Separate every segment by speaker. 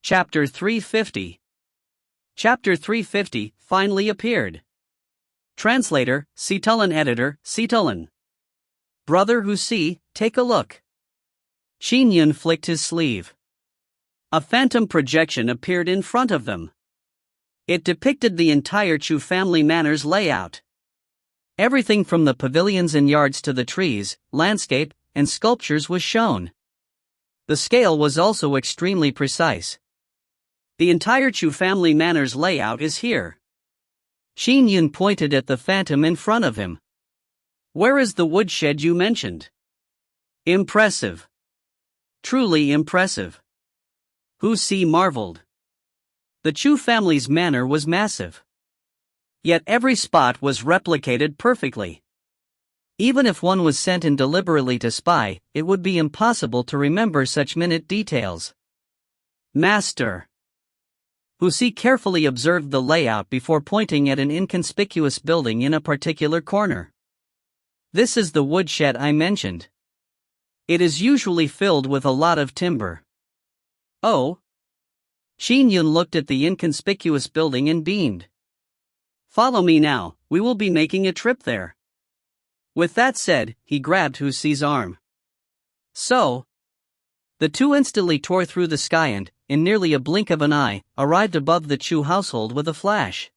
Speaker 1: Chapter 350. Chapter 350 finally appeared. Translator, Citulan. Editor, Citulan. Brother who see, take a look. Qin Yun flicked his sleeve. A phantom projection appeared in front of them. It depicted the entire Chu family manor's layout. Everything from the pavilions and yards to the trees, landscape, and sculptures was shown. The scale was also extremely precise. The entire Chu family manor's layout is here. Qin Yun pointed at the phantom in front of him. Where is the woodshed you mentioned? Impressive. Truly impressive. Hu Si marveled. The Chu family's manor was massive. Yet every spot was replicated perfectly. Even if one was sent in deliberately to spy, it would be impossible to remember such minute details. Master. Hu Si carefully observed the layout before pointing at an inconspicuous building in a particular corner. This is the woodshed I mentioned. It is usually filled with a lot of timber. Oh? Qin Yun looked at the inconspicuous building and beamed. Follow me now, we will be making a trip there. With that said, he grabbed Hu Si's arm. So? The two instantly tore through the sky and, in nearly a blink of an eye, arrived above the Chu household with a flash.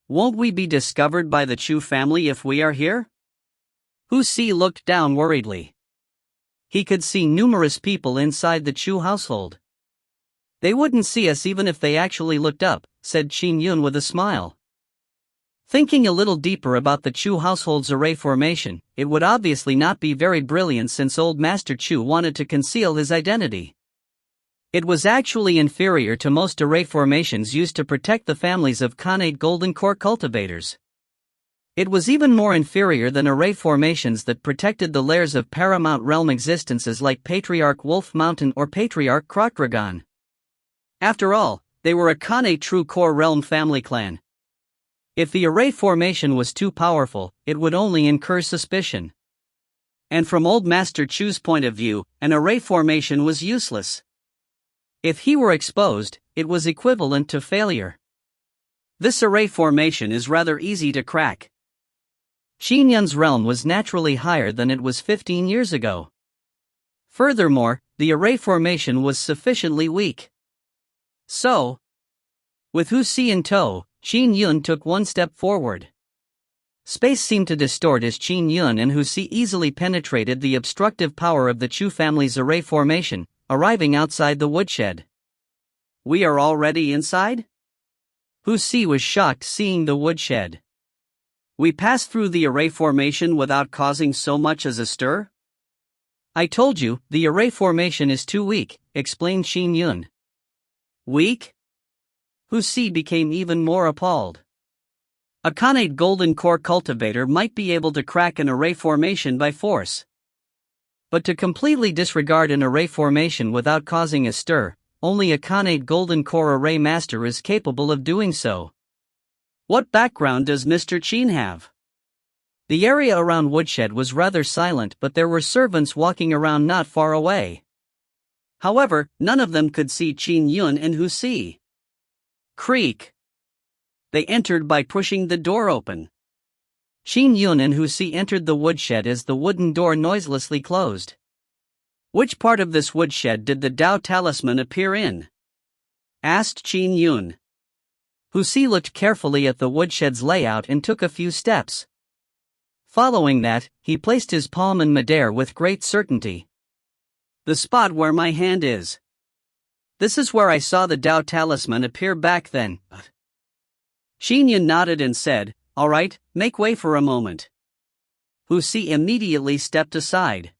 Speaker 1: Won't we be discovered by the Chu family if we are here? Hu Si looked down worriedly. He could see numerous people inside the Chu household. They wouldn't see us even if they actually looked up, said Qin Yun with a smile. Thinking a little deeper about the Chu household's array formation, it would obviously not be very brilliant since old Master Chu wanted to conceal his identity. It was actually inferior to most array formations used to protect the families of Khanate golden core cultivators. It was even more inferior than array formations that protected the lairs of paramount realm existences like Patriarch Wolf Mountain or Patriarch Krokragon. After all, they were a Khanate true core realm family clan. If the array formation was too powerful, it would only incur suspicion. And from old Master Chu's point of view, an array formation was useless. If he were exposed, it was equivalent to failure. This array formation is rather easy to crack. Qin Yun's realm was naturally higher than it was 15 years ago. Furthermore, the array formation was sufficiently weak. So, with Hu Si in tow, Qin Yun took one step forward. Space seemed to distort as Qin Yun and Hu Si easily penetrated the obstructive power of the Chu family's array formation, arriving outside the woodshed. We are already inside? Hu Si was shocked seeing the woodshed. We passed through the array formation without causing so much as a stir? I told you, the array formation is too weak, explained Qin Yun. Weak? Hu Si became even more appalled. A Khanate golden core cultivator might be able to crack an array formation by force. But to completely disregard an array formation without causing a stir, only a Khanate golden core array master is capable of doing so. What background does Mr. Qin have? The area around woodshed was rather silent, but there were servants walking around not far away. However, none of them could see Qin Yun and Hu Si. Creak. They entered by pushing the door open. Qin Yun and Hu Si entered the woodshed as the wooden door noiselessly closed. Which part of this woodshed did the Dao talisman appear in? Asked Qin Yun. Hu Si looked carefully at the woodshed's layout and took a few steps. Following that, he placed his palm in midair with great certainty. The spot where my hand is. This is where I saw the Dao talisman appear back then. Qin Yun nodded and said, All right, make way for a moment. Hu Si immediately stepped aside.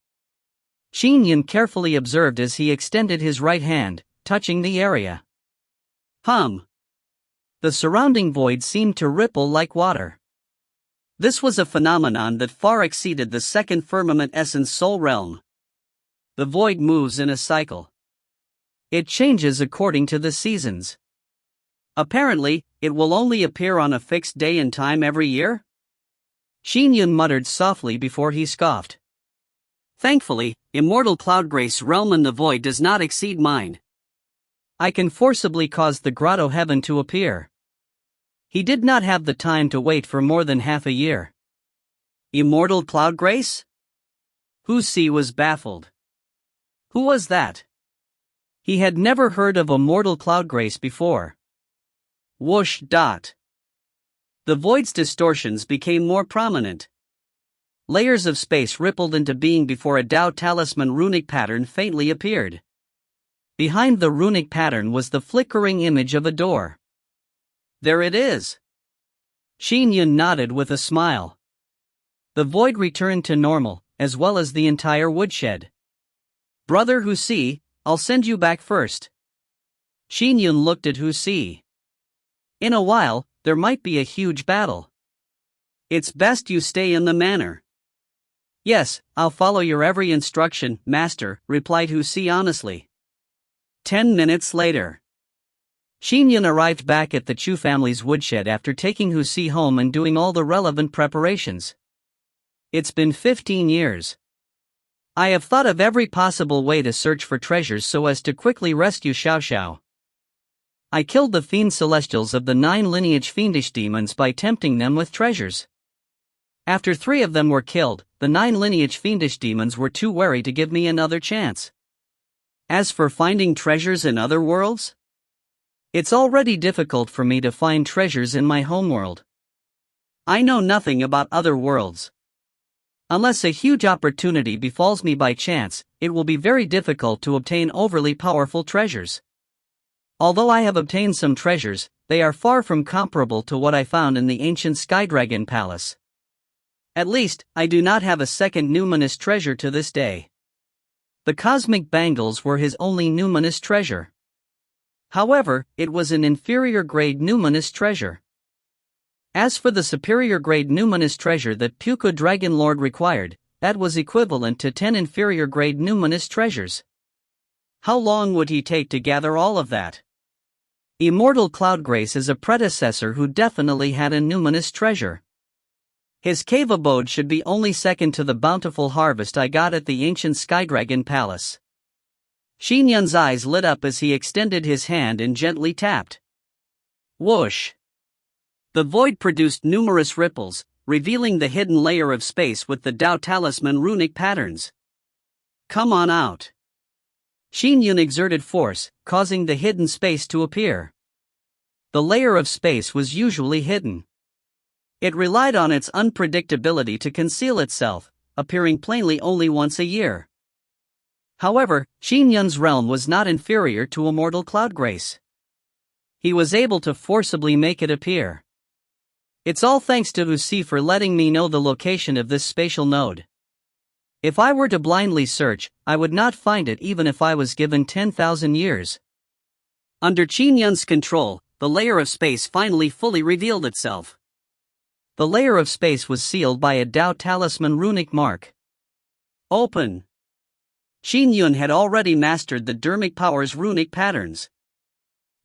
Speaker 1: Qin Yun carefully observed as he extended his right hand, touching the area. The surrounding void seemed to ripple like water. This was a phenomenon that far exceeded the second firmament essence soul realm. The void moves in a cycle. It changes according to the seasons. Apparently, it will only appear on a fixed day and time every year? Qin Yun muttered softly before he scoffed. Thankfully, immortal Cloudgrace realm in the void does not exceed mine. I can forcibly cause the grotto heaven to appear. He did not have the time to wait for more than half a year. Immortal cloud grace? Hu Si was baffled. Who was that? He had never heard of immortal cloud grace before. Whoosh. The void's distortions became more prominent. Layers of space rippled into being before a Tao talisman runic pattern faintly appeared. Behind the runic pattern was the flickering image of a door. There it is. Qin Yun nodded with a smile. The void returned to normal, as well as the entire woodshed. Brother Hu Si, I'll send you back first. Qin Yun looked at Hu Si. In a while, there might be a huge battle. It's best you stay in the manor. Yes, I'll follow your every instruction, master, replied Hu Si honestly. 10 minutes later. Qin Yun arrived back at the Chu family's woodshed after taking Hu Si home and doing all the relevant preparations. It's been 15 years. I have thought of every possible way to search for treasures so as to quickly rescue Xiao. I killed the fiend celestials of the 9 lineage fiendish demons by tempting them with treasures. After 3 of them were killed, the 9 lineage fiendish demons were too wary to give me another chance. As for finding treasures in other worlds, it's already difficult for me to find treasures in my homeworld. I know nothing about other worlds. Unless a huge opportunity befalls me by chance, it will be very difficult to obtain overly powerful treasures. Although I have obtained some treasures, they are far from comparable to what I found in the ancient Skydragon Palace. At least, I do not have a second numinous treasure to this day. The cosmic bangles were his only numinous treasure. However, it was an inferior grade numinous treasure. As for the superior grade numinous treasure that Puka Dragon Lord required, that was equivalent to 10 inferior grade numinous treasures. How long would he take to gather all of that? Immortal Cloud Grace is a predecessor who definitely had a numinous treasure. His cave abode should be only second to the bountiful harvest I got at the ancient Skydragon Palace. Qin Yun's eyes lit up as he extended his hand and gently tapped. Whoosh! The void produced numerous ripples, revealing the hidden layer of space with the Tao talisman runic patterns. Come on out. Qin Yun exerted force, causing the hidden space to appear. The layer of space was usually hidden. It relied on its unpredictability to conceal itself, appearing plainly only once a year. However, Qin Yun's realm was not inferior to immortal cloud grace. He was able to forcibly make it appear. It's all thanks to Hu Si for letting me know the location of this spatial node. If I were to blindly search, I would not find it even if I was given 10,000 years. Under Qin Yun's control, the layer of space finally fully revealed itself. The layer of space was sealed by a Tao talisman runic mark. Open. Qin Yun had already mastered the dermic powers runic patterns.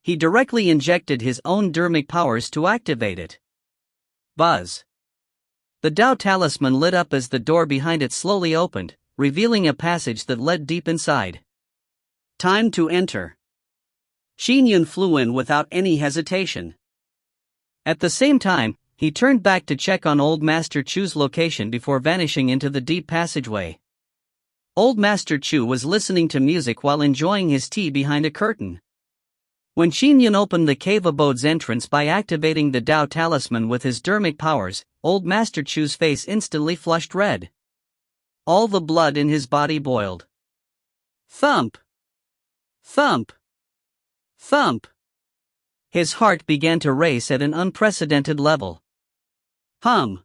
Speaker 1: He directly injected his own dermic powers to activate it. Buzz. The Tao talisman lit up as the door behind it slowly opened, revealing a passage that led deep inside. Time to enter. Qin Yun flew in without any hesitation. At the same time, he turned back to check on Old Master Chu's location before vanishing into the deep passageway. Old Master Chu was listening to music while enjoying his tea behind a curtain. When Qin Yun opened the cave abode's entrance by activating the Tao talisman with his dermic powers, Old Master Chu's face instantly flushed red. All the blood in his body boiled. Thump! Thump! Thump! His heart began to race at an unprecedented level. Hum!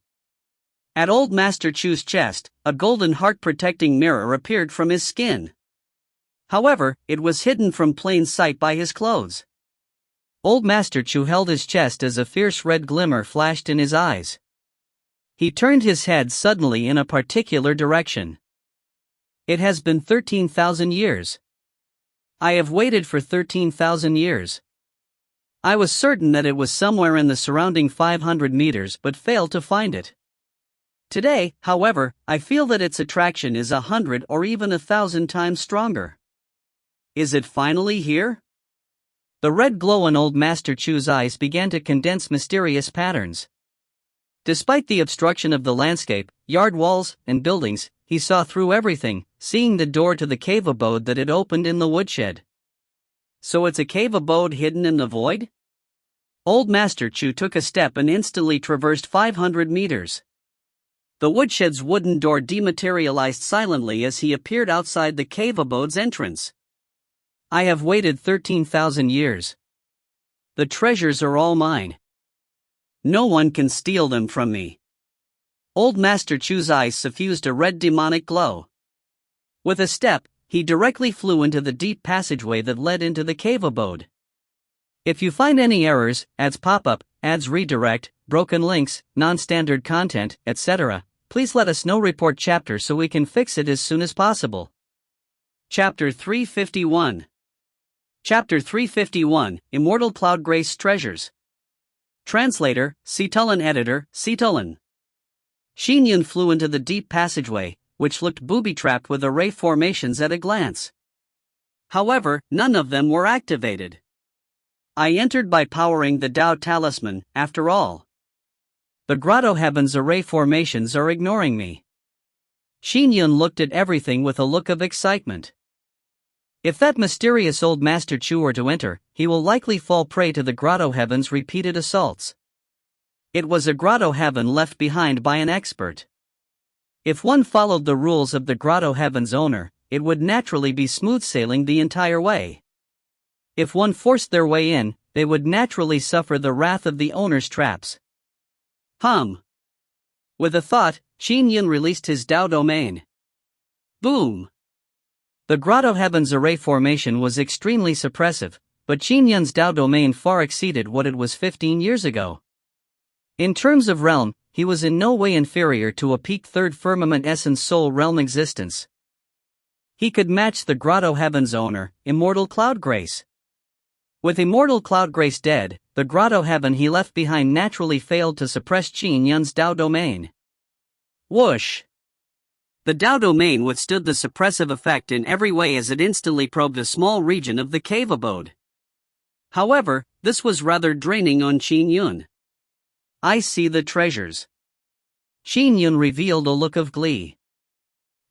Speaker 1: At Old Master Chu's chest, a golden heart-protecting mirror appeared from his skin. However, it was hidden from plain sight by his clothes. Old Master Chu held his chest as a fierce red glimmer flashed in his eyes. He turned his head suddenly in a particular direction. It has been 13,000 years. I have waited for 13,000 years. I was certain that it was somewhere in the surrounding 500 meters but failed to find it. Today, however, I feel that its attraction is 100 or even 1,000 times stronger. Is it finally here? The red glow in old Master Chu's eyes began to condense mysterious patterns. Despite the obstruction of the landscape, yard walls, and buildings, he saw through everything, seeing the door to the cave abode that had opened in the woodshed. So it's a cave abode hidden in the void? Old Master Chu took a step and instantly traversed 500 meters. The woodshed's wooden door dematerialized silently as he appeared outside the cave abode's entrance. I have waited 13,000 years. The treasures are all mine. No one can steal them from me. Old Master Chu's eyes suffused a red demonic glow. With a step, he directly flew into the deep passageway that led into the cave abode. If you find any errors, ads pop up, ads redirect, broken links, non-standard content, etc., please let us know. Report chapter so we can fix it as soon as possible. Chapter 351. Chapter 351, Immortal Cloud Grace Treasures. Translator, Citullin. Editor, Citullin. Qin Yun flew into the deep passageway, which looked booby-trapped with array formations at a glance. However, none of them were activated. I entered by powering the Dao Talisman, after all. The Grotto Heaven's array formations are ignoring me. Qin Yun looked at everything with a look of excitement. If that mysterious old Master Chu were to enter, he will likely fall prey to the Grotto Heaven's repeated assaults. It was a Grotto Heaven left behind by an expert. If one followed the rules of the Grotto Heaven's owner, it would naturally be smooth sailing the entire way. If one forced their way in, they would naturally suffer the wrath of the owner's traps. With a thought, Qin Yun released his Dao domain. Boom! The Grotto Heaven's array formation was extremely suppressive, but Qin Yun's Dao domain far exceeded what it was 15 years ago. In terms of realm, he was in no way inferior to a peak third firmament essence soul realm existence. He could match the Grotto Heaven's owner, Immortal Cloud Grace. With Immortal Cloud Grace dead, the Grotto Heaven he left behind naturally failed to suppress Qin Yun's Dao domain. Whoosh! The Dao domain withstood the suppressive effect in every way as it instantly probed a small region of the cave abode. However, this was rather draining on Qin Yun. I see the treasures. Qin Yun revealed a look of glee.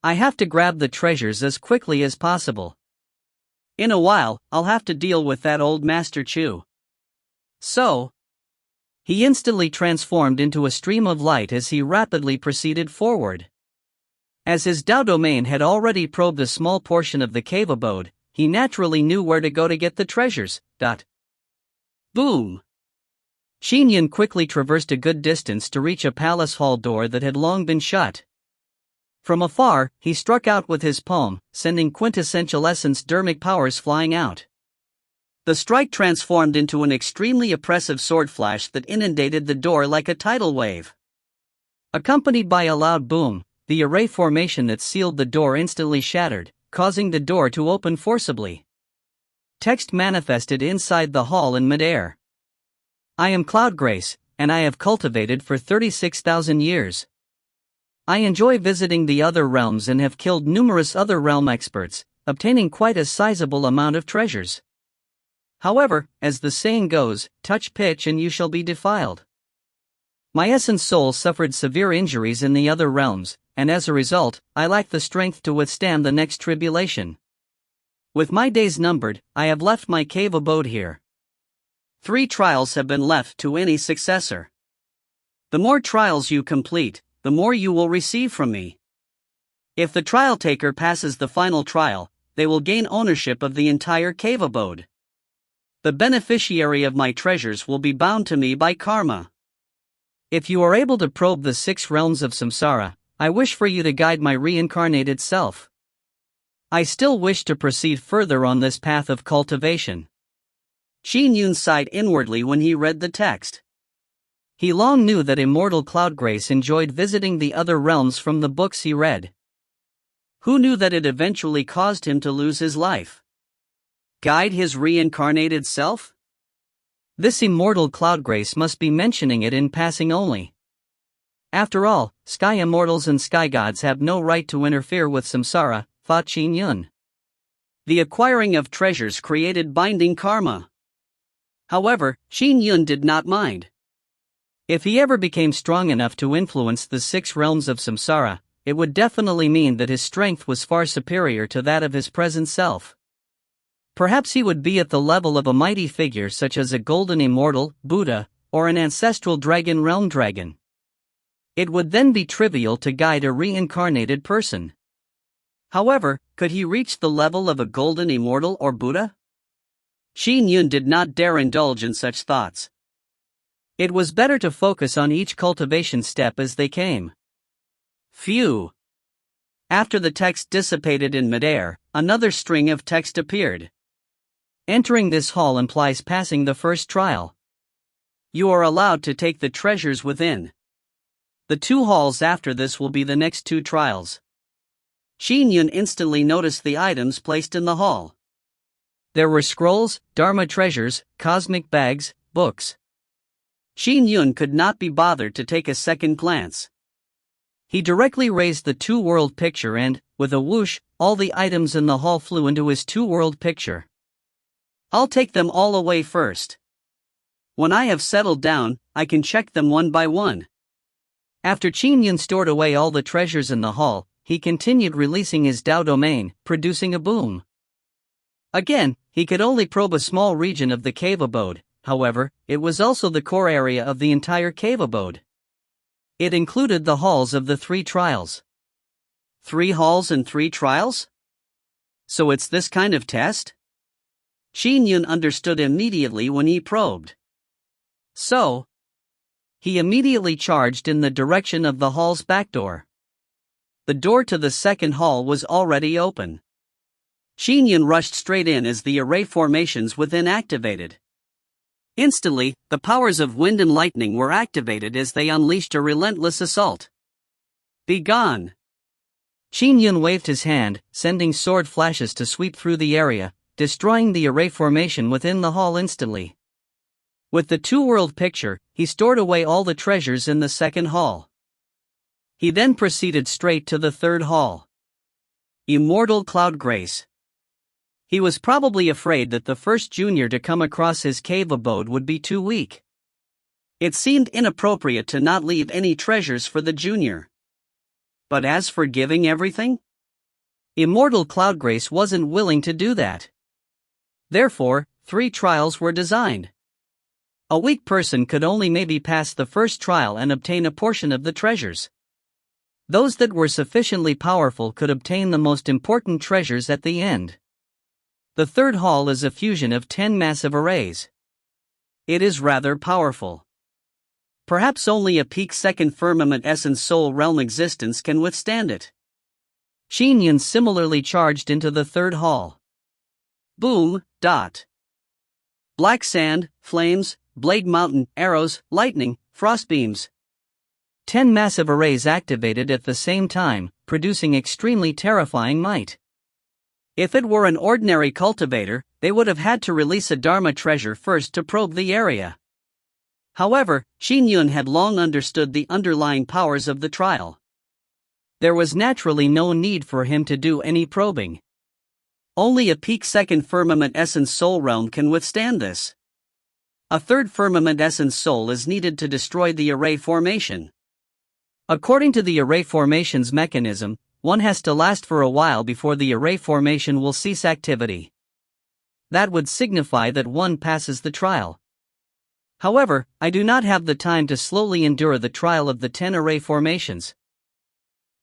Speaker 1: I have to grab the treasures as quickly as possible. In a while, I'll have to deal with that old Master Chu. So, he instantly transformed into a stream of light as he rapidly proceeded forward. As his Dao domain had already probed a small portion of the cave abode, he naturally knew where to go to get the treasures. Boom! Qin Yun quickly traversed a good distance to reach a palace hall door that had long been shut. From afar, he struck out with his palm, sending quintessential essence dermic powers flying out. The strike transformed into an extremely oppressive sword flash that inundated the door like a tidal wave. Accompanied by a loud boom, the array formation that sealed the door instantly shattered, causing the door to open forcibly. Text manifested inside the hall in midair. I am Cloud Grace, and I have cultivated for 36,000 years. I enjoy visiting the other realms and have killed numerous other realm experts, obtaining quite a sizable amount of treasures. However, as the saying goes, touch pitch and you shall be defiled. My essence soul suffered severe injuries in the other realms, and as a result, I lack the strength to withstand the next tribulation. With my days numbered, I have left my cave abode here. 3 trials have been left to any successor. The more trials you complete, the more you will receive from me. If the trial taker passes the final trial, they will gain ownership of the entire cave abode. The beneficiary of my treasures will be bound to me by karma. If you are able to probe the 6 realms of samsara, I wish for you to guide my reincarnated self. I still wish to proceed further on this path of cultivation. Qin Yun sighed inwardly when he read the text. He long knew that Immortal Cloud Grace enjoyed visiting the other realms from the books he read. Who knew that it eventually caused him to lose his life? Guide his reincarnated self? This Immortal Cloud Grace must be mentioning it in passing only. After all, sky immortals and sky gods have no right to interfere with samsara, thought Qin Yun. The acquiring of treasures created binding karma. However, Qin Yun did not mind. If he ever became strong enough to influence the 6 realms of samsara, it would definitely mean that his strength was far superior to that of his present self. Perhaps he would be at the level of a mighty figure such as a golden immortal, Buddha, or an ancestral dragon realm dragon. It would then be trivial to guide a reincarnated person. However, could he reach the level of a golden immortal or Buddha? Qin Yun did not dare indulge in such thoughts. It was better to focus on each cultivation step as they came. Phew! After the text dissipated in midair, another string of text appeared. Entering this hall implies passing the first trial. You are allowed to take the treasures within. The 2 halls after this will be the next 2 trials. Qin Yun instantly noticed the items placed in the hall. There were scrolls, Dharma treasures, cosmic bags, books. Qin Yun could not be bothered to take a second glance. He directly raised the 2-world picture and, with a whoosh, all the items in the hall flew into his 2-world picture. I'll take them all away first. When I have settled down, I can check them one by one. After Qin Yun stored away all the treasures in the hall, he continued releasing his Dao domain, producing a boom. Again, he could only probe a small region of the cave abode, however, it was also the core area of the entire cave abode. It included the halls of the 3 trials. 3 halls and 3 trials? So it's this kind of test? Qin Yun understood immediately when he probed. So, he immediately charged in the direction of the hall's back door. The door to the second hall was already open. Qin Yun rushed straight in as the array formations within activated. Instantly, the powers of wind and lightning were activated as they unleashed a relentless assault. Be gone! Qin Yun waved his hand, sending sword flashes to sweep through the area, destroying the array formation within the hall instantly. With the 2-world picture, he stored away all the treasures in the second hall. He then proceeded straight to the 3rd hall. Immortal Cloud Grace. He was probably afraid that the first junior to come across his cave abode would be too weak. It seemed inappropriate to not leave any treasures for the junior. But as for giving everything? Immortal Cloud Grace wasn't willing to do that. Therefore, 3 trials were designed. A weak person could only maybe pass the first trial and obtain a portion of the treasures. Those that were sufficiently powerful could obtain the most important treasures at the end. The 3rd hall is a fusion of 10 massive arrays. It is rather powerful. Perhaps only a peak second firmament essence soul realm existence can withstand it. Qin Yun similarly charged into the 3rd hall. Boom, dot. Black sand, flames, blade mountain, arrows, lightning, frost beams. 10 massive arrays activated at the same time, producing extremely terrifying might. If it were an ordinary cultivator, they would have had to release a Dharma treasure first to probe the area. However, Qin Yun had long understood the underlying powers of the trial. There was naturally no need for him to do any probing. Only a peak second firmament essence soul realm can withstand this. A 3rd firmament essence soul is needed to destroy the array formation. According to the array formation's mechanism, one has to last for a while before the array formation will cease activity. That would signify that one passes the trial. However, I do not have the time to slowly endure the trial of the 10 array formations.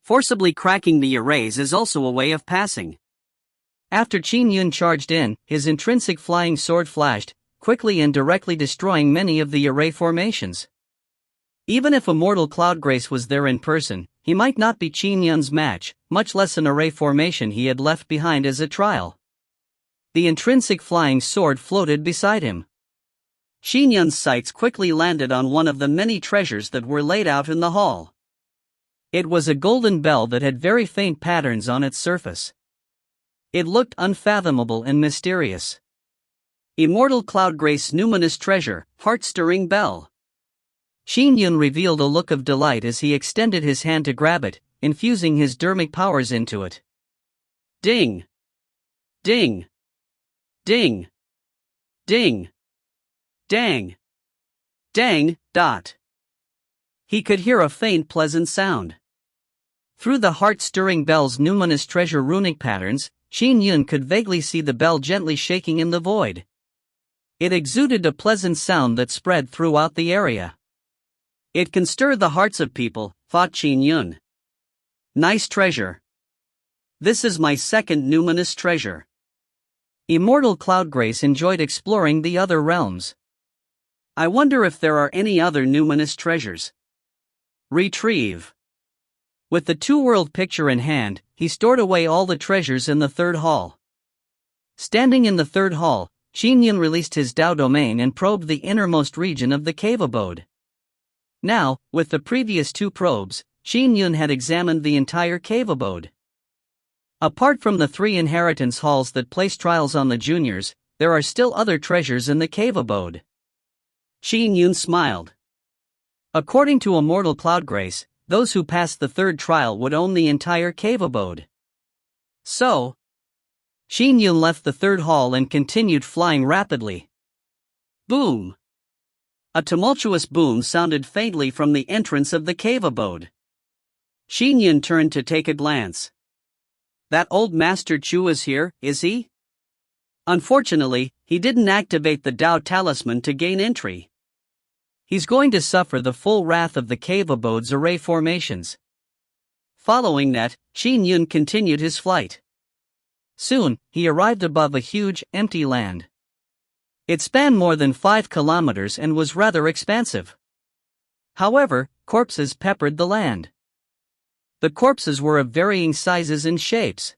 Speaker 1: Forcibly cracking the arrays is also a way of passing. After Qin Yun charged in, his intrinsic flying sword flashed, quickly and directly destroying many of the array formations. Even if Immortal Cloud Grace was there in person, he might not be Qin Yun's match, much less an array formation he had left behind as a trial. The intrinsic flying sword floated beside him. Qin Yun's sights quickly landed on one of the many treasures that were laid out in the hall. It was a golden bell that had very faint patterns on its surface. It looked unfathomable and mysterious. Immortal Cloud Grace numinous treasure, heart-stirring bell. Qin Yun revealed a look of delight as he extended his hand to grab it, infusing his dermic powers into it. Ding! Ding! Ding! Ding! Dang! Dang! Dot. He could hear a faint pleasant sound. Through the heart-stirring bell's numinous treasure runic patterns, Qin Yun could vaguely see the bell gently shaking in the void. It exuded a pleasant sound that spread throughout the area. It can stir the hearts of people, thought Qin Yun. Nice treasure. This is my second numinous treasure. Immortal Cloudgrace enjoyed exploring the other realms. I wonder if there are any other numinous treasures. Retrieve. With the two-world picture in hand, he stored away all the treasures in the third hall. Standing in the third hall, Qin Yun released his Dao domain and probed the innermost region of the cave abode. Now, with the previous two probes, Qin Yun had examined the entire cave abode. Apart from the 3 inheritance halls that place trials on the juniors, there are still other treasures in the cave abode. Qin Yun smiled. According to Immortal Cloudgrace, those who passed the third trial would own the entire cave abode. So, Qin Yun left the third hall and continued flying rapidly. Boom! A tumultuous boom sounded faintly from the entrance of the cave abode. Qin Yun turned to take a glance. That old Master Chu is here, is he? Unfortunately, he didn't activate the Dao talisman to gain entry. He's going to suffer the full wrath of the cave abode's array formations. Following that, Qin Yun continued his flight. Soon, he arrived above a huge, empty land. It spanned more than 5 kilometers and was rather expansive. However, corpses peppered the land. The corpses were of varying sizes and shapes.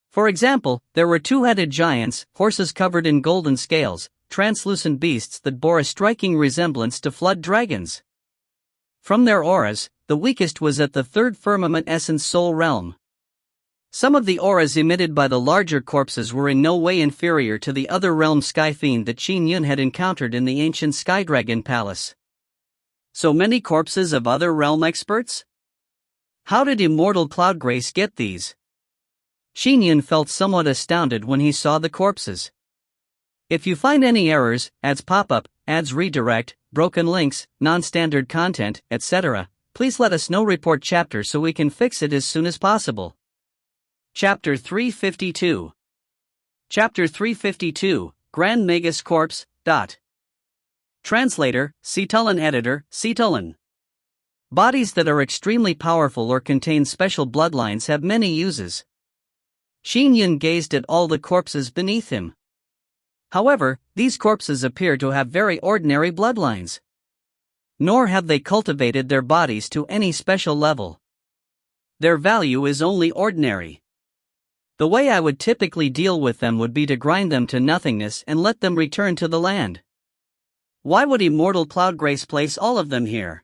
Speaker 1: For example, there were 2-headed giants, horses covered in golden scales, translucent beasts that bore a striking resemblance to flood dragons. From their auras, the weakest was at the 3rd firmament essence soul realm. Some of the auras emitted by the larger corpses were in no way inferior to the other realm sky fiend that Qin Yun had encountered in the ancient Sky Dragon Palace. So many corpses of other realm experts? How did Immortal Cloudgrace get these? Qin Yun felt somewhat astounded when he saw the corpses. If you find any errors, ads pop-up, ads redirect, broken links, non-standard content, etc., please let us know. Report chapter so we can fix it as soon as possible. Chapter 352. Chapter 352, Grand Magus Corpse. Translator, Citulin. Editor, Citulin. Bodies that are extremely powerful or contain special bloodlines have many uses. Qin Yun gazed at all the corpses beneath him. However, these corpses appear to have very ordinary bloodlines. Nor have they cultivated their bodies to any special level. Their value is only ordinary. The way I would typically deal with them would be to grind them to nothingness and let them return to the land. Why would Immortal Cloudgrace place all of them here?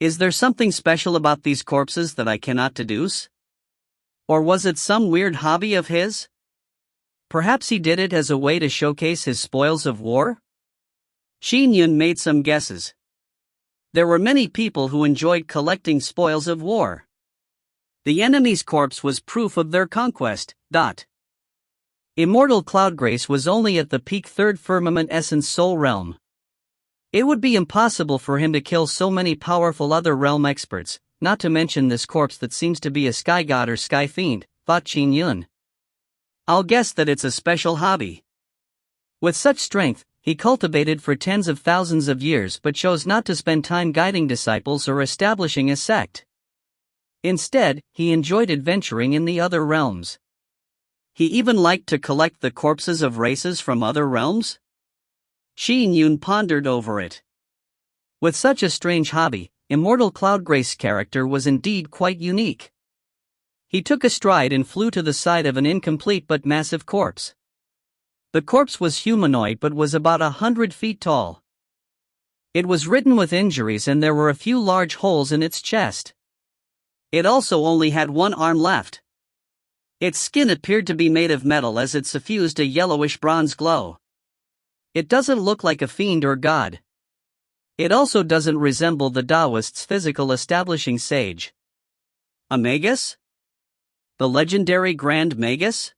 Speaker 1: Is there something special about these corpses that I cannot deduce? Or was it some weird hobby of his? Perhaps he did it as a way to showcase his spoils of war? Qin Yun made some guesses. There were many people who enjoyed collecting spoils of war. The enemy's corpse was proof of their conquest. Immortal Cloudgrace was only at the peak 3rd firmament essence soul realm. It would be impossible for him to kill so many powerful other realm experts, not to mention this corpse that seems to be a sky god or sky fiend, thought Qin Yun. I'll guess that it's a special hobby. With such strength, he cultivated for tens of thousands of years but chose not to spend time guiding disciples or establishing a sect. Instead, he enjoyed adventuring in the other realms. He even liked to collect the corpses of races from other realms? Qin Yun pondered over it. With such a strange hobby, Immortal Cloudgrace's character was indeed quite unique. He took a stride and flew to the side of an incomplete but massive corpse. The corpse was humanoid but was about 100 feet tall. It was ridden with injuries and there were a few large holes in its chest. It also only had one arm left. Its skin appeared to be made of metal as it suffused a yellowish bronze glow. It doesn't look like a fiend or god. It also doesn't resemble the Taoist's physical establishing sage. A magus? The legendary Grand Magus?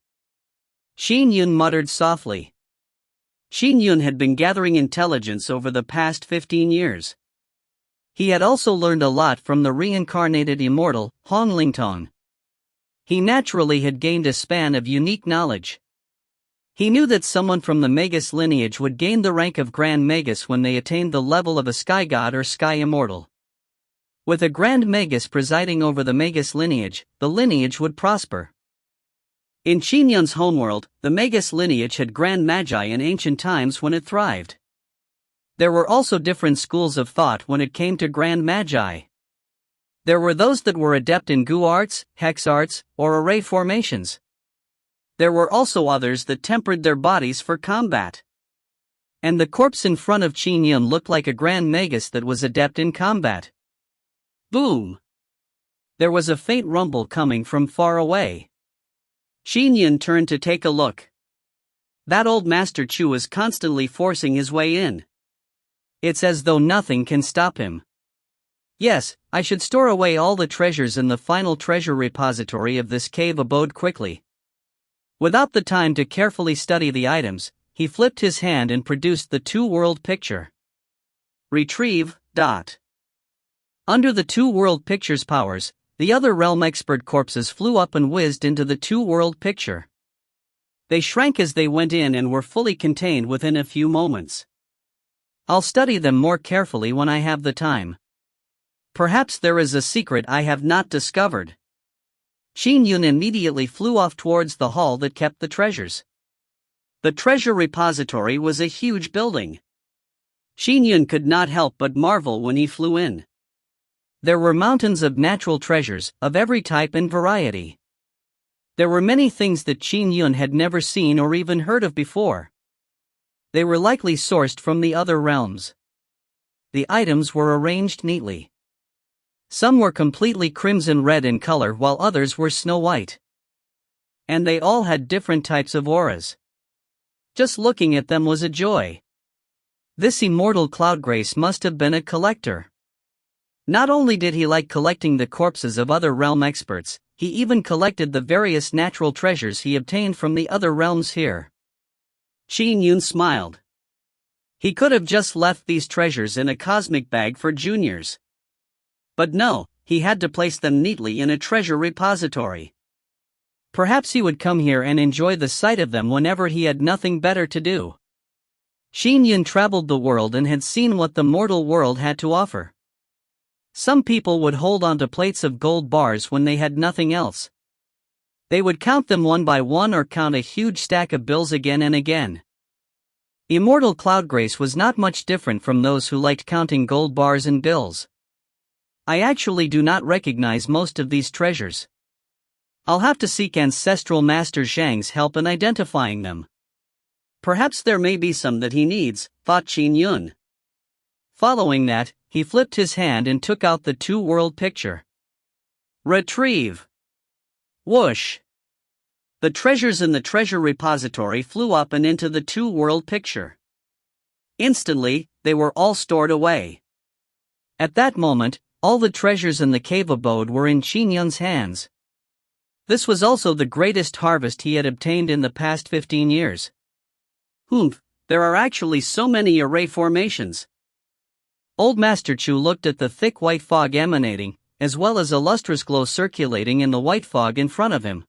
Speaker 1: Qin Yun muttered softly. Qin Yun had been gathering intelligence over the past 15 years. He had also learned a lot from the reincarnated immortal, Hong Lingtong. He naturally had gained a span of unique knowledge. He knew that someone from the Magus lineage would gain the rank of Grand Magus when they attained the level of a sky god or sky immortal. With a Grand Magus presiding over the Magus lineage, the lineage would prosper. In Qin Yun's homeworld, the Magus lineage had Grand Magi in ancient times when it thrived. There were also different schools of thought when it came to Grand Magi. There were those that were adept in gu arts, hex arts, or array formations. There were also others that tempered their bodies for combat. And the corpse in front of Qin Yun looked like a Grand Magus that was adept in combat. Boom! There was a faint rumble coming from far away. Qin Yun turned to take a look. That old Master Chu is constantly forcing his way in. It's as though nothing can stop him. Yes, I should store away all the treasures in the final treasure repository of this cave abode quickly. Without the time to carefully study the items, he flipped his hand and produced the two-world picture. Retrieve. Under the two-world picture's powers, the other realm expert corpses flew up and whizzed into the two-world picture. They shrank as they went in and were fully contained within a few moments. I'll study them more carefully when I have the time. Perhaps there is a secret I have not discovered. Qin Yun immediately flew off towards the hall that kept the treasures. The treasure repository was a huge building. Qin Yun could not help but marvel when he flew in. There were mountains of natural treasures, of every type and variety. There were many things that Qin Yun had never seen or even heard of before. They were likely sourced from the other realms. The items were arranged neatly. Some were completely crimson red in color while others were snow white. And they all had different types of auras. Just looking at them was a joy. This immortal Cloudgrace must have been a collector. Not only did he like collecting the corpses of other realm experts, he even collected the various natural treasures he obtained from the other realms here. Qin Yun smiled. He could have just left these treasures in a cosmic bag for juniors. But no, he had to place them neatly in a treasure repository. Perhaps he would come here and enjoy the sight of them whenever he had nothing better to do. Qin Yun traveled the world and had seen what the mortal world had to offer. Some people would hold on to plates of gold bars when they had nothing else. They would count them one by one or count a huge stack of bills again and again. Immortal Cloudgrace was not much different from those who liked counting gold bars and bills. I actually do not recognize most of these treasures. I'll have to seek Ancestral Master Zhang's help in identifying them. Perhaps there may be some that he needs, thought Qin Yun. Following that, he flipped his hand and took out the two-world picture. Retrieve. Whoosh. The treasures in the treasure repository flew up and into the two-world picture. Instantly, they were all stored away. At that moment, all the treasures in the cave abode were in Qin Yun's hands. This was also the greatest harvest he had obtained in the past 15 years. There are actually so many array formations. Old Master Chu looked at the thick white fog emanating, as well as a lustrous glow circulating in the white fog in front of him.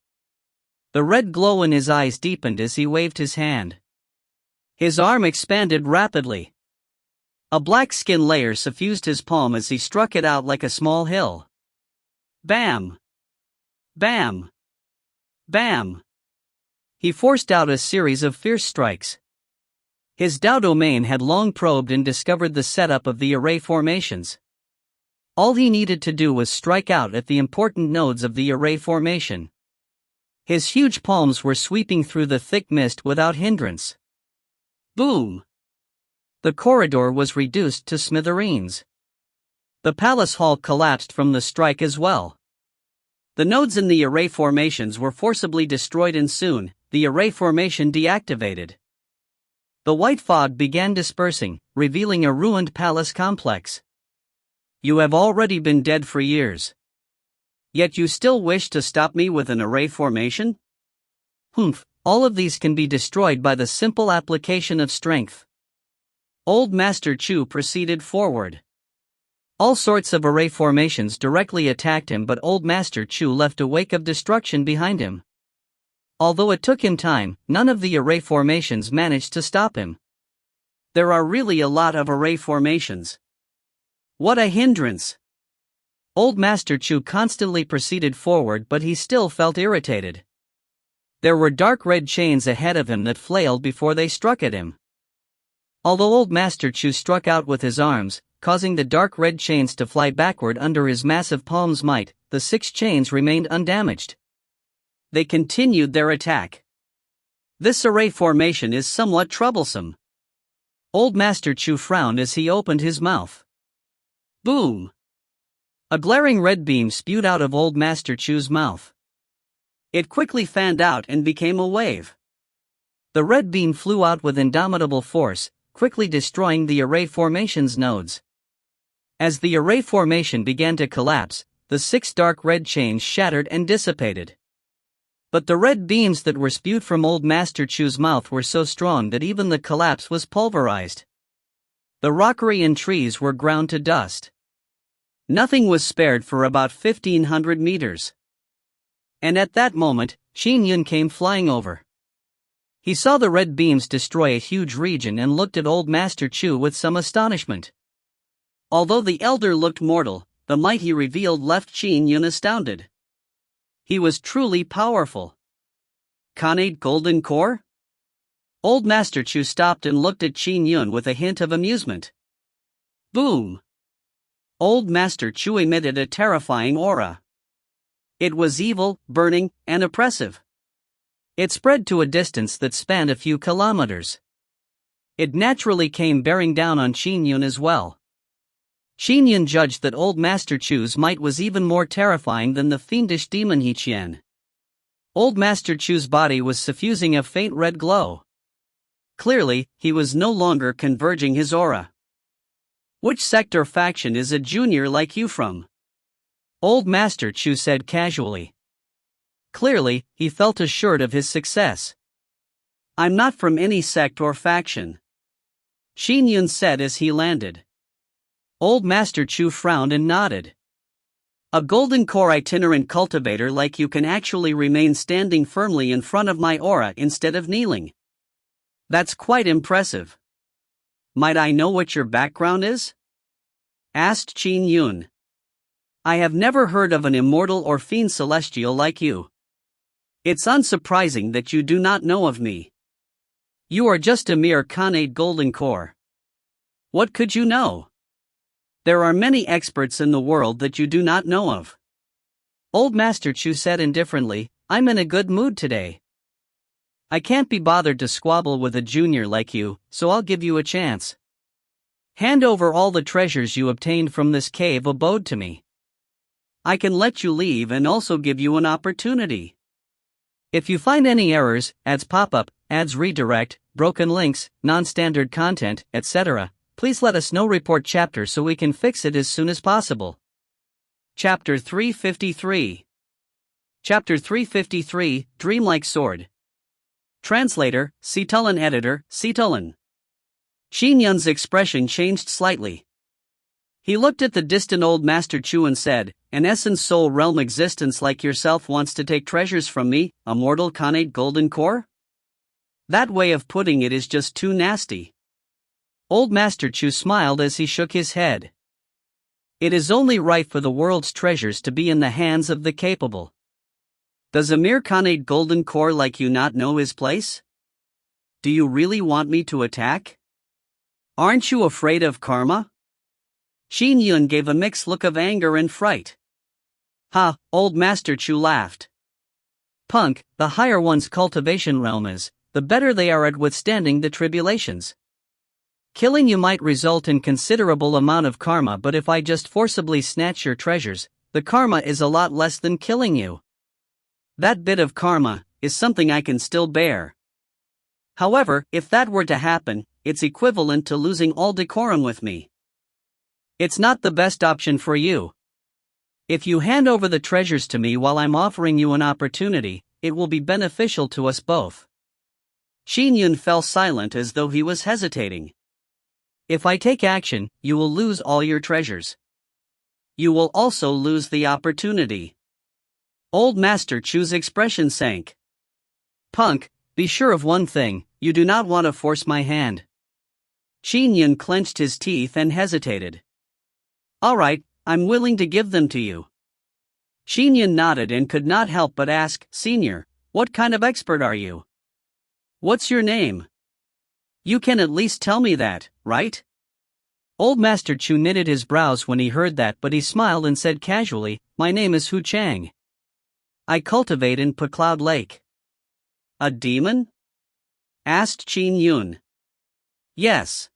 Speaker 1: The red glow in his eyes deepened as he waved his hand. His arm expanded rapidly. A black skin layer suffused his palm as he struck it out like a small hill. Bam! Bam! Bam! He forced out a series of fierce strikes. His Dao domain had long probed and discovered the setup of the array formations. All he needed to do was strike out at the important nodes of the array formation. His huge palms were sweeping through the thick mist without hindrance. Boom! The corridor was reduced to smithereens. The palace hall collapsed from the strike as well. The nodes in the array formations were forcibly destroyed and soon, the array formation deactivated. The white fog began dispersing, revealing a ruined palace complex. You have already been dead for years. Yet you still wish to stop me with an array formation? All of these can be destroyed by the simple application of strength. Old Master Chu proceeded forward. All sorts of array formations directly attacked him, but Old Master Chu left a wake of destruction behind him. Although it took him time, none of the array formations managed to stop him. There are really a lot of array formations. What a hindrance! Old Master Chu constantly proceeded forward, but he still felt irritated. There were dark red chains ahead of him that flailed before they struck at him. Although Old Master Chu struck out with his arms, causing the dark red chains to fly backward under his massive palm's might, the 6 chains remained undamaged. They continued their attack. This array formation is somewhat troublesome. Old Master Chu frowned as he opened his mouth. Boom! A glaring red beam spewed out of Old Master Chu's mouth. It quickly fanned out and became a wave. The red beam flew out with indomitable force, quickly destroying the array formation's nodes. As the array formation began to collapse, the 6 dark red chains shattered and dissipated. But the red beams that were spewed from Old Master Chu's mouth were so strong that even the collapse was pulverized. The rockery and trees were ground to dust. Nothing was spared for about 1,500 meters. And at that moment, Qin Yun came flying over. He saw the red beams destroy a huge region and looked at Old Master Chu with some astonishment. Although the elder looked mortal, the might he revealed left Qin Yun astounded. He was truly powerful. Khanate Golden Core? Old Master Chu stopped and looked at Qin Yun with a hint of amusement. Boom! Old Master Chu emitted a terrifying aura. It was evil, burning, and oppressive. It spread to a distance that spanned a few kilometers. It naturally came bearing down on Qin Yun as well. Qin Yun judged that Old Master Chu's might was even more terrifying than the fiendish demon He Qian. Old Master Chu's body was suffusing a faint red glow. Clearly, he was no longer converging his aura. Which sect or faction is a junior like you from? Old Master Chu said casually. Clearly, he felt assured of his success. I'm not from any sect or faction, Qin Yun said as he landed. Old Master Chu frowned and nodded. A golden core itinerant cultivator like you can actually remain standing firmly in front of my aura instead of kneeling. That's quite impressive. Might I know what your background is? Asked Qin Yun. I have never heard of an immortal or fiend celestial like you. It's unsurprising that you do not know of me. You are just a mere Khanate Golden Core. What could you know? There are many experts in the world that you do not know of. Old Master Chu said indifferently, I'm in a good mood today. I can't be bothered to squabble with a junior like you, so I'll give you a chance. Hand over all the treasures you obtained from this cave abode to me. I can let you leave and also give you an opportunity. If you find any errors, ads pop up, ads redirect, broken links, non-standard content, etc., please let us know. Report chapter so we can fix it as soon as possible. Chapter 353. Chapter 353, Dreamlike Sword. Translator, Citulin. Editor, Citulin. Qin Yun's expression changed slightly. He looked at the distant Old Master Chu and said, an essence soul realm existence like yourself wants to take treasures from me, a mortal Khanate Golden Core? That way of putting it is just too nasty. Old Master Chu smiled as he shook his head. It is only right for the world's treasures to be in the hands of the capable. Does a mere Khanate Golden Core like you not know his place? Do you really want me to attack? Aren't you afraid of karma? Qin Yun gave a mixed look of anger and fright. Ha, Old Master Chu laughed. Punk, the higher one's cultivation realm is, the better they are at withstanding the tribulations. Killing you might result in considerable amount of karma, but if I just forcibly snatch your treasures, the karma is a lot less than killing you. That bit of karma is something I can still bear. However, if that were to happen, it's equivalent to losing all decorum with me. It's not the best option for you. If you hand over the treasures to me while I'm offering you an opportunity, it will be beneficial to us both. Qin Yun fell silent as though he was hesitating. If I take action, you will lose all your treasures. You will also lose the opportunity. Old Master Chu's expression sank. Punk, be sure of one thing, you do not want to force my hand. Qin Yun clenched his teeth and hesitated. All right, I'm willing to give them to you. Qin Yun nodded and could not help but ask, Senior, what kind of expert are you? What's your name? You can at least tell me that, right? Old Master Chu knitted his brows when he heard that, but he smiled and said casually, My name is Hu Chang. I cultivate in Cloud Lake. A demon? Asked Qin Yun. Yes.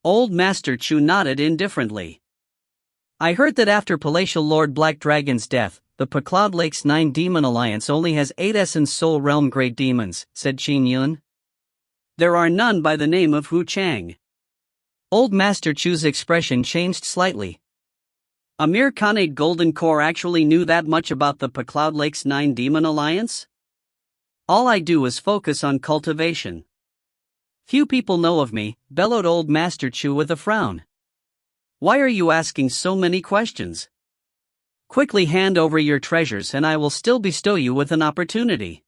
Speaker 1: Old Master Chu nodded indifferently. I heard that after Palatial Lord Black Dragon's death, the Cloud Lake's 9 Demon Alliance only has 8 Essence Soul Realm Great Demons, said Qin Yun. There are none by the name of Hu Chang. Old Master Chu's expression changed slightly. A mere Khanate Golden Core actually knew that much about the Cloud Lake's 9 Demon Alliance? All I do is focus on cultivation. Few people know of me, bellowed Old Master Chu with a frown. Why are you asking so many questions? Quickly hand over your treasures and I will still bestow you with an opportunity.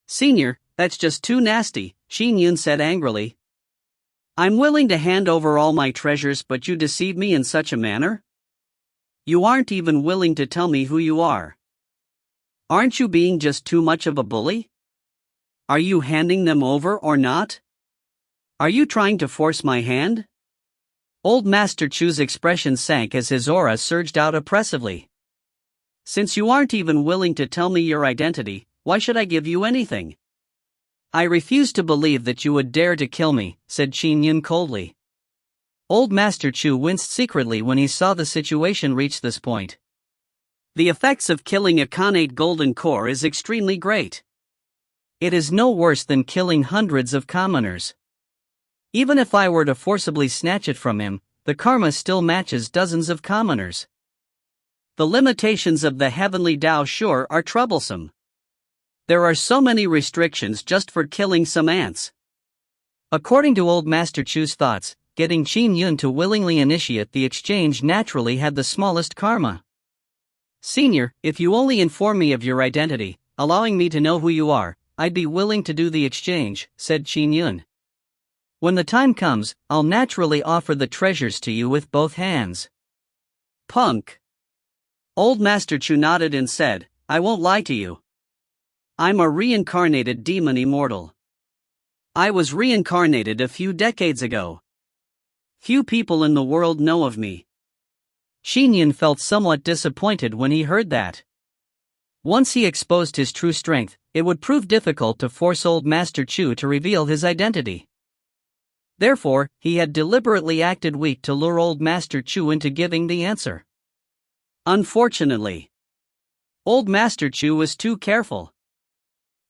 Speaker 1: Senior, that's just too nasty, Qin Yun said angrily. I'm willing to hand over all my treasures, but you deceive me in such a manner? You aren't even willing to tell me who you are. Aren't you being just too much of a bully? Are you handing them over or not? Are you trying to force my hand? Old Master Chu's expression sank as his aura surged out oppressively. Since you aren't even willing to tell me your identity, why should I give you anything? I refuse to believe that you would dare to kill me, said Qin Yun coldly. Old Master Chu winced secretly when he saw the situation reach this point. The effects of killing a Khanate Golden Core is extremely great. It is no worse than killing hundreds of commoners. Even if I were to forcibly snatch it from him, the karma still matches dozens of commoners. The limitations of the heavenly Tao sure are troublesome. There are so many restrictions just for killing some ants. According to Old Master Chu's thoughts, getting Qin Yun to willingly initiate the exchange naturally had the smallest karma. Senior, if you only inform me of your identity, allowing me to know who you are, I'd be willing to do the exchange, said Qin Yun. When the time comes, I'll naturally offer the treasures to you with both hands. Punk. Old Master Chu nodded and said, I won't lie to you. I'm a reincarnated demon immortal. I was reincarnated a few decades ago. Few people in the world know of me. Qin Yun felt somewhat disappointed when he heard that. Once he exposed his true strength, it would prove difficult to force Old Master Chu to reveal his identity. Therefore, he had deliberately acted weak to lure Old Master Chu into giving the answer. Unfortunately, Old Master Chu was too careful.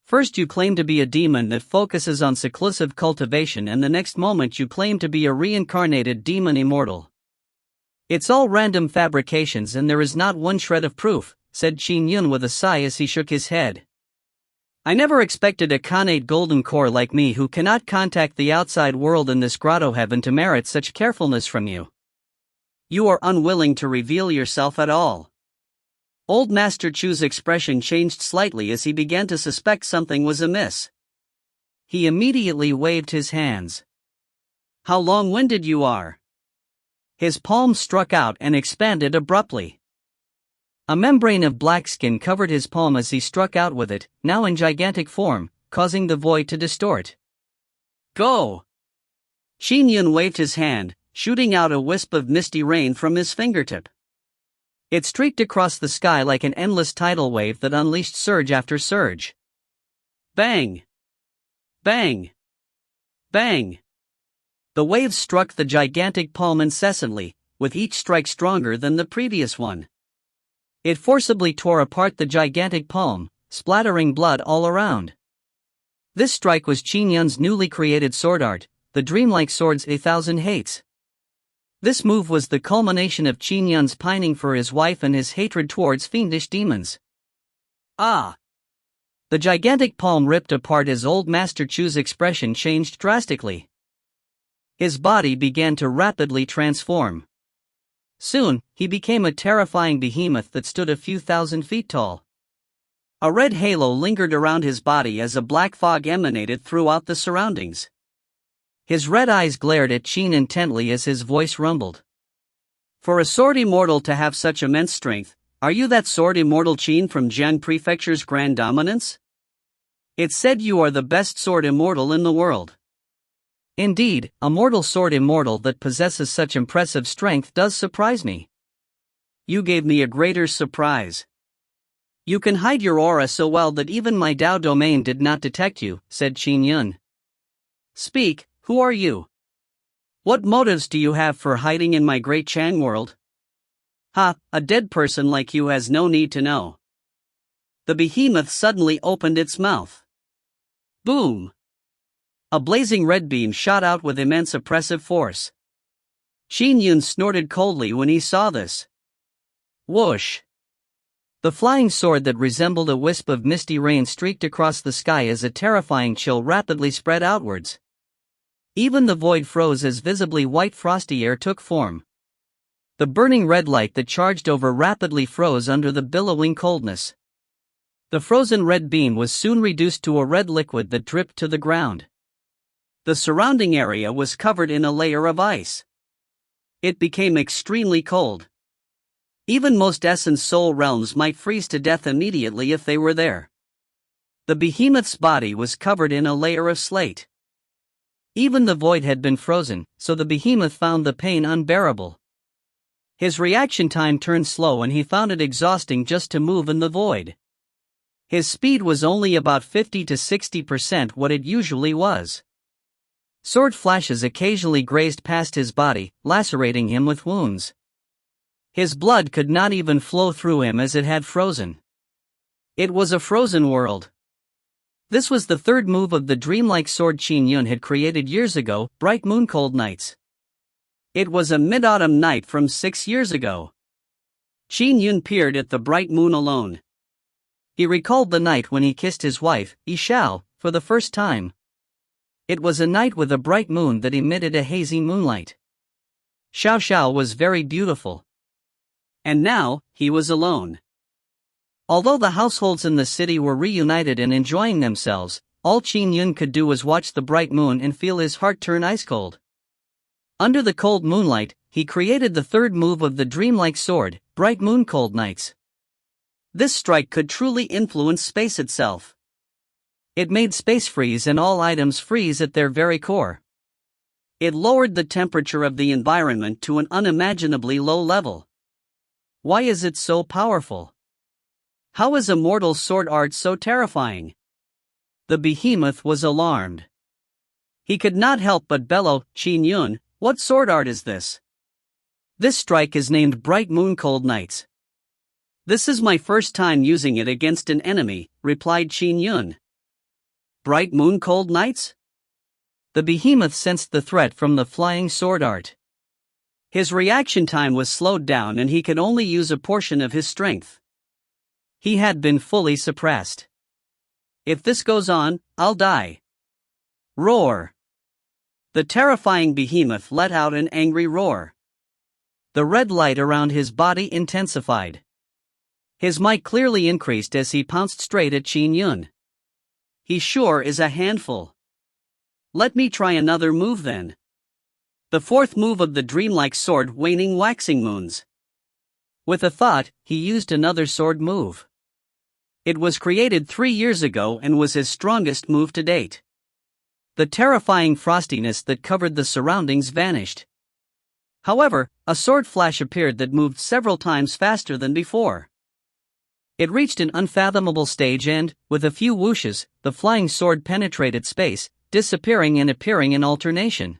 Speaker 1: First you claim to be a demon that focuses on seclusive cultivation, and the next moment you claim to be a reincarnated demon immortal. It's all random fabrications and there is not one shred of proof, said Qin Yun with a sigh as he shook his head. I never expected a Khanate Golden Core like me who cannot contact the outside world in this grotto heaven to merit such carefulness from you. You are unwilling to reveal yourself at all. Old Master Chu's expression changed slightly as he began to suspect something was amiss. He immediately waved his hands. How long-winded you are. His palm struck out and expanded abruptly. A membrane of black skin covered his palm as he struck out with it, now in gigantic form, causing the void to distort. Go! Qin Yun waved his hand, shooting out a wisp of misty rain from his fingertip. It streaked across the sky like an endless tidal wave that unleashed surge after surge. Bang! Bang! Bang! The waves struck the gigantic palm incessantly, with each strike stronger than the previous one. It forcibly tore apart the gigantic palm, splattering blood all around. This strike was Qin Yun's newly created sword art, the dreamlike sword's 1,000 hates. This move was the culmination of Qin Yun's pining for his wife and his hatred towards fiendish demons. Ah! The gigantic palm ripped apart as old Master Chu's expression changed drastically. His body began to rapidly transform. Soon, he became a terrifying behemoth that stood a few thousand feet tall. A red halo lingered around his body as a black fog emanated throughout the surroundings. His red eyes glared at Qin intently as his voice rumbled. For a sword immortal to have such immense strength, are you that sword immortal Qin from Jian Prefecture's Grand Dominance? It's said you are the best sword immortal in the world. Indeed, a mortal sword immortal that possesses such impressive strength does surprise me. You gave me a greater surprise. You can hide your aura so well that even my Dao domain did not detect you, said Qin Yun. Speak, who are you? What motives do you have for hiding in my great Chang world? Ha, a dead person like you has no need to know. The behemoth suddenly opened its mouth. Boom! A blazing red beam shot out with immense oppressive force. Qin Yun snorted coldly when he saw this. Whoosh! The flying sword that resembled a wisp of misty rain streaked across the sky as a terrifying chill rapidly spread outwards. Even the void froze as visibly white frosty air took form. The burning red light that charged over rapidly froze under the billowing coldness. The frozen red beam was soon reduced to a red liquid that dripped to the ground. The surrounding area was covered in a layer of ice. It became extremely cold. Even most Essence Soul realms might freeze to death immediately if they were there. The behemoth's body was covered in a layer of slate. Even the void had been frozen, so the behemoth found the pain unbearable. His reaction time turned slow and he found it exhausting just to move in the void. His speed was only about 50 to 60% what it usually was. Sword flashes occasionally grazed past his body, lacerating him with wounds. His blood could not even flow through him as it had frozen. It was a frozen world. This was the third move of the dreamlike sword Qin Yun had created years ago, Bright Moon Cold Nights. It was a mid-autumn night from 6 years ago. Qin Yun peered at the bright moon alone. He recalled the night when he kissed his wife, Xiao, for the first time. It was a night with a bright moon that emitted a hazy moonlight. Xiao was very beautiful. And now, he was alone. Although the households in the city were reunited and enjoying themselves, all Qin Yun could do was watch the bright moon and feel his heart turn ice cold. Under the cold moonlight, he created the third move of the dreamlike sword, Bright Moon Cold Nights. This strike could truly influence space itself. It made space freeze and all items freeze at their very core. It lowered the temperature of the environment to an unimaginably low level. Why is it so powerful? How is immortal sword art so terrifying? The behemoth was alarmed. He could not help but bellow, Qin Yun, what sword art is this? This strike is named Bright Moon Cold Nights. This is my first time using it against an enemy, replied Qin Yun. Bright Moon Cold Nights? The behemoth sensed the threat from the flying sword art. His reaction time was slowed down and he could only use a portion of his strength. He had been fully suppressed. If this goes on, I'll die. Roar! The terrifying behemoth let out an angry roar. The red light around his body intensified. His might clearly increased as he pounced straight at Qin Yun. He sure is a handful. Let me try another move then. The fourth move of the dreamlike sword, Waning Waxing Moons. With a thought, he used another sword move. It was created 3 years ago and was his strongest move to date. The terrifying frostiness that covered the surroundings vanished. However, a sword flash appeared that moved several times faster than before. It reached an unfathomable stage and, with a few whooshes, the flying sword penetrated space, disappearing and appearing in alternation.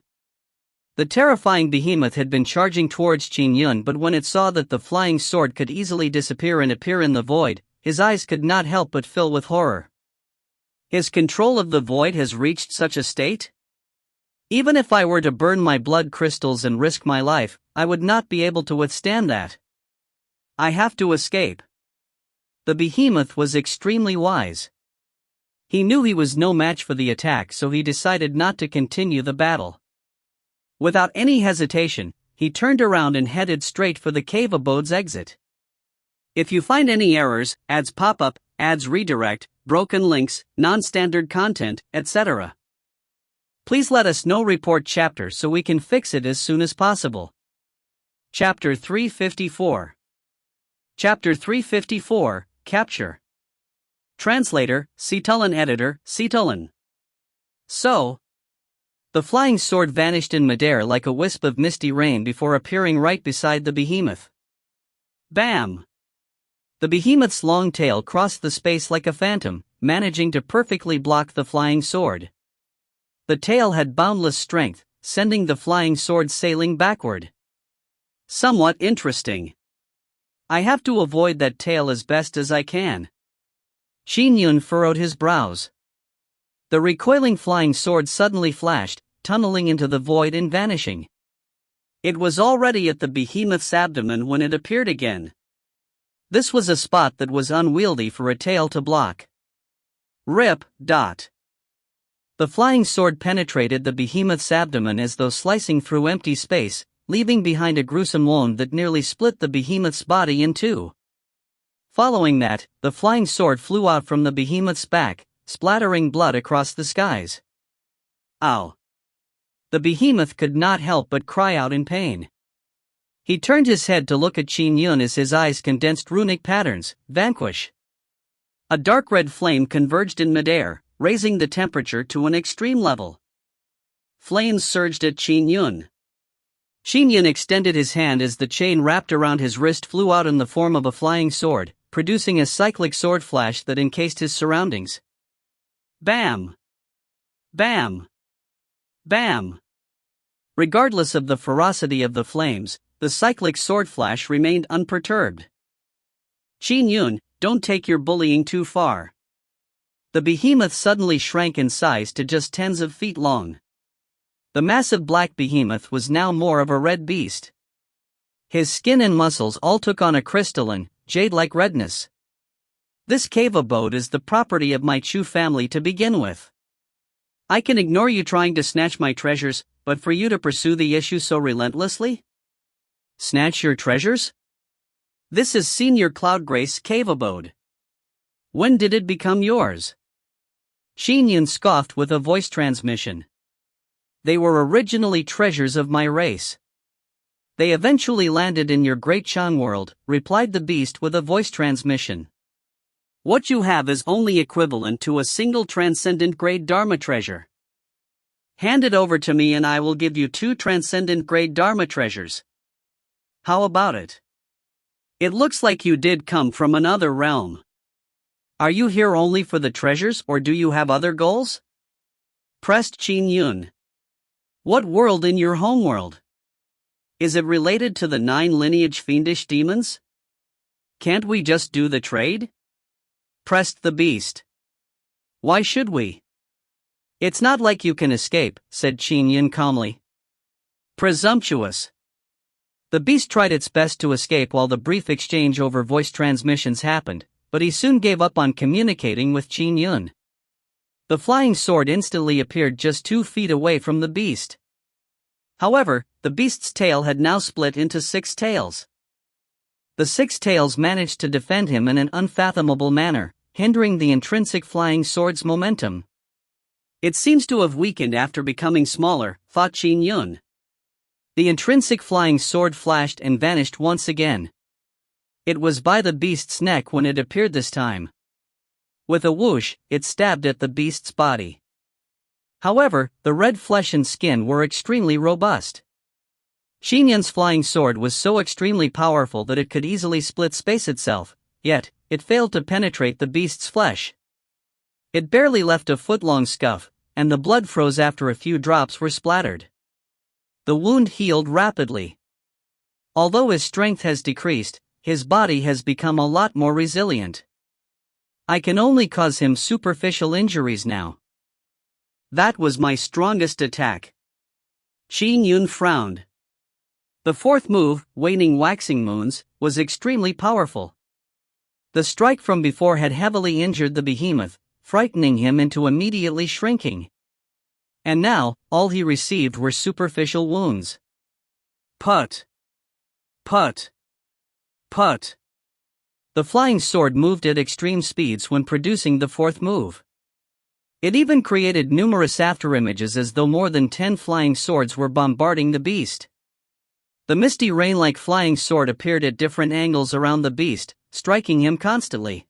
Speaker 1: The terrifying behemoth had been charging towards Qin Yun, but when it saw that the flying sword could easily disappear and appear in the void, his eyes could not help but fill with horror. His control of the void has reached such a state? Even if I were to burn my blood crystals and risk my life, I would not be able to withstand that. I have to escape. The behemoth was extremely wise. He knew he was no match for the attack, so he decided not to continue the battle. Without any hesitation, he turned around and headed straight for the cave abode's exit. If you find any errors, ads pop up, ads redirect, broken links, non-standard content, etc., please let us know. Report chapter so we can fix it as soon as possible. Chapter 354. Chapter 354, Capture. Translator, Citulin. Editor, Citulin. So, the flying sword vanished in midair like a wisp of misty rain before appearing right beside the behemoth. Bam! The behemoth's long tail crossed the space like a phantom, managing to perfectly block the flying sword. The tail had boundless strength, sending the flying sword sailing backward. Somewhat interesting. I have to avoid that tail as best as I can. Qin Yun furrowed his brows. The recoiling flying sword suddenly flashed, tunneling into the void and vanishing. It was already at the behemoth's abdomen when it appeared again. This was a spot that was unwieldy for a tail to block. Rip. The flying sword penetrated the behemoth's abdomen as though slicing through empty space, leaving behind a gruesome wound that nearly split the behemoth's body in two. Following that, the flying sword flew out from the behemoth's back, splattering blood across the skies. Ow! The behemoth could not help but cry out in pain. He turned his head to look at Qin Yun as his eyes condensed runic patterns, vanquish. A dark red flame converged in midair, raising the temperature to an extreme level. Flames surged at Qin Yun. Qin Yun extended his hand as the chain wrapped around his wrist flew out in the form of a flying sword, producing a cyclic sword flash that encased his surroundings. Bam! Bam! Bam! Regardless of the ferocity of the flames, the cyclic sword flash remained unperturbed. Qin Yun, don't take your bullying too far. The behemoth suddenly shrank in size to just tens of feet long. The massive black behemoth was now more of a red beast. His skin and muscles all took on a crystalline, jade-like redness. This cave abode is the property of my Chu family to begin with. I can ignore you trying to snatch my treasures, but for you to pursue the issue so relentlessly? Snatch your treasures? This is Senior Cloudgrace cave abode. When did it become yours? Qin Yun scoffed with a voice transmission. They were originally treasures of my race. They eventually landed in your great Chan world, replied the beast with a voice transmission. What you have is only equivalent to a single transcendent grade Dharma treasure. Hand it over to me and I will give you 2 transcendent grade Dharma treasures. How about it? It looks like you did come from another realm. Are you here only for the treasures or do you have other goals? Pressed Qin Yun. What world in your homeworld? Is it related to the 9 lineage fiendish demons? Can't we just do the trade? Pressed the beast. Why should we? It's not like you can escape, said Qin Yun calmly. Presumptuous. The beast tried its best to escape while the brief exchange over voice transmissions happened, but he soon gave up on communicating with Qin Yun. The flying sword instantly appeared just 2 feet away from the beast. However, the beast's tail had now split into 6 tails. The 6 tails managed to defend him in an unfathomable manner, hindering the intrinsic flying sword's momentum. It seems to have weakened after becoming smaller, thought Qin Yun. The intrinsic flying sword flashed and vanished once again. It was by the beast's neck when it appeared this time. With a whoosh, it stabbed at the beast's body. However, the red flesh and skin were extremely robust. Qin Yun's flying sword was so extremely powerful that it could easily split space itself, yet, it failed to penetrate the beast's flesh. It barely left a foot-long scuff, and the blood froze after a few drops were splattered. The wound healed rapidly. Although his strength has decreased, his body has become a lot more resilient. I can only cause him superficial injuries now. That was my strongest attack. Qin Yun frowned. The 4th move, Waning Waxing Moons, was extremely powerful. The strike from before had heavily injured the behemoth, frightening him into immediately shrinking. And now, all he received were superficial wounds. Put! Put! Put! The flying sword moved at extreme speeds when producing the fourth move. It even created numerous afterimages as though more than 10 flying swords were bombarding the beast. The misty rain-like flying sword appeared at different angles around the beast, striking him constantly.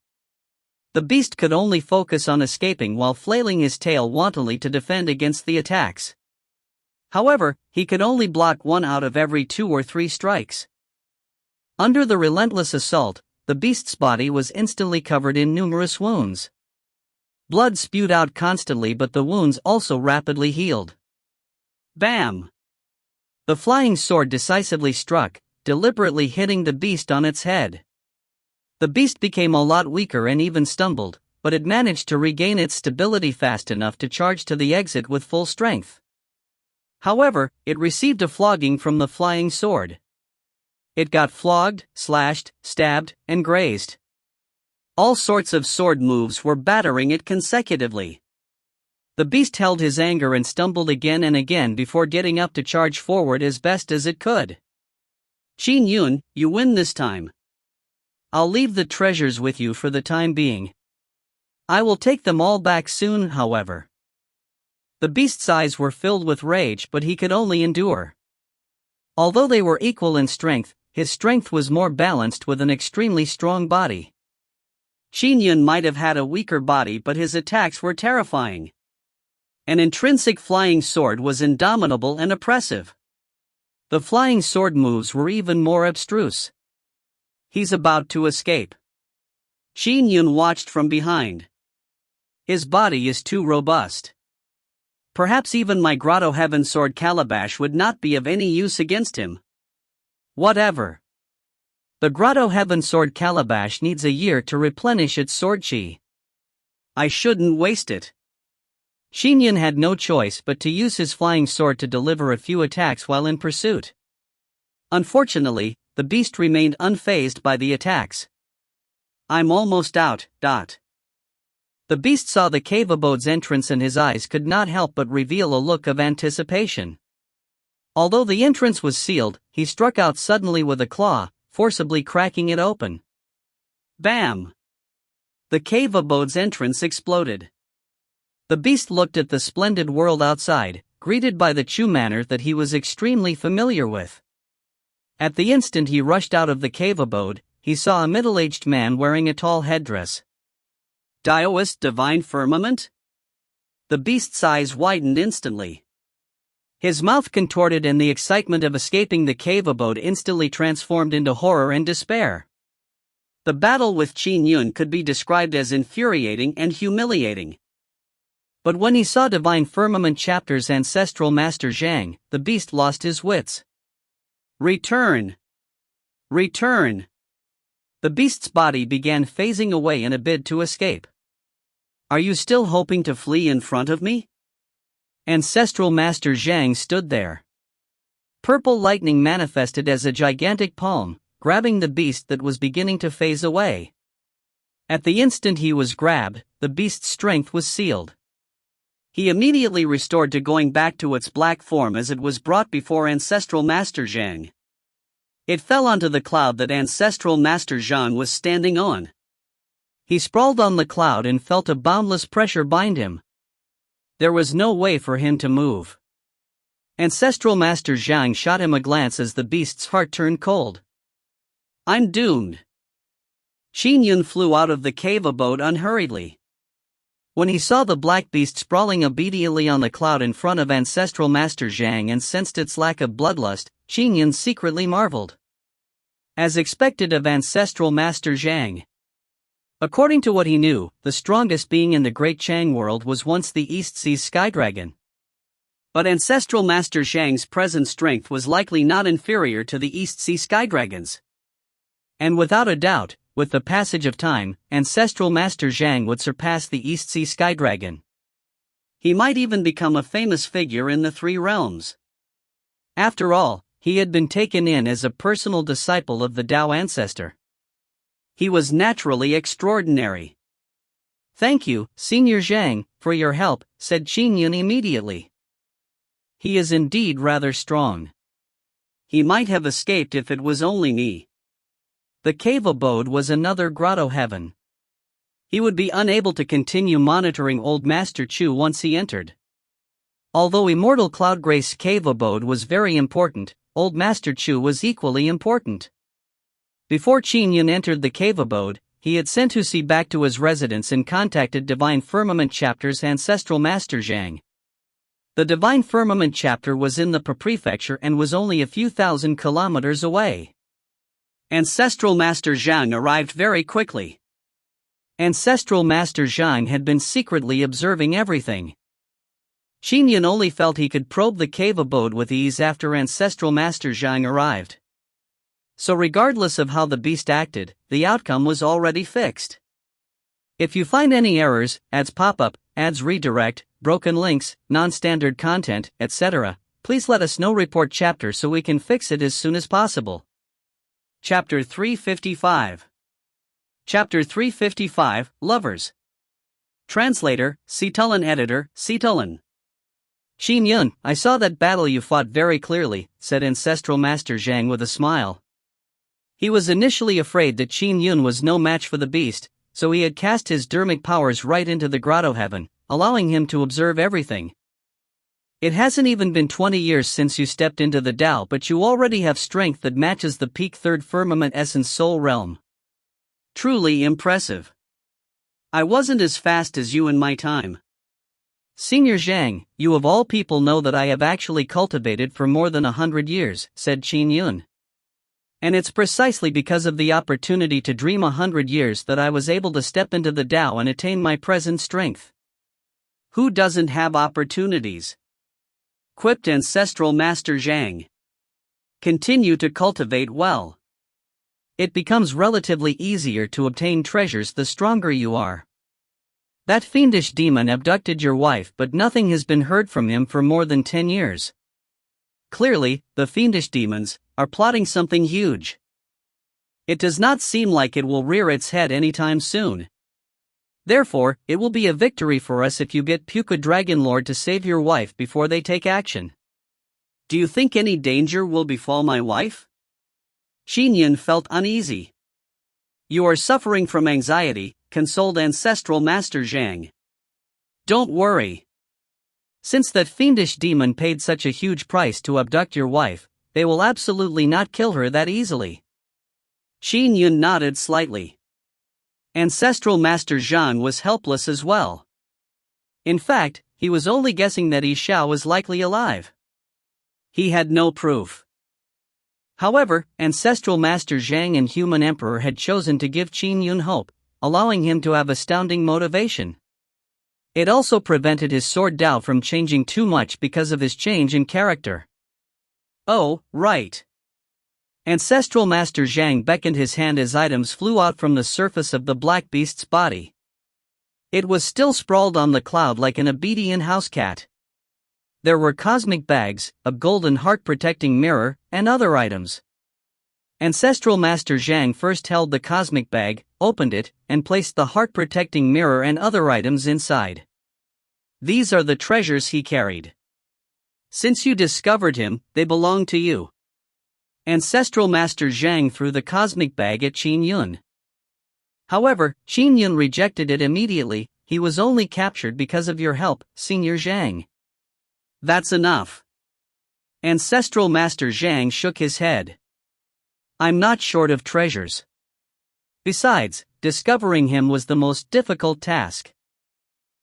Speaker 1: The beast could only focus on escaping while flailing his tail wantonly to defend against the attacks. However, he could only block 1 out of every 2 or 3 strikes. Under the relentless assault, the beast's body was instantly covered in numerous wounds. Blood spewed out constantly, but the wounds also rapidly healed. Bam! The flying sword decisively struck, deliberately hitting the beast on its head. The beast became a lot weaker and even stumbled, but it managed to regain its stability fast enough to charge to the exit with full strength. However, it received a flogging from the flying sword. It got flogged, slashed, stabbed, and grazed. All sorts of sword moves were battering it consecutively. The beast held his anger and stumbled again and again before getting up to charge forward as best as it could. Qin Yun, you win this time. I'll leave the treasures with you for the time being. I will take them all back soon, however. The beast's eyes were filled with rage, but he could only endure. Although they were equal in strength, his strength was more balanced with an extremely strong body. Qin Yun might have had a weaker body, but his attacks were terrifying. An intrinsic flying sword was indomitable and oppressive. The flying sword moves were even more abstruse. He's about to escape. Qin Yun watched from behind. His body is too robust. Perhaps even my Grotto Heaven Sword Calabash would not be of any use against him. Whatever. The Grotto Heaven Sword Calabash needs a year to replenish its sword chi. I shouldn't waste it. Qin Yun had no choice but to use his flying sword to deliver a few attacks while in pursuit. Unfortunately, the beast remained unfazed by the attacks. I'm almost out. The beast saw the cave abode's entrance and his eyes could not help but reveal a look of anticipation. Although the entrance was sealed, he struck out suddenly with a claw, forcibly cracking it open. Bam! The cave abode's entrance exploded. The beast looked at the splendid world outside, greeted by the Chu manner that he was extremely familiar with. At the instant he rushed out of the cave abode, he saw a middle-aged man wearing a tall headdress. Daoist divine firmament? The beast's eyes widened instantly. His mouth contorted and the excitement of escaping the cave abode instantly transformed into horror and despair. The battle with Qin Yun could be described as infuriating and humiliating. But when he saw Divine Firmament Chapter's ancestral master Zhang, the beast lost his wits. Return! Return! The beast's body began phasing away in a bid to escape. Are you still hoping to flee in front of me? Ancestral Master Zhang stood there. Purple lightning manifested as a gigantic palm, grabbing the beast that was beginning to phase away. At the instant he was grabbed, the beast's strength was sealed. He immediately restored to going back to its black form as it was brought before Ancestral Master Zhang. It fell onto the cloud that Ancestral Master Zhang was standing on. He sprawled on the cloud and felt a boundless pressure bind him. There was no way for him to move. Ancestral Master Zhang shot him a glance as the beast's heart turned cold. I'm doomed. Qin Yun flew out of the cave abode unhurriedly. When he saw the black beast sprawling obediently on the cloud in front of Ancestral Master Zhang and sensed its lack of bloodlust, Qin Yun secretly marveled. As expected of Ancestral Master Zhang. According to what he knew, the strongest being in the Great Chang world was once the East Sea's Sky Dragon. But Ancestral Master Zhang's present strength was likely not inferior to the East Sea Sky Dragons. And without a doubt, with the passage of time, Ancestral Master Zhang would surpass the East Sea Sky Dragon. He might even become a famous figure in the Three Realms. After all, he had been taken in as a personal disciple of the Tao ancestor. He was naturally extraordinary. "Thank you, Senior Zhang, for your help," said Qin Yun immediately. "He is indeed rather strong. He might have escaped if it was only me." The cave abode was another grotto heaven. He would be unable to continue monitoring Old Master Chu once he entered. Although Immortal Cloudgrace's cave abode was very important, Old Master Chu was equally important. Before Qin Yun entered the cave abode, he had sent Husi back to his residence and contacted Divine Firmament Chapter's ancestral Master Zhang. The Divine Firmament Chapter was in the prefecture and was only a few thousand kilometers away. Ancestral Master Zhang arrived very quickly. Ancestral Master Zhang had been secretly observing everything. Qin Yun only felt he could probe the cave abode with ease after Ancestral Master Zhang arrived. So regardless of how the beast acted, the outcome was already fixed. If you find any errors, ads pop up, ads redirect, broken links, non-standard content, etc., please let us know. Report chapter so we can fix it as soon as possible. Chapter 355. Chapter 355, Lovers. Translator, Citulin. Editor, Citulin. Qin Yun, I saw that battle you fought very clearly, said Ancestral Master Zhang with a smile. He was initially afraid that Qin Yun was no match for the beast, so he had cast his dermic powers right into the grotto heaven, allowing him to observe everything. It hasn't even been 20 years since you stepped into the Tao, but you already have strength that matches the peak third firmament essence soul realm. Truly impressive. I wasn't as fast as you in my time. Senior Zhang, you of all people know that I have actually cultivated for more than 100 years, said Qin Yun. And it's precisely because of the opportunity to dream 100 years that I was able to step into the Tao and attain my present strength. Who doesn't have opportunities? Quipped Ancestral Master Zhang. Continue to cultivate well. It becomes relatively easier to obtain treasures the stronger you are. That fiendish demon abducted your wife, but nothing has been heard from him for more than 10 years. Clearly, the fiendish demons are plotting something huge. It does not seem like it will rear its head anytime soon. Therefore, it will be a victory for us if you get Puka Dragonlord to save your wife before they take action. Do you think any danger will befall my wife? Qin Yun felt uneasy. You are suffering from anxiety, consoled Ancestral Master Zhang. Don't worry. Since that fiendish demon paid such a huge price to abduct your wife, they will absolutely not kill her that easily. Qin Yun nodded slightly. Ancestral Master Zhang was helpless as well. In fact, he was only guessing that Xiao was likely alive. He had no proof. However, Ancestral Master Zhang and Human Emperor had chosen to give Qin Yun hope, allowing him to have astounding motivation. It also prevented his sword Tao from changing too much because of his change in character. Oh, right. Ancestral Master Zhang beckoned his hand as items flew out from the surface of the black beast's body. It was still sprawled on the cloud like an obedient house cat. There were cosmic bags, a golden heart-protecting mirror, and other items. Ancestral Master Zhang first held the cosmic bag, opened it, and placed the heart-protecting mirror and other items inside. These are the treasures he carried. Since you discovered him, they belong to you. Ancestral Master Zhang threw the cosmic bag at Qin Yun. However, Qin Yun rejected it immediately. He was only captured because of your help, Senior Zhang. That's enough. Ancestral Master Zhang shook his head. I'm not short of treasures. Besides, discovering him was the most difficult task.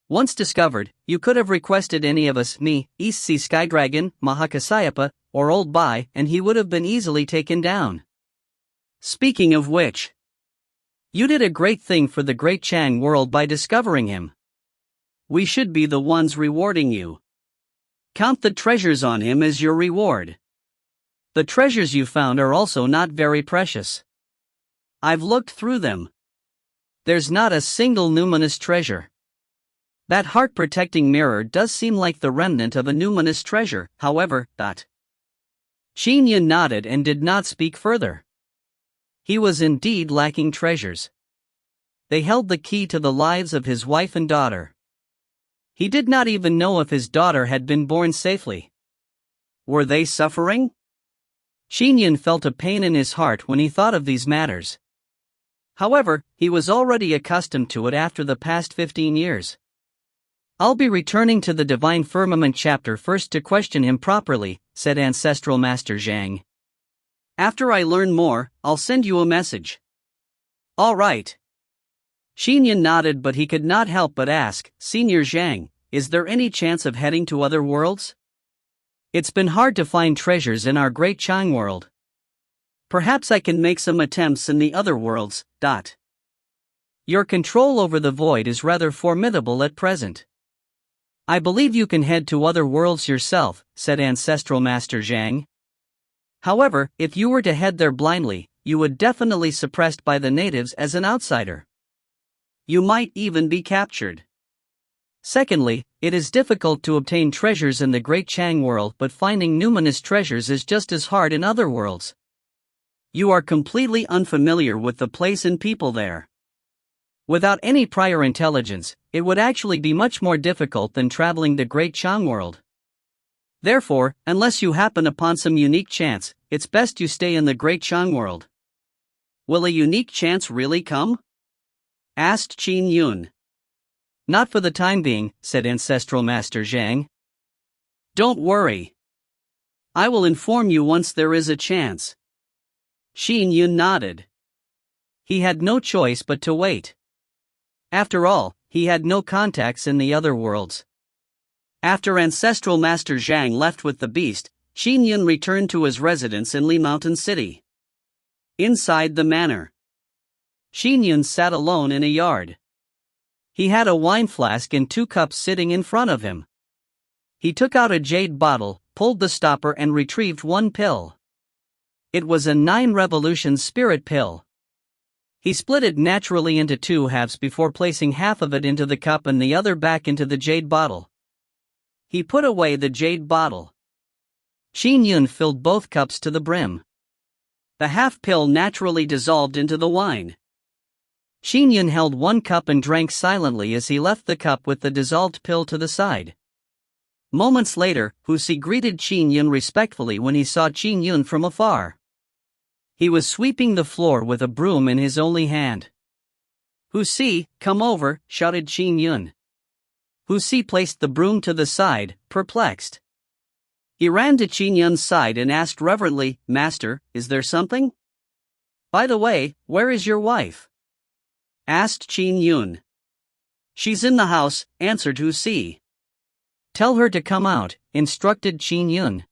Speaker 1: Once discovered, you could have requested any of us, me, East Sea Skydragon, Mahakasayapa, or Old Bai, and he would have been easily taken down. Speaking of which, you did a great thing for the Great Chang world by discovering him. We should be the ones rewarding you. Count the treasures on him as your reward. The treasures you found are also not very precious. I've looked through them. There's not a single numinous treasure. That heart-protecting mirror does seem like the remnant of a numinous treasure, however, Qin Yun nodded and did not speak further. He was indeed lacking treasures. they held the key to the lives of his wife and daughter. He did not even know if his daughter had been born safely. Were they suffering? Qin Yun felt a pain in his heart when he thought of these matters. However, he was already accustomed to it after the past 15 years. "I'll be returning to the Divine Firmament chapter first to question him properly," said Ancestral Master Zhang. "After I learn more, I'll send you a message." "All right." Qin Yun nodded, but he could not help but ask, "Senior Zhang, is there any chance of heading to other worlds? It's been hard to find treasures in our great Chang world. Perhaps I can make some attempts in the other worlds. Your control over the void is rather formidable at present. I believe you can head to other worlds yourself," said Ancestral Master Zhang. "However, if you were to head there blindly, you would definitely be suppressed by the natives as an outsider. You might even be captured. Secondly, it is difficult to obtain treasures in the Great Chang world, but finding numinous treasures is just as hard in other worlds. You are completely unfamiliar with the place and people there. Without any prior intelligence, it would actually be much more difficult than traveling the Great Chang world. Therefore, unless you happen upon some unique chance, it's best you stay in the Great Chang world." "Will a unique chance really come?" asked Qin Yun. "Not for the time being," said Ancestral Master Zhang. "Don't worry. I will inform you once there is a chance." Qin Yun nodded. He had no choice but to wait. After all, he had no contacts in the other worlds. After Ancestral Master Zhang left with the beast, Qin Yun returned to his residence in Li Mountain City. Inside the manor, Qin Yun sat alone in a yard. He had a wine flask and 2 cups sitting in front of him. He took out a jade bottle, pulled the stopper and retrieved 1 pill. It was a 9 revolution spirit pill. He split it naturally into 2 halves before placing half of it into the cup and the other back into the jade bottle. He put away the jade bottle. Qin Yun filled both cups to the brim. The half pill naturally dissolved into the wine. Qin Yun held 1 cup and drank silently as he left the cup with the dissolved pill to the side. Moments later, Husi greeted Qin Yun respectfully when he saw Qin Yun from afar. He was sweeping the floor with a broom in his only hand. "Husi, come over," shouted Qin Yun. Husi placed the broom to the side, perplexed. He ran to Qin Yun's side and asked reverently, "Master, is there something?" "By the way, where is your wife?" asked Qin Yun. "She's in the house," answered Husi. "Tell her to come out," instructed Qin Yun.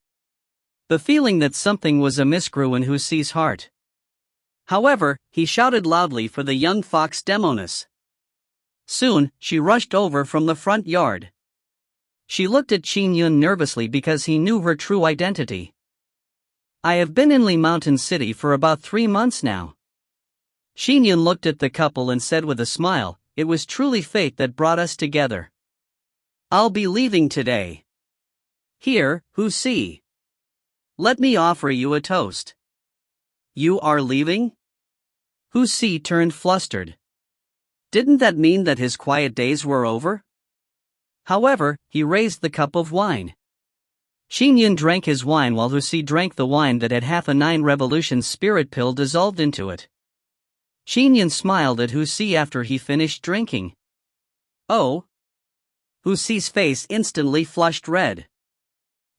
Speaker 1: The feeling that something was amiss grew in Husi's heart. However, he shouted loudly for the young fox Demonis. Soon, she rushed over from the front yard. She looked at Qin Yun nervously because he knew her true identity. "I have been in Li Mountain City for about 3 months now." Qin Yun looked at the couple and said with a smile, "It was truly fate that brought us together. I'll be leaving today. Here, Husi. Let me offer you a toast." "You are leaving?" Husi turned flustered. Didn't that mean that his quiet days were over? However, he raised the cup of wine. Qin Yun drank his wine while Husi drank the wine that had half a 9 revolution spirit pill dissolved into it. Qin Yun smiled at Husi after he finished drinking. "Oh." Husi's face instantly flushed red.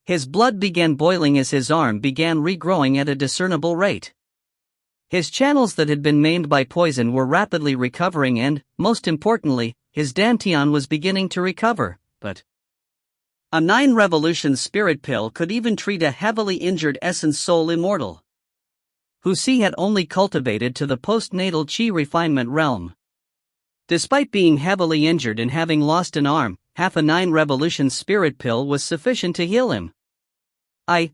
Speaker 1: His blood began boiling as his arm began regrowing at a discernible rate. His channels that had been maimed by poison were rapidly recovering and, most importantly, his dantian was beginning to recover, but a 9 revolution spirit pill could even treat a heavily injured essence soul immortal. Husi had only cultivated to the postnatal qi refinement realm. Despite being heavily injured and having lost an arm, half a 9 revolution spirit pill was sufficient to heal him.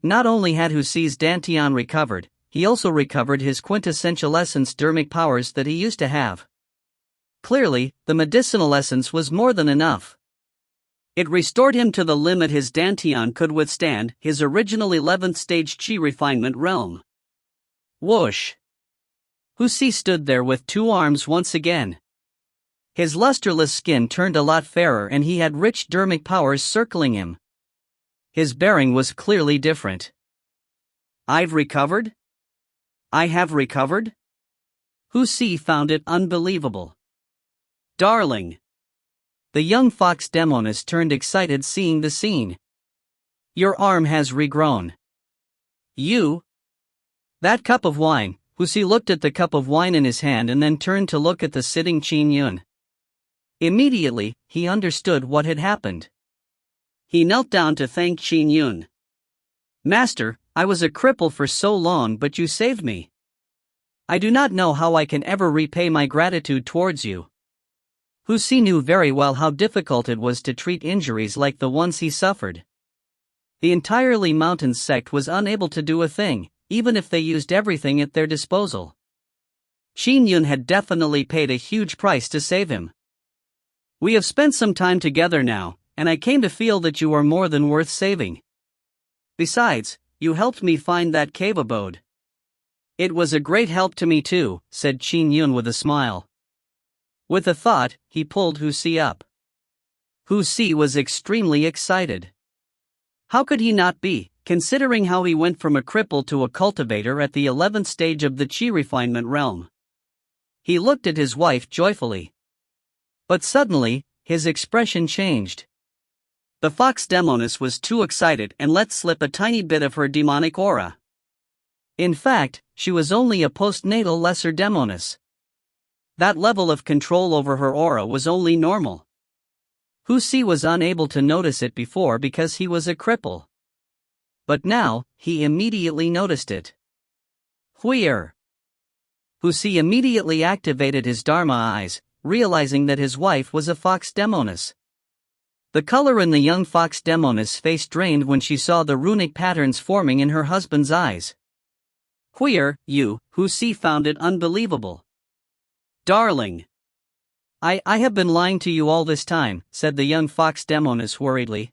Speaker 1: Not only had Husi's dantian recovered, he also recovered his quintessential essence dermic powers that he used to have. Clearly, the medicinal essence was more than enough. It restored him to the limit his dantian could withstand, his original 11th stage qi refinement realm. Whoosh! Husi stood there with 2 arms once again. His lusterless skin turned a lot fairer and he had rich dermic powers circling him. His bearing was clearly different. I've recovered? I have recovered? Husi found it unbelievable. Darling! The young fox demoness turned excited seeing the scene. Your arm has regrown. You? That cup of wine. Husi looked at the cup of wine in his hand and then turned to look at the sitting Qin Yun. Immediately, he understood what had happened. He knelt down to thank Qin Yun. Master, I was a cripple for so long but you saved me. I do not know how I can ever repay my gratitude towards you. Husi knew very well how difficult it was to treat injuries like the ones he suffered. The entirely mountain sect was unable to do a thing, even if they used everything at their disposal. Qin Yun had definitely paid a huge price to save him. We have spent some time together now, and I came to feel that you are more than worth saving. Besides, you helped me find that cave abode. It was a great help to me too, said Qin Yun with a smile. With a thought, he pulled Husi up. Husi was extremely excited. How could he not be, considering how he went from a cripple to a cultivator at the 11th stage of the Qi refinement realm? He looked at his wife joyfully. But suddenly, his expression changed. The fox demoness was too excited and let slip a tiny bit of her demonic aura. In fact, she was only a postnatal lesser demoness. That level of control over her aura was only normal. Husi was unable to notice it before because he was a cripple. But now, he immediately noticed it. Huir! Husi immediately activated his Dharma eyes, realizing that his wife was a fox demoness. The color in the young fox demoness' face drained when she saw the runic patterns forming in her husband's eyes. Huir, Husi found it unbelievable. Darling! I have been lying to you all this time, said the young fox demoness worriedly.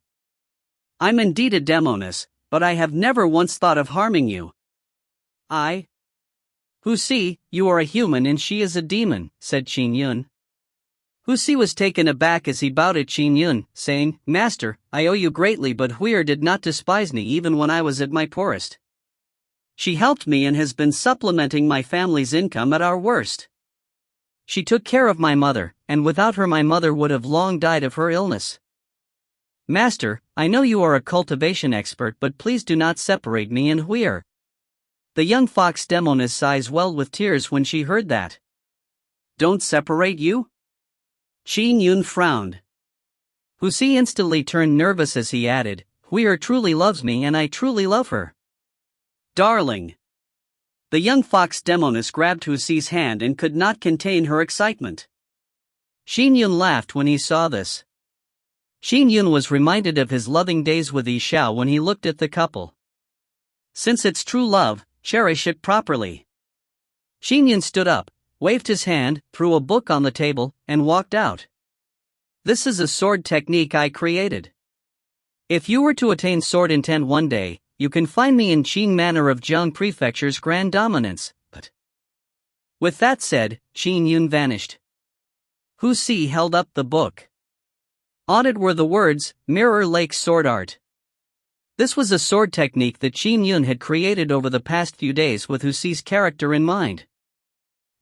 Speaker 1: I'm indeed a demoness, but I have never once thought of harming you. Husi, you are a human and she is a demon, said Qin Yun. Husi was taken aback as he bowed at Qin Yun, saying, Master, I owe you greatly, but Huir did not despise me even when I was at my poorest. She helped me and has been supplementing my family's income at our worst. She took care of my mother, and without her my mother would have long died of her illness. Master, I know you are a cultivation expert, but please do not separate me and Huir. The young fox demoness' eyes welled with tears when she heard that. Don't separate you? Qin Yun frowned. Husi instantly turned nervous as he added, Huir truly loves me and I truly love her. Darling! The young fox demoness grabbed Husi's hand and could not contain her excitement. Qin Yun laughed when he saw this. Qin Yun was reminded of his loving days with Xiao when he looked at the couple. Since it's true love, cherish it properly. Qin Yun stood up, waved his hand, threw a book on the table, and walked out. This is a sword technique I created. If you were to attain sword intent one day, you can find me in Qin Manor of Jiang Prefecture's Grand Dominance, but... With that said, Qin Yun vanished. Husi held up the book. On it were the words, Mirror Lake Sword Art. This was a sword technique that Qin Yun had created over the past few days with Husi's character in mind.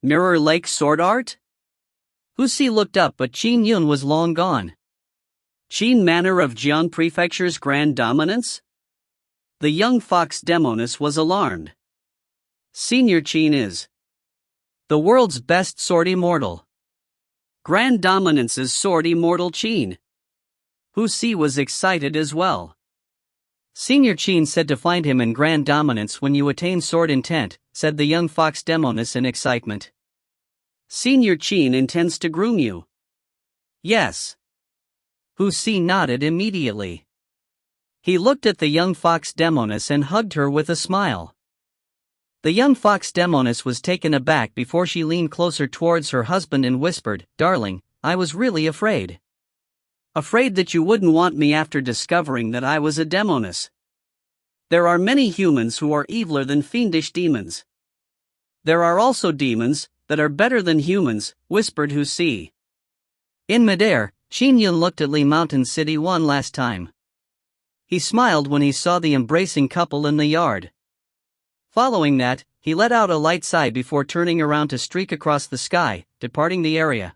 Speaker 1: Mirror Lake Sword Art? Husi looked up but Qin Yun was long gone. Qin Manor of Jiang Prefecture's Grand Dominance? The young fox demoness was alarmed. Senior Qin is the world's best sword immortal. Grand Dominance's sword immortal Qin. Husi was excited as well. Senior Qin said to find him in Grand Dominance when you attain sword intent, said the young fox demoness in excitement. Senior Qin intends to groom you. Yes. Husi nodded immediately. He looked at the young fox demoness and hugged her with a smile. The young fox demoness was taken aback before she leaned closer towards her husband and whispered, Darling, I was really afraid. Afraid that you wouldn't want me after discovering that I was a demoness. There are many humans who are eviler than fiendish demons. There are also demons that are better than humans, whispered Husi. In midair, Qin Yun looked at Li Mountain City one last time. He smiled when he saw the embracing couple in the yard. Following that, he let out a light sigh before turning around to streak across the sky, departing the area.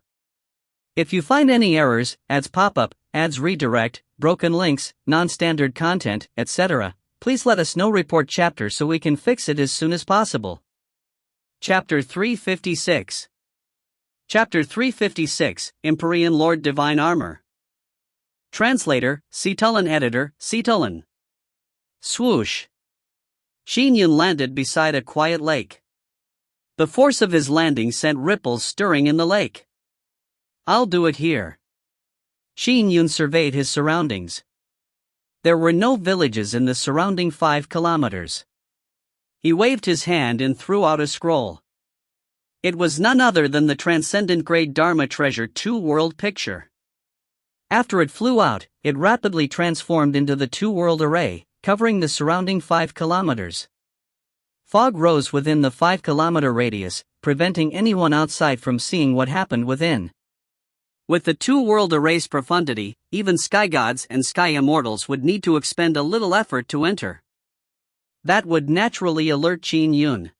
Speaker 1: If you find any errors, ads pop up, ads redirect, broken links, non-standard content, etc., please let us know. Report chapter so we can fix it as soon as possible. Chapter 356. Chapter 356, Empyrean Lord Divine Armor. Translator, Citulin. Editor, Citulin. Swoosh. Qin Yun landed beside a quiet lake. The force of his landing sent ripples stirring in the lake. I'll do it here. Qin Yun surveyed his surroundings. There were no villages in the surrounding 5 kilometers. He waved his hand and threw out a scroll. It was none other than the Transcendent Grade Dharma Treasure 2 World Picture. After it flew out, it rapidly transformed into the 2-world array, covering the surrounding 5 kilometers. Fog rose within the 5-kilometer radius, preventing anyone outside from seeing what happened within. With the 2-world array's profundity, even sky gods and sky immortals would need to expend a little effort to enter. That would naturally alert Qin Yun.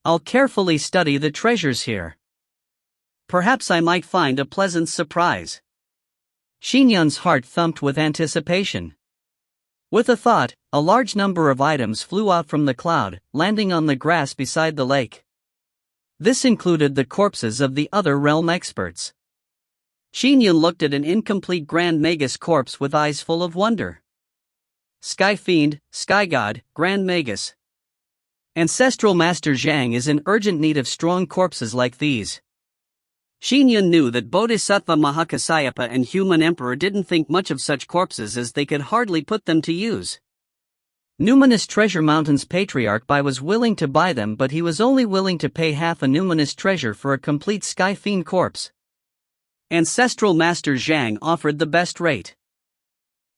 Speaker 1: I'll carefully study the treasures here. Perhaps I might find a pleasant surprise. Qin Yun's heart thumped with anticipation. With a thought, a large number of items flew out from the cloud, landing on the grass beside the lake. This included the corpses of the other realm experts. Qin Yun looked at an incomplete Grand Magus corpse with eyes full of wonder. Sky Fiend, Sky God, Grand Magus. Ancestral Master Zhang is in urgent need of strong corpses like these. Qin Yun knew that Bodhisattva Mahakasyapa and Human Emperor didn't think much of such corpses as they could hardly put them to use. Numinous Treasure Mountain's Patriarch Bai was willing to buy them, but he was only willing to pay half a numinous treasure for a complete Sky Fiend corpse. Ancestral Master Zhang offered the best rate.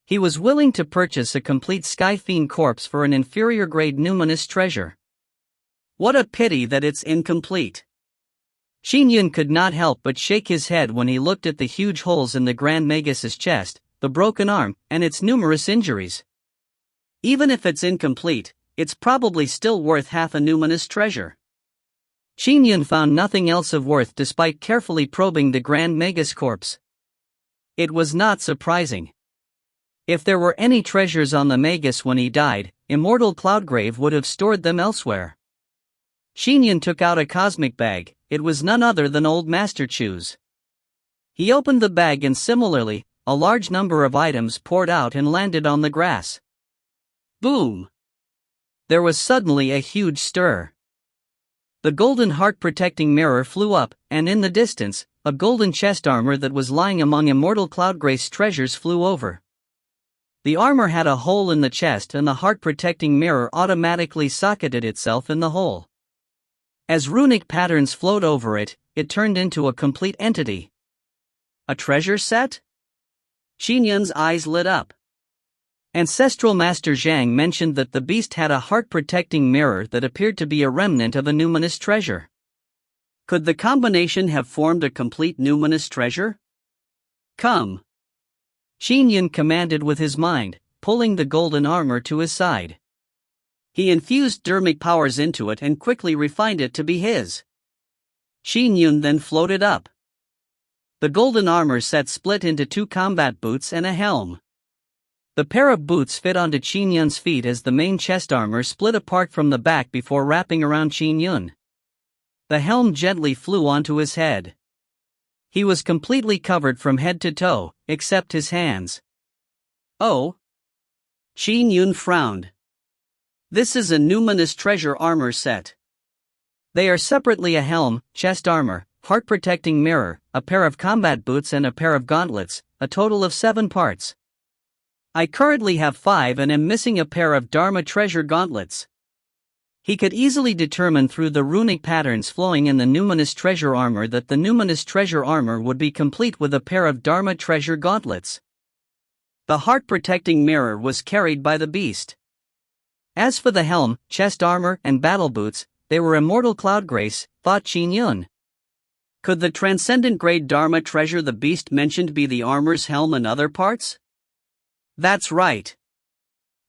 Speaker 1: He was willing to purchase a complete Sky Fiend corpse for an inferior grade numinous treasure. What a pity that it's incomplete. Qin Yun could not help but shake his head when he looked at the huge holes in the Grand Magus's chest, the broken arm, and its numerous injuries. Even if it's incomplete, it's probably still worth half a numinous treasure. Qin Yun found nothing else of worth despite carefully probing the Grand Magus corpse. It was not surprising. If there were any treasures on the Magus when he died, Immortal Cloudgrave would have stored them elsewhere. Qin Yun took out a cosmic bag. It was none other than Old Master Chu's. He opened the bag and similarly, a large number of items poured out and landed on the grass. Boom! There was suddenly a huge stir. The golden heart-protecting mirror flew up, and in the distance, a golden chest armor that was lying among Immortal Cloudgrave's treasures flew over. The armor had a hole in the chest and the heart-protecting mirror automatically socketed itself in the hole. As runic patterns flowed over it, it turned into a complete entity. A treasure set? Qin Yun's eyes lit up. Ancestral Master Zhang mentioned that the beast had a heart-protecting mirror that appeared to be a remnant of a numinous treasure. Could the combination have formed a complete numinous treasure? Come! Qin Yun commanded with his mind, pulling the golden armor to his side. He infused dharmic powers into it and quickly refined it to be his. Qin Yun then floated up. The golden armor set split into 2 combat boots and a helm. The pair of boots fit onto Qin Yun's feet as the main chest armor split apart from the back before wrapping around Qin Yun. The helm gently flew onto his head. He was completely covered from head to toe, except his hands. Oh! Qin Yun frowned. This is a numinous treasure armor set. They are separately a helm, chest armor, heart-protecting mirror, a pair of combat boots and a pair of gauntlets, a total of 7 parts. I currently have 5 and am missing a pair of Dharma treasure gauntlets. He could easily determine through the runic patterns flowing in the numinous treasure armor that the numinous treasure armor would be complete with a pair of Dharma treasure gauntlets. The heart-protecting mirror was carried by the beast. As for the helm, chest armor, and battle boots, they were Immortal Cloudgrace, thought Qin Yun. Could the transcendent grade Dharma treasure the beast mentioned be the armor's helm and other parts? That's right.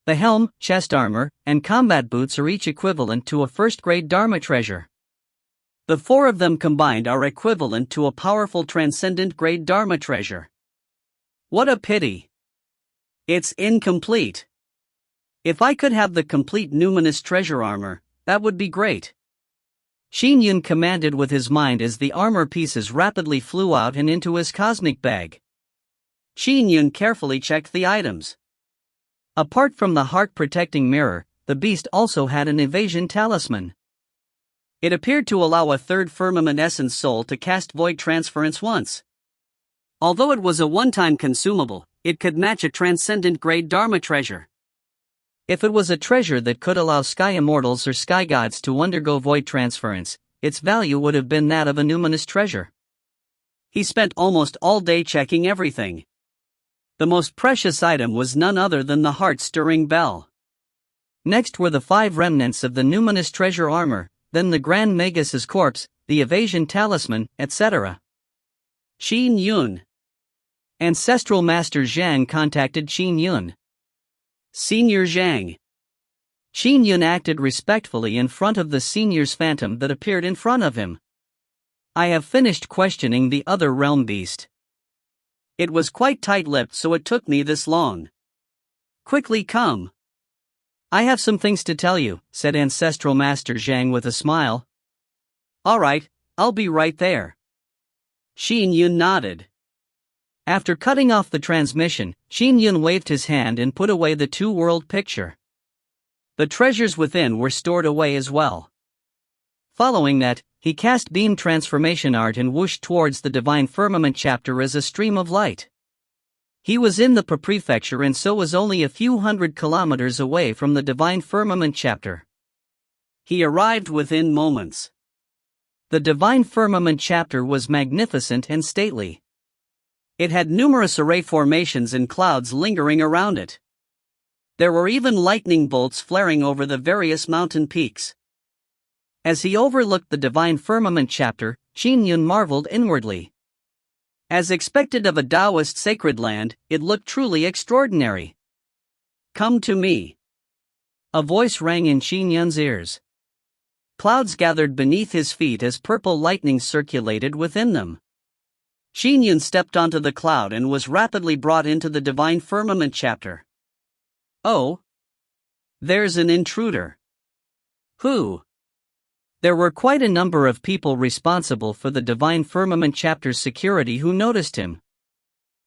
Speaker 1: The helm, chest armor, and combat boots are each equivalent to a first-grade Dharma treasure. The four of them combined are equivalent to a powerful transcendent grade Dharma treasure. What a pity. It's incomplete. If I could have the complete numinous treasure armor, that would be great. Qin Yun commanded with his mind as the armor pieces rapidly flew out and into his cosmic bag. Qin Yun carefully checked the items. Apart from the heart-protecting mirror, the beast also had an evasion talisman. It appeared to allow a third firmament essence soul to cast void transference once. Although it was a one-time consumable, it could match a transcendent grade Dharma treasure. If it was a treasure that could allow sky immortals or sky gods to undergo void transference, its value would have been that of a numinous treasure. He spent almost all day checking everything. The most precious item was none other than the heart-stirring bell. Next were the 5 remnants of the numinous treasure armor, then the Grand Magus's corpse, the evasion talisman, etc. Qin Yun. Ancestral Master Zhang contacted Qin Yun. Senior Zhang. Qin Yun acted respectfully in front of the senior's phantom that appeared in front of him. I have finished questioning the other realm beast. It was quite tight-lipped, so it took me this long. Quickly come. I have some things to tell you, said Ancestral Master Zhang with a smile. All right, I'll be right there. Qin Yun nodded. After cutting off the transmission, Qin Yun waved his hand and put away the two-world picture. The treasures within were stored away as well. Following that, he cast beam transformation art and whooshed towards the Divine Firmament chapter as a stream of light. He was in the prefecture and so was only a few hundred kilometers away from the Divine Firmament chapter. He arrived within moments. The Divine Firmament chapter was magnificent and stately. It had numerous array formations and clouds lingering around it. There were even lightning bolts flaring over the various mountain peaks. As he overlooked the Divine Firmament chapter, Qin Yun marveled inwardly. As expected of a Taoist sacred land, it looked truly extraordinary. Come to me. A voice rang in Qin Yun's ears. Clouds gathered beneath his feet as purple lightning circulated within them. Qin Yun stepped onto the cloud and was rapidly brought into the Divine Firmament chapter. Oh. There's an intruder. Who? There were quite a number of people responsible for the Divine Firmament chapter's security who noticed him.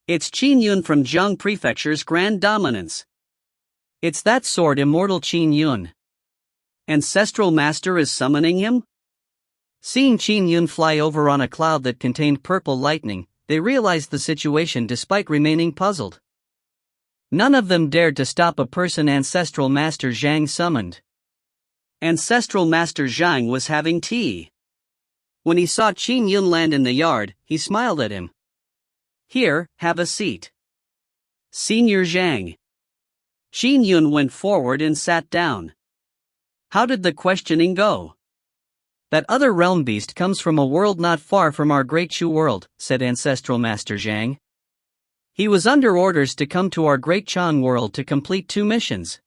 Speaker 1: It's Qin Yun from Zhang Prefecture's Grand Dominance. It's that sword immortal Qin Yun. Ancestral Master is summoning him? Seeing Qin Yun fly over on a cloud that contained purple lightning, they realized the situation despite remaining puzzled. None of them dared to stop a person Ancestral Master Zhang summoned. Ancestral Master Zhang was having tea. When he saw Qin Yun land in the yard, he smiled at him. Here, have a seat. Senior Zhang. Qin Yun went forward and sat down. How did the questioning go? That other realm beast comes from a world not far from our Great Shu world, said Ancestral Master Zhang. He was under orders to come to our Great Chan world to complete 2 missions.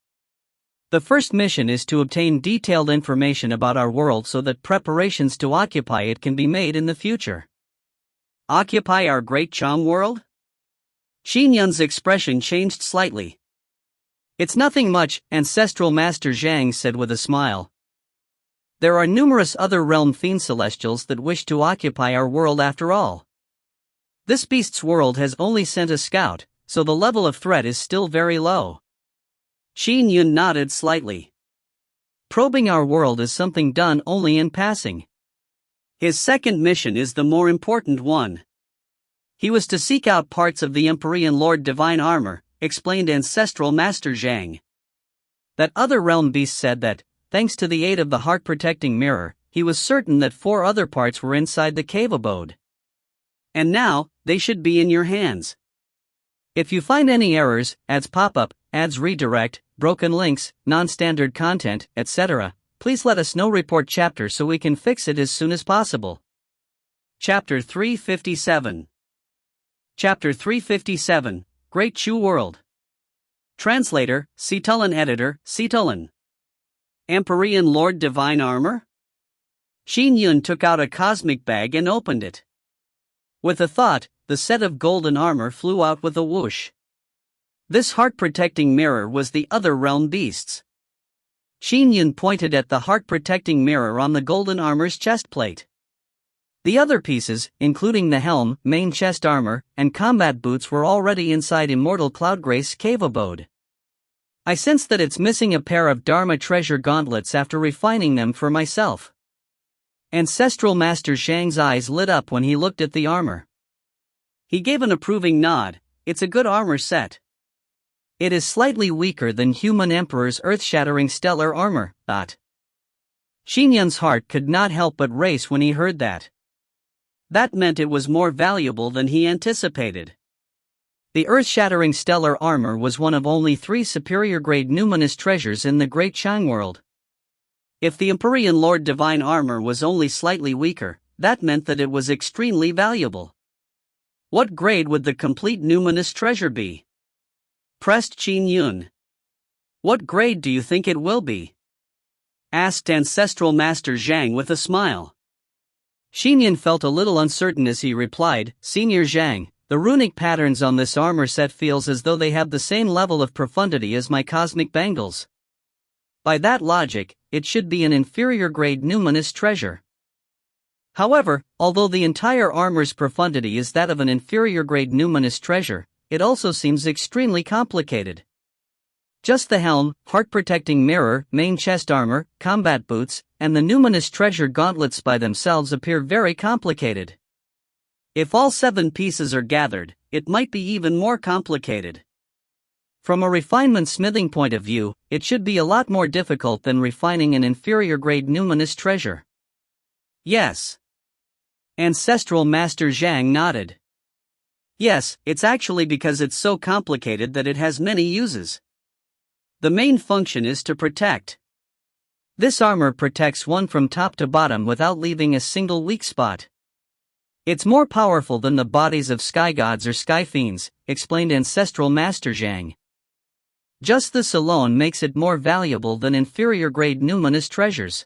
Speaker 1: The first mission is to obtain detailed information about our world so that preparations to occupy it can be made in the future. Occupy our Great Chan world? Qin Yun's expression changed slightly. It's nothing much, Ancestral Master Zhang said with a smile. There are numerous other realm fiend celestials that wish to occupy our world after all. This beast's world has only sent a scout, so the level of threat is still very low. Qin Yun nodded slightly. Probing our world is something done only in passing. His second mission is the more important one. He was to seek out parts of the Empyrean Lord Divine Armor, explained Ancestral Master Zhang. That other realm beast said that, thanks to the aid of the heart-protecting mirror, he was certain that 4 other parts were inside the cave abode. And now, they should be in your hands. If you find any errors, ads pop-up, ads redirect, broken links, non-standard content, etc., please let us know. Report chapter so we can fix it as soon as possible. Chapter 357. Chapter 357, Great Chu World. Translator, Citulin. Editor, Citulin. Empyrean Lord Divine Armor? Qin Yun took out a cosmic bag and opened it. With a thought, the set of golden armor flew out with a whoosh. This heart-protecting mirror was the other realm beast's. Qin Yun pointed at the heart-protecting mirror on the golden armor's chest plate. The other pieces, including the helm, main chest armor, and combat boots, were already inside Immortal Cloudgrace's cave abode. I sense that it's missing a pair of Dharma treasure gauntlets after refining them for myself. Ancestral Master Zhang's eyes lit up when he looked at the armor. He gave an approving nod. It's a good armor set. It is slightly weaker than Human Emperor's earth-shattering stellar armor, thought. Qin Yun's heart could not help but race when he heard that. That meant it was more valuable than he anticipated. The earth-shattering stellar armor was one of only 3 superior-grade numinous treasures in the Great Chang world. If the Empyrean Lord Divine Armor was only slightly weaker, that meant that it was extremely valuable. What grade would the complete numinous treasure be? Pressed Qin Yun. What grade do you think it will be? Asked Ancestral Master Zhang with a smile. Qin Yun felt a little uncertain as he replied, Senior Zhang, the runic patterns on this armor set feels as though they have the same level of profundity as my cosmic bangles. By that logic, it should be an inferior grade numinous treasure. However, although the entire armor's profundity is that of an inferior grade numinous treasure, it also seems extremely complicated. Just the helm, heart-protecting mirror, main chest armor, combat boots, and the numinous treasure gauntlets by themselves appear very complicated. If all 7 pieces are gathered, it might be even more complicated. From a refinement smithing point of view, it should be a lot more difficult than refining an inferior grade numinous treasure. Yes. Ancestral Master Zhang nodded. Yes, it's actually because it's so complicated that it has many uses. The main function is to protect. This armor protects one from top to bottom without leaving a single weak spot. It's more powerful than the bodies of sky gods or sky fiends, explained Ancestral Master Zhang. Just this alone makes it more valuable than inferior grade numinous treasures.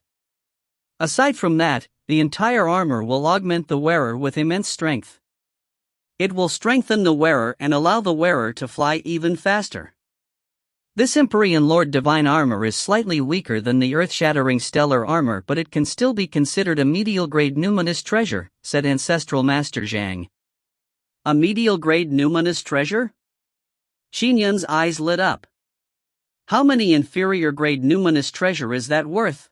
Speaker 1: Aside from that, the entire armor will augment the wearer with immense strength. It will strengthen the wearer and allow the wearer to fly even faster. This Empyrean Lord Divine Armor is slightly weaker than the earth-shattering stellar armor, but it can still be considered a medial-grade numinous treasure, said Ancestral Master Zhang. A medial-grade numinous treasure? Qin Yun's eyes lit up. How many inferior-grade numinous treasure is that worth?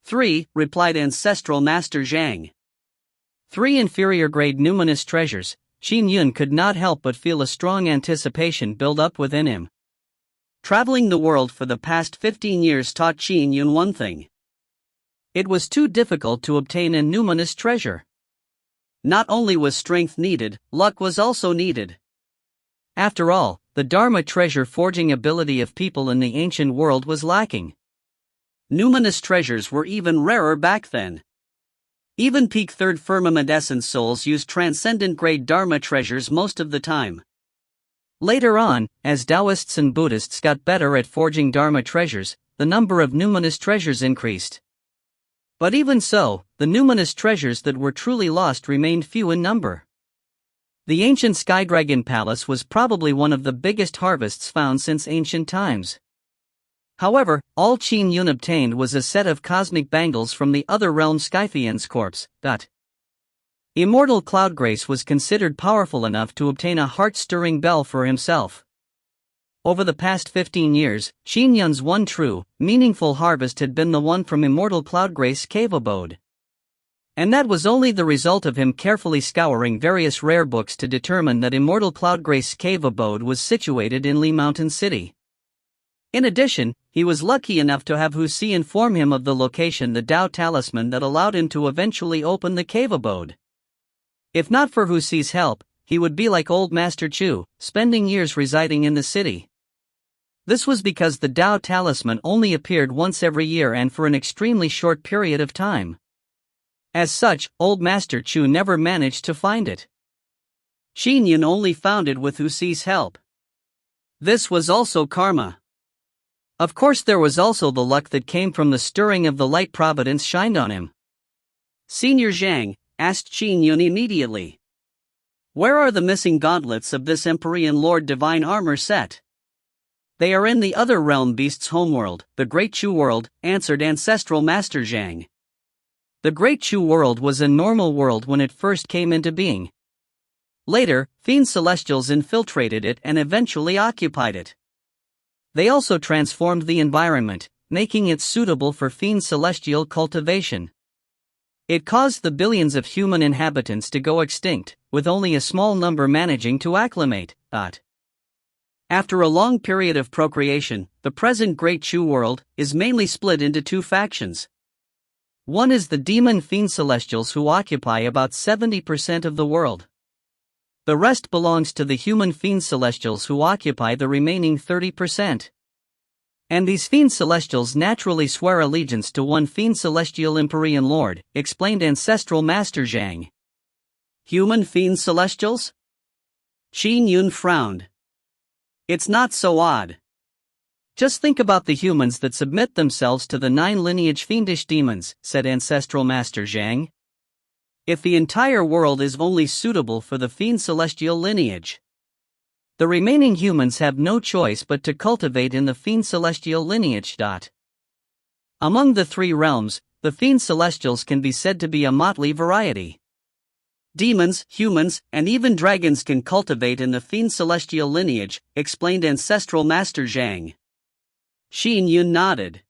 Speaker 1: 3, replied Ancestral Master Zhang. 3 inferior-grade numinous treasures. Qin Yun could not help but feel a strong anticipation build up within him. Traveling the world for the past 15 years taught Qin Yun one thing. It was too difficult to obtain a numinous treasure. Not only was strength needed, luck was also needed. After all, the Dharma treasure forging ability of people in the ancient world was lacking. Numinous treasures were even rarer back then. Even peak third firmament essence souls used transcendent grade Dharma treasures most of the time. Later on, as Taoists and Buddhists got better at forging Dharma treasures, the number of numinous treasures increased. But even so, the numinous treasures that were truly lost remained few in number. The ancient Sky Dragon Palace was probably one of the biggest harvests found since ancient times. However, all Qin Yun obtained was a set of cosmic bangles from the other realm Skyfiend's corpse. Immortal Cloudgrace was considered powerful enough to obtain a heart-stirring bell for himself. Over the past 15 years, Qin Yun's one true, meaningful harvest had been the one from Immortal Cloudgrace's cave abode. And that was only the result of him carefully scouring various rare books to determine that Immortal Cloudgrace's cave abode was situated in Li Mountain City. In addition, he was lucky enough to have Hu Si inform him of the location, the Dao talisman that allowed him to eventually open the cave abode. If not for Hu Si's help, he would be like old Master Chu, spending years residing in the city. This was because the Dao talisman only appeared once every year and for an extremely short period of time. As such, old Master Chu never managed to find it. Qin Yun only found it with Uxi's help. This was also karma. Of course, there was also the luck that came from the stirring of the light providence shined on him. Senior Zhang asked Qin Yun immediately. Where are the missing gauntlets of this Empyrean Lord Divine Armor set? They are in the other realm beast's homeworld, the Great Chu World, answered Ancestral Master Zhang. The Great Chu World was a normal world when it first came into being. Later, fiend celestials infiltrated it and eventually occupied it. They also transformed the environment, making it suitable for fiend celestial cultivation. It caused the billions of human inhabitants to go extinct, with only a small number managing to acclimate. After a long period of procreation, the present Great Chu World is mainly split into two factions. One is the demon fiend celestials who occupy about 70% of the world. The rest belongs to the human fiend celestials who occupy the remaining 30%. And these fiend celestials naturally swear allegiance to one fiend celestial Empyrean Lord, explained Ancestral Master Zhang. Human fiend celestials? Qin Yun frowned. It's not so odd. Just think about the humans that submit themselves to the 9 lineage fiendish demons, said Ancestral Master Zhang. If the entire world is only suitable for the fiend celestial lineage, the remaining humans have no choice but to cultivate in the fiend celestial lineage. Among the 3 realms, the fiend celestials can be said to be a motley variety. Demons, humans, and even dragons can cultivate in the fiend celestial lineage, explained Ancestral Master Zhang. Qin Yun nodded.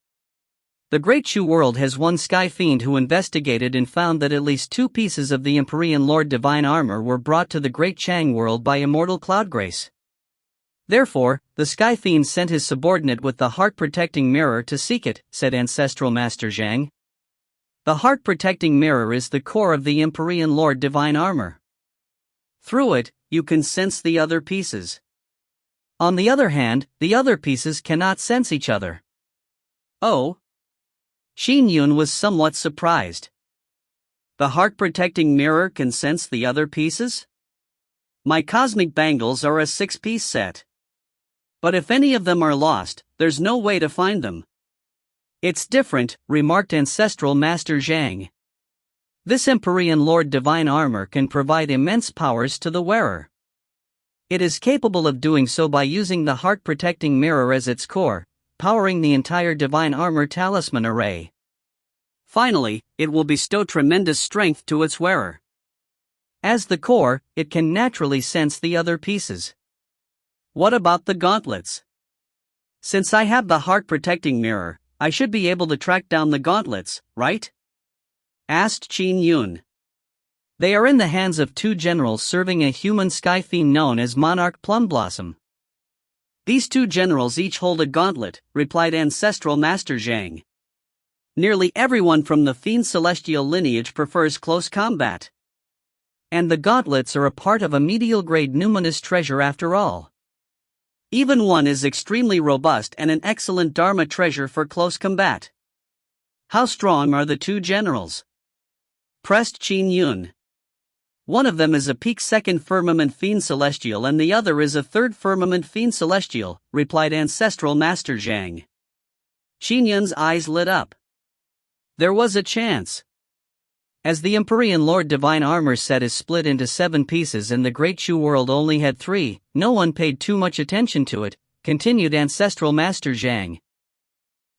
Speaker 1: The Great Chu World has one sky fiend who investigated and found that at least 2 pieces of the Empyrean Lord Divine Armor were brought to the Great Chang World by immortal Cloud Grace. Therefore, the sky fiend sent his subordinate with the heart-protecting mirror to seek it, said Ancestral Master Zhang. The heart-protecting mirror is the core of the Empyrean Lord Divine Armor. Through it, you can sense the other pieces. On the other hand, the other pieces cannot sense each other. Oh? Qin Yun was somewhat surprised. The heart-protecting mirror can sense the other pieces? My cosmic bangles are a 6-piece set. But if any of them are lost, there's no way to find them. It's different, remarked Ancestral Master Zhang. This Empyrean Lord Divine Armor can provide immense powers to the wearer. It is capable of doing so by using the heart-protecting mirror as its core, powering the entire Divine Armor talisman array. Finally, it will bestow tremendous strength to its wearer. As the core, it can naturally sense the other pieces. What about the gauntlets? Since I have the heart-protecting mirror, I should be able to track down the gauntlets, right? Asked Qin Yun. They are in the hands of 2 generals serving a human sky fiend known as Monarch Plumblossom. These 2 generals each hold a gauntlet, replied Ancestral Master Zhang. Nearly everyone from the fiend celestial lineage prefers close combat. And the gauntlets are a part of a medial-grade numinous treasure after all. Even one is extremely robust and an excellent Dharma treasure for close combat. How strong are the 2 generals? Pressed Qin Yun. One of them is a peak 2nd firmament fiend celestial and the other is a 3rd firmament fiend celestial, replied Ancestral Master Zhang. Qin Yun's eyes lit up. There was a chance. As the Empyrean Lord Divine Armor set is split into 7 pieces and the Great Chu World only had 3, no one paid too much attention to it, continued Ancestral Master Zhang.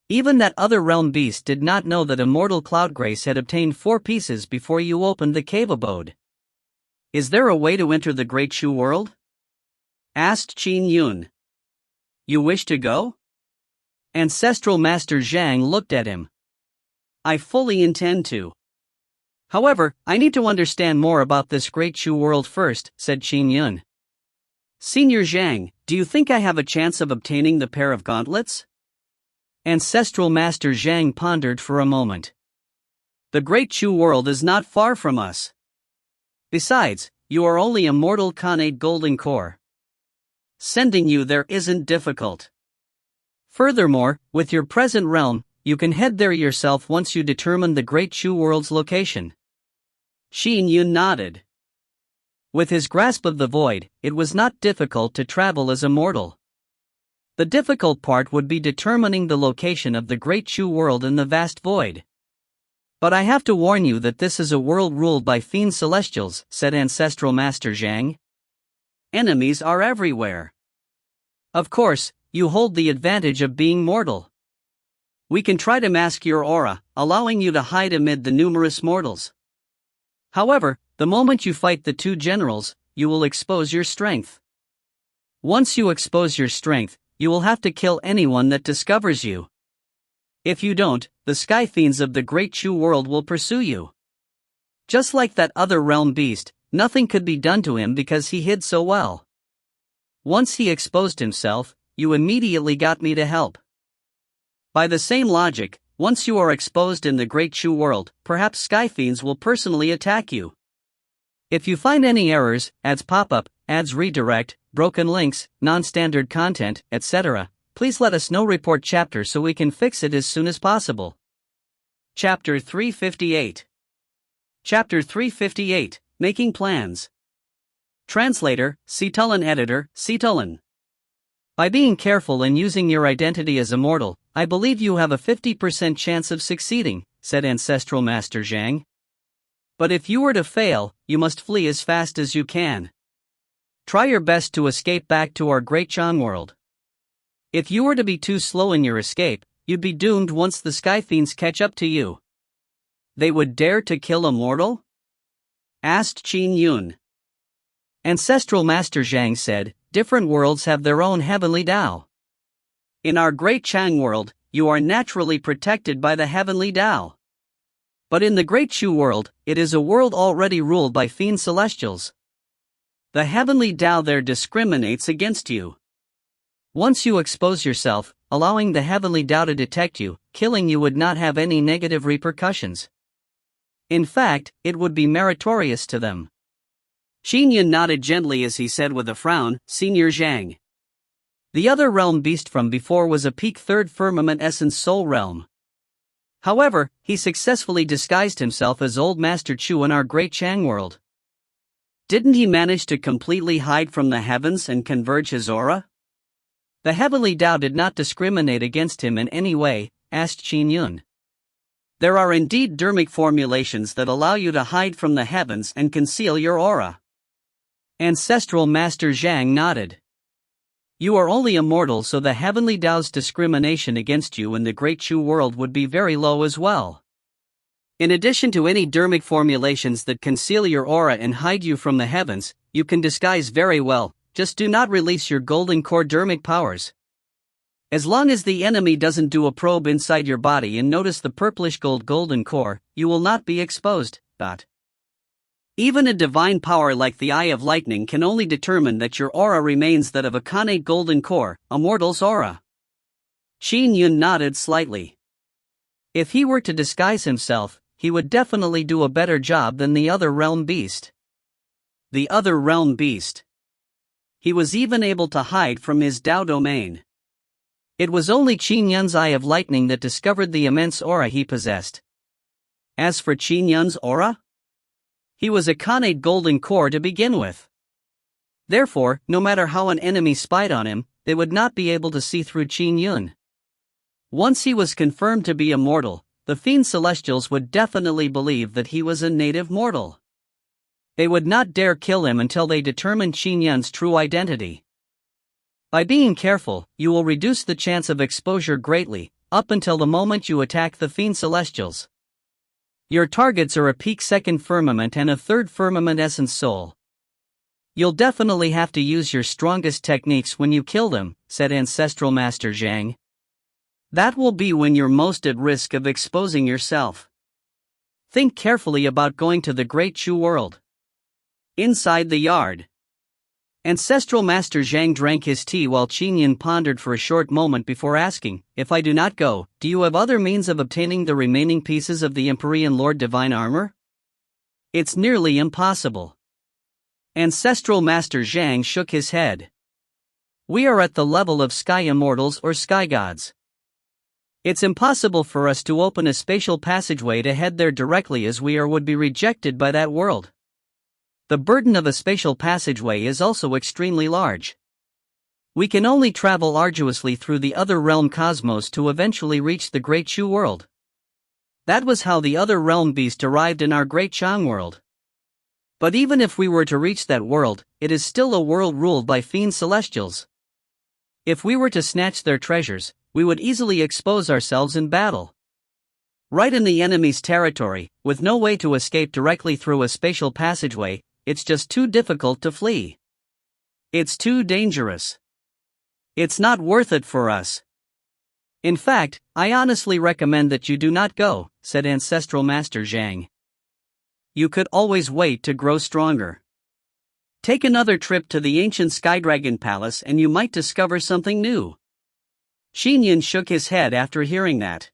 Speaker 1: Even that other realm beast did not know that immortal Cloud Grace had obtained 4 pieces before you opened the cave abode. Is there a way to enter the Great Chu World? Asked Qin Yun. You wish to go? Ancestral Master Zhang looked at him. I fully intend to. However, I need to understand more about this Great Chu World first, said Qin Yun. Senior Zhang, do you think I have a chance of obtaining the pair of gauntlets? Ancestral Master Zhang pondered for a moment. The Great Chu World is not far from us. Besides, you are only a mortal Khanate golden core. Sending you there isn't difficult. Furthermore, with your present realm, you can head there yourself once you determine the Great Chu World's location. Qin Yun nodded. With his grasp of the void, it was not difficult to travel as a mortal. The difficult part would be determining the location of the great Chu world in the vast void. But I have to warn you that this is a world ruled by fiend celestials, said Ancestral Master Zhang. Enemies are everywhere. Of course, you hold the advantage of being mortal. We can try to mask your aura, allowing you to hide amid the numerous mortals. However, the moment you fight the two generals, you will expose your strength. Once you expose your strength, you will have to kill anyone that discovers you. If you don't, the sky fiends of the great Chu world will pursue you. Just like that other realm beast, nothing could be done to him because he hid so well. Once he exposed himself, you immediately got me to help. By the same logic, once you are exposed in the great Chu world, perhaps sky fiends will personally attack you. If you find any errors, ads pop up, ads redirect, broken links, non-standard content, etc., please let us know. Report chapter so we can fix it as soon as possible. Chapter 358. Chapter 358, Making Plans. Translator, Citulin. Editor, Citulin. By being careful and using your identity as immortal, I believe you have a 50% chance of succeeding, said Ancestral Master Zhang. But if you were to fail, you must flee as fast as you can. Try your best to escape back to our great Chan world. If you were to be too slow in your escape, you'd be doomed once the sky fiends catch up to you. They would dare to kill a mortal? Asked Qin Yun. Ancestral Master Zhang said, different worlds have their own heavenly Tao. In our great Chang world, you are naturally protected by the heavenly Tao. But in the great Chu world, it is a world already ruled by fiend celestials. The heavenly Tao there discriminates against you. Once you expose yourself, allowing the heavenly Tao to detect you, killing you would not have any negative repercussions. In fact, it would be meritorious to them. Qin Yun nodded gently as he said with a frown, Senior Zhang. The other realm beast from before was a peak third firmament essence soul realm. However, he successfully disguised himself as Old Master Chu in our great Chang world. Didn't he manage to completely hide from the heavens and converge his aura? The heavenly Tao did not discriminate against him in any way, asked Qin Yun. There are indeed dermic formulations that allow you to hide from the heavens and conceal your aura. Ancestral Master Zhang nodded. You are only immortal, so the heavenly Tao's discrimination against you in the great Chu world would be very low as well. In addition to any dermic formulations that conceal your aura and hide you from the heavens, you can disguise very well, just do not release your golden core dermic powers. As long as the enemy doesn't do a probe inside your body and notice the purplish golden core, you will not be exposed. Even a divine power like the Eye of Lightning can only determine that your aura remains that of a connate golden core, a mortal's aura. Qin Yun nodded slightly. If he were to disguise himself, he would definitely do a better job than the other realm beast. The other realm beast. He was even able to hide from his Tao domain. It was only Qin Yun's Eye of Lightning that discovered the immense aura he possessed. As for Qin Yun's aura, he was a connate golden core to begin with. Therefore, no matter how an enemy spied on him, they would not be able to see through Qin Yun. Once he was confirmed to be immortal, the fiend celestials would definitely believe that he was a native mortal. They would not dare kill him until they determined Qin Yun's true identity. By being careful, you will reduce the chance of exposure greatly, up until the moment you attack the fiend celestials. Your targets are a peak second firmament and a third firmament essence soul. You'll definitely have to use your strongest techniques when you kill them, said Ancestral Master Zhang. That will be when you're most at risk of exposing yourself. Think carefully about going to the great Chu world. Inside the yard. Ancestral Master Zhang drank his tea while Qin Yun pondered for a short moment before asking, if I do not go, do you have other means of obtaining the remaining pieces of the Empyrean Lord Divine Armor? It's nearly impossible. Ancestral Master Zhang shook his head. We are at the level of sky immortals or sky gods. It's impossible for us to open a spatial passageway to head there directly, as we would be rejected by that world. The burden of a spatial passageway is also extremely large. We can only travel arduously through the other realm cosmos to eventually reach the Great Shu world. That was how the other realm beast arrived in our Great Chang world. But even if we were to reach that world, it is still a world ruled by fiend celestials. If we were to snatch their treasures, we would easily expose ourselves in battle. Right in the enemy's territory, with no way to escape directly through a spatial passageway, it's just too difficult to flee. It's too dangerous. It's not worth it for us. In fact, I honestly recommend that you do not go, said Ancestral Master Zhang. You could always wait to grow stronger. Take another trip to the ancient Skydragon Palace and you might discover something new. Qin Yun shook his head after hearing that.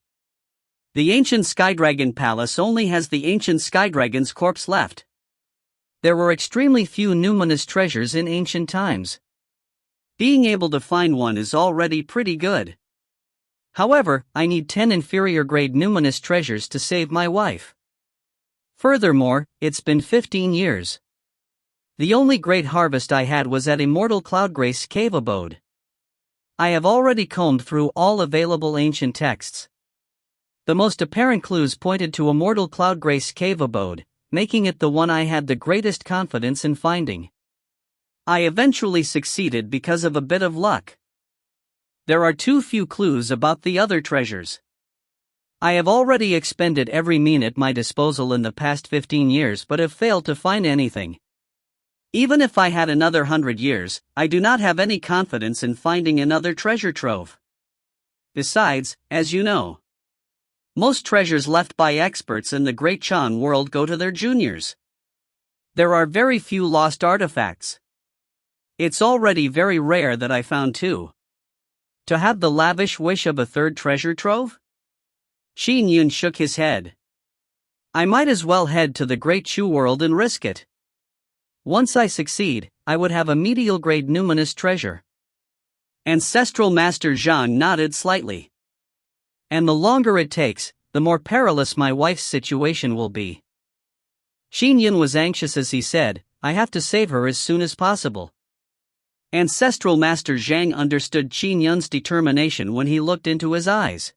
Speaker 1: The ancient Skydragon Palace only has the ancient Skydragon's corpse left. There were extremely few numinous treasures in ancient times. Being able to find one is already pretty good. However, I need 10 inferior grade numinous treasures to save my wife. Furthermore, it's been 15 years. The only great harvest I had was at Immortal Cloudgrace cave abode. I have already combed through all available ancient texts. The most apparent clues pointed to Immortal Cloudgrace cave abode, making it the one I had the greatest confidence in finding. I eventually succeeded because of a bit of luck. There are too few clues about the other treasures. I have already expended every mean at my disposal in the past 15 years but have failed to find anything. Even if I had another 100 years, I do not have any confidence in finding another treasure trove. Besides, as you know, most treasures left by experts in the Great Chan world go to their juniors. There are very few lost artifacts. It's already very rare that I found two. To have the lavish wish of a third treasure trove? Qin Yun shook his head. I might as well head to the Great Shu world and risk it. Once I succeed, I would have a medial grade numinous treasure. Ancestral Master Zhang nodded slightly. And the longer it takes, the more perilous my wife's situation will be. Qin Yun was anxious as he said, I have to save her as soon as possible. Ancestral Master Zhang understood Qin Yun's determination when he looked into his eyes.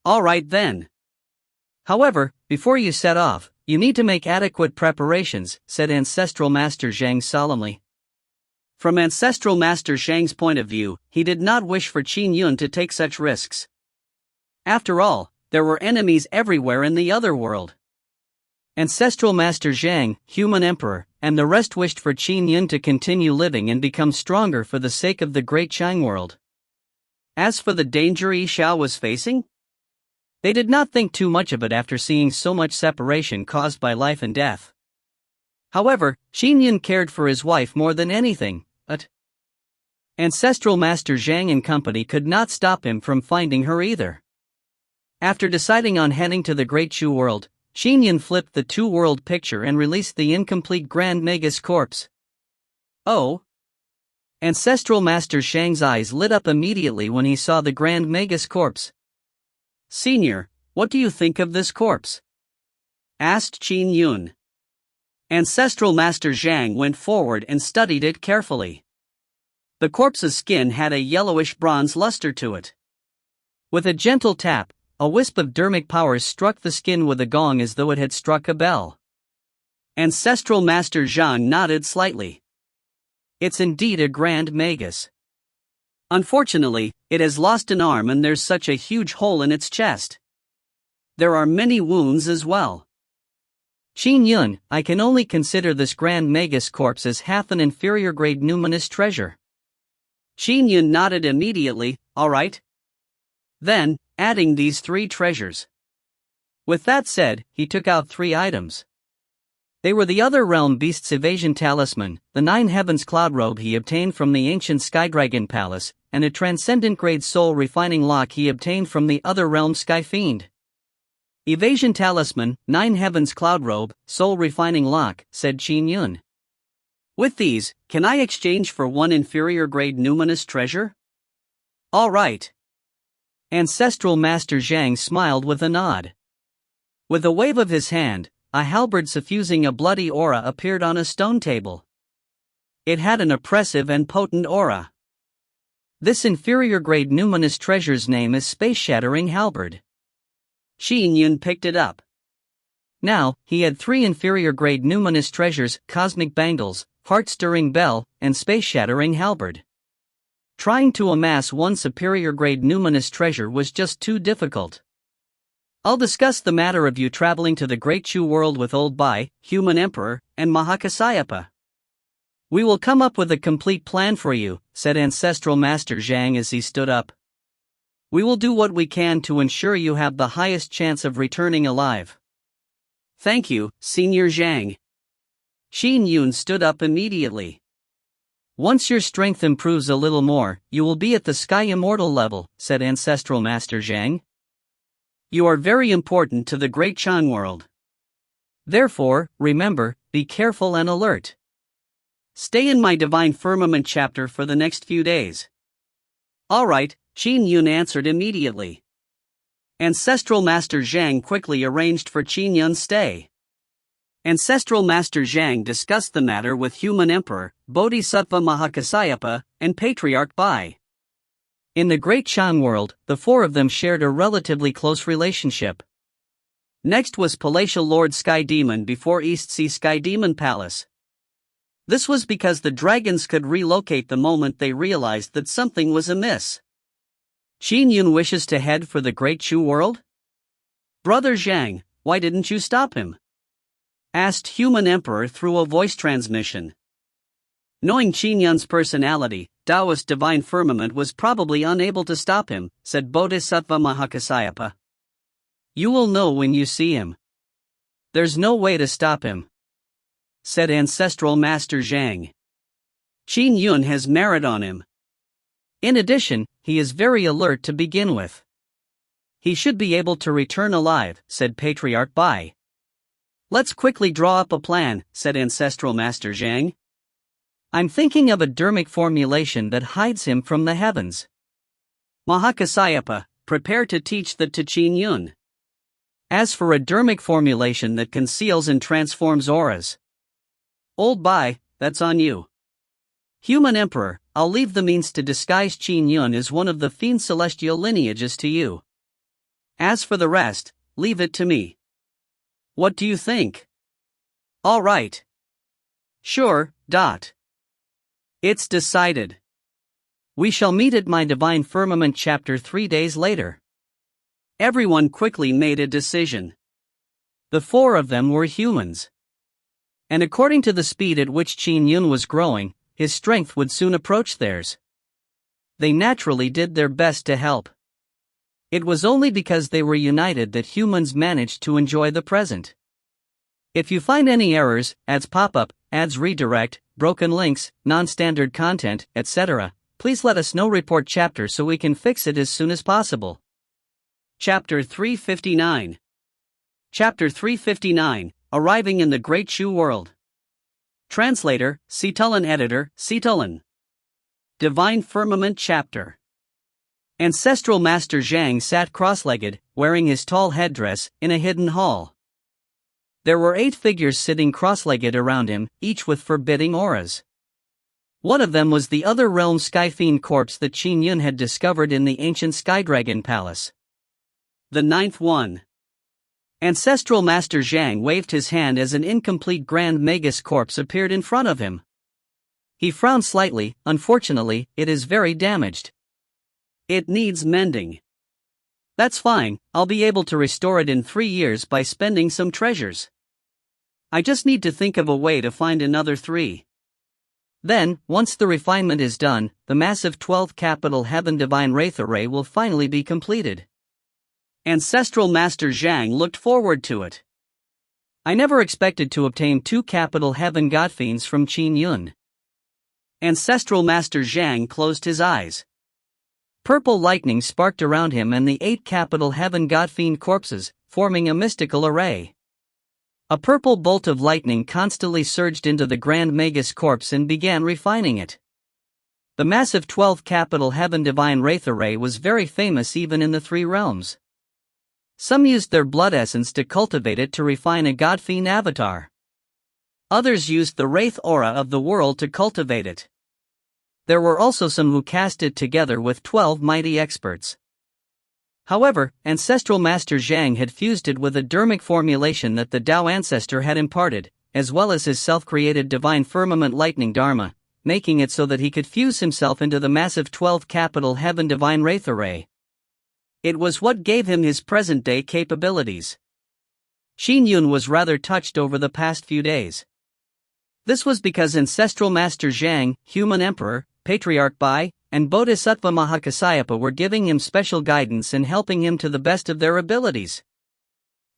Speaker 1: All right then. However, before you set off, you need to make adequate preparations, said Ancestral Master Zhang solemnly. From Ancestral Master Zhang's point of view, he did not wish for Qin Yun to take such risks. After all, there were enemies everywhere in the other world. Ancestral Master Zhang, Human Emperor, and the rest wished for Qin Yun to continue living and become stronger for the sake of the Great Chang world. As for the danger Xiao was facing, they did not think too much of it after seeing so much separation caused by life and death. However, Qin Yun cared for his wife more than anything, but Ancestral Master Zhang and company could not stop him from finding her either. After deciding on heading to the Great Shu world, Qin Yun flipped the two-world picture and released the incomplete Grand Magus corpse. Oh! Ancestral Master Zhang's eyes lit up immediately when he saw the Grand Magus corpse. Senior, what do you think of this corpse? Asked Qin Yun. Ancestral Master Zhang went forward and studied it carefully. The corpse's skin had a yellowish bronze luster to it. With a gentle tap, a wisp of dermic powers struck the skin with a gong as though it had struck a bell. Ancestral Master Zhang nodded slightly. It's indeed a Grand Magus. Unfortunately, it has lost an arm and there's such a huge hole in its chest. There are many wounds as well. Qin Yun, I can only consider this Grand Magus corpse as half an inferior grade numinous treasure. Qin Yun nodded immediately, all right. Then, adding these 3 treasures. With that said, he took out 3 items. They were the other realm beast's evasion talisman, the 9 heavens cloud robe he obtained from the ancient Skydragon Palace, and a transcendent grade soul refining lock he obtained from the other realm Sky Fiend. Evasion talisman, 9 heavens cloud robe, soul refining lock, said Qin Yun. With these, can I exchange for 1 inferior grade numinous treasure? All right. Ancestral Master Zhang smiled with a nod. With a wave of his hand, a halberd suffusing a bloody aura appeared on a stone table. It had an oppressive and potent aura. This inferior-grade numinous treasure's name is Space-Shattering Halberd. Qin Yun picked it up. Now, he had 3 inferior-grade numinous treasures: Cosmic Bangles, Heart-Stirring Bell, and Space-Shattering Halberd. Trying to amass one superior-grade numinous treasure was just too difficult. I'll discuss the matter of you traveling to the Great Chu world with Old Bai, Human Emperor, and Mahakasayapa. We will come up with a complete plan for you, said Ancestral Master Zhang as he stood up. We will do what we can to ensure you have the highest chance of returning alive. Thank you, Senior Zhang. Qin Yun stood up immediately. Once your strength improves a little more, you will be at the Sky Immortal level, said Ancestral Master Zhang. You are very important to the Great Chan world. Therefore, remember, be careful and alert. Stay in my Divine Firmament chapter for the next few days. All right, Qin Yun answered immediately. Ancestral Master Zhang quickly arranged for Qin Yun's stay. Ancestral Master Zhang discussed the matter with Human Emperor, Bodhisattva Mahakasayapa, and Patriarch Bai. In the Great Chan world, the 4 of them shared a relatively close relationship. Next was Palatial Lord Sky Demon before East Sea Sky Demon Palace. This was because the dragons could relocate the moment they realized that something was amiss. Qin Yun wishes to head for the Great Chu world? Brother Zhang, why didn't you stop him? Asked Human Emperor through a voice transmission. Knowing Qin Yun's personality, Taoist Divine Firmament was probably unable to stop him, said Bodhisattva Mahakasayapa. You will know when you see him. There's no way to stop him, said Ancestral Master Zhang. Qin Yun has merit on him. In addition, he is very alert to begin with. He should be able to return alive, said Patriarch Bai. Let's quickly draw up a plan, said Ancestral Master Zhang. I'm thinking of a dermic formulation that hides him from the heavens. Mahakasayapa, prepare to teach that to Qin Yun. As for a dermic formulation that conceals and transforms auras, Old Bai, that's on you. Human Emperor, I'll leave the means to disguise Qin Yun as one of the fiend celestial lineages to you. As for the rest, leave it to me. What do you think? All right. Sure. It's decided. We shall meet at my Divine Firmament chapter 3 days later. Everyone quickly made a decision. The 4 of them were humans. And according to the speed at which Qin Yun was growing, his strength would soon approach theirs. They naturally did their best to help. It was only because they were united that humans managed to enjoy the present. If you find any errors, ads pop up, ads redirect, broken links, non-standard content, etc., please let us know. Report chapter so we can fix it as soon as possible. Chapter 359. Chapter 359. Arriving in the Great Chu world. Translator, Citulan. Editor, Citulan. Divine Firmament chapter. Ancestral Master Zhang sat cross-legged, wearing his tall headdress, in a hidden hall. There were 8 figures sitting cross-legged around him, each with forbidding auras. One of them was the other realm Skyfiend corpse that Qin Yun had discovered in the ancient Skydragon Palace. The 9th one. Ancestral Master Zhang waved his hand as an incomplete Grand Magus corpse appeared in front of him. He frowned slightly. Unfortunately, it is very damaged. It needs mending. That's fine, I'll be able to restore it in 3 years by spending some treasures. I just need to think of a way to find another 3. Then, once the refinement is done, the massive 12th capital Heaven Divine Wraith Array will finally be completed. Ancestral Master Zhang looked forward to it. I never expected to obtain 2 capital Heaven Godfiends from Qin Yun. Ancestral Master Zhang closed his eyes. Purple lightning sparked around him and the 8 capital Heaven Godfiend corpses, forming a mystical array. A purple bolt of lightning constantly surged into the Grand Magus corpse and began refining it. The massive 12-capital heaven divine wraith array was very famous even in the three realms. Some used their blood essence to cultivate it to refine a god-fiend avatar. Others used the wraith aura of the world to cultivate it. There were also some who cast it together with 12 mighty experts. However, Ancestral Master Zhang had fused it with a dermic formulation that the Tao ancestor had imparted, as well as his self-created divine firmament lightning dharma, making it so that he could fuse himself into the massive 12-capital heaven divine wraith array. It was what gave him his present-day capabilities. Qin Yun was rather touched over the past few days. This was because Ancestral Master Zhang, Human Emperor, Patriarch Bai, and Bodhisattva Mahakassapa were giving him special guidance and helping him to the best of their abilities.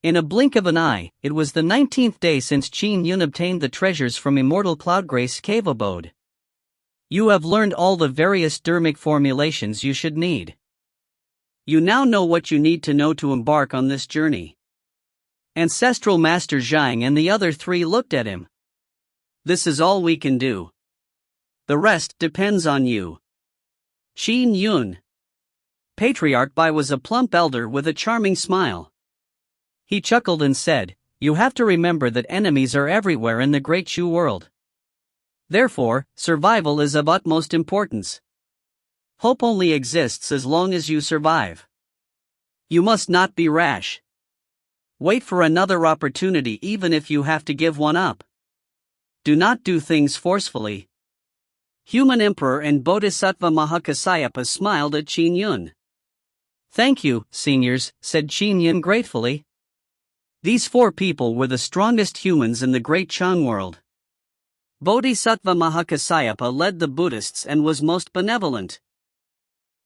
Speaker 1: In a blink of an eye, it was the 19th day since Qin Yun obtained the treasures from Immortal Cloudgrace Cave Abode. You have learned all the various dermic formulations you should need. You now know what you need to know to embark on this journey. Ancestral Master Zhang and the other three looked at him. This is all we can do. The rest depends on you. Qin Yun. Patriarch Bai was a plump elder with a charming smile. He chuckled and said, "You have to remember that enemies are everywhere in the Great Shu world. Therefore, survival is of utmost importance. Hope only exists as long as you survive. You must not be rash. Wait for another opportunity even if you have to give one up. Do not do things forcefully." Human Emperor and Bodhisattva Mahakassapa smiled at Qin Yun. "Thank you, seniors," said Qin Yun gratefully. These four people were the strongest humans in the Great Chang world. Bodhisattva Mahakassapa led the Buddhists and was most benevolent.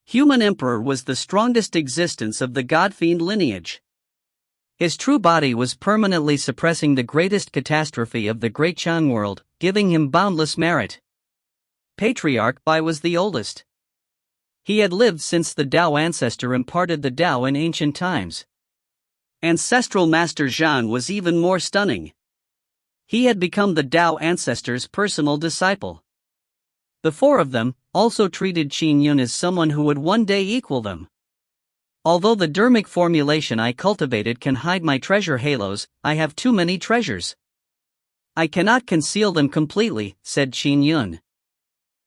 Speaker 1: Human Emperor was the strongest existence of the god-fiend lineage. His true body was permanently suppressing the greatest catastrophe of the Great Chang world, giving him boundless merit. Patriarch Bai was the oldest. He had lived since the Tao ancestor imparted the Tao in ancient times. Ancestral Master Zhang was even more stunning. He had become the Tao ancestor's personal disciple. The four of them also treated Qin Yun as someone who would one day equal them. Although the dermic formulation I cultivated can hide my treasure halos, I have too many treasures. I cannot conceal them completely, said Qin Yun.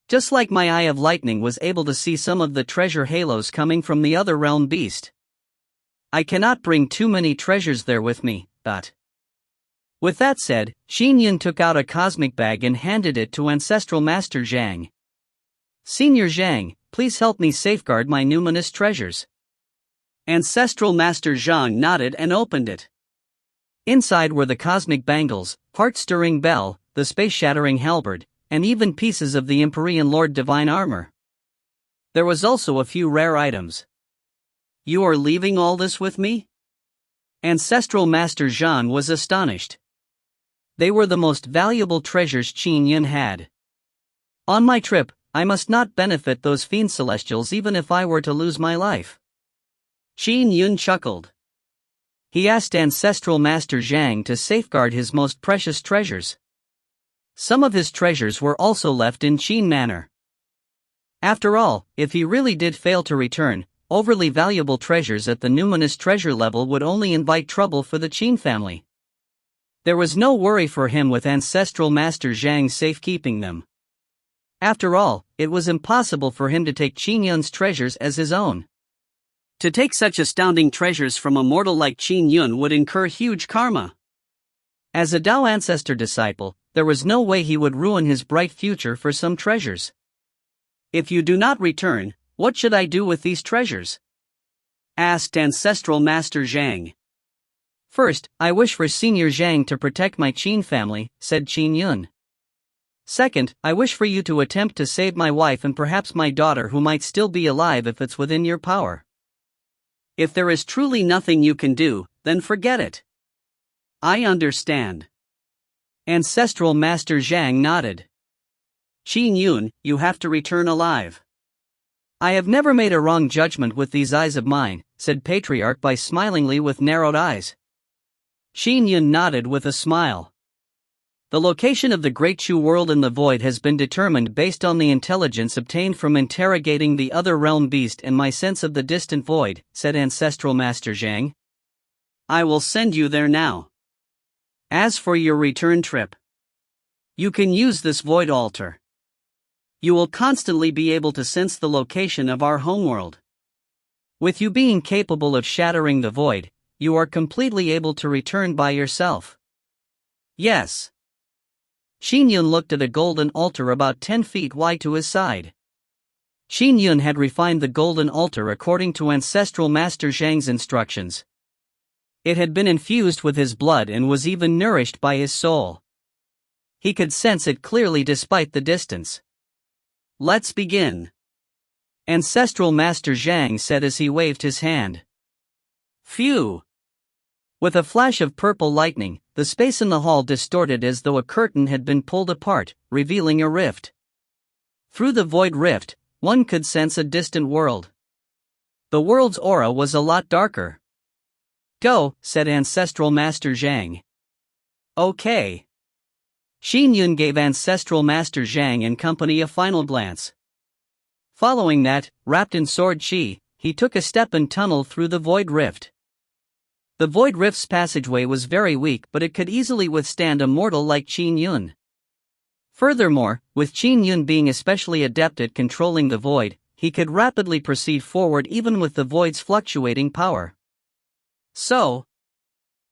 Speaker 1: Just like my eye of lightning was able to see some of the treasure halos coming from the other realm beast. I cannot bring too many treasures there with me, but... With that said, Qin Yun took out a cosmic bag and handed it to Ancestral Master Zhang. Senior Zhang, please help me safeguard my numinous treasures. Ancestral Master Zhang nodded and opened it. Inside were the cosmic bangles, heart-stirring bell, the space-shattering halberd, and even pieces of the Empyrean Lord Divine armor. There was also a few rare items. You are leaving all this with me? Ancestral Master Zhang was astonished. They were the most valuable treasures Qin Yun had. On my trip, I must not benefit those fiend celestials even if I were to lose my life. Qin Yun chuckled. He asked Ancestral Master Zhang to safeguard his most precious treasures. Some of his treasures were also left in Qin Manor. After all, if he really did fail to return, overly valuable treasures at the numinous treasure level would only invite trouble for the Qin family. There was no worry for him with Ancestral Master Zhang safekeeping them. After all, it was impossible for him to take Qin Yun's treasures as his own. To take such astounding treasures from a mortal like Qin Yun would incur huge karma. As a Tao ancestor disciple, there was no way he would ruin his bright future for some treasures. If you do not return, what should I do with these treasures? Asked Ancestral Master Zhang. First, I wish for Senior Zhang to protect my Qin family, said Qin Yun. Second, I wish for you to attempt to save my wife and perhaps my daughter who might still be alive if it's within your power. If there is truly nothing you can do, then forget it. I understand. Ancestral Master Zhang nodded. Qin Yun, you have to return alive. I have never made a wrong judgment with these eyes of mine, said Patriarch Bai smilingly with narrowed eyes. Qin Yun nodded with a smile. The location of the Great Chu world in the void has been determined based on the intelligence obtained from interrogating the other realm beast and my sense of the distant void, said Ancestral Master Zhang. I will send you there now. As for your return trip, you can use this void altar. You will constantly be able to sense the location of our homeworld. With you being capable of shattering the void, you are completely able to return by yourself. Yes. Qin Yun looked at a golden altar about 10 feet wide to his side. Qin Yun had refined the golden altar according to Ancestral Master Zhang's instructions. It had been infused with his blood and was even nourished by his soul. He could sense it clearly despite the distance. Let's begin. Ancestral Master Zhang said as he waved his hand. Phew! With a flash of purple lightning, the space in the hall distorted as though a curtain had been pulled apart, revealing a rift. Through the void rift, one could sense a distant world. The world's aura was a lot darker. Go, said Ancestral Master Zhang. Okay. Qin Yun gave Ancestral Master Zhang and company a final glance. Following that, wrapped in sword chi, he took a step and tunneled through the void rift. The void rift's passageway was very weak, but it could easily withstand a mortal like Qin Yun. Furthermore, with Qin Yun being especially adept at controlling the void, he could rapidly proceed forward even with the void's fluctuating power. So,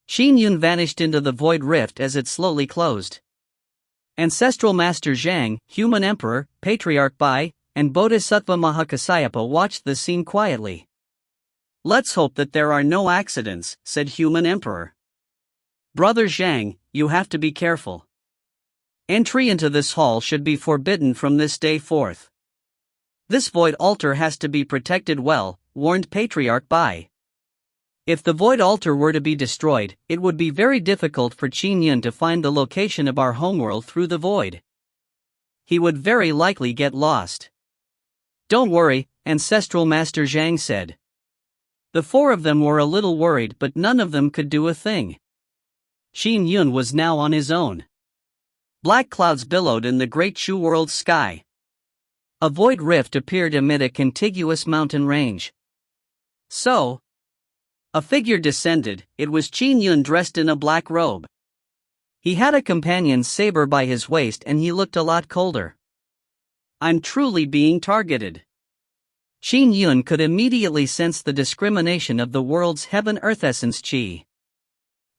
Speaker 1: Qin Yun vanished into the void rift as it slowly closed. Ancestral Master Zhang, Human Emperor, Patriarch Bai, and Bodhisattva Mahakasayapa watched the scene quietly. Let's hope that there are no accidents, said Human Emperor. Brother Zhang, you have to be careful. Entry into this hall should be forbidden from this day forth. This void altar has to be protected well, warned Patriarch Bai. If the void altar were to be destroyed, it would be very difficult for Qin Yun to find the location of our homeworld through the void. He would very likely get lost. Don't worry, Ancestral Master Zhang said. The four of them were a little worried, but none of them could do a thing. Qin Yun was now on his own. Black clouds billowed in the Great Chu world's sky. A void rift appeared amid a contiguous mountain range. So, a figure descended. It was Qin Yun dressed in a black robe. He had a companion's saber by his waist and he looked a lot colder. I'm truly being targeted. Qin Yun could immediately sense the discrimination of the world's heaven-earth essence chi.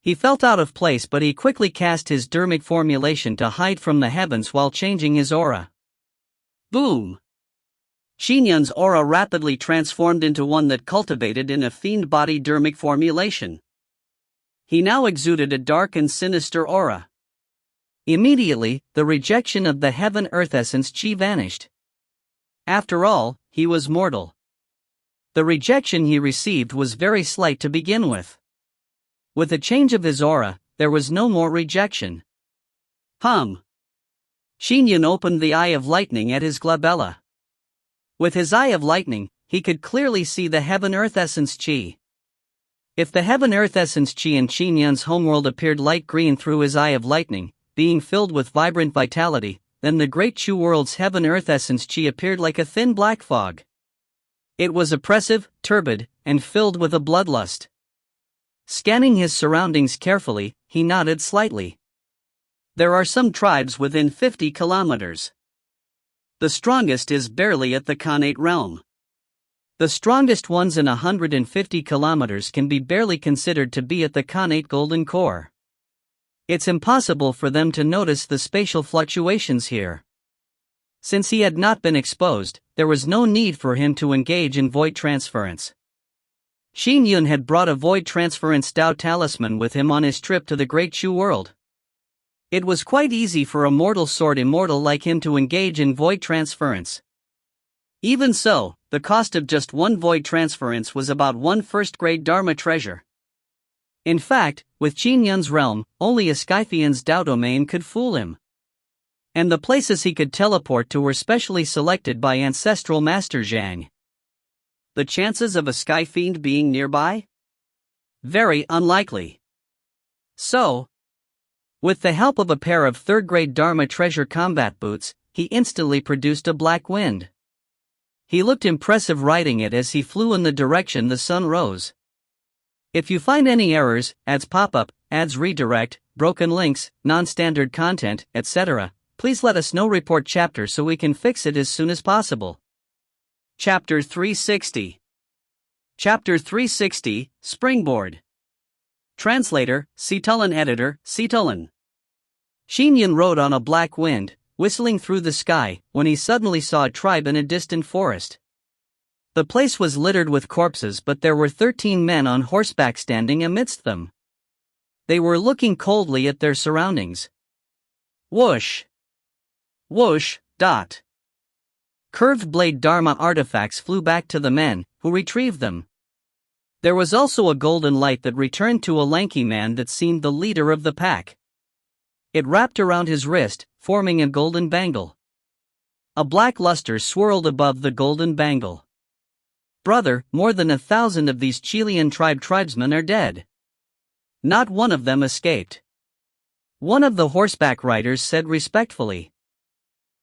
Speaker 1: He felt out of place, but he quickly cast his dermic formulation to hide from the heavens while changing his aura. Boom! Qin Yun's aura rapidly transformed into one that cultivated in a fiend body dermic formulation. He now exuded a dark and sinister aura. Immediately, the rejection of the heaven-earth essence chi vanished. After all, he was mortal. The rejection he received was very slight to begin with. With a change of his aura, there was no more rejection. Qin Yun opened the Eye of Lightning at his glabella. With his Eye of Lightning, he could clearly see the heaven-earth essence chi. If the heaven-earth essence chi in Qin Yun's homeworld appeared light green through his Eye of Lightning, being filled with vibrant vitality, then the Great Chu world's heaven-earth essence chi appeared like a thin black fog. It was oppressive, turbid, and filled with a bloodlust. Scanning his surroundings carefully, he nodded slightly. There are some tribes within 50 kilometers. The strongest is barely at the Khanate realm. The strongest ones in 150 kilometers can be barely considered to be at the Khanate Golden Core. It's impossible for them to notice the spatial fluctuations here. Since he had not been exposed, there was no need for him to engage in void transference. Qin Yun had brought a void transference Dao talisman with him on his trip to the Great Chu world. It was quite easy for a mortal sword immortal like him to engage in void transference. Even so, the cost of just one void transference was about one first-grade Dharma treasure. In fact, with Qin Yun's realm, only a Scythian's Dao domain could fool him. And the places he could teleport to were specially selected by Ancestral Master Zhang. The chances of a sky fiend being nearby? Very unlikely. So, With the help of a pair of third-grade Dharma treasure combat boots, he instantly produced a black wind. He looked impressive riding it as he flew in the direction the sun rose. If you find any errors, ads pop up, ads redirect, broken links, non-standard content, etc., please let us know. Report chapter so we can fix it as soon as possible. Chapter 360. Chapter 360, Springboard. Translator, Citulan. Editor, Citulan. Qin Yun rode on a black wind, whistling through the sky, when he suddenly saw a tribe in a distant forest. The place was littered with corpses, but there were 13 men on horseback standing amidst them. They were looking coldly at their surroundings. Whoosh! Whoosh! Dot! Curved blade Dharma artifacts flew back to the men, who retrieved them. There was also a golden light that returned to a lanky man that seemed the leader of the pack. It wrapped around his wrist, forming a golden bangle. A black luster swirled above the golden bangle. Brother, more than 1,000 of these Chilean tribesmen are dead. Not one of them escaped. One of the horseback riders said respectfully.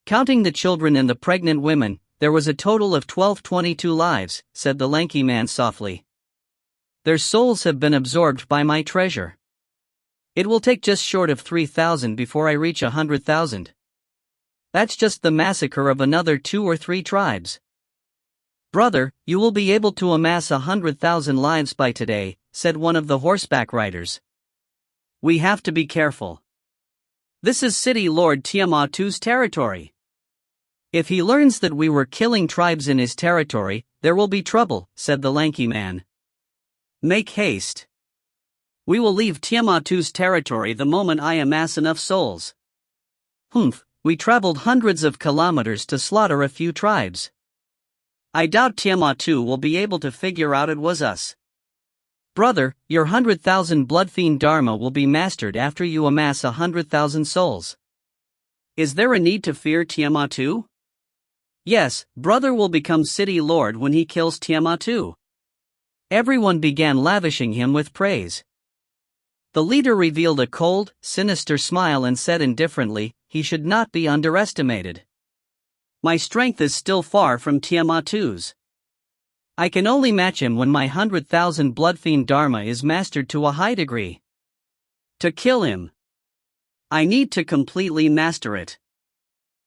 Speaker 1: Counting the children and the pregnant women, there was a total of 22 lives, said the lanky man softly. Their souls have been absorbed by my treasure. It will take just short of 3,000 before I reach 100,000. That's just the massacre of another 2 or 3 tribes. Brother, you will be able to amass 100,000 lives by today, said one of the horseback riders. We have to be careful. This is City Lord Tiamatu's territory. If he learns that we were killing tribes in his territory, there will be trouble, said the lanky man. Make haste. We will leave Tiamatu's territory the moment I amass enough souls. Humph, we traveled hundreds of kilometers to slaughter a few tribes. I doubt Tiamatu will be able to figure out it was us. Brother, your 100,000 bloodfiend Dharma will be mastered after you amass 100,000 souls. Is there a need to fear Tiamatu? Yes, brother will become city lord when he kills Tiamatu. Everyone began lavishing him with praise. The leader revealed a cold, sinister smile and said indifferently, he should not be underestimated. My strength is still far from Tiamatu's. I can only match him when my 100,000 bloodfiend Dharma is mastered to a high degree. To kill him, I need to completely master it.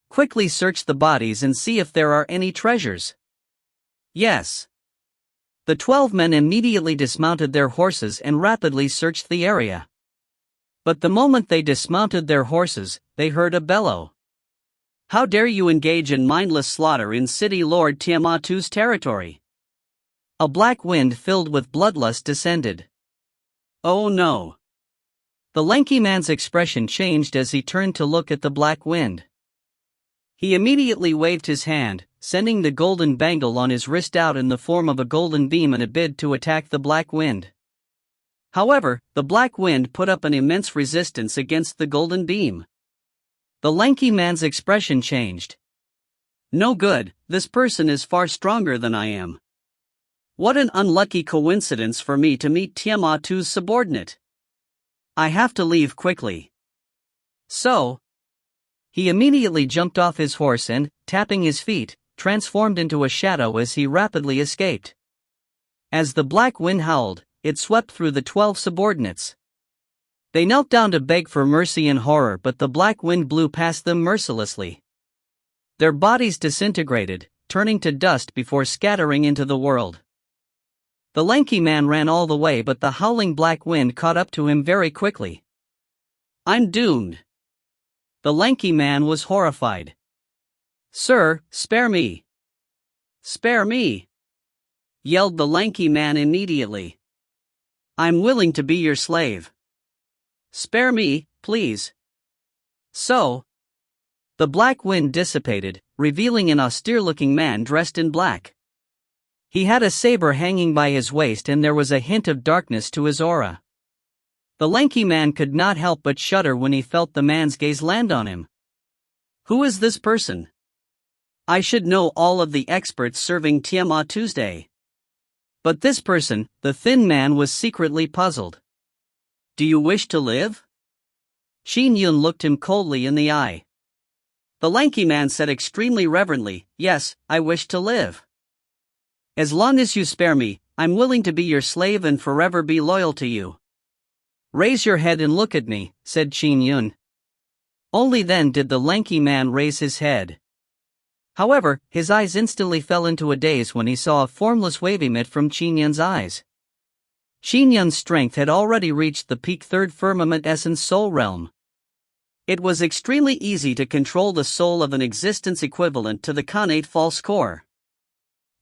Speaker 1: Quickly search the bodies and see if there are any treasures. Yes. The 12 men immediately dismounted their horses and rapidly searched the area. But the moment they dismounted their horses, they heard a bellow. How dare you engage in mindless slaughter in City Lord Tiamatu's territory? A black wind filled with bloodlust descended. Oh no! The lanky man's expression changed as he turned to look at the black wind. He immediately waved his hand, sending the golden bangle on his wrist out in the form of a golden beam in a bid to attack the black wind. However, the black wind put up an immense resistance against the golden beam. The lanky man's expression changed. No good, this person is far stronger than I am. What an unlucky coincidence for me to meet Tiamatu's subordinate. I have to leave quickly. So, he immediately jumped off his horse and, tapping his feet, transformed into a shadow as he rapidly escaped. As the black wind howled, it swept through the 12 subordinates. They knelt down to beg for mercy in horror, but the black wind blew past them mercilessly. Their bodies disintegrated, turning to dust before scattering into the world. The lanky man ran all the way, but the howling black wind caught up to him very quickly. I'm doomed. The lanky man was horrified. Sir, spare me. Spare me, yelled the lanky man immediately. I'm willing to be your slave. Spare me, please. So, the black wind dissipated, revealing an austere-looking man dressed in black. He had a saber hanging by his waist and there was a hint of darkness to his aura. The lanky man could not help but shudder when he felt the man's gaze land on him. Who is this person? I should know all of the experts serving Tiamat Tuesday. But this person, the thin man, was secretly puzzled. Do you wish to live? Qin Yun looked him coldly in the eye. The lanky man said extremely reverently, "Yes, I wish to live. As long as you spare me, I'm willing to be your slave and forever be loyal to you." "Raise your head and look at me," said Qin Yun. Only then did the lanky man raise his head. However, his eyes instantly fell into a daze when he saw a formless wavy mitt from Qin Yun's eyes. Qin Yun's strength had already reached the peak third firmament essence soul realm. It was extremely easy to control the soul of an existence equivalent to the connate false core.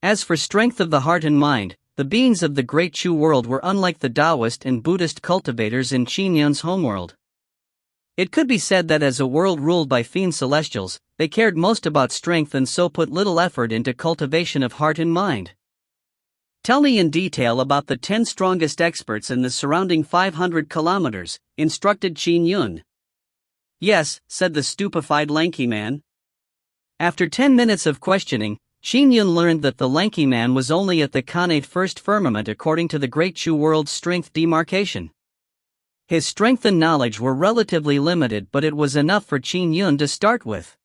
Speaker 1: As for strength of the heart and mind, the beings of the Great Chu world were unlike the Taoist and Buddhist cultivators in Qin Yun's homeworld. It could be said that as a world ruled by fiend celestials, they cared most about strength and so put little effort into cultivation of heart and mind. "Tell me in detail about the 10 strongest experts in the surrounding 500 kilometers, instructed Qin Yun. "Yes," said the stupefied lanky man. After 10 minutes of questioning, Qin Yun learned that the lanky man was only at the connate first firmament according to the Great Chu world's strength demarcation. His strength and knowledge were relatively limited, but it was enough for Qin Yun to start with.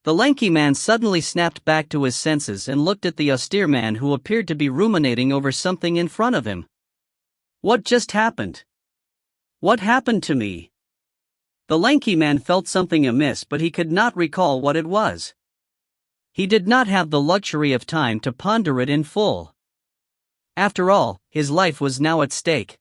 Speaker 1: The lanky man suddenly snapped back to his senses and looked at the austere man who appeared to be ruminating over something in front of him. "What just happened? What happened to me?" The lanky man felt something amiss, but he could not recall what it was. He did not have the luxury of time to ponder it in full. After all, his life was now at stake.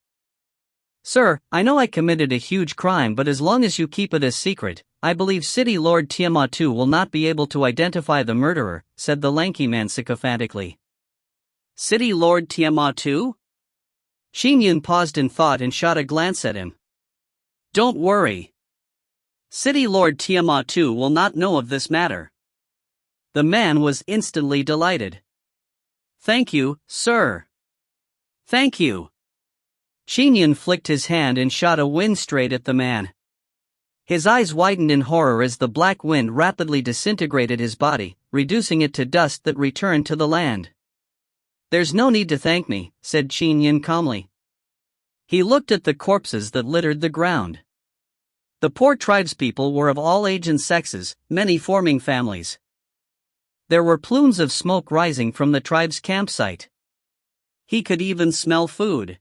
Speaker 1: "Sir, I know I committed a huge crime, but as long as you keep it a secret, I believe City Lord Tiamat II will not be able to identify the murderer," said the lanky man sycophantically. "City Lord Tiamat II?" Qin Yun paused in thought and shot a glance at him. "Don't worry. City Lord Tiamat II will not know of this matter." The man was instantly delighted. "Thank you, sir. Thank you." Qin Yun flicked his hand and shot a wind straight at the man. His eyes widened in horror as the black wind rapidly disintegrated his body, reducing it to dust that returned to the land. "There's no need to thank me," said Qin Yun calmly. He looked at the corpses that littered the ground. The poor tribespeople were of all ages and sexes, many forming families. There were plumes of smoke rising from the tribe's campsite. He could even smell food.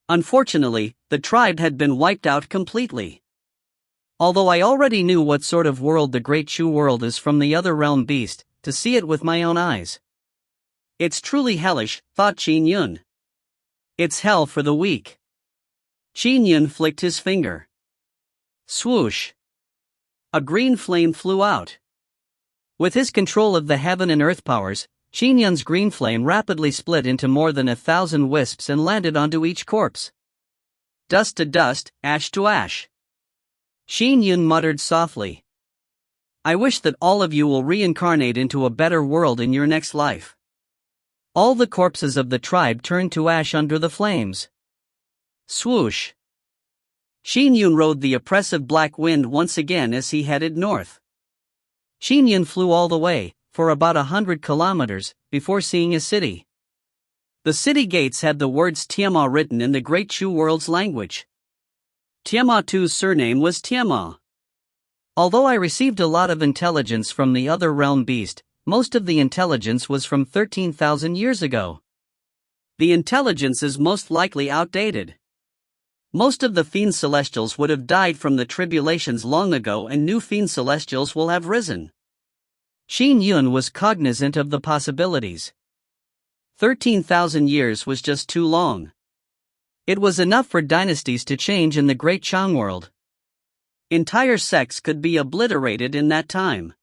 Speaker 1: Unfortunately, the tribe had been wiped out completely. Although I already knew what sort of world the Great Chu world is from the other realm beast, to see it with my own eyes. "It's truly hellish," thought Qin Yun. "It's hell for the weak." Qin Yun flicked his finger. Swoosh! A green flame flew out. With his control of the heaven and earth powers, Qin Yun's green flame rapidly split into more than 1,000 wisps and landed onto each corpse. "Dust to dust, ash to ash." Qin Yun muttered softly. "I wish that all of you will reincarnate into a better world in your next life." All the corpses of the tribe turned to ash under the flames. Swoosh! Qin Yun rode the oppressive black wind once again as he headed north. Qin Yun flew all the way, for about 100 kilometers, before seeing a city. The city gates had the words Tiamat written in the Great Chu world's language. Tiamat II's surname was Tiamat. Although I received a lot of intelligence from the other realm beast, most of the intelligence was from 13,000 years ago. The intelligence is most likely outdated. Most of the fiend celestials would have died from the tribulations long ago, and new fiend celestials will have risen. Qin Yun was cognizant of the possibilities. 13,000 years was just too long. It was enough for dynasties to change in the Great Chang world. Entire sects could be obliterated in that time.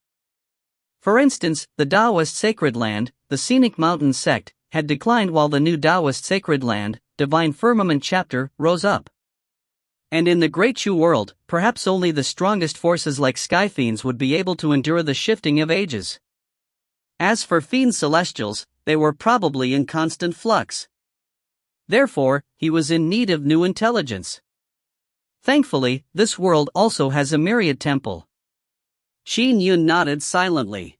Speaker 1: For instance, the Taoist Sacred Land, the Scenic Mountain sect, had declined while the new Taoist Sacred Land, Divine Firmament chapter, rose up. And in the Great Chu world, perhaps only the strongest forces like sky fiends would be able to endure the shifting of ages. As for fiend celestials, they were probably in constant flux. Therefore, he was in need of new intelligence. Thankfully, this world also has a myriad temple. Qin Yun nodded silently.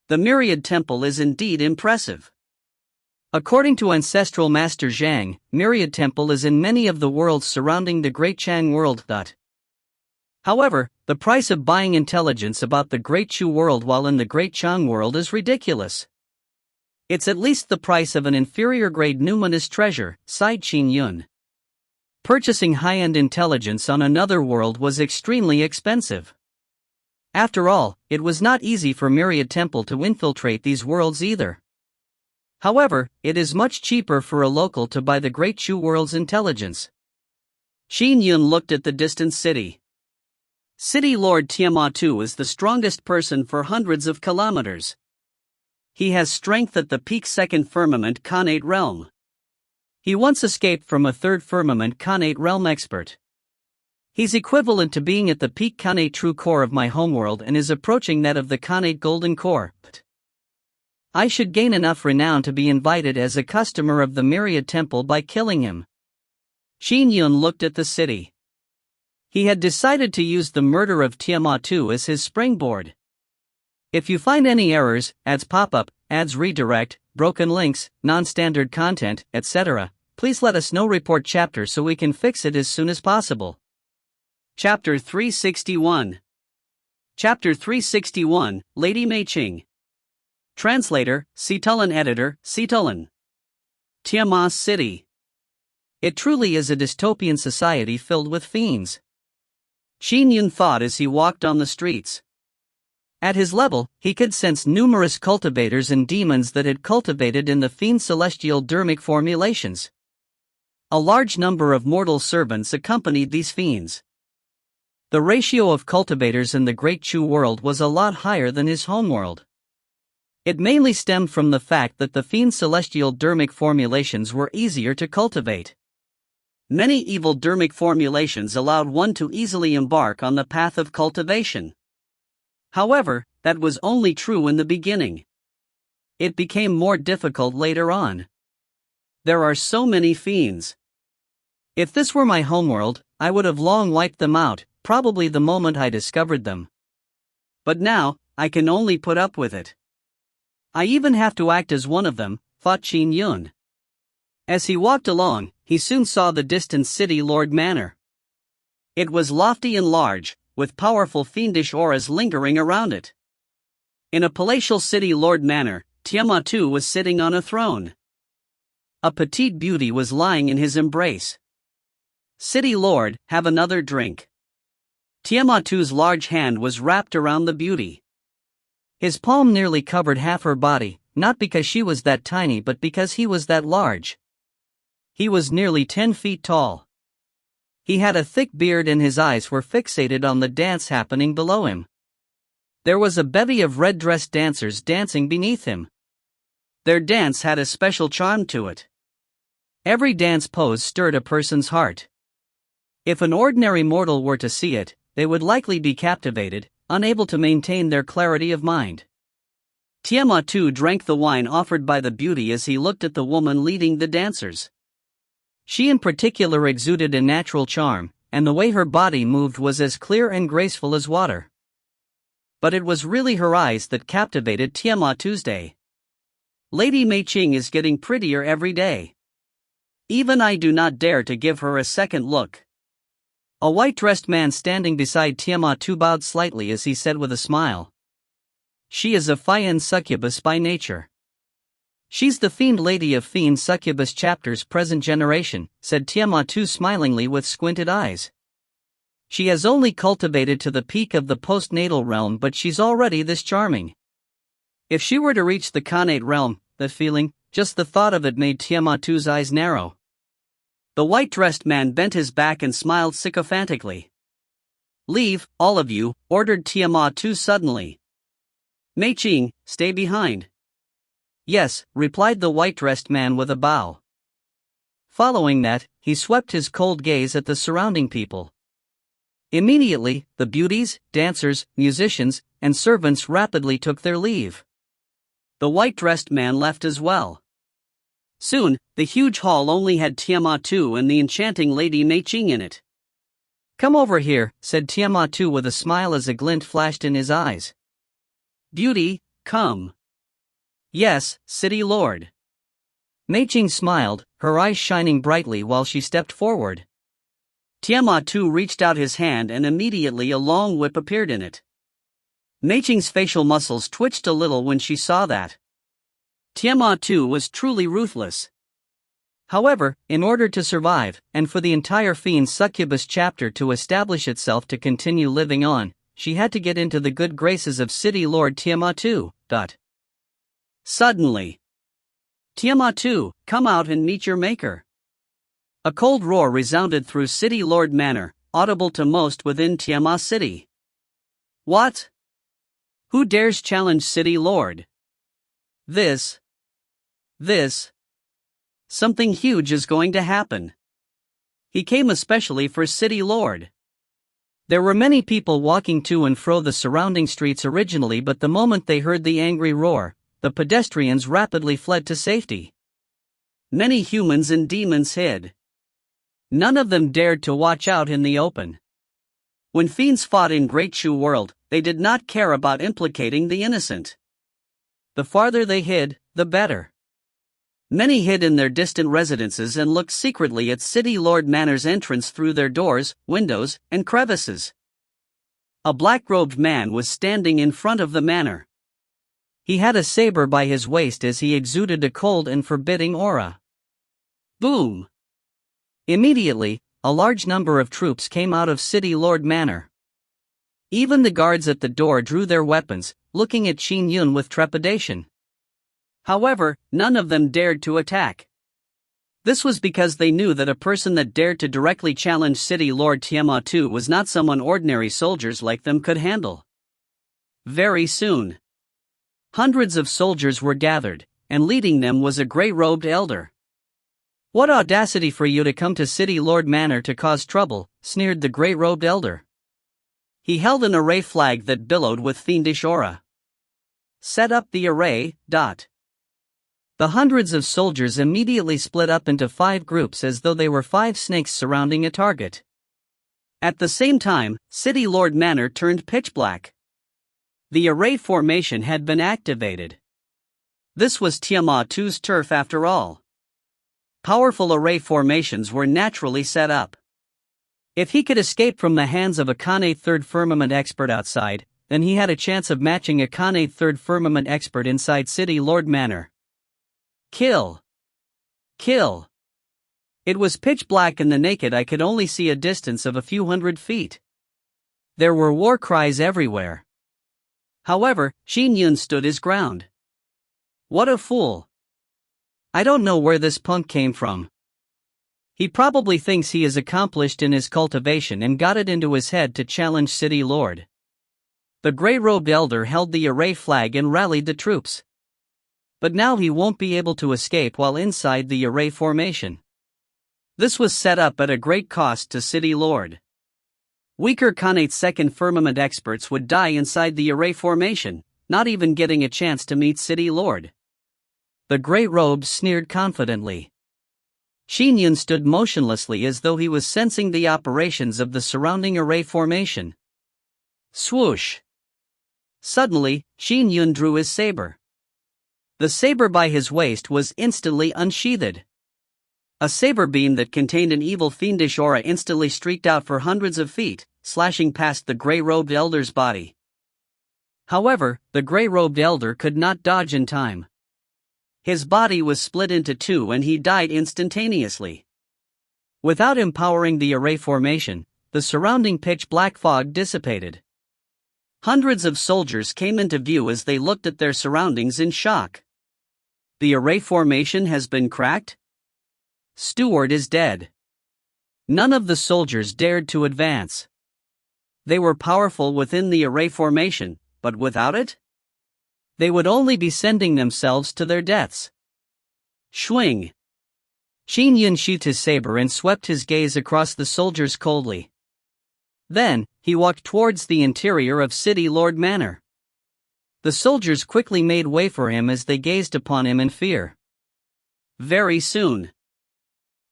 Speaker 1: The myriad temple is indeed impressive. According to ancestral master Zhang, myriad temple is in many of the worlds surrounding the Great Chang world. However, the price of buying intelligence about the Great Chu world while in the Great Chang world is ridiculous. It's at least the price of an inferior grade numinous treasure, sighed Qin Yun. Purchasing high-end intelligence on another world was extremely expensive. After all, it was not easy for Myriad Temple to infiltrate these worlds either. However, it is much cheaper for a local to buy the Great Chu world's intelligence. Qin Yun looked at the distant city. City Lord Tiamat is the strongest person for hundreds of kilometers. He has strength at the peak second firmament Khanate realm. He once escaped from a third firmament Khanate realm expert. He's equivalent to being at the peak Khanate true core of my homeworld and is approaching that of the Khanate golden core. I should gain enough renown to be invited as a customer of the Myriad Temple by killing him. Qin Yun looked at the city. He had decided to use the murder of Tiamat as his springboard. If you find any errors, ads pop-up, ads redirect, broken links, non-standard content, etc., please let us know. Report chapter so we can fix it as soon as possible. Chapter 361. Chapter 361, Lady Mei Qing. Translator, Citulan Editor, Citulan. Tiamat City. It truly is a dystopian society filled with fiends. Qin Yun thought as he walked on the streets. At his level, he could sense numerous cultivators and demons that had cultivated in the fiend celestial dermic formulations. A large number of mortal servants accompanied these fiends. The ratio of cultivators in the Great Chu world was a lot higher than his homeworld. It mainly stemmed from the fact that the fiend celestial dermic formulations were easier to cultivate. Many evil dermic formulations allowed one to easily embark on the path of cultivation. However, that was only true in the beginning. It became more difficult later on. There are so many fiends. If this were my homeworld, I would have long wiped them out, probably the moment I discovered them. But now, I can only put up with it. I even have to act as one of them, thought Qin Yun. As he walked along, he soon saw the distant city Lord Manor. It was lofty and large, with powerful fiendish auras lingering around it. In a palatial city Lord Manor, Tiamat was sitting on a throne. A petite beauty was lying in his embrace. City Lord, have another drink. Tiamat's large hand was wrapped around the beauty. His palm nearly covered half her body, not because she was that tiny but because he was that large. He was nearly 10 feet tall. He had a thick beard and his eyes were fixated on the dance happening below him. There was a bevy of red-dressed dancers dancing beneath him. Their dance had a special charm to it. Every dance pose stirred a person's heart. If an ordinary mortal were to see it, they would likely be captivated, unable to maintain their clarity of mind. Tiamat drank the wine offered by the beauty as he looked at the woman leading the dancers. She in particular exuded a natural charm, and the way her body moved was as clear and graceful as water. But it was really her eyes that captivated Tiamat Tuesday. Lady Mei Qing is getting prettier every day. Even I do not dare to give her a second look. A white-dressed man standing beside Tiamat bowed slightly as he said with a smile. She is a fiend succubus by nature. She's the fiend lady of fiend succubus chapter's present generation, said Tiamat smilingly with squinted eyes. She has only cultivated to the peak of the postnatal realm but she's already this charming. If she were to reach the Khanate realm, the feeling, just the thought of it made Tiamat's eyes narrow. The white-dressed man bent his back and smiled sycophantically. Leave, all of you, ordered Tiamat suddenly. Mei Qing, stay behind. Yes, replied the white-dressed man with a bow. Following that, he swept his cold gaze at the surrounding people. Immediately, the beauties, dancers, musicians, and servants rapidly took their leave. The white-dressed man left as well. Soon, the huge hall only had Tiamat and the enchanting Lady Mei Qing in it. Come over here, said Tiamat with a smile as a glint flashed in his eyes. Beauty, come. Yes, City Lord. Mei Qing smiled, her eyes shining brightly while she stepped forward. Tiamat too reached out his hand and immediately a long whip appeared in it. Mei Qing's facial muscles twitched a little when she saw that. Tiamat too was truly ruthless. However, in order to survive, and for the entire Fiend Succubus chapter to establish itself to continue living on, she had to get into the good graces of City Lord Tiamat too. Suddenly, Tiamat too, come out and meet your maker. A cold roar resounded through City Lord Manor, audible to most within Tiamat City. What? Who dares challenge City Lord? This. Something huge is going to happen. He came especially for City Lord. There were many people walking to and fro the surrounding streets originally, but the moment they heard the angry roar, the pedestrians rapidly fled to safety. Many humans and demons hid. None of them dared to watch out in the open. When fiends fought in Great Shu World, they did not care about implicating the innocent. The farther they hid, the better. Many hid in their distant residences and looked secretly at City Lord Manor's entrance through their doors, windows, and crevices. A black-robed man was standing in front of the manor. He had a saber by his waist as he exuded a cold and forbidding aura. Boom! Immediately, a large number of troops came out of City Lord Manor. Even the guards at the door drew their weapons, looking at Qin Yun with trepidation. However, none of them dared to attack. This was because they knew that a person that dared to directly challenge City Lord Tiamat too was not someone ordinary soldiers like them could handle. Very soon, hundreds of soldiers were gathered, and leading them was a grey-robed elder. What audacity for you to come to City Lord Manor to cause trouble, sneered the grey-robed elder. He held an array flag that billowed with fiendish aura. Set up the array. The hundreds of soldiers immediately split up into 5 groups as though they were 5 snakes surrounding a target. At the same time, City Lord Manor turned pitch black. The array formation had been activated. This was Tiamat too's turf after all. Powerful array formations were naturally set up. If he could escape from the hands of a Khanate Third Firmament expert outside, then he had a chance of matching a Khanate Third Firmament expert inside City Lord Manor. Kill! Kill! It was pitch black and the naked eye could only see a distance of a few hundred feet. There were war cries everywhere. However, Qin Yun stood his ground. What a fool! I don't know where this punk came from. He probably thinks he is accomplished in his cultivation and got it into his head to challenge City Lord. The grey-robed elder held the array flag and rallied the troops. But now he won't be able to escape while inside the array formation. This was set up at a great cost to City Lord. Weaker Khanate Second Firmament experts would die inside the array formation, not even getting a chance to meet City Lord. The grey robes sneered confidently. Qin Yun stood motionlessly as though he was sensing the operations of the surrounding array formation. Swoosh! Suddenly, Qin Yun drew his saber. The saber by his waist was instantly unsheathed. A saber beam that contained an evil fiendish aura instantly streaked out for hundreds of feet, slashing past the grey-robed elder's body. However, the grey-robed elder could not dodge in time. His body was split into 2 and he died instantaneously. Without empowering the array formation, the surrounding pitch-black fog dissipated. Hundreds of soldiers came into view as they looked at their surroundings in shock. The array formation has been cracked? Steward is dead. None of the soldiers dared to advance. They were powerful within the array formation, but without it? They would only be sending themselves to their deaths. Schwing! Qin Yun sheathed his saber and swept his gaze across the soldiers coldly. Then, he walked towards the interior of City Lord Manor. The soldiers quickly made way for him as they gazed upon him in fear. Very soon,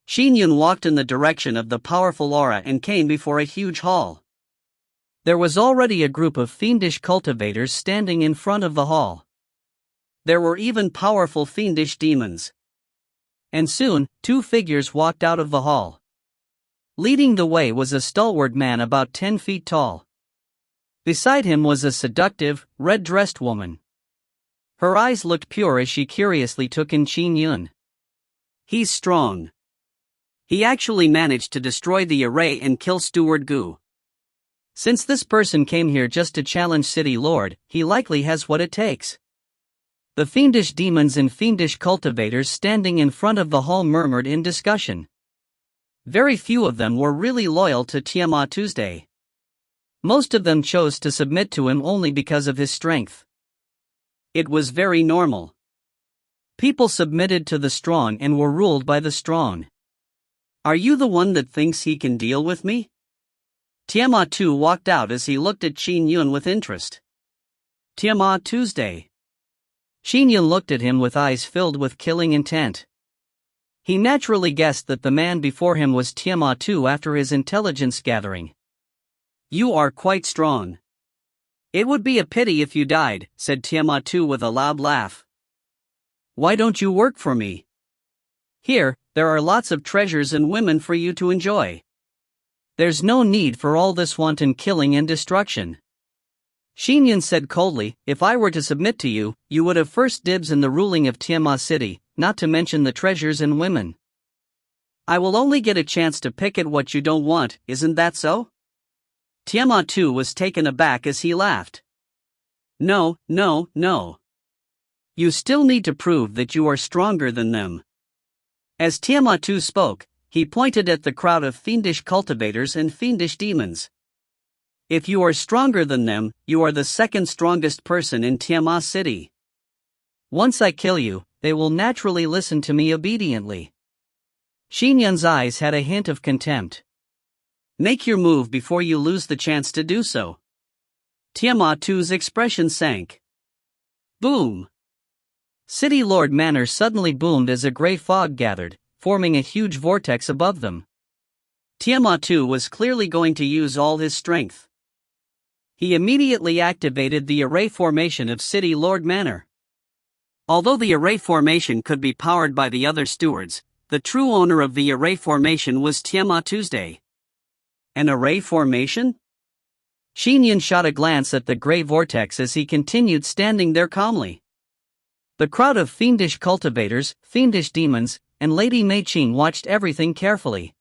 Speaker 1: Qin Yun walked in the direction of the powerful aura and came before a huge hall. There was already a group of fiendish cultivators standing in front of the hall. There were even powerful fiendish demons. And soon, 2 figures walked out of the hall. Leading the way was a stalwart man about 10 feet tall. Beside him was a seductive, red-dressed woman. Her eyes looked pure as she curiously took in Qin Yun. He's strong. He actually managed to destroy the array and kill Steward Gu. Since this person came here just to challenge City Lord, he likely has what it takes. The fiendish demons and fiendish cultivators standing in front of the hall murmured in discussion. Very few of them were really loyal to Tiamat Tuesday. Most of them chose to submit to him only because of his strength. It was very normal. People submitted to the strong and were ruled by the strong. Are you the one that thinks he can deal with me? Tiamat Tu walked out as he looked at Qin Yun with interest. Tiamat Tuesday. Qin Yun looked at him with eyes filled with killing intent. He naturally guessed that the man before him was Tiamat Tu after his intelligence gathering. You are quite strong. It would be a pity if you died, said Tiamat Tu with a loud laugh. Why don't you work for me? Here, there are lots of treasures and women for you to enjoy. There's no need for all this wanton killing and destruction. Qin Yun said coldly, if I were to submit to you, you would have first dibs in the ruling of Tiamat City, not to mention the treasures and women. I will only get a chance to pick at what you don't want, isn't that so? Tiamat Tu was taken aback as he laughed. No. You still need to prove that you are stronger than them. As Tiamat Tu spoke, he pointed at the crowd of fiendish cultivators and fiendish demons. If you are stronger than them, you are the second strongest person in Tiamat City. Once I kill you, they will naturally listen to me obediently. Qin Yun's eyes had a hint of contempt. Make your move before you lose the chance to do so. Tiamat Tu's expression sank. Boom! City Lord Manor suddenly boomed as a gray fog gathered, forming a huge vortex above them. Tiamat Tu was clearly going to use all his strength. He immediately activated the array formation of City Lord Manor. Although the array formation could be powered by the other stewards, the true owner of the array formation was Tiamat Tuesday. An array formation? Qin Yun shot a glance at the gray vortex as he continued standing there calmly. The crowd of fiendish cultivators, fiendish demons, and Lady Mei Qing watched everything carefully.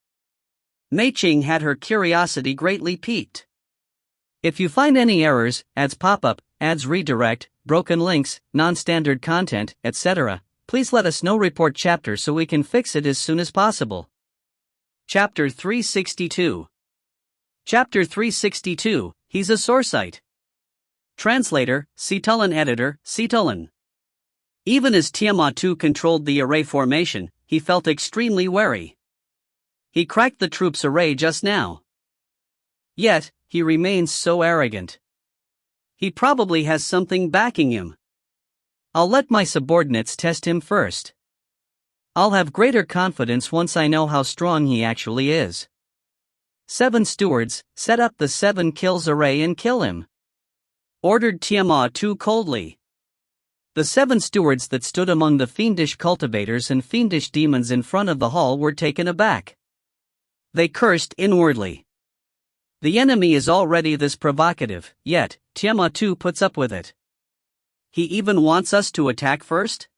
Speaker 1: Mei Qing had her curiosity greatly piqued. If you find any errors, ads pop up, ads redirect, broken links, non-standard content, etc., please let us know. Report chapter so we can fix it as soon as possible. Chapter 362. Chapter 362, He's a Sourcite. Translator, Citulan Editor, Citulan. Even as Tiamat Tu controlled the array formation, he felt extremely wary. He cracked the troops' array just now. Yet, he remains so arrogant. He probably has something backing him. I'll let my subordinates test him first. I'll have greater confidence once I know how strong he actually is. 7 stewards, set up the 7 kills array and kill him. Ordered Tiamat Tu coldly. The 7 stewards that stood among the fiendish cultivators and fiendish demons in front of the hall were taken aback. They cursed inwardly. The enemy is already this provocative, yet, Tiamat Tu puts up with it. He even wants us to attack first?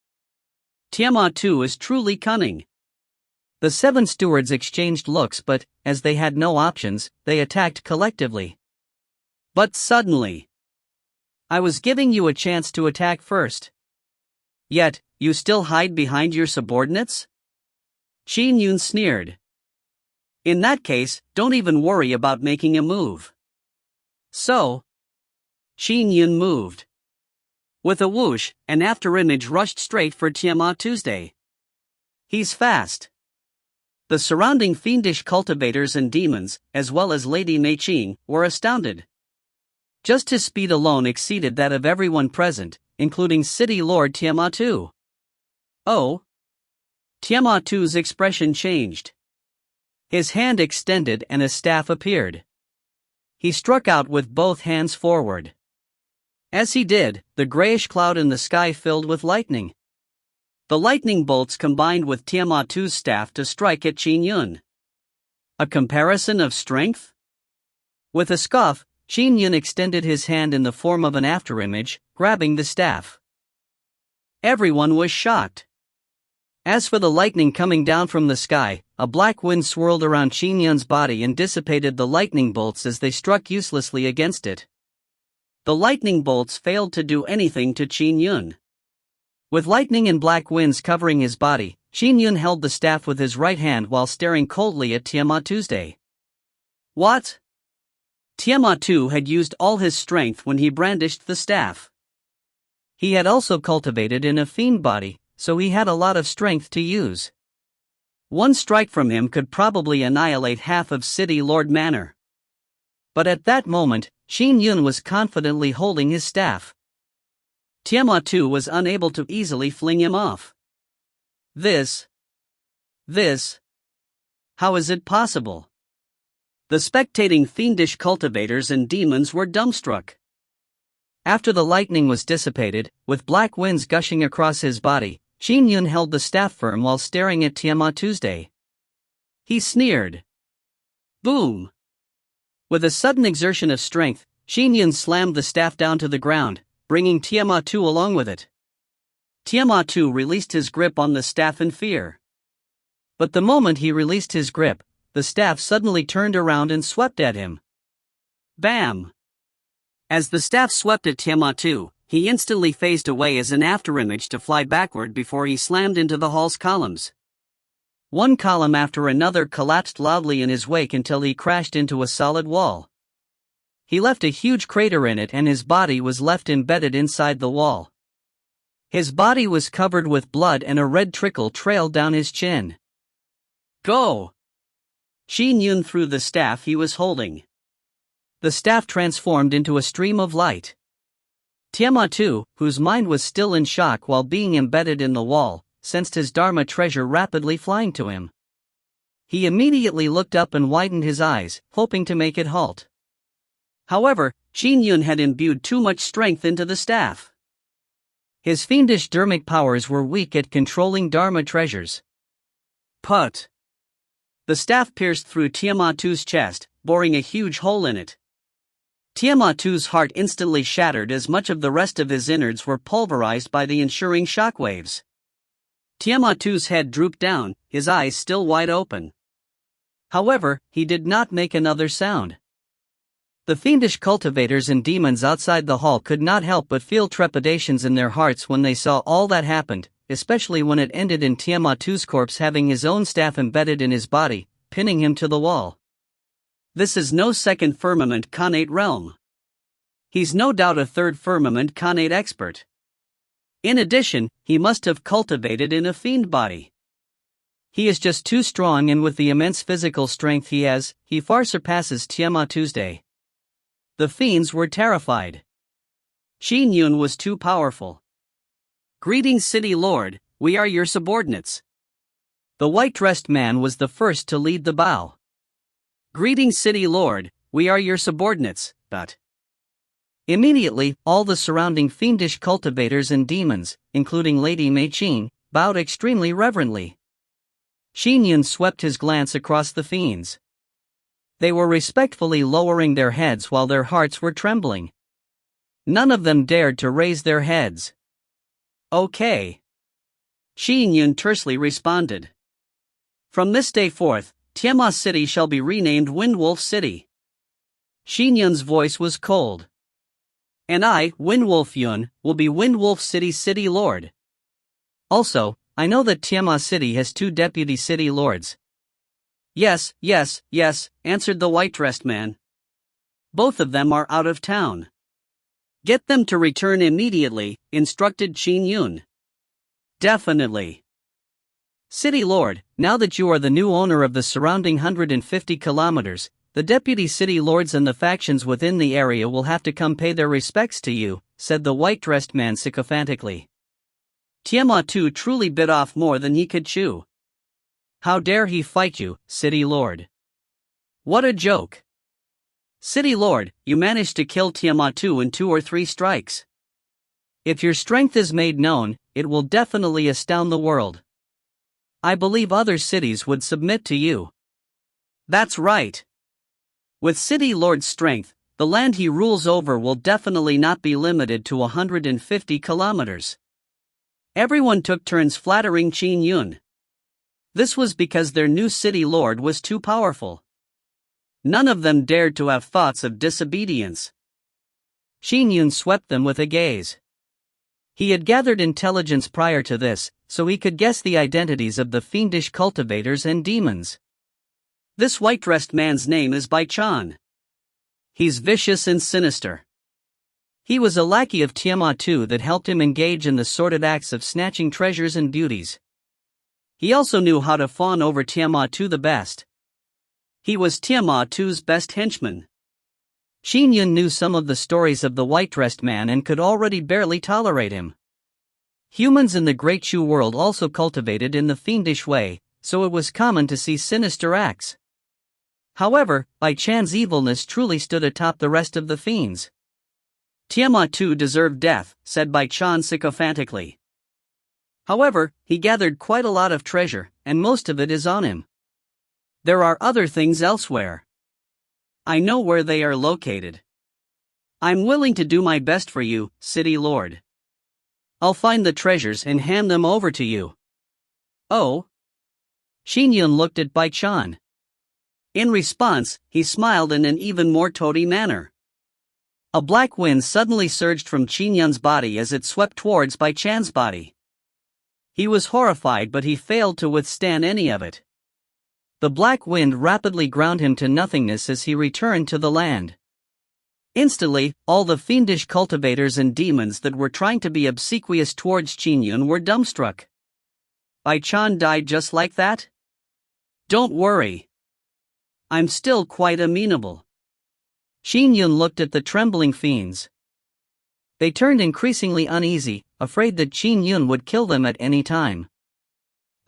Speaker 1: Tiamat Tu is truly cunning. The 7 stewards exchanged looks, but, as they had no options, they attacked collectively. But suddenly, I was giving you a chance to attack first. Yet, you still hide behind your subordinates? Qin Yun sneered. In that case, don't even worry about making a move. So, Qin Yun moved. With a whoosh, an afterimage rushed straight for Tiamat Tuesday. He's fast. The surrounding fiendish cultivators and demons, as well as Lady Mei Qing, were astounded. Just his speed alone exceeded that of everyone present, including City Lord Tiamat Tu. Oh! Tiamat Tu's expression changed. His hand extended and a staff appeared. He struck out with both hands forward. As he did, the grayish cloud in the sky filled with lightning. The lightning bolts combined with Tiamat Tu's staff to strike at Qin Yun. A comparison of strength? With a scoff, Qin Yun extended his hand in the form of an afterimage, grabbing the staff. Everyone was shocked. As for the lightning coming down from the sky, a black wind swirled around Qin Yun's body and dissipated the lightning bolts as they struck uselessly against it. The lightning bolts failed to do anything to Qin Yun. With lightning and black winds covering his body, Qin Yun held the staff with his right hand while staring coldly at Tiamat Tuesday. What? Tiamat Tu had used all his strength when he brandished the staff. He had also cultivated in a fiend body, so he had a lot of strength to use. One strike from him could probably annihilate half of City Lord Manor. But at that moment, Qin Yun was confidently holding his staff. Tiamat Tu was unable to easily fling him off. This. How is it possible? The spectating fiendish cultivators and demons were dumbstruck. After the lightning was dissipated, with black winds gushing across his body, Qin Yun held the staff firm while staring at Tiamat Tuesday. He sneered. Boom! With a sudden exertion of strength, Qin Yun slammed the staff down to the ground, bringing Tiamat Tu along with it. Tiamat Tu released his grip on the staff in fear. But the moment he released his grip, the staff suddenly turned around and swept at him. Bam! As the staff swept at Tiamat Tu, he instantly phased away as an afterimage to fly backward before he slammed into the hall's columns. One column after another collapsed loudly in his wake until he crashed into a solid wall. He left a huge crater in it and his body was left embedded inside the wall. His body was covered with blood and a red trickle trailed down his chin. Go! Qin Yun threw the staff he was holding. The staff transformed into a stream of light. Tiamat Tu, whose mind was still in shock while being embedded in the wall, sensed his Dharma treasure rapidly flying to him. He immediately looked up and widened his eyes, hoping to make it halt. However, Qin Yun had imbued too much strength into the staff. His fiendish dharmic powers were weak at controlling Dharma treasures. Put! The staff pierced through Tiamat Tu's chest, boring a huge hole in it. Tiamat Tu's heart instantly shattered as much of the rest of his innards were pulverized by the ensuing shockwaves. Tiamat Tu's head drooped down, his eyes still wide open. However, he did not make another sound. The fiendish cultivators and demons outside the hall could not help but feel trepidations in their hearts when they saw all that happened, especially when it ended in Tiamat Tu's corpse having his own staff embedded in his body, pinning him to the wall. This is no second firmament Khanate realm. He's no doubt a third firmament Khanate expert. In addition, he must have cultivated in a fiend body. He is just too strong, and with the immense physical strength he has, he far surpasses Tiamat Tuesday. The fiends were terrified. Qin Yun was too powerful. Greetings, City Lord, we are your subordinates. The white-dressed man was the first to lead the bow. Greetings, City Lord, we are your subordinates, but... Immediately, all the surrounding fiendish cultivators and demons, including Lady Mei Qin, bowed extremely reverently. Qin Yun swept his glance across the fiends. They were respectfully lowering their heads while their hearts were trembling. None of them dared to raise their heads. Okay. Qin Yun tersely responded. From this day forth, Tiamat City shall be renamed Windwolf City. Qin Yun's voice was cold. And I, Windwolf Yun, will be Windwolf City's City Lord. Also, I know that Tiamat City has 2 deputy city lords. Yes, answered the white-dressed man. Both of them are out of town. Get them to return immediately, instructed Qin Yun. Definitely. City Lord, now that you are the new owner of the surrounding 150 kilometers, the deputy city lords and the factions within the area will have to come pay their respects to you, said the white-dressed man sycophantically. Tiamat Tu truly bit off more than he could chew. How dare he fight you, City Lord? What a joke. City Lord, you managed to kill Tiamat Tu in 2 or 3 strikes. If your strength is made known, it will definitely astound the world. I believe other cities would submit to you. That's right. With City Lord's strength, the land he rules over will definitely not be limited to 150 kilometers. Everyone took turns flattering Qin Yun. This was because their new city lord was too powerful. None of them dared to have thoughts of disobedience. Qin Yun swept them with a gaze. He had gathered intelligence prior to this, so he could guess the identities of the fiendish cultivators and demons. This white-dressed man's name is Bai Chan. He's vicious and sinister. He was a lackey of Tiamat that helped him engage in the sordid acts of snatching treasures and beauties. He also knew how to fawn over Tiamat the best. He was Tiamat's best henchman. Qin Yun knew some of the stories of the white-dressed man and could already barely tolerate him. Humans in the Great Shu world also cultivated in the fiendish way, so it was common to see sinister acts. However, Bai Chan's evilness truly stood atop the rest of the fiends. Tiamat deserved death, said Bai Chan sycophantically. However, he gathered quite a lot of treasure, and most of it is on him. There are other things elsewhere. I know where they are located. I'm willing to do my best for you, City Lord. I'll find the treasures and hand them over to you. Oh? Qin Yun looked at Bai Chan. In response, he smiled in an even more toady manner. A black wind suddenly surged from Qin Yun's body as it swept towards Bai Chan's body. He was horrified, but he failed to withstand any of it. The black wind rapidly ground him to nothingness as he returned to the land. Instantly, all the fiendish cultivators and demons that were trying to be obsequious towards Qin Yun were dumbstruck. Bai Chan died just like that? Don't worry. I'm still quite amenable. Qin Yun looked at the trembling fiends. They turned increasingly uneasy, afraid that Qin Yun would kill them at any time.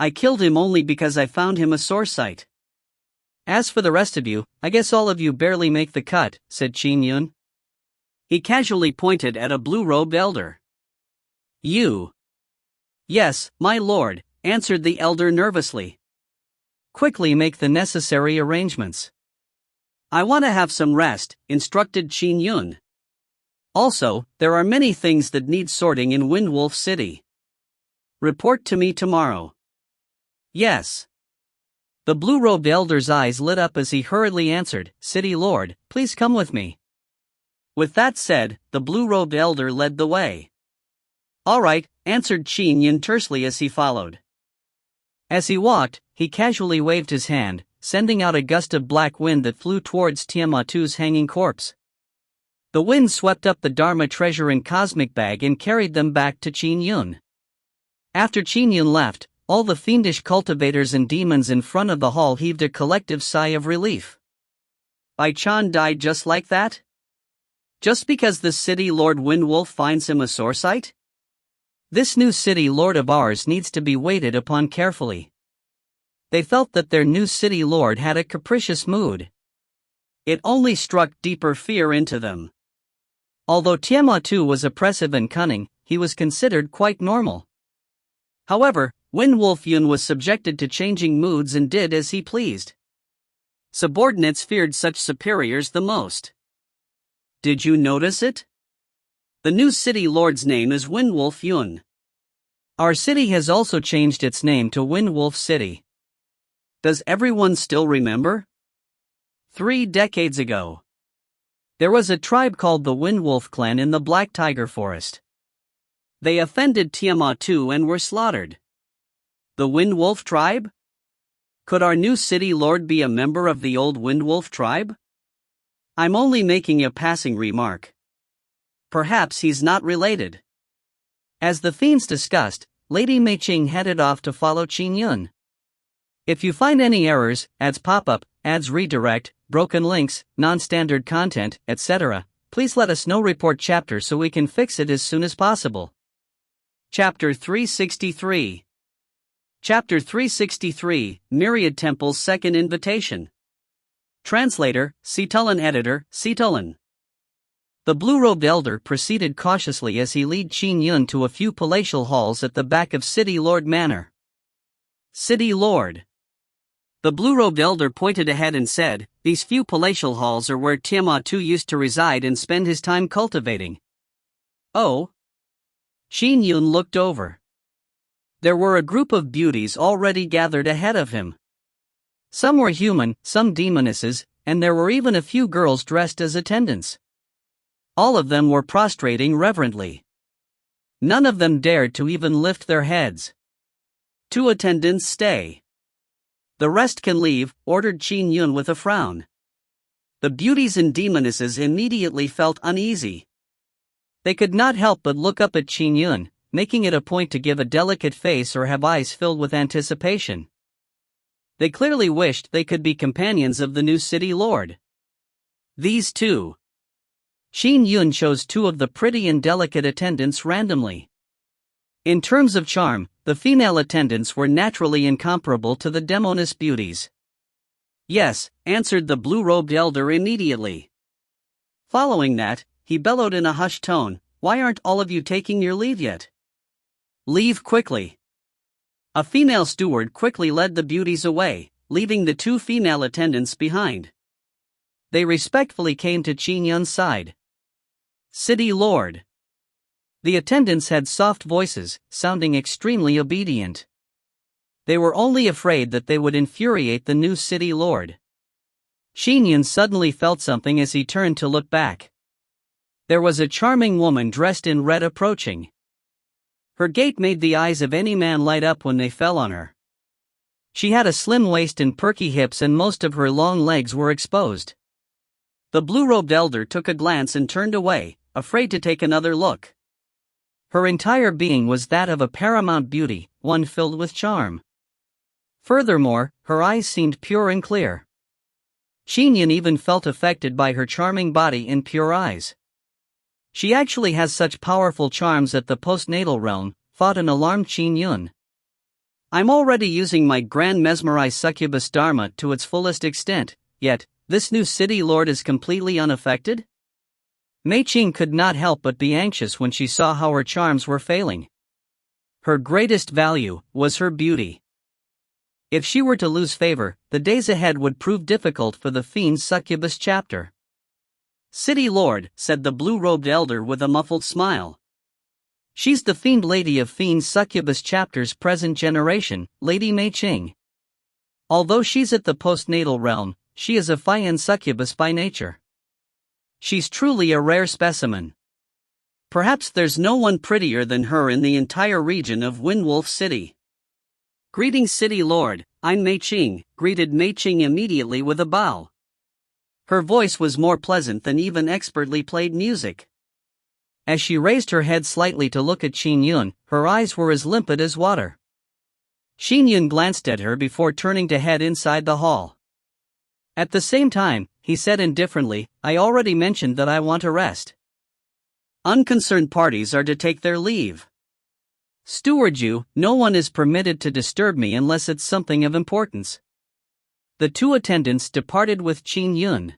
Speaker 1: I killed him only because I found him a sore sight. As for the rest of you, I guess all of you barely make the cut, said Qin Yun. He casually pointed at a blue-robed elder. You. Yes, my lord, answered the elder nervously. Quickly make the necessary arrangements. I want to have some rest, instructed Qin Yun. Also, there are many things that need sorting in Windwolf City. Report to me tomorrow. Yes. The blue-robed elder's eyes lit up as he hurriedly answered, City Lord, please come with me. With that said, the blue-robed elder led the way. All right, answered Qin Yun tersely as he followed. As he walked, he casually waved his hand, sending out a gust of black wind that flew towards Tiamat's hanging corpse. The wind swept up the Dharma treasure and cosmic bag and carried them back to Qin Yun. After Qin Yun left, all the fiendish cultivators and demons in front of the hall heaved a collective sigh of relief. Bai Chan died just like that? Just because the city lord Windwolf finds him a sore sight? This new city lord of ours needs to be waited upon carefully. They felt that their new city lord had a capricious mood. It only struck deeper fear into them. Although Tiamat was oppressive and cunning, he was considered quite normal. However, Windwolf Yun was subjected to changing moods and did as he pleased. Subordinates feared such superiors the most. Did you notice it? The new city lord's name is Windwolf Yun. Our city has also changed its name to Windwolf City. Does everyone still remember? 3 decades ago, there was a tribe called the Windwolf clan in the Black Tiger Forest. They offended Tiamat and were slaughtered. The Windwolf tribe? Could our new city lord be a member of the old Windwolf tribe? I'm only making a passing remark. Perhaps he's not related. As the fiends discussed, Lady Mei Qing headed off to follow Qin Yun. If you find any errors, ads pop up, ads redirect, broken links, non-standard content, etc., please let us know. Report chapter so we can fix it as soon as possible. Chapter 363. Chapter 363, Myriad Temple's Second Invitation. Translator, Citulin. Editor, Citulin. The blue-robed elder proceeded cautiously as he led Qin Yun to a few palatial halls at the back of City Lord Manor. City Lord. The blue-robed elder pointed ahead and said, "These few palatial halls are where Tiamat II used to reside and spend his time cultivating." Oh? Qin Yun looked over. There were a group of beauties already gathered ahead of him. Some were human, some demonesses, and there were even a few girls dressed as attendants. All of them were prostrating reverently. None of them dared to even lift their heads. "Two attendants stay. The rest can leave," ordered Qin Yun with a frown. The beauties and demonesses immediately felt uneasy. They could not help but look up at Qin Yun, making it a point to give a delicate face or have eyes filled with anticipation. They clearly wished they could be companions of the new city lord. These two. Qin Yun chose two of the pretty and delicate attendants randomly. In terms of charm, the female attendants were naturally incomparable to the demoness beauties. "Yes," answered the blue-robed elder immediately. Following that, he bellowed in a hushed tone, "Why aren't all of you taking your leave yet? Leave quickly." A female steward quickly led the beauties away, leaving the two female attendants behind. They respectfully came to Qin Yun's side. "City Lord." The attendants had soft voices, sounding extremely obedient. They were only afraid that they would infuriate the new city lord. Qin Yun suddenly felt something as he turned to look back. There was a charming woman dressed in red approaching. Her gait made the eyes of any man light up when they fell on her. She had a slim waist and perky hips, and most of her long legs were exposed. The blue-robed elder took a glance and turned away, afraid to take another look. Her entire being was that of a paramount beauty, one filled with charm. Furthermore, her eyes seemed pure and clear. Qin Yun even felt affected by her charming body and pure eyes. "She actually has such powerful charms at the postnatal realm," thought an alarmed Qin Yun. "I'm already using my grand mesmerized succubus dharma to its fullest extent, yet, this new city lord is completely unaffected?" Mei Qing could not help but be anxious when she saw how her charms were failing. Her greatest value was her beauty. If she were to lose favor, the days ahead would prove difficult for the Fiend's Succubus chapter. "City Lord," said the blue-robed elder with a muffled smile. "She's the Fiend Lady of Fiend's Succubus chapter's present generation, Lady Mei Qing. Although she's at the postnatal realm, she is a Fiend Succubus by nature. She's truly a rare specimen. Perhaps there's no one prettier than her in the entire region of Windwolf City." "Greetings, City Lord, I'm Mei Qing," greeted Mei Qing immediately with a bow. Her voice was more pleasant than even expertly played music. As she raised her head slightly to look at Qin Yun, her eyes were as limpid as water. Qin Yun glanced at her before turning to head inside the hall. At the same time, he said indifferently, "I already mentioned that I want a rest. Unconcerned parties are to take their leave. Steward you, no one is permitted to disturb me unless it's something of importance." The two attendants departed with Qin Yun.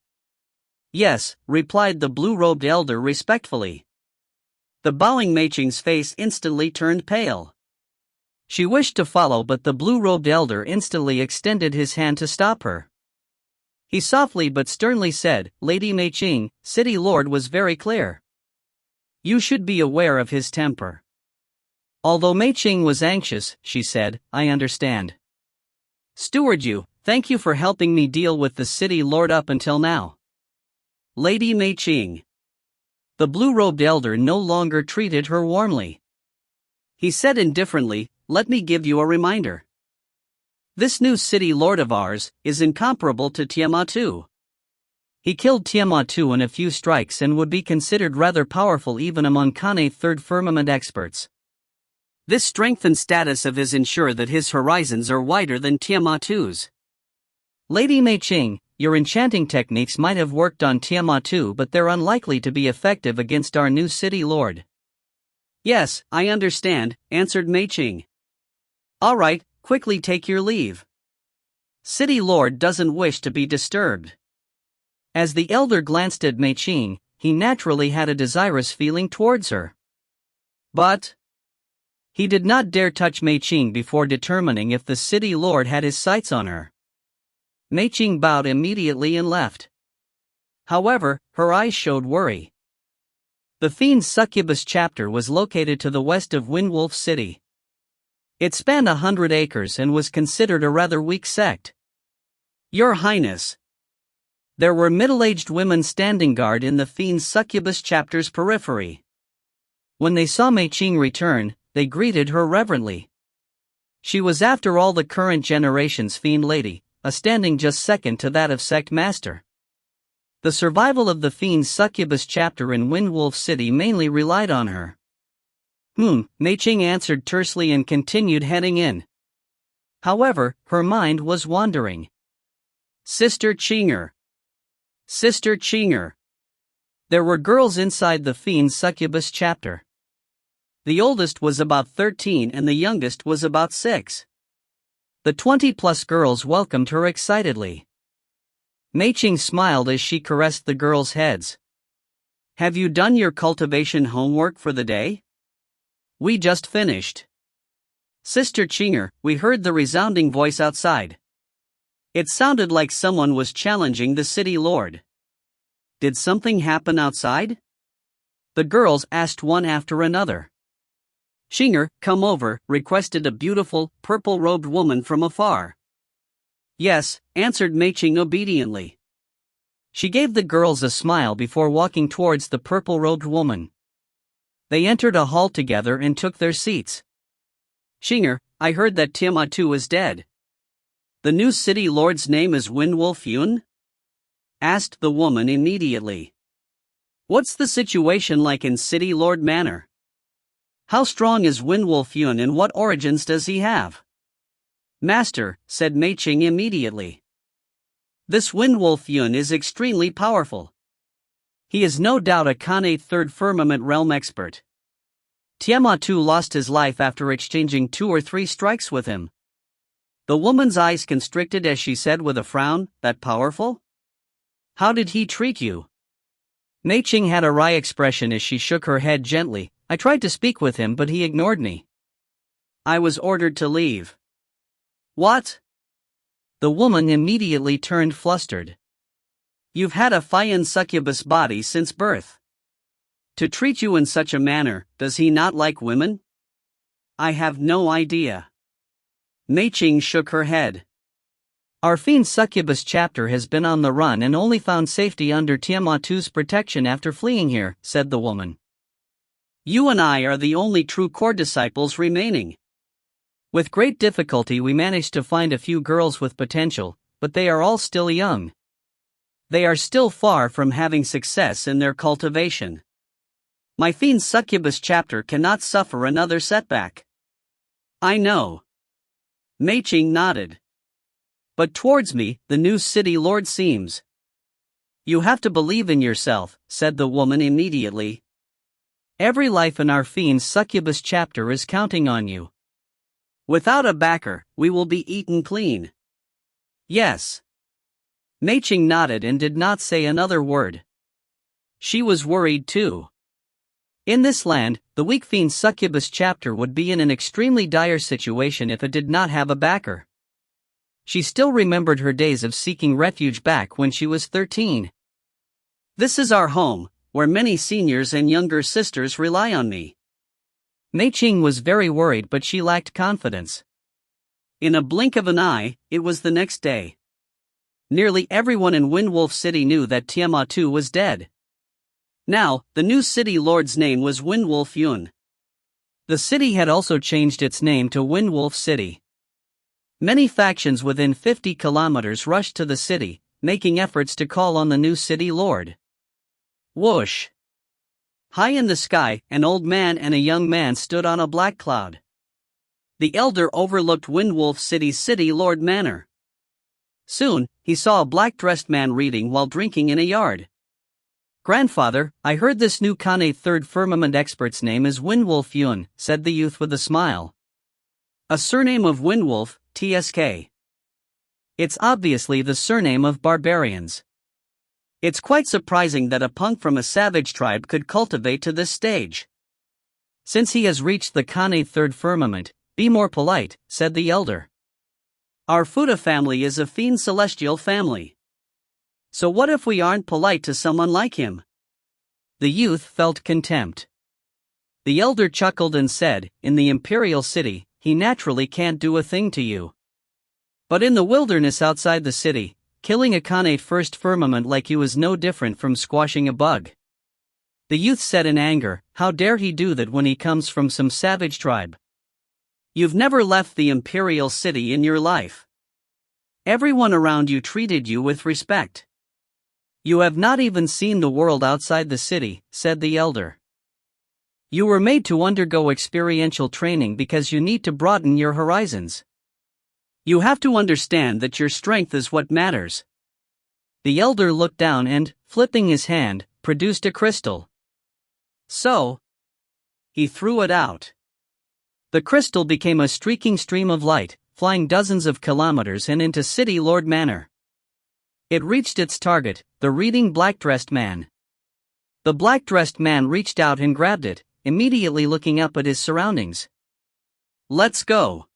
Speaker 1: "Yes," replied the blue-robed elder respectfully. The bowing Mei Qing's face instantly turned pale. She wished to follow, but the blue-robed elder instantly extended his hand to stop her. He softly but sternly said, "Lady Mei Qing, City Lord was very clear. You should be aware of his temper." Although Mei Qing was anxious, she said, "I understand. Steward you, thank you for helping me deal with the city lord up until now." "Lady Mei Qing." The blue-robed elder no longer treated her warmly. He said indifferently, "Let me give you a reminder. This new city lord of ours is incomparable to Tiamat II. He killed Tiamat II in a few strikes and would be considered rather powerful even among Kane Third Firmament experts. This strength and status of his ensure that his horizons are wider than Tiamat II's. Lady Mei Qing, your enchanting techniques might have worked on Tiamat II, but they're unlikely to be effective against our new city lord." "Yes, I understand," answered Mei Qing. "All right, quickly take your leave. City lord doesn't wish to be disturbed." As the elder glanced at Mei Qing, he naturally had a desirous feeling towards her. But he did not dare touch Mei Qing before determining if the city lord had his sights on her. Mei Qing bowed immediately and left. However, her eyes showed worry. The Fiend's Succubus chapter was located to the west of Windwolf City. It spanned 100 acres and was considered a rather weak sect. Your Highness. There were middle-aged women standing guard in the Fiend's Succubus chapter's periphery. When they saw Mei Qing return, they greeted her reverently. She was after all the current generation's Fiend Lady, a standing just second to that of Sect Master. The survival of the Fiend's Succubus chapter in Windwolf City mainly relied on her. Mei Qing answered tersely and continued heading in. However, her mind was wandering. Sister Qinger. Sister Qinger. There were girls inside the Fiend's Succubus chapter. The oldest was about 13 and the youngest was about 6. The 20-plus girls welcomed her excitedly. Mei Qing smiled as she caressed the girls' heads. Have you done your cultivation homework for the day? We just finished. Sister Qinger, we heard the resounding voice outside. It sounded like someone was challenging the city lord. Did something happen outside? The girls asked one after another. Qinger, come over, requested a beautiful, purple-robed woman from afar. Yes, answered Mei Qing obediently. She gave the girls a smile before walking towards the purple-robed woman. They entered a hall together and took their seats. Qinger, I heard that Tiamat is dead. The new city lord's name is Windwolf Yun? Asked the woman immediately. What's the situation like in City Lord Manor? How strong is Windwolf Yun and what origins does he have? Master, said Mei Qing immediately. This Windwolf Yun is extremely powerful. He is no doubt a Khanate Third Firmament Realm expert. Tiamat lost his life after exchanging 2 or 3 strikes with him. The woman's eyes constricted as she said with a frown, that powerful? How did he treat you? Mei Qing had a wry expression as she shook her head gently. I tried to speak with him but he ignored me. I was ordered to leave. What? The woman immediately turned flustered. You've had a Fiendish succubus body since birth. To treat you in such a manner, does he not like women? I have no idea. Mei Qing shook her head. Our Fiendish succubus chapter has been on the run and only found safety under Tiamat's protection after fleeing here, said the woman. You and I are the only true core disciples remaining. With great difficulty we managed to find a few girls with potential, but they are all still young. They are still far from having success in their cultivation. My Fiendish succubus chapter cannot suffer another setback. I know. Mei Qing nodded. But towards me, the new city lord seems. You have to believe in yourself, said the woman immediately. Every life in our Fiendish succubus chapter is counting on you. Without a backer, we will be eaten clean. Yes. Mei Qing nodded and did not say another word. She was worried too. In this land, the weak Fiendish succubus chapter would be in an extremely dire situation if it did not have a backer. She still remembered her days of seeking refuge back when she was 13. This is our home, where many seniors and younger sisters rely on me. Mei Qing was very worried but she lacked confidence. In a blink of an eye, it was the next day. Nearly everyone in Windwolf City knew that Tiamat was dead. Now, the new city lord's name was Windwolf Yun. The city had also changed its name to Windwolf City. Many factions within 50 kilometers rushed to the city, making efforts to call on the new city lord. Whoosh! High in the sky, an old man and a young man stood on a black cloud. The elder overlooked Windwolf City's city lord manor. Soon, he saw a black-dressed man reading while drinking in a yard. Grandfather, I heard this new Khanate Third Firmament expert's name is Windwolf Yun, said the youth with a smile. A surname of Windwolf, TSK. It's obviously the surname of barbarians. It's quite surprising that a punk from a savage tribe could cultivate to this stage. Since he has reached the Khanate Third Firmament, be more polite, said the elder. Our Fuda family is a fiend celestial family. So what if we aren't polite to someone like him? The youth felt contempt. The elder chuckled and said, in the imperial city, he naturally can't do a thing to you. But in the wilderness outside the city, killing a Khanate first firmament like you is no different from squashing a bug. The youth said in anger, how dare he do that when he comes from some savage tribe? You've never left the imperial city in your life. Everyone around you treated you with respect. You have not even seen the world outside the city, said the elder. You were made to undergo experiential training because you need to broaden your horizons. You have to understand that your strength is what matters. The elder looked down and, flipping his hand, produced a crystal. So, he threw it out. The crystal became a streaking stream of light, flying dozens of kilometers and into City Lord Manor. It reached its target, the reading black-dressed man. The black-dressed man reached out and grabbed it, immediately looking up at his surroundings. Let's go.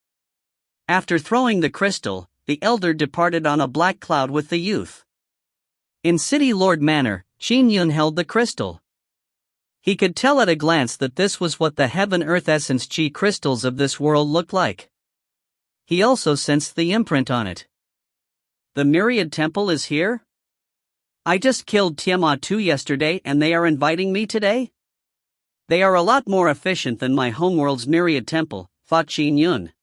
Speaker 1: After throwing the crystal, the elder departed on a black cloud with the youth. In City Lord Manor, Qin Yun held the crystal. He could tell at a glance that this was what the heaven-earth essence chi crystals of this world looked like. He also sensed the imprint on it. The Myriad Temple is here? I just killed Tiamat II yesterday and they are inviting me today? They are a lot more efficient than my homeworld's Myriad Temple, thought Qin Yun.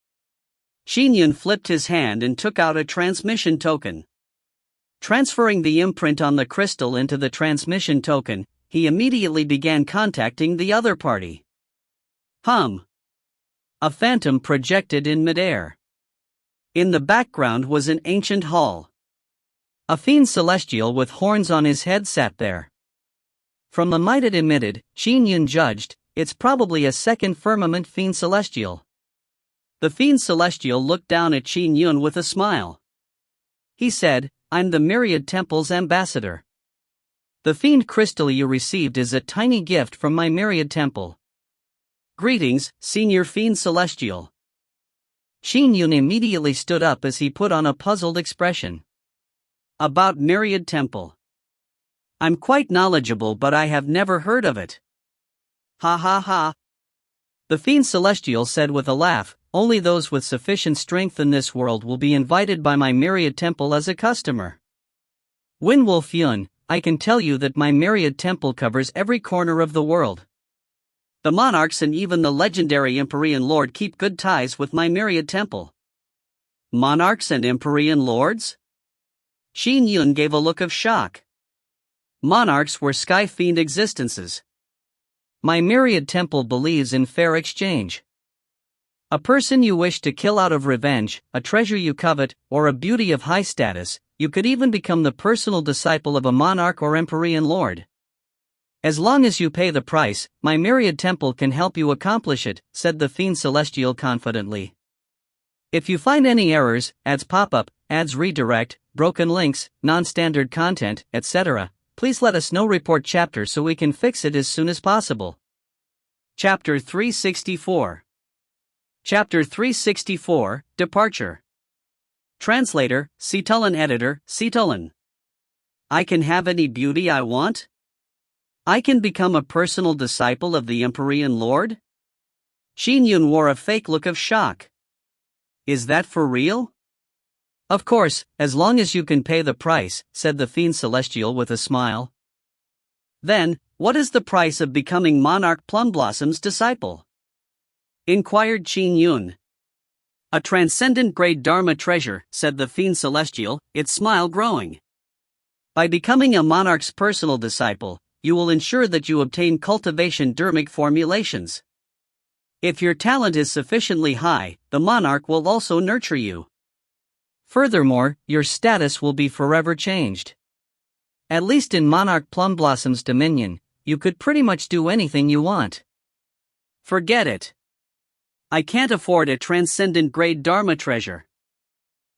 Speaker 1: Qin Yun flipped his hand and took out a transmission token. Transferring the imprint on the crystal into the transmission token, he immediately began contacting the other party. A phantom projected in midair. In the background was an ancient hall. A fiend celestial with horns on his head sat there. From the might it emitted, Qin Yun judged, it's probably a second firmament fiend celestial. The fiend celestial looked down at Qin Yun with a smile. He said, I'm the Myriad Temple's ambassador. The fiend crystal you received is a tiny gift from my Myriad Temple. Greetings, Senior Fiend Celestial. Qin Yun immediately stood up as he put on a puzzled expression. About Myriad Temple. I'm quite knowledgeable but I have never heard of it. Ha ha ha. The Fiend Celestial said with a laugh, only those with sufficient strength in this world will be invited by my Myriad Temple as a customer. Winwolf Yun, I can tell you that my Myriad Temple covers every corner of the world. The monarchs and even the legendary Empyrean Lord keep good ties with my Myriad Temple. Monarchs and Empyrean Lords? Qin Yun gave a look of shock. Monarchs were sky fiend existences. My Myriad Temple believes in fair exchange. A person you wish to kill out of revenge, a treasure you covet, or a beauty of high status, you could even become the personal disciple of a monarch or Empyrean Lord. As long as you pay the price, my Myriad Temple can help you accomplish it, said the Fiend Celestial confidently. If you find any errors, ads pop up, ads redirect, broken links, non-standard content, etc., please let us know. Report chapter so we can fix it as soon as possible. Chapter 364. Chapter 364, Departure. Translator, Citulin. Editor, Citulin. I can have any beauty I want? I can become a personal disciple of the Empyrean Lord? Qin Yun wore a fake look of shock. Is that for real? Of course, as long as you can pay the price, said the Fiend Celestial with a smile. Then, what is the price of becoming Monarch Plumblosom's disciple? Inquired Qin Yun. A transcendent grade Dharma treasure, said the Fiend Celestial, its smile growing. By becoming a monarch's personal disciple, you will ensure that you obtain cultivation dharmic formulations. If your talent is sufficiently high, the monarch will also nurture you. Furthermore, your status will be forever changed. At least in Monarch Plumblosom's dominion, you could pretty much do anything you want. Forget it. I can't afford a transcendent grade Dharma treasure.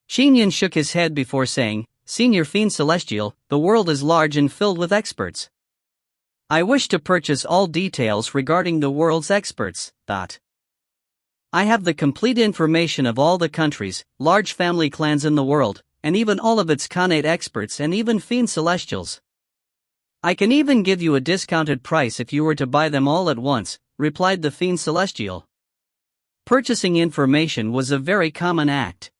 Speaker 1: Qin Yun shook his head before saying, Senior Fiend Celestial, the world is large and filled with experts. I wish to purchase all details regarding the world's experts. I have the complete information of all the countries, large family clans in the world, and even all of its Khanate experts and even fiend celestials. I can even give you a discounted price if you were to buy them all at once, replied the fiend celestial. Purchasing information was a very common act.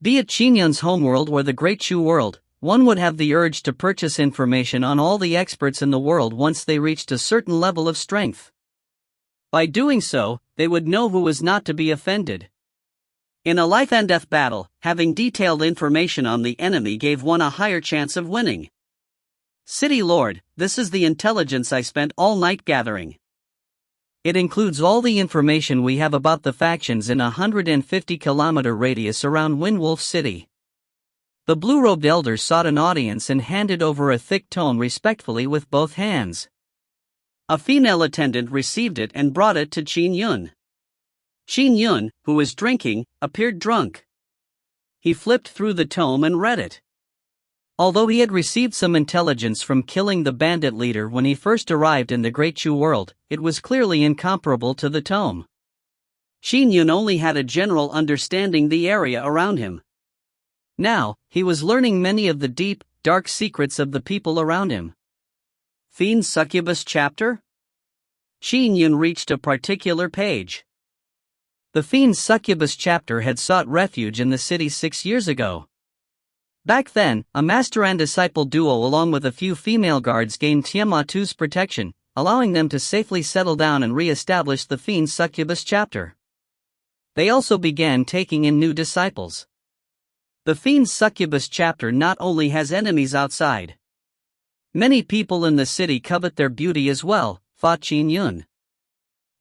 Speaker 1: Be it Qin Yun's homeworld or the Great Chu world, one would have the urge to purchase information on all the experts in the world once they reached a certain level of strength. By doing so, they would know who was not to be offended. In a life and death battle, having detailed information on the enemy gave one a higher chance of winning. City Lord, this is the intelligence I spent all night gathering. It includes all the information we have about the factions in a 150-kilometer radius around Windwolf City. The blue-robed elder sought an audience and handed over a thick tome respectfully with both hands. A female attendant received it and brought it to Qin Yun. Qin Yun, who was drinking, appeared drunk. He flipped through the tome and read it. Although he had received some intelligence from killing the bandit leader when he first arrived in the Great Chu world, it was clearly incomparable to the tome. Qin Yun only had a general understanding the area around him. Now, he was learning many of the deep, dark secrets of the people around him. Fiend Succubus chapter? Qin Yun reached a particular page. The Fiend Succubus chapter had sought refuge in the city 6 years ago. Back then, a master and disciple duo along with a few female guards gained Tiamatu's protection, allowing them to safely settle down and re-establish the Fiend Succubus chapter. They also began taking in new disciples. The Fiend Succubus chapter not only has enemies outside. Many people in the city covet their beauty as well, thought Qin Yun.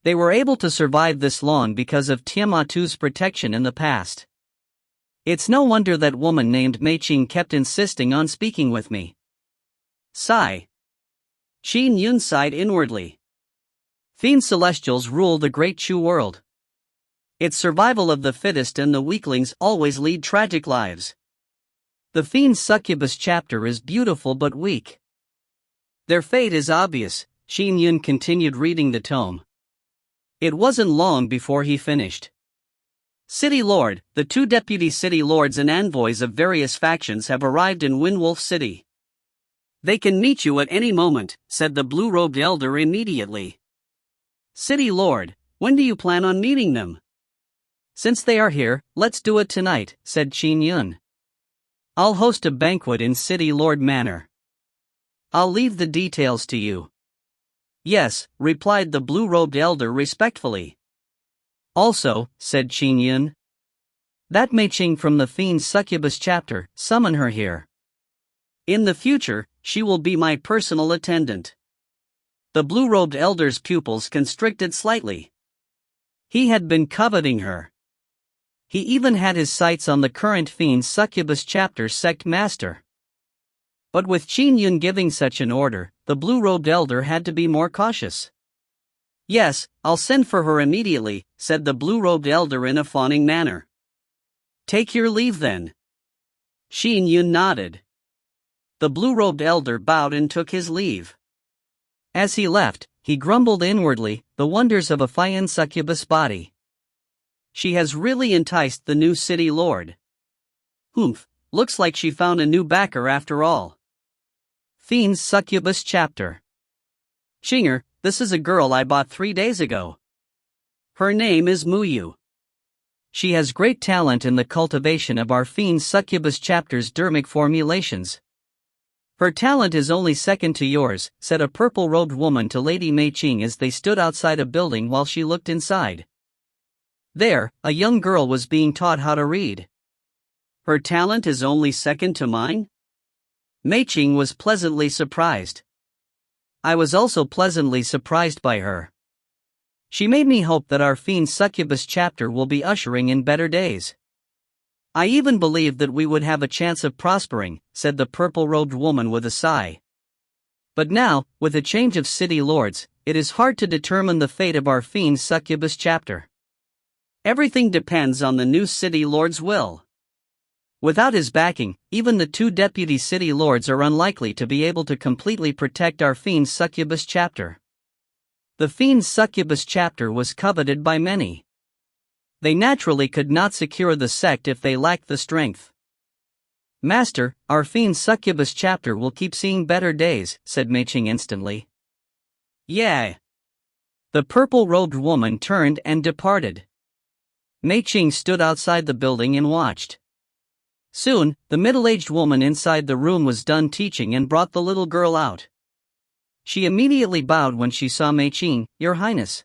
Speaker 1: They were able to survive this long because of Tiamatu's protection in the past. It's no wonder that woman named Mei Qing kept insisting on speaking with me. Sigh. Qin Yun sighed inwardly. Fiend celestials rule the Great Chu world. It's survival of the fittest and the weaklings always lead tragic lives. The Fiend Succubus chapter is beautiful but weak. Their fate is obvious, Qin Yun continued reading the tome. It wasn't long before he finished. City Lord, the 2 deputy city lords and envoys of various factions have arrived in Windwolf City. They can meet you at any moment, said the blue-robed elder immediately. City Lord, when do you plan on meeting them? Since they are here, let's do it tonight, said Qin Yun. I'll host a banquet in City Lord Manor. I'll leave the details to you. Yes, replied the blue-robed elder respectfully. Also, said Qin Yun. That Mei Qing from the Fiend Succubus chapter, summon her here. In the future, she will be my personal attendant. The blue-robed elder's pupils constricted slightly. He had been coveting her. He even had his sights on the current Fiend Succubus chapter sect master. But with Qin Yun giving such an order, the blue-robed elder had to be more cautious. Yes, I'll send for her immediately, said the blue-robed elder in a fawning manner. Take your leave then. Qin Yun nodded. The blue-robed elder bowed and took his leave. As he left, he grumbled inwardly, the wonders of a Fiend Succubus body. She has really enticed the new city lord. Humph, looks like she found a new backer after all. Fiend Succubus chapter. Xinger, this is a girl I bought 3 days ago. Her name is Muyu. She has great talent in the cultivation of our Fiend Succubus chapter's dermic formulations. Her talent is only second to yours, said a purple-robed woman to Lady Mei Qing as they stood outside a building while she looked inside. There, a young girl was being taught how to read. Her talent is only second to mine? Mei Qing was pleasantly surprised. I was also pleasantly surprised by her. She made me hope that our Fiend Succubus chapter will be ushering in better days. I even believed that we would have a chance of prospering, said the purple-robed woman with a sigh. But now, with a change of city lords, it is hard to determine the fate of our Fiend Succubus chapter. Everything depends on the new city lord's will. Without his backing, even the 2 deputy city lords are unlikely to be able to completely protect our Fiend Succubus chapter. The Fiend Succubus chapter was coveted by many. They naturally could not secure the sect if they lacked the strength. "Master, our fiend succubus chapter will keep seeing better days," said Meiqing instantly. "Yeah." The purple-robed woman turned and departed. Meiqing stood outside the building and watched. Soon, the middle-aged woman inside the room was done teaching and brought the little girl out. She immediately bowed when she saw Meiqing. "Your Highness."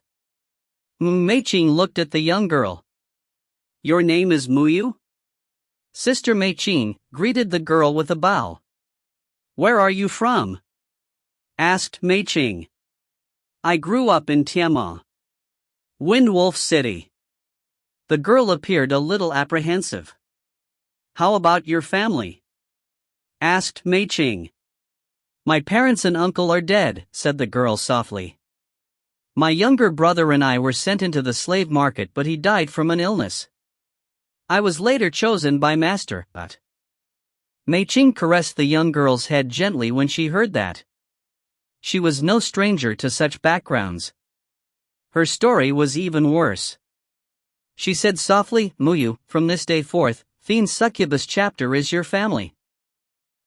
Speaker 1: Meiqing looked at the young girl. "Your name is Muyu?" Sister Meiqing greeted the girl with a bow. "Where are you from?" asked Meiqing. "I grew up in Tianma, Windwolf City." The girl appeared a little apprehensive. "How about your family?" asked Meiqing. "My parents and uncle are dead," said the girl softly. "My younger brother and I were sent into the slave market, but he died from an illness. I was later chosen by Master, but..." Meiqing caressed the young girl's head gently when she heard that. She was no stranger to such backgrounds. Her story was even worse. She said softly, "Muyu, from this day forth, Fiend Succubus chapter is your family.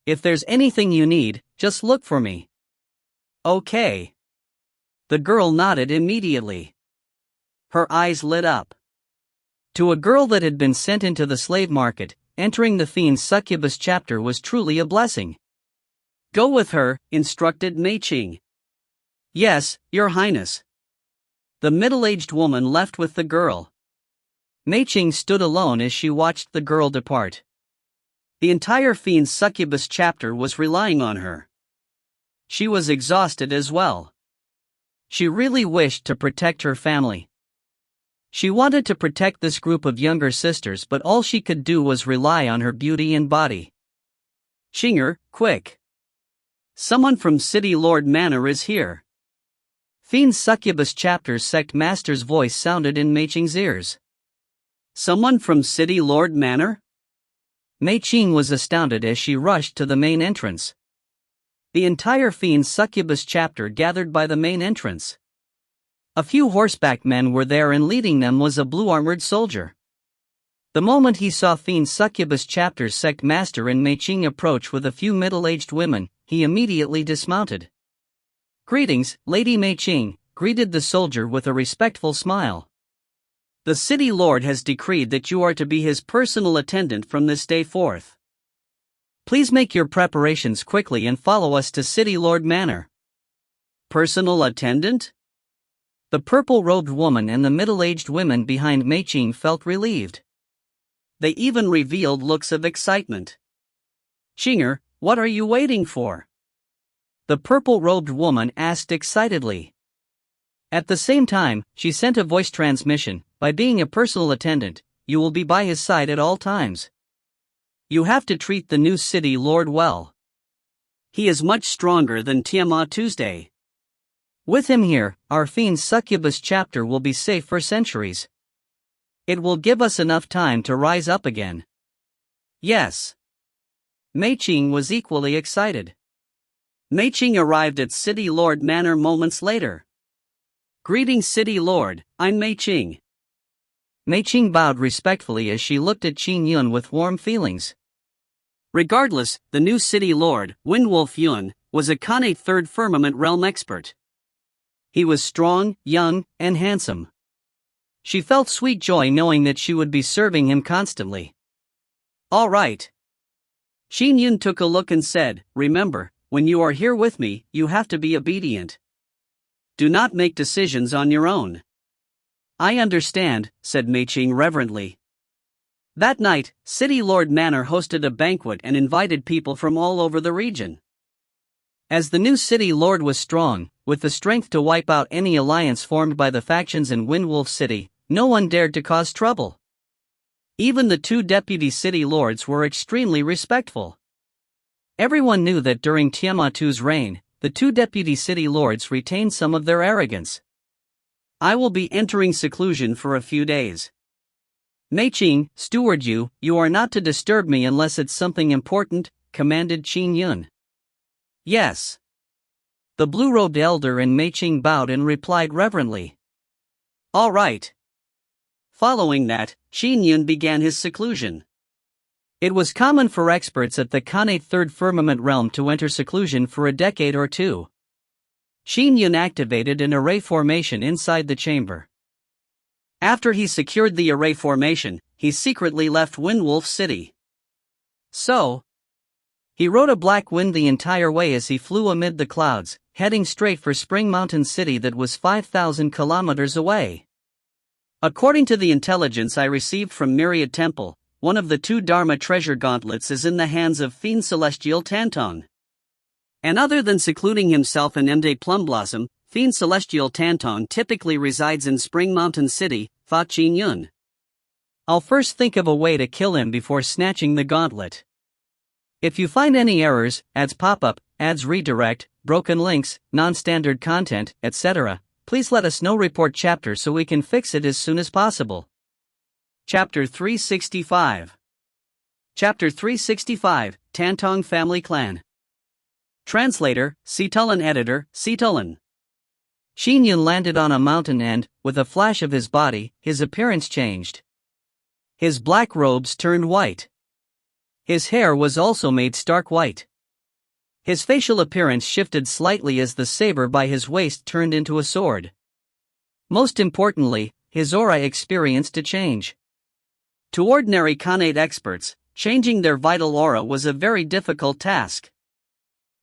Speaker 1: If there's anything you need, just look for me." "Okay." The girl nodded immediately. Her eyes lit up. To a girl that had been sent into the slave market, entering the Fiend Succubus chapter was truly a blessing. "Go with her," instructed Meiqing. "Yes, Your Highness." The middle-aged woman left with the girl. Meiqing stood alone as she watched the girl depart. The entire Fiend Succubus chapter was relying on her. She was exhausted as well. She really wished to protect her family. She wanted to protect this group of younger sisters, but all she could do was rely on her beauty and body. "Xinger, quick! Someone from City Lord Manor is here." Fiend Succubus chapter's sect master's voice sounded in Meiqing's ears. "Someone from City Lord Manor?" Meiqing was astounded as she rushed to the main entrance. The entire Fiend Succubus chapter gathered by the main entrance. A few horseback men were there, and leading them was a blue-armored soldier. The moment he saw Fiend Succubus chapter's sect master and Meiqing approach with a few middle-aged women, he immediately dismounted. "Greetings, Lady Meiqing," greeted the soldier with a respectful smile. "The city lord has decreed that you are to be his personal attendant from this day forth. Please make your preparations quickly and follow us to City Lord Manor." "Personal attendant?" The purple-robed woman and the middle-aged women behind Meiqing felt relieved. They even revealed looks of excitement. "Xinger, what are you waiting for?" the purple-robed woman asked excitedly. At the same time, she sent a voice transmission. "By being a personal attendant, you will be by his side at all times. You have to treat the new city lord well. He is much stronger than Tiamat Tuesday. With him here, our Fiend Succubus chapter will be safe for centuries. It will give us enough time to rise up again." "Yes." Meiqing was equally excited. Meiqing arrived at City Lord Manor moments later. "Greetings, City Lord, I'm Meiqing." Meiqing bowed respectfully as she looked at Qin Yun with warm feelings. Regardless, the new City Lord, Windwolf Yun, was a Khanate Third Firmament Realm expert. He was strong, young, and handsome. She felt sweet joy knowing that she would be serving him constantly. "All right." Qin Yun took a look and said, "Remember, when you are here with me, you have to be obedient. Do not make decisions on your own." "I understand," said Meiqing reverently. That night, City Lord Manor hosted a banquet and invited people from all over the region. As the new city lord was strong, with the strength to wipe out any alliance formed by the factions in Windwolf City, no one dared to cause trouble. Even the two deputy city lords were extremely respectful. Everyone knew that during Tiamatu's reign, the two deputy city lords retained some of their arrogance. "I will be entering seclusion for a few days. Meiqing, steward you are not to disturb me unless it's something important," commanded Qin Yun. "Yes." The blue-robed elder and Meiqing bowed and replied reverently. "All right." Following that, Qin Yun began his seclusion. It was common for experts at the Khanate Third Firmament realm to enter seclusion for a decade or two. Qin Yun activated an array formation inside the chamber. After he secured the array formation, he secretly left Windwolf City. So, he rode a black wind the entire way as he flew amid the clouds, heading straight for Spring Mountain City that was 5,000 kilometers away. According to the intelligence I received from Myriad Temple, one of the two Dharma treasure gauntlets is in the hands of Fiend Celestial Tantong. And other than secluding himself in Mde Plumblossom, Fiend Celestial Tantong typically resides in Spring Mountain City, thought Qin Yun. I'll first think of a way to kill him before snatching the gauntlet. If you find any errors, ads pop up, ads redirect, broken links, non-standard content, etc., please let us know. Report chapter so we can fix it as soon as possible. Chapter 365. Chapter 365, Tantong Family Clan. Translator, Citulin. Editor, Citulin. Qin Yun landed on a mountain and, with a flash of his body, his appearance changed. His black robes turned white. His hair was also made stark white. His facial appearance shifted slightly as the saber by his waist turned into a sword. Most importantly, his aura experienced a change. To ordinary Khanate experts, changing their vital aura was a very difficult task.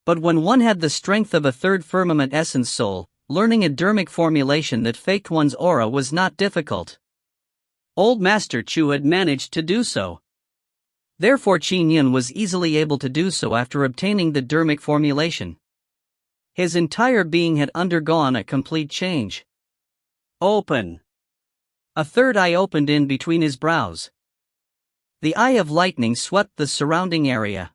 Speaker 1: But when one had the strength of a third firmament essence soul, learning a dermic formulation that faked one's aura was not difficult. Old Master Chu had managed to do so. Therefore Qin Yun was easily able to do so after obtaining the dermic formulation. His entire being had undergone a complete change. Open. A third eye opened in between his brows. The eye of lightning swept the surrounding area.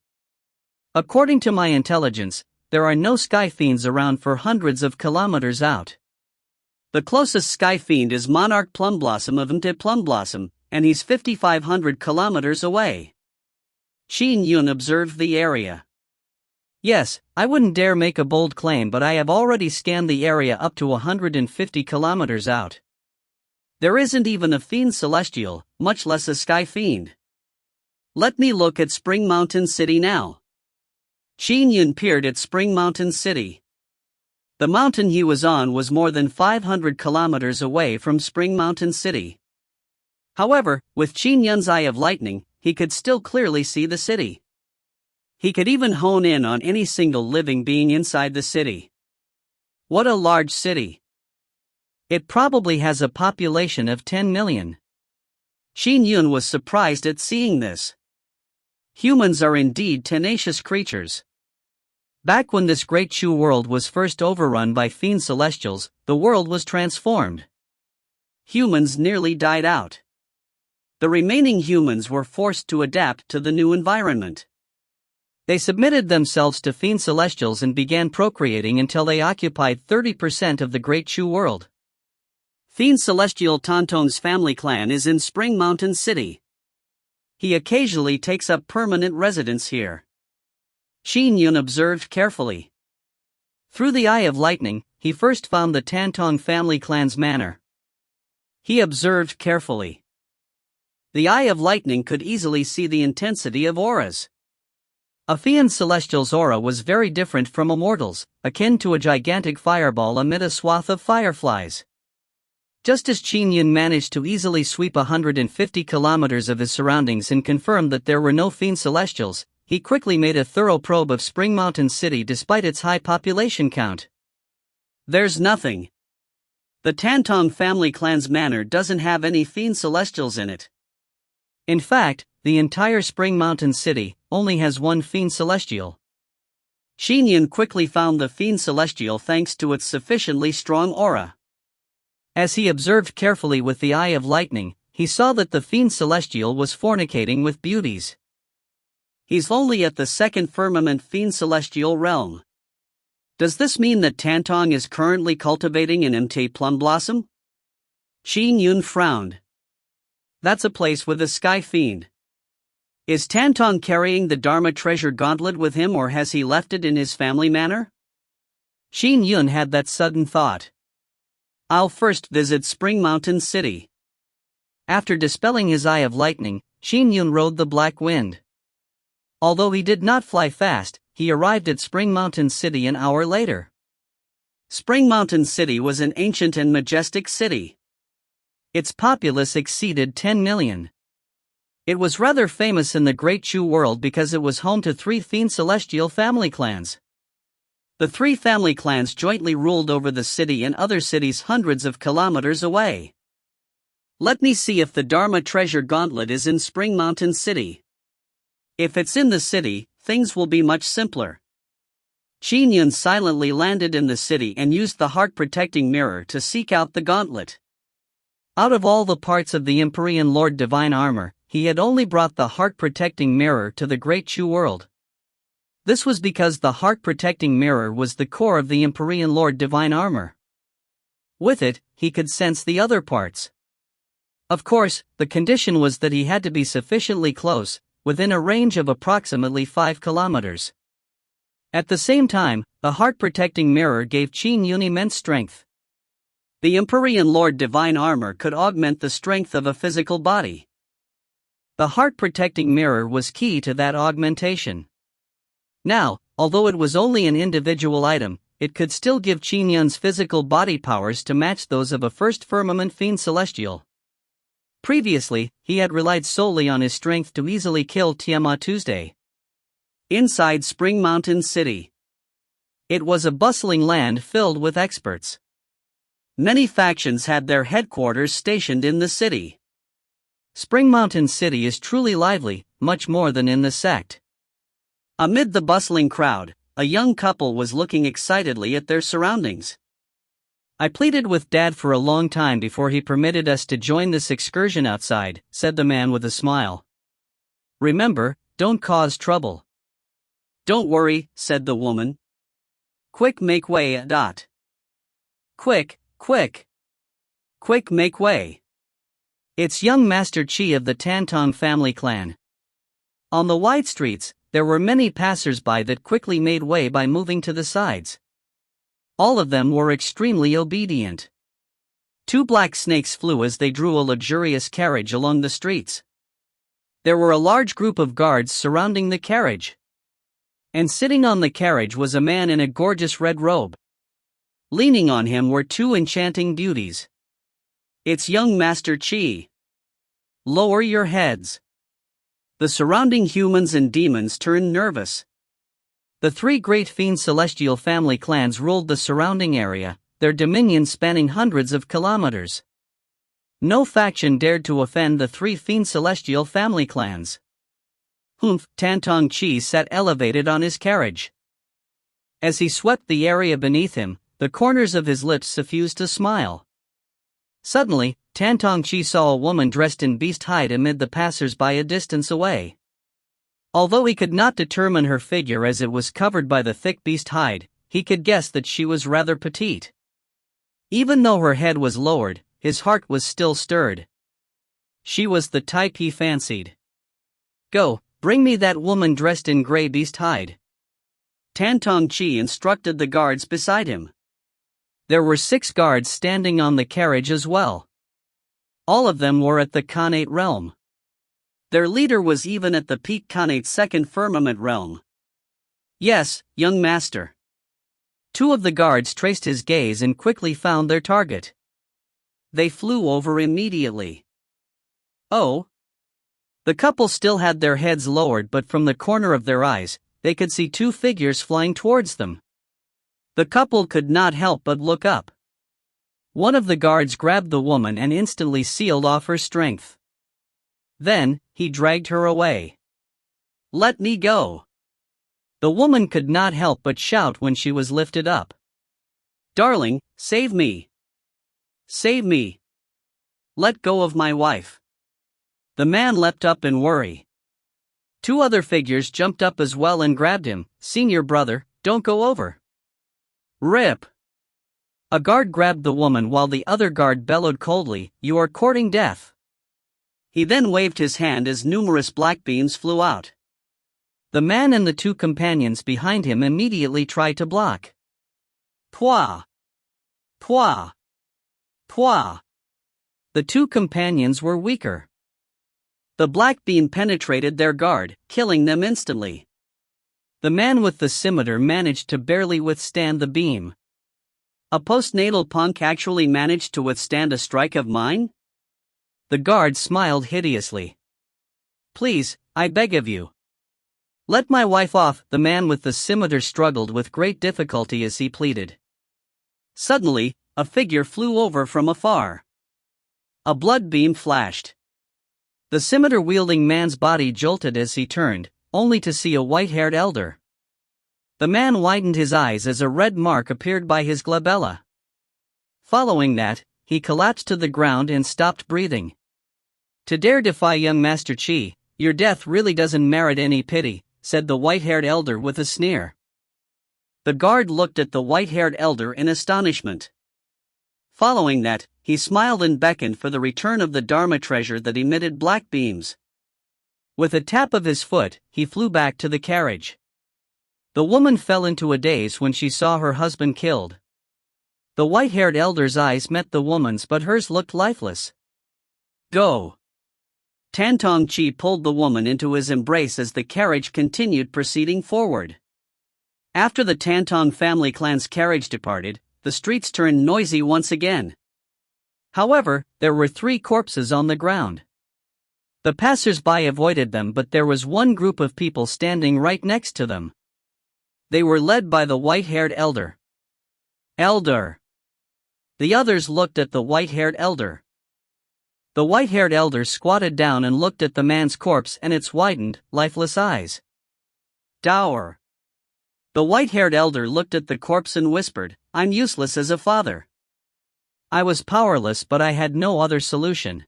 Speaker 1: According to my intelligence, there are no sky fiends around for hundreds of kilometers out. The closest sky fiend is Monarch Plumblossom of Mte Plumblossom, and he's 5,500 kilometers away. Qin Yun observed the area. Yes, I wouldn't dare make a bold claim, but I have already scanned the area up to 150 kilometers out. There isn't even a fiend celestial, much less a sky fiend. Let me look at Spring Mountain City now. Qin Yun peered at Spring Mountain City. The mountain he was on was more than 500 kilometers away from Spring Mountain City. However, with Qin Yun's eye of lightning, he could still clearly see the city. He could even hone in on any single living being inside the city. What a large city! It probably has a population of 10 million. Qin Yun was surprised at seeing this. Humans are indeed tenacious creatures. Back when this great Chu world was first overrun by fiend celestials, the world was transformed. Humans nearly died out. The remaining humans were forced to adapt to the new environment. They submitted themselves to fiend celestials and began procreating until they occupied 30% of the great Chu world. Fiend Celestial Tantong's family clan is in Spring Mountain City. He occasionally takes up permanent residence here. Qin Yun observed carefully. Through the eye of lightning, he first found the Tantong family clan's manor. He observed carefully. The eye of lightning could easily see the intensity of auras. A fiend celestial's aura was very different from a mortal's, akin to a gigantic fireball amid a swath of fireflies. Just as Qin Yun managed to easily sweep 150 kilometers of his surroundings and confirm that there were no fiend celestials, he quickly made a thorough probe of Spring Mountain City despite its high population count. There's nothing. The Tantong family clan's manor doesn't have any fiend celestials in it. In fact, the entire Spring Mountain City only has one fiend celestial. Qin Yun quickly found the fiend celestial thanks to its sufficiently strong aura. As he observed carefully with the eye of lightning, he saw that the fiend celestial was fornicating with beauties. He's only at the second firmament fiend celestial realm. Does this mean that Tantong is currently cultivating an Mte Plumblossom? Qin Yun frowned. That's a place with a sky fiend. Is Tantong carrying the Dharma treasure gauntlet with him, or has he left it in his family manor? Qin Yun had that sudden thought. I'll first visit Spring Mountain City. After dispelling his eye of lightning, Qin Yun rode the black wind. Although he did not fly fast, he arrived at Spring Mountain City an hour later. Spring Mountain City was an ancient and majestic city. Its populace exceeded 10 million. It was rather famous in the Great Chu world because it was home to 3 fiend celestial family clans. The 3 family clans jointly ruled over the city and other cities hundreds of kilometers away. Let me see if the Dharma treasure gauntlet is in Spring Mountain City. If it's in the city, things will be much simpler. Qin Yun silently landed in the city and used the heart-protecting mirror to seek out the gauntlet. Out of all the parts of the Empyrean Lord Divine Armor, he had only brought the heart-protecting mirror to the Great Chu world. This was because the heart-protecting mirror was the core of the Empyrean Lord Divine Armor. With it, he could sense the other parts. Of course, the condition was that he had to be sufficiently close, within a range of approximately 5 kilometers. At the same time, the heart-protecting mirror gave Qin Yun immense strength. The Empyrean Lord Divine Armor could augment the strength of a physical body. The heart-protecting mirror was key to that augmentation. Now, although it was only an individual item, it could still give Qin Yun's physical body powers to match those of a first firmament fiend celestial. Previously, he had relied solely on his strength to easily kill Tiamat Tuesday. Inside Spring Mountain City. It was a bustling land filled with experts. Many factions had their headquarters stationed in the city. Spring Mountain City is truly lively, much more than in the sect. Amid the bustling crowd, a young couple was looking excitedly at their surroundings. "I pleaded with Dad for a long time before he permitted us to join this excursion outside," said the man with a smile. "Remember, don't cause trouble." "Don't worry," said the woman. "Quick, make way, dot. Quick, quick. Quick, make way." It's young Master Qi of the Tantong family clan. On the wide streets, there were many passers-by that quickly made way by moving to the sides. All of them were extremely obedient. 2 black snakes flew as they drew a luxurious carriage along the streets. There were a large group of guards surrounding the carriage. And sitting on the carriage was a man in a gorgeous red robe. Leaning on him were 2 enchanting beauties. "It's young Master Qi. Lower your heads." The surrounding humans and demons turned nervous. The 3 great fiend celestial family clans ruled the surrounding area, their dominion spanning hundreds of kilometers. No faction dared to offend the 3 fiend celestial family clans. Humph! Tantong Qi sat elevated on his carriage. As he swept the area beneath him, the corners of his lips suffused a smile. Suddenly, Tantong Qi saw a woman dressed in beast hide amid the passers-by a distance away. Although he could not determine her figure as it was covered by the thick beast hide, he could guess that she was rather petite. Even though her head was lowered, his heart was still stirred. She was the type he fancied. "Go, bring me that woman dressed in gray beast hide." Tantong Qi instructed the guards beside him. There were 6 guards standing on the carriage as well. All of them were at the Khanate realm. Their leader was even at the peak Khanate second firmament realm. "Yes, young master." 2 of the guards traced his gaze and quickly found their target. They flew over immediately. "Oh." The couple still had their heads lowered, but from the corner of their eyes, they could see 2 figures flying towards them. The couple could not help but look up. One of the guards grabbed the woman and instantly sealed off her strength. Then, he dragged her away. "Let me go." The woman could not help but shout when she was lifted up. "Darling, save me. Save me. Let go of my wife." The man leapt up in worry. 2 other figures jumped up as well and grabbed him. "Senior brother, don't go over." "Rip." A guard grabbed the woman while the other guard bellowed coldly, "You are courting death." He then waved his hand as numerous black beams flew out. The man and the 2 companions behind him immediately tried to block. Pwa! Pwa! Pwa! the two companions were weaker. The black beam penetrated their guard, killing them instantly. The man with the scimitar managed to barely withstand the beam. A postnatal punk actually managed to withstand a strike of mine? The guard smiled hideously. Please, I beg of you. Let my wife off. The man with the scimitar struggled with great difficulty as he pleaded. Suddenly, a figure flew over from afar. A blood beam flashed. The scimitar-wielding man's body jolted as he turned, only to see a white-haired elder. The man widened his eyes as a red mark appeared by his glabella. Following that, he collapsed to the ground and stopped breathing. To dare defy young Master Qi, your death really doesn't merit any pity, said the white-haired elder with a sneer. The guard looked at the white-haired elder in astonishment. Following that, he smiled and beckoned for the return of the Dharma treasure that emitted black beams. With a tap of his foot, he flew back to the carriage. The woman fell into a daze when she saw her husband killed. The white-haired elder's eyes met the woman's, but hers looked lifeless. Go! Tantong Chi pulled the woman into his embrace as the carriage continued proceeding forward. After the Tantong family clan's carriage departed, the streets turned noisy once again. However, there were 3 corpses on the ground. The passers-by avoided them, but there was one group of people standing right next to them. They were led by the white-haired elder. Elder! The others looked at the white-haired elder. The white-haired elder squatted down and looked at the man's corpse and its widened, lifeless eyes. Dour! The white-haired elder looked at the corpse and whispered, I'm useless as a father. I was powerless, but I had no other solution.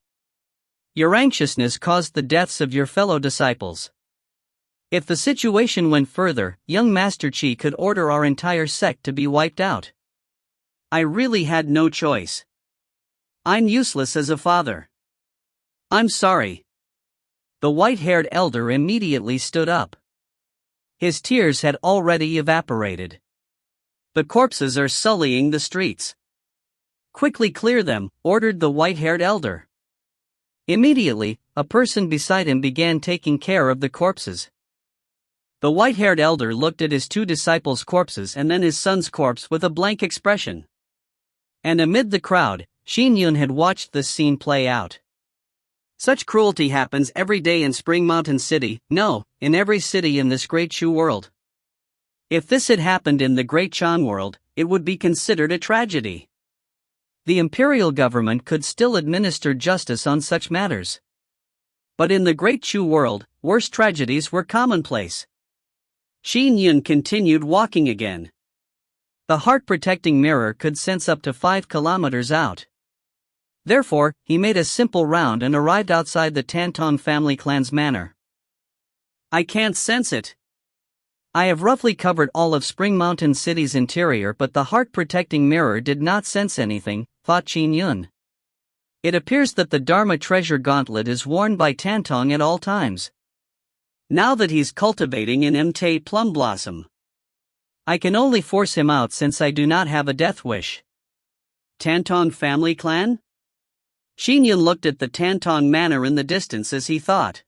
Speaker 1: Your anxiousness caused the deaths of your fellow disciples. If the situation went further, young Master Qi could order our entire sect to be wiped out. I really had no choice. I'm useless as a father. I'm sorry. The white-haired elder immediately stood up. His tears had already evaporated. The corpses are sullying the streets. Quickly clear them, ordered the white-haired elder. Immediately, a person beside him began taking care of the corpses. The white-haired elder looked at his 2 disciples' corpses and then his son's corpse with a blank expression. And amid the crowd, Qin Yun had watched this scene play out. Such cruelty happens every day in Spring Mountain City, no, in every city in this great Shu world. If this had happened in the Great Chan world, it would be considered a tragedy. The imperial government could still administer justice on such matters. But in the Great Shu world, worse tragedies were commonplace. Qin Yun continued walking again. The heart-protecting mirror could sense up to 5 kilometers out. Therefore, he made a simple round and arrived outside the Tantong family clan's manor. I can't sense it. I have roughly covered all of Spring Mountain City's interior, but the heart-protecting mirror did not sense anything, thought Qin Yun. It appears that the Dharma treasure gauntlet is worn by Tantong at all times. Now that he's cultivating an MT plum blossom, I can only force him out since I do not have a death wish. Tantong family clan? Qin Yun looked at the Tantong manor in the distance as he thought.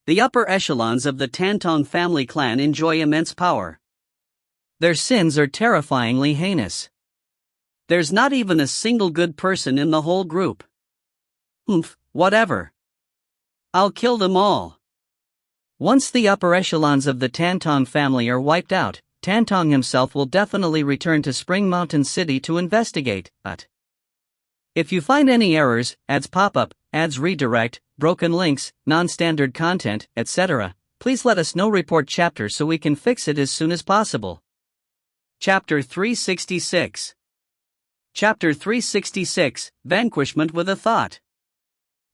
Speaker 1: The upper echelons of the Tantong family clan enjoy immense power. Their sins are terrifyingly heinous. There's not even a single good person in the whole group. Whatever. I'll kill them all. Once the upper echelons of the Tantong family are wiped out, Tantong himself will definitely return to Spring Mountain City to investigate, but if you find any errors, ads pop-up, ads redirect, broken links, non-standard content, etc., please let us know. Report chapter so we can fix it as soon as possible. Chapter 366. Chapter 366, Vanquishment with a Thought.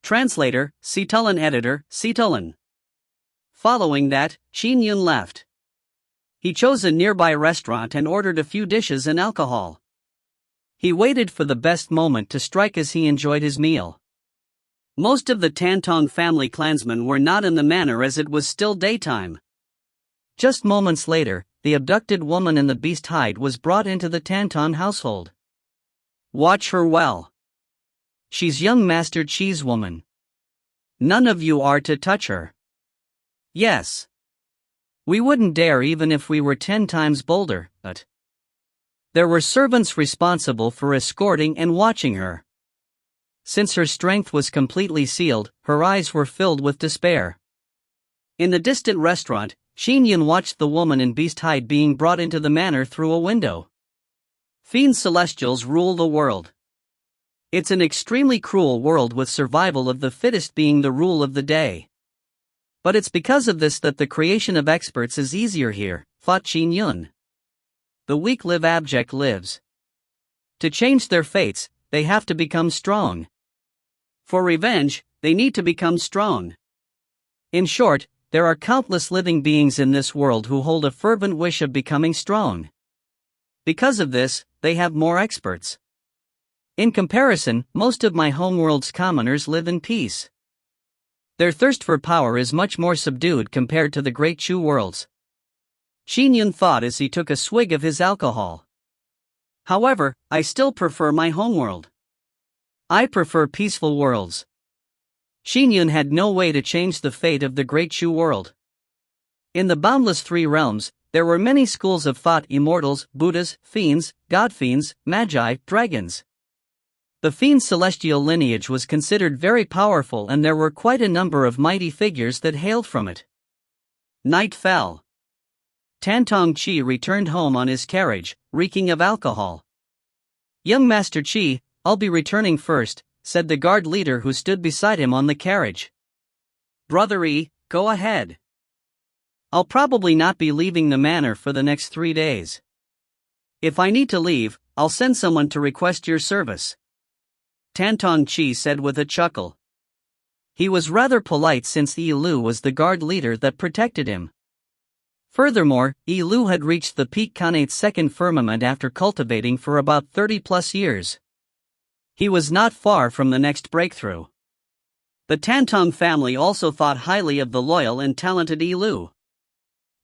Speaker 1: Translator, Citulan. Editor, Citulan. Following that, Qin Yun left. He chose a nearby restaurant and ordered a few dishes and alcohol. He waited for the best moment to strike as he enjoyed his meal. Most of the Tantong family clansmen were not in the manor as it was still daytime. Just moments later, the abducted woman in the beast hide was brought into the Tantong household. Watch her well. She's young Master Qi's woman. None of you are to touch her. Yes. We wouldn't dare even if we were 10 times bolder, but there were servants responsible for escorting and watching her. Since her strength was completely sealed, her eyes were filled with despair. In the distant restaurant, Qin Yun watched the woman in beast hide being brought into the manor through a window. Fiend celestials rule the world. It's an extremely cruel world with survival of the fittest being the rule of the day. But it's because of this that the creation of experts is easier here, thought Qin Yun. The weak live, abject lives. To change their fates, they have to become strong. For revenge, they need to become strong. In short, there are countless living beings in this world who hold a fervent wish of becoming strong. Because of this, they have more experts. In comparison, most of my homeworld's commoners live in peace. Their thirst for power is much more subdued compared to the great Chu worlds. Qin Yun thought as he took a swig of his alcohol. However, I still prefer my homeworld. I prefer peaceful worlds. Qin Yun had no way to change the fate of the great Chu world. In the boundless three realms, there were many schools of thought: immortals, Buddhas, fiends, god-fiends, magi, dragons. The fiend celestial lineage was considered very powerful, and there were quite a number of mighty figures that hailed from it. Night fell. Tantong Qi returned home on his carriage, reeking of alcohol. "Young Master Qi, I'll be returning first," said the guard leader who stood beside him on the carriage. "Brother E, go ahead. I'll probably not be leaving the manor for the next 3 days. If I need to leave, I'll send someone to request your service," Tantong Qi said with a chuckle. He was rather polite since Yi Lu was the guard leader that protected him. Furthermore, Yi Lu had reached the peak Khanate second firmament after cultivating for about 30+ years. He was not far from the next breakthrough. The Tantong family also thought highly of the loyal and talented Yi Lu.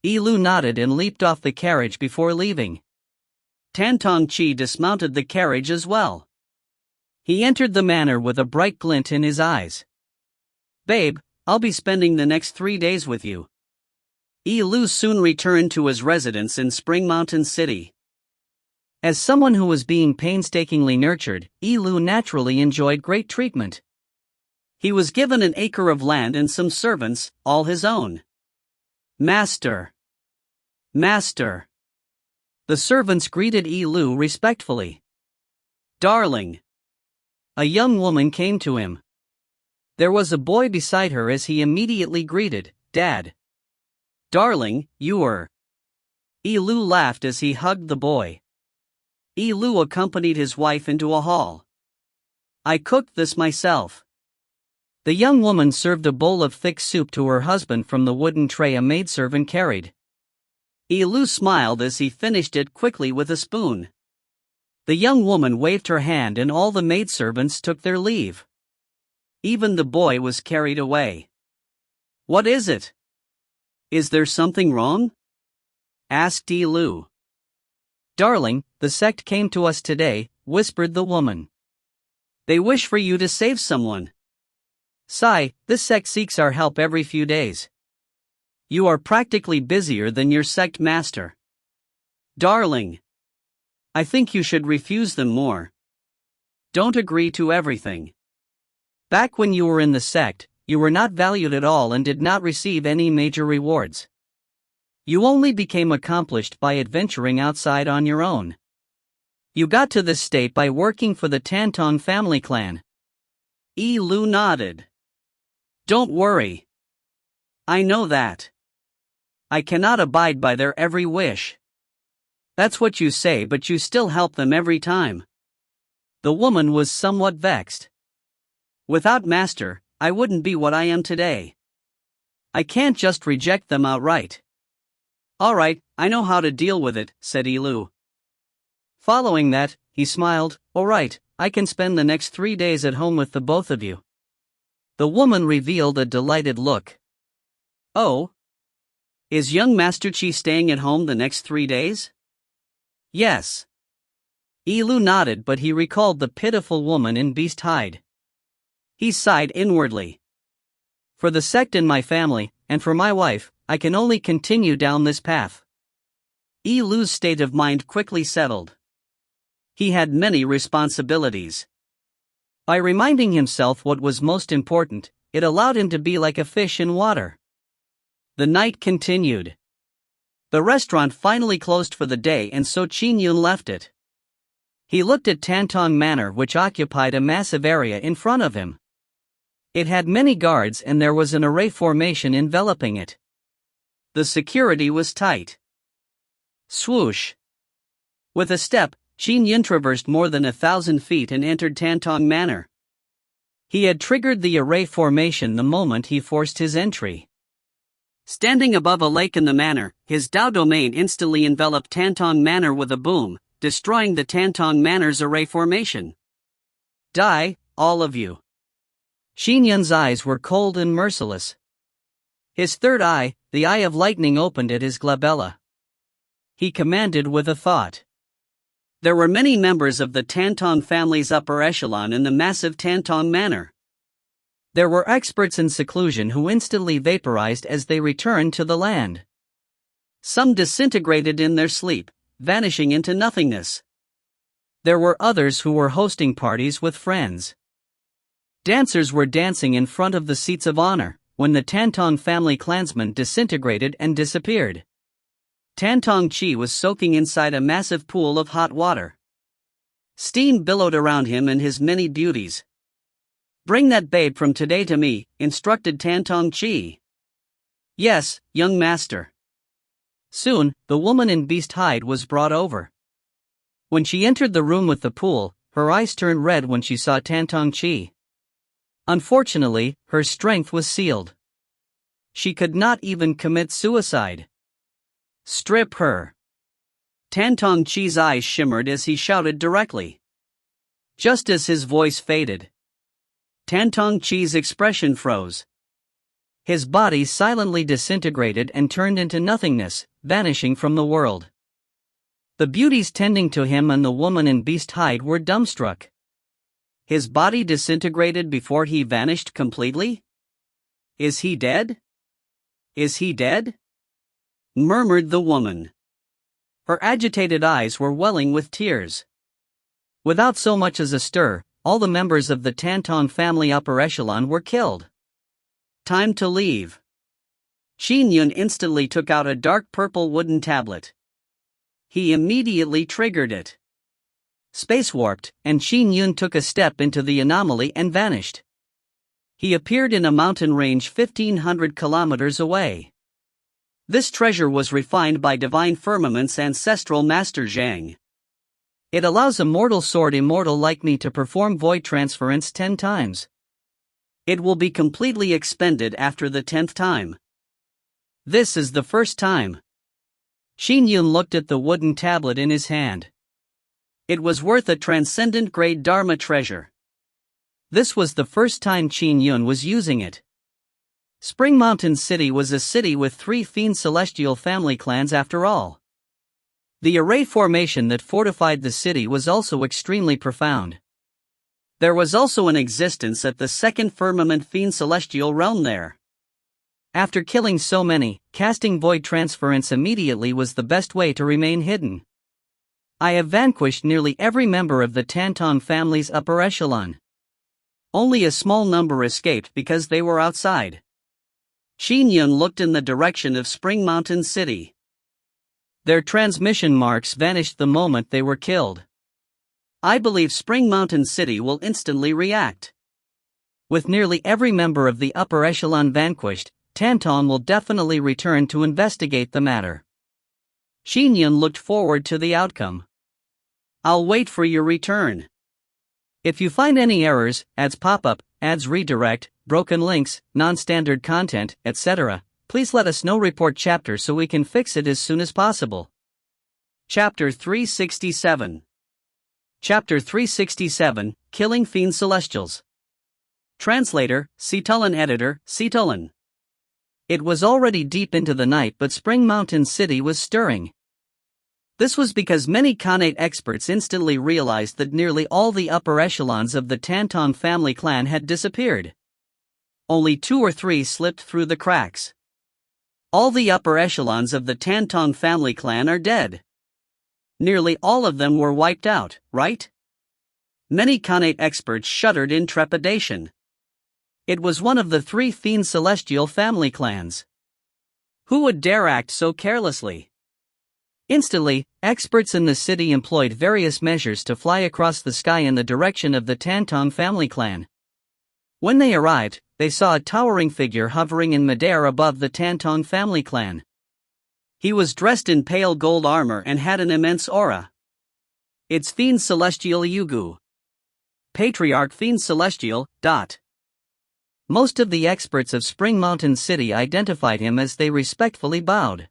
Speaker 1: Yi Lu nodded and leaped off the carriage before leaving. Tantong Qi dismounted the carriage as well. He entered the manor with a bright glint in his eyes. "Babe, I'll be spending the next 3 days with you." Yi Lu soon returned to his residence in Spring Mountain City. As someone who was being painstakingly nurtured, Yi Lu naturally enjoyed great treatment. He was given an acre of land and some servants, all his own. "Master! Master!" The servants greeted Yi Lu respectfully. "Darling!" A young woman came to him. There was a boy beside her as he immediately greeted, "Dad." "Darling, you are." Yi Lu laughed as he hugged the boy. Yi Lu accompanied his wife into a hall. "I cooked this myself." The young woman served a bowl of thick soup to her husband from the wooden tray a maidservant carried. Yi Lu smiled as he finished it quickly with a spoon. The young woman waved her hand and all the maidservants took their leave. Even the boy was carried away. "What is it? Is there something wrong?" asked Yi Lu. "Darling, the sect came to us today," whispered the woman. "They wish for you to save someone. Sai, this sect seeks our help every few days. You are practically busier than your sect master. Darling, I think you should refuse them more. Don't agree to everything. Back when you were in the sect, you were not valued at all and did not receive any major rewards. You only became accomplished by adventuring outside on your own. You got to this state by working for the Tantong family clan." Yi Lu nodded. "Don't worry. I know that. I cannot abide by their every wish." "That's what you say, but you still help them every time." The woman was somewhat vexed. "Without Master, I wouldn't be what I am today. I can't just reject them outright." "Alright, I know how to deal with it," said Yi Lu. Following that, he smiled, "Alright, I can spend the next 3 days at home with the both of you." The woman revealed a delighted look. "Oh? Is young Master Qi staying at home the next 3 days?" "Yes." Yi Lu nodded, but he recalled the pitiful woman in beast hide. He sighed inwardly. For the sect in my family, and for my wife, I can only continue down this path. Yi Lu's state of mind quickly settled. He had many responsibilities. By reminding himself what was most important, it allowed him to be like a fish in water. The night continued. The restaurant finally closed for the day, and so Qin Yun left it. He looked at Tantong Manor, which occupied a massive area in front of him. It had many guards and there was an array formation enveloping it. The security was tight. Swoosh! With a step, Qin Yun traversed more than 1,000 feet and entered Tantong Manor. He had triggered the array formation the moment he forced his entry. Standing above a lake in the manor, his Dao domain instantly enveloped Tantong Manor with a boom, destroying the Tantong Manor's array formation. Die, all of you. Qin Yun's eyes were cold and merciless. His third eye, the eye of lightning, opened at his glabella. He commanded with a thought. There were many members of the Tantong family's upper echelon in the massive Tantong Manor. There were experts in seclusion who instantly vaporized as they returned to the land. Some disintegrated in their sleep, vanishing into nothingness. There were others who were hosting parties with friends. Dancers were dancing in front of the seats of honor, when the Tantong family clansmen disintegrated and disappeared. Tantong Chi was soaking inside a massive pool of hot water. Steam billowed around him and his many beauties. Bring that babe from today to me, instructed Tantong Chi. Yes, young master. Soon, the woman in beast hide was brought over. When she entered the room with the pool, her eyes turned red when she saw Tantong Chi. Unfortunately, her strength was sealed. She could not even commit suicide. Strip her. Tantong Chi's eyes shimmered as he shouted directly. Just as his voice faded, Tantong Chi's expression froze. His body silently disintegrated and turned into nothingness, vanishing from the world. The beauties tending to him and the woman in beast hide were dumbstruck. His body disintegrated before he vanished completely? Is he dead? Is he dead? Murmured the woman. Her agitated eyes were welling with tears. Without so much as a stir, all the members of the Tantong family upper echelon were killed. Time to leave. Qin Yun instantly took out a dark purple wooden tablet. He immediately triggered it. Space warped, and Qin Yun took a step into the anomaly and vanished. He appeared in a mountain range 1,500 kilometers away. This treasure was refined by Divine Firmament's ancestral master Zhang. It allows a mortal sword immortal like me to perform void transference 10 times. It will be completely expended after the 10th time. This is the first time. Qin Yun looked at the wooden tablet in his hand. It was worth a transcendent-grade Dharma treasure. This was the first time Qin Yun was using it. Spring Mountain City was a city with 3 fiend celestial family clans after all. The array formation that fortified the city was also extremely profound. There was also an existence at the second firmament fiend celestial realm there. After killing so many, casting void transference immediately was the best way to remain hidden. I have vanquished nearly every member of the Tantong family's upper echelon. Only a small number escaped because they were outside. Qin Yun looked in the direction of Spring Mountain City. Their transmission marks vanished the moment they were killed. I believe Spring Mountain City will instantly react. With nearly every member of the upper echelon vanquished, Tantong will definitely return to investigate the matter. Qin Yun looked forward to the outcome. I'll wait for your return. If you find any errors, ads pop up, ads redirect, broken links, non-standard content, etc., please let us know. Report chapter so we can fix it as soon as possible. Chapter 367. Chapter 367, Killing Fiend Celestials. Translator, Citulan. Editor, Citulan. It was already deep into the night, but Spring Mountain City was stirring. This was because many Khanate experts instantly realized that nearly all the upper echelons of the Tanton family clan had disappeared. Only 2 or 3 slipped through the cracks. All the upper echelons of the Tanton family clan are dead. Nearly all of them were wiped out, right? Many Khanate experts shuddered in trepidation. It was one of the 3 Fiend Celestial family clans. Who would dare act so carelessly? Instantly, experts in the city employed various measures to fly across the sky in the direction of the Tanton family clan. When they arrived, they saw a towering figure hovering in midair above the Tanton family clan. He was dressed in pale gold armor and had an immense aura. It's Fiend Celestial Yugu. Patriarch Fiend Celestial. Most of the experts of Spring Mountain City identified him as they respectfully bowed.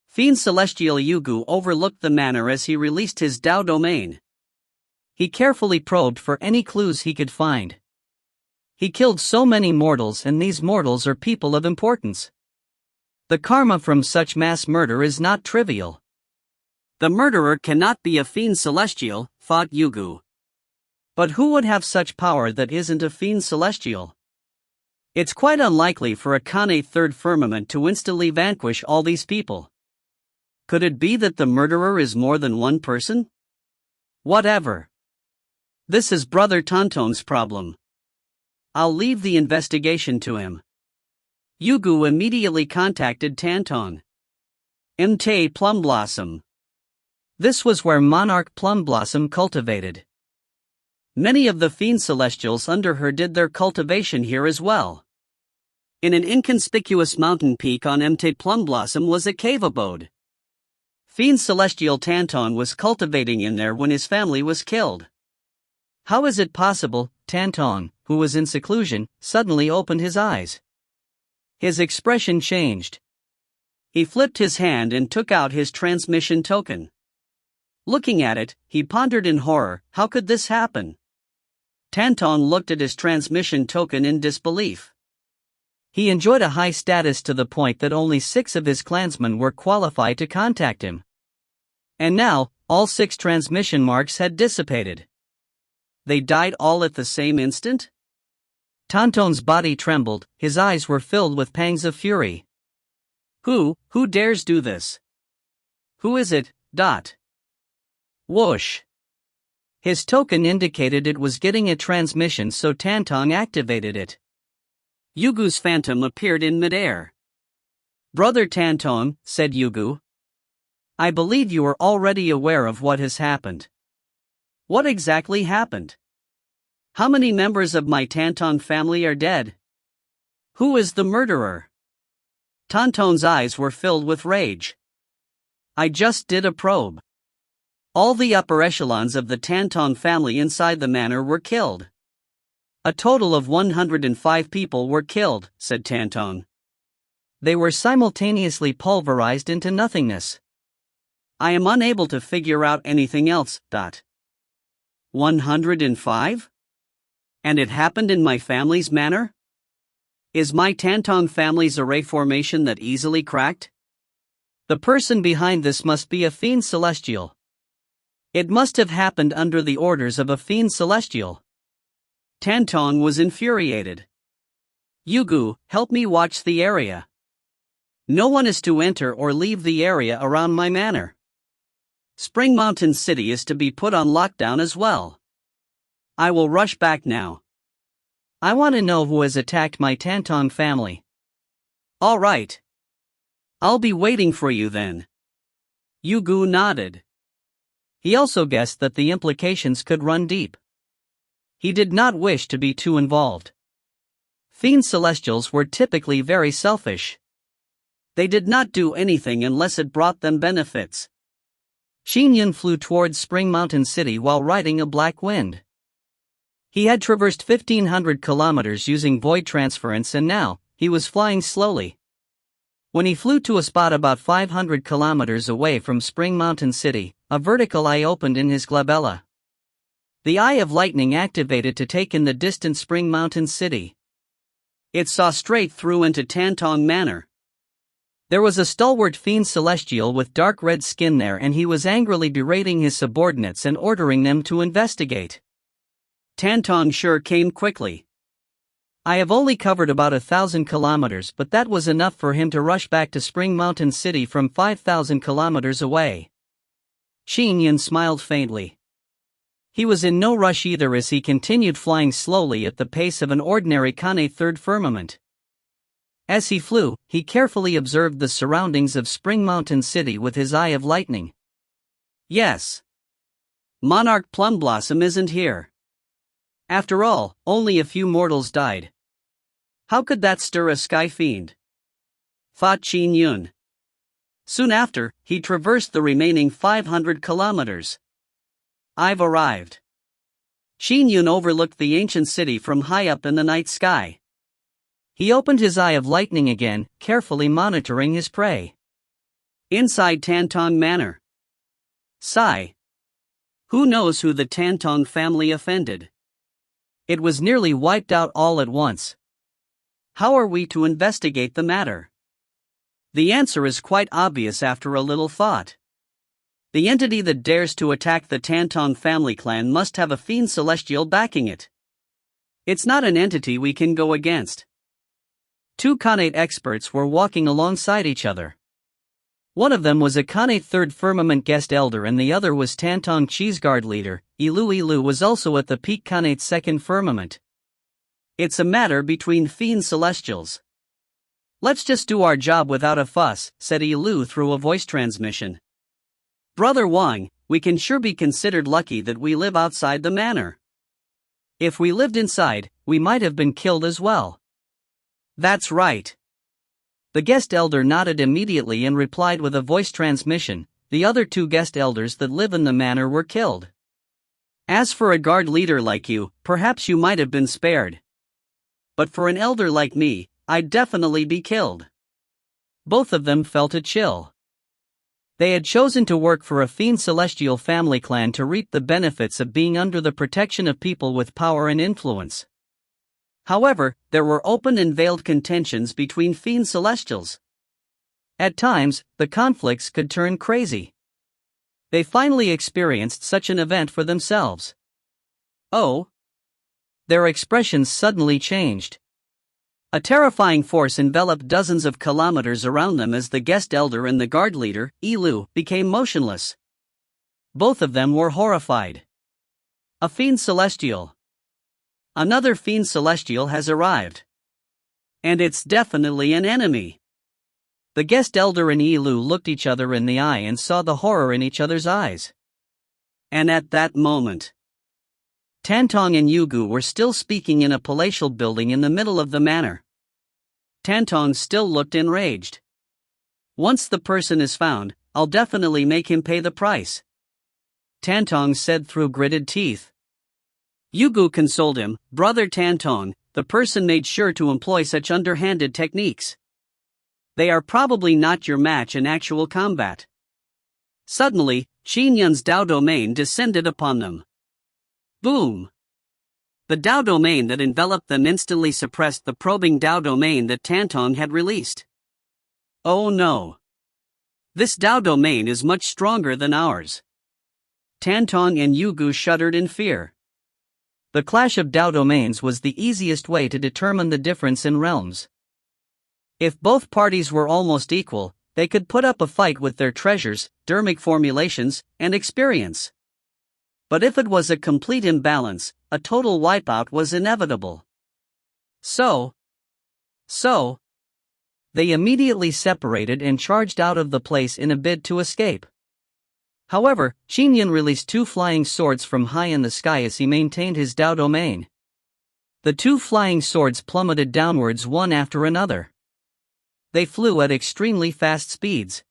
Speaker 1: Fiend Celestial Yugu overlooked the manner as he released his Dao domain. He carefully probed for any clues he could find. He killed so many mortals, and these mortals are people of importance. The karma from such mass murder is not trivial. The murderer cannot be a Fiend Celestial, thought Yugu. But who would have such power that isn't a Fiend Celestial? It's quite unlikely for a Khanate third firmament to instantly vanquish all these people. Could it be that the murderer is more than one person? Whatever. This is Brother Tanton's problem. I'll leave the investigation to him. Yugu immediately contacted Tanton. Mte Plum Blossom. This was where Monarch Plum Blossom cultivated. Many of the Fiend Celestials under her did their cultivation here as well. In an inconspicuous mountain peak on Mte Plum Blossom was a cave abode. Fiend Celestial Tanton was cultivating in there when his family was killed. How is it possible? Tanton, who was in seclusion, suddenly opened his eyes. His expression changed. He flipped his hand and took out his transmission token. Looking at it, he pondered in horror, how could this happen? Tanton looked at his transmission token in disbelief. He enjoyed a high status to the point that only 6 of his clansmen were qualified to contact him. And now, all 6 transmission marks had dissipated. They died all at the same instant? Tanton's body trembled, his eyes were filled with pangs of fury. Who dares do this? Who is it? Whoosh. His token indicated it was getting a transmission, so Tanton activated it. Yugu's phantom appeared in midair. Brother Tanton, said Yugu. I believe you are already aware of what has happened. What exactly happened? How many members of my Tanton family are dead? Who is the murderer? Tanton's eyes were filled with rage. I just did a probe. All the upper echelons of the Tanton family inside the manor were killed. A total of 105 people were killed, said Tanton. They were simultaneously pulverized into nothingness. I am unable to figure out anything else. 105? And it happened in my family's manor? Is my Tanton family's array formation that easily cracked? The person behind this must be a Fiend Celestial. It must have happened under the orders of a Fiend Celestial. Tanton was infuriated. Yugu, help me watch the area. No one is to enter or leave the area around my manor. Spring Mountain City is to be put on lockdown as well. I will rush back now. I want to know who has attacked my Tanton family. All right. I'll be waiting for you then. Yugu nodded. He also guessed that the implications could run deep. He did not wish to be too involved. Fiend Celestials were typically very selfish. They did not do anything unless it brought them benefits. Qin Yun flew towards Spring Mountain City while riding a black wind. He had traversed 1,500 kilometers using void transference, and now, he was flying slowly. When he flew to a spot about 500 kilometers away from Spring Mountain City, a vertical eye opened in his glabella. The Eye of Lightning activated to take in the distant Spring Mountain City. It saw straight through into Tanton Manor. There was a stalwart fiend celestial with dark red skin there, and he was angrily berating his subordinates and ordering them to investigate. Tantong sure came quickly. I have only covered about 1,000 kilometers, but that was enough for him to rush back to Spring Mountain City from 5,000 kilometers away. Qin Yun smiled faintly. He was in no rush either, as he continued flying slowly at the pace of an ordinary Kane third firmament. As he flew, he carefully observed the surroundings of Spring Mountain City with his eye of lightning. Yes. Monarch Plumblossom isn't here. After all, only a few mortals died. How could that stir a sky fiend? Thought Qin Yun. Soon after, he traversed the remaining 500 kilometers. I've arrived. Qin Yun overlooked the ancient city from high up in the night sky. He opened his eye of lightning again, carefully monitoring his prey. Inside Tantong Manor. Sigh. Who knows who the Tantong family offended? It was nearly wiped out all at once. How are we to investigate the matter? The answer is quite obvious after a little thought. The entity that dares to attack the Tantong family clan must have a fiend celestial backing it. It's not an entity we can go against. Two Khanate experts were walking alongside each other. One of them was a Khanate third firmament guest elder, and the other was Tantong Cheeseguard leader. Ilu was also at the peak Khanate second firmament. It's a matter between fiend celestials. Let's just do our job without a fuss, said Ilu through a voice transmission. Brother Wang, we can sure be considered lucky that we live outside the manor. If we lived inside, we might have been killed as well. That's right. The guest elder nodded immediately and replied with a voice transmission. The other two guest elders that live in the manor were killed. As for a guard leader like you, perhaps you might have been spared. But for an elder like me, I'd definitely be killed. Both of them felt a chill. They had chosen to work for a fiend celestial family clan to reap the benefits of being under the protection of people with power and influence. However, there were open and veiled contentions between fiend celestials. At times, the conflicts could turn crazy. They finally experienced such an event for themselves. Oh! Their expressions suddenly changed. A terrifying force enveloped dozens of kilometers around them as the guest elder and the guard leader, Ilu, became motionless. Both of them were horrified. A fiend celestial. Another fiend celestial has arrived. And it's definitely an enemy. The guest elder and Ilu looked each other in the eye and saw the horror in each other's eyes. And at that moment, Tantong and Yugu were still speaking in a palatial building in the middle of the manor. Tantong still looked enraged. Once the person is found, I'll definitely make him pay the price, Tantong said through gritted teeth. Yugu consoled him, Brother Tantong, the person made sure to employ such underhanded techniques. They are probably not your match in actual combat. Suddenly, Qin Yun's Dao domain descended upon them. Boom! The Dao domain that enveloped them instantly suppressed the probing Dao domain that Tantong had released. Oh no! This Dao domain is much stronger than ours. Tantong and Yugu shuddered in fear. The clash of Dao domains was the easiest way to determine the difference in realms. If both parties were almost equal, they could put up a fight with their treasures, dermic formulations, and experience. But if it was a complete imbalance, a total wipeout was inevitable. So, they immediately separated and charged out of the place in a bid to escape. However, Qin Yun released two flying swords from high in the sky as he maintained his Dao domain. The two flying swords plummeted downwards one after another. They flew at extremely fast speeds.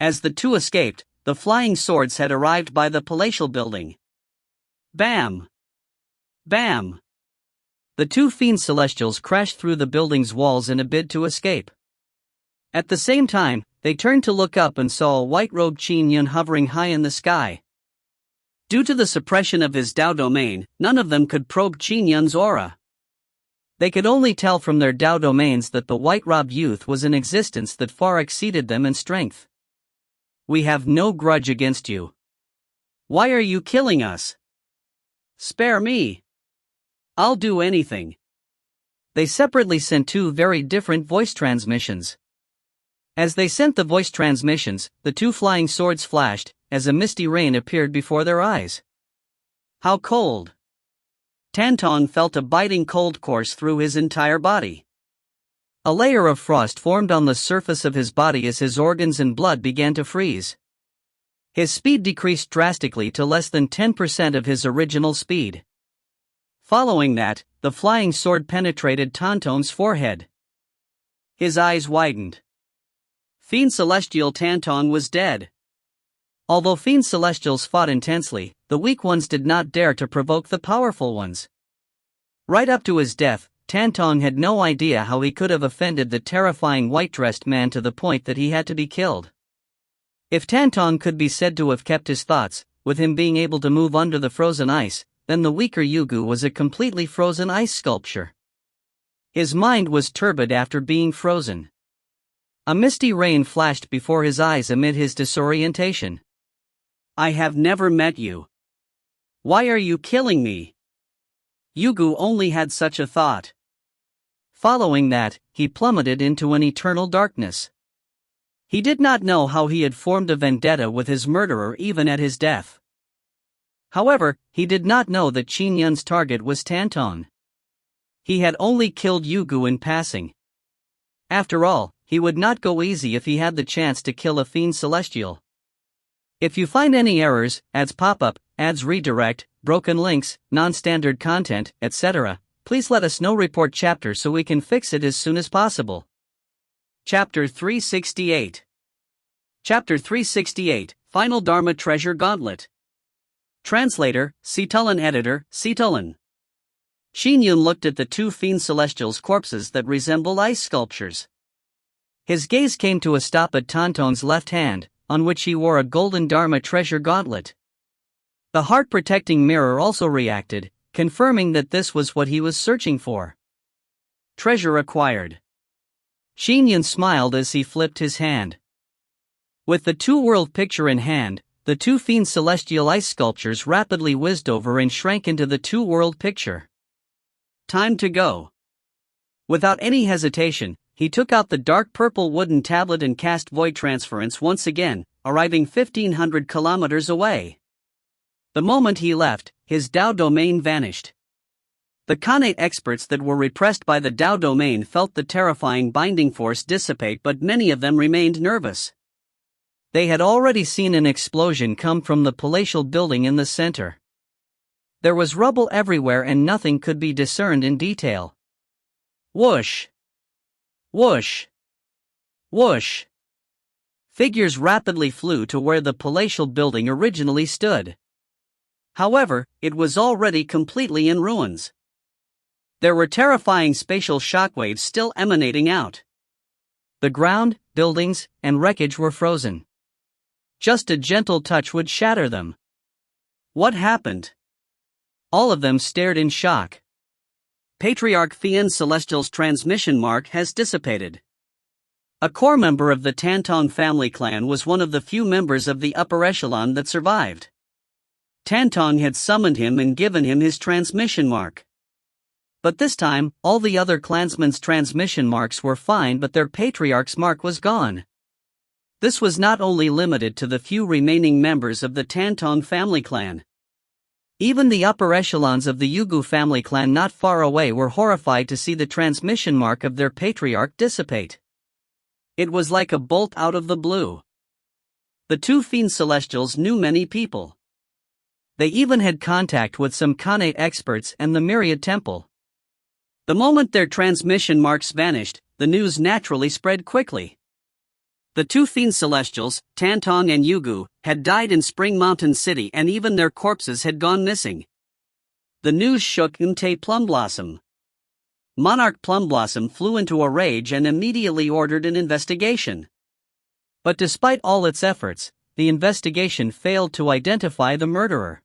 Speaker 1: As the two escaped, the flying swords had arrived by the palatial building. Bam! Bam! The two fiend celestials crashed through the building's walls in a bid to escape. At the same time, they turned to look up and saw a white-robed Qin Yun hovering high in the sky. Due to the suppression of his Dao domain, none of them could probe Qin Yun's aura. They could only tell from their Dao domains that the white-robed youth was an existence that far exceeded them in strength. "We have no grudge against you. Why are you killing us? Spare me. I'll do anything." They separately sent two very different voice transmissions. As they sent the voice transmissions, the two flying swords flashed, as a misty rain appeared before their eyes. How cold! Tantong felt a biting cold course through his entire body. A layer of frost formed on the surface of his body as his organs and blood began to freeze. His speed decreased drastically to less than 10% of his original speed. Following that, the flying sword penetrated Tantong's forehead. His eyes widened. Fiend Celestial Tantong was dead. Although Fiend Celestials fought intensely, the weak ones did not dare to provoke the powerful ones. Right up to his death, Tantong had no idea how he could have offended the terrifying white-dressed man to the point that he had to be killed. If Tantong could be said to have kept his thoughts, with him being able to move under the frozen ice, then the weaker Yugu was a completely frozen ice sculpture. His mind was turbid after being frozen. A misty rain flashed before his eyes amid his disorientation. "I have never met you. Why are you killing me?" Yugu only had such a thought. Following that, he plummeted into an eternal darkness. He did not know how he had formed a vendetta with his murderer even at his death. However, he did not know that Qin Yun's target was Tantong. He had only killed Yugu in passing. After all, he would not go easy if he had the chance to kill a Fiend Celestial. If you find any errors, ads pop up, ads redirect, broken links, non-standard content, etc., please let us know. Report chapter so we can fix it as soon as possible. Chapter 368. Chapter 368, Final Dharma Treasure Gauntlet. Translator, Citulin. Editor, Citulin. Qin Yun looked at the two Fiend Celestials' corpses that resemble ice sculptures. His gaze came to a stop at Tantong's left hand, on which he wore a golden Dharma treasure gauntlet. The heart-protecting mirror also reacted, confirming that this was what he was searching for. Treasure acquired. Qin Yun smiled as he flipped his hand. With the two-world picture in hand, the two Fiend Celestial ice sculptures rapidly whizzed over and shrank into the two-world picture. Time to go. Without any hesitation, he took out the dark purple wooden tablet and cast void transference once again, arriving 1,500 kilometers away. The moment he left, his Dao domain vanished. The Khanate experts that were repressed by the Dao domain felt the terrifying binding force dissipate, but many of them remained nervous. They had already seen an explosion come from the palatial building in the center. There was rubble everywhere and nothing could be discerned in detail. Whoosh! Whoosh! Whoosh! Figures rapidly flew to where the palatial building originally stood. However, it was already completely in ruins. There were terrifying spatial shockwaves still emanating out. The ground, buildings, and wreckage were frozen. Just a gentle touch would shatter them. What happened? All of them stared in shock. Patriarch Fiend Celestial's transmission mark has dissipated. A core member of the Tantong family clan was one of the few members of the upper echelon that survived. Tantong had summoned him and given him his transmission mark. But this time, all the other clansmen's transmission marks were fine, but their patriarch's mark was gone. This was not only limited to the few remaining members of the Tantong family clan. Even the upper echelons of the Yugu family clan not far away were horrified to see the transmission mark of their patriarch dissipate. It was like a bolt out of the blue. The two Fiend Celestials knew many people. They even had contact with some Khanate experts and the Myriad Temple. The moment their transmission marks vanished, the news naturally spread quickly. The two Fiend Celestials, Tantong and Yugu, had died in Spring Mountain City and even their corpses had gone missing. The news shook Mte Plumblossom. Monarch Plumblossom flew into a rage and immediately ordered an investigation. But despite all its efforts, the investigation failed to identify the murderer.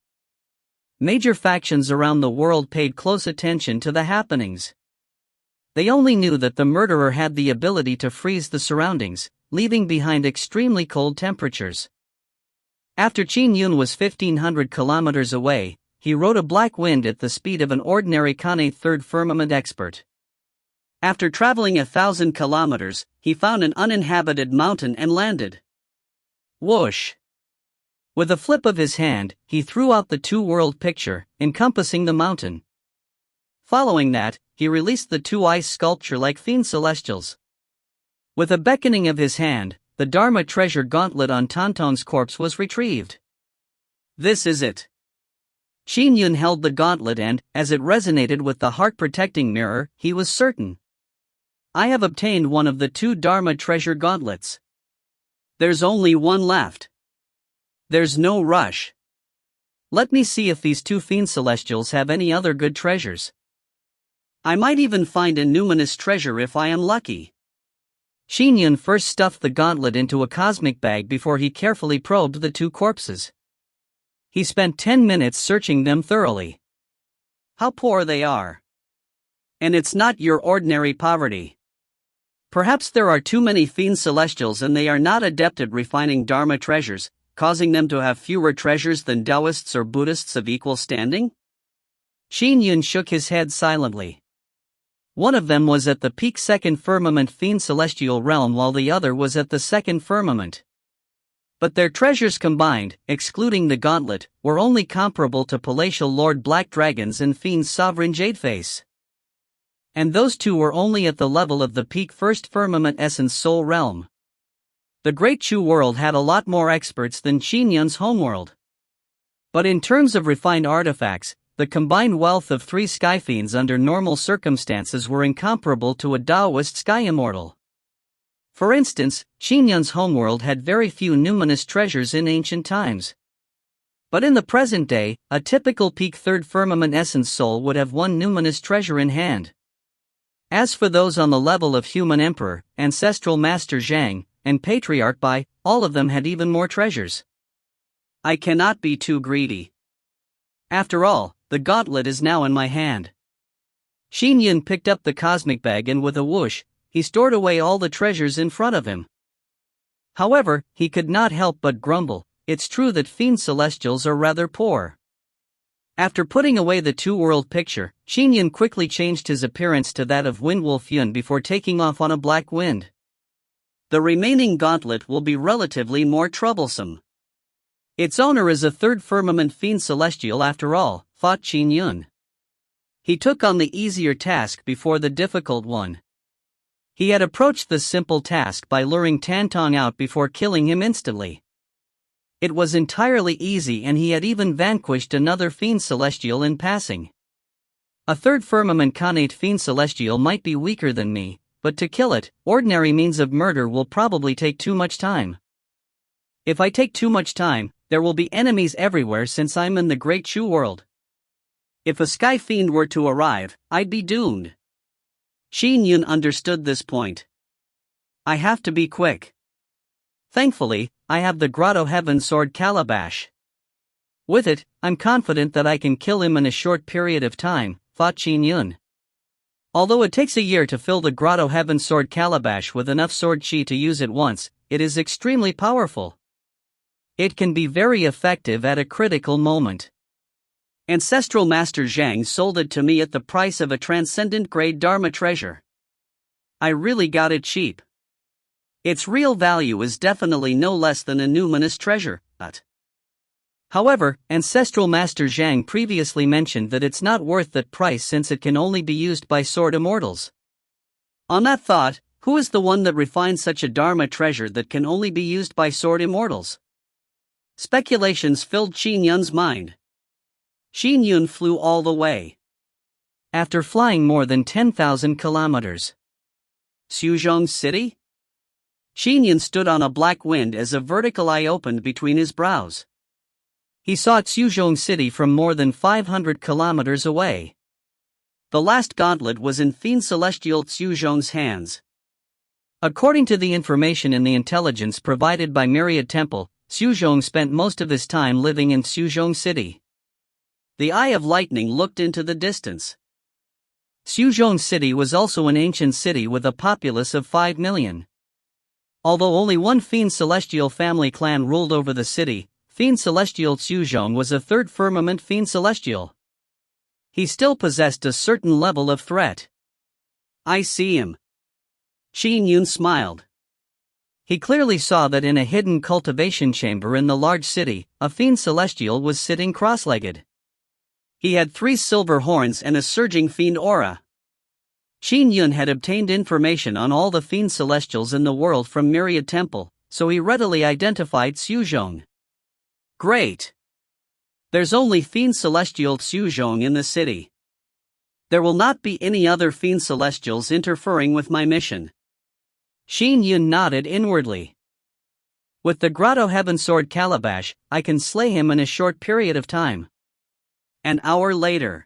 Speaker 1: Major factions around the world paid close attention to the happenings. They only knew that the murderer had the ability to freeze the surroundings, leaving behind extremely cold temperatures. After Qin Yun was 1,500 kilometers away, he rode a black wind at the speed of an ordinary Kane third firmament expert. After traveling 1,000 kilometers, he found an uninhabited mountain and landed. Whoosh! With a flip of his hand, he threw out the two-world picture, encompassing the mountain. Following that, he released the two ice sculpture like fiend celestials. With a beckoning of his hand, the Dharma treasure gauntlet on Tonton's corpse was retrieved. This is it. Qin Yun held the gauntlet and, as it resonated with the heart-protecting mirror, he was certain. I have obtained one of the two Dharma treasure gauntlets. There's only one left. There's no rush. Let me see if these two fiend celestials have any other good treasures. I might even find a numinous treasure if I am lucky. Qin Yun first stuffed the gauntlet into a cosmic bag before he carefully probed the two corpses. He spent 10 minutes searching them thoroughly. How poor they are. And it's not your ordinary poverty. Perhaps there are too many fiend celestials and they are not adept at refining Dharma treasures, causing them to have fewer treasures than Taoists or Buddhists of equal standing? Qin Yun shook his head silently. One of them was at the peak second firmament fiend celestial realm while the other was at the second firmament. But their treasures combined, excluding the gauntlet, were only comparable to palatial Lord Black Dragons and Fiend's sovereign Jadeface. And those two were only at the level of the peak first firmament essence soul realm. The Great Chu world had a lot more experts than Qin Yun's homeworld. But in terms of refined artifacts, the combined wealth of three sky fiends under normal circumstances were incomparable to a Taoist sky immortal. For instance, Qin Yun's homeworld had very few numinous treasures in ancient times. But in the present day, a typical peak third firmament essence soul would have one numinous treasure in hand. As for those on the level of human emperor, ancestral master Zhang, and patriarch Bai, all of them had even more treasures. I cannot be too greedy. After all, the gauntlet is now in my hand. Qin Yun picked up the cosmic bag and with a whoosh, he stored away all the treasures in front of him. However, he could not help but grumble, it's true that fiend celestials are rather poor. After putting away the two-world picture, Qin Yun quickly changed his appearance to that of Windwolf Yun before taking off on a black wind. The remaining gauntlet will be relatively more troublesome. Its owner is a third firmament fiend celestial after all, thought Qin Yun. He took on the easier task before the difficult one. He had approached the simple task by luring Tantong out before killing him instantly. It was entirely easy and he had even vanquished another fiend celestial in passing. A third firmament connate fiend celestial might be weaker than me, but to kill it, ordinary means of murder will probably take too much time. If I take too much time, there will be enemies everywhere since I'm in the Great Chu world. If a sky fiend were to arrive, I'd be doomed. Qin Yun understood this point. I have to be quick. Thankfully, I have the Grotto Heaven Sword Calabash. With it, I'm confident that I can kill him in a short period of time, thought Qin Yun. Although it takes a year to fill the Grotto Heaven Sword Calabash with enough sword chi to use it once, it is extremely powerful. It can be very effective at a critical moment. Ancestral Master Zhang sold it to me at the price of a transcendent grade Dharma treasure. I really got it cheap. Its real value is definitely no less than a numinous treasure, but. However, Ancestral Master Zhang previously mentioned that it's not worth that price since it can only be used by sword immortals. On that thought, who is the one that refined such a Dharma treasure that can only be used by sword immortals? Speculations filled Qin Yun's mind. Qin Yun flew all the way. After flying more than 10,000 kilometers. Xuzhong City? Qin Yun stood on a black wind as a vertical eye opened between his brows. He saw Xuzhong City from more than 500 kilometers away. The last gauntlet was in Fiend Celestial Xuzhong's hands. According to the information in the intelligence provided by Myriad Temple, Xuzhong spent most of his time living in Xuzhong City. The Eye of Lightning looked into the distance. Xuzhong City was also an ancient city with a populace of 5 million. Although only one Fiend Celestial family clan ruled over the city, Fiend Celestial Xuzhong was a third firmament Fiend Celestial. He still possessed a certain level of threat. I see him. Qin Yun smiled. He clearly saw that in a hidden cultivation chamber in the large city, a Fiend Celestial was sitting cross-legged. He had 3 silver horns and a surging fiend aura. Qin Yun had obtained information on all the Fiend Celestials in the world from Myriad Temple, so he readily identified Xuzhong. Great! There's only Fiend Celestial Xuzhong in the city. There will not be any other Fiend Celestials interfering with my mission. Qin Yun nodded inwardly. With the Grotto Heaven Sword Calabash, I can slay him in a short period of time. An hour later.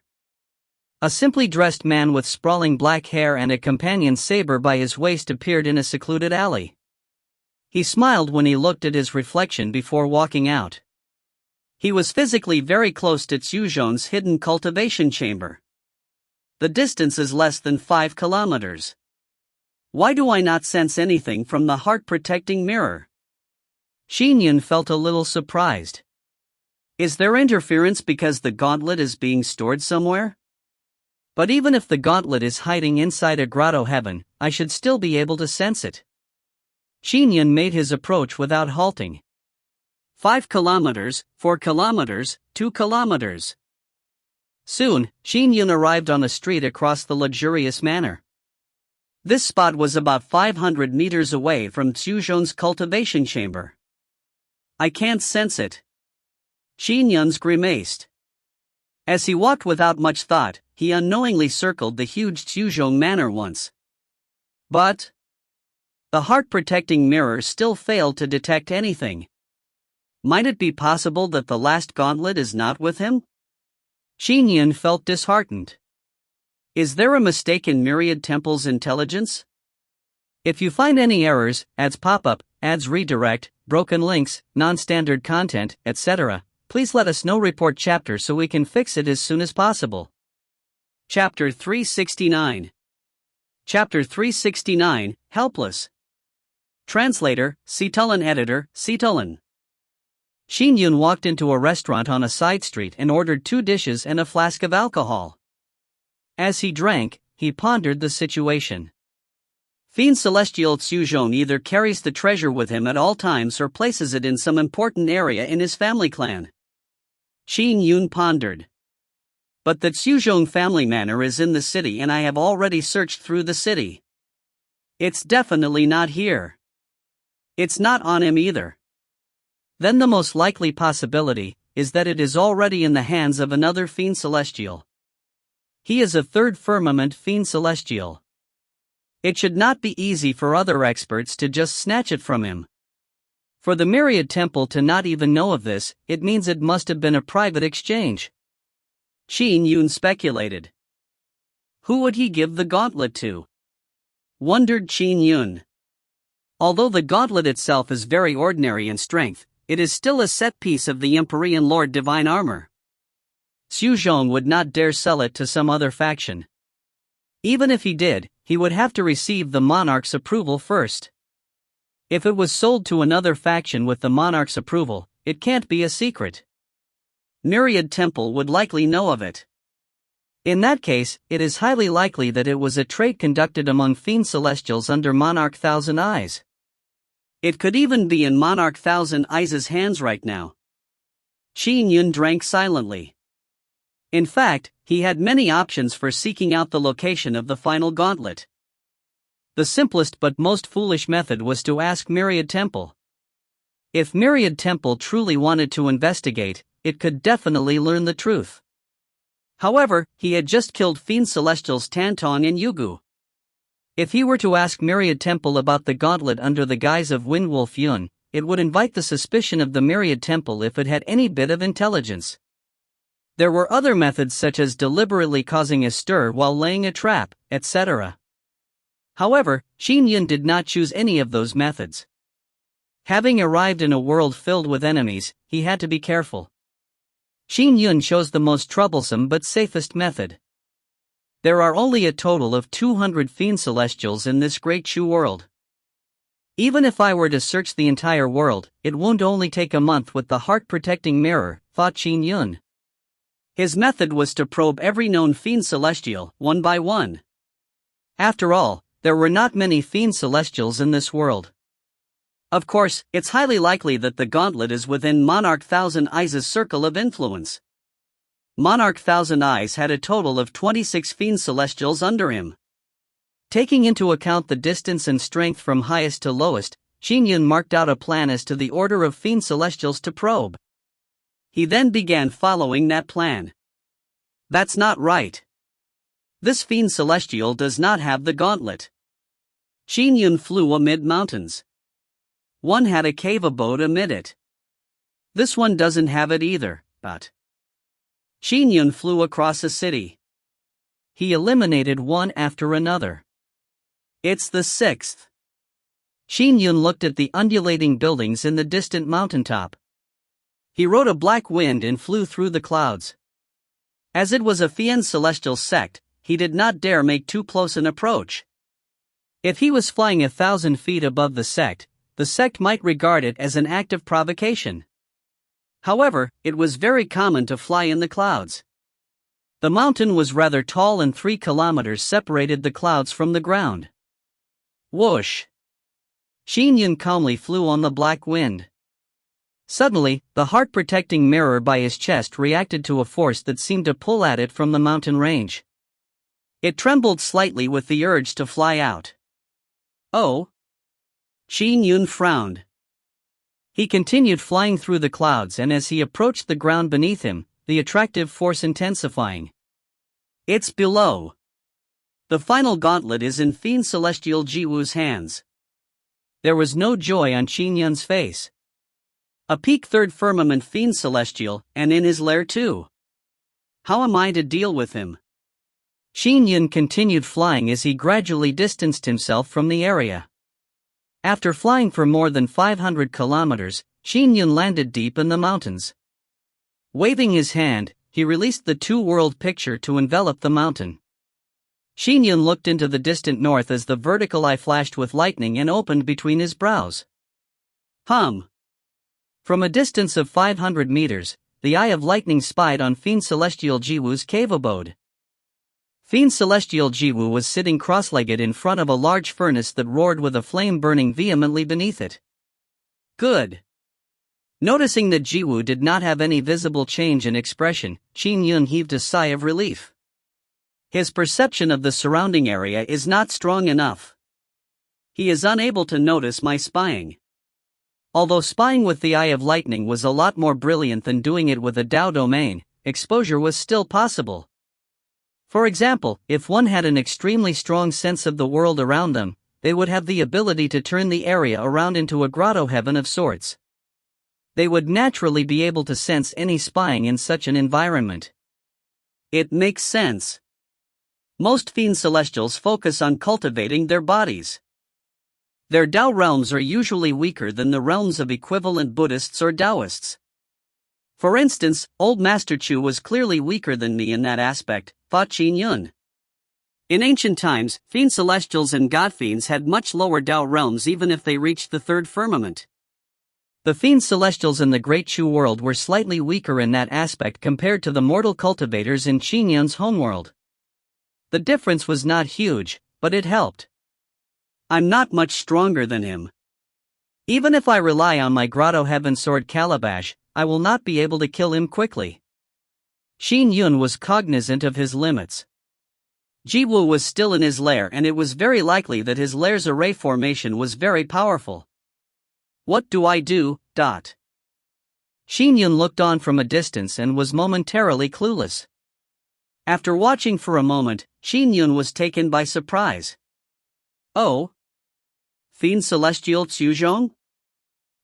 Speaker 1: A simply dressed man with sprawling black hair and a companion saber by his waist appeared in a secluded alley. He smiled when he looked at his reflection before walking out. He was physically very close to Xuzhong's hidden cultivation chamber. The distance is less than 5 kilometers. Why do I not sense anything from the heart-protecting mirror? Qin Yun felt a little surprised. Is there interference because the gauntlet is being stored somewhere? But even if the gauntlet is hiding inside a grotto heaven, I should still be able to sense it. Qin Yun made his approach without halting. 5 kilometers, 4 kilometers, 2 kilometers. Soon, Qin Yun arrived on a street across the luxurious manor. This spot was about 500 meters away from Xuzhong's cultivation chamber. I can't sense it. Qin Yun's grimaced. As he walked without much thought, he unknowingly circled the huge Xuzhong manor once. But the heart-protecting mirror still failed to detect anything. Might it be possible that the last gauntlet is not with him? Qin Yun felt disheartened. Is there a mistake in Myriad Temple's intelligence? If you find any errors, ads pop-up, ads redirect, broken links, non-standard content, etc., please let us know. Report chapter so we can fix it as soon as possible. Chapter 369. Chapter 369, Helpless. Translator, Citulan. Editor, Citulan. Qin Yun walked into a restaurant on a side street and ordered 2 dishes and a flask of alcohol. As he drank, he pondered the situation. Fiend Celestial Xuzhong either carries the treasure with him at all times or places it in some important area in his family clan. Qin Yun pondered. But the Xuzhong family manor is in the city and I have already searched through the city. It's definitely not here. It's not on him either. Then the most likely possibility is that it is already in the hands of another Fiend Celestial. He is a third firmament Fiend Celestial. It should not be easy for other experts to just snatch it from him. For the Myriad Temple to not even know of this, it means it must have been a private exchange. Qin Yun speculated. Who would he give the gauntlet to? Wondered Qin Yun. Although the gauntlet itself is very ordinary in strength, it is still a set piece of the Empyrean Lord Divine Armor. Xuzhong would not dare sell it to some other faction. Even if he did, he would have to receive the monarch's approval first. If it was sold to another faction with the monarch's approval, it can't be a secret. Myriad Temple would likely know of it. In that case, it is highly likely that it was a trade conducted among Fiend Celestials under Monarch Thousand Eyes. It could even be in Monarch Thousand Eyes' hands right now. Qin Yun drank silently. In fact, he had many options for seeking out the location of the final gauntlet. The simplest but most foolish method was to ask Myriad Temple. If Myriad Temple truly wanted to investigate, it could definitely learn the truth. However, he had just killed Fiend Celestials Tantong and Yugu. If he were to ask Myriad Temple about the gauntlet under the guise of Windwolf Yun, it would invite the suspicion of the Myriad Temple if it had any bit of intelligence. There were other methods such as deliberately causing a stir while laying a trap, etc. However, Qin Yun did not choose any of those methods. Having arrived in a world filled with enemies, he had to be careful. Qin Yun chose the most troublesome but safest method. There are only a total of 200 fiend celestials in this great Chu world. Even if I were to search the entire world, it won't only take a month with the heart-protecting mirror, thought Qin Yun. His method was to probe every known fiend celestial, one by one. After all, there were not many fiend celestials in this world. Of course, it's highly likely that the gauntlet is within Monarch Thousand Eyes' circle of influence. Monarch Thousand Eyes had a total of 26 fiend celestials under him. Taking into account the distance and strength from highest to lowest, Qin Yun marked out a plan as to the order of fiend celestials to probe. He then began following that plan. That's not right. This fiend celestial does not have the gauntlet. Qin Yun flew amid mountains. One had a cave abode amid it. This one doesn't have it either, but Qin Yun flew across a city. He eliminated one after another. It's the sixth. Qin Yun looked at the undulating buildings in the distant mountaintop. He rode a black wind and flew through the clouds. As it was a fiend celestial sect, he did not dare make too close an approach. If he was flying 1,000 feet above the sect might regard it as an act of provocation. However, it was very common to fly in the clouds. The mountain was rather tall and 3 kilometers separated the clouds from the ground. Whoosh! Qin Yun calmly flew on the black wind. Suddenly, the heart-protecting mirror by his chest reacted to a force that seemed to pull at it from the mountain range. It trembled slightly with the urge to fly out. Oh! Qin Yun frowned. He continued flying through the clouds, and as he approached the ground beneath him, the attractive force intensifying. It's below. The final gauntlet is in Fiend Celestial Jiwu's hands. There was no joy on Qin Yun's face. A peak third firmament Fiend Celestial, and in his lair too. How am I to deal with him? Qin Yun continued flying as he gradually distanced himself from the area. After flying for more than 500 kilometers, Qin Yun landed deep in the mountains. Waving his hand, he released the two-world picture to envelop the mountain. Qin Yun looked into the distant north as the vertical eye flashed with lightning and opened between his brows. From a distance of 500 meters, the eye of lightning spied on Fiend Celestial Jiwu's cave abode. Fiend Celestial Jiwu was sitting cross-legged in front of a large furnace that roared with a flame burning vehemently beneath it. Good. Noticing that Jiwu did not have any visible change in expression, Qin Yun heaved a sigh of relief. His perception of the surrounding area is not strong enough. He is unable to notice my spying. Although spying with the eye of lightning was a lot more brilliant than doing it with a Dao domain, exposure was still possible. For example, if one had an extremely strong sense of the world around them, they would have the ability to turn the area around into a grotto heaven of sorts. They would naturally be able to sense any spying in such an environment. It makes sense. Most Fiend Celestials focus on cultivating their bodies. Their Dao realms are usually weaker than the realms of equivalent Buddhists or Taoists. For instance, Old Master Chu was clearly weaker than me in that aspect, thought Qin Yun. In ancient times, Fiend Celestials and God Fiends had much lower Dao realms even if they reached the third firmament. The Fiend Celestials in the Great Chu world were slightly weaker in that aspect compared to the mortal cultivators in Qin Yun's homeworld. The difference was not huge, but it helped. I'm not much stronger than him. Even if I rely on my Grotto Heaven Sword Calabash, I will not be able to kill him quickly. Qin Yun was cognizant of his limits. Jiwu was still in his lair, and it was very likely that his lair's array formation was very powerful. What do I do? Qin Yun looked on from a distance and was momentarily clueless. After watching for a moment, Qin Yun was taken by surprise. Oh? Fiend Celestial Xuzhong?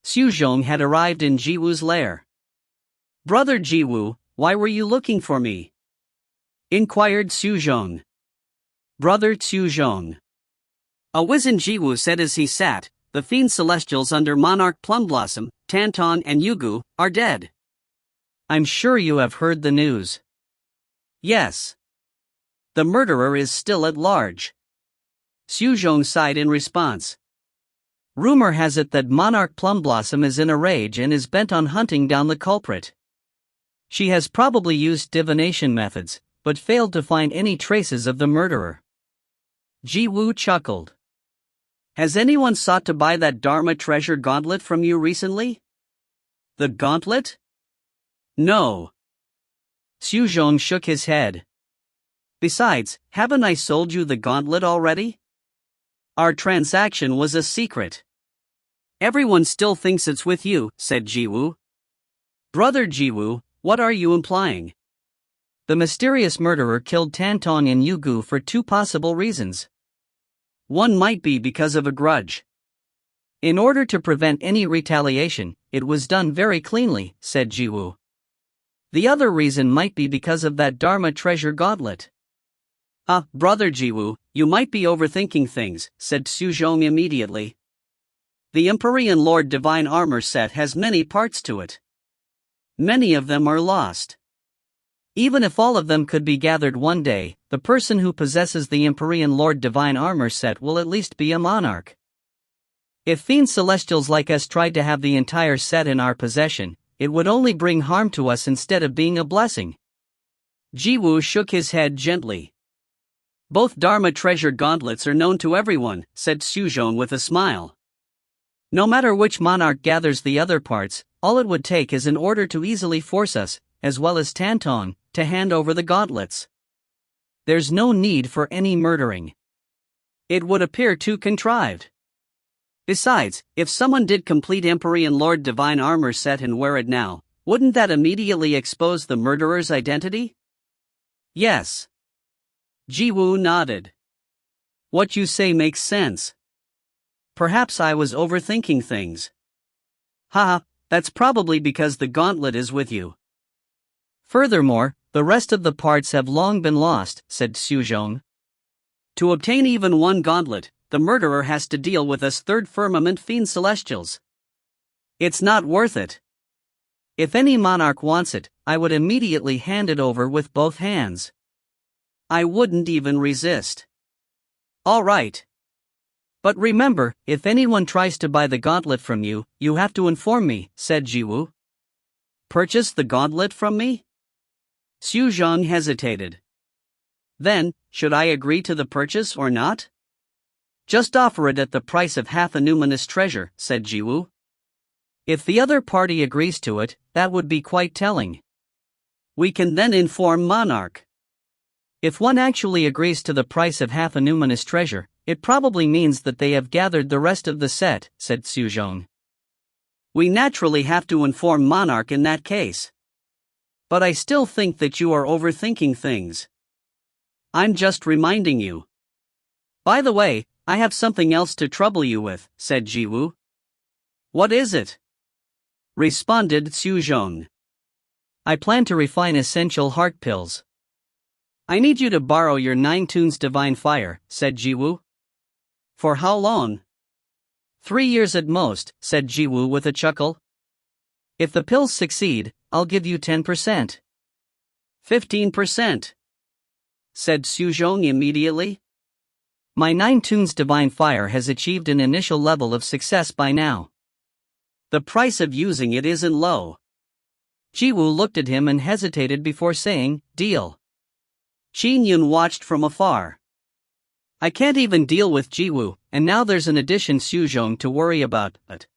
Speaker 1: Xuzhong had arrived in Jiwu's lair. Brother Jiwu, why were you looking for me? Inquired Xuzhong. Brother Xuzhong. A wizened Jiwu said as he sat, the Fiend Celestials under Monarch Plumblossom, Tanton and Yugu, are dead. I'm sure you have heard the news. Yes. The murderer is still at large. Xuzhong sighed in response. Rumor has it that Monarch Plumblossom is in a rage and is bent on hunting down the culprit. She has probably used divination methods, but failed to find any traces of the murderer. Ji Wu chuckled. Has anyone sought to buy that Dharma treasure gauntlet from you recently? The gauntlet? No. Xuzhong shook his head. Besides, haven't I sold you the gauntlet already? Our transaction was a secret. Everyone still thinks it's with you, said Ji Wu. Brother Ji Wu, what are you implying? The mysterious murderer killed Tantong and Yugu for two possible reasons. One might be because of a grudge. In order to prevent any retaliation, it was done very cleanly, said Ji Wu. The other reason might be because of that Dharma treasure gauntlet. Brother Ji Wu, you might be overthinking things, said Xuzhong immediately. The Empyrean Lord Divine Armor set has many parts to it. Many of them are lost. Even if all of them could be gathered one day, the person who possesses the Empyrean Lord Divine Armor set will at least be a monarch. If fiend celestials like us tried to have the entire set in our possession, it would only bring harm to us instead of being a blessing. Ji Wu shook his head gently. Both Dharma treasure gauntlets are known to everyone, said Xuzhong with a smile. No matter which monarch gathers the other parts, all it would take is an order to easily force us, as well as Tantong, to hand over the gauntlets. There's no need for any murdering. It would appear too contrived. Besides, if someone did complete Empyrean Lord Divine Armor set and wear it now, wouldn't that immediately expose the murderer's identity? Yes. Ji Wu nodded. What you say makes sense. Perhaps I was overthinking things. Haha, that's probably because the gauntlet is with you. Furthermore, the rest of the parts have long been lost, said Xuzhong. To obtain even one gauntlet, the murderer has to deal with us third firmament fiend celestials. It's not worth it. If any monarch wants it, I would immediately hand it over with both hands. I wouldn't even resist. All right. But remember, if anyone tries to buy the gauntlet from you, you have to inform me, said Ji Wu. Purchase the gauntlet from me? Xuzhong hesitated. Then, should I agree to the purchase or not? Just offer it at the price of half a numinous treasure, said Ji Wu. If the other party agrees to it, that would be quite telling. We can then inform Monarch. If one actually agrees to the price of half a numinous treasure, it probably means that they have gathered the rest of the set, said Xuzhong. We naturally have to inform Monarch in that case. But I still think that you are overthinking things. I'm just reminding you. By the way, I have something else to trouble you with, said Ji Wu. What is it? Responded Xuzhong. I plan to refine essential heart pills. I need you to borrow your 9 tunes divine fire, said Ji Wu. For how long? 3 years at most, said Ji Wu with a chuckle. If the pills succeed, I'll give you 10%. 15%, said Xuzhong immediately. My 9 tunes divine fire has achieved an initial level of success by now. The price of using it isn't low. Ji Wu looked at him and hesitated before saying, deal. Qin Yun watched from afar. I can't even deal with Ji Wu, and now there's an addition Xuzhong to worry about. But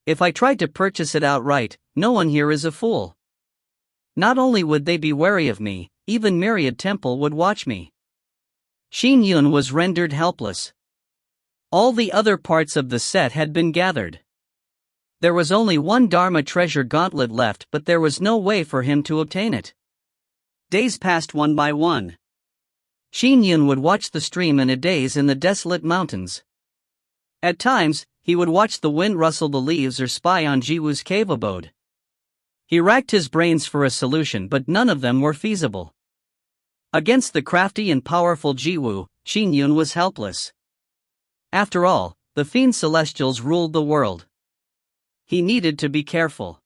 Speaker 1: if I tried to purchase it outright, no one here is a fool. Not only would they be wary of me, even Myriad Temple would watch me. Qin Yun was rendered helpless. All the other parts of the set had been gathered. There was only one Dharma treasure gauntlet left, but there was no way for him to obtain it. Days passed one by one. Qin Yun would watch the stream in a daze in the desolate mountains. At times, he would watch the wind rustle the leaves or spy on Ji Wu's cave abode. He racked his brains for a solution, but none of them were feasible. Against the crafty and powerful Ji Wu, Qin Yun was helpless. After all, the fiend celestials ruled the world. He needed to be careful.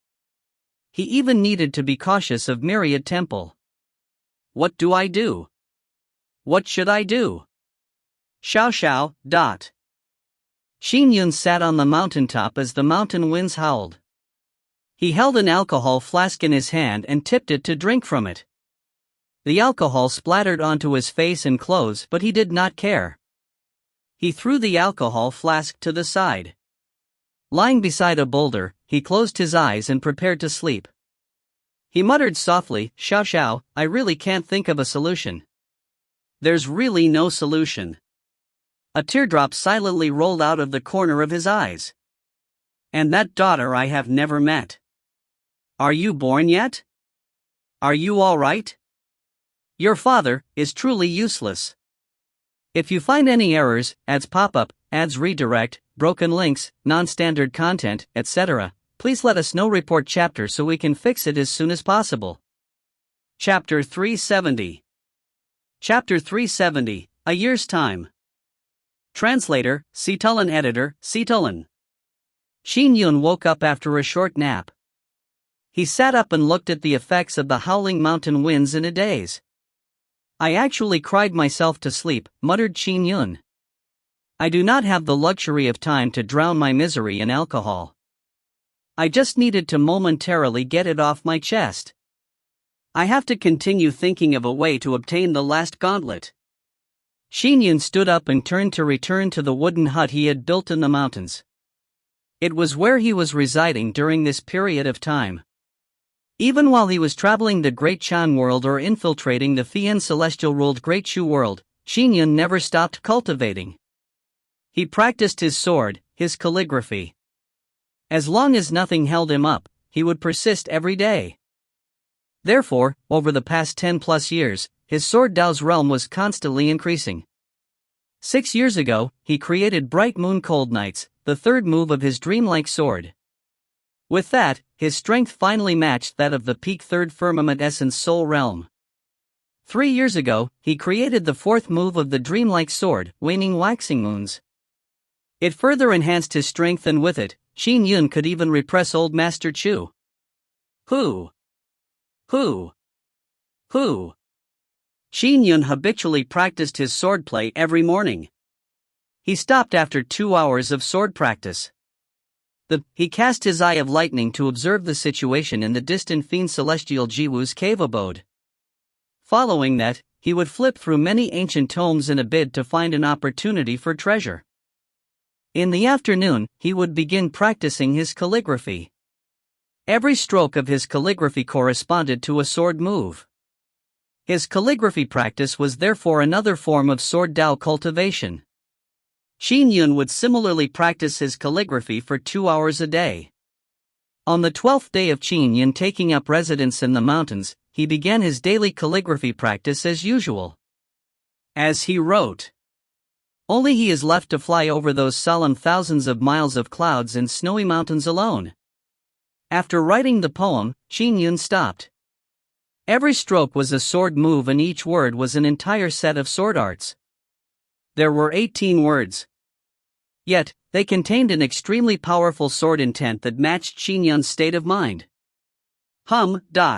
Speaker 1: He even needed to be cautious of Myriad Temple. What do I do? What should I do? Xiao. Qin Yun sat on the mountaintop as the mountain winds howled. He held an alcohol flask in his hand and tipped it to drink from it. The alcohol splattered onto his face and clothes, but he did not care. He threw the alcohol flask to the side. Lying beside a boulder, he closed his eyes and prepared to sleep. He muttered softly, Xiao, I really can't think of a solution. There's really no solution. A teardrop silently rolled out of the corner of his eyes. And that daughter I have never met. Are you born yet? Are you all right? Your father is truly useless. If you find any errors, ads pop up, ads redirect, broken links, non-standard content, etc., please let us know. Report chapter so we can fix it as soon as possible. Chapter 370. Chapter 370, A Year's Time. Translator, Xiao. Editor, Xiao. Qin Yun woke up after a short nap. He sat up and looked at the effects of the howling mountain winds in a daze. I actually cried myself to sleep, muttered Qin Yun. I do not have the luxury of time to drown my misery in alcohol. I just needed to momentarily get it off my chest. I have to continue thinking of a way to obtain the last gauntlet. Qin Yun stood up and turned to return to the wooden hut he had built in the mountains. It was where he was residing during this period of time. Even while he was traveling the Great Chan world or infiltrating the Fian celestial-ruled Great Shu world, Qin Yun never stopped cultivating. He practiced his sword, his calligraphy. As long as nothing held him up, he would persist every day. Therefore, over the past 10+ years, his sword Dao's realm was constantly increasing. 6 years ago, he created Bright Moon Cold Nights, the third move of his dreamlike sword. With that, his strength finally matched that of the peak third firmament essence soul realm. 3 years ago, he created the fourth move of the dreamlike sword, Waning Waxing Moons. It further enhanced his strength, and with it, Qin Yun could even repress Old Master Chu. Qin Yun habitually practiced his swordplay every morning. He stopped after 2 hours of sword practice. He cast his eye of lightning to observe the situation in the distant Fiend Celestial Jiwu's cave abode. Following that, he would flip through many ancient tomes in a bid to find an opportunity for treasure. In the afternoon, he would begin practicing his calligraphy. Every stroke of his calligraphy corresponded to a sword move. His calligraphy practice was therefore another form of sword Dao cultivation. Qin Yun would similarly practice his calligraphy for 2 hours a day. On the 12th day of Qin Yun taking up residence in the mountains, he began his daily calligraphy practice as usual. As he wrote, only he is left to fly over those solemn thousands of miles of clouds and snowy mountains alone. After writing the poem, Qin Yun stopped. Every stroke was a sword move and each word was an entire set of sword arts. There were 18 words. Yet, they contained an extremely powerful sword intent that matched Qin Yun's state of mind. The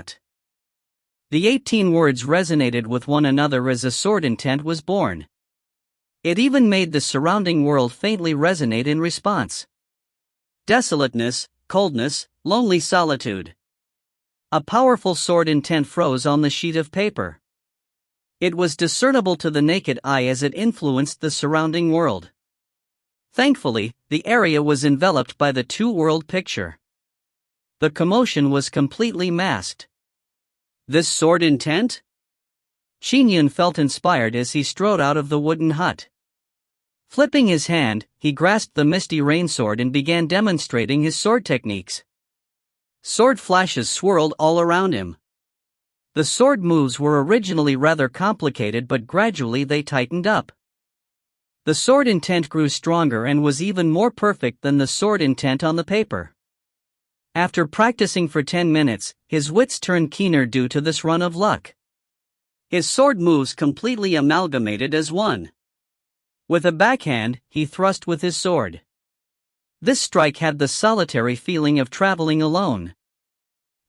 Speaker 1: 18 words resonated with one another as a sword intent was born. It even made the surrounding world faintly resonate in response. Desolateness, coldness, lonely solitude. A powerful sword intent froze on the sheet of paper. It was discernible to the naked eye as it influenced the surrounding world. Thankfully, the area was enveloped by the two-world picture. The commotion was completely masked. This sword intent? Qin Yun felt inspired as he strode out of the wooden hut. Flipping his hand, he grasped the misty rain sword and began demonstrating his sword techniques. Sword flashes swirled all around him. The sword moves were originally rather complicated, but gradually they tightened up. The sword intent grew stronger and was even more perfect than the sword intent on the paper. After practicing for 10 minutes, his wits turned keener due to this run of luck. His sword moves completely amalgamated as one. With a backhand, he thrust with his sword. This strike had the solitary feeling of traveling alone.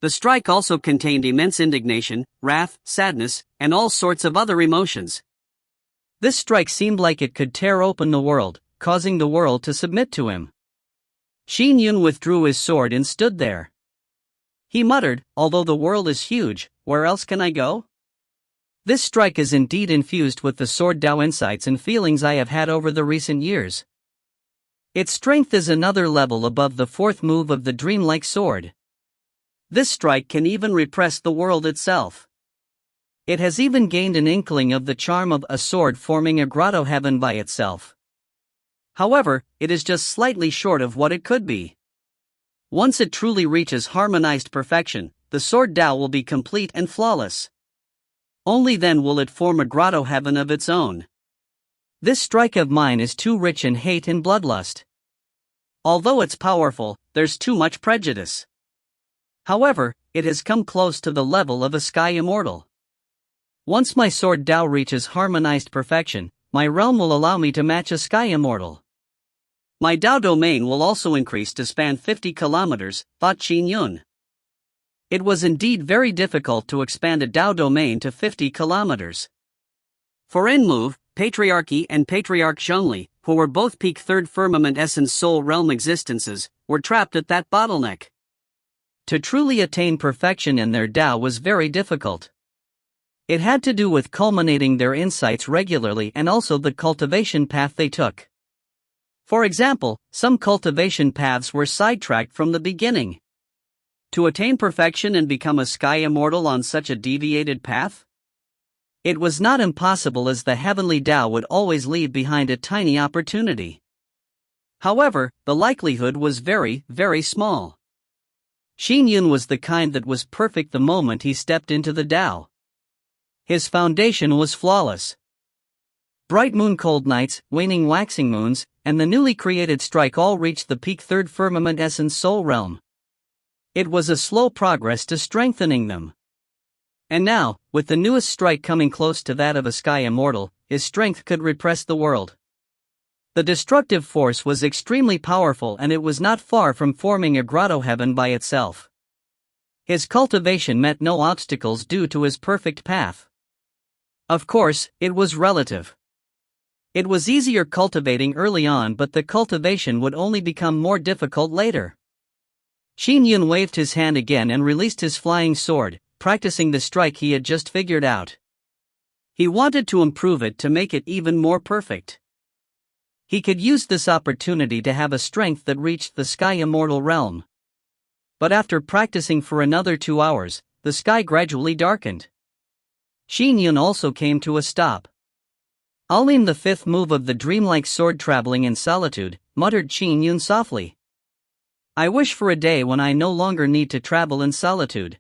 Speaker 1: The strike also contained immense indignation, wrath, sadness, and all sorts of other emotions. This strike seemed like it could tear open the world, causing the world to submit to him. Qin Yun withdrew his sword and stood there. He muttered, "Although the world is huge, where else can I go?" This strike is indeed infused with the sword Dao insights and feelings I have had over the recent years. Its strength is another level above the fourth move of the dreamlike sword. This strike can even repress the world itself. It has even gained an inkling of the charm of a sword forming a grotto heaven by itself. However, it is just slightly short of what it could be. Once it truly reaches harmonized perfection, the sword Dao will be complete and flawless. Only then will it form a grotto heaven of its own. This strike of mine is too rich in hate and bloodlust. Although it's powerful, there's too much prejudice. However, it has come close to the level of a sky immortal. Once my sword Dao reaches harmonized perfection, my realm will allow me to match a sky immortal. My Dao domain will also increase to span 50 kilometers, thought Qin Yun. It was indeed very difficult to expand a Dao domain to 50 kilometers. For Enmove, Patriarchy and Patriarch Zhongli, who were both peak third firmament essence soul realm existences, were trapped at that bottleneck. To truly attain perfection in their Dao was very difficult. It had to do with culminating their insights regularly and also the cultivation path they took. For example, some cultivation paths were sidetracked from the beginning. To attain perfection and become a sky immortal on such a deviated path? It was not impossible, as the heavenly Dao would always leave behind a tiny opportunity. However, the likelihood was very, very small. Qin Yun was the kind that was perfect the moment he stepped into the Dao. His foundation was flawless. Bright moon cold nights, waning waxing moons, and the newly created strike all reached the peak third firmament essence soul realm. It was a slow progress to strengthening them. And now, with the newest strike coming close to that of a sky immortal, his strength could repress the world. The destructive force was extremely powerful, and it was not far from forming a grotto heaven by itself. His cultivation met no obstacles due to his perfect path. Of course, it was relative. It was easier cultivating early on, but the cultivation would only become more difficult later. Qin Yun waved his hand again and released his flying sword, practicing the strike he had just figured out. He wanted to improve it to make it even more perfect. He could use this opportunity to have a strength that reached the sky immortal realm. But after practicing for another 2 hours, the sky gradually darkened. Qin Yun also came to a stop. "I'll aim the fifth move of the dreamlike sword traveling in solitude," muttered Qin Yun softly. "I wish for a day when I no longer need to travel in solitude.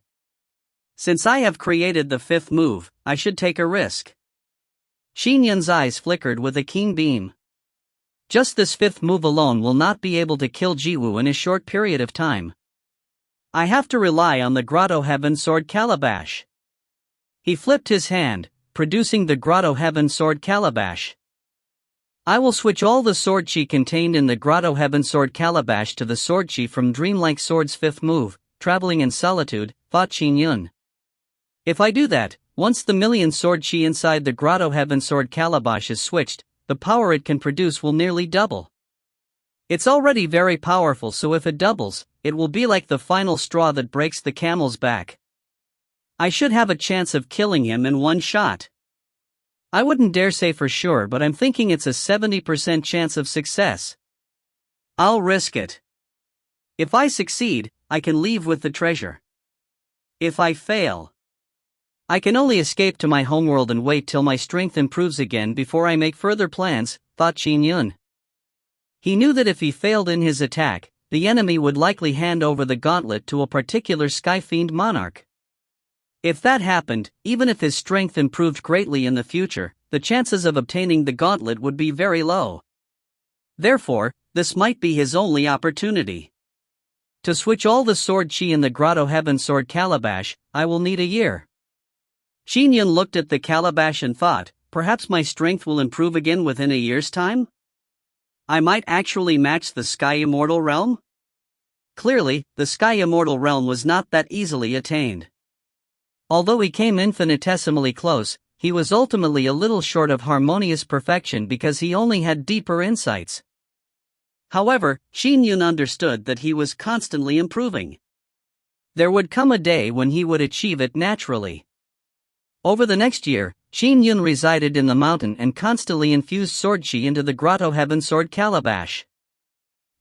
Speaker 1: Since I have created the fifth move, I should take a risk." Qin Yun's eyes flickered with a keen beam. Just this fifth move alone will not be able to kill Jiwu in a short period of time. I have to rely on the Grotto Heaven Sword Calabash. He flipped his hand, producing the Grotto Heaven Sword Calabash. I will switch all the sword chi contained in the Grotto Heaven Sword Calabash to the sword chi from Dreamlike Sword's fifth move, traveling in solitude, thought Qin Yun. If I do that, once the million sword chi inside the Grotto Heaven Sword Calabash is switched, the power it can produce will nearly double. It's already very powerful, so if it doubles, it will be like the final straw that breaks the camel's back. I should have a chance of killing him in one shot. I wouldn't dare say for sure, but I'm thinking it's a 70% chance of success. I'll risk it. If I succeed, I can leave with the treasure. If I fail, I can only escape to my homeworld and wait till my strength improves again before I make further plans, thought Qin Yun. He knew that if he failed in his attack, the enemy would likely hand over the gauntlet to a particular Sky Fiend monarch. If that happened, even if his strength improved greatly in the future, the chances of obtaining the gauntlet would be very low. Therefore, this might be his only opportunity. To switch all the sword chi in the Grotto Heaven Sword Calabash, I will need a year. Qin Yun looked at the calabash and thought, perhaps my strength will improve again within a year's time? I might actually match the Sky Immortal realm? Clearly, the Sky Immortal realm was not that easily attained. Although he came infinitesimally close, he was ultimately a little short of harmonious perfection because he only had deeper insights. However, Qin Yun understood that he was constantly improving. There would come a day when he would achieve it naturally. Over the next year, Qin Yun resided in the mountain and constantly infused sword chi into the grotto heaven sword calabash.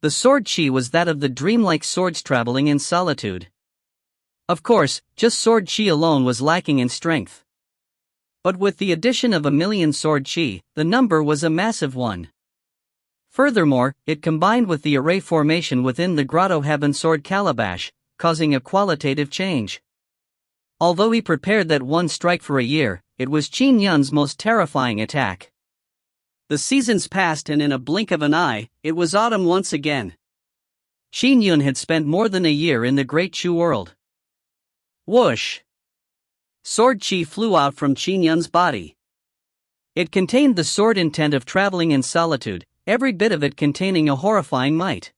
Speaker 1: The sword chi was that of the dreamlike swords traveling in solitude. Of course, just sword chi alone was lacking in strength. But with the addition of 1,000,000 sword chi, the number was a massive one. Furthermore, it combined with the array formation within the grotto heaven sword calabash, causing a qualitative change. Although he prepared that one strike for a year, it was Qin Yun's most terrifying attack. The seasons passed and in a blink of an eye, it was autumn once again. Qin Yun had spent more than a year in the Great Chu world. Whoosh! Sword chi flew out from Qin Yun's body. It contained the sword intent of traveling in solitude, every bit of it containing a horrifying might.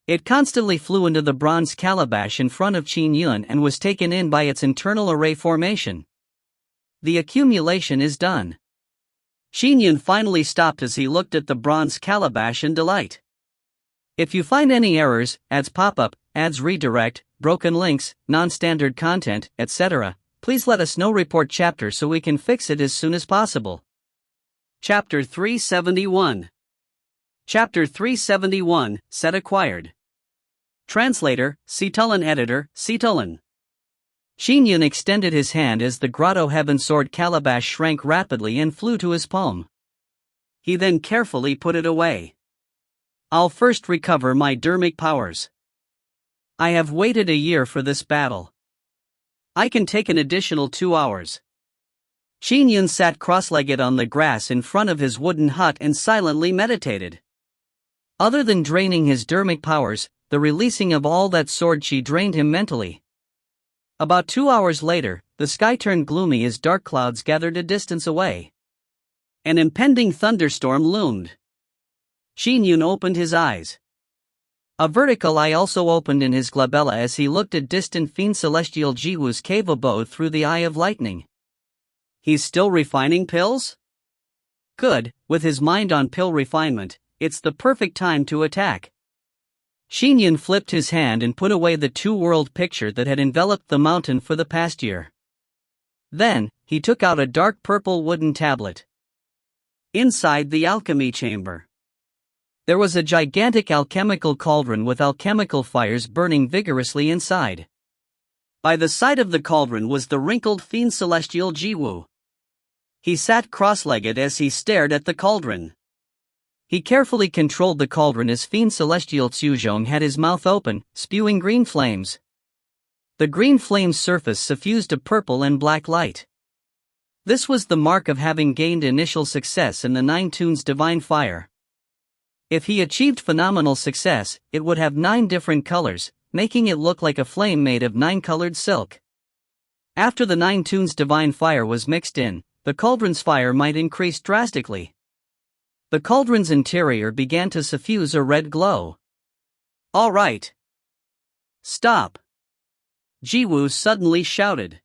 Speaker 1: It constantly flew into the bronze calabash in front of Qin Yun and was taken in by its internal array formation. The accumulation is done. Qin Yun finally stopped as he looked at the bronze calabash in delight. If you find any errors, ads pop up, ads redirect, broken links, non-standard content, etc., please let us know. Report chapter so we can fix it as soon as possible. Chapter 371. Chapter 371, Set Acquired. Translator, Situlin. Editor, Situlin. Qin Yun extended his hand as the grotto heaven sword calabash shrank rapidly and flew to his palm. He then carefully put it away. I'll first recover my dermic powers. I have waited a year for this battle. I can take an additional 2 hours. Qin Yun sat cross-legged on the grass in front of his wooden hut and silently meditated. Other than draining his dermic powers, the releasing of all that sword chi drained him mentally. About 2 hours later, the sky turned gloomy as dark clouds gathered a distance away. An impending thunderstorm loomed. Qin Yun opened his eyes. A vertical eye also opened in his glabella as he looked at distant fiend celestial Jiwu's cave abode through the eye of lightning. He's still refining pills? Good, with his mind on pill refinement, it's the perfect time to attack. Qin Yun flipped his hand and put away the two-world picture that had enveloped the mountain for the past year. Then, he took out a dark purple wooden tablet. Inside the alchemy chamber, there was a gigantic alchemical cauldron with alchemical fires burning vigorously inside. By the side of the cauldron was the wrinkled fiend celestial Jiwu. He sat cross-legged as he stared at the cauldron. He carefully controlled the cauldron as fiend celestial Xiao had his mouth open, spewing green flames. The green flame's surface suffused a purple and black light. This was the mark of having gained initial success in the 9 tunes divine fire. If he achieved phenomenal success, it would have 9 different colors, making it look like a flame made of 9-colored silk. After the 9 tunes divine fire was mixed in, the cauldron's fire might increase drastically. The cauldron's interior began to suffuse a red glow. All right. Stop! Jiwu suddenly shouted.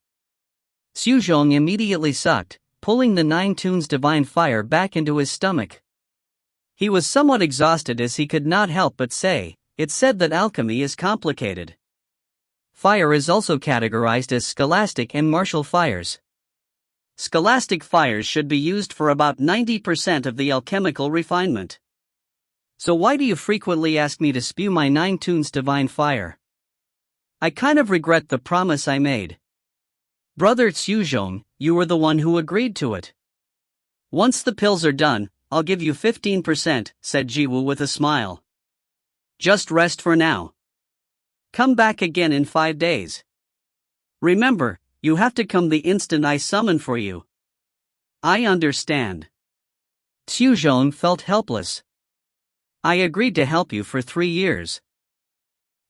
Speaker 1: Xiao immediately sucked, pulling the 9 tunes divine fire back into his stomach. He was somewhat exhausted as he could not help but say, "It's said that alchemy is complicated." Fire is also categorized as scholastic and martial fires. Scholastic fires should be used for about 90% of the alchemical refinement. So why do you frequently ask me to spew my 9 tunes divine fire? I kind of regret the promise I made. Brother Xiao, you were the one who agreed to it. Once the pills are done, I'll give you 15%, said Jiwu with a smile. Just rest for now. Come back again in 5 days. Remember, you have to come the instant I summon for you. I understand. Xiao felt helpless. I agreed to help you for 3 years.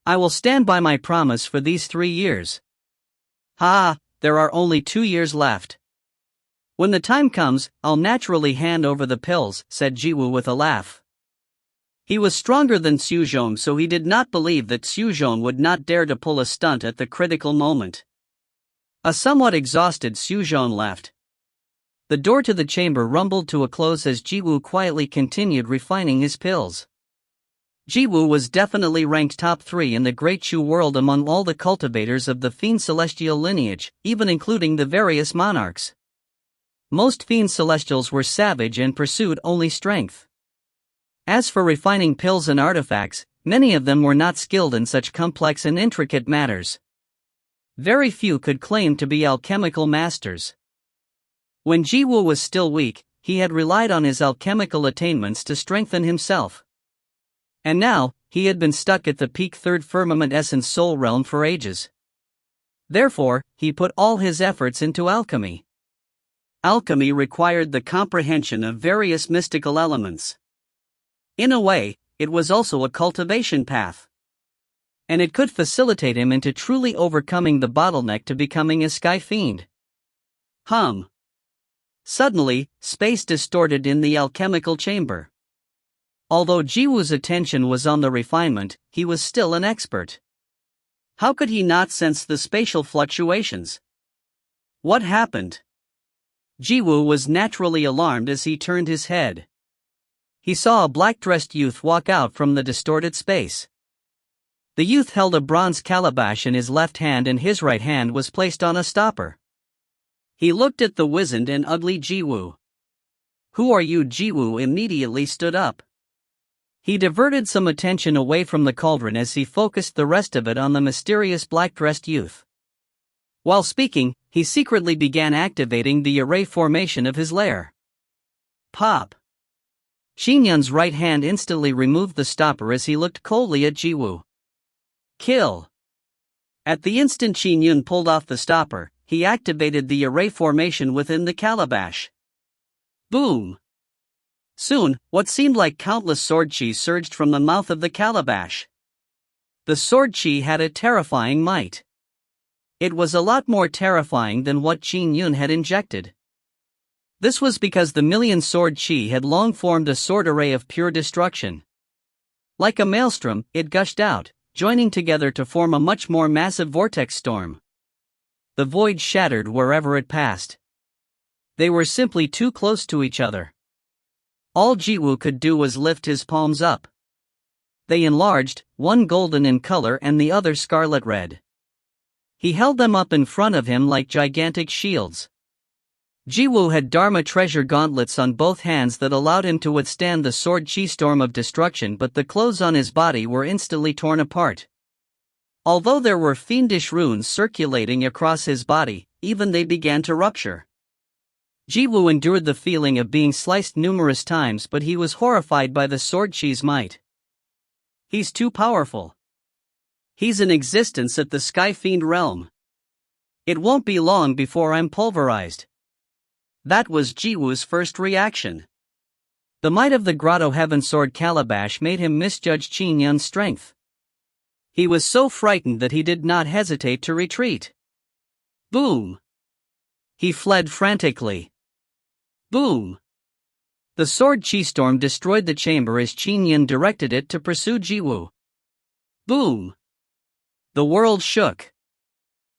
Speaker 1: I will stand by my promise for these 3 years. Ha, there are only 2 years left. When the time comes, I'll naturally hand over the pills, said Jiwu with a laugh. He was stronger than Xiao, so he did not believe that Xiao would not dare to pull a stunt at the critical moment. A somewhat exhausted Xiao left. The door to the chamber rumbled to a close as Jiwoo quietly continued refining his pills. Jiwoo was definitely ranked top 3 in the Great Shu world among all the cultivators of the Fiend Celestial lineage, even including the various monarchs. Most Fiend Celestials were savage and pursued only strength. As for refining pills and artifacts, many of them were not skilled in such complex and intricate matters. Very few could claim to be alchemical masters. When Jiwoo was still weak, he had relied on his alchemical attainments to strengthen himself. And now, he had been stuck at the peak third firmament essence soul realm for ages. Therefore, he put all his efforts into alchemy. Alchemy required the comprehension of various mystical elements. In a way, it was also a cultivation path. And it could facilitate him into truly overcoming the bottleneck to becoming a sky fiend. Suddenly, space distorted in the alchemical chamber. Although Jiwoo's attention was on the refinement, he was still an expert. How could he not sense the spatial fluctuations? What happened? Jiwoo was naturally alarmed as he turned his head. He saw a black-dressed youth walk out from the distorted space. The youth held a bronze calabash in his left hand and his right hand was placed on a stopper. He looked at the wizened and ugly Jiwoo. "Who are you?" Jiwoo immediately stood up. He diverted some attention away from the cauldron as he focused the rest of it on the mysterious black-dressed youth. While speaking, he secretly began activating the array formation of his lair. Pop! Qin Yun's right hand instantly removed the stopper as he looked coldly at Jiwoo. Kill! At the instant Qin Yun pulled off the stopper, he activated the array formation within the calabash. Boom! Soon, what seemed like countless sword chi surged from the mouth of the calabash. The sword chi had a terrifying might. It was a lot more terrifying than what Qin Yun had injected. This was because the million sword chi had long formed a sword array of pure destruction. Like a maelstrom, it gushed out, joining together to form a much more massive vortex storm. The void shattered wherever it passed. They were simply too close to each other. All Jiwoo could do was lift his palms up. They enlarged, one golden in color and the other scarlet red. He held them up in front of him like gigantic shields. Jiwoo had Dharma treasure gauntlets on both hands that allowed him to withstand the sword chi storm of destruction, but the clothes on his body were instantly torn apart. Although there were fiendish runes circulating across his body, even they began to rupture. Jiwoo endured the feeling of being sliced numerous times, but he was horrified by the sword chi's might. He's too powerful. He's in existence at the Sky Fiend realm. It won't be long before I'm pulverized. That was Jiwoo's first reaction. The might of the Grotto Heaven Sword Calabash made him misjudge Qin Yun's strength. He was so frightened that he did not hesitate to retreat. Boom! He fled frantically. Boom! The sword chi storm destroyed the chamber as Qin Yun directed it to pursue Jiwoo. Boom! The world shook.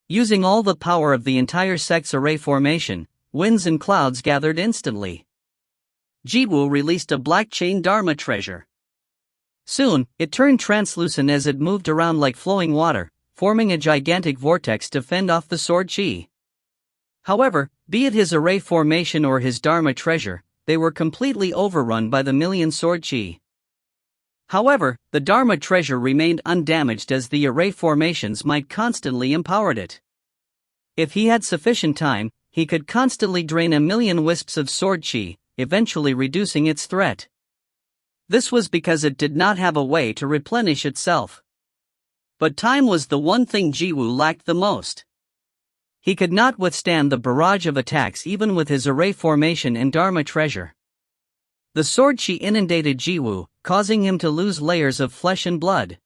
Speaker 1: Using all the power of the entire sex array formation, winds and clouds gathered instantly. Jiwoo released a black chain Dharma treasure. Soon, it turned translucent as it moved around like flowing water, forming a gigantic vortex to fend off the sword chi. However, be it his array formation or his Dharma treasure, they were completely overrun by the million sword chi. However, the Dharma treasure remained undamaged as the array formation's might constantly empowered it. If he had sufficient time, he could constantly drain a million wisps of sword chi, eventually reducing its threat. This was because it did not have a way to replenish itself. But time was the one thing Jiwoo lacked the most. He could not withstand the barrage of attacks even with his array formation and Dharma treasure. The sword chi inundated Jiwoo, causing him to lose layers of flesh and blood.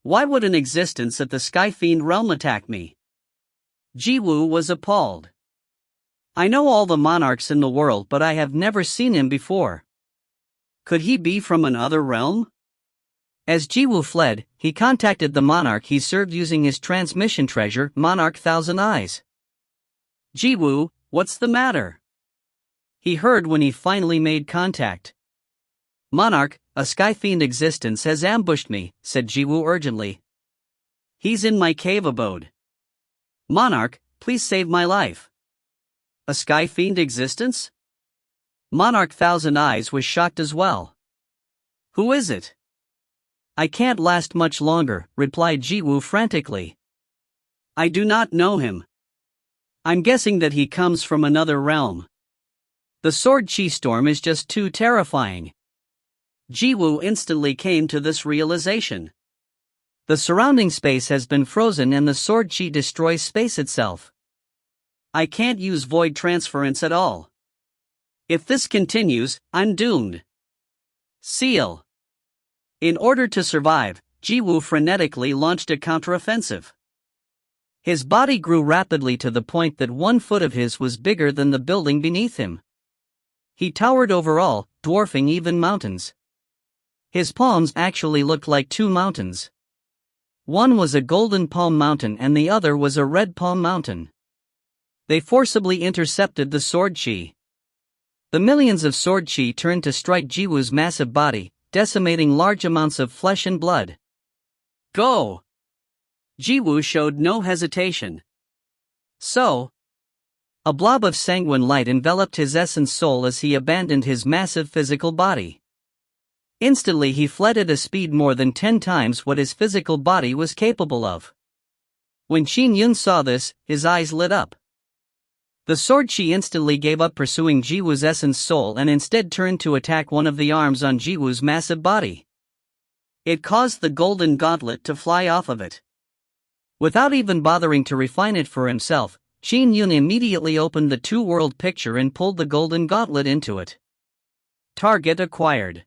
Speaker 1: Why would an existence at the Sky Fiend realm attack me? Jiwoo was appalled. I know all the monarchs in the world, but I have never seen him before. Could he be from another realm? As Jiwoo fled, he contacted the monarch he served using his transmission treasure, Monarch Thousand Eyes. Jiwoo, what's the matter? he heard when he finally made contact. "Monarch, a sky fiend existence has ambushed me," said Jiwoo urgently. "He's in my cave abode. Monarch, please save my life." "A sky fiend existence?" Monarch Thousand Eyes was shocked as well. "Who is it?" "I can't last much longer," replied Jiwoo frantically. "I do not know him. I'm guessing that he comes from another realm. The sword chi storm is just too terrifying." Jiwoo instantly came to this realization. The surrounding space has been frozen and the sword chi destroys space itself. "I can't use void transference at all. If this continues, I'm doomed." Seal. In order to survive, Jiwoo frenetically launched a counteroffensive. His body grew rapidly to the point that 1 foot of his was bigger than the building beneath him. He towered over all, dwarfing even mountains. His palms actually looked like 2 mountains. One was a golden palm mountain and the other was a red palm mountain. They forcibly intercepted the sword chi. The millions of sword chi turned to strike Jiwoo's massive body, decimating large amounts of flesh and blood. "Go!" Jiwoo showed no hesitation. So, a blob of sanguine light enveloped his essence soul as he abandoned his massive physical body. Instantly he fled at a speed more than 10 times what his physical body was capable of. When Qin Yun saw this, his eyes lit up. The sword chi instantly gave up pursuing Jiwoo's essence soul and instead turned to attack one of the arms on Jiwoo's massive body. It caused the golden gauntlet to fly off of it. Without even bothering to refine it for himself, Qin Yun immediately opened the two-world picture and pulled the golden gauntlet into it. Target acquired.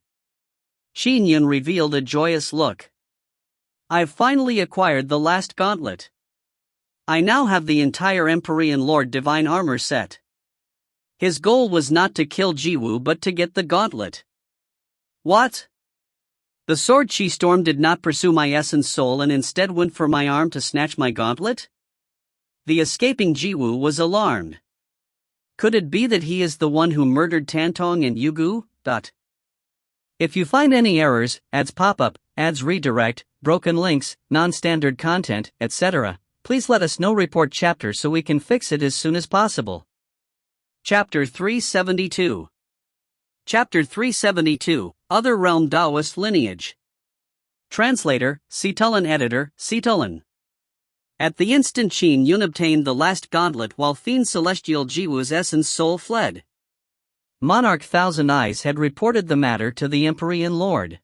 Speaker 1: Qin Yun revealed a joyous look. "I've finally acquired the last gauntlet. I now have the entire Empyrean Lord Divine armor set." His goal was not to kill Jiwoo but to get the gauntlet. What? The sword chi storm did not pursue my essence soul and instead went for my arm to snatch my gauntlet? The escaping Jiwoo was alarmed. Could it be that he is the one who murdered Tantong and Yugu? If you find any errors, ads pop up, ads redirect, broken links, non-standard content, etc., please let us know. Report chapter so we can fix it as soon as possible. Chapter 372. Chapter 372, Other Realm Taoist Lineage. Translator, Citulin. Editor, Citulin. At the instant Qin Yun obtained the last gauntlet while Fiend Celestial Jiwoo's essence soul fled. Monarch Thousand Eyes had reported the matter to the Empyrean Lord.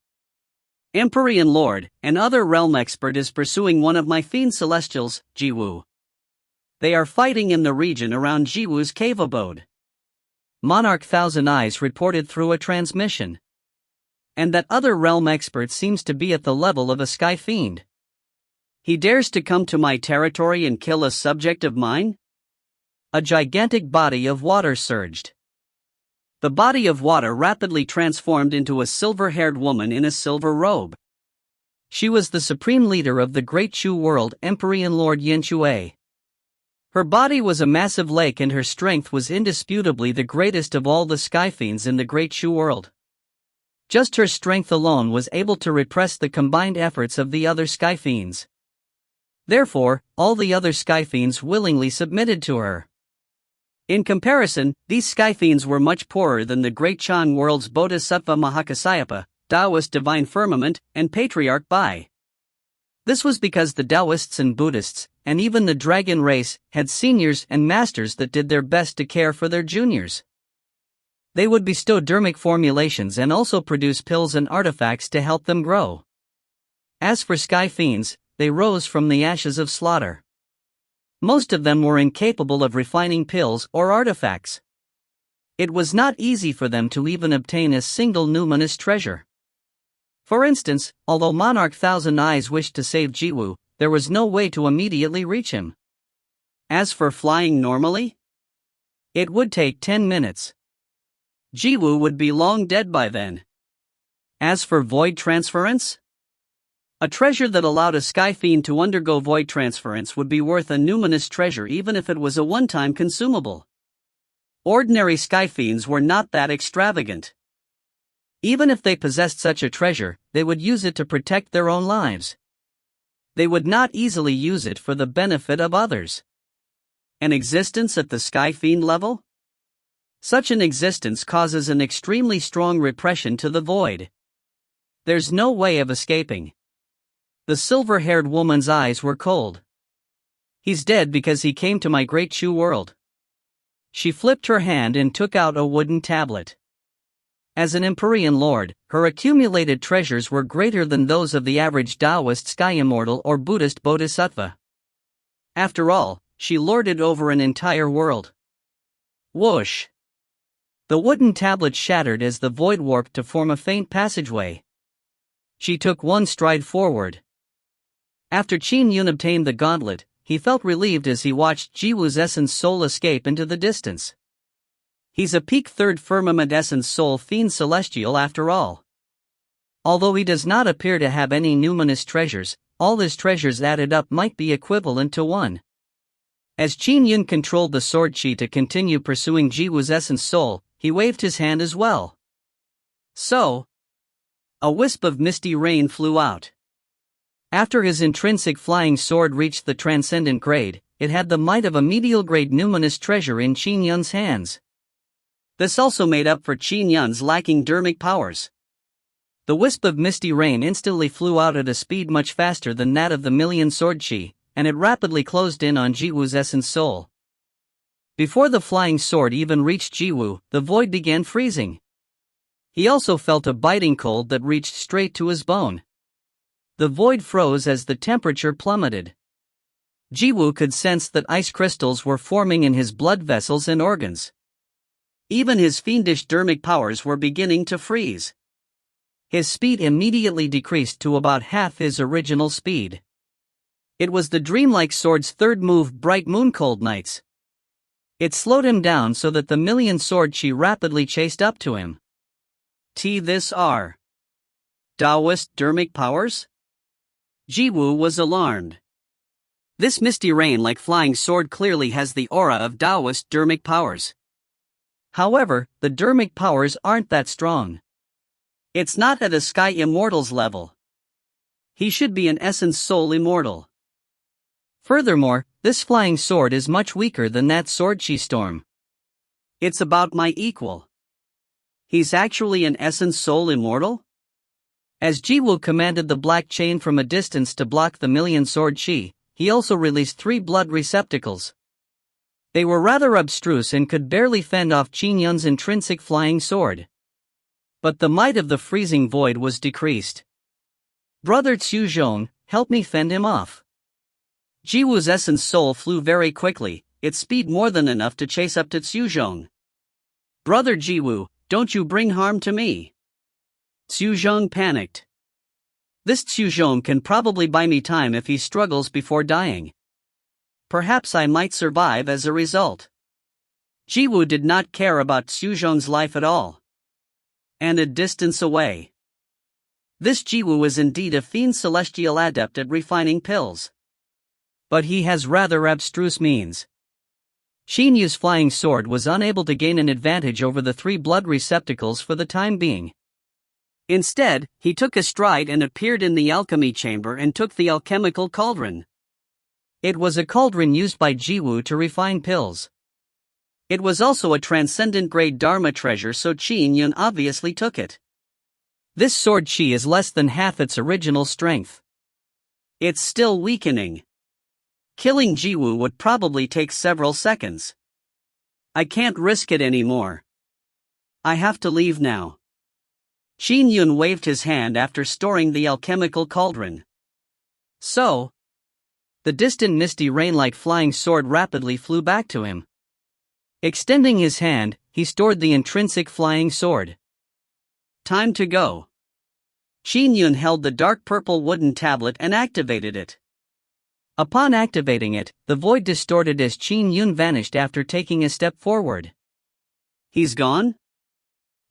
Speaker 1: "Empyrean Lord, an other realm expert is pursuing one of my Fiend Celestials, Jiwoo. They are fighting in the region around Jiwoo's cave abode." Monarch Thousand Eyes reported through a transmission. "And that other realm expert seems to be at the level of a sky fiend. He dares to come to my territory and kill a subject of mine?" A gigantic body of water surged. The body of water rapidly transformed into a silver-haired woman in a silver robe. She was the supreme leader of the Great Chu world, Empyrean Lord Yin Shui. Her body was a massive lake and her strength was indisputably the greatest of all the sky fiends in the Great Chu world. Just her strength alone was able to repress the combined efforts of the other sky fiends. Therefore, all the other sky fiends willingly submitted to her. In comparison, these sky fiends were much poorer than the Great Chan world's Bodhisattva Mahakasyapa, Taoist Divine Firmament, and Patriarch Bai. This was because the Taoists and Buddhists, and even the dragon race, had seniors and masters that did their best to care for their juniors. They would bestow dermic formulations and also produce pills and artifacts to help them grow. As for sky fiends, they rose from the ashes of slaughter. Most of them were incapable of refining pills or artifacts. It was not easy for them to even obtain a single numinous treasure. For instance, although Monarch Thousand Eyes wished to save Jiwoo, there was no way to immediately reach him. As for flying normally, it would take 10 minutes. Jiwoo would be long dead by then. As for void transference, a treasure that allowed a sky fiend to undergo void transference would be worth a numinous treasure even if it was a one-time consumable. Ordinary sky fiends were not that extravagant. Even if they possessed such a treasure, they would use it to protect their own lives. They would not easily use it for the benefit of others. An existence at the sky fiend level? Such an existence causes an extremely strong repression to the void. There's no way of escaping. The silver-haired woman's eyes were cold. He's dead because he came to my great Shu world. She flipped her hand and took out a wooden tablet. As an Empyrean lord, her accumulated treasures were greater than those of the average Taoist sky immortal or Buddhist bodhisattva. After all, she lorded over an entire world. Whoosh! The wooden tablet shattered as the void warped to form a faint passageway. She took one stride forward. After Qin Yun obtained the gauntlet, he felt relieved as he watched Jiwu's essence soul escape into the distance. He's a peak third firmament essence soul fiend celestial after all. Although he does not appear to have any numinous treasures, all his treasures added up might be equivalent to one. As Qin Yun controlled the sword chi to continue pursuing Jiwu's essence soul, he waved his hand as well. So, a wisp of misty rain flew out. After his intrinsic flying sword reached the transcendent grade, it had the might of a medial grade numinous treasure in Qin Yun's hands. This also made up for Qin Yun's lacking dermic powers. The wisp of misty rain instantly flew out at a speed much faster than that of the million sword chi, and it rapidly closed in on Jiwu's essence soul. Before the flying sword even reached Jiwu, the void began freezing. He also felt a biting cold that reached straight to his bone. The void froze as the temperature plummeted. Jiwu could sense that ice crystals were forming in his blood vessels and organs. Even his fiendish dermic powers were beginning to freeze. His speed immediately decreased to about half his original speed. It was the dreamlike sword's third move, Bright Moon Cold Nights. It slowed him down so that the million sword chi rapidly chased up to him. This are Taoist dermic powers? Jiwu was alarmed. This misty rain-like flying sword clearly has the aura of Taoist dermic powers. However, the dermic powers aren't that strong. It's not at a sky immortal's level. He should be an essence soul immortal. Furthermore, this flying sword is much weaker than that sword chi storm. It's about my equal. He's actually an essence soul immortal? As Jiwu commanded the black chain from a distance to block the million sword chi, he also released 3 blood receptacles. They were rather abstruse and could barely fend off Qin Yun's intrinsic flying sword. But the might of the freezing void was decreased. Brother Xiuzhong, help me fend him off. Jiwu's essence soul flew very quickly, its speed more than enough to chase up to Xiuzhong. Brother Jiwu, don't you bring harm to me. Xiuzhong panicked. This Xiuzhong can probably buy me time if he struggles before dying. Perhaps I might survive as a result. Jiwu did not care about Xiuzhong's life at all. And a distance away. This Jiwu is indeed a fiend celestial adept at refining pills. But he has rather abstruse means. Qin Yun's flying sword was unable to gain an advantage over the 3 blood receptacles for the time being. Instead, he took a stride and appeared in the alchemy chamber and took the alchemical cauldron. It was a cauldron used by Jiwu to refine pills. It was also a transcendent grade Dharma treasure, so Qin Yun obviously took it. This sword chi is less than half its original strength. It's still weakening. Killing Jiwu would probably take several seconds. I can't risk it anymore. I have to leave now. Qin Yun waved his hand after storing the alchemical cauldron. So, the distant misty rain-like flying sword rapidly flew back to him. Extending his hand, he stored the intrinsic flying sword. Time to go. Qin Yun held the dark purple wooden tablet and activated it. Upon activating it, the void distorted as Qin Yun vanished after taking a step forward. He's gone?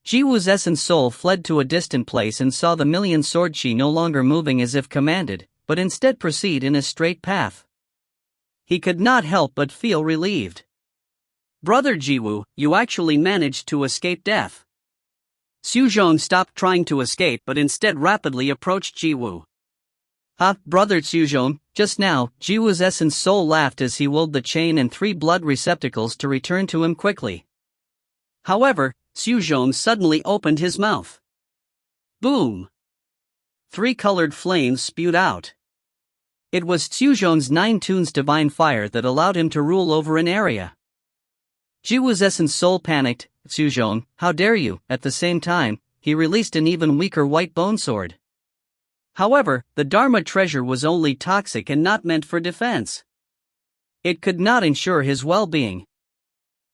Speaker 1: Jiwu's essence soul fled to a distant place and saw the million sword chi no longer moving as if commanded, but instead proceed in a straight path. He could not help but feel relieved. Brother Jiwu, you actually managed to escape death. Xuzhong stopped trying to escape but instead rapidly approached Jiwu. Brother Xuzhong, just now, Jiwu's essence soul laughed as he willed the chain and 3 blood receptacles to return to him quickly. However, Xuzhong suddenly opened his mouth. Boom! 3 colored flames spewed out. It was Xuzhong's 9 tunes divine fire that allowed him to rule over an area. Jiwu's essence soul panicked. Xuzhong, how dare you? At the same time, he released an even weaker white bone sword. However, the Dharma treasure was only toxic and not meant for defense. It could not ensure his well-being.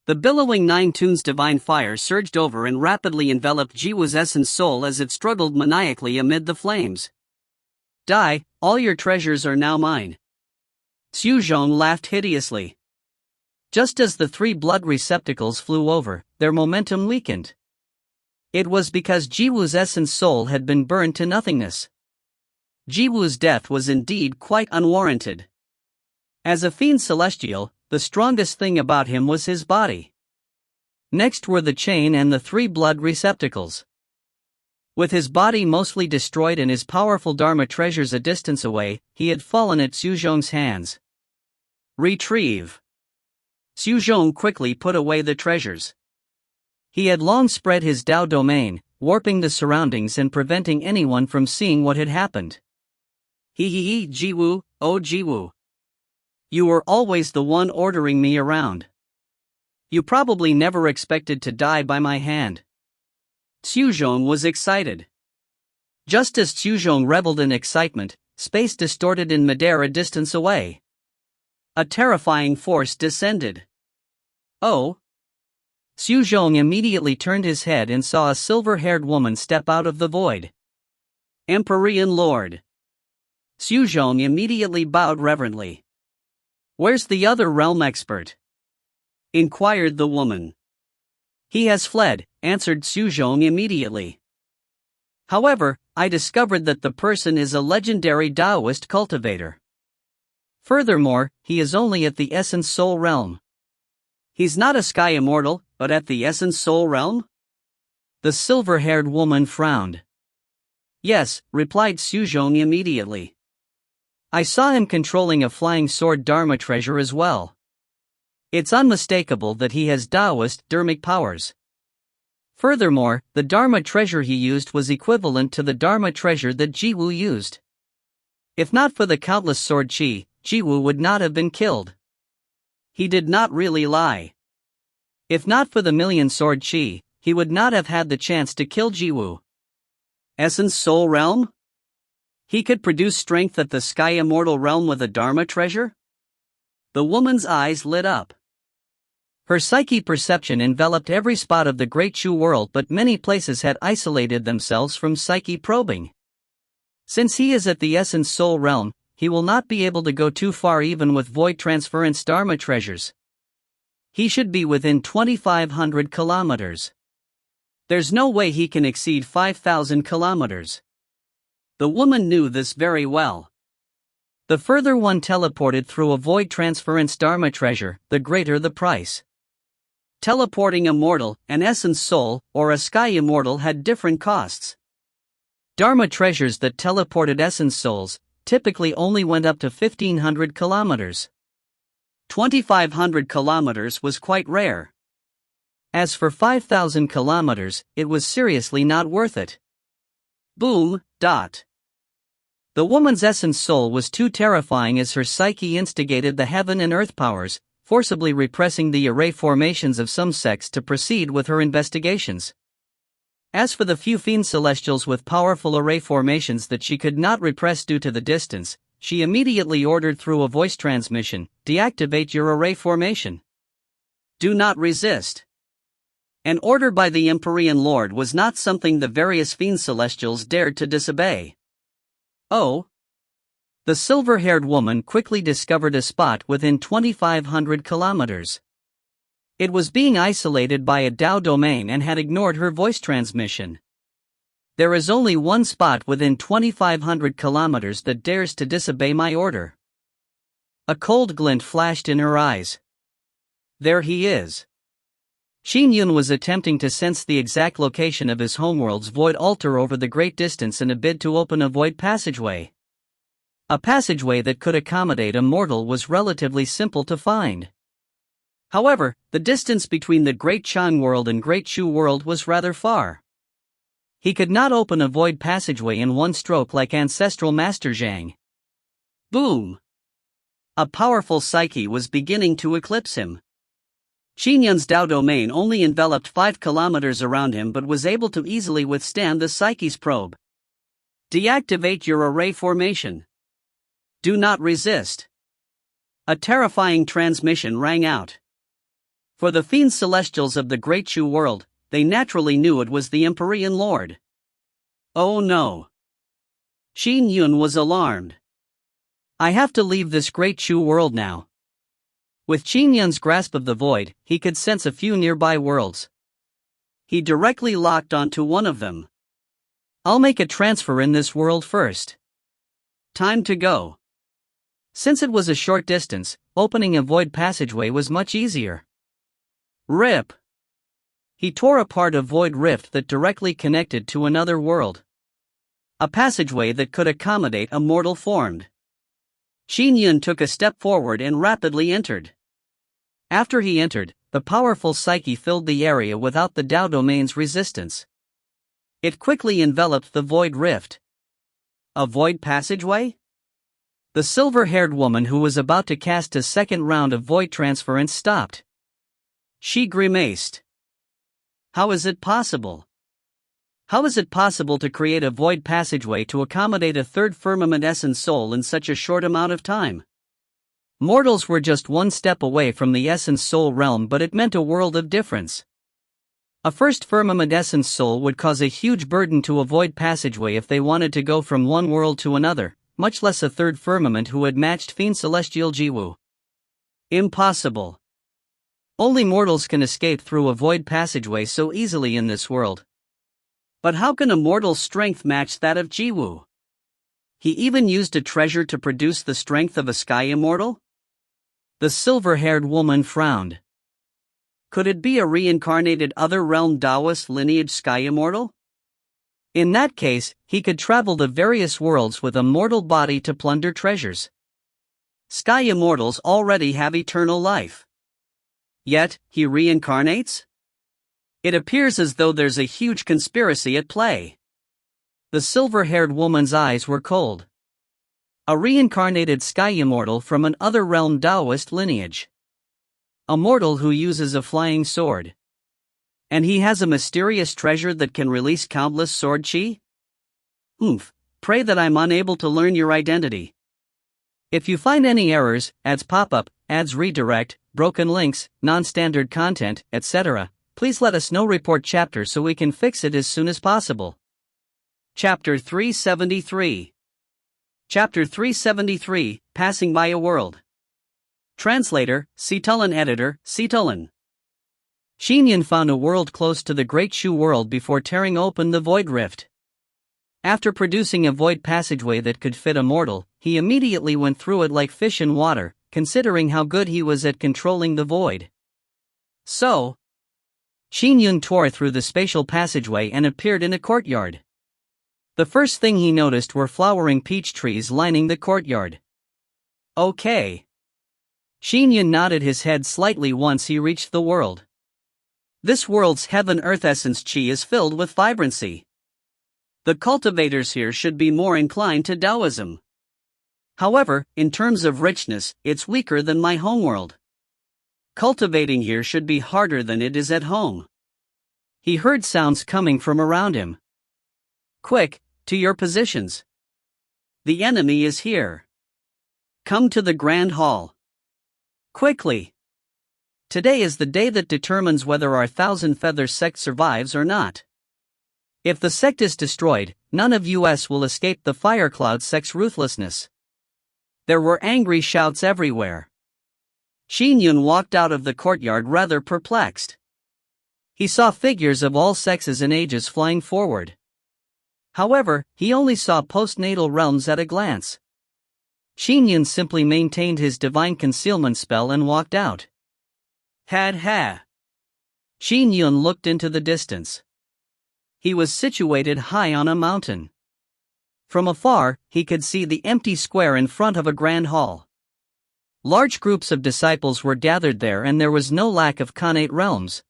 Speaker 1: The billowing 9 tunes divine fire surged over and rapidly enveloped Jiwu's essence soul as it struggled maniacally amid the flames. Die, all your treasures are now mine. Xuzhong laughed hideously. Just as the 3 blood receptacles flew over, their momentum weakened. It was because Jiwu's essence soul had been burned to nothingness. Jiwu's death was indeed quite unwarranted. As a fiend celestial, the strongest thing about him was his body. Next were the chain and the 3 blood receptacles. With his body mostly destroyed and his powerful Dharma treasures a distance away, he had fallen at Xuzhong's hands. Retrieve. Xuzhong quickly put away the treasures. He had long spread his Dao domain, warping the surroundings and preventing anyone from seeing what had happened. Jiwu, oh Jiwu. You were always the one ordering me around. You probably never expected to die by my hand. Xuzhong was excited. Just as Xuzhong reveled in excitement, space distorted in midair a distance away. A terrifying force descended. Oh! Xuzhong immediately turned his head and saw a silver-haired woman step out of the void. Empyrean Lord. Xuzhong immediately bowed reverently. Where's the other realm expert? Inquired the woman. He has fled, answered Xuzhong immediately. However, I discovered that the person is a legendary Taoist cultivator. Furthermore, he is only at the Essence Soul realm. He's not a sky immortal, but at the Essence Soul realm? The silver-haired woman frowned. Yes, replied Xuzhong immediately. I saw him controlling a flying sword Dharma treasure as well. It's unmistakable that he has Taoist dharmic powers. Furthermore, the Dharma treasure he used was equivalent to the Dharma treasure that Jiwu used. If not for the countless sword chi, Jiwu would not have been killed. He did not really lie. If not for the million sword chi, he would not have had the chance to kill Jiwu. Essence Soul Realm? He could produce strength at the Sky Immortal Realm with a Dharma treasure? The woman's eyes lit up. Her psyche perception enveloped every spot of the Great Shu world, but many places had isolated themselves from psyche probing. Since he is at the Essence Soul Realm, he will not be able to go too far even with void transference Dharma treasures. He should be within 2,500 kilometers. There's no way he can exceed 5,000 kilometers. The woman knew this very well. The further one teleported through a void transference Dharma treasure, the greater the price. Teleporting a mortal, an essence soul, or a sky immortal had different costs. Dharma treasures that teleported essence souls typically only went up to 1,500 kilometers. 2,500 kilometers was quite rare. As for 5,000 kilometers, it was seriously not worth it. Boom. The woman's essence soul was too terrifying as her psyche instigated the heaven and earth powers, forcibly repressing the array formations of some sects to proceed with her investigations. As for the few fiend celestials with powerful array formations that she could not repress due to the distance, she immediately ordered through a voice transmission, "Deactivate your array formation. Do not resist." An order by the Empyrean Lord was not something the various fiend celestials dared to disobey. Oh! The silver-haired woman quickly discovered a spot within 2,500 kilometers. It was being isolated by a Dao domain and had ignored her voice transmission. There is only one spot within 2,500 kilometers that dares to disobey my order. A cold glint flashed in her eyes. There he is. Qin Yun was attempting to sense the exact location of his homeworld's void altar over the great distance in a bid to open a void passageway. A passageway that could accommodate a mortal was relatively simple to find. However, the distance between the Great Chang world and Great Shu world was rather far. He could not open a void passageway in one stroke like ancestral Master Zhang. Boom! A powerful psyche was beginning to eclipse him. Qin Yun's Dao domain only enveloped 5 kilometers around him but was able to easily withstand the psyche's probe. Deactivate your array formation. Do not resist. A terrifying transmission rang out. For the fiend celestials of the Great Shu world, they naturally knew it was the Empyrean Lord. Oh no! Qin Yun was alarmed. I have to leave this Great Shu world now. With Qin Yun's grasp of the void, he could sense a few nearby worlds. He directly locked onto one of them. I'll make a transfer in this world first. Time to go. Since it was a short distance, opening a void passageway was much easier. Rip! He tore apart a void rift that directly connected to another world. A passageway that could accommodate a mortal formed. Qin Yun took a step forward and rapidly entered. After he entered, the powerful psyche filled the area without the Dao domain's resistance. It quickly enveloped the void rift. A void passageway? The silver-haired woman who was about to cast a second round of void transference stopped. She grimaced. How is it possible? How is it possible to create a void passageway to accommodate a third firmament essence soul in such a short amount of time? Mortals were just one step away from the essence soul realm, but it meant a world of difference. A first firmament essence soul would cause a huge burden to a void passageway if they wanted to go from one world to another, much less a third firmament who had matched fiend celestial Jiwu. Impossible. Only mortals can escape through a void passageway so easily in this world. But how can a mortal's strength match that of Jiwu? He even used a treasure to produce the strength of a sky immortal? The silver-haired woman frowned. Could it be a reincarnated other-realm Taoist lineage sky immortal? In that case, he could travel the various worlds with a mortal body to plunder treasures. Sky immortals already have eternal life. Yet, he reincarnates? It appears as though there's a huge conspiracy at play. The silver-haired woman's eyes were cold. A reincarnated sky immortal from an other-realm Taoist lineage. A mortal who uses a flying sword. And he has a mysterious treasure that can release countless sword chi? Pray that I'm unable to learn your identity. If you find any errors, ads pop up, ads redirect, broken links, non-standard content, etc., please let us know. Report chapter so we can fix it as soon as possible. Chapter 373. Chapter 373, Passing by a World. Translator, Citulan. Editor, Citulan. Qin Yun found a world close to the Great Shu world before tearing open the void rift. After producing a void passageway that could fit a mortal, he immediately went through it like fish in water, considering how good he was at controlling the void. So, Qin Yun tore through the spatial passageway and appeared in a courtyard. The first thing he noticed were flowering peach trees lining the courtyard. Okay. Qin Yun nodded his head slightly once he reached the world. This world's heaven-earth essence chi is filled with vibrancy. The cultivators here should be more inclined to Taoism. However, in terms of richness, it's weaker than my homeworld. Cultivating here should be harder than it is at home. He heard sounds coming from around him. Quick, to your positions. The enemy is here. Come to the Grand Hall. Quickly. Today is the day that determines whether our Thousand Feathers sect survives or not. If the sect is destroyed, none of us will escape the Firecloud sect's ruthlessness. There were angry shouts everywhere. Qin Yun walked out of the courtyard rather perplexed. He saw figures of all sexes and ages flying forward. However, he only saw postnatal realms at a glance. Qin Yun simply maintained his divine concealment spell and walked out. Ha. Qin Yun looked into the distance. He was situated high on a mountain. From afar, he could see the empty square in front of a grand hall. Large groups of disciples were gathered there, and there was no lack of Khanate realms.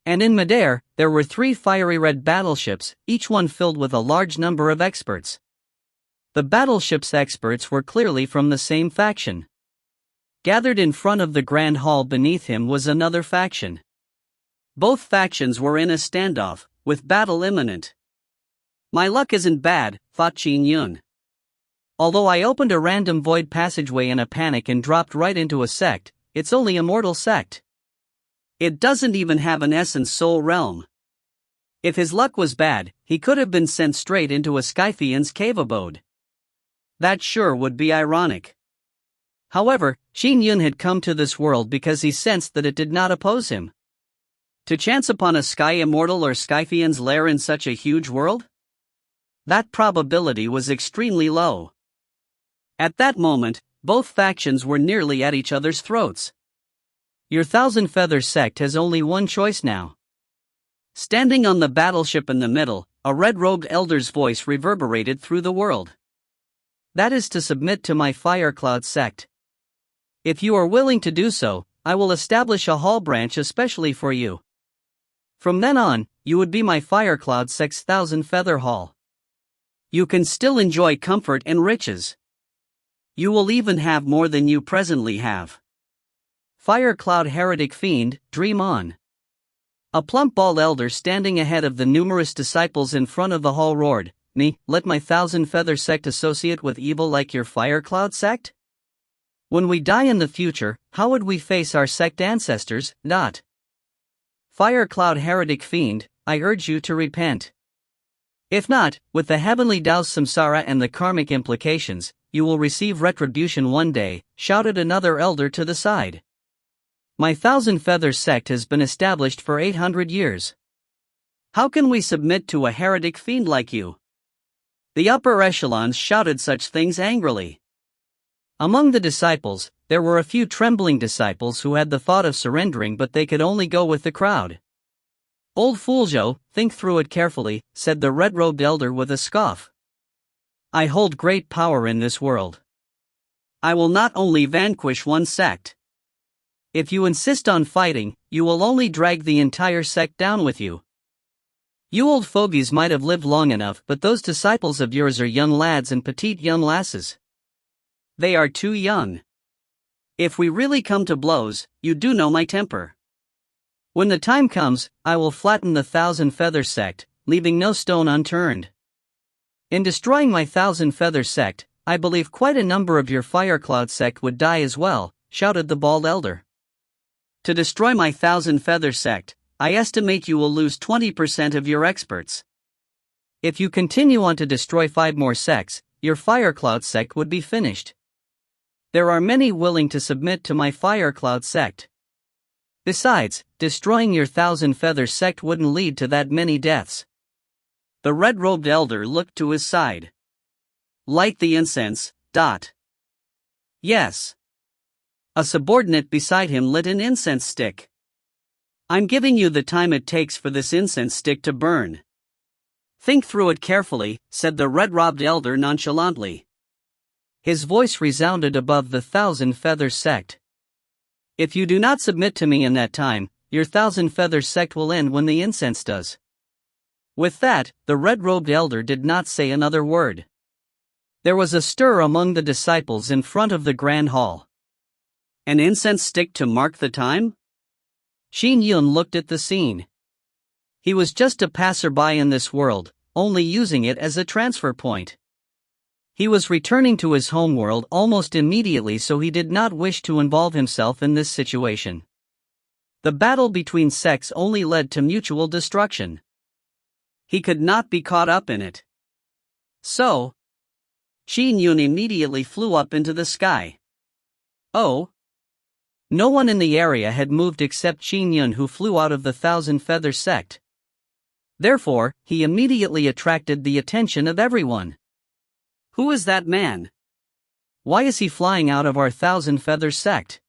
Speaker 1: And in midair, there were 3 fiery red battleships, each one filled with a large number of experts. The battleship's experts were clearly from the same faction. Gathered in front of the grand hall beneath him was another faction. Both factions were in a standoff, with battle imminent. My luck isn't bad, thought Qin Yun. Although I opened a random void passageway in a panic and dropped right into a sect, it's only a mortal sect. It doesn't even have an essence soul realm. If his luck was bad, he could have been sent straight into a Skyfiend's cave abode. That sure would be ironic. However, Qin Yun had come to this world because he sensed that it did not oppose him. To chance upon a Sky Immortal or Skyfiend's lair in such a huge world? That probability was extremely low. At that moment, both factions were nearly at each other's throats. Your Thousand Feathers sect has only one choice now. Standing on the battleship in the middle, a red-robed elder's voice reverberated through the world. That is to submit to my Firecloud sect. If you are willing to do so, I will establish a hall branch especially for you. From then on, you would be my Firecloud sect's Thousand Feather Hall. You can still enjoy comfort and riches. You will even have more than you presently have. Firecloud Heretic Fiend, dream on. A plump bald elder standing ahead of the numerous disciples in front of the hall roared, "Me, let my Thousand Feather sect associate with evil like your Firecloud sect? When we die in the future, how would we face our sect ancestors? Firecloud Heretic Fiend, I urge you to repent. If not, with the heavenly Tao's samsara and the karmic implications, you will receive retribution one day," shouted another elder to the side. My Thousand Feathers sect has been established for 800 years. How can we submit to a heretic fiend like you? The upper echelons shouted such things angrily. Among the disciples, there were a few trembling disciples who had the thought of surrendering, but they could only go with the crowd. Old fool Xiao, think through it carefully, said the red-robed elder with a scoff. I hold great power in this world. I will not only vanquish one sect. If you insist on fighting, you will only drag the entire sect down with you. You old fogies might have lived long enough, but those disciples of yours are young lads and petite young lasses. They are too young. If we really come to blows, you do know my temper. When the time comes, I will flatten the Thousand Feather sect, leaving no stone unturned. In destroying my Thousand Feather sect, I believe quite a number of your Firecloud sect would die as well, shouted the bald elder. To destroy my Thousand Feather sect, I estimate you will lose 20% of your experts. If you continue on to destroy 5 more sects, your Firecloud sect would be finished. There are many willing to submit to my Firecloud sect. Besides, destroying your Thousand Feather sect wouldn't lead to that many deaths. The red-robed elder looked to his side. Light the incense. Yes. A subordinate beside him lit an incense stick. I'm giving you the time it takes for this incense stick to burn. Think through it carefully, said the red-robed elder nonchalantly. His voice resounded above the Thousand Feather sect. If you do not submit to me in that time, your Thousand Feather sect will end when the incense does. With that, the red-robed elder did not say another word. There was a stir among the disciples in front of the grand hall. An incense stick to mark the time? Qin Yun looked at the scene. He was just a passerby in this world, only using it as a transfer point. He was returning to his homeworld almost immediately, so he did not wish to involve himself in this situation. The battle between sects only led to mutual destruction. He could not be caught up in it. So, Qin Yun immediately flew up into the sky. Oh! No one in the area had moved except Qin Yun, who flew out of the Thousand Feather sect. Therefore, he immediately attracted the attention of everyone. Who is that man? Why is he flying out of our Thousand Feather sect?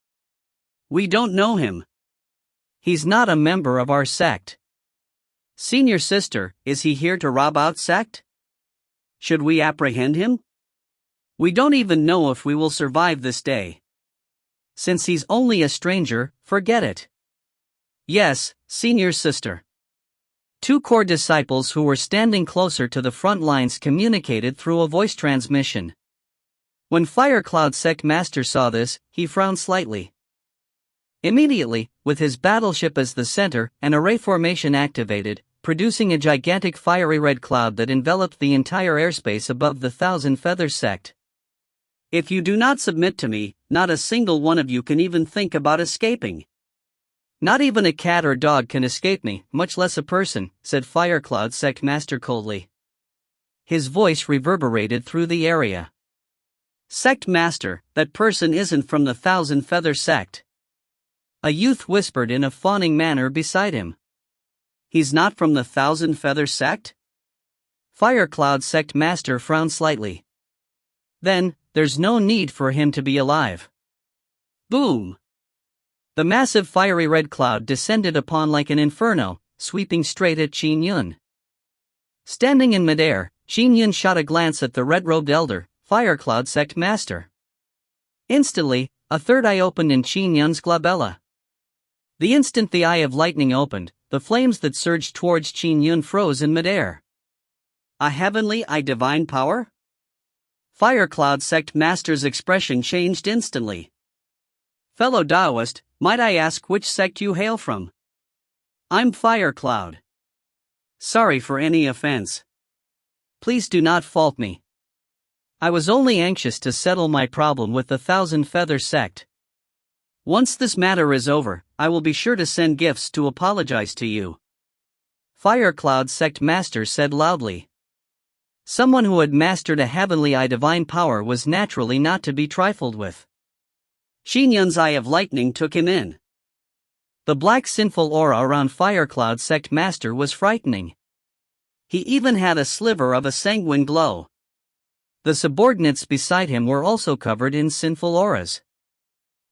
Speaker 1: We don't know him. He's not a member of our sect. Senior sister, is he here to rob out sect? Should we apprehend him? We don't even know if we will survive this day. Since he's only a stranger, forget it. Yes, senior sister. Two core disciples who were standing closer to the front lines communicated through a voice transmission. When Firecloud sect master saw this, he frowned slightly. Immediately, with his battleship as the center, an array formation activated, producing a gigantic fiery red cloud that enveloped the entire airspace above the Thousand Feathers sect. If you do not submit to me, not a single one of you can even think about escaping. Not even a cat or dog can escape me, much less a person, said Firecloud sect master coldly. His voice reverberated through the area. Sect master, that person isn't from the Thousand Feather sect. A youth whispered in a fawning manner beside him. He's not from the Thousand Feather sect? Firecloud sect master frowned slightly. Then, there's no need for him to be alive. Boom! The massive fiery red cloud descended upon like an inferno, sweeping straight at Qin Yun. Standing in midair, Qin Yun shot a glance at the red-robed elder, Firecloud sect master. Instantly, a third eye opened in Qin Yun's glabella. The instant the eye of lightning opened, the flames that surged towards Qin Yun froze in midair. A heavenly eye divine power? Firecloud sect master's expression changed instantly. Fellow Taoist, might I ask which sect you hail from? I'm Firecloud. Sorry for any offense. Please do not fault me. I was only anxious to settle my problem with the Thousand Feather sect. Once this matter is over, I will be sure to send gifts to apologize to you. Firecloud sect master said loudly. Someone who had mastered a heavenly eye divine power was naturally not to be trifled with. Qin Yun's eye of lightning took him in. The black sinful aura around Firecloud sect master was frightening. He even had a sliver of a sanguine glow. The subordinates beside him were also covered in sinful auras.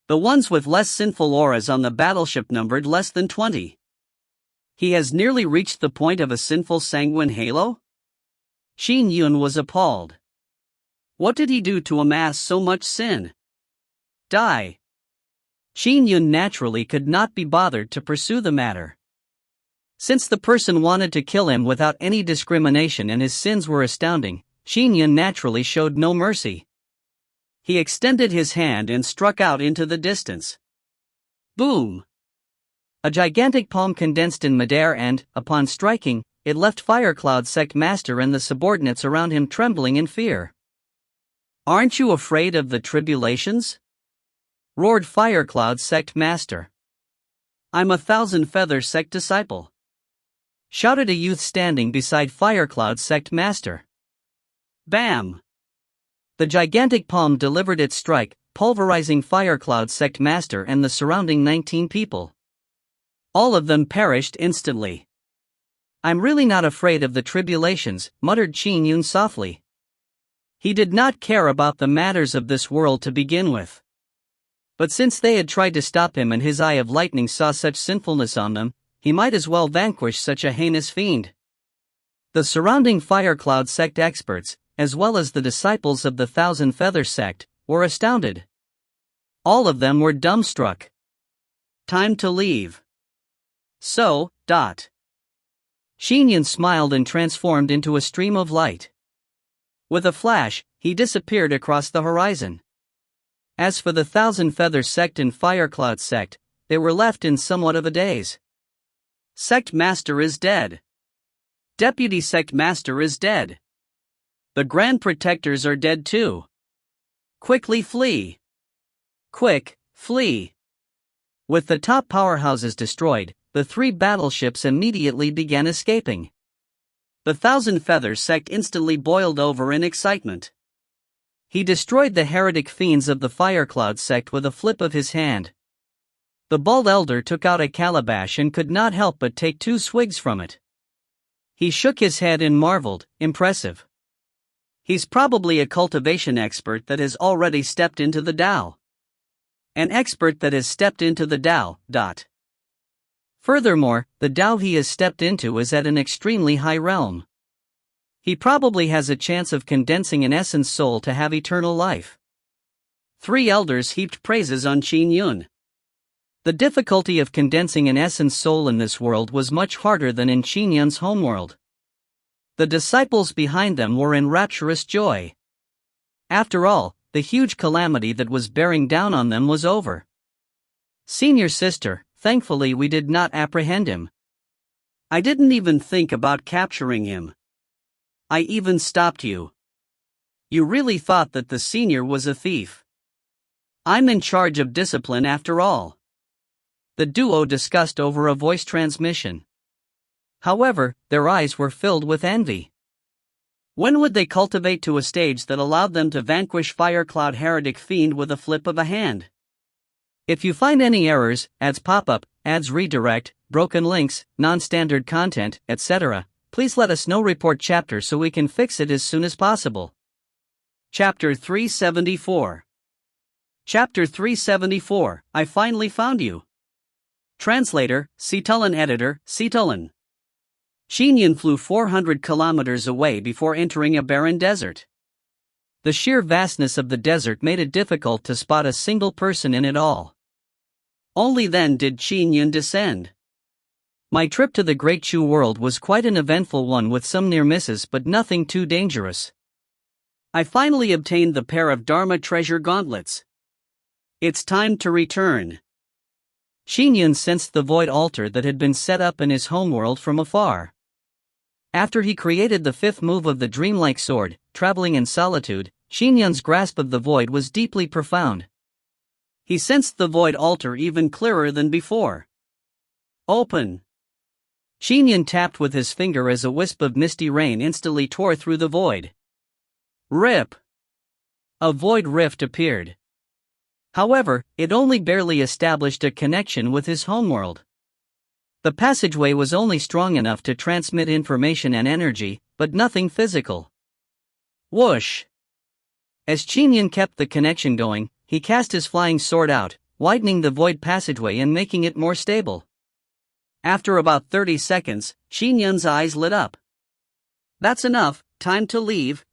Speaker 1: The ones with less sinful auras on the battleship numbered less than 20. He has nearly reached the point of a sinful sanguine halo? Qin Yun was appalled. What did he do to amass so much sin? Die. Qin Yun naturally could not be bothered to pursue the matter. Since the person wanted to kill him without any discrimination and his sins were astounding, Qin Yun naturally showed no mercy. He extended his hand and struck out into the distance. Boom! A gigantic palm condensed in midair and, upon striking, it left Firecloud sect master and the subordinates around him trembling in fear. Aren't you afraid of the tribulations? Roared Firecloud sect master. I'm a Thousand Feather sect disciple. Shouted a youth standing beside Firecloud sect master. Bam! The gigantic palm delivered its strike, pulverizing Firecloud sect master and the surrounding 19 people. All of them perished instantly. I'm really not afraid of the tribulations, muttered Qin Yun softly. He did not care about the matters of this world to begin with. But since they had tried to stop him and his eye of lightning saw such sinfulness on them, he might as well vanquish such a heinous fiend. The surrounding Firecloud sect experts, as well as the disciples of the Thousand Feather sect, were astounded. All of them were dumbstruck. Time to leave. So. Qin Yun smiled and transformed into a stream of light. With a flash, he disappeared across the horizon. As for the Thousand Feather sect and Firecloud sect, they were left in somewhat of a daze. Sect master is dead. Deputy sect master is dead. The Grand Protectors are dead too. Quickly flee. Quick, flee. With the top powerhouses destroyed, the three battleships immediately began escaping. The Thousand Feathers sect instantly boiled over in excitement. He destroyed the heretic fiends of the Firecloud sect with a flip of his hand. The bald elder took out a calabash and could not help but take 2 swigs from it. He shook his head and marveled, impressive. He's probably a cultivation expert that has already stepped into the Tao. An expert that has stepped into the Tao. Furthermore, the Tao he has stepped into is at an extremely high realm. He probably has a chance of condensing an essence soul to have eternal life. 3 elders heaped praises on Qin Yun. The difficulty of condensing an essence soul in this world was much harder than in Qin Yun's homeworld. The disciples behind them were in rapturous joy. After all, the huge calamity that was bearing down on them was over. Senior sister, thankfully we did not apprehend him. I didn't even think about capturing him. I even stopped you. You really thought that the senior was a thief. I'm in charge of discipline after all. The duo discussed over a voice transmission. However, their eyes were filled with envy. When would they cultivate to a stage that allowed them to vanquish Firecloud Heretic Fiend with a flip of a hand? If you find any errors, ads pop-up, ads redirect, broken links, non-standard content, etc., please let us know. Report chapter so we can fix it as soon as possible. Chapter 374. Chapter 374, I finally found you. Translator, Citulin. Editor, Citulin. Qin Yun flew 400 kilometers away before entering a barren desert. The sheer vastness of the desert made it difficult to spot a single person in it all. Only then did Qin Yun descend. My trip to the Great Chu world was quite an eventful one with some near misses but nothing too dangerous. I finally obtained the pair of Dharma treasure gauntlets. It's time to return. Qin Yun sensed the void altar that had been set up in his homeworld from afar. After he created the 5th move of the dreamlike sword, traveling in solitude, Qin Yun's grasp of the void was deeply profound. He sensed the void altar even clearer than before. Open. Qin Yun tapped with his finger as a wisp of misty rain instantly tore through the void. Rip! A void rift appeared. However, it only barely established a connection with his homeworld. The passageway was only strong enough to transmit information and energy, but nothing physical. Whoosh! As Qin Yun kept the connection going, he cast his flying sword out, widening the void passageway and making it more stable. After about 30 seconds, Qin Yun's eyes lit up. That's enough, time to leave.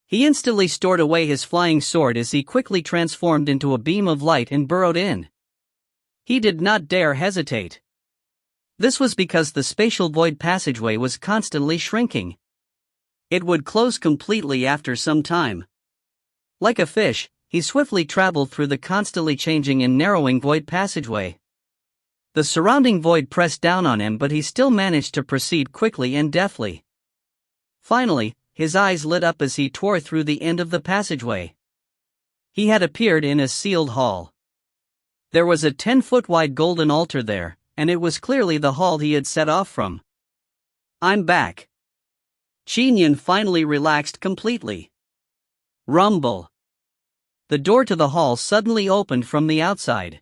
Speaker 1: He instantly stored away his flying sword as he quickly transformed into a beam of light and burrowed in. He did not dare hesitate. This was because the spatial void passageway was constantly shrinking. It would close completely after some time. Like a fish, he swiftly traveled through the constantly changing and narrowing void passageway. The surrounding void pressed down on him, but he still managed to proceed quickly and deftly. Finally, his eyes lit up as he tore through the end of the passageway. He had appeared in a sealed hall. There was a 10-foot wide golden altar there, and it was clearly the hall he had set off from. I'm back. Qin Yun finally relaxed completely. Rumble. The door to the hall suddenly opened from the outside.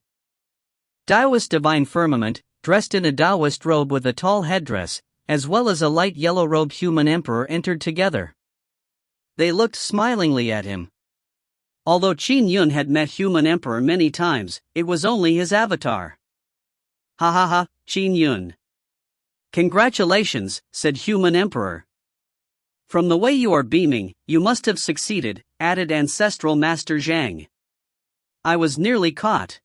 Speaker 1: Taoist Divine Firmament, dressed in a Taoist robe with a tall headdress, as well as a light yellow-robed human emperor entered together. They looked smilingly at him. Although Qin Yun had met human emperor many times, it was only his avatar. Ha ha ha, Qin Yun. Congratulations, said human emperor. From the way you are beaming, you must have succeeded, added ancestral master Zhang. I was nearly caught.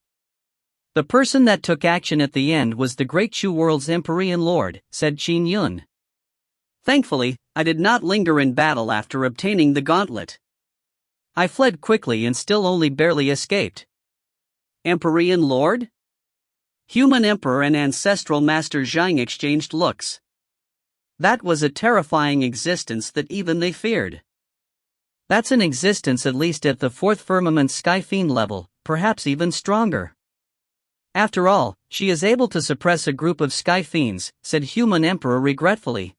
Speaker 1: The person that took action at the end was the Great Chu world's Empyrean Lord, said Qin Yun. Thankfully, I did not linger in battle after obtaining the gauntlet. I fled quickly and still only barely escaped. Empyrean Lord? Human Emperor and Ancestral Master Zhang exchanged looks. That was a terrifying existence that even they feared. That's an existence at least at the 4th firmament Sky Fiend level, perhaps even stronger. After all, she is able to suppress a group of Sky Fiends, said Human Emperor regretfully.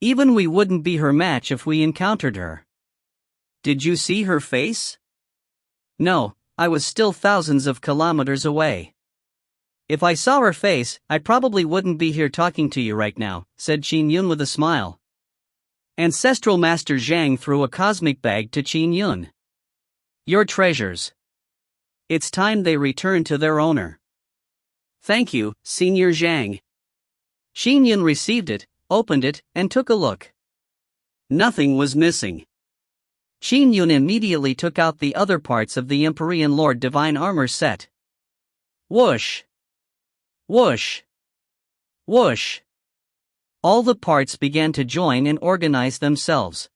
Speaker 1: Even we wouldn't be her match if we encountered her. Did you see her face? No, I was still thousands of kilometers away. If I saw her face, I probably wouldn't be here talking to you right now, said Qin Yun with a smile. Ancestral Master Zhang threw a cosmic bag to Qin Yun. Your treasures. It's time they return to their owner. Thank you, Senior Zhang. Qin Yun received it, opened it, and took a look. Nothing was missing. Qin Yun immediately took out the other parts of the Empyrean Lord Divine Armor set. Whoosh! Whoosh! Whoosh! All the parts began to join and organize themselves.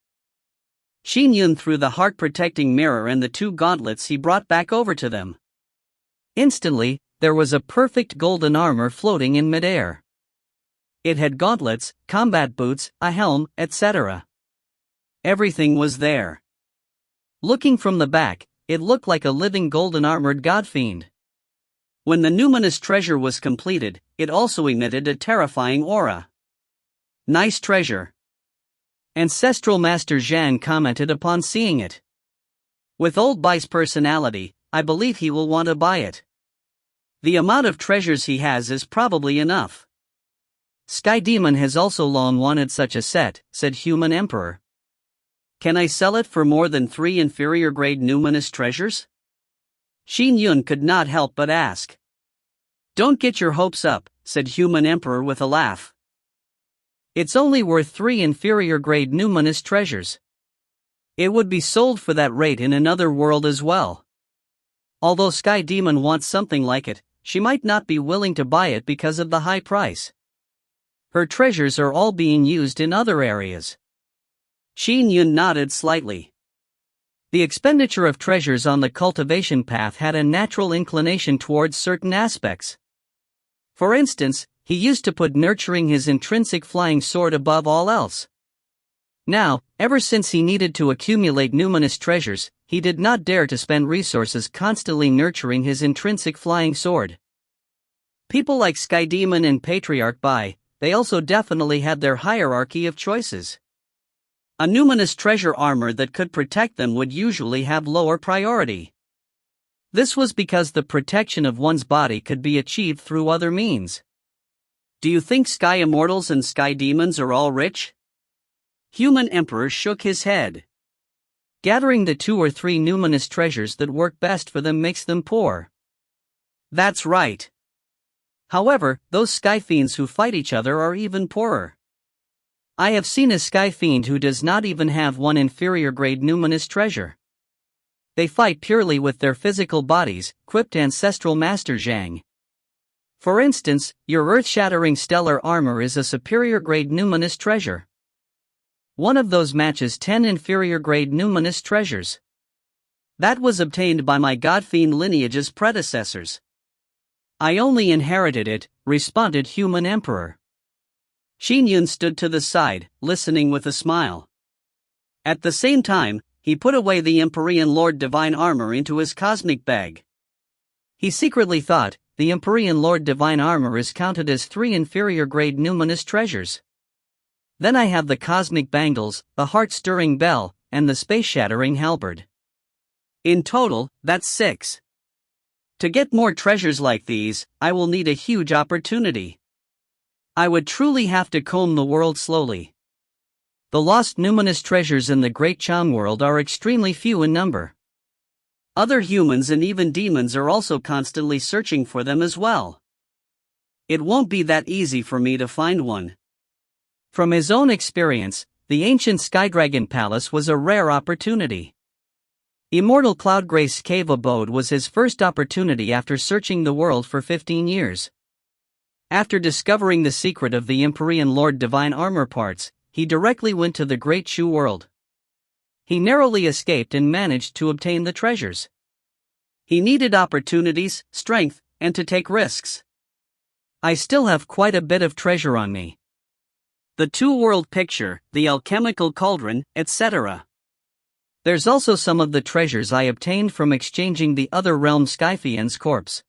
Speaker 1: Qin Yun threw the heart-protecting mirror and the 2 gauntlets he brought back over to them. Instantly, there was a perfect golden armor floating in midair. It had gauntlets, combat boots, a helm, etc. Everything was there. Looking from the back, it looked like a living golden armored godfiend. When the numinous treasure was completed, it also emitted a terrifying aura. Nice treasure. Ancestral Master Zhang commented upon seeing it. With Old Bai's personality, I believe he will want to buy it. The amount of treasures he has is probably enough. Sky Demon has also long wanted such a set, said Human Emperor. Can I sell it for more than 3 inferior grade numinous treasures? Qin Yun could not help but ask. Don't get your hopes up, said Human Emperor with a laugh. It's only worth 3 inferior grade numinous treasures. It would be sold for that rate in another world as well. Although Sky Demon wants something like it, she might not be willing to buy it because of the high price. Her treasures are all being used in other areas. Qin Yun nodded slightly. The expenditure of treasures on the cultivation path had a natural inclination towards certain aspects. For instance, he used to put nurturing his intrinsic flying sword above all else. Now, ever since he needed to accumulate numinous treasures, he did not dare to spend resources constantly nurturing his intrinsic flying sword. People like Sky Demon and Patriarch Bai, they also definitely had their hierarchy of choices. A numinous treasure armor that could protect them would usually have lower priority. This was because the protection of one's body could be achieved through other means. Do you think Sky Immortals and Sky Demons are all rich? Human Emperor shook his head. Gathering the 2 or 3 numinous treasures that work best for them makes them poor. That's right. However, those Sky Fiends who fight each other are even poorer. I have seen a Sky Fiend who does not even have 1 inferior grade numinous treasure. They fight purely with their physical bodies, quipped Ancestral Master Zhang. For instance, your earth-shattering stellar armor is a superior grade numinous treasure. One of those matches 10 inferior grade numinous treasures. That was obtained by my Godfiend lineage's predecessors. I only inherited it, responded Human Emperor. Qin Yun stood to the side, listening with a smile. At the same time, he put away the Empyrean Lord Divine Armor into his cosmic bag. He secretly thought, the Empyrean Lord Divine Armor is counted as 3 inferior grade numinous treasures. Then I have the cosmic bangles, the heart-stirring bell, and the space-shattering halberd. In total, that's 6. To get more treasures like these, I will need a huge opportunity. I would truly have to comb the world slowly. The lost numinous treasures in the Great Chang world are extremely few in number. Other humans and even demons are also constantly searching for them as well. It won't be that easy for me to find one. From his own experience, the ancient Skydragon Palace was a rare opportunity. Immortal Cloudgrace Cave Abode was his first opportunity after searching the world for 15 years. After discovering the secret of the Empyrean Lord Divine Armor parts, he directly went to the Great Shu world. He narrowly escaped and managed to obtain the treasures. He needed opportunities, strength, and to take risks. I still have quite a bit of treasure on me. The 2-world picture, the alchemical cauldron, etc. There's also some of the treasures I obtained from exchanging the other realm Skyfiend's corpse.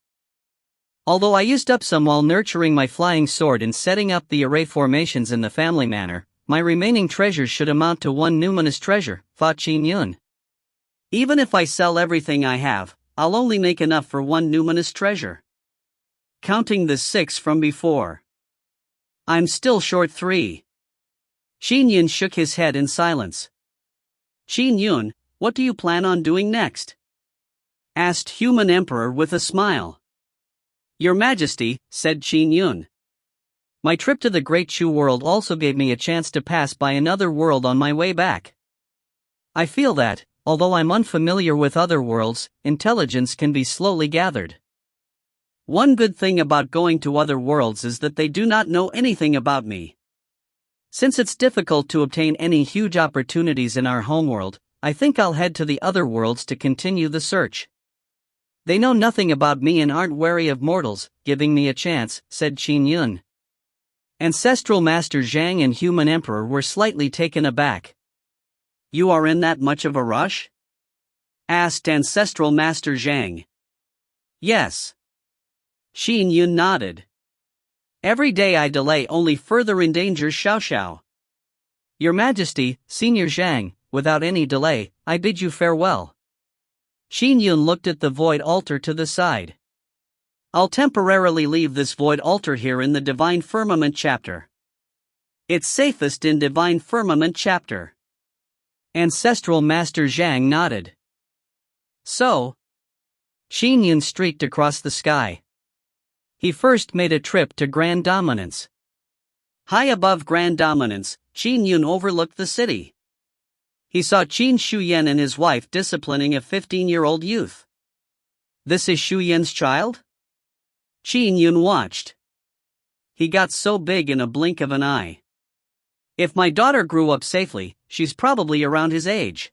Speaker 1: Although I used up some while nurturing my flying sword and setting up the array formations in the family manor, my remaining treasures should amount to 1 numinous treasure, thought Qin Yun. Even if I sell everything I have, I'll only make enough for 1 numinous treasure. Counting the 6 from before, I'm still short 3. Qin Yun shook his head in silence. Qin Yun, what do you plan on doing next? Asked Human Emperor with a smile. Your Majesty, said Qin Yun. My trip to the Great Chu world also gave me a chance to pass by another world on my way back. I feel that, although I'm unfamiliar with other worlds, intelligence can be slowly gathered. One good thing about going to other worlds is that they do not know anything about me. Since it's difficult to obtain any huge opportunities in our homeworld, I think I'll head to the other worlds to continue the search. They know nothing about me and aren't wary of mortals, giving me a chance, said Qin Yun. Ancestral Master Zhang and Human Emperor were slightly taken aback. You are in that much of a rush? Asked Ancestral Master Zhang. Yes. Qin Yun nodded. Every day I delay only further endangers Xiao. Your Majesty, Senior Zhang, without any delay, I bid you farewell. Qin Yun looked at the void altar to the side. I'll temporarily leave this void altar here in the Divine Firmament chapter. It's safest in Divine Firmament chapter. Ancestral Master Zhang nodded. So? Qin Yun streaked across the sky. He first made a trip to Grand Dominance. High above Grand Dominance, Qin Yun overlooked the city. He saw Qin Shuyan and his wife disciplining a 15-year-old youth. This is Shuyan's child? Qin Yun watched. He got so big in a blink of an eye. If my daughter grew up safely, she's probably around his age.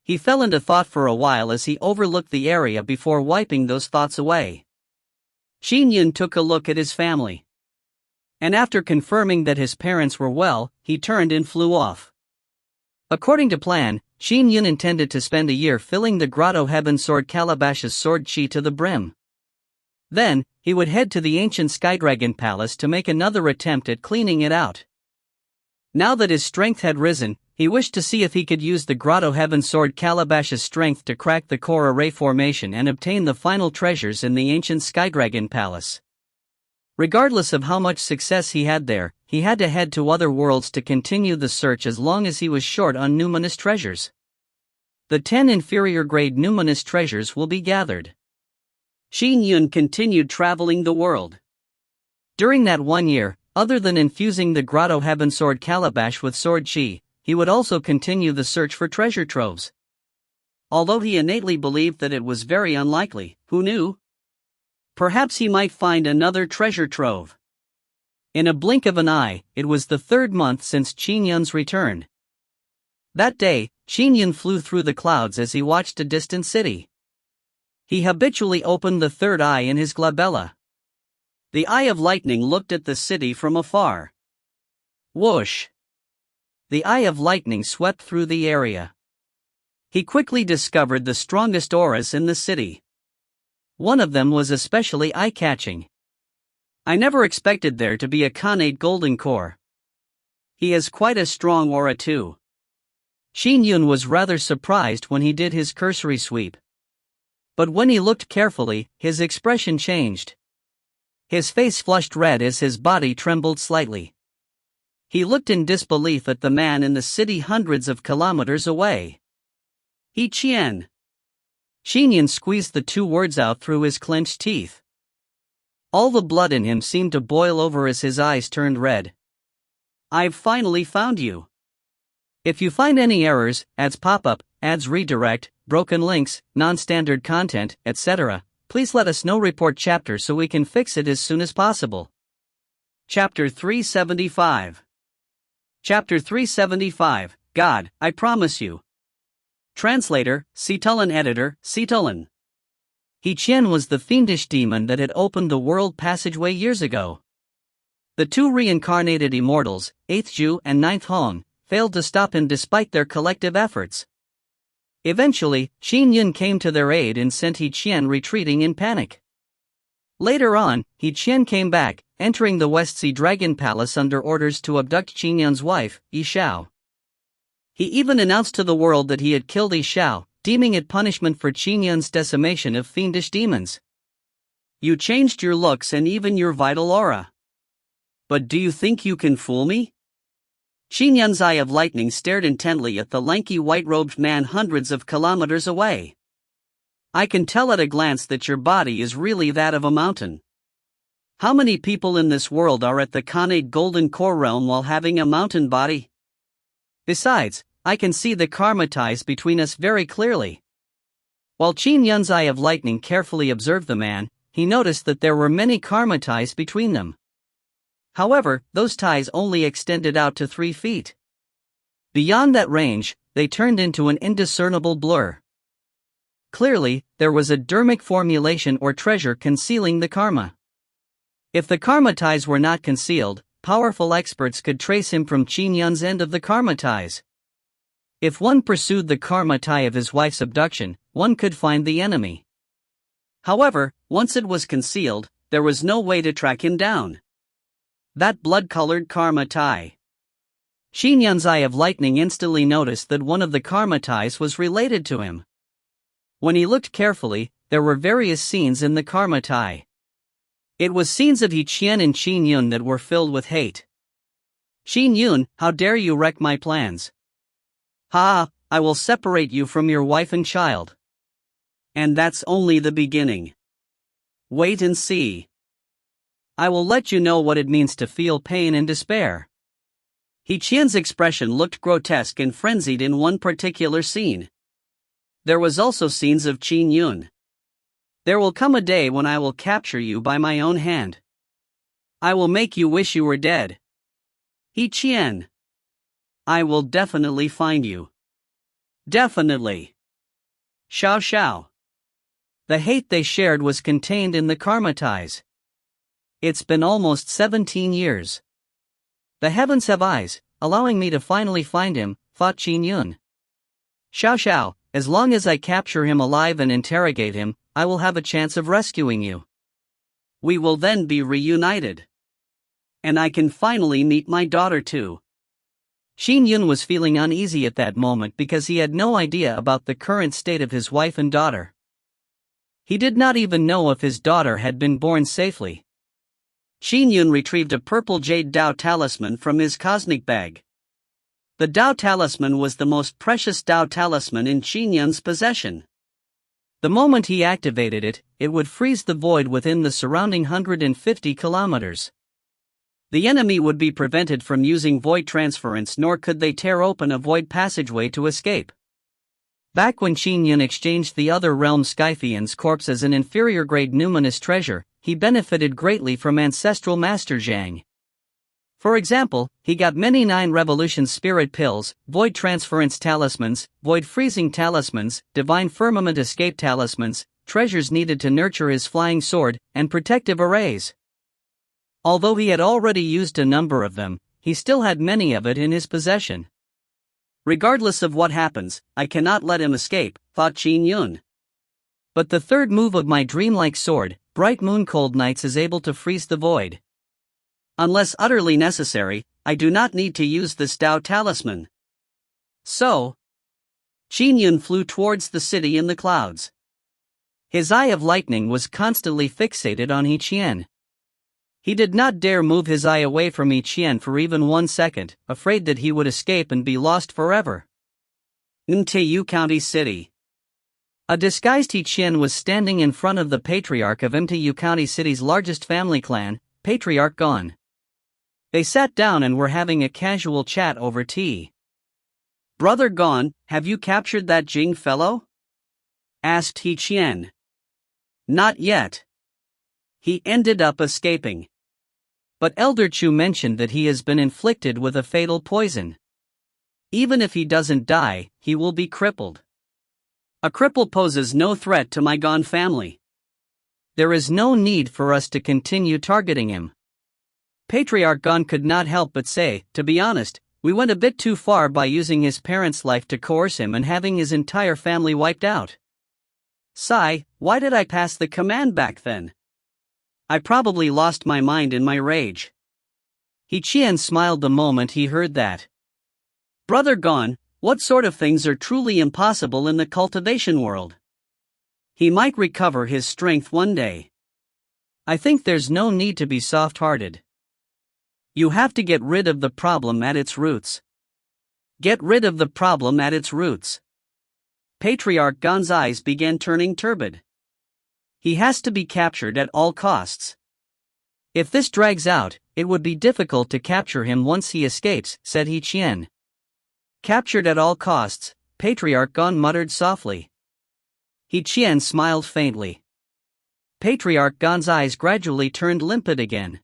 Speaker 1: He fell into thought for a while as he overlooked the area before wiping those thoughts away. Qin Yun took a look at his family. And after confirming that his parents were well, he turned and flew off. According to plan, Qin Yun intended to spend a year filling the Grotto Heaven Sword Calabash's sword chi to the brim. Then, he would head to the ancient Skydragon Palace to make another attempt at cleaning it out. Now that his strength had risen, he wished to see if he could use the Grotto Heaven Sword Calabash's strength to crack the core array formation and obtain the final treasures in the ancient Skydragon Palace. Regardless of how much success he had there, he had to head to other worlds to continue the search as long as he was short on numinous treasures. The 10 inferior grade numinous treasures will be gathered. Qin Yun continued traveling the world. During that 1 year, other than infusing the Grotto Heaven Sword Calabash with sword chi, he would also continue the search for treasure troves. Although he innately believed that it was very unlikely, who knew? Perhaps he might find another treasure trove. In a blink of an eye, it was the 3rd month since Qin Yun's return. That day, Qin Yun flew through the clouds as he watched a distant city. He habitually opened the 3rd eye in his glabella. The eye of lightning looked at the city from afar. Whoosh! The eye of lightning swept through the area. He quickly discovered the strongest auras in the city. One of them was especially eye-catching. I never expected there to be a Khanate golden core. He has quite a strong aura too. Qin Yun was rather surprised when he did his cursory sweep. But when he looked carefully, his expression changed. His face flushed red as his body trembled slightly. He looked in disbelief at the man in the city hundreds of kilometers away. He Qian. Qin Yun squeezed the 2 words out through his clenched teeth. All the blood in him seemed to boil over as his eyes turned red. I've finally found you. If you find any errors, ads pop-up, ads redirect, broken links, non-standard content, etc., please let us know. Report chapter so we can fix it as soon as possible. Chapter 375. Chapter 375, God, I promise you. Translator, Citulin. Editor, Citulin. He Qian was the fiendish demon that had opened the world passageway years ago. The 2 reincarnated immortals, 8th Zhu and 9th Hong, failed to stop him despite their collective efforts. Eventually, Qin Yun came to their aid and sent He Qian retreating in panic. Later on, He Qian came back, entering the West Sea Dragon Palace under orders to abduct Qin Yun's wife, Xiao. He even announced to the world that he had killed Xiao, deeming it punishment for Qin Yun's decimation of fiendish demons. You changed your looks and even your vital aura. But do you think you can fool me? Qin Yun's eye of lightning stared intently at the lanky white-robed man hundreds of kilometers away. I can tell at a glance that your body is really that of a mountain. How many people in this world are at the Khanate Golden Core realm while having a mountain body? Besides, I can see the karma ties between us very clearly. While Qin Yun's eye of lightning carefully observed the man, he noticed that there were many karma ties between them. However, those ties only extended out to 3 feet. Beyond that range, they turned into an indiscernible blur. Clearly, there was a dharmic formulation or treasure concealing the karma. If the karma ties were not concealed, powerful experts could trace him from Qin Yun's end of the karma ties. If one pursued the karma tie of his wife's abduction, one could find the enemy. However, once it was concealed, there was no way to track him down. That blood-colored karma tie. Qin Yun's eye of lightning instantly noticed that one of the karma ties was related to him. When he looked carefully, there were various scenes in the karma tie. It was scenes of Qian and Qin Yun that were filled with hate. Qin Yun, how dare you wreck my plans? Ha! I will separate you from your wife and child. And that's only the beginning. Wait and see. I will let you know what it means to feel pain and despair. Qian's expression looked grotesque and frenzied in one particular scene. There was also scenes of Qin Yun. There will come a day when I will capture you by my own hand. I will make you wish you were dead. Qian. I will definitely find you. Definitely. Xiao. The hate they shared was contained in the karma ties. It's been almost 17 years. The heavens have eyes, allowing me to finally find him, thought Qin Yun. Xiao, as long as I capture him alive and interrogate him, I will have a chance of rescuing you. We will then be reunited. And I can finally meet my daughter too. Qin Yun was feeling uneasy at that moment because he had no idea about the current state of his wife and daughter. He did not even know if his daughter had been born safely. Qin Yun retrieved a purple jade Dao talisman from his cosmic bag. The Dao talisman was the most precious Dao talisman in Qin Yun's possession. The moment he activated it, it would freeze the void within the surrounding 150 kilometers. The enemy would be prevented from using void transference, nor could they tear open a void passageway to escape. Back when Qin Yun exchanged the other realm Skythian's corpse as an inferior-grade numinous treasure, he benefited greatly from ancestral master Zhang. For example, he got many 9 revolution spirit pills, void transference talismans, void freezing talismans, divine firmament escape talismans, treasures needed to nurture his flying sword, and protective arrays. Although he had already used a number of them, he still had many of it in his possession. Regardless of what happens, I cannot let him escape, thought Qin Yun. But the third move of my dreamlike sword, Bright Moon Cold Nights, is able to freeze the void. Unless utterly necessary, I do not need to use this Dao talisman. So, Qin Yun flew towards the city in the clouds. His eye of lightning was constantly fixated on Qian. He did not dare move his eye away from Qian for even 1 second, afraid that he would escape and be lost forever. Mtu County City. A disguised Qian was standing in front of the patriarch of Mtu County City's largest family clan, Patriarch Gon. They sat down and were having a casual chat over tea. Brother Gon, have you captured that Jing fellow? Asked Qian. Not yet. He ended up escaping. But Elder Chu mentioned that he has been inflicted with a fatal poison. Even if he doesn't die, he will be crippled. A cripple poses no threat to my Gon family. There is no need for us to continue targeting him. Patriarch Gon could not help but say, to be honest, we went a bit too far by using his parents' life to coerce him and having his entire family wiped out. Sigh, why did I pass the command back then? I probably lost my mind in my rage. Qian smiled the moment he heard that. Brother Gon, what sort of things are truly impossible in the cultivation world? He might recover his strength one day. I think there's no need to be soft-hearted. You have to get rid of the problem at its roots. Get rid of the problem at its roots. Patriarch Gon's eyes began turning turbid. He has to be captured at all costs. If this drags out, it would be difficult to capture him once he escapes, said He Qian. Captured at all costs, Patriarch Gon muttered softly. He Qian smiled faintly. Patriarch Gon's eyes gradually turned limpid again.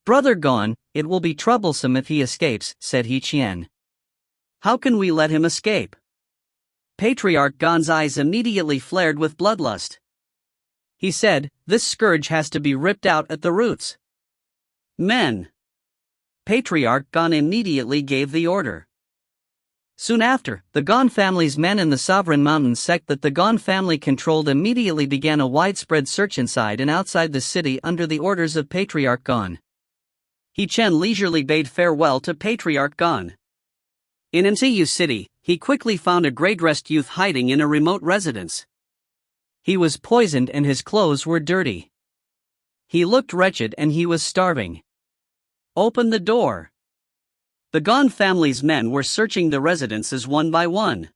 Speaker 1: Brother Gon, it will be troublesome if he escapes, said He Qian. How can we let him escape? Patriarch Gon's eyes immediately flared with bloodlust. He said, this scourge has to be ripped out at the roots. Men. Patriarch Gon immediately gave the order. Soon after, the Gon family's men in the Sovereign Mountain sect that the Gon family controlled immediately began a widespread search inside and outside the city under the orders of Patriarch Gon. He Qian leisurely bade farewell to Patriarch Gon. In MCU City, he quickly found a gray-dressed youth hiding in a remote residence. He was poisoned and his clothes were dirty. He looked wretched and he was starving. Open the door. The Gon family's men were searching the residences one by one.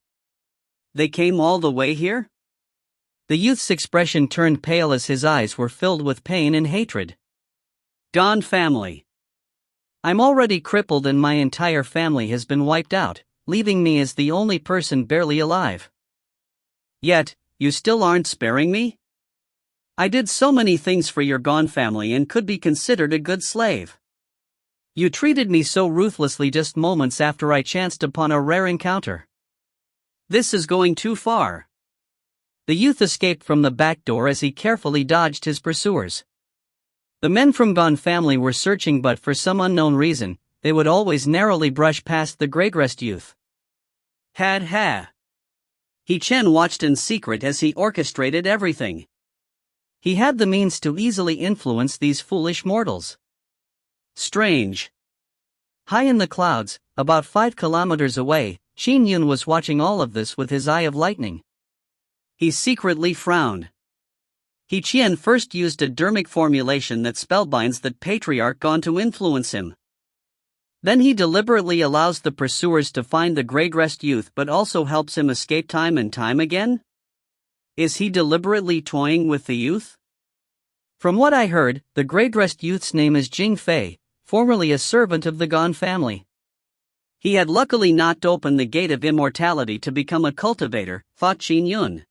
Speaker 1: They came all the way here? The youth's expression turned pale as his eyes were filled with pain and hatred. Gon family. I'm already crippled and my entire family has been wiped out, leaving me as the only person barely alive. Yet, you still aren't sparing me? I did so many things for your Gon family and could be considered a good slave. You treated me so ruthlessly just moments after I chanced upon a rare encounter. This is going too far. The youth escaped from the back door as he carefully dodged his pursuers. The men from Gon family were searching, but for some unknown reason, they would always narrowly brush past the gray-dressed youth. Ha. He Qian watched in secret as he orchestrated everything. He had the means to easily influence these foolish mortals. Strange. High in the clouds, about 5 kilometers away, Qin Yun was watching all of this with his eye of lightning. He secretly frowned. He Qian first used a dermic formulation that spellbinds the Patriarch Gon to influence him. Then he deliberately allows the pursuers to find the gray-dressed youth but also helps him escape time and time again? Is he deliberately toying with the youth? From what I heard, the gray-dressed youth's name is Jing Fei, formerly a servant of the Gon family. He had luckily knocked open the gate of immortality to become a cultivator, thought Qin Yun.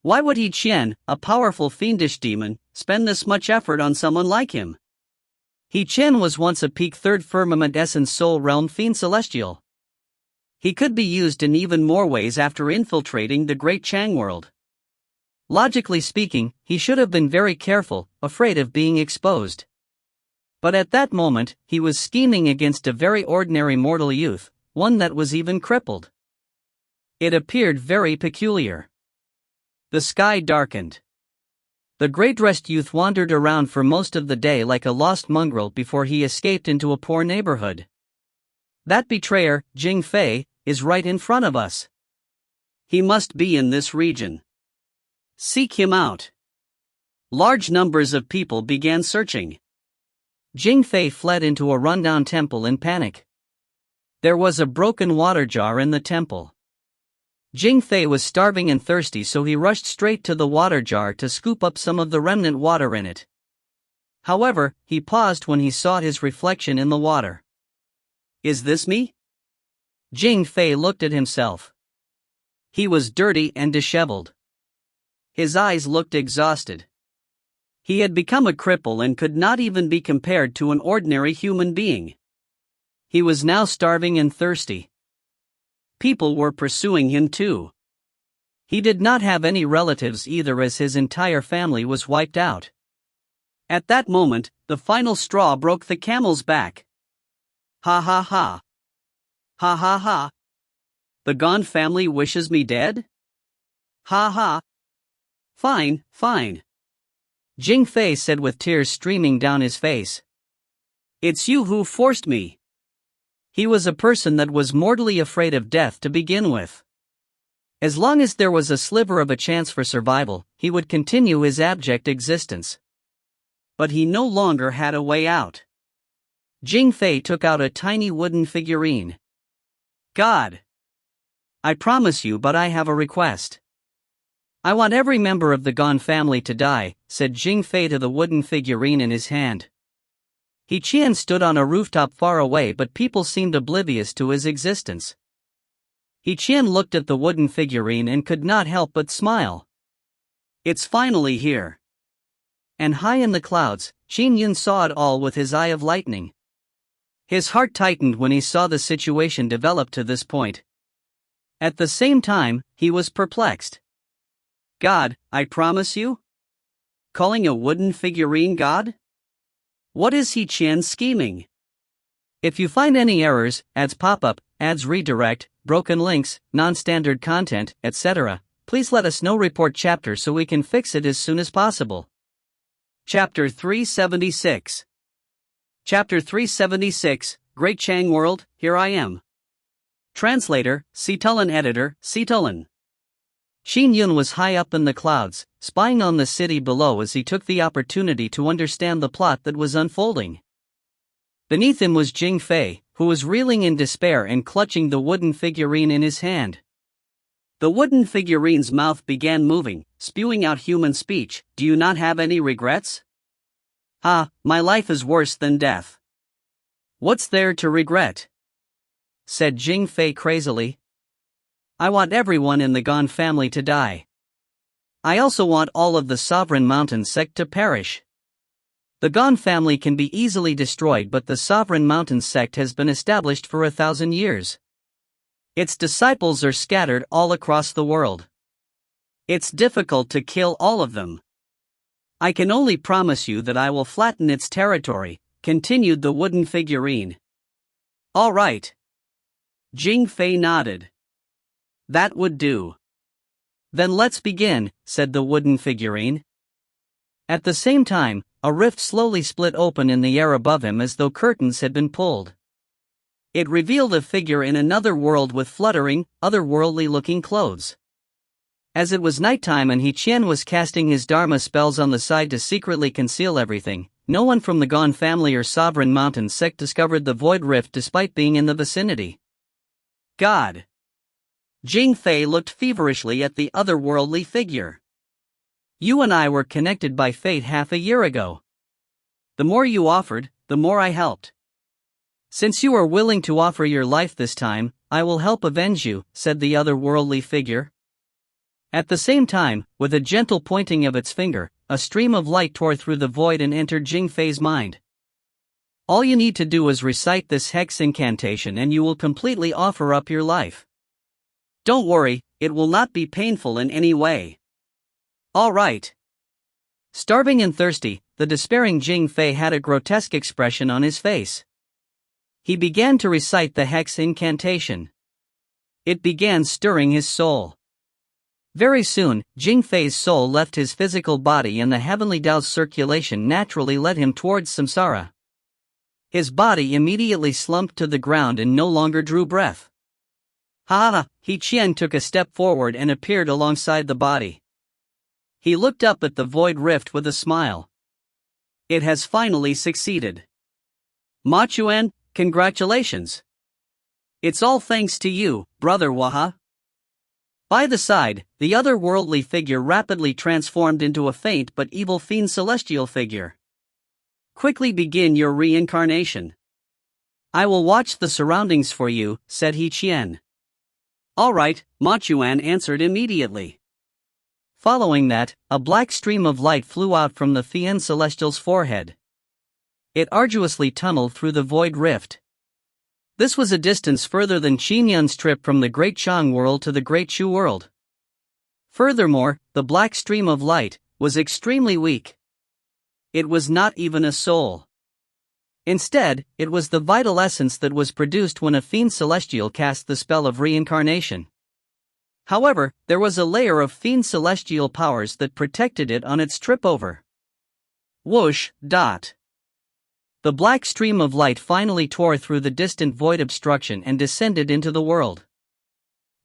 Speaker 1: Why would He Qian, a powerful fiendish demon, spend this much effort on someone like him? He Qian was once a peak third firmament essence soul realm fiend celestial. He could be used in even more ways after infiltrating the Great Chang world. Logically speaking, he should have been very careful, afraid of being exposed. But at that moment, he was scheming against a very ordinary mortal youth, one that was even crippled. It appeared very peculiar. The sky darkened. The gray-dressed youth wandered around for most of the day like a lost mongrel before he escaped into a poor neighborhood. That betrayer, Jing Fei, is right in front of us. He must be in this region. Seek him out. Large numbers of people began searching. Jing Fei fled into a rundown temple in panic. There was a broken water jar in the temple. Jing Fei was starving and thirsty, so he rushed straight to the water jar to scoop up some of the remnant water in it. However, he paused when he saw his reflection in the water. Is this me? Jing Fei looked at himself. He was dirty and disheveled. His eyes looked exhausted. He had become a cripple and could not even be compared to an ordinary human being. He was now starving and thirsty. People were pursuing him too. He did not have any relatives either, as his entire family was wiped out. At that moment, the final straw broke the camel's back. Ha ha ha. Ha ha ha. The Gon family wishes me dead? Ha ha. Fine. Jing Fei said with tears streaming down his face. It's you who forced me. He was a person that was mortally afraid of death to begin with. As long as there was a sliver of a chance for survival, he would continue his abject existence. But he no longer had a way out. Jing Fei took out a tiny wooden figurine. God! I promise you, but I have a request. I want every member of the Gon family to die, said Jing Fei to the wooden figurine in his hand. He Qian stood on a rooftop far away, but people seemed oblivious to his existence. He Qian looked at the wooden figurine and could not help but smile. It's finally here. And high in the clouds, Qin Yun saw it all with his eye of lightning. His heart tightened when he saw the situation develop to this point. At the same time, he was perplexed. God, I promise you? Calling a wooden figurine God? What is He Qian scheming? If you find any errors, ads pop up, ads redirect, broken links, non-standard content, etc., please let us know. Report chapter so we can fix it as soon as possible. Chapter 376. Chapter 376, Great Chang World, Here I Am. Translator, Citulin Editor, Citulin. Qin Yun was high up in the clouds, spying on the city below as he took the opportunity to understand the plot that was unfolding. Beneath him was Jing Fei, who was reeling in despair and clutching the wooden figurine in his hand. The wooden figurine's mouth began moving, spewing out human speech. Do you not have any regrets? My life is worse than death. What's there to regret? Said Jing Fei crazily. I want everyone in the Gan family to die. I also want all of the sovereign mountain sect to perish. The Gan family can be easily destroyed, but the sovereign mountain sect has been established for 1,000 years. Its disciples are scattered all across the world. It's difficult to kill all of them. I can only promise you that I will flatten its territory, continued the wooden figurine. All right. Jing Fei nodded. That would do. Then let's begin, said the wooden figurine. At the same time, a rift slowly split open in the air above him as though curtains had been pulled. It revealed a figure in another world with fluttering, otherworldly-looking clothes. As it was nighttime and He Qian was casting his Dharma spells on the side to secretly conceal everything, no one from the Gan family or sovereign mountain sect discovered the void rift despite being in the vicinity. God! Jing Fei looked feverishly at the otherworldly figure. You and I were connected by fate half a year ago. The more you offered, the more I helped. Since you are willing to offer your life this time, I will help avenge you, said the otherworldly figure. At the same time, with a gentle pointing of its finger, a stream of light tore through the void and entered Jing Fei's mind. All you need to do is recite this hex incantation and you will completely offer up your life. Don't worry, it will not be painful in any way. All right. Starving and thirsty, the despairing Jing Fei had a grotesque expression on his face. He began to recite the hex incantation. It began stirring his soul. Very soon, Jing Fei's soul left his physical body and the heavenly Tao's circulation naturally led him towards samsara. His body immediately slumped to the ground and no longer drew breath. He Qian took a step forward and appeared alongside the body. He looked up at the void rift with a smile. It has finally succeeded. Ma Chuan, congratulations. It's all thanks to you, brother Waha. By the side, the otherworldly figure rapidly transformed into a faint but evil fiend celestial figure. Quickly begin your reincarnation. I will watch the surroundings for you, said He Qian. All right, Ma Chuan answered immediately. Following that, a black stream of light flew out from the fiend celestial's forehead. It arduously tunneled through the void rift. This was a distance further than Qin Yun's trip from the Great Chang world to the Great Chu world. Furthermore, the black stream of light was extremely weak. It was not even a soul. Instead, it was the vital essence that was produced when a fiend celestial cast the spell of reincarnation. However, there was a layer of fiend celestial powers that protected it on its trip over. Whoosh, dot. The black stream of light finally tore through the distant void obstruction and descended into the world.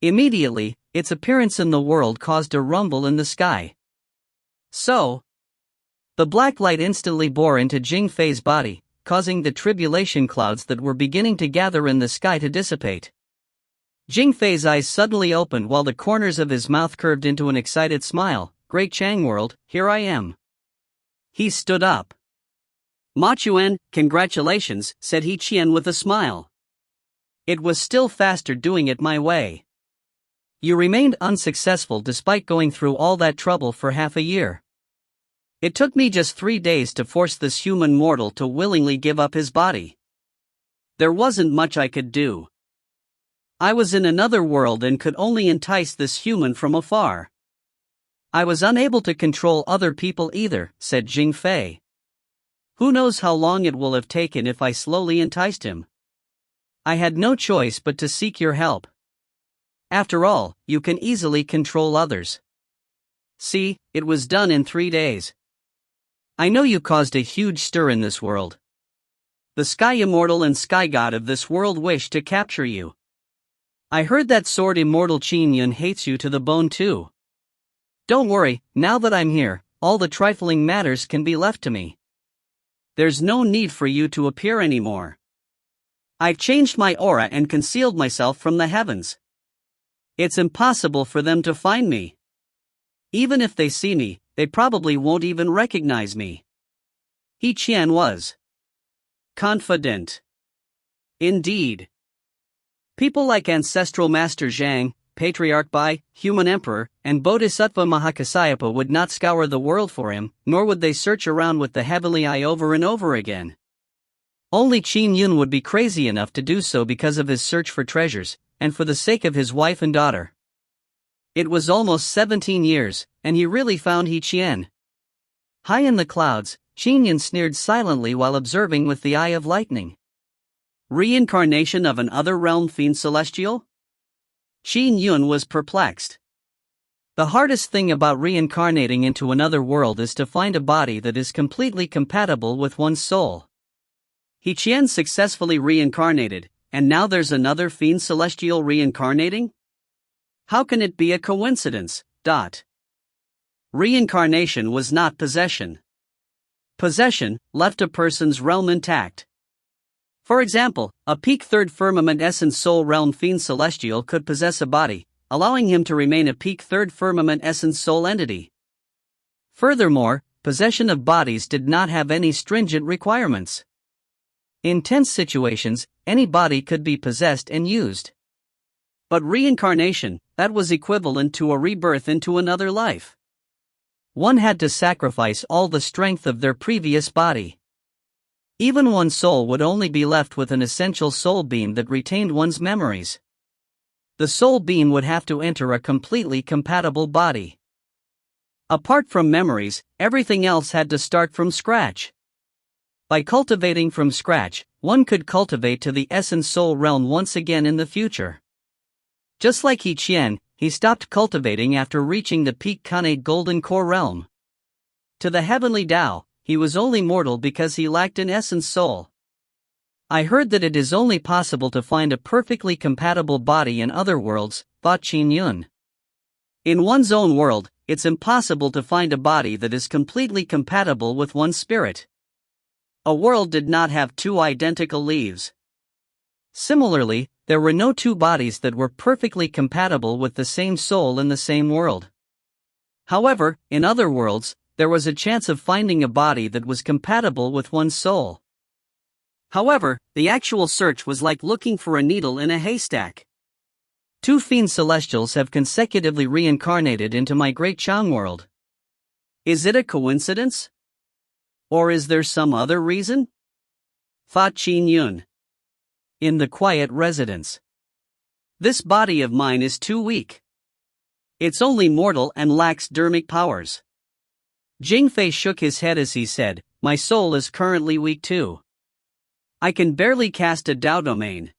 Speaker 1: Immediately, its appearance in the world caused a rumble in the sky. So, the black light instantly bore into Jing Fei's body, causing the tribulation clouds that were beginning to gather in the sky to dissipate. Jing Fei's eyes suddenly opened while the corners of his mouth curved into an excited smile. Great Chang world, here I am. He stood up. Ma Chuan, congratulations, said He Qian with a smile. It was still faster doing it my way. You remained unsuccessful despite going through all that trouble for half a year. It took me just 3 days to force this human mortal to willingly give up his body. There wasn't much I could do. I was in another world and could only entice this human from afar. I was unable to control other people either, said Jing Fei. Who knows how long it will have taken if I slowly enticed him? I had no choice but to seek your help. After all, you can easily control others. See, it was done in 3 days. I know you caused a huge stir in this world. The Sky Immortal and Sky God of this world wish to capture you. I heard that sword immortal Qin Yun hates you to the bone too. Don't worry, now that I'm here, all the trifling matters can be left to me. There's no need for you to appear anymore. I've changed my aura and concealed myself from the heavens. It's impossible for them to find me. Even if they see me, they probably won't even recognize me. He Qian was confident. Indeed. People like Ancestral Master Zhang, Patriarch Bai, Human Emperor, and Bodhisattva Mahakasyapa would not scour the world for him, nor would they search around with the heavenly eye over and over again. Only Qin Yun would be crazy enough to do so because of his search for treasures, and for the sake of his wife and daughter. It was almost 17 years, and he really found He Qian. High in the clouds, Qin Yun sneered silently while observing with the eye of lightning. Reincarnation of an other realm fiend celestial? Qin Yun was perplexed. The hardest thing about reincarnating into another world is to find a body that is completely compatible with one's soul. He Qian successfully reincarnated, and now there's another fiend celestial reincarnating? How can it be a coincidence? Reincarnation was not possession. Possession left a person's realm intact. For example, a peak third firmament essence soul realm fiend celestial could possess a body, allowing him to remain a peak third firmament essence soul entity. Furthermore, possession of bodies did not have any stringent requirements. In tense situations, any body could be possessed and used. But reincarnation, that was equivalent to a rebirth into another life. One had to sacrifice all the strength of their previous body. Even one's soul would only be left with an essential soul beam that retained one's memories. The soul beam would have to enter a completely compatible body. Apart from memories, everything else had to start from scratch. By cultivating from scratch, one could cultivate to the essence soul realm once again in the future. Just like He Qian, he stopped cultivating after reaching the peak Khanate golden core realm. To the heavenly Tao, he was only mortal because he lacked an essence soul. I heard that it is only possible to find a perfectly compatible body in other worlds, thought Qin Yun. In one's own world, it's impossible to find a body that is completely compatible with one's spirit. A world did not have two identical leaves. Similarly, there were no two bodies that were perfectly compatible with the same soul in the same world. However, in other worlds, there was a chance of finding a body that was compatible with one's soul. However, the actual search was like looking for a needle in a haystack. 2 fiend celestials have consecutively reincarnated into my great Chang world. Is it a coincidence? Or is there some other reason? Thought Qin Yun. In the quiet residence. This body of mine is too weak. It's only mortal and lacks dermic powers. Jing Fei shook his head as he said, my soul is currently weak too. I can barely cast a Dao domain.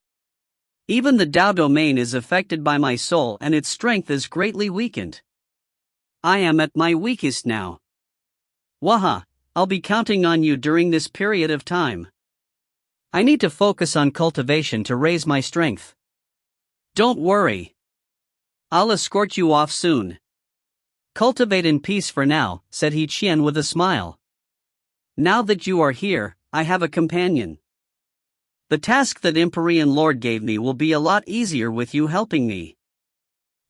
Speaker 1: Even the Dao domain is affected by my soul and its strength is greatly weakened. I am at my weakest now. Waha, I'll be counting on you during this period of time. I need to focus on cultivation to raise my strength. Don't worry. I'll escort you off soon. Cultivate in peace for now, said He Qian with a smile. Now that you are here, I have a companion. The task that Empyrean Lord gave me will be a lot easier with you helping me.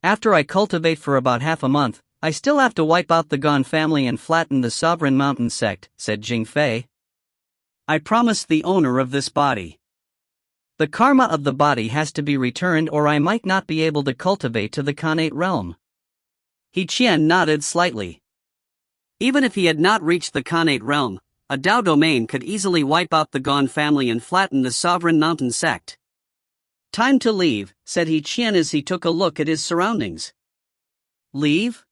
Speaker 1: After I cultivate for about half a month, I still have to wipe out the Gon family and flatten the sovereign mountain sect, said Jingfei. I promised the owner of this body. The karma of the body has to be returned or I might not be able to cultivate to the Khanate realm. He Qian nodded slightly. Even if he had not reached the Khanate realm, a Dao domain could easily wipe out the Gon family and flatten the sovereign mountain sect. Time to leave, said He Qian as he took a look at his surroundings. Leave?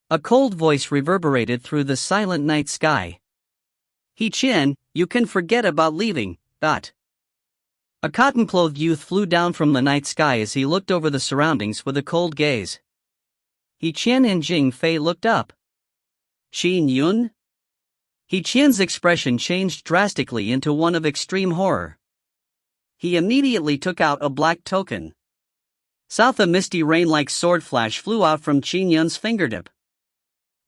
Speaker 1: A cold voice reverberated through the silent night sky. He Qian, you can forget about leaving, A cotton-clothed youth flew down from the night sky as he looked over the surroundings with a cold gaze. He Qian and Jingfei looked up. Qin Yun? He Qian's expression changed drastically into one of extreme horror. He immediately took out a black token. South a misty rain-like sword flash flew out from Qin Yun's fingertip.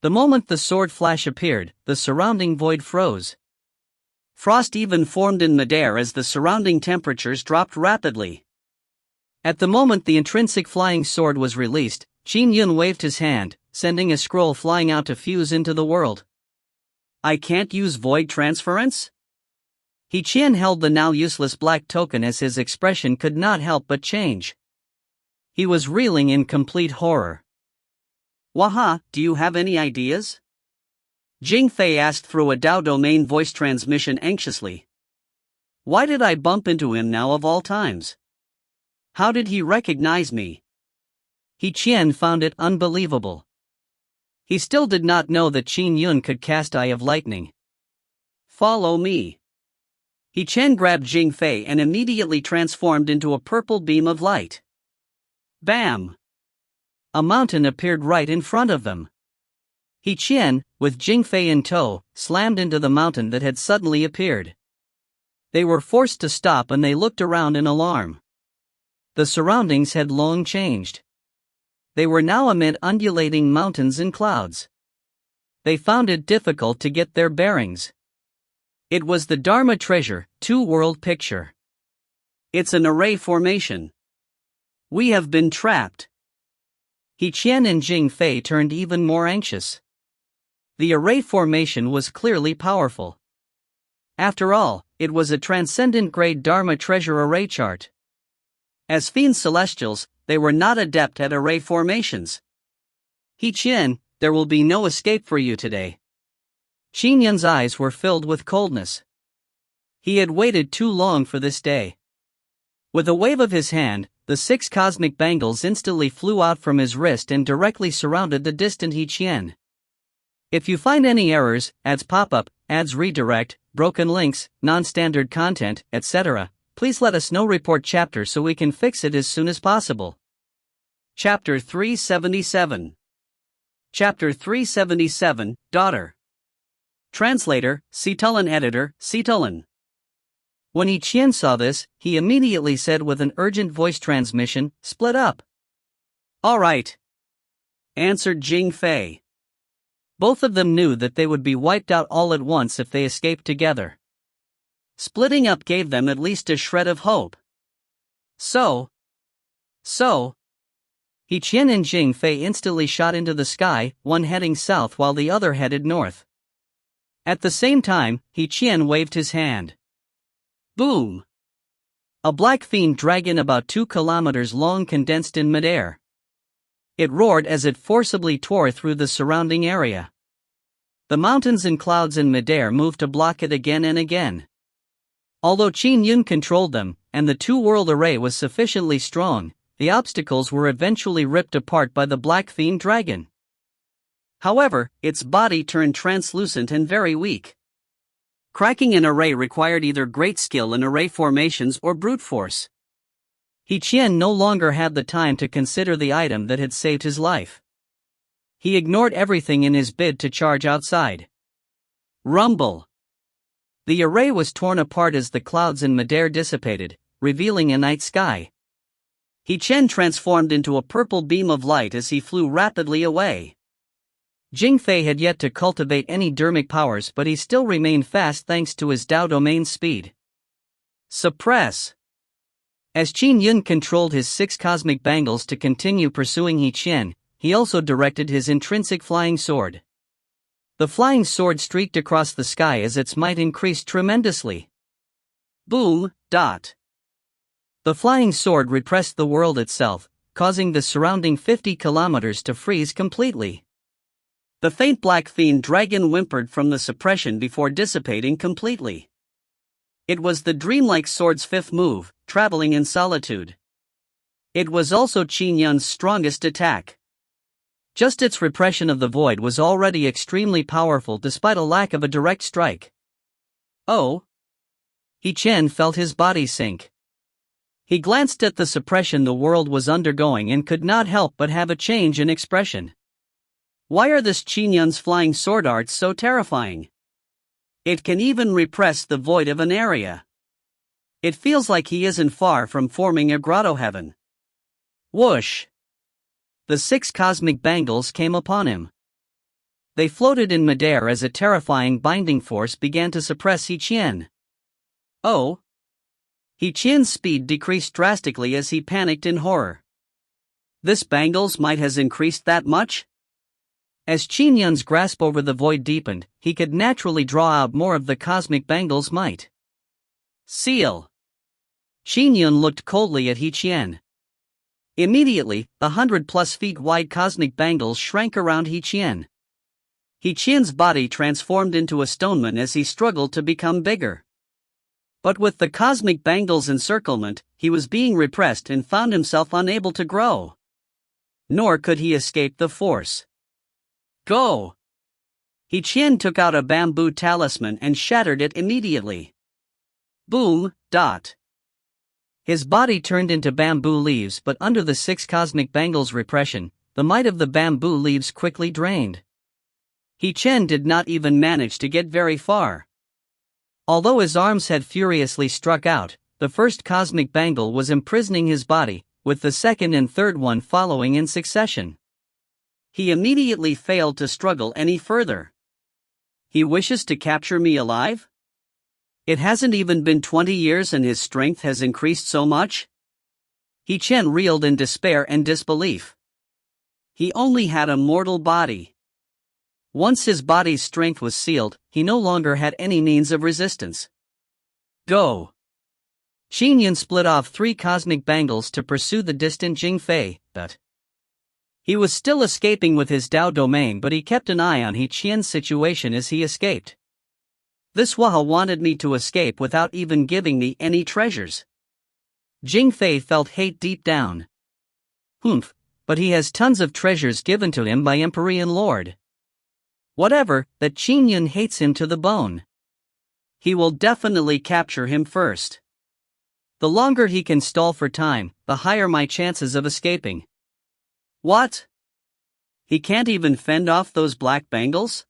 Speaker 1: The moment the sword flash appeared, the surrounding void froze. Frost even formed in midair as the surrounding temperatures dropped rapidly. At the moment the intrinsic flying sword was released, Qin Yun waved his hand, sending a scroll flying out to fuse into the world. I can't use void transference? He Qian held the now useless black token as his expression could not help but change. He was reeling in complete horror. Waha, do you have any ideas? Jingfei asked through a Dao domain voice transmission anxiously. Why did I bump into him now of all times? How did he recognize me? He Qian found it unbelievable. He still did not know that Qin Yun could cast Eye of Lightning. Follow me. He Qian grabbed Jingfei and immediately transformed into a purple beam of light. Bam! A mountain appeared right in front of them. He Qian, with Jingfei in tow, slammed into the mountain that had suddenly appeared. They were forced to stop and they looked around in alarm. The surroundings had long changed. They were now amid undulating mountains and clouds. They found it difficult to get their bearings. It was the Dharma treasure, two-world picture. It's an array formation. We have been trapped. He Qian and Jingfei turned even more anxious. The array formation was clearly powerful. After all, it was a transcendent-grade Dharma treasure array chart. As fiend celestials, they were not adept at array formations. He Qian, there will be no escape for you today. Qin Yun's eyes were filled with coldness. He had waited too long for this day. With a wave of his hand, the 6 cosmic bangles instantly flew out from his wrist and directly surrounded the distant He Qian. If you find any errors, ads pop-up, ads redirect, broken links, non-standard content, etc., please let us know. Report chapter so we can fix it as soon as possible. Chapter 377. Chapter 377, Daughter. Translator, Citulin. Editor, Citulin. When He Qian saw this, he immediately said with an urgent voice transmission, split up. All right, answered Jingfei. Both of them knew that they would be wiped out all at once if they escaped together. Splitting up gave them at least a shred of hope. So, He Qian and Jingfei instantly shot into the sky, one heading south while the other headed north. At the same time, He Qian waved his hand. Boom! A black fiend dragon about 2 kilometers long condensed in midair. It roared as it forcibly tore through the surrounding area. The mountains and clouds in midair moved to block it again and again. Although Qin Yun controlled them, and the two-world array was sufficiently strong, the obstacles were eventually ripped apart by the black fiend dragon. However, its body turned translucent and very weak. Cracking an array required either great skill in array formations or brute force. He Qian no longer had the time to consider the item that had saved his life. He ignored everything in his bid to charge outside. Rumble! The array was torn apart as the clouds in midair dissipated, revealing a night sky. He Qian transformed into a purple beam of light as he flew rapidly away. Jingfei had yet to cultivate any dermic powers, but he still remained fast thanks to his Dao domain speed. Suppress! As Qin Yun controlled his 6 cosmic bangles to continue pursuing He Qian he also directed his intrinsic flying sword. The flying sword streaked across the sky as its might increased tremendously. Boom, dot. The flying sword repressed the world itself, causing the surrounding 50 kilometers to freeze completely. The faint black fiend dragon whimpered from the suppression before dissipating completely. It was the dreamlike sword's fifth move, traveling in solitude. It was also Qin Yun's strongest attack. Just its repression of the void was already extremely powerful despite a lack of a direct strike. Oh! Chen felt his body sink. He glanced at the suppression the world was undergoing and could not help but have a change in expression. Why are this Qin Yun's flying sword arts so terrifying? It can even repress the void of an area. It feels like he isn't far from forming a grotto heaven. Whoosh! The 6 cosmic bangles came upon him. They floated in midair as a terrifying binding force began to suppress Chen. Oh! Chen's speed decreased drastically as he panicked in horror. This bangles might has increased that much? As Qin Yun's grasp over the void deepened, he could naturally draw out more of the cosmic bangles' might. Seal! Qin Yun looked coldly at Chen. Immediately, 100+ feet wide cosmic bangles shrank around Chen. Chen's body transformed into a stoneman as he struggled to become bigger. But with the cosmic bangles' encirclement, he was being repressed and found himself unable to grow. Nor could he escape the force. Go! Chen took out a bamboo talisman and shattered it immediately. Boom, dot. His body turned into bamboo leaves, but under the 6 cosmic bangles' repression, the might of the bamboo leaves quickly drained. Chen did not even manage to get very far. Although his arms had furiously struck out, the first cosmic bangle was imprisoning his body, with the second and third one following in succession. He immediately failed to struggle any further. He wishes to capture me alive? It hasn't even been 20 years and his strength has increased so much? Chen reeled in despair and disbelief. He only had a mortal body. Once his body's strength was sealed, he no longer had any means of resistance. Go! Qin Yun split off 3 cosmic bangles to pursue the distant Jingfei, but he was still escaping with his Dao domain, but he kept an eye on Chen's situation as he escaped. This Waha wanted me to escape without even giving me any treasures. Jingfei felt hate deep down. Humph, but he has tons of treasures given to him by Empyrean Lord. Whatever, that Qin Yun hates him to the bone. He will definitely capture him first. The longer he can stall for time, the higher my chances of escaping. What? He can't even fend off those black bangles?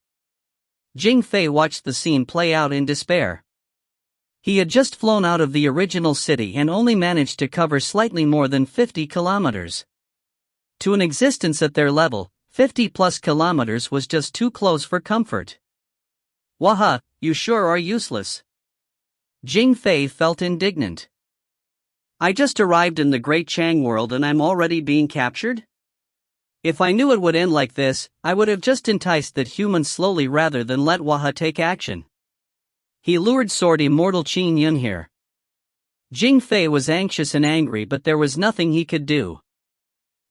Speaker 1: Jingfei watched the scene play out in despair. He had just flown out of the original city and only managed to cover slightly more than 50 kilometers. To an existence at their level, 50+ kilometers was just too close for comfort. Waha, you sure are useless. Jingfei felt indignant. I just arrived in the Great Chang world and I'm already being captured? If I knew it would end like this, I would have just enticed that human slowly rather than let Waha take action. He lured sword immortal Qin Yun here. Jingfei was anxious and angry, but there was nothing he could do.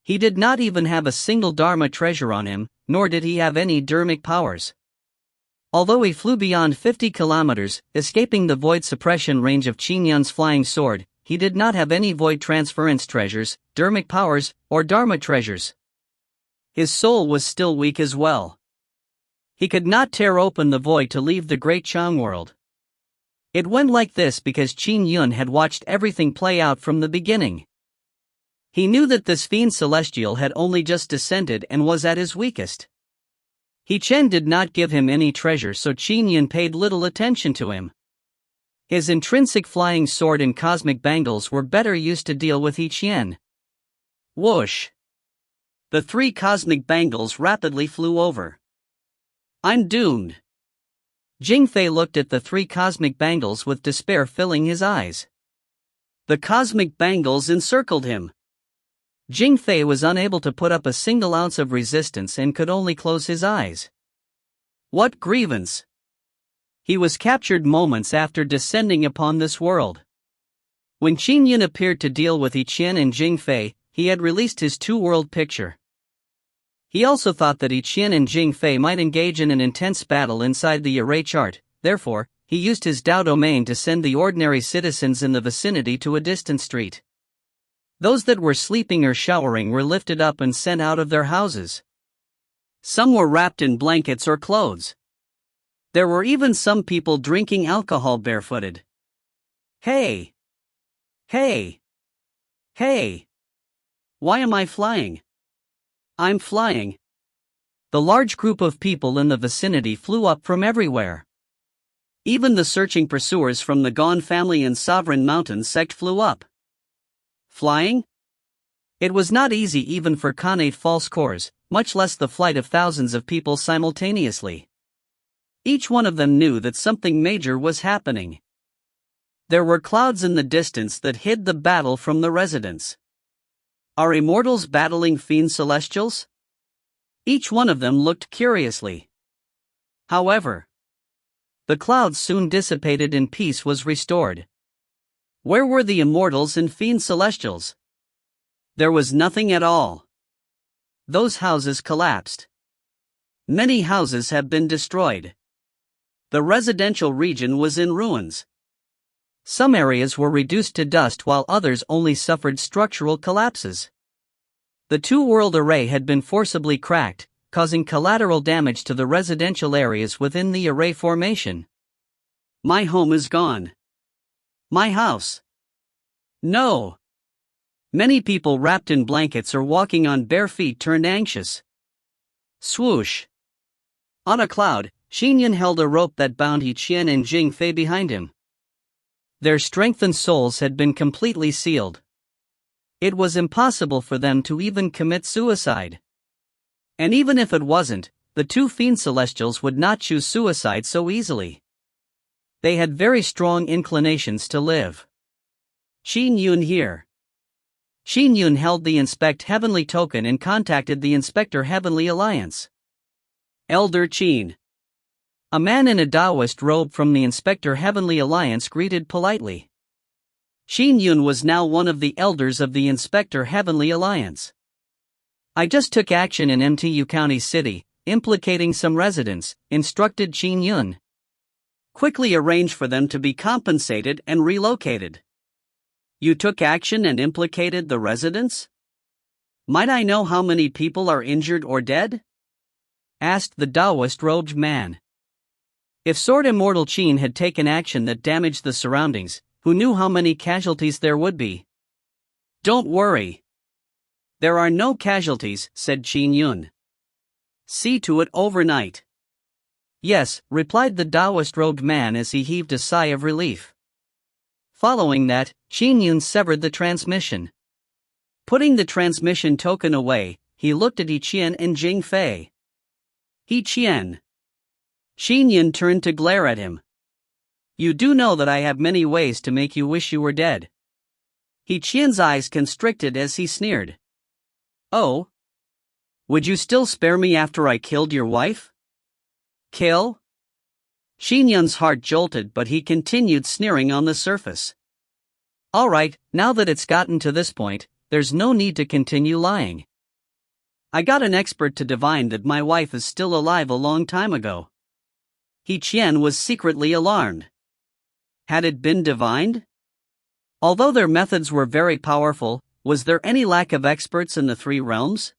Speaker 1: He did not even have a single Dharma treasure on him, nor did he have any Dharmic powers. Although he flew beyond 50 kilometers, escaping the void suppression range of Qin Yun's flying sword, he did not have any void transference treasures, Dharmic powers, or Dharma treasures. His soul was still weak as well. He could not tear open the void to leave the Great Chang world. It went like this because Qin Yun had watched everything play out from the beginning. He knew that this fiend celestial had only just descended and was at his weakest. Chen did not give him any treasure, so Qin Yun paid little attention to him. His intrinsic flying sword and cosmic bangles were better used to deal with Chen. Whoosh! The 3 cosmic bangles rapidly flew over. I'm doomed. Jingfei looked at the 3 cosmic bangles with despair filling his eyes. The cosmic bangles encircled him. Jing Fei was unable to put up a single ounce of resistance and could only close his eyes. What grievance! He was captured moments after descending upon this world. When Qin Yun appeared to deal with Yi Qian and Jing Fei, he had released his two-world picture. He also thought that Yi Qian and Jing Fei might engage in an intense battle inside the array chart, therefore, he used his Dao domain to send the ordinary citizens in the vicinity to a distant street. Those that were sleeping or showering were lifted up and sent out of their houses. Some were wrapped in blankets or clothes. There were even some people drinking alcohol barefooted. Hey! Hey! Hey! Why am I flying? I'm flying. The large group of people in the vicinity flew up from everywhere. Even the searching pursuers from the Gone family and Sovereign Mountain sect flew up. Flying? It was not easy even for Khanate false cores, much less the flight of thousands of people simultaneously. Each one of them knew that something major was happening. There were clouds in the distance that hid the battle from the residents. Are immortals battling fiend celestials? Each one of them looked curiously. However, the clouds soon dissipated and peace was restored. Where were the immortals and fiend celestials? There was nothing at all. Those houses collapsed. Many houses have been destroyed. The residential region was in ruins. Some areas were reduced to dust while others only suffered structural collapses. The two-world array had been forcibly cracked, causing collateral damage to the residential areas within the array formation. My home is gone. My house. No. Many people wrapped in blankets or walking on bare feet turned anxious. Swoosh. On a cloud, Qin Yun held a rope that bound Yi Qian and Jing Fei behind him. Their strengthened souls had been completely sealed. It was impossible for them to even commit suicide. And even if it wasn't, the two fiend celestials would not choose suicide so easily. They had very strong inclinations to live. Qin Yun here. Qin Yun held the Inspect Heavenly token and contacted the Inspector Heavenly Alliance. Elder Qin. A man in a Taoist robe from the Inspector Heavenly Alliance greeted politely. Qin Yun was now one of the elders of the Inspector Heavenly Alliance. I just took action in MTU County City, implicating some residents, instructed Qin Yun. Quickly arrange for them to be compensated and relocated. You took action and implicated the residents? Might I know how many people are injured or dead? Asked the Taoist-robed man. If Sword Immortal Qin had taken action that damaged the surroundings, who knew how many casualties there would be? Don't worry. There are no casualties, said Qin Yun. See to it overnight. Yes, replied the Taoist-robed man as he heaved a sigh of relief. Following that, Qin Yun severed the transmission. Putting the transmission token away, he looked at Yi Qian and Jing Fei. Yi Qian. Qin Yun turned to glare at him. You do know that I have many ways to make you wish you were dead. Yi Qian's eyes constricted as he sneered. Oh? Would you still spare me after I killed your wife? Kill? Qin Yun's heart jolted, but he continued sneering on the surface. All right, now that it's gotten to this point, there's no need to continue lying. I got an expert to divine that my wife is still alive a long time ago. Yi Qian was secretly alarmed. Had it been divined? Although their methods were very powerful, was there any lack of experts in the three realms?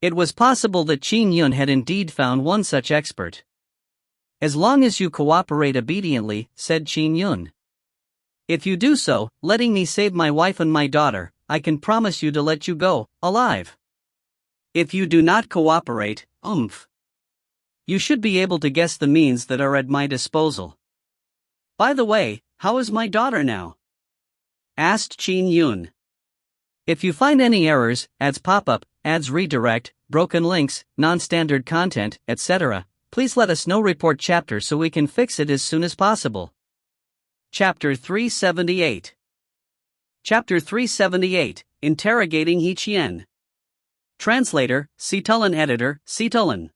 Speaker 1: It was possible that Qin Yun had indeed found one such expert. As long as you cooperate obediently, said Qin Yun. If you do so, letting me save my wife and my daughter, I can promise you to let you go, alive. If you do not cooperate, you should be able to guess the means that are at my disposal. By the way, how is my daughter now? Asked Qin Yun. If you find any errors, ads pop-up, ads redirect, broken links, non-standard content, etc., please let us know. Report chapter so we can fix it as soon as possible. Chapter 378. Chapter 378, interrogating He Qian. Translator, Situlin editor, Situlin.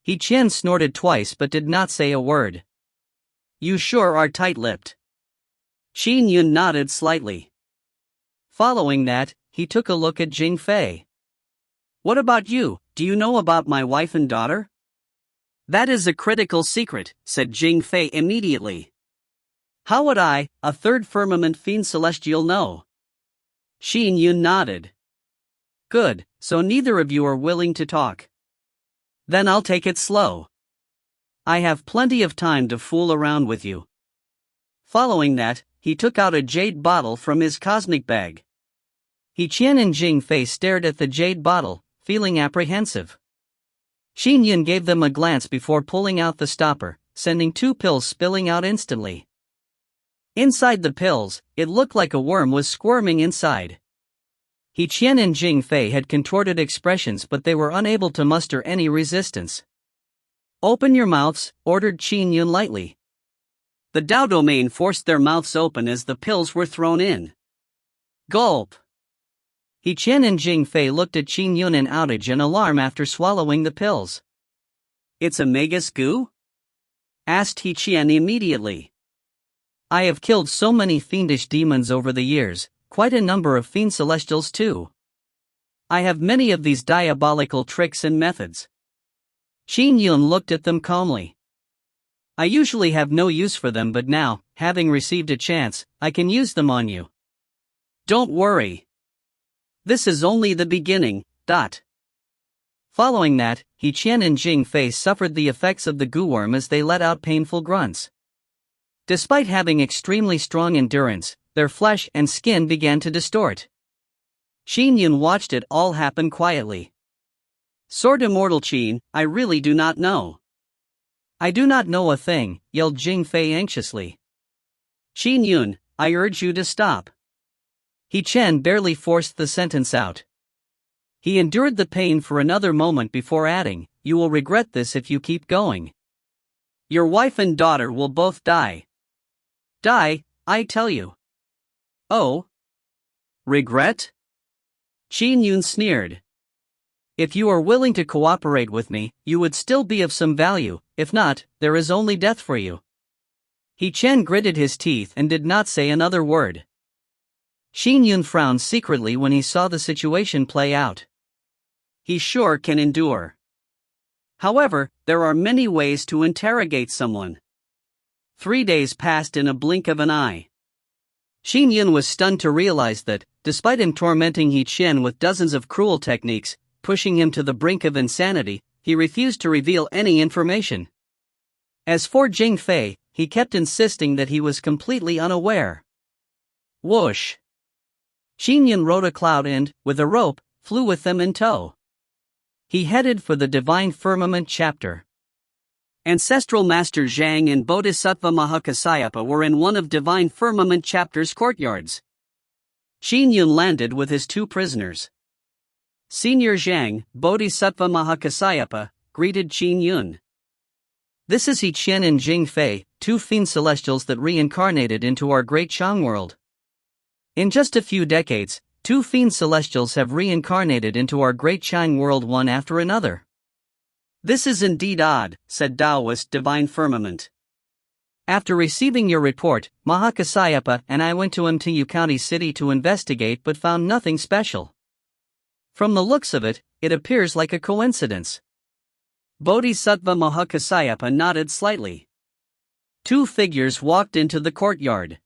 Speaker 1: He Qian snorted twice but did not say a word. You sure are tight-lipped. Qin Yun nodded slightly. Following that, he took a look at Jing Fei. What about you, do you know about my wife and daughter? That is a critical secret, said Jing Fei immediately. How would I, a third firmament fiend celestial, know? Qin Yun nodded. Good, so neither of you are willing to talk. Then I'll take it slow. I have plenty of time to fool around with you. Following that, he took out a jade bottle from his cosmic bag. He Qian and Jing Fei stared at the jade bottle, feeling apprehensive. Qin Yun gave them a glance before pulling out the stopper, sending 2 pills spilling out instantly. Inside the pills, it looked like a worm was squirming inside. He Qian and Jing Fei had contorted expressions but they were unable to muster any resistance. Open your mouths, ordered Qin Yun lightly. The Dao domain forced their mouths open as the pills were thrown in. Gulp! He Qian and Jing Fei looked at Qin Yun in outrage and alarm after swallowing the pills. It's a magus goo? Asked He Qian immediately. I have killed so many fiendish demons over the years, quite a number of fiend celestials too. I have many of these diabolical tricks and methods. Qin Yun looked at them calmly. I usually have no use for them but now, having received a chance, I can use them on you. Don't worry. This is only the beginning. Following that, He Qian and Jing Fei suffered the effects of the goo worm as they let out painful grunts. Despite having extremely strong endurance, their flesh and skin began to distort. Qin Yun watched it all happen quietly. Sword Immortal Qin, I really do not know. I do not know a thing, yelled Jing Fei anxiously. Qin Yun, I urge you to stop. He Qian barely forced the sentence out. He endured the pain for another moment before adding, you will regret this if you keep going. Your wife and daughter will both die. Die, I tell you. Oh? Regret? Qin Yun sneered. If you are willing to cooperate with me, you would still be of some value, if not, there is only death for you. He Qian gritted his teeth and did not say another word. Qin Yun frowned secretly when he saw the situation play out. He sure can endure. However, there are many ways to interrogate someone. 3 days passed in a blink of an eye. Qin Yun was stunned to realize that, despite him tormenting He Qian with dozens of cruel techniques, pushing him to the brink of insanity, he refused to reveal any information. As for Jing Fei, he kept insisting that he was completely unaware. Whoosh! Qin Yun rode a cloud and, with a rope, flew with them in tow. He headed for the Divine Firmament chapter. Ancestral Master Zhang and Bodhisattva Mahakasayapa were in one of Divine Firmament chapter's courtyards. Qin Yun landed with his 2 prisoners. Senior Zhang, Bodhisattva Mahakasayapa, greeted Qin Yun. This is He Qian and Jing Fei, 2 fiend celestials that reincarnated into our great Chang world. In just a few decades, 2 fiend celestials have reincarnated into our great Chang world one after another. This is indeed odd, said Taoist Divine Firmament. After receiving your report, Mahakasayapa and I went to Mtu County City to investigate but found nothing special. From the looks of it, it appears like a coincidence. Bodhisattva Mahakasayapa nodded slightly. 2 figures walked into the courtyard.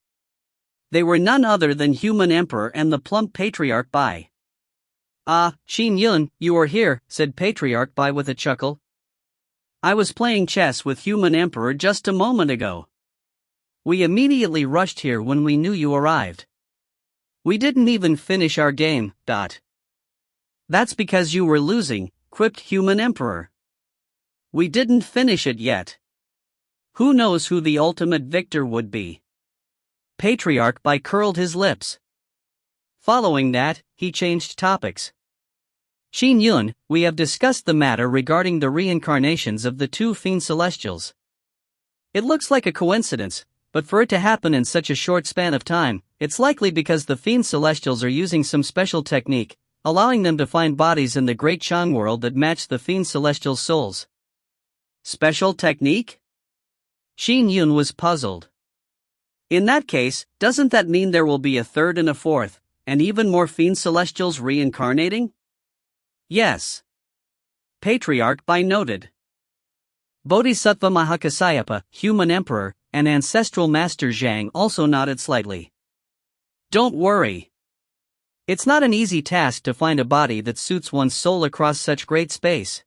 Speaker 1: They were none other than Human Emperor and the plump Patriarch Bai. Ah, Qin Yun, you are here, said Patriarch Bai with a chuckle. I was playing chess with Human Emperor just a moment ago. We immediately rushed here when we knew you arrived. We didn't even finish our game. That's because you were losing, quipped Human Emperor. We didn't finish it yet. Who knows who the ultimate victor would be? Patriarch Bai curled his lips. Following that, he changed topics. Qin Yun, we have discussed the matter regarding the reincarnations of the 2 fiend celestials. It looks like a coincidence, but for it to happen in such a short span of time, It's likely because the fiend celestials are using some special technique, allowing them to find bodies in the great Qin world that match the fiend celestial souls. Special technique? Qin Yun was puzzled. In that case, doesn't that mean there will be a third and a fourth, and even more fiend celestials reincarnating? Yes. Patriarch Bai noted. Bodhisattva Mahakasayapa, human emperor, and ancestral master Zhang also nodded slightly. Don't worry. It's not an easy task to find a body that suits one's soul across such great space.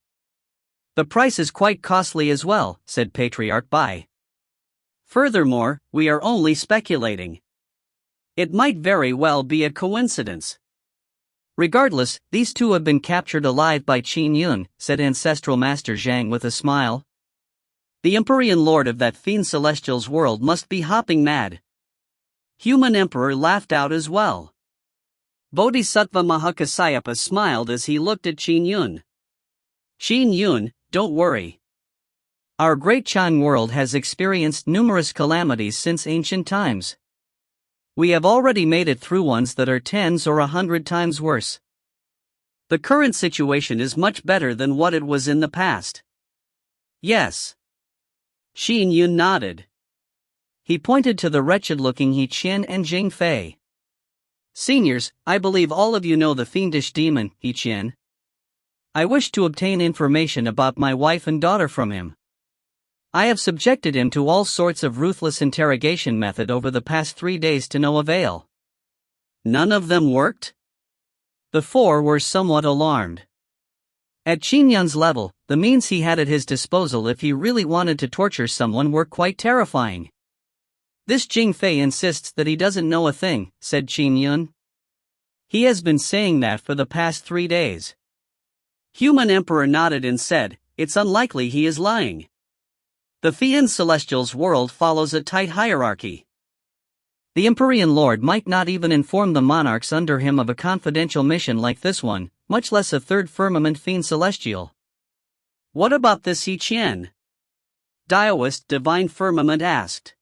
Speaker 1: The price is quite costly as well, said Patriarch Bai. Furthermore, we are only speculating. It might very well be a coincidence. Regardless, these two have been captured alive by Qin Yun, said Ancestral Master Zhang with a smile. The Empyrean Lord of that fiend celestial's world must be hopping mad. Human Emperor laughed out as well. Bodhisattva Mahakasayapa smiled as he looked at Qin Yun. Qin Yun, don't worry. Our great Qin world has experienced numerous calamities since ancient times. We have already made it through ones that are 10s or 100 times worse. The current situation is much better than what it was in the past. Yes. Qin Yun nodded. He pointed to the wretched-looking He Qian and Jing Fei. Seniors, I believe all of you know the fiendish demon, He Qian. I wish to obtain information about my wife and daughter from him. I have subjected him to all sorts of ruthless interrogation method over the past 3 days to no avail. None of them worked? The four were somewhat alarmed. At Qin Yun's level, the means he had at his disposal if he really wanted to torture someone were quite terrifying. This Jing Fei insists that he doesn't know a thing, said Qin Yun. He has been saying that for the past 3 days. Human Emperor nodded and said, it's unlikely he is lying. The Fiend Celestial's world follows a tight hierarchy. The Empyrean Lord might not even inform the monarchs under him of a confidential mission like this one, much less a third firmament Fiend Celestial. What about this He Qian? Daoist Divine Firmament asked.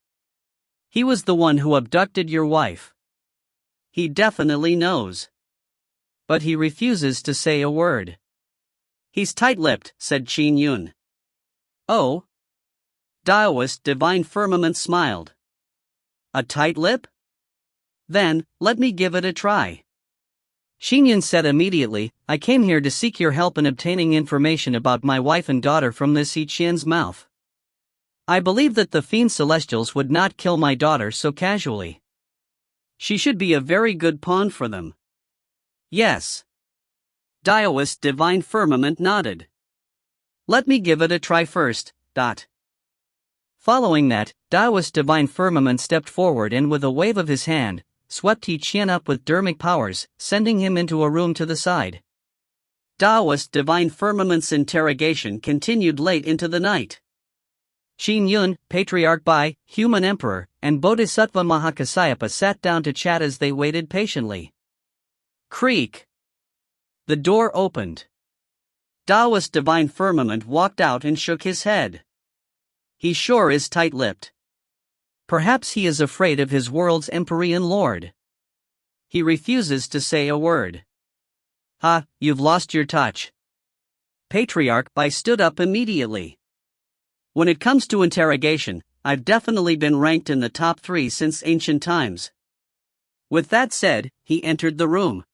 Speaker 1: He was the one who abducted your wife. He definitely knows. But he refuses to say a word. He's tight-lipped, said Qin Yun. Oh? Daoist Divine Firmament smiled. A tight lip? Then, let me give it a try. Qin Yun said immediately, I came here to seek your help in obtaining information about my wife and daughter from this He Qian's mouth. I believe that the Fiend Celestials would not kill my daughter so casually. She should be a very good pawn for them. Yes. Daoist Divine Firmament nodded. Let me give it a try first. Following that, Daoist Divine Firmament stepped forward and with a wave of his hand, swept He Qian up with dermic powers, sending him into a room to the side. Daoist Divine Firmament's interrogation continued late into the night. Qin Yun, Patriarch Bai, Human Emperor, and Bodhisattva Mahakasayapa sat down to chat as they waited patiently. Creak. The door opened. Daoist Divine Firmament walked out and shook his head. He sure is tight-lipped. Perhaps he is afraid of his world's Empyrean Lord. He refuses to say a word. Ha, you've lost your touch. Patriarch Bai stood up immediately. When it comes to interrogation, I've definitely been ranked in the top 3 since ancient times. With that said, he entered the room.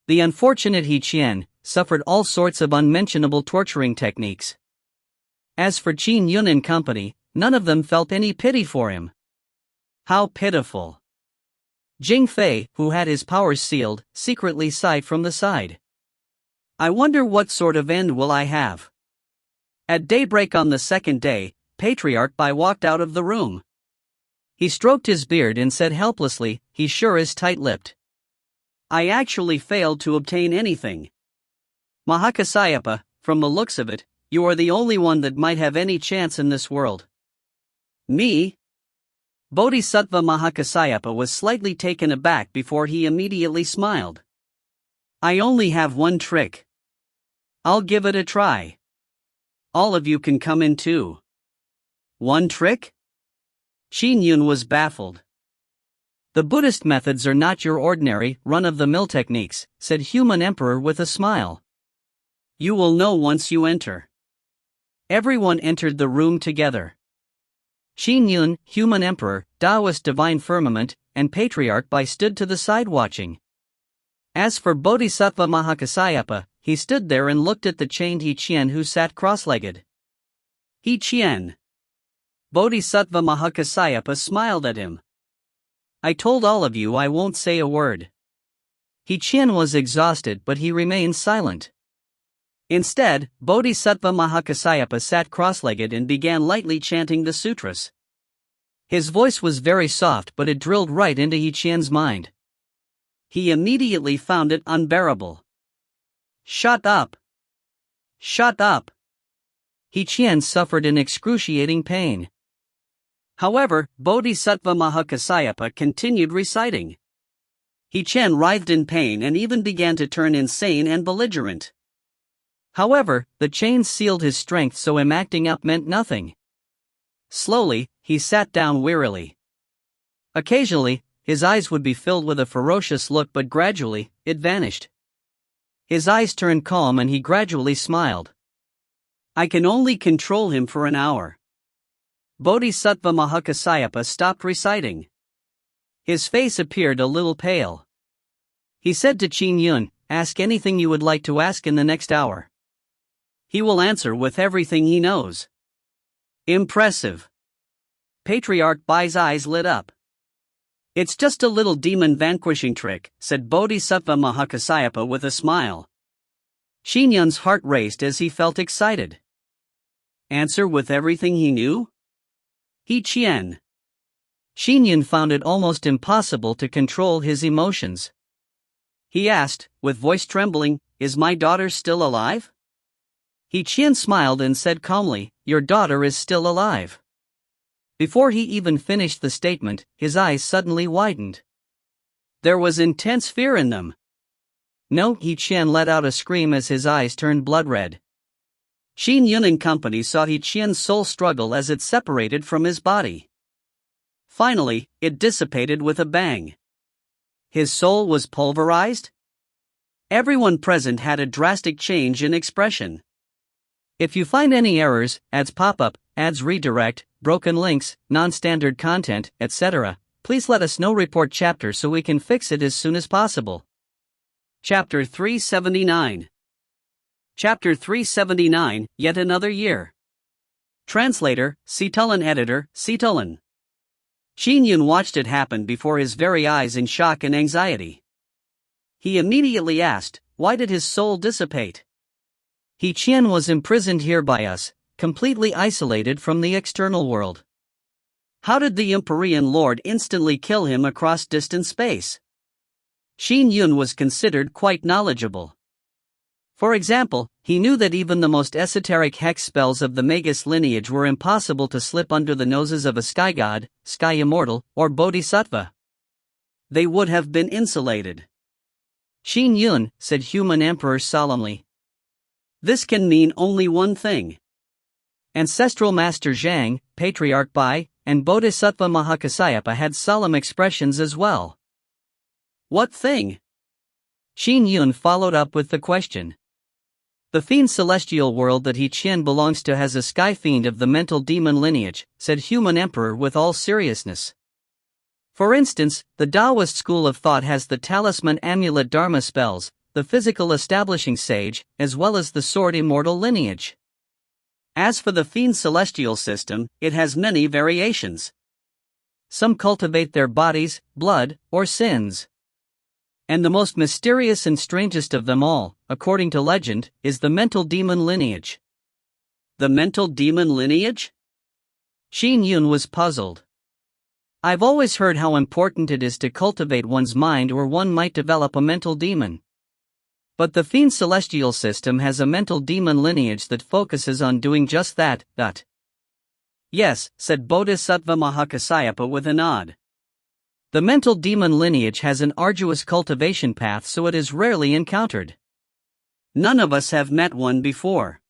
Speaker 1: The unfortunate He Qian suffered all sorts of unmentionable torturing techniques. As for Qin Yun and company, none of them felt any pity for him. How pitiful. Jing Fei, who had his powers sealed, secretly sighed from the side. I wonder what sort of end will I have. At daybreak on the second day, Patriarch Bai walked out of the room. He stroked his beard and said helplessly, he sure is tight-lipped. I actually failed to obtain anything. Mahakasayapa, from the looks of it, you are the only one that might have any chance in this world. Me? Bodhisattva Mahakasayapa was slightly taken aback before he immediately smiled. I only have one trick. I'll give it a try. All of you can come in too. One trick? Qin Yun was baffled. The Buddhist methods are not your ordinary, run-of-the-mill techniques, said Human Emperor with a smile. You will know once you enter. Everyone entered the room together. Qin Yun, Human Emperor, Taoist Divine Firmament, and Patriarch Bai stood to the side watching. As for Bodhisattva Mahakassapa, he stood there and looked at the chained He Qian who sat cross-legged. He Qian. Bodhisattva Mahakassapa smiled at him. I told all of you I won't say a word. He Qian was exhausted but he remained silent. Instead, Bodhisattva Mahakassapa sat cross-legged and began lightly chanting the sutras. His voice was very soft but it drilled right into He Qian's mind. He immediately found it unbearable. Shut up! Shut up! He Qian suffered in excruciating pain. However, Bodhisattva Mahakassapa continued reciting. He Qian writhed in pain and even began to turn insane and belligerent. However, the chains sealed his strength, so him acting up meant nothing. Slowly, he sat down wearily. Occasionally, his eyes would be filled with a ferocious look, but gradually, it vanished. His eyes turned calm and he gradually smiled. I can only control him for an hour. Bodhisattva Mahakassapa stopped reciting. His face appeared a little pale. He said to Qin Yun, ask anything you would like to ask in the next hour. He will answer with everything he knows. Impressive. Patriarch Bai's eyes lit up. It's just a little demon vanquishing trick, said Bodhisattva Mahakassapa with a smile. Qin Yun's heart raced as he felt excited. Answer with everything he knew? He Qian. Qin Yun found it almost impossible to control his emotions. He asked, with voice trembling, is my daughter still alive? He Qian smiled and said calmly, your daughter is still alive. Before he even finished the statement, his eyes suddenly widened. There was intense fear in them. No, He Qian let out a scream as his eyes turned blood red. Qin Yun and company saw He Qian's soul struggle as it separated from his body. Finally, it dissipated with a bang. His soul was pulverized? Everyone present had a drastic change in expression. If you find any errors, ads pop up, ads redirect, broken links, non-standard content, etc., please let us know. Report chapter so we can fix it as soon as possible. Chapter 379. Chapter 379, Yet Another Year. Translator, Citullin. Editor, Citullin. Qin Yun watched it happen before his very eyes in shock and anxiety. He immediately asked, why did his soul dissipate? He Qian was imprisoned here by us, completely isolated from the external world. How did the Empyrean Lord instantly kill him across distant space? Qin Yun was considered quite knowledgeable. For example, he knew that even the most esoteric hex spells of the Magus lineage were impossible to slip under the noses of a sky god, sky immortal, or bodhisattva. They would have been insulated. Qin Yun, said Human Emperor solemnly. This can mean only one thing. Ancestral Master Zhang, Patriarch Bai, and Bodhisattva Mahakassapa had solemn expressions as well. What thing? Qin Yun followed up with the question. The fiend celestial world that He Qian belongs to has a sky fiend of the mental demon lineage, said Human Emperor with all seriousness. For instance, the Taoist school of thought has the talisman amulet dharma spells, the physical establishing sage, as well as the sword immortal lineage. As for the fiend celestial system, it has many variations. Some cultivate their bodies, blood, or sins. And the most mysterious and strangest of them all, according to legend, is the mental demon lineage. The mental demon lineage? Qin Yun was puzzled. I've always heard how important it is to cultivate one's mind or one might develop a mental demon. But the fiend celestial system has a mental demon lineage that focuses on doing just that. Yes, said Bodhisattva Mahakassapa with a nod. The mental demon lineage has an arduous cultivation path, so it is rarely encountered. None of us have met one before.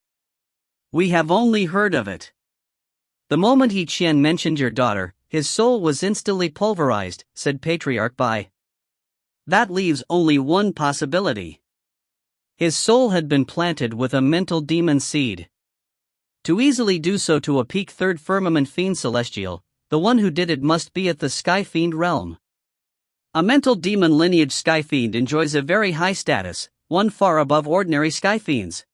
Speaker 1: We have only heard of it. The moment He Qian mentioned your daughter, his soul was instantly pulverized, said Patriarch Bai. That leaves only one possibility. His soul had been planted with a mental demon seed. To easily do so to a peak third firmament fiend celestial, the one who did it must be at the Sky Fiend realm. A mental demon lineage Sky Fiend enjoys a very high status, one far above ordinary Sky Fiends.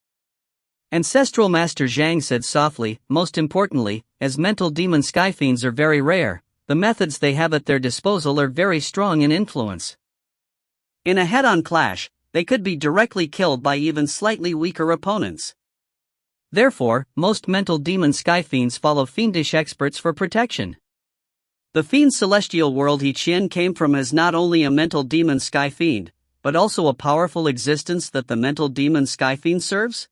Speaker 1: Ancestral Master Zhang said softly, most importantly, as mental demon Sky Fiends are very rare, the methods they have at their disposal are very strong in influence. In a head-on clash, they could be directly killed by even slightly weaker opponents. Therefore, most mental demon Sky Fiends follow fiendish experts for protection. The fiend celestial world He Qian came from is not only a mental demon Sky Fiend, but also a powerful existence that the mental demon Sky Fiend serves?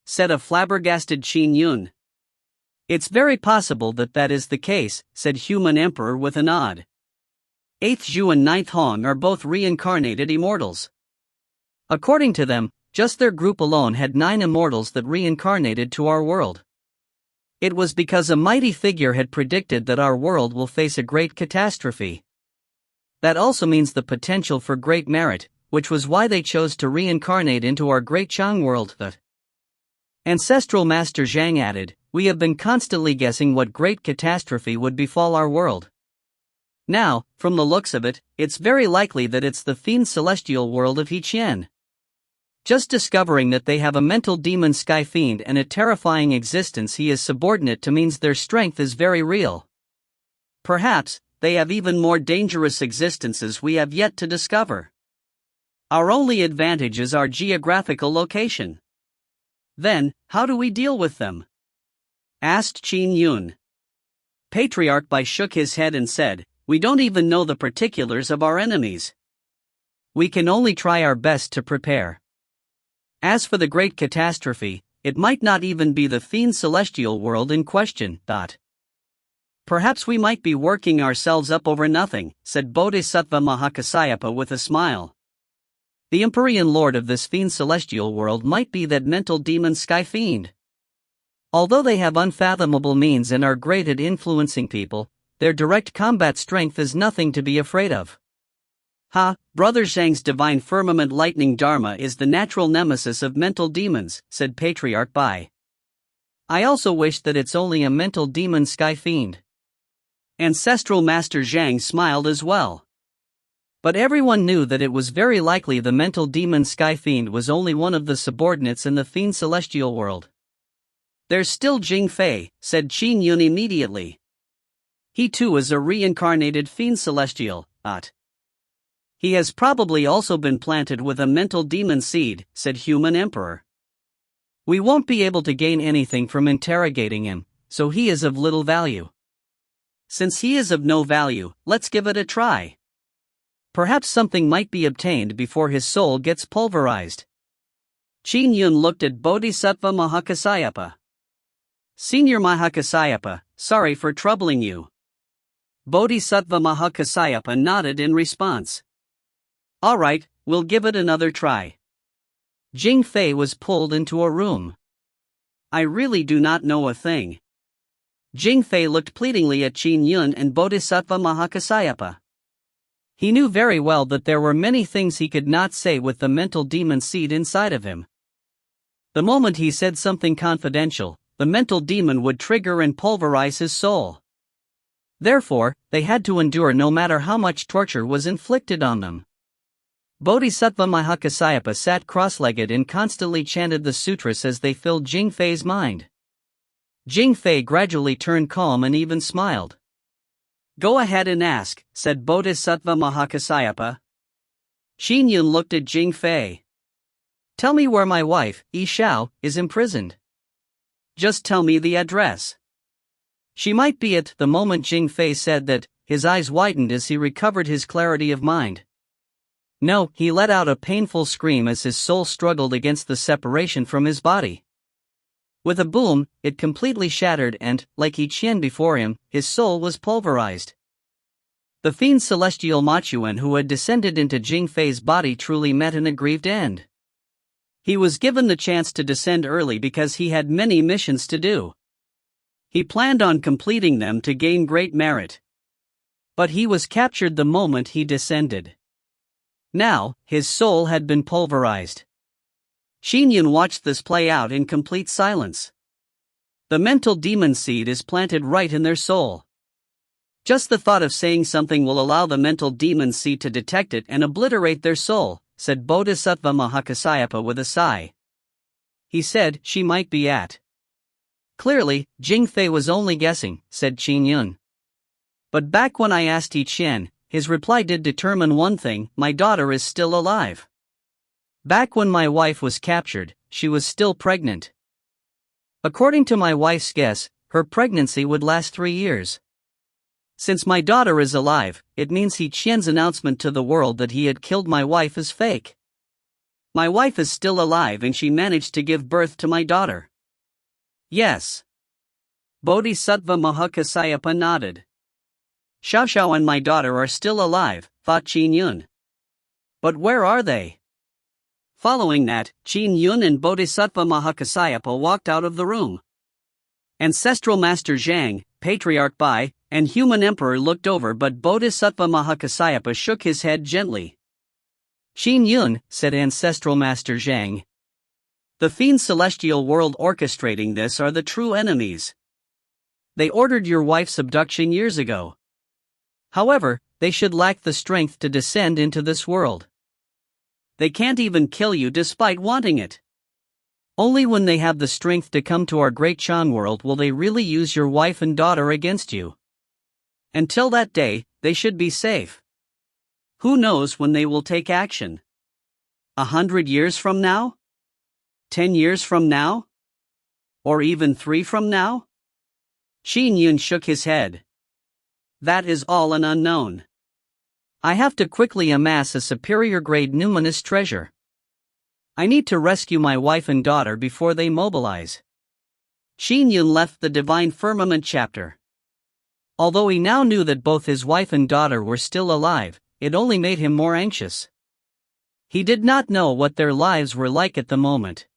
Speaker 1: Said a flabbergasted Qin Yun. It's very possible that that is the case, said Human Emperor with a nod. 8th Zhu and 9th Hong are both reincarnated immortals. According to them, just their group alone had 9 immortals that reincarnated to our world. It was because a mighty figure had predicted that our world will face a great catastrophe. That also means the potential for great merit, which was why they chose to reincarnate into our great Chang world. That Ancestral Master Zhang added, we have been constantly guessing what great catastrophe would befall our world. Now, from the looks of it, it's very likely that it's the fiend celestial world of He Qian. Just discovering that they have a mental demon Sky Fiend and a terrifying existence he is subordinate to means their strength is very real. Perhaps, they have even more dangerous existences we have yet to discover. Our only advantage is our geographical location. Then, how do we deal with them? Asked Qin Yun. Patriarch Bai shook his head and said, we don't even know the particulars of our enemies. We can only try our best to prepare. As for the great catastrophe, it might not even be the fiend celestial world in question. Perhaps we might be working ourselves up over nothing, said Bodhisattva Mahakasayapa with a smile. The Empyrean Lord of this fiend celestial world might be that mental demon Sky Fiend. Although they have unfathomable means and are great at influencing people, their direct combat strength is nothing to be afraid of. Brother Zhang's divine firmament lightning Dharma is the natural nemesis of mental demons, said Patriarch Bai. I also wish that it's only a mental demon Sky Fiend. Ancestral Master Zhang smiled as well. But everyone knew that it was very likely the mental demon Sky Fiend was only one of the subordinates in the fiend celestial world. There's still Jing Fei, said Qin Yun immediately. He too is a reincarnated fiend celestial, He has probably also been planted with a mental demon seed, said Human Emperor. We won't be able to gain anything from interrogating him, so he is of little value. Since he is of no value, let's give it a try. Perhaps something might be obtained before his soul gets pulverized. Qin Yun looked at Bodhisattva Mahakasayapa. Senior Mahakasayapa, sorry for troubling you. Bodhisattva Mahakasayapa nodded in response. All right, we'll give it another try. Jing Fei was pulled into a room. I really do not know a thing. Jing Fei looked pleadingly at Qin Yun and Bodhisattva Mahakasayapa. He knew very well that there were many things he could not say with the mental demon seed inside of him. The moment he said something confidential, the mental demon would trigger and pulverize his soul. Therefore, they had to endure no matter how much torture was inflicted on them. Bodhisattva Mahakasayapa sat cross-legged and constantly chanted the sutras as they filled Jing Fei's mind. Jing Fei gradually turned calm and even smiled. Go ahead and ask, said Bodhisattva Mahakasayapa. Qin Yun looked at Jing Fei. Tell me where my wife, Xiao, is imprisoned. Just tell me the address. She might be at the moment Jing Fei said that, his eyes widened as he recovered his clarity of mind. No, he let out a painful scream as his soul struggled against the separation from his body. With a boom, it completely shattered and, like He Qian before him, his soul was pulverized. The fiend celestial Machuan who had descended into Jing Fei's body truly met an aggrieved end. He was given the chance to descend early because he had many missions to do. He planned on completing them to gain great merit. But he was captured the moment he descended. Now, his soul had been pulverized. Qin Yun watched this play out in complete silence. The mental demon seed is planted right in their soul. Just the thought of saying something will allow the mental demon seed to detect it and obliterate their soul, said Bodhisattva Mahakasayapa with a sigh. He said she might be at. Clearly, Jing Fei was only guessing, said Qin Yun. But back when I asked Yi Chen, his reply did determine one thing: my daughter is still alive. Back when my wife was captured, she was still pregnant. According to my wife's guess, her pregnancy would last 3 years. Since my daughter is alive, it means Yi Chen's announcement to the world that he had killed my wife is fake. My wife is still alive and she managed to give birth to my daughter. Yes. Bodhisattva Mahakasayapa nodded. Xiao and my daughter are still alive, thought Qin Yun. But where are they? Following that, Qin Yun and Bodhisattva Mahakasayapa walked out of the room. Ancestral Master Zhang, Patriarch Bai, and Human Emperor looked over, but Bodhisattva Mahakasayapa shook his head gently. Qin Yun, said Ancestral Master Zhang. The fiend celestial world orchestrating this are the true enemies. They ordered your wife's abduction years ago. However, they should lack the strength to descend into this world. They can't even kill you despite wanting it. Only when they have the strength to come to our great Chan world will they really use your wife and daughter against you. Until that day, they should be safe. Who knows when they will take action? 100 years from now? 10 years from now? Or even 3 from now? Qin Yun shook his head. That is all an unknown. I have to quickly amass a superior grade numinous treasure. I need to rescue my wife and daughter before they mobilize. Qin Yun left the Divine Firmament chapter. Although he now knew that both his wife and daughter were still alive, it only made him more anxious. He did not know what their lives were like at the moment.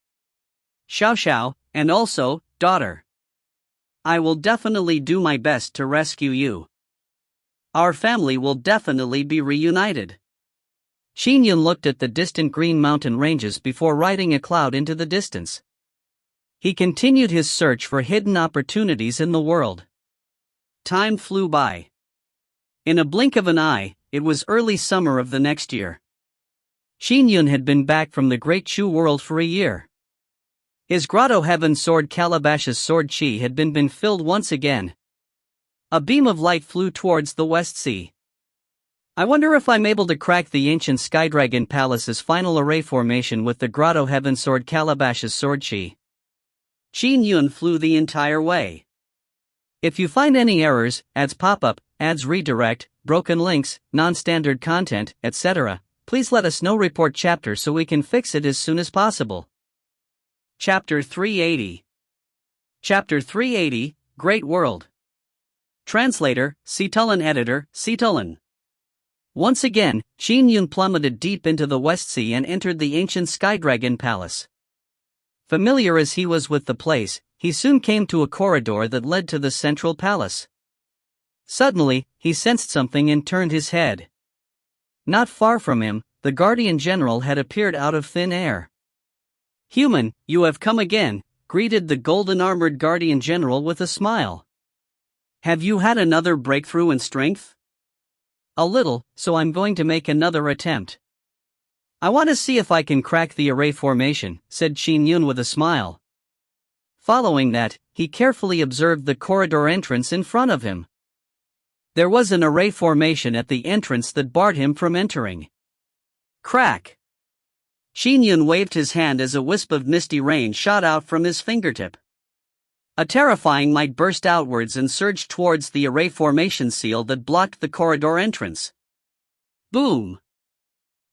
Speaker 1: Xiao, and also, daughter. I will definitely do my best to rescue you. Our family will definitely be reunited. Qin Yun looked at the distant green mountain ranges before riding a cloud into the distance. He continued his search for hidden opportunities in the world. Time flew by. In a blink of an eye, it was early summer of the next year. Qin Yun had been back from the Great Chu world for a year. His Grotto Heaven sword Calabash's sword chi had been filled once again. A beam of light flew towards the West Sea. I wonder if I'm able to crack the ancient Skydragon Palace's final array formation with the Grotto Heaven sword Calabash's sword chi. Qin Yun flew the entire way. If you find any errors, ads pop-up, ads redirect, broken links, non-standard content, etc., please let us know. Report chapter so we can fix it as soon as possible. Chapter 380. Chapter 380, Great World. Translator, Citulin. Editor, Citulin. Once again, Qin Yun plummeted deep into the West Sea and entered the ancient Skydragon Palace. Familiar as he was with the place, he soon came to a corridor that led to the central palace. Suddenly, he sensed something and turned his head. Not far from him, the Guardian General had appeared out of thin air. Human, you have come again, greeted the golden-armored Guardian General with a smile. Have you had another breakthrough in strength? A little, so I'm going to make another attempt. I want to see if I can crack the array formation, said Qin Yun with a smile. Following that, he carefully observed the corridor entrance in front of him. There was an array formation at the entrance that barred him from entering. Crack! Qin Yun waved his hand as a wisp of misty rain shot out from his fingertip. A terrifying light burst outwards and surged towards the array formation seal that blocked the corridor entrance. Boom!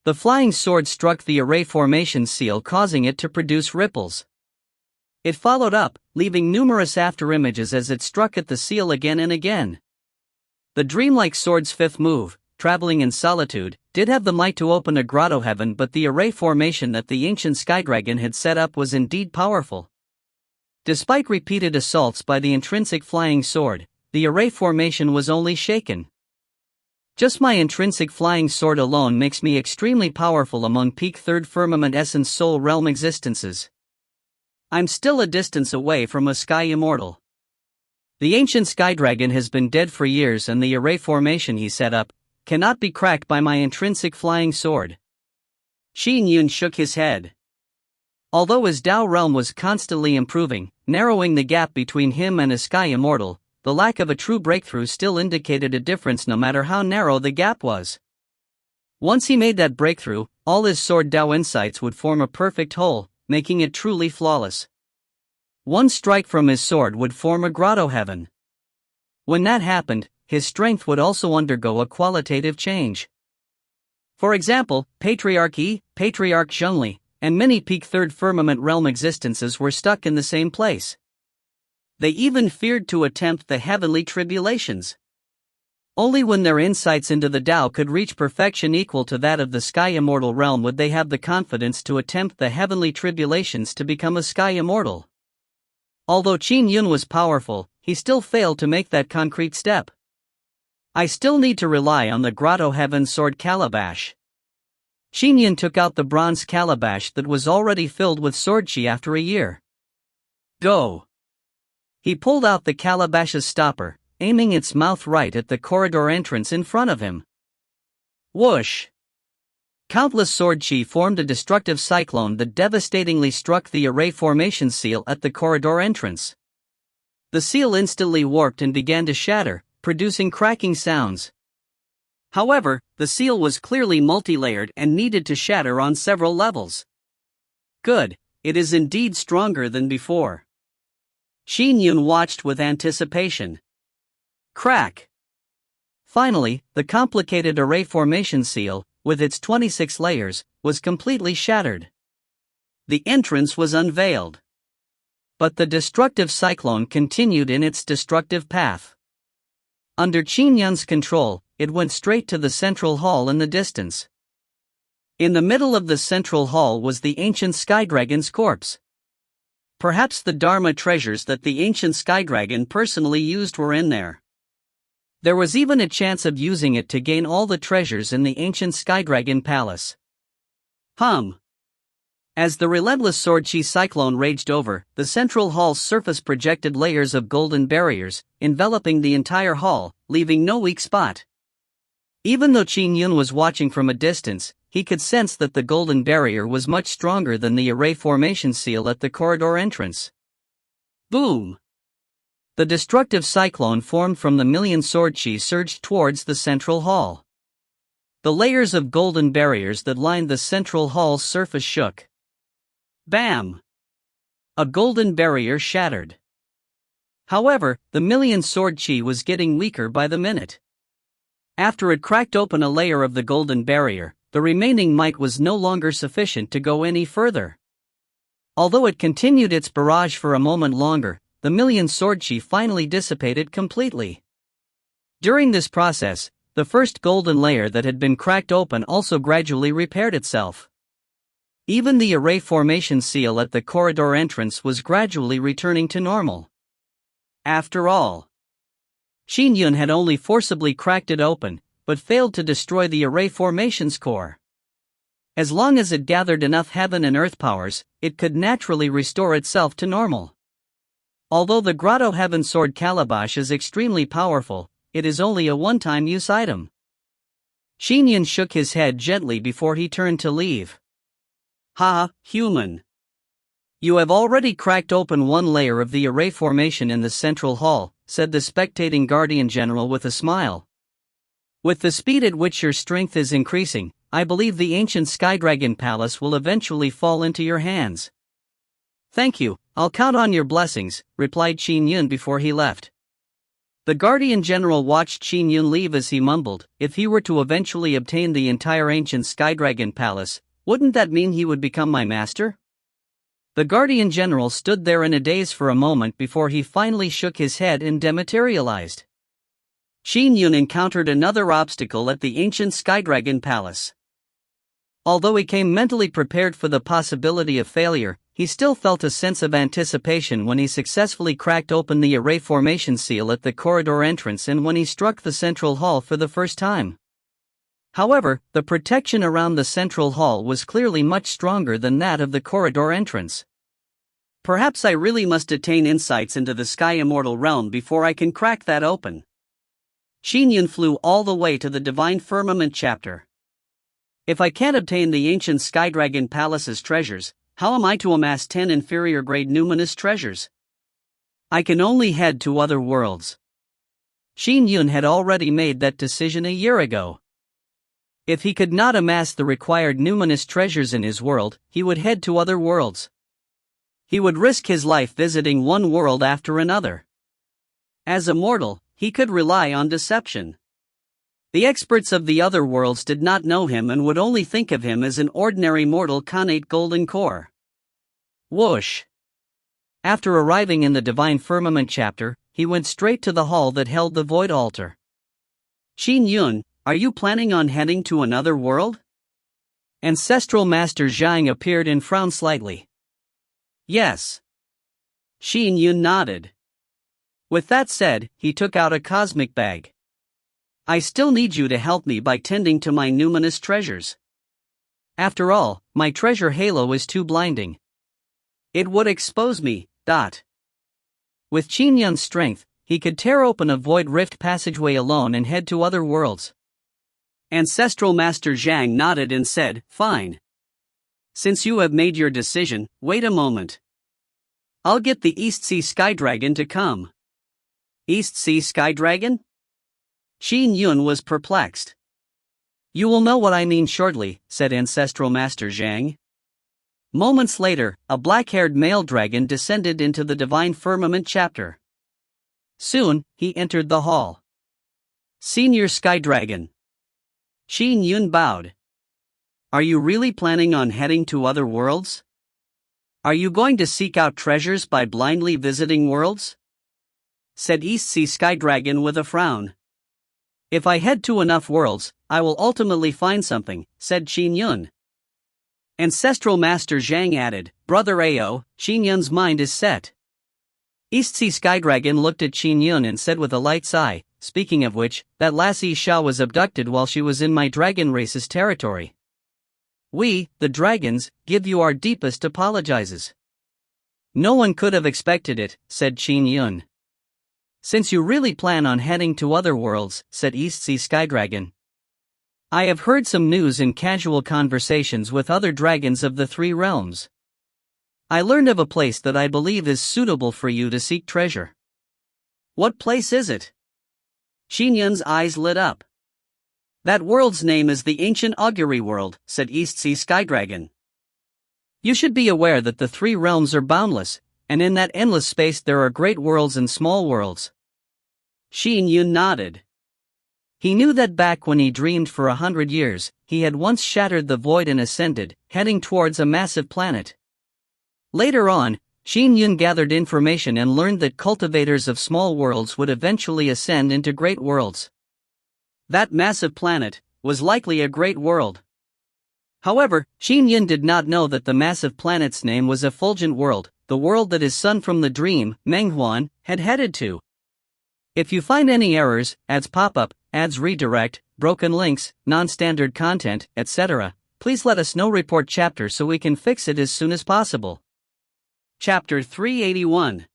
Speaker 1: The flying sword struck the array formation seal, causing it to produce ripples. It followed up, leaving numerous afterimages as it struck at the seal again and again. The dreamlike sword's fifth move, traveling in solitude, did have the might to open a grotto heaven, but the array formation that the ancient Skydragon had set up was indeed powerful. Despite repeated assaults by the intrinsic flying sword, the array formation was only shaken. Just my intrinsic flying sword alone makes me extremely powerful among peak third firmament essence soul realm existences. I'm still a distance away from a sky immortal. The ancient sky dragon has been dead for years, and the array formation he set up cannot be cracked by my intrinsic flying sword. Qin Yun shook his head. Although his Dao realm was constantly improving, narrowing the gap between him and a sky immortal, the lack of a true breakthrough still indicated a difference no matter how narrow the gap was. Once he made that breakthrough, all his sword Dao insights would form a perfect whole, making it truly flawless. One strike from his sword would form a grotto heaven. When that happened, his strength would also undergo a qualitative change. For example, Patriarch Yi, Patriarch Zhengli, and many peak third firmament realm existences were stuck in the same place. They even feared to attempt the heavenly tribulations. Only when their insights into the Tao could reach perfection equal to that of the sky immortal realm would they have the confidence to attempt the heavenly tribulations to become a sky immortal. Although Qin Yun was powerful, he still failed to make that concrete step. I still need to rely on the grotto heaven sword calabash. Qin Yun took out the bronze calabash that was already filled with sword chi after a year. Go! He pulled out the calabash's stopper, aiming its mouth right at the corridor entrance in front of him. Whoosh! Countless sword chi formed a destructive cyclone that devastatingly struck the array formation seal at the corridor entrance. The seal instantly warped and began to shatter, producing cracking sounds. However, the seal was clearly multi-layered and needed to shatter on several levels. Good, it is indeed stronger than before. Qin Yun watched with anticipation. Crack! Finally, the complicated array formation seal, with its 26 layers, was completely shattered. The entrance was unveiled. But the destructive cyclone continued in its destructive path. Under Qin Yun's control, it went straight to the central hall in the distance. In the middle of the central hall was the ancient sky dragon's corpse. Perhaps the Dharma treasures that the ancient sky dragon personally used were in there. There was even a chance of using it to gain all the treasures in the ancient sky dragon palace. As the relentless sword chi cyclone raged over, the central hall's surface projected layers of golden barriers, enveloping the entire hall, leaving no weak spot. Even though Qin Yun was watching from a distance, he could sense that the golden barrier was much stronger than the array formation seal at the corridor entrance. Boom! The destructive cyclone formed from the million sword chi surged towards the central hall. The layers of golden barriers that lined the central hall's surface shook. Bam! A golden barrier shattered. However, the million sword chi was getting weaker by the minute. After it cracked open a layer of the golden barrier, the remaining might was no longer sufficient to go any further. Although it continued its barrage for a moment longer, the million sword chi finally dissipated completely. During this process, the first golden layer that had been cracked open also gradually repaired itself. Even the array formation seal at the corridor entrance was gradually returning to normal. After all, Qin Yun had only forcibly cracked it open, but failed to destroy the array formation's core. As long as it gathered enough heaven and earth powers, it could naturally restore itself to normal. Although the Grotto Heaven Sword Calabash is extremely powerful, it is only a one-time use item. Qin Yun shook his head gently before he turned to leave. Ha, human. You have already cracked open one layer of the array formation in the central hall, said the spectating Guardian General with a smile. With the speed at which your strength is increasing, I believe the ancient Sky Dragon Palace will eventually fall into your hands. Thank you, I'll count on your blessings, replied Qin Yun before he left. The Guardian General watched Qin Yun leave as he mumbled, if he were to eventually obtain the entire ancient Sky Dragon Palace, wouldn't that mean he would become my master? The Guardian General stood there in a daze for a moment before he finally shook his head and dematerialized. Qin Yun encountered another obstacle at the ancient Sky Dragon Palace. Although he came mentally prepared for the possibility of failure, he still felt a sense of anticipation when he successfully cracked open the array formation seal at the corridor entrance and when he struck the central hall for the first time. However, the protection around the central hall was clearly much stronger than that of the corridor entrance. Perhaps I really must attain insights into the sky immortal realm before I can crack that open. Qin Yun flew all the way to the Divine Firmament chapter. If I can't obtain the ancient Skydragon Palace's treasures, how am I to amass 10 inferior grade numinous treasures? I can only head to other worlds. Qin Yun had already made that decision a year ago. If he could not amass the required numinous treasures in his world, he would head to other worlds. He would risk his life visiting one world after another. As a mortal, he could rely on deception. The experts of the other worlds did not know him and would only think of him as an ordinary mortal Khanate golden core. Whoosh! After arriving in the Divine Firmament chapter, he went straight to the hall that held the Void Altar. Qin Yun, are you planning on heading to another world? Ancestral Master Zhang appeared and frowned slightly. Yes. Qin Yun nodded. With that said, he took out a cosmic bag. I still need you to help me by tending to my numinous treasures. After all, my treasure halo is too blinding. It would expose me. With Qin Yun's strength, he could tear open a void rift passageway alone and head to other worlds. Ancestral Master Zhang nodded and said, Fine. Since you have made your decision, wait a moment. I'll get the East Sea Skydragon to come. East Sea Skydragon? Qin Yun was perplexed. You will know what I mean shortly, said Ancestral Master Zhang. Moments later, a black-haired male dragon descended into the Divine Firmament chapter. Soon, he entered the hall. Senior Skydragon. Qin Yun bowed. Are you really planning on heading to other worlds? Are you going to seek out treasures by blindly visiting worlds? Said East Sea Skydragon with a frown. If I head to enough worlds, I will ultimately find something, said Qin Yun. Ancestral Master Zhang added, Brother Ao, Qin Yun's mind is set. East Sea Skydragon looked at Qin Yun and said with a light sigh, speaking of which, that lassie Xiao was abducted while she was in my dragon race's territory. We, the dragons, give you our deepest apologizes. No one could have expected it, said Qin Yun. Since you really plan on heading to other worlds, said East Sea Skydragon. I have heard some news in casual conversations with other dragons of the three realms. I learned of a place that I believe is suitable for you to seek treasure. What place is it? Qin Yun's eyes lit up. That world's name is the Ancient Augury World, said East Sea Skydragon. You should be aware that the three realms are boundless, and in that endless space there are great worlds and small worlds. Qin Yun nodded. He knew that back when he dreamed for 100 years, he had once shattered the void and ascended, heading towards a massive planet. Later on, Qin Yun gathered information and learned that cultivators of small worlds would eventually ascend into great worlds. That massive planet was likely a great world. However, Qin Yun did not know that the massive planet's name was Effulgent World, the world that his son from the dream, Menghuan, had headed to. If you find any errors, ads pop-up, ads redirect, broken links, non-standard content, etc., please let us know. Report chapter so we can fix it as soon as possible. Chapter 381.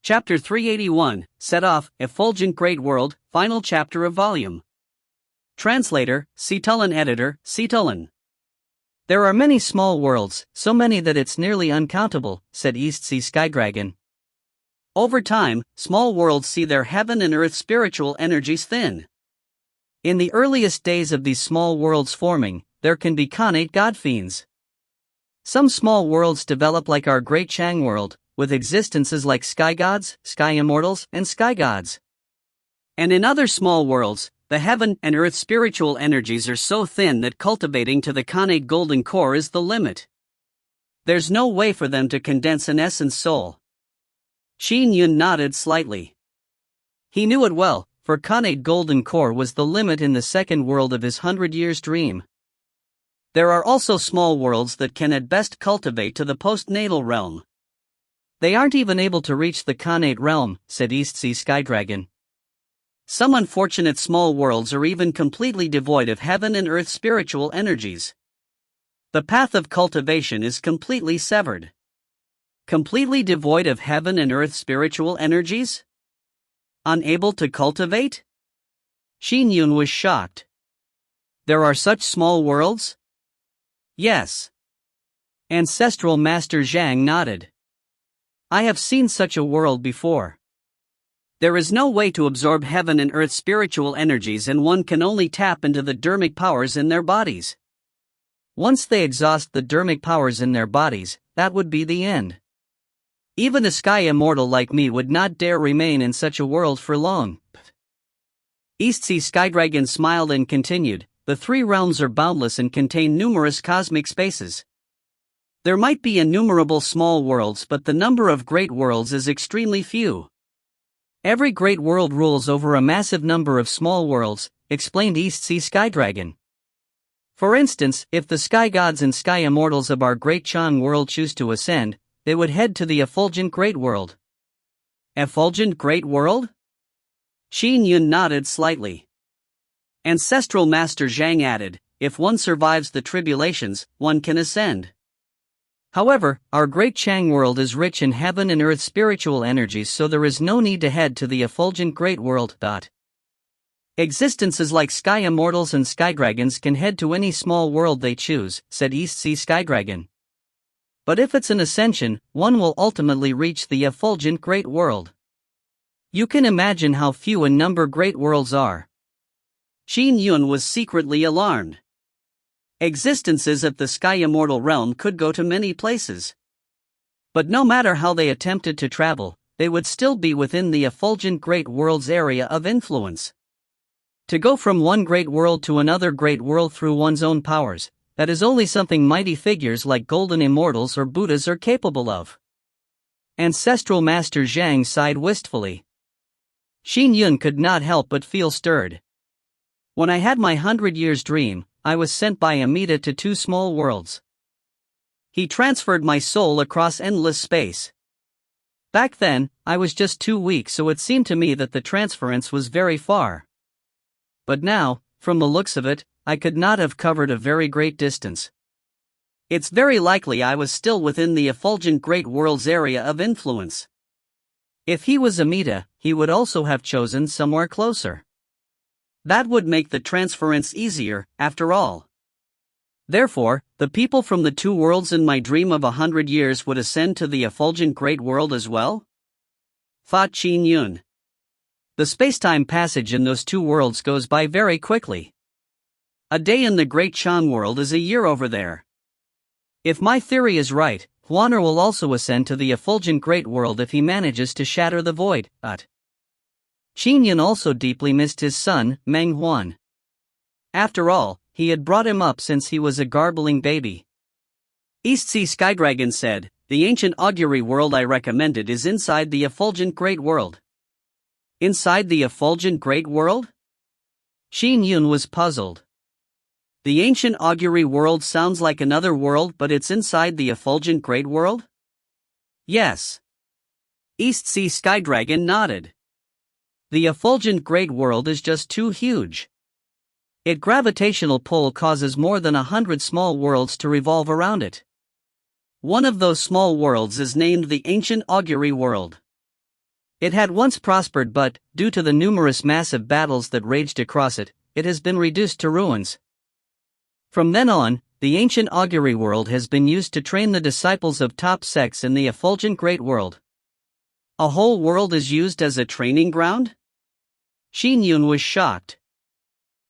Speaker 1: Chapter 381, Set Off, Effulgent Great World, Final Chapter of Volume. Translator, Cetulin Editor, Cetulin. There are many small worlds, so many that it's nearly uncountable, said East Sea Skydragon. Over time, small worlds see their heaven and earth spiritual energies thin. In the earliest days of these small worlds forming, there can be Khanate godfiends. Some small worlds develop like our great Chang world, with existences like sky gods, sky immortals, and sky gods. And in other small worlds, the heaven and earth spiritual energies are so thin that cultivating to the Khanate golden core is the limit. There's no way for them to condense an essence soul. Qin Yun nodded slightly. He knew it well, for Khanate golden core was the limit in the second world of his 100 years dream. There are also small worlds that can at best cultivate to the postnatal realm. They aren't even able to reach the connate realm, said East Sea Skydragon. Some unfortunate small worlds are even completely devoid of heaven and earth spiritual energies. The path of cultivation is completely severed. Completely devoid of heaven and earth spiritual energies? Unable to cultivate? Qin Yun was shocked. There are such small worlds? Yes. Ancestral Master Zhang nodded. I have seen such a world before. There is no way to absorb heaven and earth spiritual energies, and one can only tap into the dermic powers in their bodies. Once they exhaust the dermic powers in their bodies, that would be the end. Even a sky immortal like me would not dare remain in such a world for long. East Sea Skydragon smiled and continued, the three realms are boundless and contain numerous cosmic spaces. There might be innumerable small worlds, but the number of great worlds is extremely few. Every great world rules over a massive number of small worlds, explained East Sea Skydragon. For instance, if the sky gods and sky immortals of our great Chang world choose to ascend, they would head to the effulgent great world. Effulgent great world? Qin Yun nodded slightly. Ancestral Master Zhang added, if one survives the tribulations, one can ascend. However, our great Chang world is rich in heaven and earth spiritual energies, so there is no need to head to the effulgent great world. Existences like sky immortals and skydragons can head to any small world they choose, said East Sea Skydragon. But if it's an ascension, one will ultimately reach the effulgent great world. You can imagine how few in number great worlds are. Qin Yun was secretly alarmed. Existences at the sky immortal realm could go to many places. But no matter how they attempted to travel, they would still be within the effulgent great world's area of influence. To go from one great world to another great world through one's own powers, that is only something mighty figures like golden immortals or Buddhas are capable of. Ancestral Master Zhang sighed wistfully. Qin Yun could not help but feel stirred. When I had my 100 years dream, I was sent by Amida to two small worlds. He transferred my soul across endless space. Back then, I was just 2 weeks, so it seemed to me that the transference was very far. But now, from the looks of it, I could not have covered a very great distance. It's very likely I was still within the effulgent great world's area of influence. If he was Amida, he would also have chosen somewhere closer. That would make the transference easier, after all. Therefore, the people from the two worlds in my dream of 100 years would ascend to the effulgent great world as well? Thought Qin Yun. The space-time passage in those two worlds goes by very quickly. A day in the great Chang world is a year over there. If my theory is right, Huaner will also ascend to the effulgent great world if he manages to shatter the void. Qin Yun also deeply missed his son, Meng Huan. After all, he had brought him up since he was a garbling baby. East Sea Skydragon said, the ancient augury world I recommended is inside the effulgent great world. Inside the effulgent great world? Qin Yun was puzzled. The ancient augury world sounds like another world, but it's inside the effulgent great world? Yes. East Sea Skydragon nodded. The effulgent great world is just too huge. Its gravitational pull causes more than 100 small worlds to revolve around it. One of those small worlds is named the ancient augury world. It had once prospered, but, due to the numerous massive battles that raged across it, it has been reduced to ruins. From then on, the ancient augury world has been used to train the disciples of top sects in the effulgent great world. A whole world is used as a training ground? Qin Yun was shocked.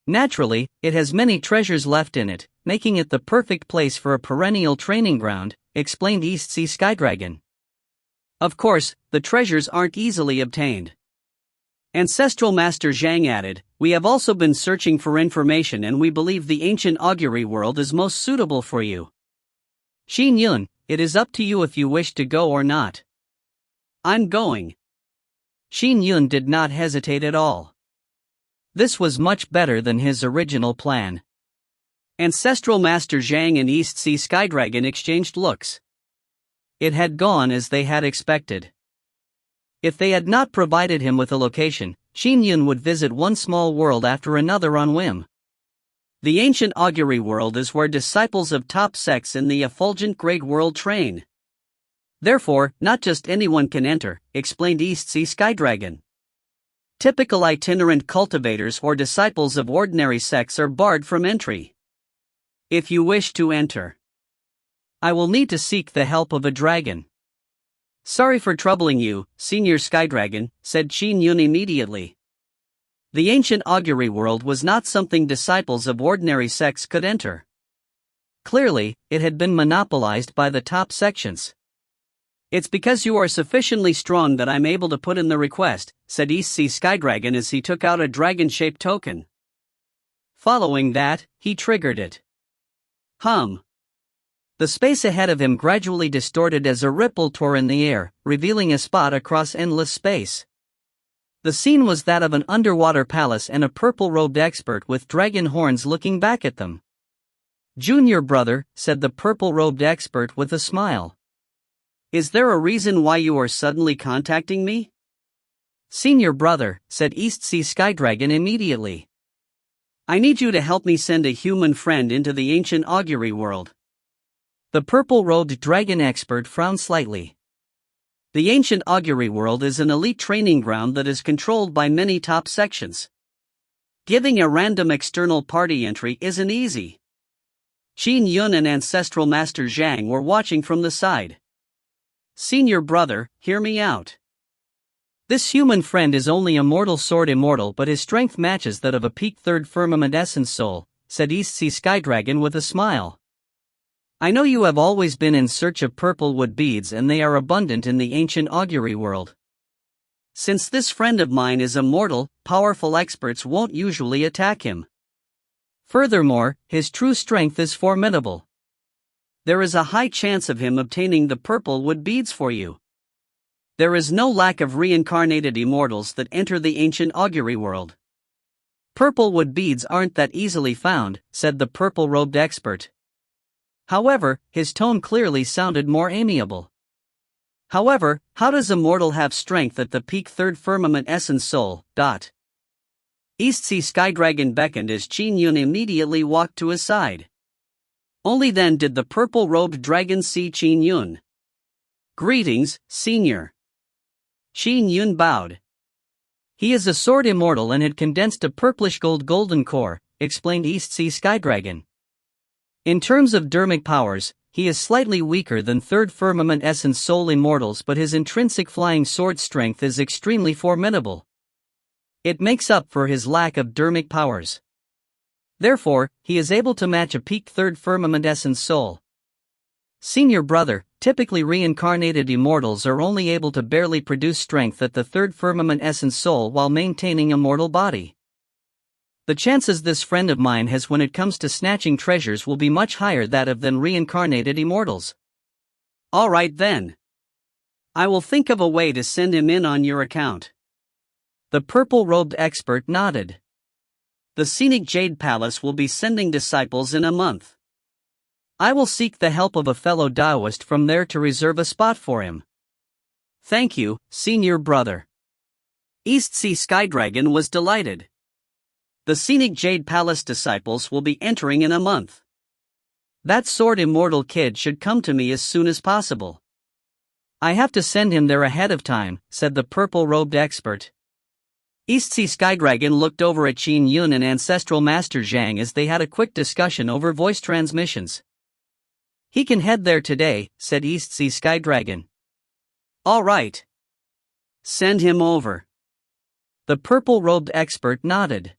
Speaker 1: Naturally, it has many treasures left in it, making it the perfect place for a perennial training ground, explained East Sea Skydragon. Of course, the treasures aren't easily obtained. Ancestral Master Zhang added, we have also been searching for information and we believe the ancient augury world is most suitable for you. Qin Yun, it is up to you if you wish to go or not. I'm going. Qin Yun did not hesitate at all. This was much better than his original plan. Ancestral Master Zhang and East Sea Skydragon exchanged looks. It had gone as they had expected. If they had not provided him with a location, Qin Yun would visit one small world after another on whim. The ancient augury world is where disciples of top sects in the effulgent great world train. Therefore, not just anyone can enter, explained East Sea Skydragon. Typical itinerant cultivators or disciples of ordinary sects are barred from entry. If you wish to enter, I will need to seek the help of a dragon. Sorry for troubling you, Senior Skydragon, said Qin Yun immediately. The ancient augury world was not something disciples of ordinary sects could enter. Clearly, it had been monopolized by the top sections. It's because you are sufficiently strong that I'm able to put in the request, said East Sea Skydragon as he took out a dragon-shaped token. Following that, he triggered it. The space ahead of him gradually distorted as a ripple tore in the air, revealing a spot across endless space. The scene was that of an underwater palace and a purple-robed expert with dragon horns looking back at them. Junior brother, said the purple-robed expert with a smile. Is there a reason why you are suddenly contacting me? Senior brother, said East Sea Skydragon immediately. I need you to help me send a human friend into the ancient augury world. The purple-robed dragon expert frowned slightly. The ancient augury world is an elite training ground that is controlled by many top sections. Giving a random external party entry isn't easy. Qin Yun and Ancestral Master Zhang were watching from the side. Senior brother, hear me out. This human friend is only a mortal sword immortal, but his strength matches that of a peak third firmament essence soul, said East Sea Skydragon with a smile. I know you have always been in search of purple wood beads and they are abundant in the ancient augury world. Since this friend of mine is immortal, powerful experts won't usually attack him. Furthermore, his true strength is formidable. There is a high chance of him obtaining the purple wood beads for you. There is no lack of reincarnated immortals that enter the ancient augury world. Purple wood beads aren't that easily found, said the purple-robed expert. However, his tone clearly sounded more amiable. However, how does a mortal have strength at the peak third firmament essence soul? East Sea Skydragon beckoned as Qin Yun immediately walked to his side. Only then did the purple-robed dragon see Qin Yun. Greetings, Senior. Qin Yun bowed. He is a sword immortal and had condensed a purplish golden core, explained East Sea Skydragon. In terms of dermic powers, he is slightly weaker than third firmament essence soul immortals, but his intrinsic flying sword strength is extremely formidable. It makes up for his lack of dermic powers. Therefore, he is able to match a peak third firmament essence soul. Senior brother, typically reincarnated immortals are only able to barely produce strength at the third firmament essence soul while maintaining a mortal body. The chances this friend of mine has when it comes to snatching treasures will be much higher than reincarnated immortals. Alright then. I will think of a way to send him in on your account. The purple-robed expert nodded. The scenic Jade Palace will be sending disciples in a month. I will seek the help of a fellow Taoist from there to reserve a spot for him. Thank you, Senior brother. East Sea Skydragon was delighted. The scenic Jade Palace disciples will be entering in a month. That sword immortal kid should come to me as soon as possible. I have to send him there ahead of time, said the purple-robed expert. East Sea Skydragon looked over at Qin Yun and Ancestral Master Zhang as they had a quick discussion over voice transmissions. He can head there today, said East Sea Skydragon. All right. Send him over. The purple-robed expert nodded.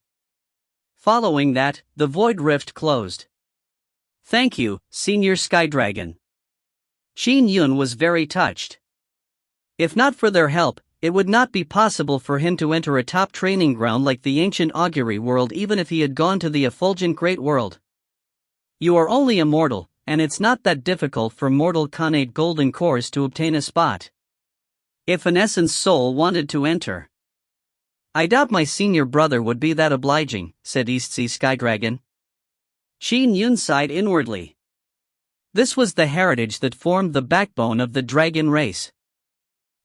Speaker 1: Following that, the void rift closed. Thank you, Senior Skydragon. Qin Yun was very touched. If not for their help, it would not be possible for him to enter a top training ground like the ancient augury world even if he had gone to the effulgent great world. You are only a mortal, and it's not that difficult for mortal connate golden cores to obtain a spot. If an essence soul wanted to enter, I doubt my senior brother would be that obliging, said East Sea Skydragon. Qin Yun sighed inwardly. This was the heritage that formed the backbone of the dragon race.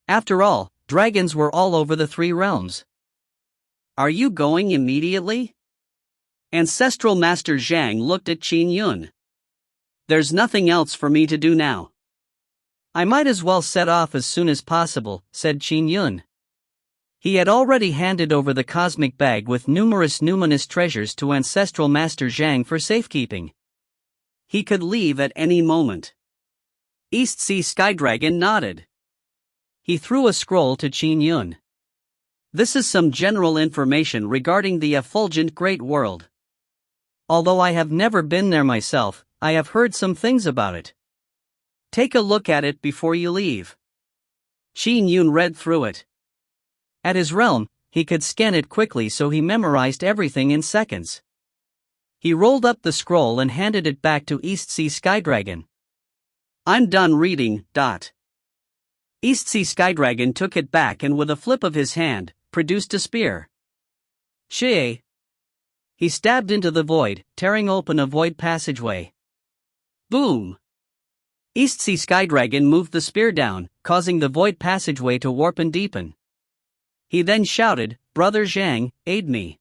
Speaker 1: After all, dragons were all over the three realms. Are you going immediately? Ancestral Master Zhang looked at Qin Yun. There's nothing else for me to do now. I might as well set off as soon as possible, said Qin Yun. He had already handed over the cosmic bag with numerous numinous treasures to Ancestral Master Zhang for safekeeping. He could leave at any moment. East Sea Skydragon nodded. He threw a scroll to Qin Yun. This is some general information regarding the effulgent Great World. Although I have never been there myself, I have heard some things about it. Take a look at it before you leave. Qin Yun read through it. At his realm, he could scan it quickly, so he memorized everything in seconds. He rolled up the scroll and handed it back to East Sea Skydragon. I'm done reading. East Sea Skydragon took it back and with a flip of his hand, produced a spear. Xiao. He stabbed into the void, tearing open a void passageway. Boom! East Sea Skydragon moved the spear down, causing the void passageway to warp and deepen. He then shouted, Brother Zhang, aid me.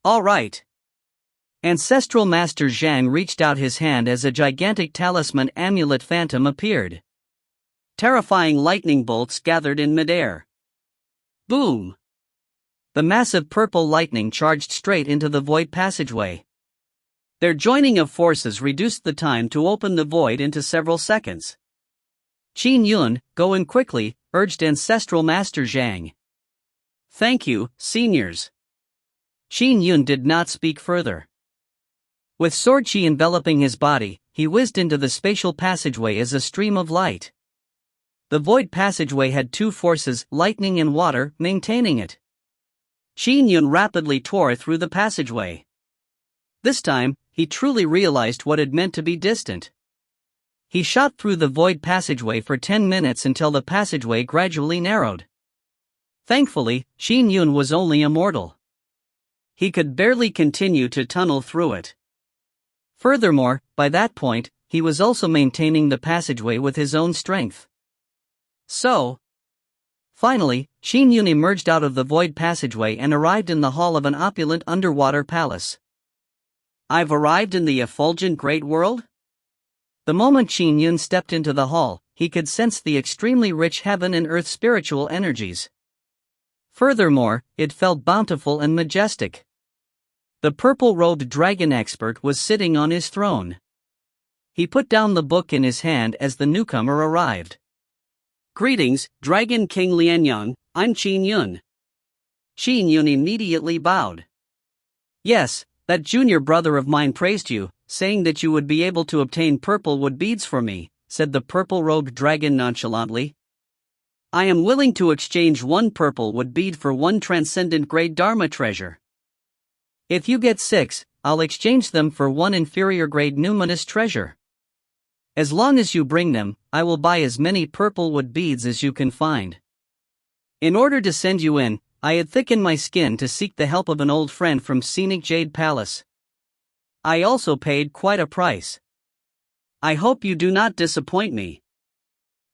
Speaker 1: All right. Ancestral Master Zhang reached out his hand as a gigantic talisman amulet phantom appeared. Terrifying lightning bolts gathered in midair. Boom! The massive purple lightning charged straight into the void passageway. Their joining of forces reduced the time to open the void into several seconds. Qin Yun, go in quickly, urged Ancestral Master Zhang. Thank you, seniors. Qin Yun did not speak further. With sword chi enveloping his body, he whizzed into the spatial passageway as a stream of light. The void passageway had two forces, lightning and water, maintaining it. Qin Yun rapidly tore through the passageway. This time, he truly realized what it meant to be distant. He shot through the void passageway for 10 minutes until the passageway gradually narrowed. Thankfully, Qin Yun was only immortal. He could barely continue to tunnel through it. Furthermore, by that point, he was also maintaining the passageway with his own strength. Finally, Qin Yun emerged out of the void passageway and arrived in the hall of an opulent underwater palace. I've arrived in the effulgent Great World? The moment Qin Yun stepped into the hall, he could sense the extremely rich heaven and earth spiritual energies. Furthermore, it felt bountiful and majestic. The purple-robed dragon expert was sitting on his throne. He put down the book in his hand as the newcomer arrived. Greetings, Dragon King Lianyang, I'm Qin Yun. Qin Yun immediately bowed. Yes, that junior brother of mine praised you, saying that you would be able to obtain purple wood beads for me, said the purple-robed dragon nonchalantly. I am willing to exchange one purple wood bead for one transcendent grade Dharma treasure. If you get 6, I'll exchange them for one inferior grade numinous treasure. As long as you bring them, I will buy as many purple wood beads as you can find. In order to send you in, I had thickened my skin to seek the help of an old friend from scenic Jade Palace. I also paid quite a price. I hope you do not disappoint me.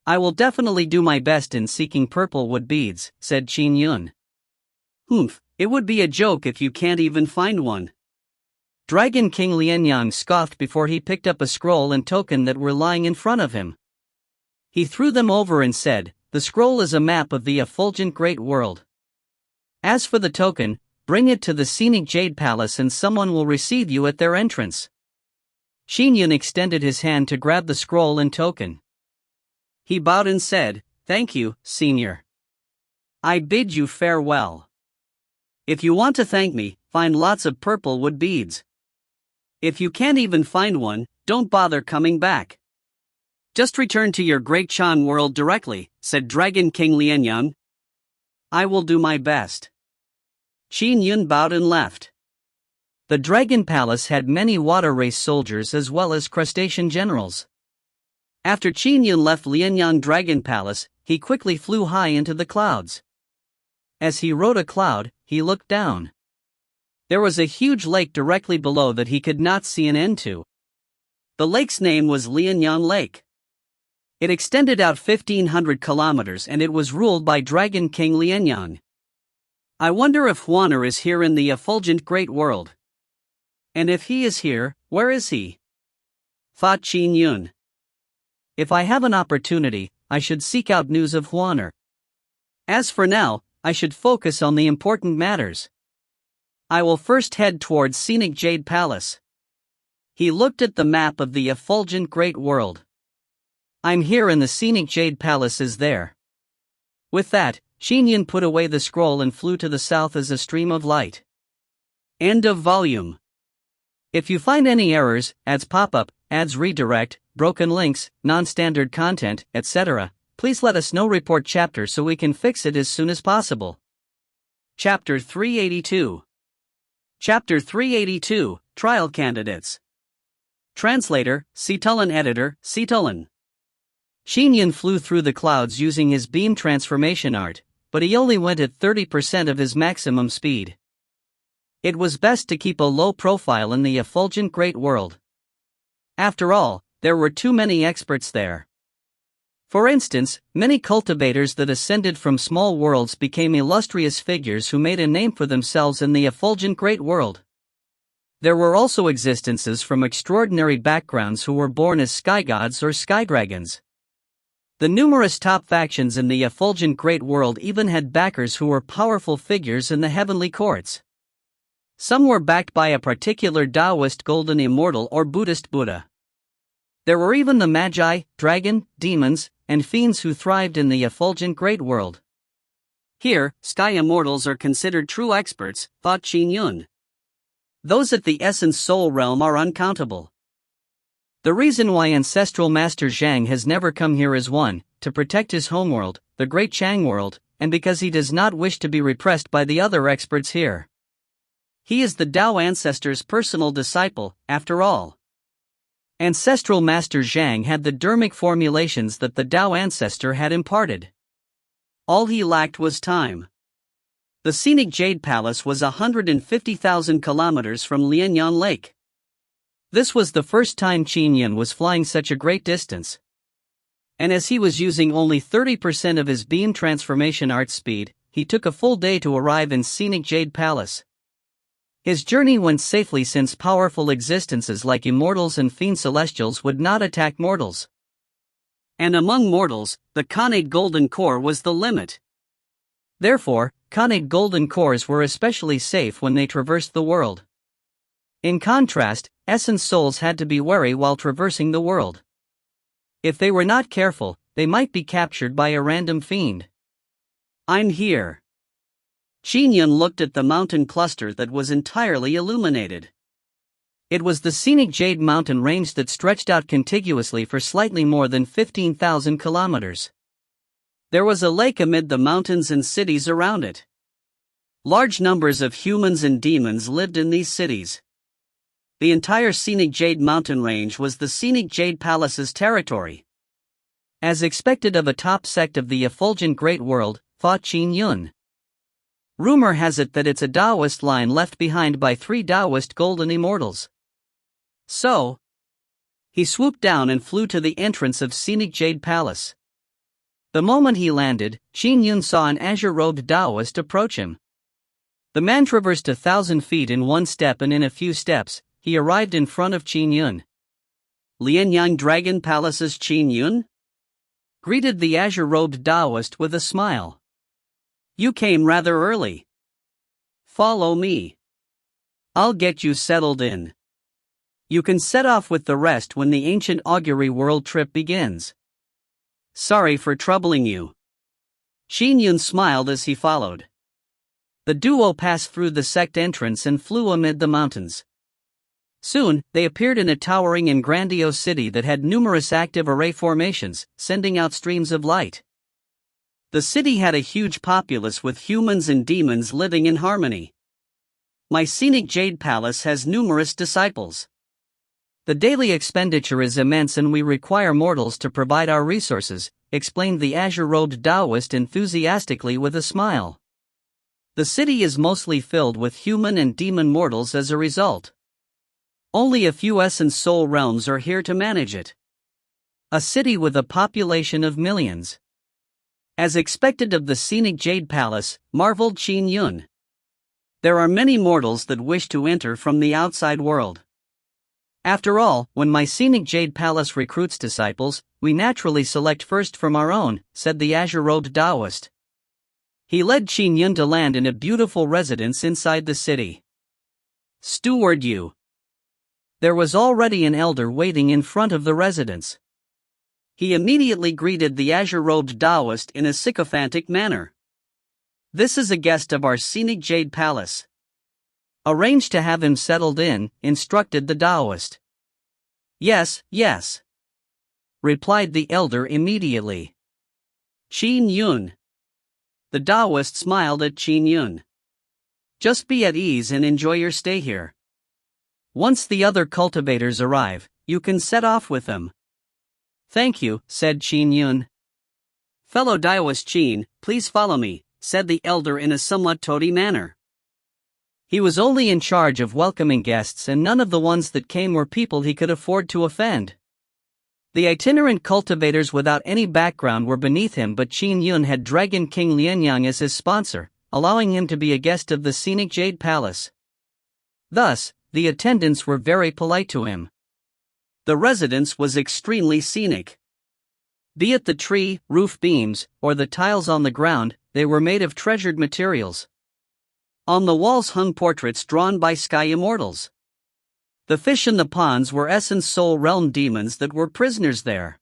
Speaker 1: I will definitely do my best in seeking purple wood beads, said Qin Yun. Humph, it would be a joke if you can't even find one. Dragon King Lianyang scoffed before he picked up a scroll and token that were lying in front of him. He threw them over and said, the scroll is a map of the effulgent Great World. As for the token, bring it to the scenic Jade Palace and someone will receive you at their entrance. Qin Yun extended his hand to grab the scroll and token. He bowed and said, thank you, senior. I bid you farewell. If you want to thank me, find lots of purple wood beads. If you can't even find one, don't bother coming back. Just return to your Great Chan world directly, said Dragon King Lianyang. I will do my best. Qin Yun bowed and left. The Dragon Palace had many water race soldiers as well as crustacean generals. After Qin Yun left Lianyang Dragon Palace, he quickly flew high into the clouds. As he rode a cloud, he looked down. There was a huge lake directly below that he could not see an end to. The lake's name was Lianyang Lake. It extended out 1,500 kilometers and it was ruled by Dragon King Lianyang. I wonder if Huaner is here in the effulgent great world. And if he is here, where is he? Thought Qin Yun. If I have an opportunity, I should seek out news of Huaner. As for now, I should focus on the important matters. I will first head towards scenic Jade Palace. He looked at the map of the effulgent great world. I'm here and the scenic Jade Palace is there. With that, Qin Yun put away the scroll and flew to the south as a stream of light. End of volume. If you find any errors, ads pop up, ads redirect, broken links, non-standard content, etc., please let us know. Report chapter so we can fix it as soon as possible. Chapter 382. Chapter 382, Trial Candidates. Translator, Citulin. Editor, Citulin. Qin Yun flew through the clouds using his beam transformation art, but he only went at 30% of his maximum speed. It was best to keep a low profile in the effulgent great world. After all, there were too many experts there. For instance, many cultivators that ascended from small worlds became illustrious figures who made a name for themselves in the effulgent great world. There were also existences from extraordinary backgrounds who were born as sky gods or sky dragons. The numerous top factions in the effulgent great world even had backers who were powerful figures in the heavenly courts. Some were backed by a particular Taoist golden immortal or Buddhist Buddha. There were even the magi, dragon, demons, and fiends who thrived in the effulgent great world. Here, sky immortals are considered true experts, thought Qin Yun. Those at the essence soul realm are uncountable. The reason why ancestral master Zhang has never come here is 1, to protect his homeworld, the great Chang world, and because he does not wish to be repressed by the other experts here. He is the Tao ancestor's personal disciple, after all. Ancestral master Zhang had the dermic formulations that the Tao ancestor had imparted. All he lacked was time. The scenic Jade Palace was 150,000 kilometers from Lianyang Lake. This was the first time Qin Yun was flying such a great distance. And as he was using only 30% of his beam transformation art speed, he took a full day to arrive in scenic Jade Palace. His journey went safely since powerful existences like immortals and fiend celestials would not attack mortals. And among mortals, the Khanate golden core was the limit. Therefore, Khanate golden cores were especially safe when they traversed the world. In contrast, essence souls had to be wary while traversing the world. If they were not careful, they might be captured by a random fiend. I'm here. Qin Yun looked at the mountain cluster that was entirely illuminated. It was the scenic Jade mountain range that stretched out contiguously for slightly more than 15,000 kilometers. There was a lake amid the mountains and cities around it. Large numbers of humans and demons lived in these cities. The entire scenic Jade mountain range was the scenic Jade Palace's territory. As expected of a top sect of the effulgent great world, thought Qin Yun. Rumor has it that it's a Taoist line left behind by 3 Taoist golden immortals. So, he swooped down and flew to the entrance of scenic Jade Palace. The moment he landed, Qin Yun saw an azure-robed Taoist approach him. The man traversed 1,000 feet in one step, and in a few steps, he arrived in front of Qin Yun. Lianyang Dragon Palace's Qin Yun? Greeted the azure-robed Taoist with a smile. You came rather early. Follow me. I'll get you settled in. You can set off with the rest when the ancient augury world trip begins. Sorry for troubling you. Qin Yun smiled as he followed. The duo passed through the sect entrance and flew amid the mountains. Soon, they appeared in a towering and grandiose city that had numerous active array formations, sending out streams of light. The city had a huge populace with humans and demons living in harmony. My scenic Jade Palace has numerous disciples. The daily expenditure is immense and we require mortals to provide our resources, explained the azure-robed Taoist enthusiastically with a smile. The city is mostly filled with human and demon mortals as a result. Only a few essence soul realms are here to manage it. A city with a population of millions. As expected of the scenic Jade Palace, marveled Qin Yun. There are many mortals that wish to enter from the outside world. After all, when my scenic Jade Palace recruits disciples, we naturally select first from our own, said the azure-robed Taoist. He led Qin Yun to land in a beautiful residence inside the city. Steward Yu. There was already an elder waiting in front of the residence. He immediately greeted the azure-robed Taoist in a sycophantic manner. This is a guest of our scenic Jade Palace. Arrange to have him settled in, instructed the Taoist. Yes, yes, replied the elder immediately. Qin Yun. The Taoist smiled at Qin Yun. Just be at ease and enjoy your stay here. Once the other cultivators arrive, you can set off with them. Thank you, said Qin Yun. Fellow Taoist Qin, please follow me, said the elder in a somewhat toady manner. He was only in charge of welcoming guests, and none of the ones that came were people he could afford to offend. The itinerant cultivators without any background were beneath him, but Qin Yun had Dragon King Lianyang as his sponsor, allowing him to be a guest of the scenic Jade Palace. Thus, the attendants were very polite to him. The residence was extremely scenic. Be it the tree, roof beams, or the tiles on the ground, they were made of treasured materials. On the walls hung portraits drawn by sky immortals. The fish in the ponds were essence soul realm demons that were prisoners there.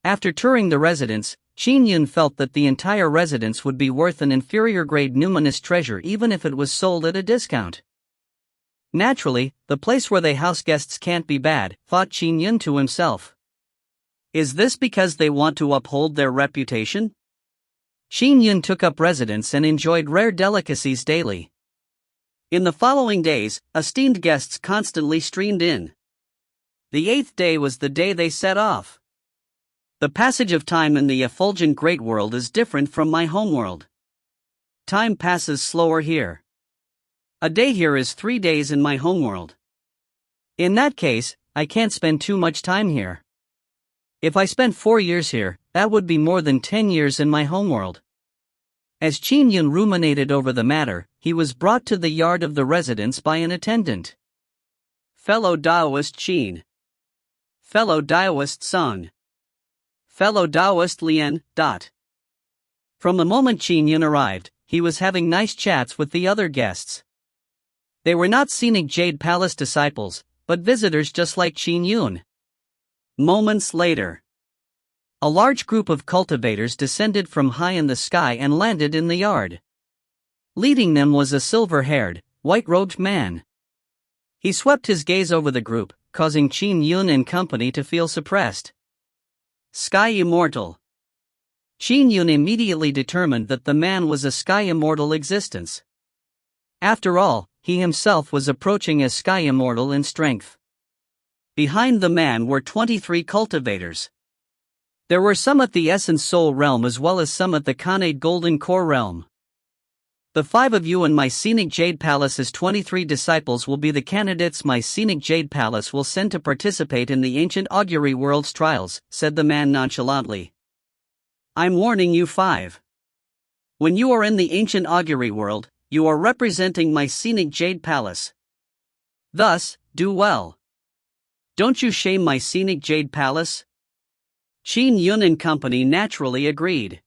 Speaker 1: After touring the residence, Qin Yun felt that the entire residence would be worth an inferior grade numinous treasure even if it was sold at a discount. Naturally, the place where they house guests can't be bad, thought Qin Yun to himself. Is this because they want to uphold their reputation? Qin Yun took up residence and enjoyed rare delicacies daily. In the following days, esteemed guests constantly streamed in. The 8th day was the day they set off. The passage of time in the effulgent great world is different from my homeworld. Time passes slower here. A day here is 3 days in my homeworld. In that case, I can't spend too much time here. If I spent 4 years here, that would be more than 10 years in my homeworld. As Qin Yun ruminated over the matter, he was brought to the yard of the residence by an attendant. Fellow Taoist Qin. Fellow Taoist Sung. Fellow Taoist Lian. From the moment Qin Yun arrived, he was having nice chats with the other guests. They were not scenic Jade Palace disciples, but visitors just like Qin Yun. Moments later, a large group of cultivators descended from high in the sky and landed in the yard. Leading them was a silver-haired, white-robed man. He swept his gaze over the group, causing Qin Yun and company to feel suppressed. Sky Immortal. Qin Yun immediately determined that the man was a sky immortal existence. After all, he himself was approaching as sky immortal in strength. Behind the man were 23 cultivators. There were some at the Essence Soul realm as well as some at the Khanate Golden Core realm. The 5 of you in my scenic Jade Palace's 23 disciples will be the candidates my scenic Jade Palace will send to participate in the ancient augury world's trials, said the man nonchalantly. I'm warning you 5. When you are in the ancient augury world, you are representing my scenic Jade Palace. Thus, do well. Don't you shame my scenic Jade Palace? Qin Yun and company naturally agreed.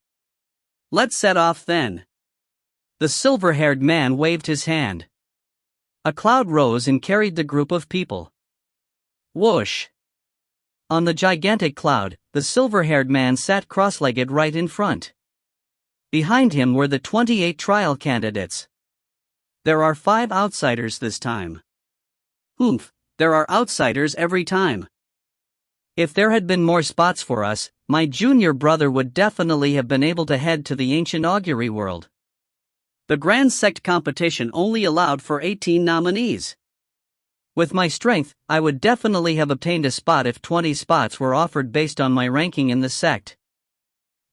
Speaker 1: Let's set off then. The silver-haired man waved his hand. A cloud rose and carried the group of people. Whoosh! On the gigantic cloud, the silver-haired man sat cross-legged right in front. Behind him were the 28 trial candidates. There are 5 outsiders this time. Oomph, there are outsiders every time. If there had been more spots for us, my junior brother would definitely have been able to head to the ancient augury world. The Grand Sect competition only allowed for 18 nominees. With my strength, I would definitely have obtained a spot if 20 spots were offered based on my ranking in the sect.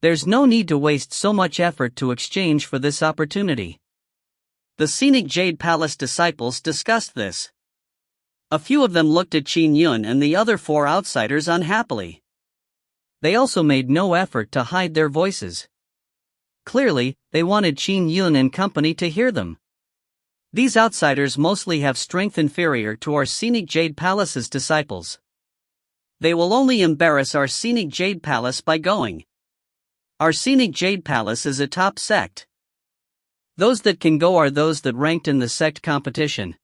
Speaker 1: There's no need to waste so much effort to exchange for this opportunity. The scenic Jade Palace disciples discussed this. A few of them looked at Qin Yun and the other 4 outsiders unhappily. They also made no effort to hide their voices. Clearly, they wanted Qin Yun and company to hear them. These outsiders mostly have strength inferior to our scenic Jade Palace's disciples. They will only embarrass our scenic Jade Palace by going. Our scenic Jade Palace is a top sect. Those that can go are those that ranked in the sect competition.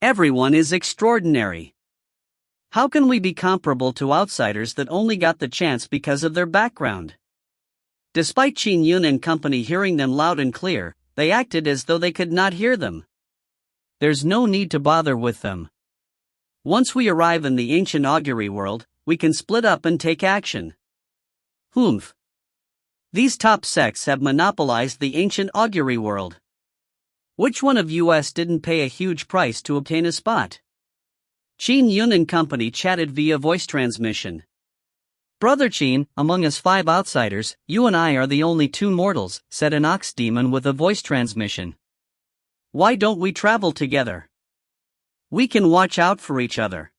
Speaker 1: Everyone is extraordinary. How can we be comparable to outsiders that only got the chance because of their background? Despite Qin Yun and company hearing them loud and clear, they acted as though they could not hear them. There's no need to bother with them. Once we arrive in the ancient augury world, we can split up and take action. Humph. These top sects have monopolized the ancient augury world. Which one of us didn't pay a huge price to obtain a spot? Qin Yun and company chatted via voice transmission. Brother Qin, among us 5 outsiders, you and I are the only 2 mortals, said an ox demon with a voice transmission. Why don't we travel together? We can watch out for each other.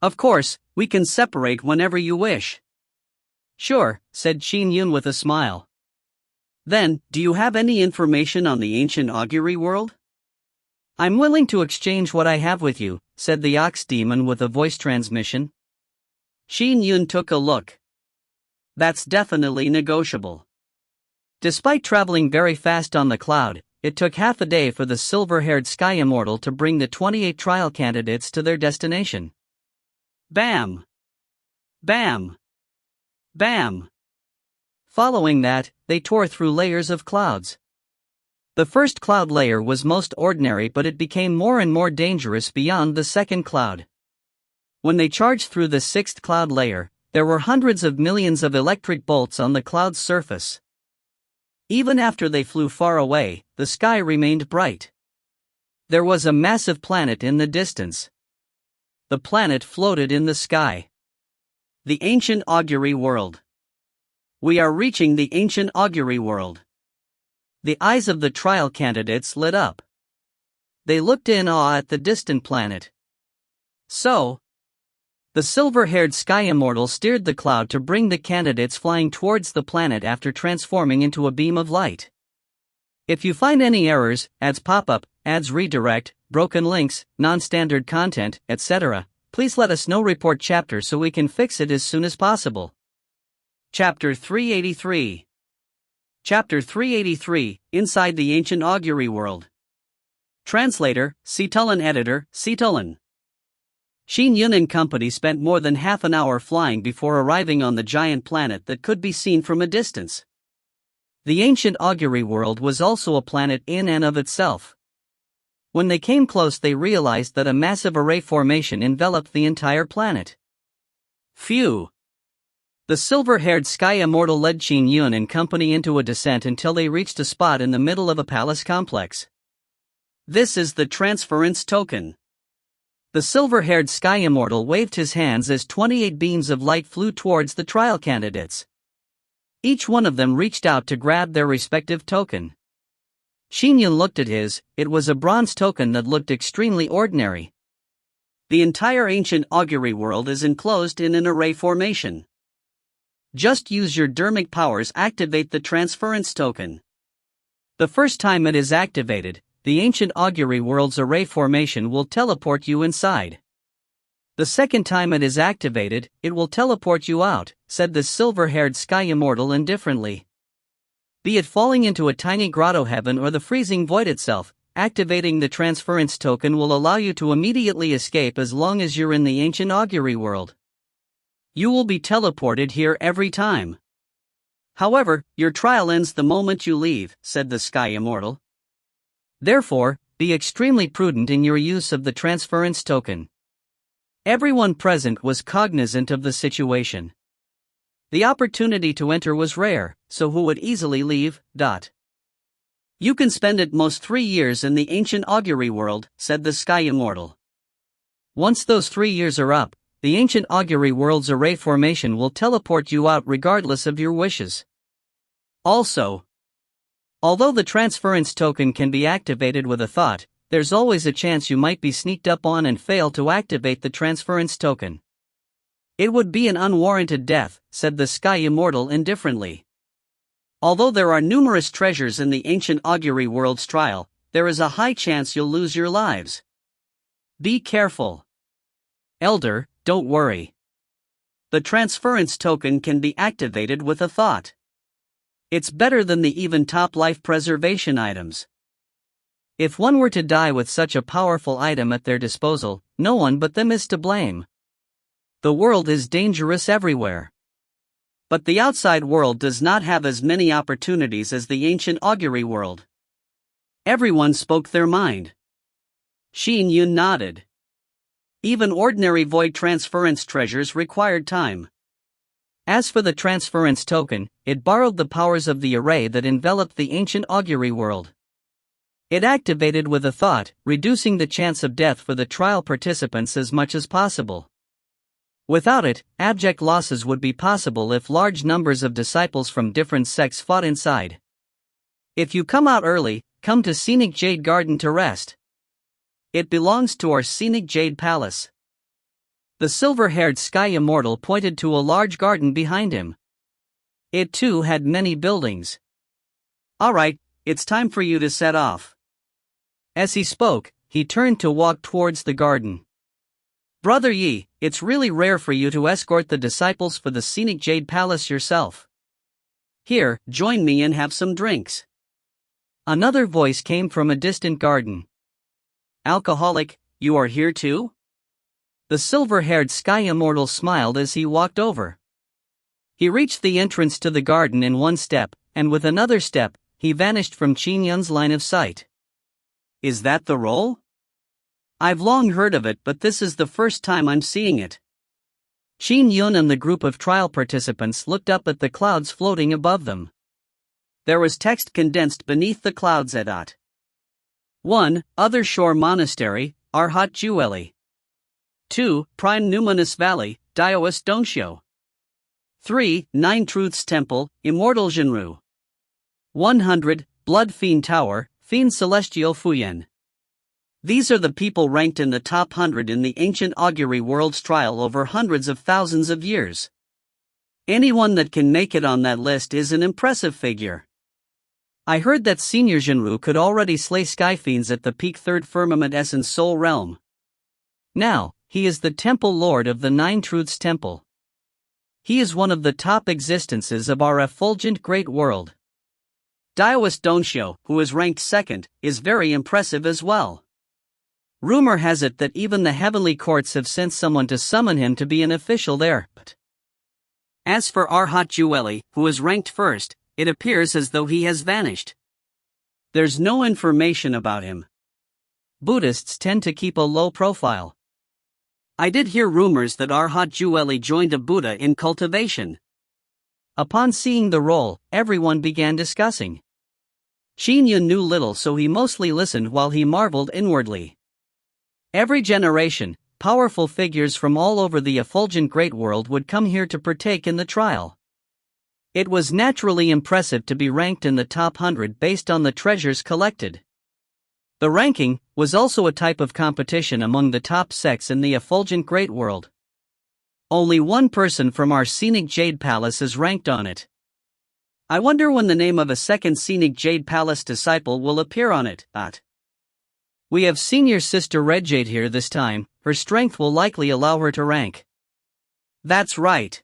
Speaker 1: Of course, we can separate whenever you wish. Sure, said Qin Yun with a smile. Then, do you have any information on the ancient augury world? I'm willing to exchange what I have with you, said the ox demon with a voice transmission. Qin Yun took a look. That's definitely negotiable. Despite traveling very fast on the cloud, it took half a day for the silver-haired sky immortal to bring the 28 trial candidates to their destination. Bam! Bam! Bam! Following that, they tore through layers of clouds. The first cloud layer was most ordinary, but it became more and more dangerous beyond the second cloud. When they charged through the 6th cloud layer, there were hundreds of millions of electric bolts on the cloud's surface. Even after they flew far away, the sky remained bright. There was a massive planet in the distance. The planet floated in the sky. The ancient augury world. We are reaching the ancient augury world. The eyes of the trial candidates lit up. They looked in awe at the distant planet. So, the silver-haired sky immortal steered the cloud to bring the candidates flying towards the planet after transforming into a beam of light. If you find any errors, ads pop up, ads redirect, broken links, non-standard content, etc., please let us know. Report chapter so we can fix it as soon as possible. Chapter 383. Chapter 383, Inside the Ancient Augury World. Translator, Citulan. Editor, Citulan. Qin Yun and company spent more than half an hour flying before arriving on the giant planet that could be seen from a distance. The ancient augury world was also a planet in and of itself. When they came close, they realized that a massive array formation enveloped the entire planet. Phew! The silver-haired sky immortal led Qin Yun and company into a descent until they reached a spot in the middle of a palace complex. This is the transference token. The silver-haired sky immortal waved his hands as 28 beams of light flew towards the trial candidates. Each one of them reached out to grab their respective token. Qin Yun looked at his. It was a bronze token that looked extremely ordinary. The entire ancient augury world is enclosed in an array formation. Just use your dermic powers, activate the transference token. The first time it is activated, the ancient augury world's array formation will teleport you inside. The second time it is activated, it will teleport you out, said the silver-haired sky immortal indifferently. Be it falling into a tiny grotto heaven or the freezing void itself, activating the transference token will allow you to immediately escape as long as you're in the ancient augury world. You will be teleported here every time. However, your trial ends the moment you leave, said the sky immortal. Therefore, be extremely prudent in your use of the transference token. Everyone present was cognizant of the situation. The opportunity to enter was rare, so who would easily leave? You can spend at most 3 years in the ancient augury world, said the sky immortal. Once those 3 years are up, the ancient augury world's array formation will teleport you out regardless of your wishes. Also, Although the transference token can be activated with a thought, there's always a chance you might be sneaked up on and fail to activate the transference token. It would be an unwarranted death, said the Sky Immortal indifferently. Although there are numerous treasures in the ancient augury world's trial, there is a high chance you'll lose your lives. Be careful. Elder, don't worry. The transference token can be activated with a thought. It's better than the even top life preservation items. If one were to die with such a powerful item at their disposal, no one but them is to blame. The world is dangerous everywhere. But the outside world does not have as many opportunities as the ancient augury world. Everyone spoke their mind. Qin Yun nodded. Even ordinary void transference treasures required time. As for the transference token, it borrowed the powers of the array that enveloped the ancient augury world. It activated with a thought, reducing the chance of death for the trial participants as much as possible. Without it, abject losses would be possible if large numbers of disciples from different sects fought inside. If you come out early, come to Scenic Jade Garden to rest. It belongs to our Scenic Jade Palace. The silver-haired Sky Immortal pointed to a large garden behind him. It too had many buildings. All right, it's time for you to set off. As he spoke, he turned to walk towards the garden. Brother Yi, it's really rare for you to escort the disciples for the Scenic Jade Palace yourself. Here, join me and have some drinks. Another voice came from a distant garden. Alcoholic, you are here too? The silver-haired Sky Immortal smiled as he walked over. He reached the entrance to the garden in one step, and with another step, he vanished from Qin Yun's line of sight. Is that the role? I've long heard of it, but this is the first time I'm seeing it. Qin Yun and the group of trial participants looked up at the clouds floating above them. There was text condensed beneath the clouds at 1. Other Shore Monastery, Arhat Jueli. 2. Prime Numinous Valley, Daoist Dongxiu. 3. Nine Truths Temple, Immortal Jinru. 100. Blood Fiend Tower, Fiend Celestial Fuyan. These are the people ranked in the top 100 in the ancient augury world's trial over hundreds of thousands of years. Anyone that can make it on that list is an impressive figure. I heard that Senior Jinru could already slay sky fiends at the peak third firmament essence soul realm. Now, he is the temple lord of the Nine Truths Temple. He is one of the top existences of our effulgent great world. Daoist Dongxiu, who is ranked second, is very impressive as well. Rumor has it that even the heavenly courts have sent someone to summon him to be an official there. As for Arhat Jueli, who is ranked first, it appears as though he has vanished. There's no information about him. Buddhists tend to keep a low profile. I did hear rumors that Arhat Jueli joined a Buddha in cultivation. Upon seeing the role, everyone began discussing. Qin Yun knew little, so he mostly listened while he marveled inwardly. Every generation, powerful figures from all over the effulgent great world would come here to partake in the trial. It was naturally impressive to be ranked in the top 100 based on the treasures collected. The ranking was also a type of competition among the top sects in the effulgent great world. Only one person from our Scenic Jade Palace is ranked on it. I wonder when the name of a second Scenic Jade Palace disciple will appear on it. We have Senior Sister Red Jade here this time. Her strength will likely allow her to rank. That's right.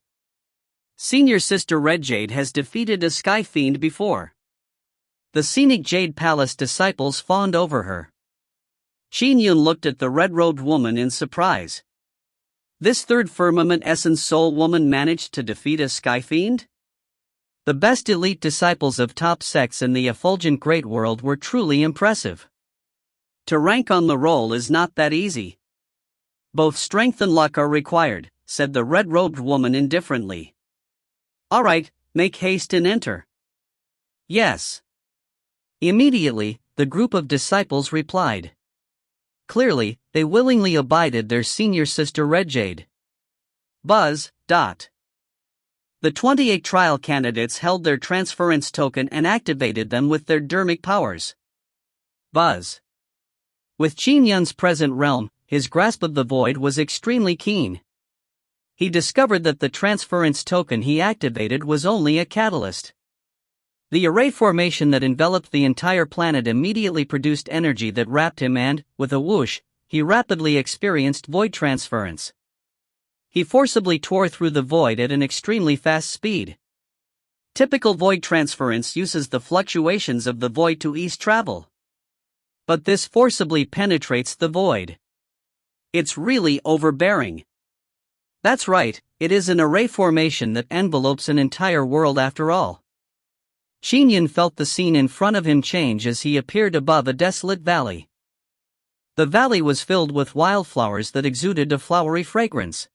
Speaker 1: Senior Sister Red Jade has defeated a Sky Fiend before. The Scenic Jade Palace disciples fawned over her. Qin Yun looked at the red-robed woman in surprise. This third firmament essence soul woman managed to defeat a Sky Fiend? The best elite disciples of top sects in the effulgent great world were truly impressive. To rank on the roll is not that easy. Both strength and luck are required, said the red-robed woman indifferently. All right, make haste and enter. Yes. Immediately, the group of disciples replied. Clearly, they willingly abided their senior sister Red Jade. Buzz. The 28 trial candidates held their transference token and activated them with their dermic powers. Buzz. With Qin Yun's present realm, his grasp of the void was extremely keen. He discovered that the transference token he activated was only a catalyst. The array formation that enveloped the entire planet immediately produced energy that wrapped him and, with a whoosh, he rapidly experienced void transference. He forcibly tore through the void at an extremely fast speed. Typical void transference uses the fluctuations of the void to ease travel. But this forcibly penetrates the void. It's really overbearing. That's right, it is an array formation that envelopes an entire world after all. Qin Yun felt the scene in front of him change as he appeared above a desolate valley. The valley was filled with wildflowers that exuded a flowery fragrance.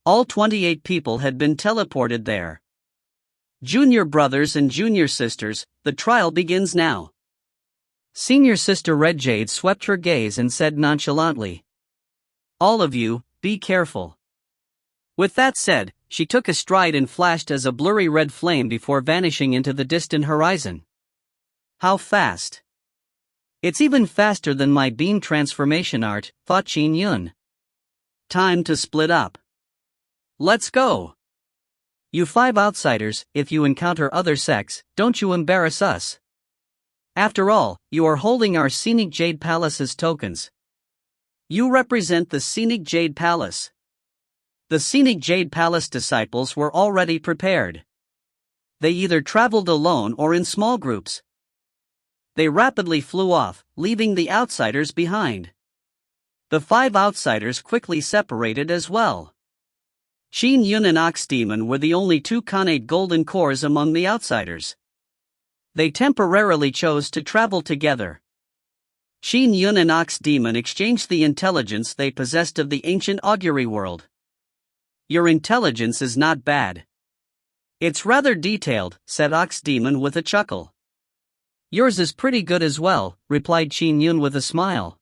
Speaker 1: All 28 people had been teleported there. Junior brothers and junior sisters, the trial begins now. Senior sister Red Jade swept her gaze and said nonchalantly, "All of you, be careful." With that said, she took a stride and flashed as a blurry red flame before vanishing into the distant horizon. How fast! It's even faster than my beam transformation art, thought Qin Yun. Time to split up. Let's go! You 5 outsiders, if you encounter other sects, don't you embarrass us. After all, you are holding our Scenic Jade Palace's tokens. You represent the Scenic Jade Palace. The Scenic Jade Palace disciples were already prepared. They either traveled alone or in small groups. They rapidly flew off, leaving the outsiders behind. The 5 outsiders quickly separated as well. Qin Yun and Ox Demon were the only 2 Khanate golden cores among the outsiders. They temporarily chose to travel together. Qin Yun and Ox Demon exchanged the intelligence they possessed of the ancient augury world. Your intelligence is not bad. It's rather detailed, said Ox Demon with a chuckle. Yours is pretty good as well, replied Qin Yun with a smile.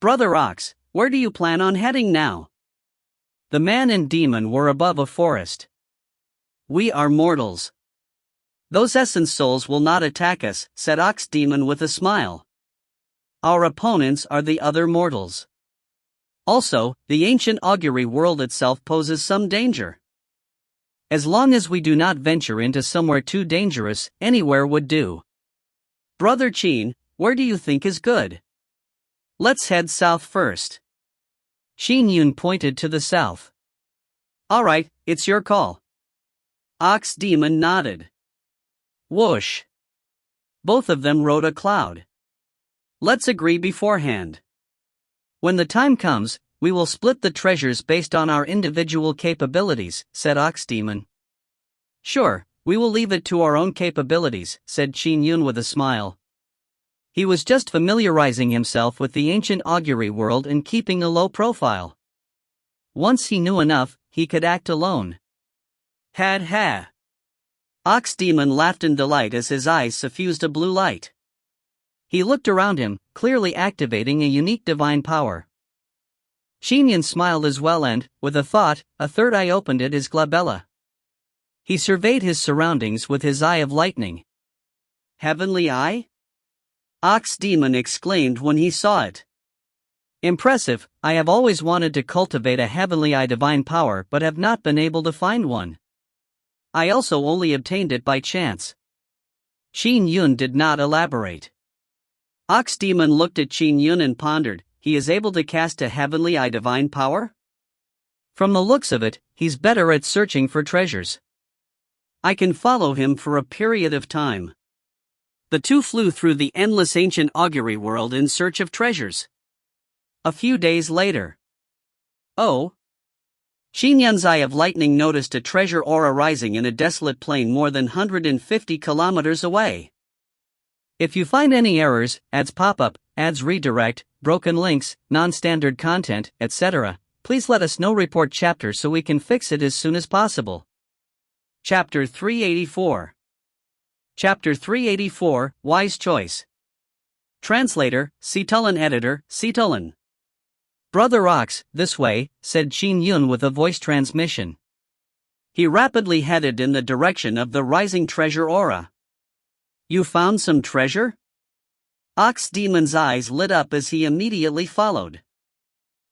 Speaker 1: Brother Ox, where do you plan on heading now? The man and demon were above a forest. We are mortals. Those essence souls will not attack us, said Ox Demon with a smile. Our opponents are the other mortals. Also, the ancient augury world itself poses some danger. As long as we do not venture into somewhere too dangerous, anywhere would do. Brother Qin, where do you think is good? Let's head south first. Qin Yun pointed to the south. Alright, it's your call. Ox Demon nodded. Whoosh. Both of them rode a cloud. Let's agree beforehand. When the time comes, we will split the treasures based on our individual capabilities, said Ox Demon. Sure, we will leave it to our own capabilities, said Qin Yun with a smile. He was just familiarizing himself with the ancient augury world and keeping a low profile. Once he knew enough, he could act alone. Had ha! Ox Demon laughed in delight as his eyes suffused a blue light. He looked around him, clearly activating a unique divine power. Qin Yun smiled as well and, with a thought, a third eye opened at his glabella. He surveyed his surroundings with his eye of lightning. Heavenly eye? Ox Demon exclaimed when he saw it. Impressive, I have always wanted to cultivate a heavenly eye divine power but have not been able to find one. I also only obtained it by chance. Qin Yun did not elaborate. Ox Demon looked at Qin Yun and pondered, he is able to cast a heavenly eye divine power? From the looks of it, he's better at searching for treasures. I can follow him for a period of time. The two flew through the endless ancient augury world in search of treasures. A few days later. Oh! Qin Yun's eye of lightning noticed a treasure aura rising in a desolate plain more than 150 kilometers away. If you find any errors, ads pop-up, ads redirect, broken links, non-standard content, etc., please let us know. Report chapter so we can fix it as soon as possible. Chapter 384. Chapter 384, Wise Choice. Translator, Citulan. Editor, Citulan. Brother Ox, this way, said Qin Yun with a voice transmission. He rapidly headed in the direction of the rising treasure aura. You found some treasure? Ox Demon's eyes lit up as he immediately followed.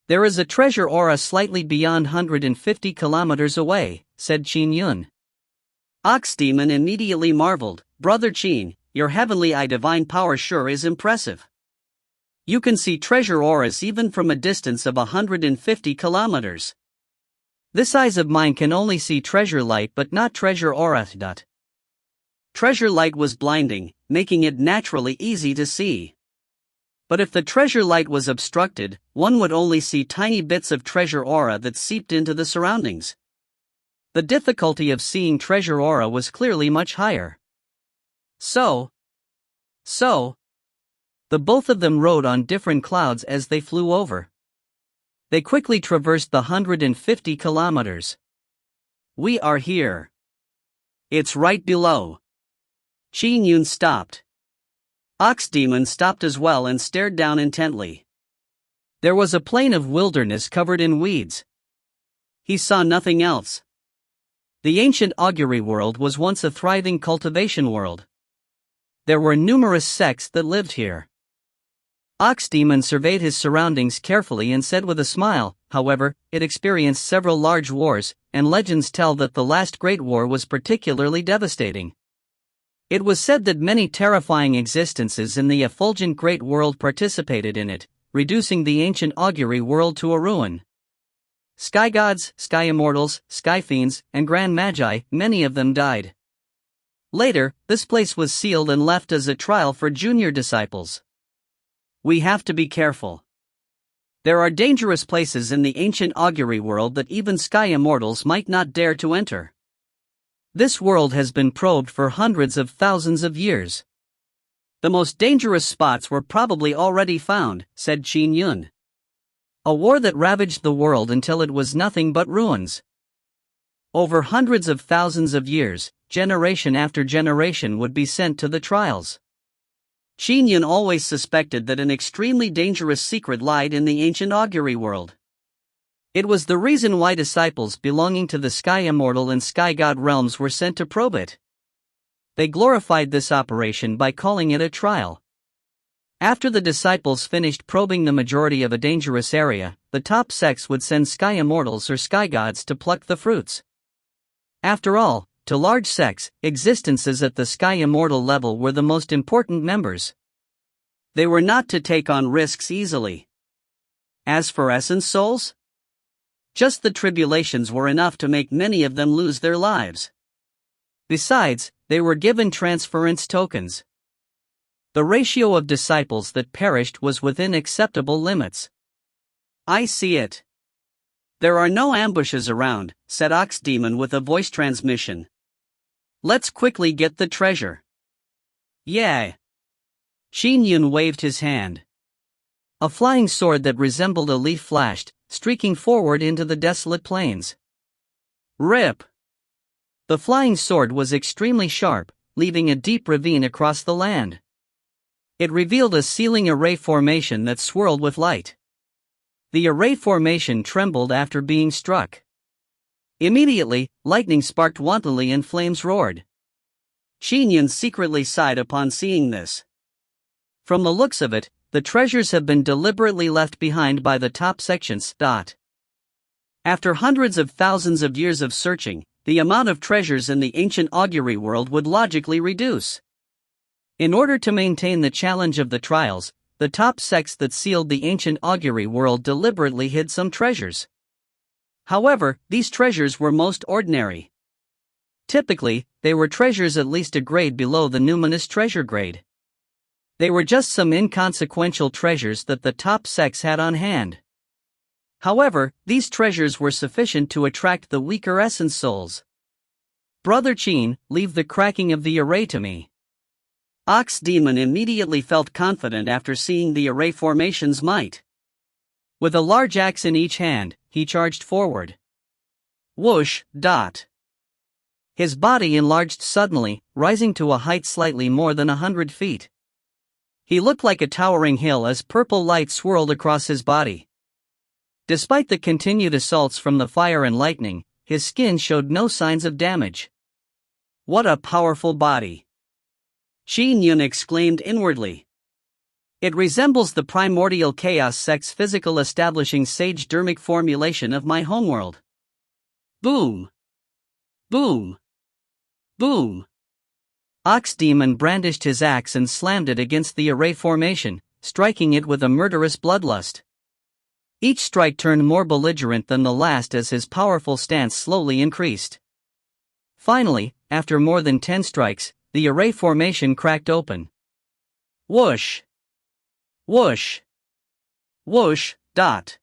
Speaker 1: There is a treasure aura slightly beyond 150 kilometers away, said Qin Yun. Ox Demon immediately marveled, Brother Qin, your heavenly eye divine power sure is impressive. You can see treasure auras even from a distance of 150 kilometers. This eyes of mine can only see treasure light but not treasure aura. Treasure light was blinding, making it naturally easy to see. But if the treasure light was obstructed, one would only see tiny bits of treasure aura that seeped into the surroundings. The difficulty of seeing treasure aura was clearly much higher. So, the both of them rode on different clouds as they flew over. They quickly traversed the 150 kilometers. We are here. It's right below. Qin Yun stopped. Ox Demon stopped as well and stared down intently. There was a plain of wilderness covered in weeds. He saw nothing else. The ancient augury world was once a thriving cultivation world. There were numerous sects that lived here. Ox Demon surveyed his surroundings carefully and said with a smile, however, it experienced several large wars, and legends tell that the last Great War was particularly devastating. It was said that many terrifying existences in the effulgent Great World participated in it, reducing the ancient augury world to a ruin. Sky gods, sky immortals, sky fiends, and grand magi, many of them died. Later, this place was sealed and left as a trial for junior disciples. We have to be careful. There are dangerous places in the ancient augury world that even sky immortals might not dare to enter. This world has been probed for hundreds of thousands of years. The most dangerous spots were probably already found, said Qin Yun. A war that ravaged the world until it was nothing but ruins. Over hundreds of thousands of years, generation after generation would be sent to the trials. Qin Yun always suspected that an extremely dangerous secret lied in the ancient augury world. It was the reason why disciples belonging to the Sky Immortal and Sky God realms were sent to probe it. They glorified this operation by calling it a trial. After the disciples finished probing the majority of a dangerous area, the top sects would send Sky Immortals or Sky Gods to pluck the fruits. After all, to large sects, existences at the Sky Immortal level were the most important members. They were not to take on risks easily. As for essence souls? Just the tribulations were enough to make many of them lose their lives. Besides, they were given transference tokens. The ratio of disciples that perished was within acceptable limits. I see it. There are no ambushes around, said Ox Demon with a voice transmission. Let's quickly get the treasure. Yeah. Qin Yun waved his hand. A flying sword that resembled a leaf flashed, streaking forward into the desolate plains. Rip! The flying sword was extremely sharp, leaving a deep ravine across the land. It revealed a sealing array formation that swirled with light. The array formation trembled after being struck. Immediately, lightning sparked wantonly and flames roared. Qin Yun secretly sighed upon seeing this. From the looks of it, the treasures have been deliberately left behind by the top sections. After hundreds of thousands of years of searching, the amount of treasures in the ancient augury world would logically reduce. In order to maintain the challenge of the trials, the top sects that sealed the ancient augury world deliberately hid some treasures. However, these treasures were most ordinary. Typically, they were treasures at least a grade below the numinous treasure grade. They were just some inconsequential treasures that the top sects had on hand. However, these treasures were sufficient to attract the weaker essence souls. Brother Qin, leave the cracking of the array to me. Ox Demon immediately felt confident after seeing the array formation's might. With a large axe in each hand, he charged forward. Whoosh! His body enlarged suddenly, rising to a height slightly more than 100 feet. He looked like a towering hill as purple light swirled across his body. Despite the continued assaults from the fire and lightning, his skin showed no signs of damage. What a powerful body! Qin Yun exclaimed inwardly. It resembles the primordial chaos sect's physical establishing sage dermic formulation of my homeworld. Boom! Boom! Boom! Ox Demon brandished his axe and slammed it against the array formation, striking it with a murderous bloodlust. Each strike turned more belligerent than the last as his powerful stance slowly increased. Finally, after more than 10 strikes, the array formation cracked open. Whoosh! Whoosh! Whoosh! Dot.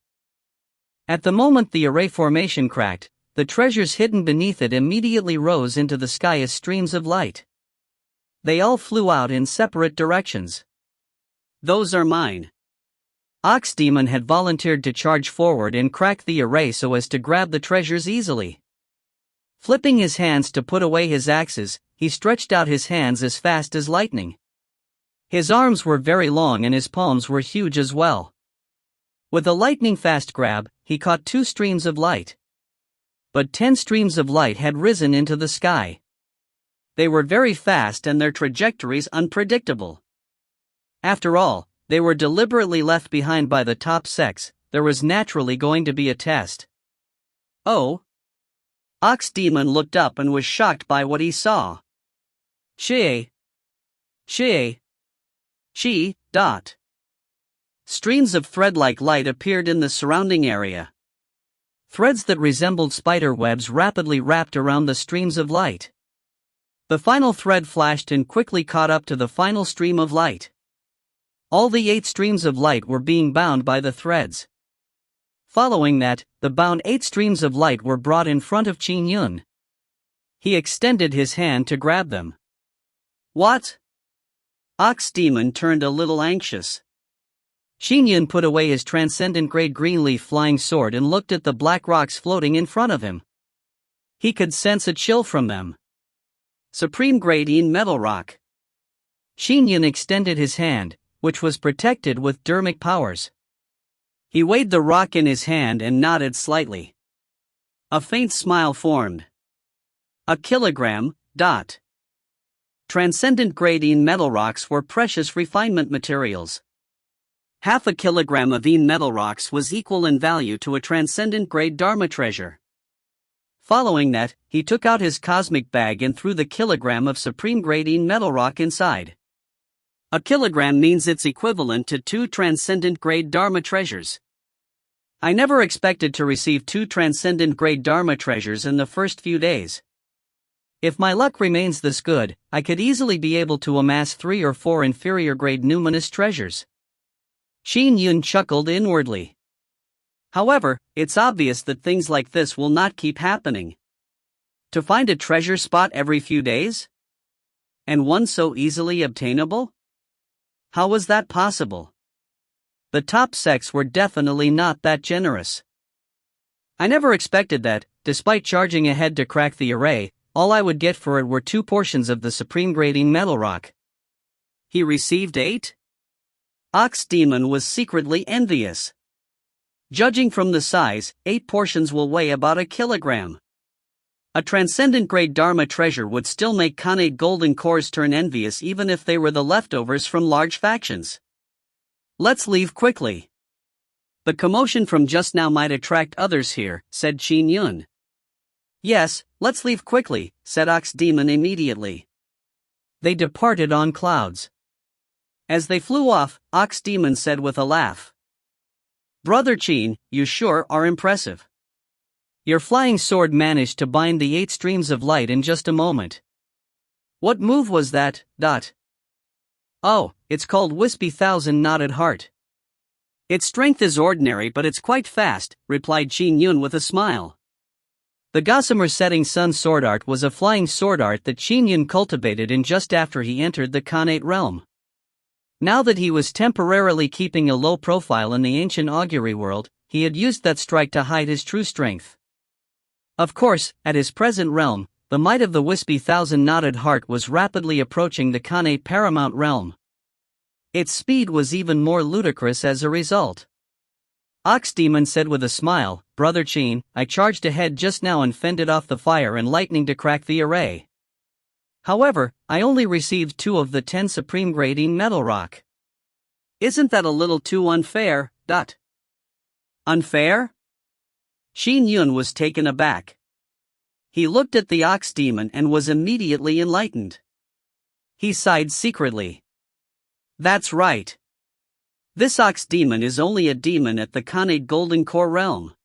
Speaker 1: At the moment the array formation cracked, the treasures hidden beneath it immediately rose into the sky as streams of light. They all flew out in separate directions. Those are mine. Ox Demon had volunteered to charge forward and crack the array so as to grab the treasures easily. Flipping his hands to put away his axes, he stretched out his hands as fast as lightning. His arms were very long and his palms were huge as well. With a lightning-fast grab, he caught 2 streams of light. But 10 streams of light had risen into the sky. They were very fast and their trajectories unpredictable. After all, they were deliberately left behind by the top sects. There was naturally going to be a test. Oh! Ox Demon looked up and was shocked by what he saw. Xiao! Xiao! Chi, dot. Streams of thread-like light appeared in the surrounding area. Threads that resembled spider webs rapidly wrapped around the streams of light. The final thread flashed and quickly caught up to the final stream of light. All the 8 streams of light were being bound by the threads. Following that, the bound 8 streams of light were brought in front of Qin Yun. He extended his hand to grab them. What? Ox Demon turned a little anxious. Qin Yun put away his transcendent-grade green-leaf flying sword and looked at the black rocks floating in front of him. He could sense a chill from them. Supreme-grade metal rock. Qin Yun extended his hand, which was protected with dermic powers. He weighed the rock in his hand and nodded slightly. A faint smile formed. A kilogram, dot. Transcendent-grade metal rocks were precious refinement materials. Half a kilogram of metal rocks was equal in value to a transcendent-grade Dharma treasure. Following that, he took out his cosmic bag and threw the kilogram of supreme-grade metal rock inside. A kilogram means it's equivalent to 2 transcendent-grade Dharma treasures. I never expected to receive 2 transcendent-grade Dharma treasures in the first few days. If my luck remains this good, I could easily be able to amass 3 or 4 inferior-grade numinous treasures. Qin Yun chuckled inwardly. However, it's obvious that things like this will not keep happening. To find a treasure spot every few days? And one so easily obtainable? How was that possible? The top sects were definitely not that generous. I never expected that, despite charging ahead to crack the array, all I would get for it were 2 portions of the supreme grading metal rock. He received 8? Ox Demon was secretly envious. Judging from the size, 8 portions will weigh about a kilogram. A transcendent-grade Dharma treasure would still make Khanate golden cores turn envious even if they were the leftovers from large factions. Let's leave quickly. The commotion from just now might attract others here, said Qin Yun. Yes, let's leave quickly, said Ox Demon immediately. They departed on clouds. As they flew off, Ox Demon said with a laugh. Brother Qin, you sure are impressive. Your flying sword managed to bind the 8 streams of light in just a moment. What move was that, dot? Oh, it's called Wispy Thousand-Knotted Heart. Its strength is ordinary but it's quite fast, replied Qin Yun with a smile. The Gossamer Setting Sun sword art was a flying sword art that Qin Yun cultivated in just after he entered the Khanate realm. Now that he was temporarily keeping a low profile in the ancient augury world, he had used that strike to hide his true strength. Of course, at his present realm, the might of the Wispy Thousand-Knotted Heart was rapidly approaching the Khanate paramount realm. Its speed was even more ludicrous as a result. Ox Demon said with a smile, Brother Qin, I charged ahead just now and fended off the fire and lightning to crack the array. However, I only received 2 of the 10 supreme grading metal rock. Isn't that a little too unfair? Unfair? Qin Yun was taken aback. He looked at the Ox Demon and was immediately enlightened. He sighed secretly. That's right. This Ox Demon is only a demon at the Khanate Golden Core realm.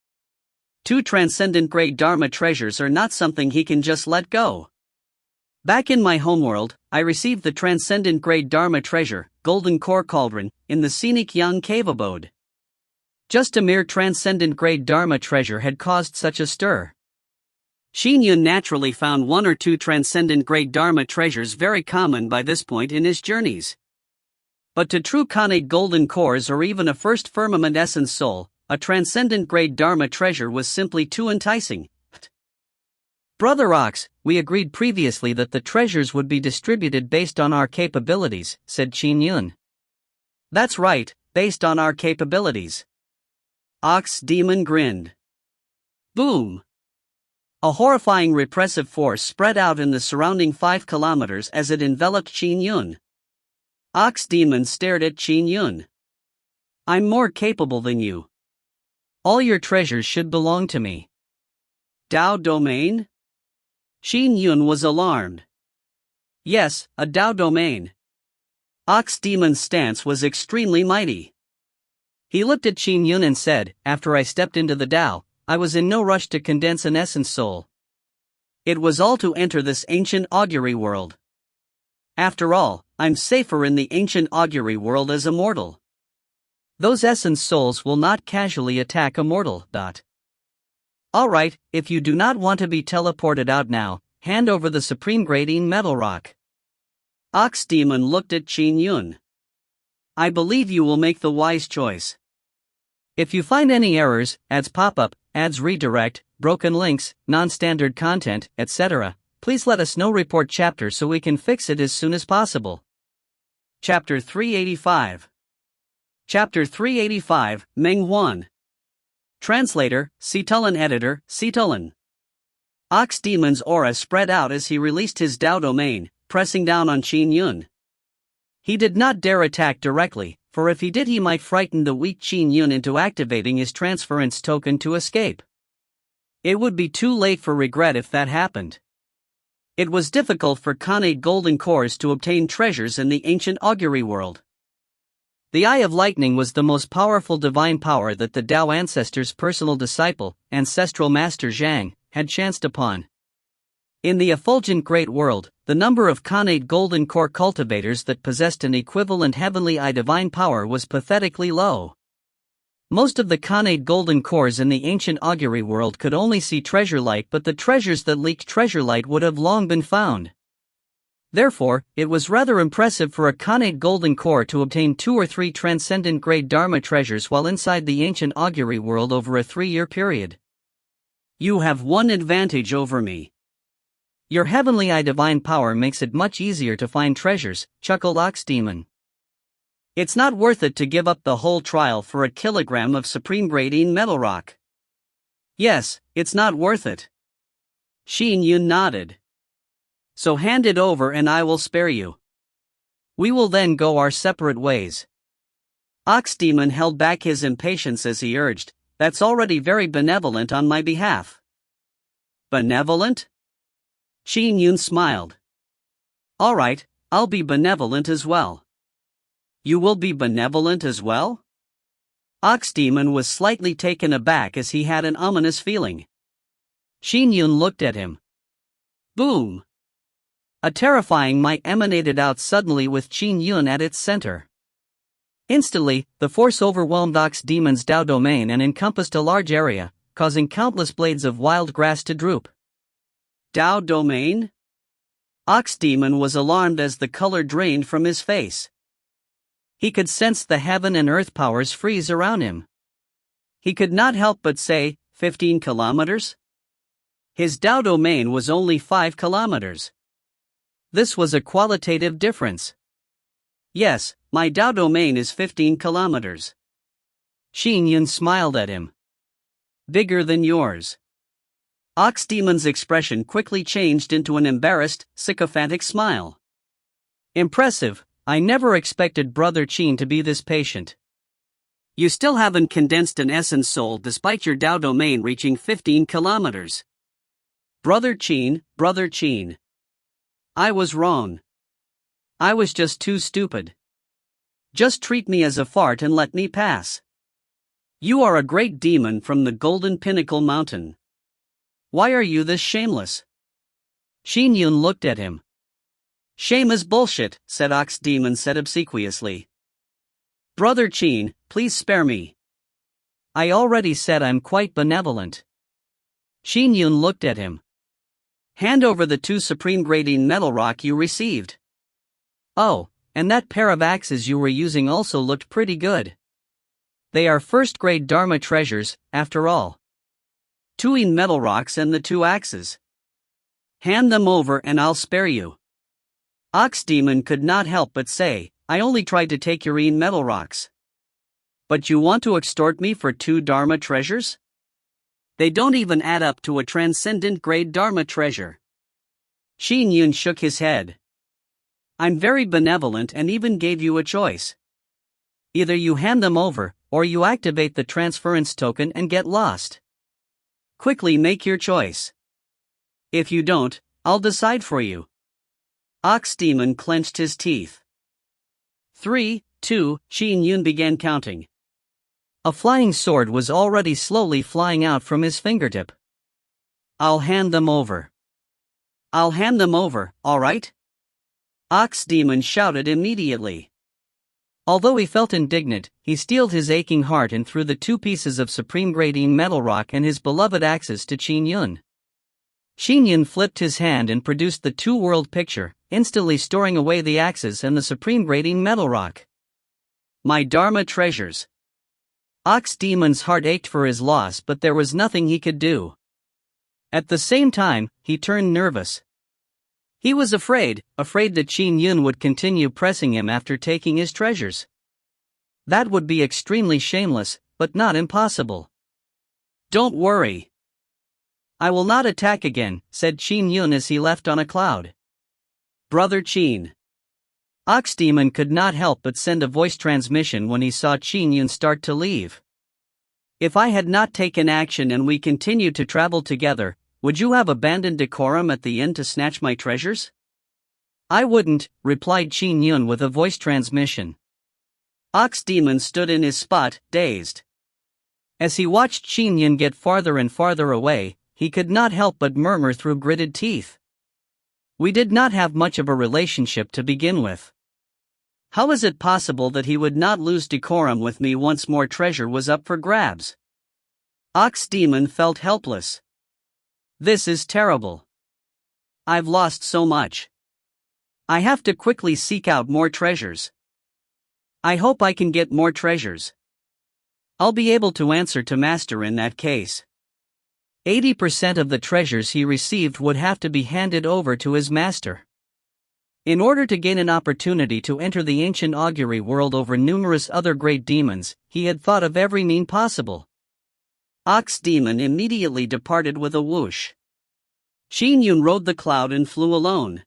Speaker 1: 2 transcendent grade Dharma treasures are not something he can just let go. Back in my homeworld, I received the transcendent grade Dharma treasure, Golden Core Cauldron, in the scenic Yang cave abode. Just a mere transcendent grade Dharma treasure had caused such a stir. Qin Yun naturally found 1 or 2 transcendent grade Dharma treasures very common by this point in his journeys. But to true Khanate golden cores or even a first firmament essence soul, a transcendent grade Dharma treasure was simply too enticing. Brother Ox, we agreed previously that the treasures would be distributed based on our capabilities, said Qin Yun. That's right, based on our capabilities. Ox Demon grinned. Boom! A horrifying repressive force spread out in the surrounding 5 kilometers as it enveloped Qin Yun. Ox Demon stared at Qin Yun. I'm more capable than you. All your treasures should belong to me. Dao domain? Qin Yun was alarmed. Yes, a Dao domain. Ox Demon's stance was extremely mighty. He looked at Qin Yun and said, after I stepped into the Dao, I was in no rush to condense an essence soul. It was all to enter this ancient augury world. After all, I'm safer in the ancient augury world as immortal. Those essence souls will not casually attack a mortal. Alright, if you do not want to be teleported out now, hand over the supreme grading metal rock. Ox Demon looked at Qin Yun. I believe you will make the wise choice. If you find any errors, ads pop up, ads redirect, broken links, non-standard content, etc., please let us know. Report chapter so we can fix it as soon as possible. Chapter 385. Chapter 385, Meng 1. Translator, Citulin Editor, Citulin. Ox Demon's aura spread out as he released his Dao domain, pressing down on Qin Yun. He did not dare attack directly, for if he did he might frighten the weak Qin Yun into activating his transference token to escape. It would be too late for regret if that happened. It was difficult for Khanate golden cores to obtain treasures in the ancient augury world. The Eye of Lightning was the most powerful divine power that the Dao ancestor's personal disciple, ancestral master Zhang, had chanced upon. In the effulgent great world, the number of Khanate golden core cultivators that possessed an equivalent heavenly eye divine power was pathetically low. Most of the Khanate golden cores in the ancient augury world could only see treasure light, but the treasures that leaked treasure light would have long been found. Therefore, it was rather impressive for a Khanate golden core to obtain 2 or 3 transcendent grade Dharma treasures while inside the ancient augury world over a 3-year period. You have one advantage over me. Your heavenly eye divine power makes it much easier to find treasures, chuckled Ox Demon. It's not worth it to give up the whole trial for a kilogram of supreme grading metal rock. Yes, it's not worth it. Qin Yun nodded. So hand it over and I will spare you. We will then go our separate ways. Ox Demon held back his impatience as he urged, that's already very benevolent on my behalf. Benevolent? Qin Yun smiled. Alright, I'll be benevolent as well. You will be benevolent as well? Ox Demon was slightly taken aback as he had an ominous feeling. Qin Yun looked at him. Boom! A terrifying might emanated out suddenly with Qin Yun at its center. Instantly, the force overwhelmed Ox Demon's Dao domain and encompassed a large area, causing countless blades of wild grass to droop. Dao domain? Ox Demon was alarmed as the color drained from his face. He could sense the heaven and earth powers freeze around him. He could not help but say, 15 kilometers? His Dao domain was only 5 kilometers. This was a qualitative difference. Yes, my Dao domain is 15 kilometers. Qin Yun smiled at him. Bigger than yours. Ox Demon's expression quickly changed into an embarrassed, sycophantic smile. Impressive, I never expected Brother Qin to be this patient. You still haven't condensed an essence soul despite your Dao domain reaching 15 kilometers. Brother Qin. I was wrong. I was just too stupid. Just treat me as a fart and let me pass. You are a great demon from the Golden Pinnacle Mountain. Why are you this shameless? Qin Yun looked at him. Shame is bullshit, said Ox Demon obsequiously. Brother Qin, please spare me. I already said I'm quite benevolent. Qin Yun looked at him. Hand over the 2 supreme grading metal rock you received. Oh, and that pair of axes you were using also looked pretty good. They are first-grade Dharma treasures, after all. 2 metal rocks and the 2 axes. Hand them over and I'll spare you. Ox Demon could not help but say, I only tried to take your metal rocks. But you want to extort me for 2 Dharma treasures? They don't even add up to a transcendent grade Dharma treasure. Qin Yun shook his head. I'm very benevolent and even gave you a choice. Either you hand them over, or you activate the transference token and get lost. Quickly make your choice. If you don't, I'll decide for you. Ox Demon clenched his teeth. 3, 2, Qin Yun began counting. A flying sword was already slowly flying out from his fingertip. I'll hand them over. I'll hand them over, alright? Ox Demon shouted immediately. Although he felt indignant, he steeled his aching heart and threw the 2 pieces of supreme grading metal rock and his beloved axes to Qin Yun. Qin Yun flipped his hand and produced the 2-world picture, instantly storing away the axes and the supreme grading metal rock. My Dharma treasures. Ox Demon's heart ached for his loss, but there was nothing he could do. At the same time, he turned nervous. He was afraid that Qin Yun would continue pressing him after taking his treasures. That would be extremely shameless, but not impossible. Don't worry. I will not attack again, said Qin Yun as he left on a cloud. Brother Qin. Ox Demon could not help but send a voice transmission when he saw Qin Yun start to leave. If I had not taken action and we continued to travel together, would you have abandoned decorum at the inn to snatch my treasures? I wouldn't, replied Qin Yun with a voice transmission. Ox Demon stood in his spot, dazed. As he watched Qin Yun get farther and farther away, he could not help but murmur through gritted teeth. We did not have much of a relationship to begin with. How is it possible that he would not lose decorum with me once more treasure was up for grabs? Ox Demon felt helpless. This is terrible. I've lost so much. I have to quickly seek out more treasures. I hope I can get more treasures. I'll be able to answer to Master in that case. 80% of the treasures he received would have to be handed over to his master. In order to gain an opportunity to enter the ancient augury world over numerous other great demons, he had thought of every means possible. Ox Demon immediately departed with a whoosh. Qin Yun rode the cloud and flew alone.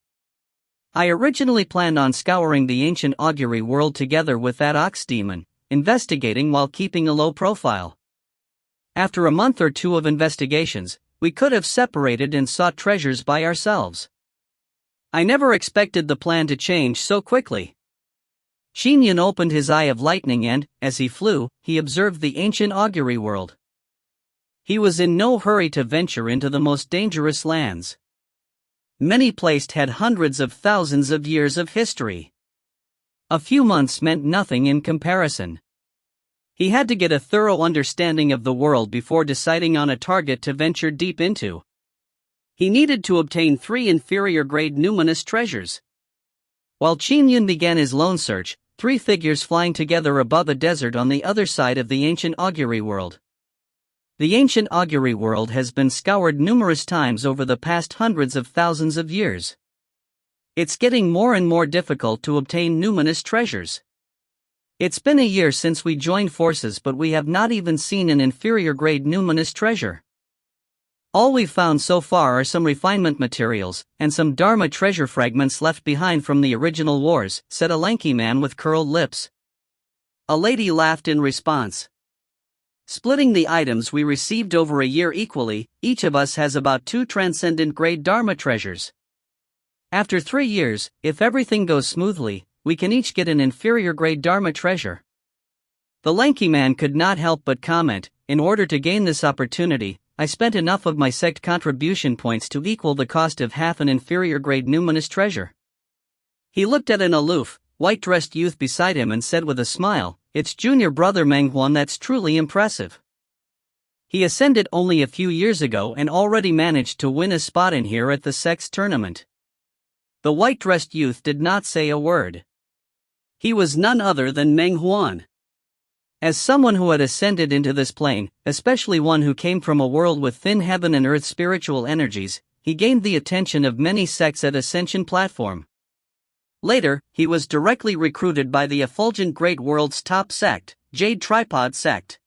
Speaker 1: I originally planned on scouring the ancient augury world together with that Ox Demon, investigating while keeping a low profile. After a month or 2 of investigations, we could have separated and sought treasures by ourselves. I never expected the plan to change so quickly. Qin Yun opened his eye of lightning and, as he flew, he observed the ancient augury world. He was in no hurry to venture into the most dangerous lands. Many places had hundreds of thousands of years of history. A few months meant nothing in comparison. He had to get a thorough understanding of the world before deciding on a target to venture deep into. He needed to obtain 3 inferior-grade numinous treasures. While Qin Yun began his lone search, 3 figures flying together above a desert on the other side of the ancient augury world. The ancient augury world has been scoured numerous times over the past hundreds of thousands of years. It's getting more and more difficult to obtain numinous treasures. It's been a year since we joined forces, but we have not even seen an inferior grade numinous treasure. All we've found so far are some refinement materials, and some Dharma treasure fragments left behind from the original wars, said a lanky man with curled lips. A lady laughed in response. Splitting the items we received over a year equally, each of us has about 2 transcendent grade Dharma treasures. After 3 years, if everything goes smoothly, we can each get an inferior grade Dharma treasure. The lanky man could not help but comment, in order to gain this opportunity, I spent enough of my sect contribution points to equal the cost of half an inferior grade numinous treasure. He looked at an aloof, white-dressed youth beside him and said with a smile, "It's junior brother Meng Huan, that's truly impressive. He ascended only a few years ago and already managed to win a spot in here at the sect's tournament." The white-dressed youth did not say a word. He was none other than Meng Huan. As someone who had ascended into this plane, especially one who came from a world with thin heaven and earth spiritual energies, he gained the attention of many sects at Ascension platform. Later, he was directly recruited by the effulgent Great World's top sect, Jade Tripod sect.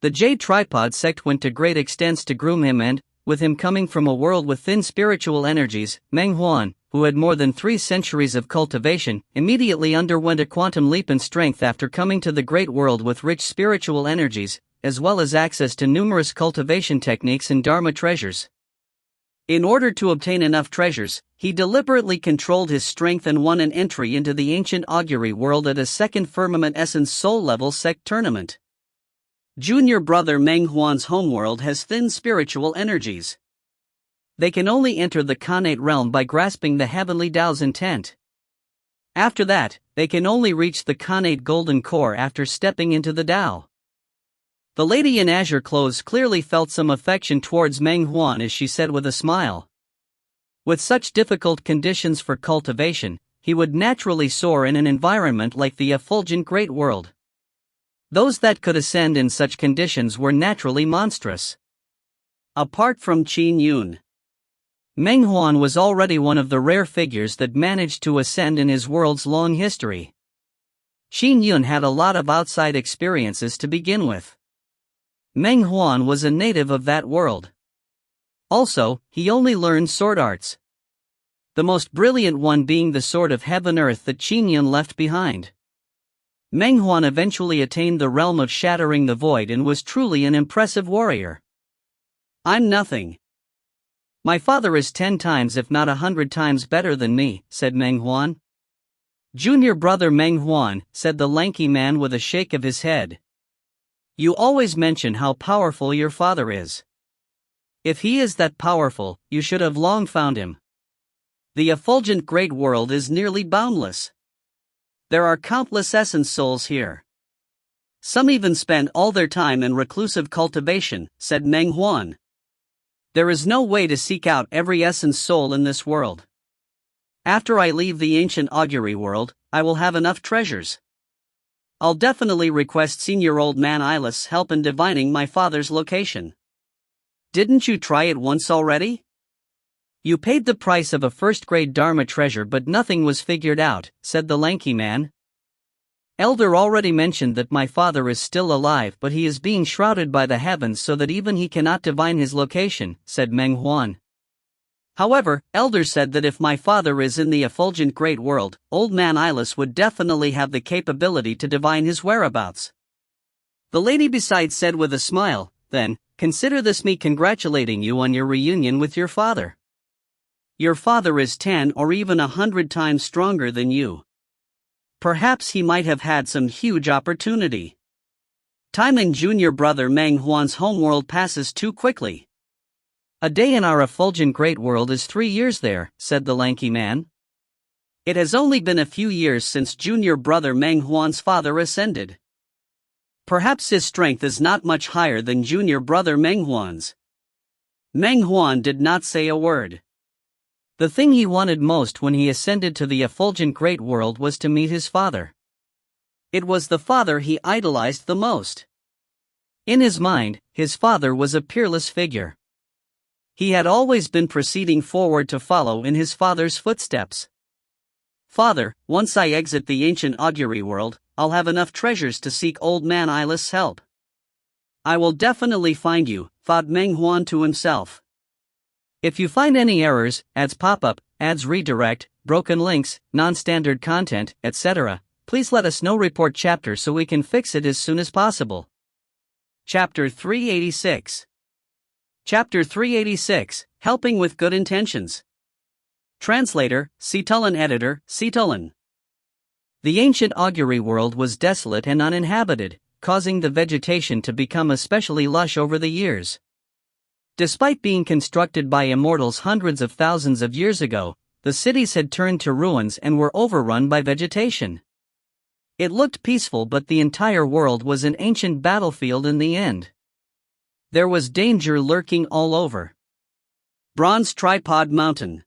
Speaker 1: The Jade Tripod sect went to great extents to groom him and, with him coming from a world with thin spiritual energies, Meng Huan, who had more than 3 centuries of cultivation, immediately underwent a quantum leap in strength after coming to the Great World with rich spiritual energies, as well as access to numerous cultivation techniques and Dharma treasures. In order to obtain enough treasures, he deliberately controlled his strength and won an entry into the ancient augury world at a second firmament essence soul level sect tournament. Junior brother Meng Huan's homeworld has thin spiritual energies. They can only enter the Khanate realm by grasping the heavenly Tao's intent. After that, they can only reach the Khanate golden core after stepping into the Tao. The lady in azure clothes clearly felt some affection towards Meng Huan as she said with a smile. With such difficult conditions for cultivation, he would naturally soar in an environment like the effulgent Great World. Those that could ascend in such conditions were naturally monstrous. Apart from Qin Yun, Meng Huan was already one of the rare figures that managed to ascend in his world's long history. Qin Yun had a lot of outside experiences to begin with. Meng Huan was a native of that world. Also, he only learned sword arts. The most brilliant one being the sword of heaven-earth that Qin Yun left behind. Meng Huan eventually attained the realm of shattering the void and was truly an impressive warrior. "I'm nothing. My father is 10 times if not 100 times better than me," said Meng Huan. "Junior brother Meng Huan," said the lanky man with a shake of his head. "You always mention how powerful your father is. If he is that powerful, you should have long found him. The effulgent Great World is nearly boundless. There are countless essence souls here. Some even spend all their time in reclusive cultivation," said Meng Huan. "There is no way to seek out every essence soul in this world. After I leave the ancient augury world, I will have enough treasures. I'll definitely request Senior Old Man Ilis help in divining my father's location." "Didn't you try it once already? You paid the price of a first-grade Dharma treasure but nothing was figured out," said the lanky man. "Elder already mentioned that my father is still alive but he is being shrouded by the heavens so that even he cannot divine his location," said Meng Huan. "However, Elder said that if my father is in the effulgent Great World, Old Man Ilis would definitely have the capability to divine his whereabouts." The lady beside said with a smile, "Then, consider this me congratulating you on your reunion with your father. Your father is 10 or even 100 times stronger than you. Perhaps he might have had some huge opportunity. Time in junior brother Meng Huan's homeworld passes too quickly." "A day in our effulgent Great World is 3 years there," said the lanky man. "It has only been a few years since junior brother Meng Huan's father ascended. Perhaps his strength is not much higher than junior brother Meng Huan's." Meng Huan did not say a word. The thing he wanted most when he ascended to the effulgent Great World was to meet his father. It was the father he idolized the most. In his mind, his father was a peerless figure. He had always been proceeding forward to follow in his father's footsteps. Father, once I exit the ancient augury world, I'll have enough treasures to seek old man Eyeless' help. I will definitely find you, thought Meng Huan to himself. If you find any errors, ads pop-up, ads redirect, broken links, non-standard content, etc., please let us know. Report chapter so we can fix it as soon as possible. Chapter 386. Chapter 386, Helping with Good Intentions. Translator, Citulin. Editor, Citulin. The ancient augury world was desolate and uninhabited, causing the vegetation to become especially lush over the years. Despite being constructed by immortals hundreds of thousands of years ago, the cities had turned to ruins and were overrun by vegetation. It looked peaceful, but the entire world was an ancient battlefield in the end. There was danger lurking all over. Bronze Tripod Mountain.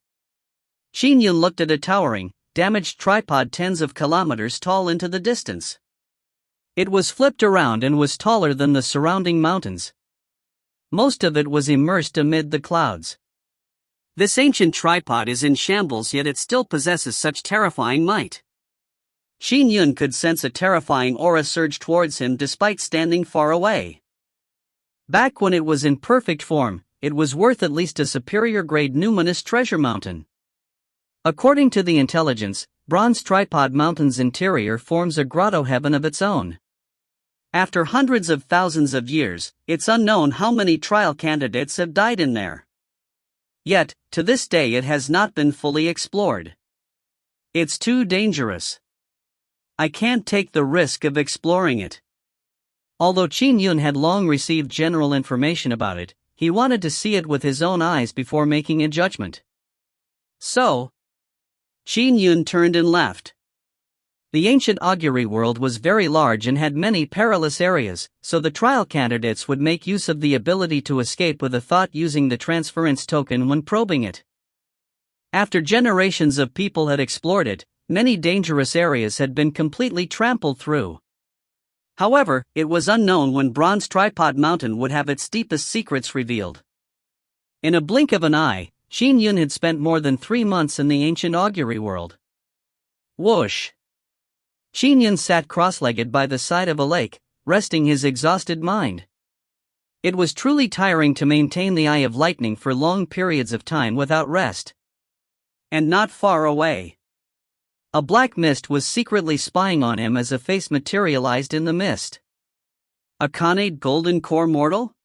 Speaker 1: Qin Yun looked at a towering, damaged tripod tens of kilometers tall into the distance. It was flipped around and was taller than the surrounding mountains. Most of it was immersed amid the clouds. This ancient tripod is in shambles, yet it still possesses such terrifying might. Qin Yun could sense a terrifying aura surge towards him despite standing far away. Back when it was in perfect form, it was worth at least a superior-grade numinous treasure mountain. According to the intelligence, Bronze Tripod Mountain's interior forms a grotto heaven of its own. After hundreds of thousands of years, it's unknown how many trial candidates have died in there. Yet, to this day it has not been fully explored. It's too dangerous. I can't take the risk of exploring it. Although Qin Yun had long received general information about it, he wanted to see it with his own eyes before making a judgment. So, Qin Yun turned and left. The ancient augury world was very large and had many perilous areas, so the trial candidates would make use of the ability to escape with a thought using the transference token when probing it. After generations of people had explored it, many dangerous areas had been completely trampled through. However, it was unknown when Bronze Tripod Mountain would have its deepest secrets revealed. In a blink of an eye, Qin Yun had spent more than 3 months in the ancient augury world. Whoosh! Qin Yun sat cross-legged by the side of a lake, resting his exhausted mind. It was truly tiring to maintain the eye of lightning for long periods of time without rest. And not far away, a black mist was secretly spying on him as a face materialized in the mist. A Khanate golden core mortal?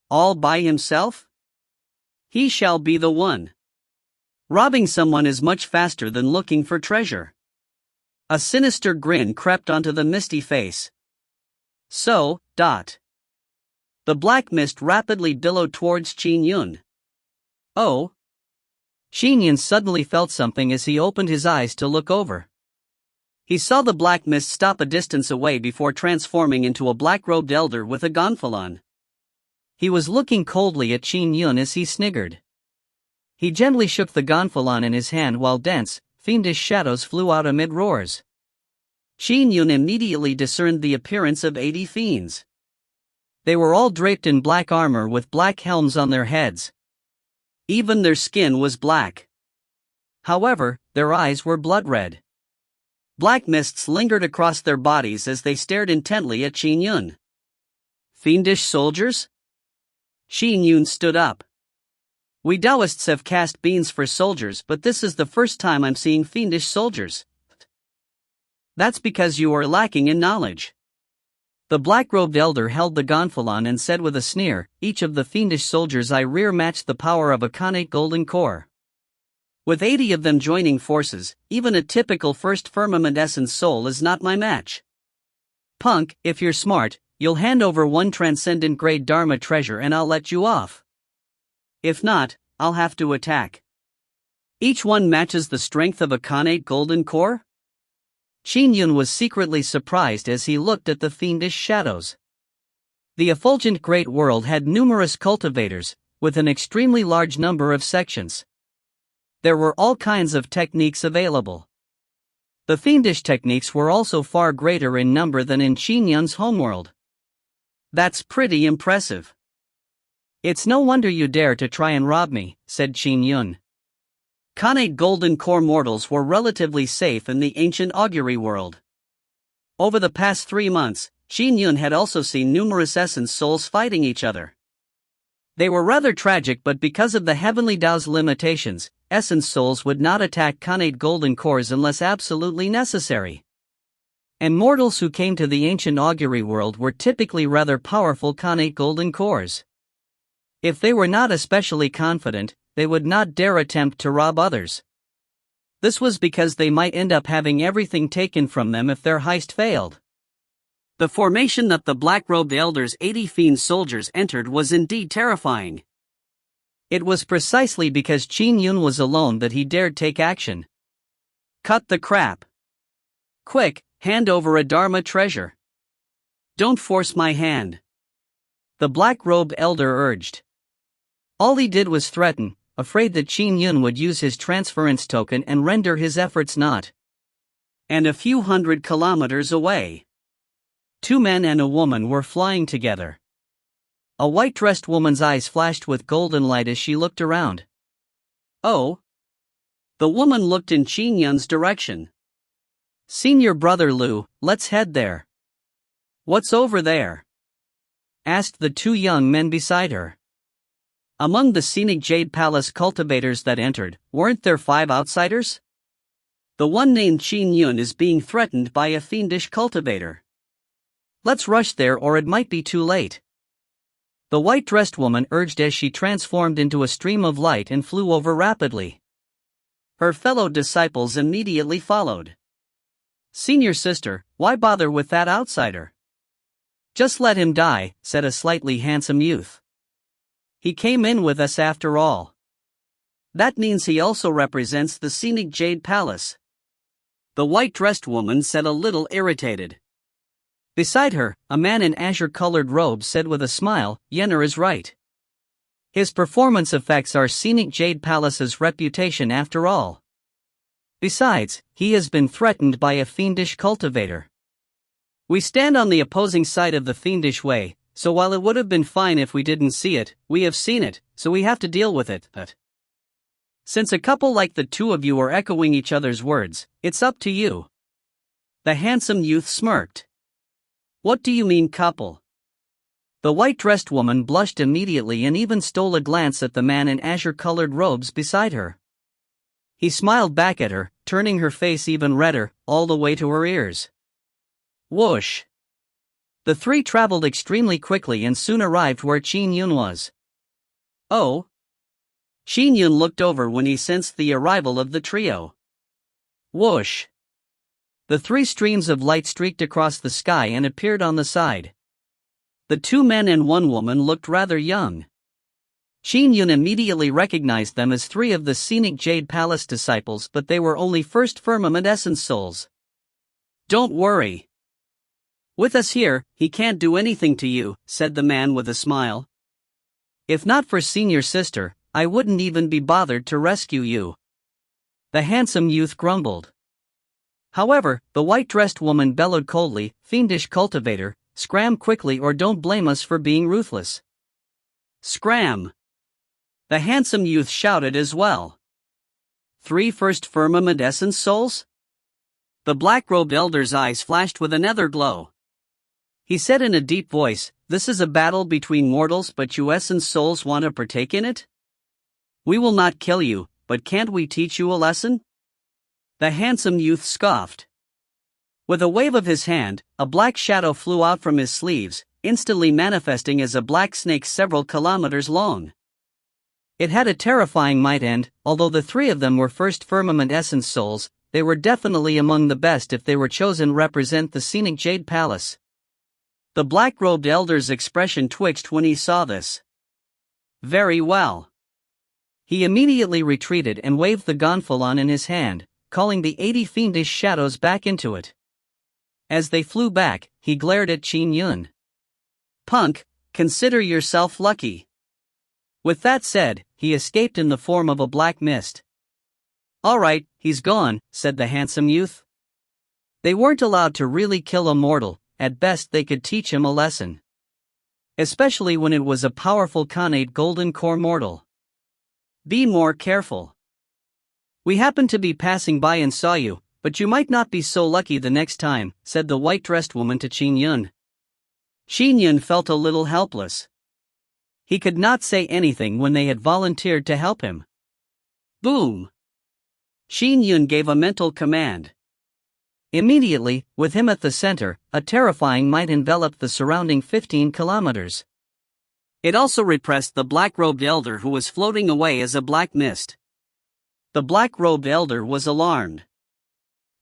Speaker 1: All by himself? He shall be the one. Robbing someone is much faster than looking for treasure. A sinister grin crept onto the misty face. So, The black mist rapidly billowed towards Qin Yun. Oh! Qin Yun suddenly felt something as he opened his eyes to look over. He saw the black mist stop a distance away before transforming into a black-robed elder with a gonfalon. He was looking coldly at Qin Yun as he sniggered. He gently shook the gonfalon in his hand while dense, fiendish shadows flew out amid roars. Qin Yun immediately discerned the appearance of 80 fiends. They were all draped in black armor with black helms on their heads. Even their skin was black. However, their eyes were blood red. Black mists lingered across their bodies as they stared intently at Qin Yun. Fiendish soldiers? Qin Yun stood up. We Taoists have cast beans for soldiers, but this is the first time I'm seeing fiendish soldiers. That's because you are lacking in knowledge. The black-robed elder held the gonfalon and said with a sneer, each of the fiendish soldiers I rear matched the power of a Khanate golden core. With 80 of them joining forces, even a typical first firmament essence soul is not my match. Punk, if you're smart, you'll hand over 1 transcendent grade Dharma treasure and I'll let you off. If not, I'll have to attack. Each one matches the strength of a Khanate golden core? Qin Yun was secretly surprised as he looked at the fiendish shadows. The effulgent great world had numerous cultivators, with an extremely large number of sections. There were all kinds of techniques available. The fiendish techniques were also far greater in number than in Qin Yun's homeworld. That's pretty impressive. It's no wonder you dare to try and rob me, said Qin Yun. Khanate golden core mortals were relatively safe in the ancient augury world. Over the past 3 months, Qin Yun had also seen numerous essence souls fighting each other. They were rather tragic, but because of the heavenly Tao's limitations, essence souls would not attack Khanate golden cores unless absolutely necessary. And mortals who came to the ancient augury world were typically rather powerful Khanate golden cores. If they were not especially confident, they would not dare attempt to rob others. This was because they might end up having everything taken from them if their heist failed. The formation that the black-robed elders' 80 fiend soldiers entered was indeed terrifying. It was precisely because Qin Yun was alone that he dared take action. Cut the crap. Quick, hand over a Dharma treasure. Don't force my hand. The black-robed elder urged. All he did was threaten, afraid that Qin Yun would use his transference token and render his efforts naught. And a few 100 kilometers away, 2 men and a woman were flying together. A white-dressed woman's eyes flashed with golden light as she looked around. Oh! The woman looked in Qin Yun's direction. Senior brother Lu, let's head there. What's over there? Asked the 2 young men beside her. Among the scenic Jade Palace cultivators that entered, weren't there 5 outsiders? The one named Qin Yun is being threatened by a fiendish cultivator. Let's rush there or it might be too late. The white-dressed woman urged as she transformed into a stream of light and flew over rapidly. Her fellow disciples immediately followed. Senior sister, why bother with that outsider? Just let him die, said a slightly handsome youth. He came in with us after all. That means he also represents the scenic Jade Palace. The white-dressed woman said, a little irritated. Beside her, a man in azure-colored robes said with a smile, Yenner is right. His performance affects our scenic Jade Palace's reputation after all. Besides, he has been threatened by a fiendish cultivator. We stand on the opposing side of the fiendish way, so while it would have been fine if we didn't see it, we have seen it, so we have to deal with it. But since a couple like the 2 of you are echoing each other's words, it's up to you. The handsome youth smirked. What do you mean couple? The white-dressed woman blushed immediately and even stole a glance at the man in azure-colored robes beside her. He smiled back at her, turning her face even redder, all the way to her ears. Whoosh! The 3 traveled extremely quickly and soon arrived where Qin Yun was. Oh! Qin Yun looked over when he sensed the arrival of the trio. Whoosh! The 3 streams of light streaked across the sky and appeared on the side. The 2 men and 1 woman looked rather young. Qin Yun immediately recognized them as 3 of the scenic Jade Palace disciples, but they were only first firmament essence souls. Don't worry. With us here, he can't do anything to you, said the man with a smile. If not for senior sister, I wouldn't even be bothered to rescue you. The handsome youth grumbled. However, the white-dressed woman bellowed coldly, Fiendish cultivator, scram quickly or don't blame us for being ruthless. Scram! The handsome youth shouted as well. 3 first firmament essence souls? The black-robed elder's eyes flashed with another glow. He said in a deep voice, this is a battle between mortals, but you essence souls want to partake in it? We will not kill you, but can't we teach you a lesson? The handsome youth scoffed. With a wave of his hand, a black shadow flew out from his sleeves, instantly manifesting as a black snake several kilometers long. It had a terrifying might and, although the 3 of them were first firmament essence souls, they were definitely among the best if they were chosen to represent the scenic Jade Palace. The black-robed elder's expression twitched when he saw this. Very well. He immediately retreated and waved the gonfalon in his hand, calling the 80 fiendish shadows back into it. As they flew back, he glared at Qin Yun. Punk, consider yourself lucky. With that said, he escaped in the form of a black mist. All right, he's gone, said the handsome youth. They weren't allowed to really kill a mortal, at best they could teach him a lesson. Especially when it was a powerful Khanate golden core mortal. Be more careful. "We happened to be passing by and saw you, but you might not be so lucky the next time," said the white-dressed woman to Qin Yun. Qin Yun felt a little helpless. He could not say anything when they had volunteered to help him. Boom! Qin Yun gave a mental command. Immediately, with him at the center, a terrifying might enveloped the surrounding 15 kilometers. It also repressed the black-robed elder who was floating away as a black mist. The black-robed elder was alarmed.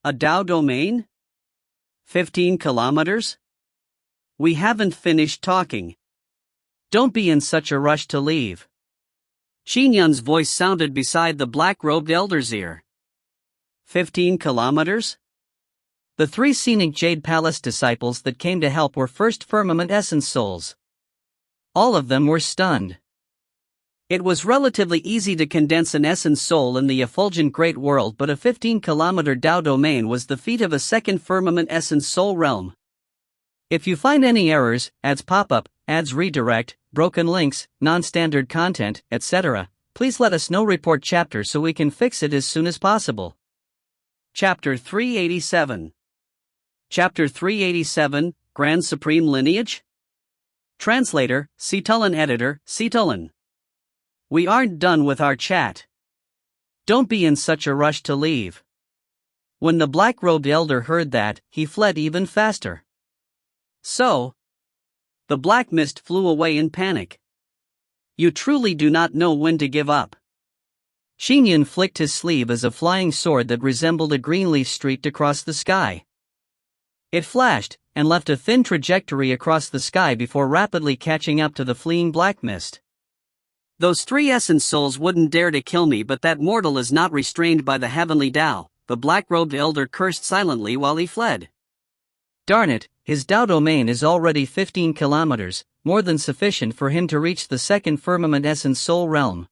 Speaker 1: A Dao domain? 15 kilometers? We haven't finished talking. Don't be in such a rush to leave. Qin Yun's voice sounded beside the black-robed elder's ear. 15 kilometers? The 3 scenic Jade Palace disciples that came to help were first firmament essence souls. All of them were stunned. It was relatively easy to condense an essence soul in the effulgent great world, but a 15-kilometer Dao domain was the feat of a second firmament essence soul realm. If you find any errors, ads pop up, ads redirect, broken links, non-standard content, etc., please let us know. Report chapter so we can fix it as soon as possible. Chapter 387. Chapter 387, Grand Supreme Lineage? Translator, Citullin. Editor, Citullin. We aren't done with our chat. Don't be in such a rush to leave. When the black-robed elder heard that, he fled even faster. So, the black mist flew away in panic. You truly do not know when to give up. Qin Yun flicked his sleeve as a flying sword that resembled a green leaf streaked across the sky. It flashed, and left a thin trajectory across the sky before rapidly catching up to the fleeing black mist. Those 3 essence souls wouldn't dare to kill me, but that mortal is not restrained by the heavenly Tao, the black-robed elder cursed silently while he fled. Darn it, his Dao domain is already 15 kilometers, more than sufficient for him to reach the second firmament essence soul realm.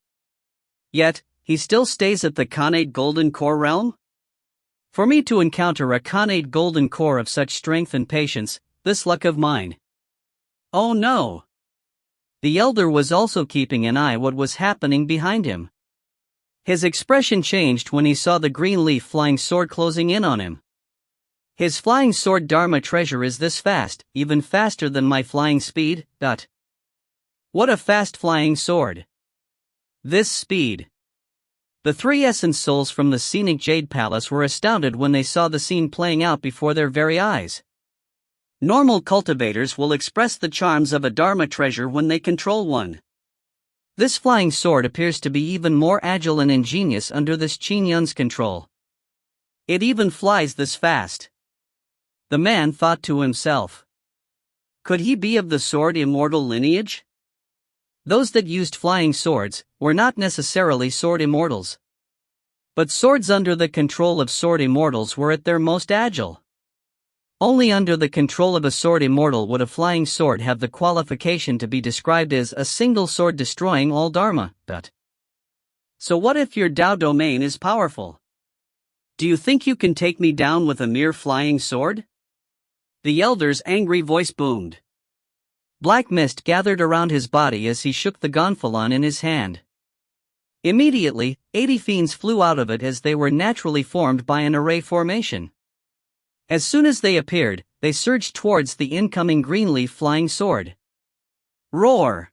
Speaker 1: Yet, he still stays at the Khanate Golden Core realm? For me to encounter a Khanate Golden Core of such strength and patience, this luck of mine. Oh no! The elder was also keeping an eye on what was happening behind him. His expression changed when he saw the green leaf flying sword closing in on him. His flying sword Dharma treasure is this fast, even faster than my flying speed. What a fast flying sword! This speed! The 3 essence souls from the scenic Jade Palace were astounded when they saw the scene playing out before their very eyes. Normal cultivators will express the charms of a Dharma treasure when they control one. This flying sword appears to be even more agile and ingenious under this Qin Yun's control. It even flies this fast. The man thought to himself. Could he be of the sword immortal lineage? Those that used flying swords were not necessarily sword immortals. But swords under the control of sword immortals were at their most agile. Only under the control of a sword immortal would a flying sword have the qualification to be described as a single sword destroying all Dharma. So what if your Dao domain is powerful? Do you think you can take me down with a mere flying sword? The elder's angry voice boomed. Black mist gathered around his body as he shook the gonfalon in his hand. Immediately, 80 fiends flew out of it as they were naturally formed by an array formation. As soon as they appeared, they surged towards the incoming greenleaf flying sword. Roar!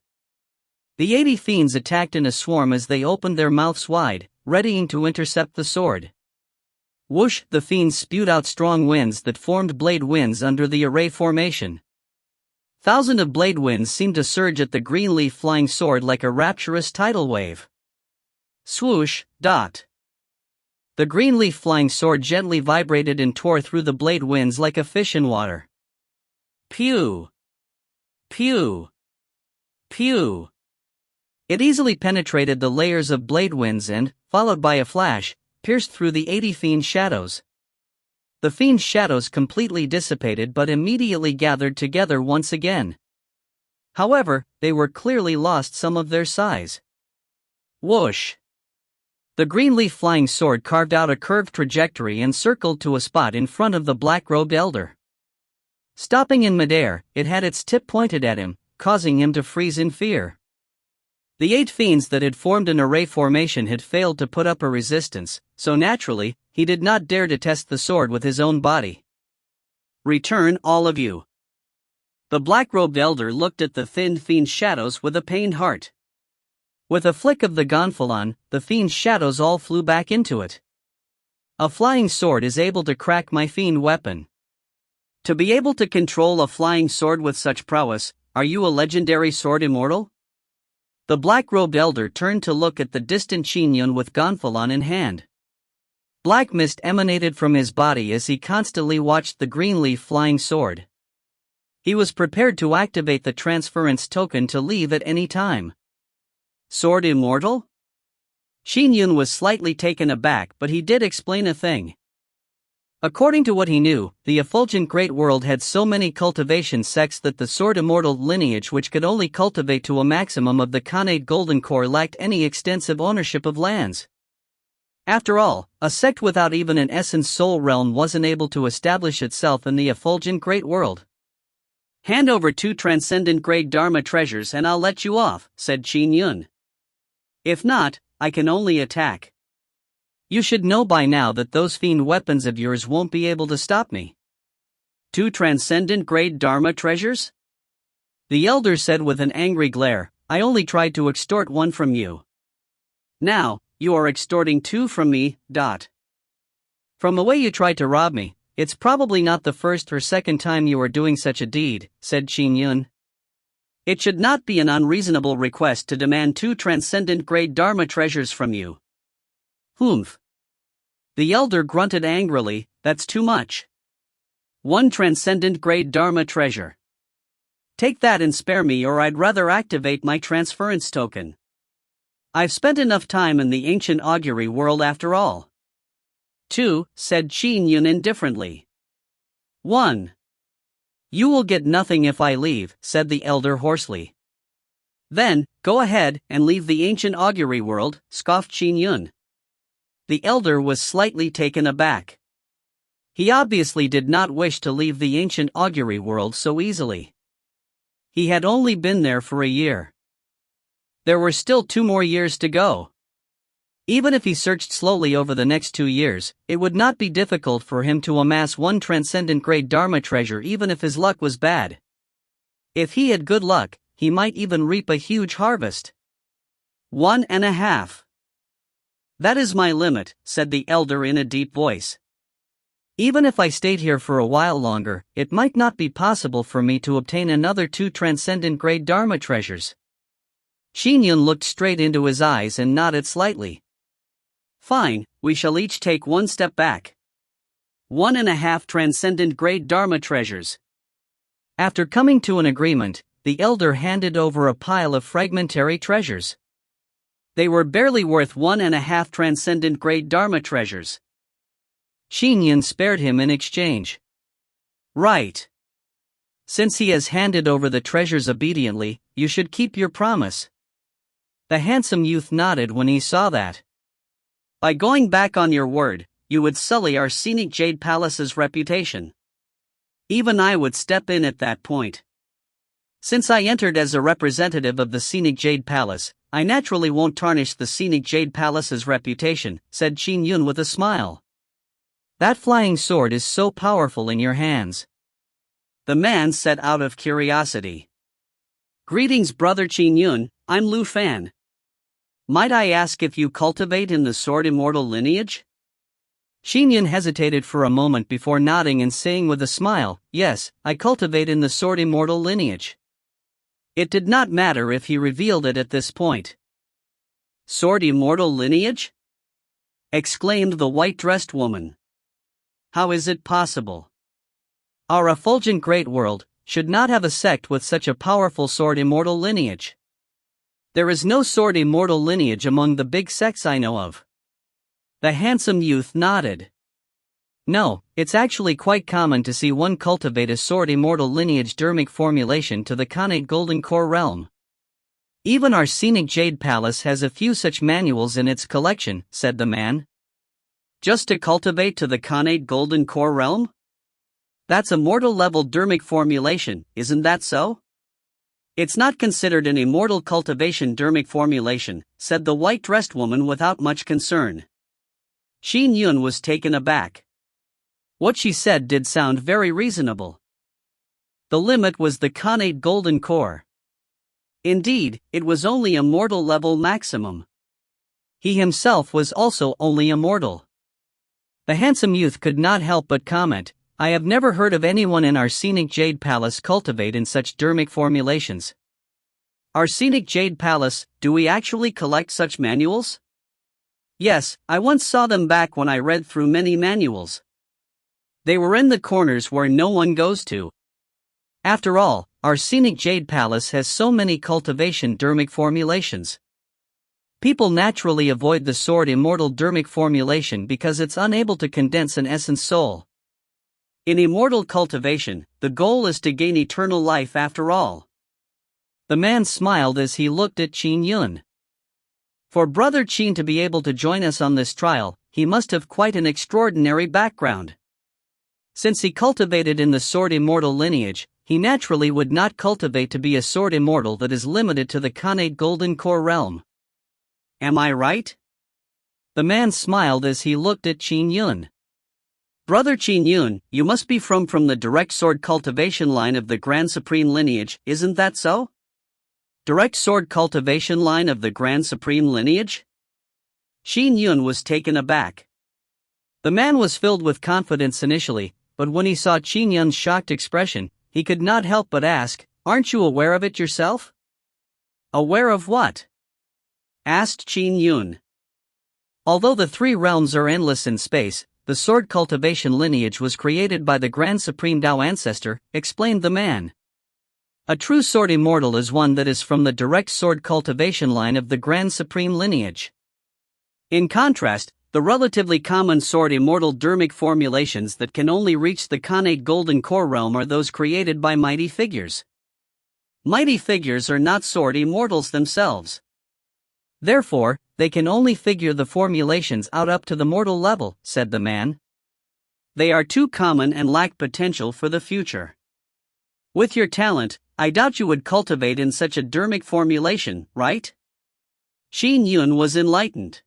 Speaker 1: The 80 fiends attacked in a swarm as they opened their mouths wide, readying to intercept the sword. Whoosh! The fiends spewed out strong winds that formed blade winds under the array formation. Thousands of blade winds seemed to surge at the greenleaf flying sword like a rapturous tidal wave. Swoosh! Dot! The greenleaf flying sword gently vibrated and tore through the blade winds like a fish in water. Pew! Pew! Pew! It easily penetrated the layers of blade winds and, followed by a flash, pierced through the 80 fiend shadows. The fiend's shadows completely dissipated but immediately gathered together once again. However, they were clearly lost some of their size. Whoosh! The greenleaf flying sword carved out a curved trajectory and circled to a spot in front of the black-robed elder. Stopping in midair, it had its tip pointed at him, causing him to freeze in fear. The 8 fiends that had formed an array formation had failed to put up a resistance, so naturally, he did not dare to test the sword with his own body. Return, all of you. The black-robed elder looked at the thin fiend's shadows with a pained heart. With a flick of the gonfalon, the fiend's shadows all flew back into it. A flying sword is able to crack my fiend weapon. To be able to control a flying sword with such prowess, are you a legendary sword immortal? The black-robed elder turned to look at the distant Qin Yun with gonfalon in hand. Black mist emanated from his body as he constantly watched the green leaf flying sword. He was prepared to activate the transference token to leave at any time. Sword immortal? Qin Yun was slightly taken aback, but he did explain a thing. According to what he knew, the effulgent great world had so many cultivation sects that the sword immortal lineage, which could only cultivate to a maximum of the Khanate golden core, lacked any extensive ownership of lands. After all, a sect without even an essence soul realm wasn't able to establish itself in the effulgent great world. Hand over 2 transcendent grade Dharma treasures and I'll let you off, said Qin Yun. If not, I can only attack. You should know by now that those fiend weapons of yours won't be able to stop me. 2 transcendent grade Dharma treasures? The elder said with an angry glare, I only tried to extort 1 from you. Now, you are extorting 2 from me, From the way you tried to rob me, it's probably not the first or second time you are doing such a deed, said Qin Yun. It should not be an unreasonable request to demand 2 transcendent grade Dharma treasures from you. Humph. The elder grunted angrily, that's too much. 1 transcendent grade Dharma treasure. Take that and spare me, or I'd rather activate my transference token. I've spent enough time in the ancient augury world after all. 2, said Qin Yun indifferently. 1. You will get nothing if I leave, said the elder hoarsely. Then, go ahead and leave the ancient augury world, scoffed Qin Yun. The elder was slightly taken aback. He obviously did not wish to leave the ancient augury world so easily. He had only been there for a year. There were still 2 more years to go. Even if he searched slowly over the next 2 years, it would not be difficult for him to amass 1 transcendent grade Dharma treasure even if his luck was bad. If he had good luck, he might even reap a huge harvest. 1.5. That is my limit, said the elder in a deep voice. Even if I stayed here for a while longer, it might not be possible for me to obtain another 2 transcendent grade Dharma treasures. Qin Yun looked straight into his eyes and nodded slightly. Fine, we shall each take 1 step back. 1.5 transcendent grade Dharma treasures. After coming to an agreement, the elder handed over a pile of fragmentary treasures. They were barely worth 1.5 transcendent grade Dharma treasures. Qin Yun spared him in exchange. Right. Since he has handed over the treasures obediently, you should keep your promise. The handsome youth nodded when he saw that. By going back on your word, you would sully our scenic Jade Palace's reputation. Even I would step in at that point. Since I entered as a representative of the scenic Jade Palace, I naturally won't tarnish the scenic Jade Palace's reputation, said Qin Yun with a smile. That flying sword is so powerful in your hands. The man said out of curiosity. Greetings, brother Qin Yun, I'm Lu Fan. Might I ask if you cultivate in the sword immortal lineage? Qin Yun hesitated for a moment before nodding and saying with a smile, yes, I cultivate in the sword immortal lineage. It did not matter if he revealed it at this point. Sword immortal lineage? Exclaimed the white-dressed woman. How is it possible? Our effulgent great world should not have a sect with such a powerful sword immortal lineage. There is no sword immortal lineage among the big sects I know of. The handsome youth nodded. No, it's actually quite common to see one cultivate a sword immortal lineage dermic formulation to the Khanate golden core realm. Even our scenic Jade Palace has a few such manuals in its collection, said the man. Just to cultivate to the Khanate golden core realm? That's a mortal level dermic formulation, isn't that so? It's not considered an immortal cultivation dermic formulation, said the white-dressed woman without much concern. Qin Yun was taken aback. What she said did sound very reasonable. The limit was the connate golden core. Indeed, it was only a mortal level maximum. He himself was also only a mortal. The handsome youth could not help but comment, I have never heard of anyone in Arsenic Jade Palace cultivate in such dermic formulations. Arsenic Jade Palace, do we actually collect such manuals? Yes, I once saw them back when I read through many manuals. They were in the corners where no one goes to. After all, Arsenic Jade Palace has so many cultivation dermic formulations. People naturally avoid the sword immortal dermic formulation because it's unable to condense an essence soul. In immortal cultivation, the goal is to gain eternal life after all. The man smiled as he looked at Qin Yun. For Brother Qin to be able to join us on this trial, he must have quite an extraordinary background. Since he cultivated in the sword immortal lineage, he naturally would not cultivate to be a sword immortal that is limited to the connate golden core realm. Am I right? The man smiled as he looked at Qin Yun. Brother Qin Yun, you must be from the direct sword cultivation line of the Grand Supreme lineage, isn't that so? Direct sword cultivation line of the Grand Supreme lineage? Qin Yun was taken aback. The man was filled with confidence initially, but when he saw Qin Yun's shocked expression, he could not help but ask, aren't you aware of it yourself? Aware of what? Asked Qin Yun. Although the three realms are endless in space, the sword cultivation lineage was created by the Grand Supreme Tao ancestor, explained the man. A true sword immortal is one that is from the direct sword cultivation line of the Grand Supreme lineage. In contrast, the relatively common sword immortal dermic formulations that can only reach the connate golden core realm are those created by mighty figures. Mighty figures are not sword immortals themselves. Therefore, they can only figure the formulations out up to the mortal level, said the man. They are too common and lack potential for the future. With your talent, I doubt you would cultivate in such a dermic formulation, right? Qin Yun was enlightened.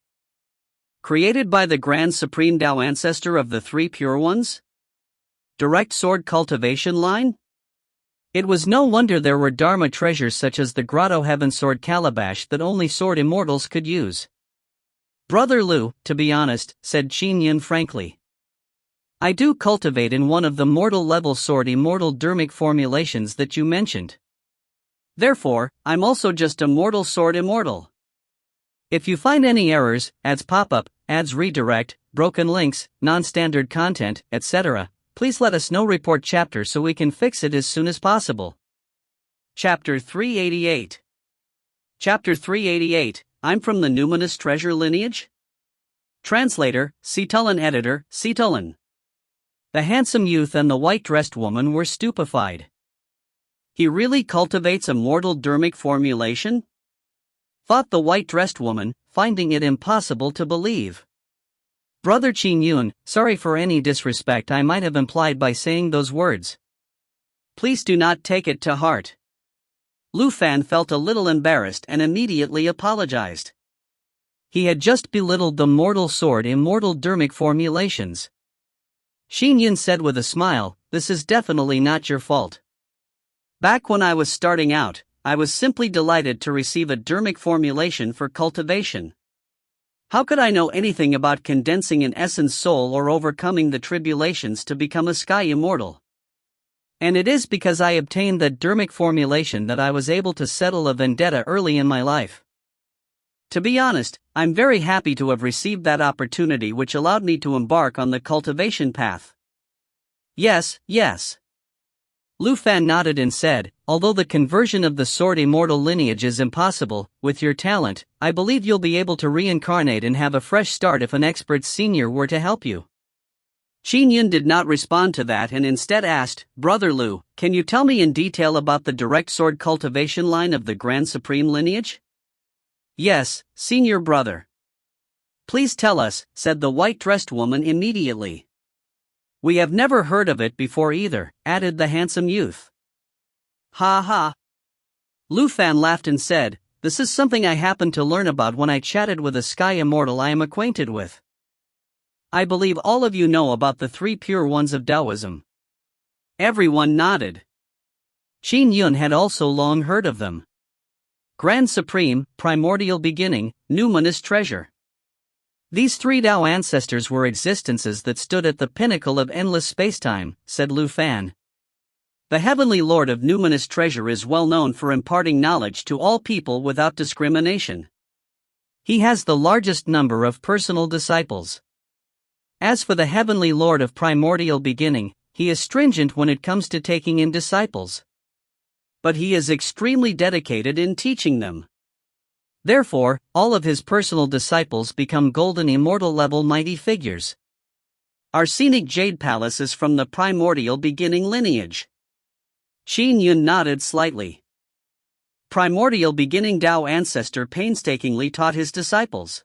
Speaker 1: Created by the Grand Supreme Tao ancestor of the three pure ones? Direct sword cultivation line? It was no wonder there were Dharma treasures such as the Grotto Heaven Sword Calabash that only sword immortals could use. Brother Lu, to be honest, said Qin Yun frankly. I do cultivate in one of the mortal level sword immortal dermic formulations that you mentioned. Therefore, I'm also just a mortal sword immortal. If you find any errors, ads pop up, ads redirect, broken links, non-standard content, etc., please let us know. Report chapter so we can fix it as soon as possible. Chapter 388. Chapter 388, I'm from the numinous treasure lineage? Translator, Citulin. Editor, Citulin. The handsome youth and the white-dressed woman were stupefied. He really cultivates a mortal dermic formulation? Thought the white-dressed woman, finding it impossible to believe. Brother Qin Yun, sorry for any disrespect I might have implied by saying those words. Please do not take it to heart. Lu Fan felt a little embarrassed and immediately apologized. He had just belittled the mortal sword immortal dermic formulations. Qin Yun said with a smile, this is definitely not your fault. Back when I was starting out, I was simply delighted to receive a dermic formulation for cultivation. How could I know anything about condensing an essence soul or overcoming the tribulations to become a sky immortal? And it is because I obtained that dermic formulation that I was able to settle a vendetta early in my life. To be honest, I'm very happy to have received that opportunity which allowed me to embark on the cultivation path. Yes. Lu Fan nodded and said, although the conversion of the sword immortal lineage is impossible, with your talent, I believe you'll be able to reincarnate and have a fresh start if an expert senior were to help you. Qin Yun did not respond to that and instead asked, Brother Lu, can you tell me in detail about the direct sword cultivation line of the Grand Supreme lineage? Yes, senior brother. Please tell us, said the white-dressed woman immediately. We have never heard of it before either, added the handsome youth. Ha ha. Lu Fan laughed and said, "This is something I happened to learn about when I chatted with a sky immortal I am acquainted with. I believe all of you know about the three pure ones of Taoism." Everyone nodded. Qin Yun had also long heard of them. Grand Supreme, Primordial Beginning, Numinous Treasure. These three Tao ancestors were existences that stood at the pinnacle of endless spacetime, said Lu Fan. The Heavenly Lord of Numinous Treasure is well known for imparting knowledge to all people without discrimination. He has the largest number of personal disciples. As for the Heavenly Lord of Primordial Beginning, he is stringent when it comes to taking in disciples. But he is extremely dedicated in teaching them. Therefore, all of his personal disciples become golden immortal level mighty figures. Our scenic Jade Palace is from the Primordial Beginning lineage. Qin Yun nodded slightly. Primordial Beginning Tao ancestor painstakingly taught his disciples.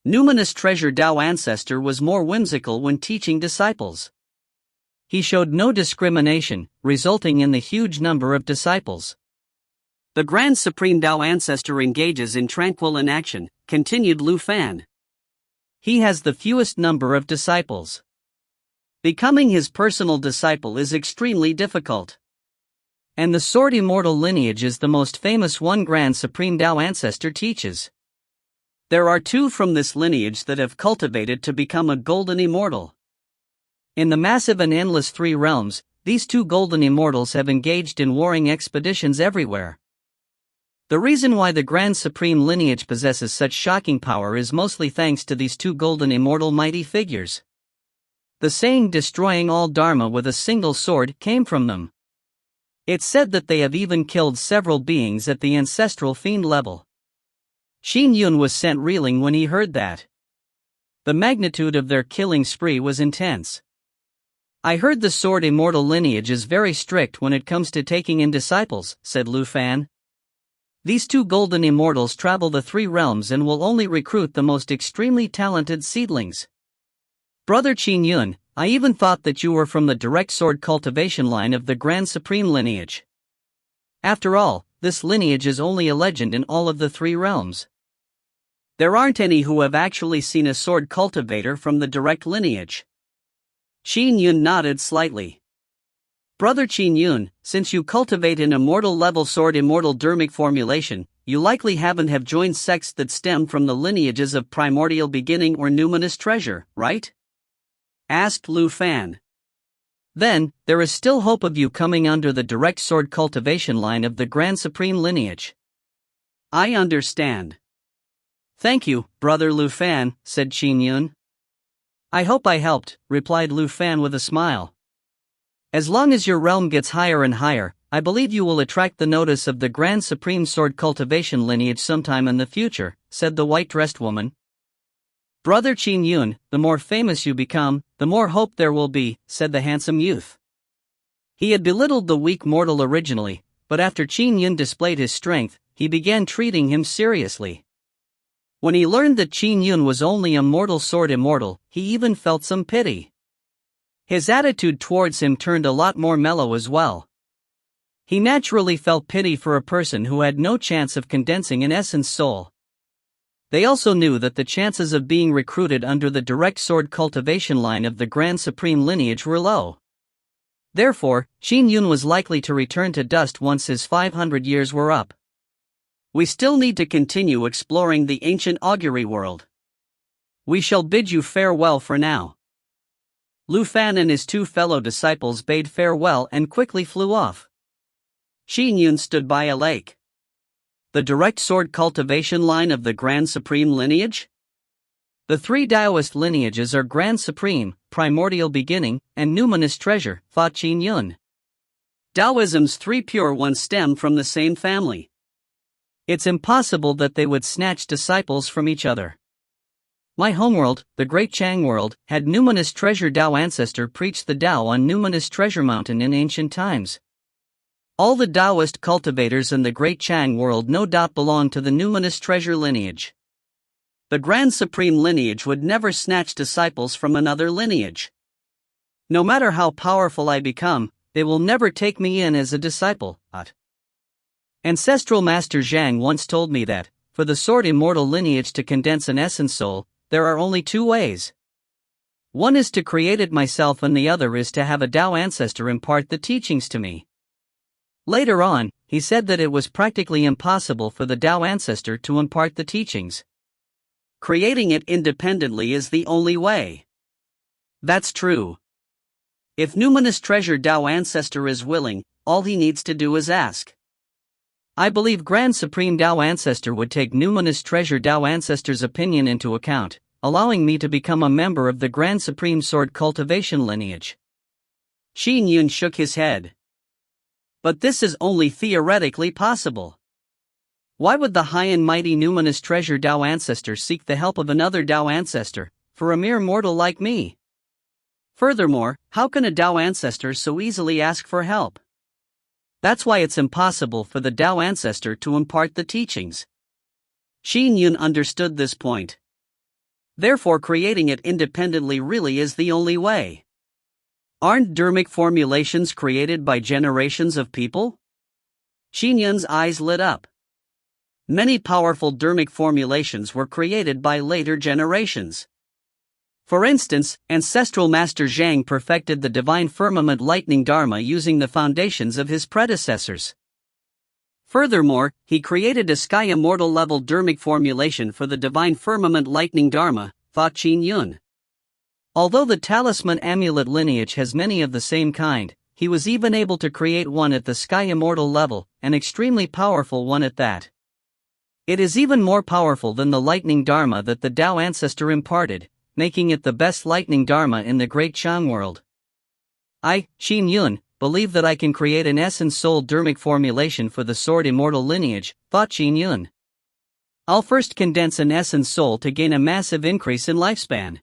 Speaker 1: Numinous Treasure Tao ancestor was more whimsical when teaching disciples. He showed no discrimination, resulting in the huge number of disciples. The Grand Supreme Tao ancestor engages in tranquil inaction, continued Lu Fan. He has the fewest number of disciples. Becoming his personal disciple is extremely difficult. And the Sword Immortal lineage is the most famous one Grand Supreme Tao ancestor teaches. There are two from this lineage that have cultivated to become a golden immortal. In the massive and endless three realms, these two golden immortals have engaged in warring expeditions everywhere. The reason why the Grand Supreme lineage possesses such shocking power is mostly thanks to these two golden immortal mighty figures. The saying destroying all Dharma with a single sword came from them. It's said that they have even killed several beings at the ancestral fiend level. Qin Yun was sent reeling when he heard that. The magnitude of their killing spree was intense. I heard the Sword Immortal lineage is very strict when it comes to taking in disciples, said Lu Fan. These two golden immortals travel the three realms and will only recruit the most extremely talented seedlings. Brother Qin Yun, I even thought that you were from the direct sword cultivation line of the Grand Supreme lineage. After all, this lineage is only a legend in all of the three realms. There aren't any who have actually seen a sword cultivator from the direct lineage. Qin Yun nodded slightly. Brother Qin Yun, since you cultivate an immortal level sword immortal dermic formulation, you likely haven't have joined sects that stem from the lineages of Primordial Beginning or Numinous Treasure, right? Asked Lu Fan. Then, there is still hope of you coming under the direct sword cultivation line of the Grand Supreme lineage. I understand. Thank you, Brother Lu Fan, said Qin Yun. I hope I helped, replied Lu Fan with a smile. As long as your realm gets higher and higher, I believe you will attract the notice of the Grand Supreme Sword cultivation lineage sometime in the future, said the white-dressed woman. Brother Qin Yun, the more famous you become, the more hope there will be, said the handsome youth. He had belittled the weak mortal originally, but after Qin Yun displayed his strength, he began treating him seriously. When he learned that Qin Yun was only a mortal sword immortal, he even felt some pity. His attitude towards him turned a lot more mellow as well. He naturally felt pity for a person who had no chance of condensing an essence soul. They also knew that the chances of being recruited under the direct sword cultivation line of the Grand Supreme lineage were low. Therefore, Qin Yun was likely to return to dust once his 500 years were up. We still need to continue exploring the ancient augury world. We shall bid you farewell for now. Lu Fan and his two fellow disciples bade farewell and quickly flew off. Qin Yun stood by a lake. The direct sword cultivation line of the Grand Supreme lineage? The three Taoist lineages are Grand Supreme, Primordial Beginning, and Numinous Treasure, thought Qin Yun. Taoism's three pure ones stem from the same family. It's impossible that they would snatch disciples from each other. My homeworld, the Great Chang world, had Numinous Treasure Tao ancestor preach the Tao on Numinous Treasure Mountain in ancient times. All the Taoist cultivators in the Great Chang world no doubt belong to the Numinous Treasure lineage. The Grand Supreme lineage would never snatch disciples from another lineage. No matter how powerful I become, they will never take me in as a disciple. Ancestral Master Zhang once told me that, for the sword immortal lineage to condense an essence soul, there are only two ways. One is to create it myself and the other is to have a Tao ancestor impart the teachings to me. Later on, he said that it was practically impossible for the Tao ancestor to impart the teachings. Creating it independently is the only way. That's true. If Numinous Treasure Tao ancestor is willing, all he needs to do is ask. I believe Grand Supreme Tao ancestor would take Numinous Treasure Tao ancestor's opinion into account, allowing me to become a member of the Grand Supreme Sword cultivation lineage. Qin Yun shook his head. But this is only theoretically possible. Why would the high and mighty Numinous Treasure Tao ancestor seek the help of another Tao ancestor, for a mere mortal like me? Furthermore, how can a Tao ancestor so easily ask for help? That's why it's impossible for the Tao ancestor to impart the teachings. Qin Yun understood this point. Therefore, creating it independently really is the only way. Aren't dharmic formulations created by generations of people? Qin Yun's eyes lit up. Many powerful dharmic formulations were created by later generations. For instance, Ancestral Master Zhang perfected the Divine Firmament Lightning Dharma using the foundations of his predecessors. Furthermore, he created a Sky Immortal level dharmic formulation for the Divine Firmament Lightning Dharma, thought Qin Yun. Although the Talisman Amulet lineage has many of the same kind, he was even able to create one at the Sky Immortal level, an extremely powerful one at that. It is even more powerful than the Lightning Dharma that the Tao ancestor imparted, making it the best lightning dharma in the great Chang world. I, Qin Yun, believe that I can create an essence soul dharmic formulation for the sword immortal lineage, thought Qin Yun. I'll first condense an essence soul to gain a massive increase in lifespan.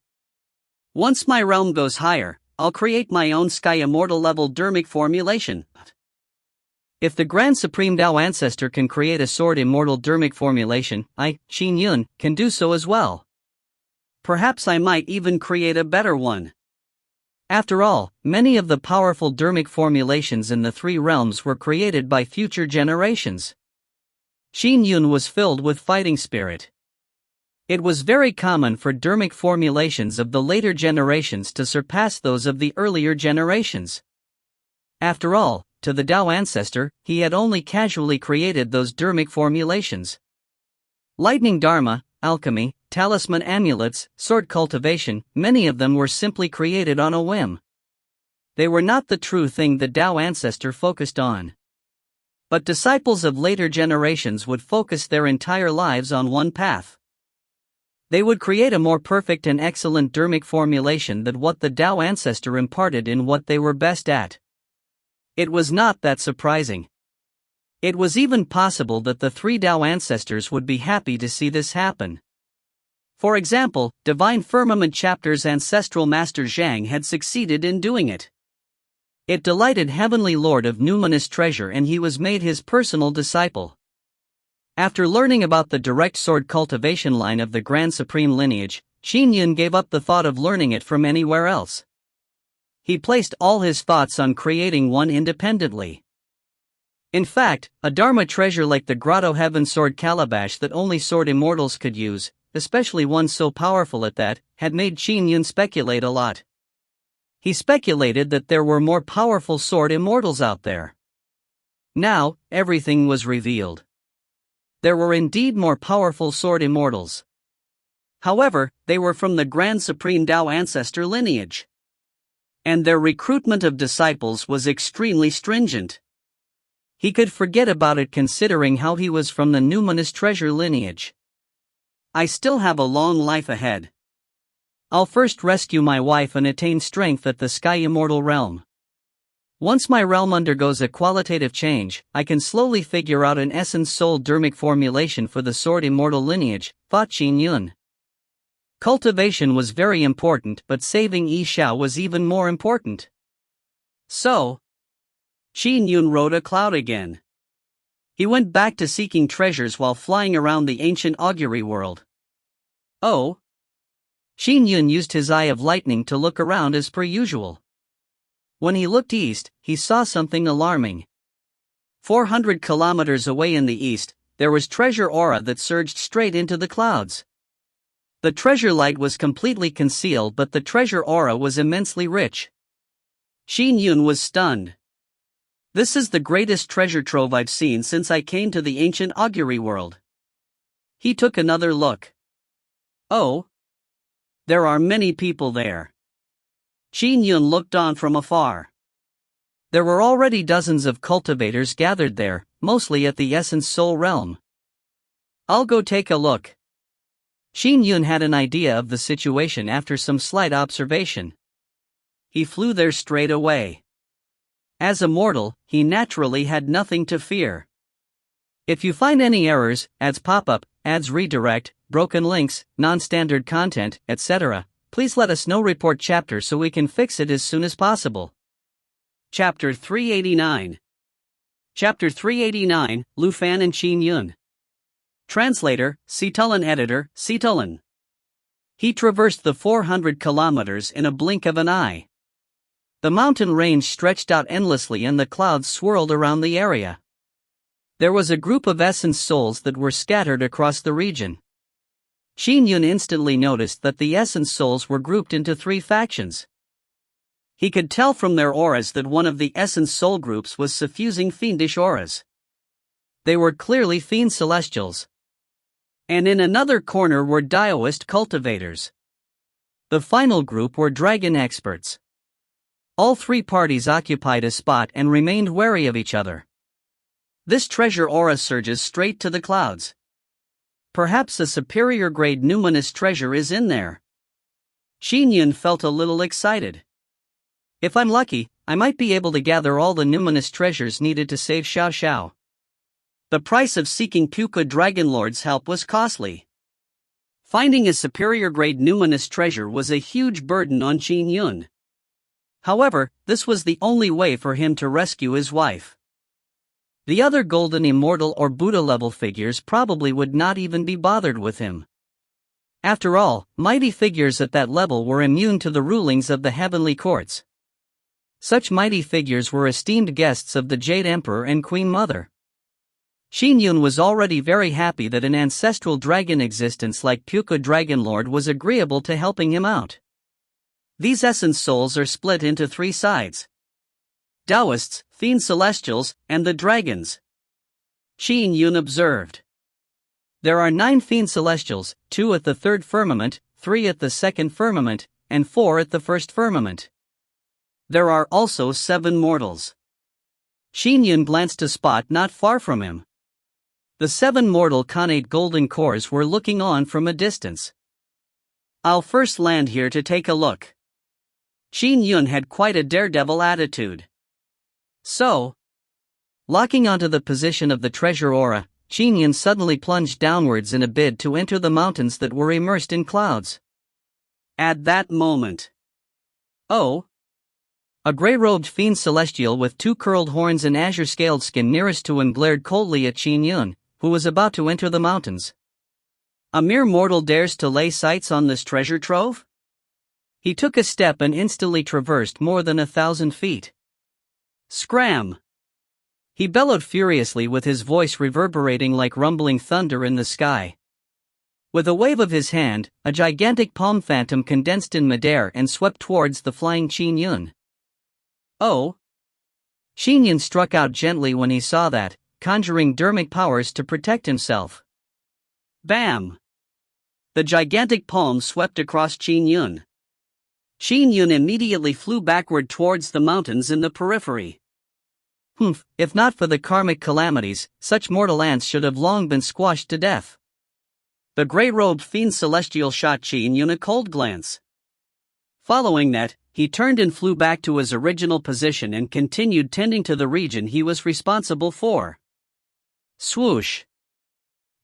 Speaker 1: Once my realm goes higher, I'll create my own Sky Immortal level dharmic formulation. If the Grand Supreme Tao ancestor can create a sword immortal dharmic formulation, I, Qin Yun, can do so as well. Perhaps I might even create a better one. After all, many of the powerful dharmic formulations in the three realms were created by future generations. Qin Yun was filled with fighting spirit. It was very common for dharmic formulations of the later generations to surpass those of the earlier generations. After all, to the Tao ancestor, he had only casually created those dharmic formulations. Lightning Dharma, alchemy, talisman amulets, sword cultivation, many of them were simply created on a whim. They were not the true thing the Tao ancestor focused on. But disciples of later generations would focus their entire lives on one path. They would create a more perfect and excellent dharmic formulation than what the Tao ancestor imparted in what they were best at. It was not that surprising. It was even possible that the three Tao ancestors would be happy to see this happen. For example, Divine Firmament Chapter's Ancestral Master Zhang had succeeded in doing it. It delighted Heavenly Lord of Numinous Treasure and he was made his personal disciple. After learning about the direct sword cultivation line of the Grand Supreme lineage, Qin Yun gave up the thought of learning it from anywhere else. He placed all his thoughts on creating one independently. In fact, a Dharma treasure like the Grotto Heaven Sword Calabash that only sword immortals could use, especially one so powerful at that, had made Qin Yun speculate a lot. He speculated that there were more powerful sword immortals out there. Now, everything was revealed. There were indeed more powerful sword immortals. However, they were from the Grand Supreme Tao ancestor lineage. And their recruitment of disciples was extremely stringent. He could forget about it considering how he was from the Numinous Treasure lineage. I still have a long life ahead. I'll first rescue my wife and attain strength at the Sky Immortal realm. Once my realm undergoes a qualitative change, I can slowly figure out an essence soul dharmic formulation for the sword immortal lineage, thought Qin Yun. Cultivation was very important, but saving Xiao was even more important. So, Qin Yun rode a cloud again. He went back to seeking treasures while flying around the ancient augury world. Oh! Qin Yun used his eye of lightning to look around as per usual. When he looked east, he saw something alarming. 400 kilometers away in the east, there was treasure aura that surged straight into the clouds. The treasure light was completely concealed, but the treasure aura was immensely rich. Qin Yun was stunned. This is the greatest treasure trove I've seen since I came to the ancient augury world. He took another look. Oh! There are many people there. Qin Yun looked on from afar. There were already dozens of cultivators gathered there, mostly at the Essence Soul realm. I'll go take a look. Qin Yun had an idea of the situation after some slight observation. He flew there straight away. As a mortal, he naturally had nothing to fear. If you find any errors, ads pop up, ads redirect, broken links, non-standard content, etc., please let us know. Report chapter so we can fix it as soon as possible. Chapter 389. Chapter 389, Lu Fan and Qin Yun. Translator, Citulin. Editor, Citulin. He traversed the 400 kilometers in a blink of an eye. The mountain range stretched out endlessly and the clouds swirled around the area. There was a group of essence souls that were scattered across the region. Qin Yun instantly noticed that the essence souls were grouped into 3 factions. He could tell from their auras that one of the essence soul groups was suffusing fiendish auras. They were clearly fiend celestials. And in another corner were Daoist cultivators. The final group were dragon experts. All 3 parties occupied a spot and remained wary of each other. This treasure aura surges straight to the clouds. Perhaps a superior grade numinous treasure is in there. Qin Yun felt a little excited. If I'm lucky, I might be able to gather all the numinous treasures needed to save Xiao. The price of seeking Puka Dragonlord's help was costly. Finding a superior grade numinous treasure was a huge burden on Qin Yun. However, this was the only way for him to rescue his wife. The other golden immortal or Buddha level figures probably would not even be bothered with him. After all, mighty figures at that level were immune to the rulings of the heavenly courts. Such mighty figures were esteemed guests of the Jade Emperor and Queen Mother. Qin Yun was already very happy that an ancestral dragon existence like Puka Dragonlord was agreeable to helping him out. These essence souls are split into 3 sides: Taoists, fiend celestials, and the dragons. Qin Yun observed. There are 9 fiend celestials, 2 at the 3rd firmament, 3 at the 2nd firmament, and 4 at the 1st firmament. There are also 7 mortals. Qin Yun glanced a spot not far from him. The 7 mortal connate golden cores were looking on from a distance. I'll first land here to take a look. Qin Yun had quite a daredevil attitude. So, locking onto the position of the treasure aura, Qin Yun suddenly plunged downwards in a bid to enter the mountains that were immersed in clouds. At that moment, oh! A grey-robed fiend celestial with 2 curled horns and azure-scaled skin nearest to him glared coldly at Qin Yun, who was about to enter the mountains. A mere mortal dares to lay sights on this treasure trove? He took a step and instantly traversed more than 1,000 feet. Scram! He bellowed furiously with his voice reverberating like rumbling thunder in the sky. With a wave of his hand, a gigantic palm phantom condensed in midair and swept towards the flying Qin Yun. Oh! Qin Yun struck out gently when he saw that, conjuring dermic powers to protect himself. Bam! The gigantic palm swept across Qin Yun. Qin Yun immediately flew backward towards the mountains in the periphery. If not for the karmic calamities, such mortal ants should have long been squashed to death. The grey-robed fiend celestial shot Qin Yun a cold glance. Following that, he turned and flew back to his original position and continued tending to the region he was responsible for. Swoosh!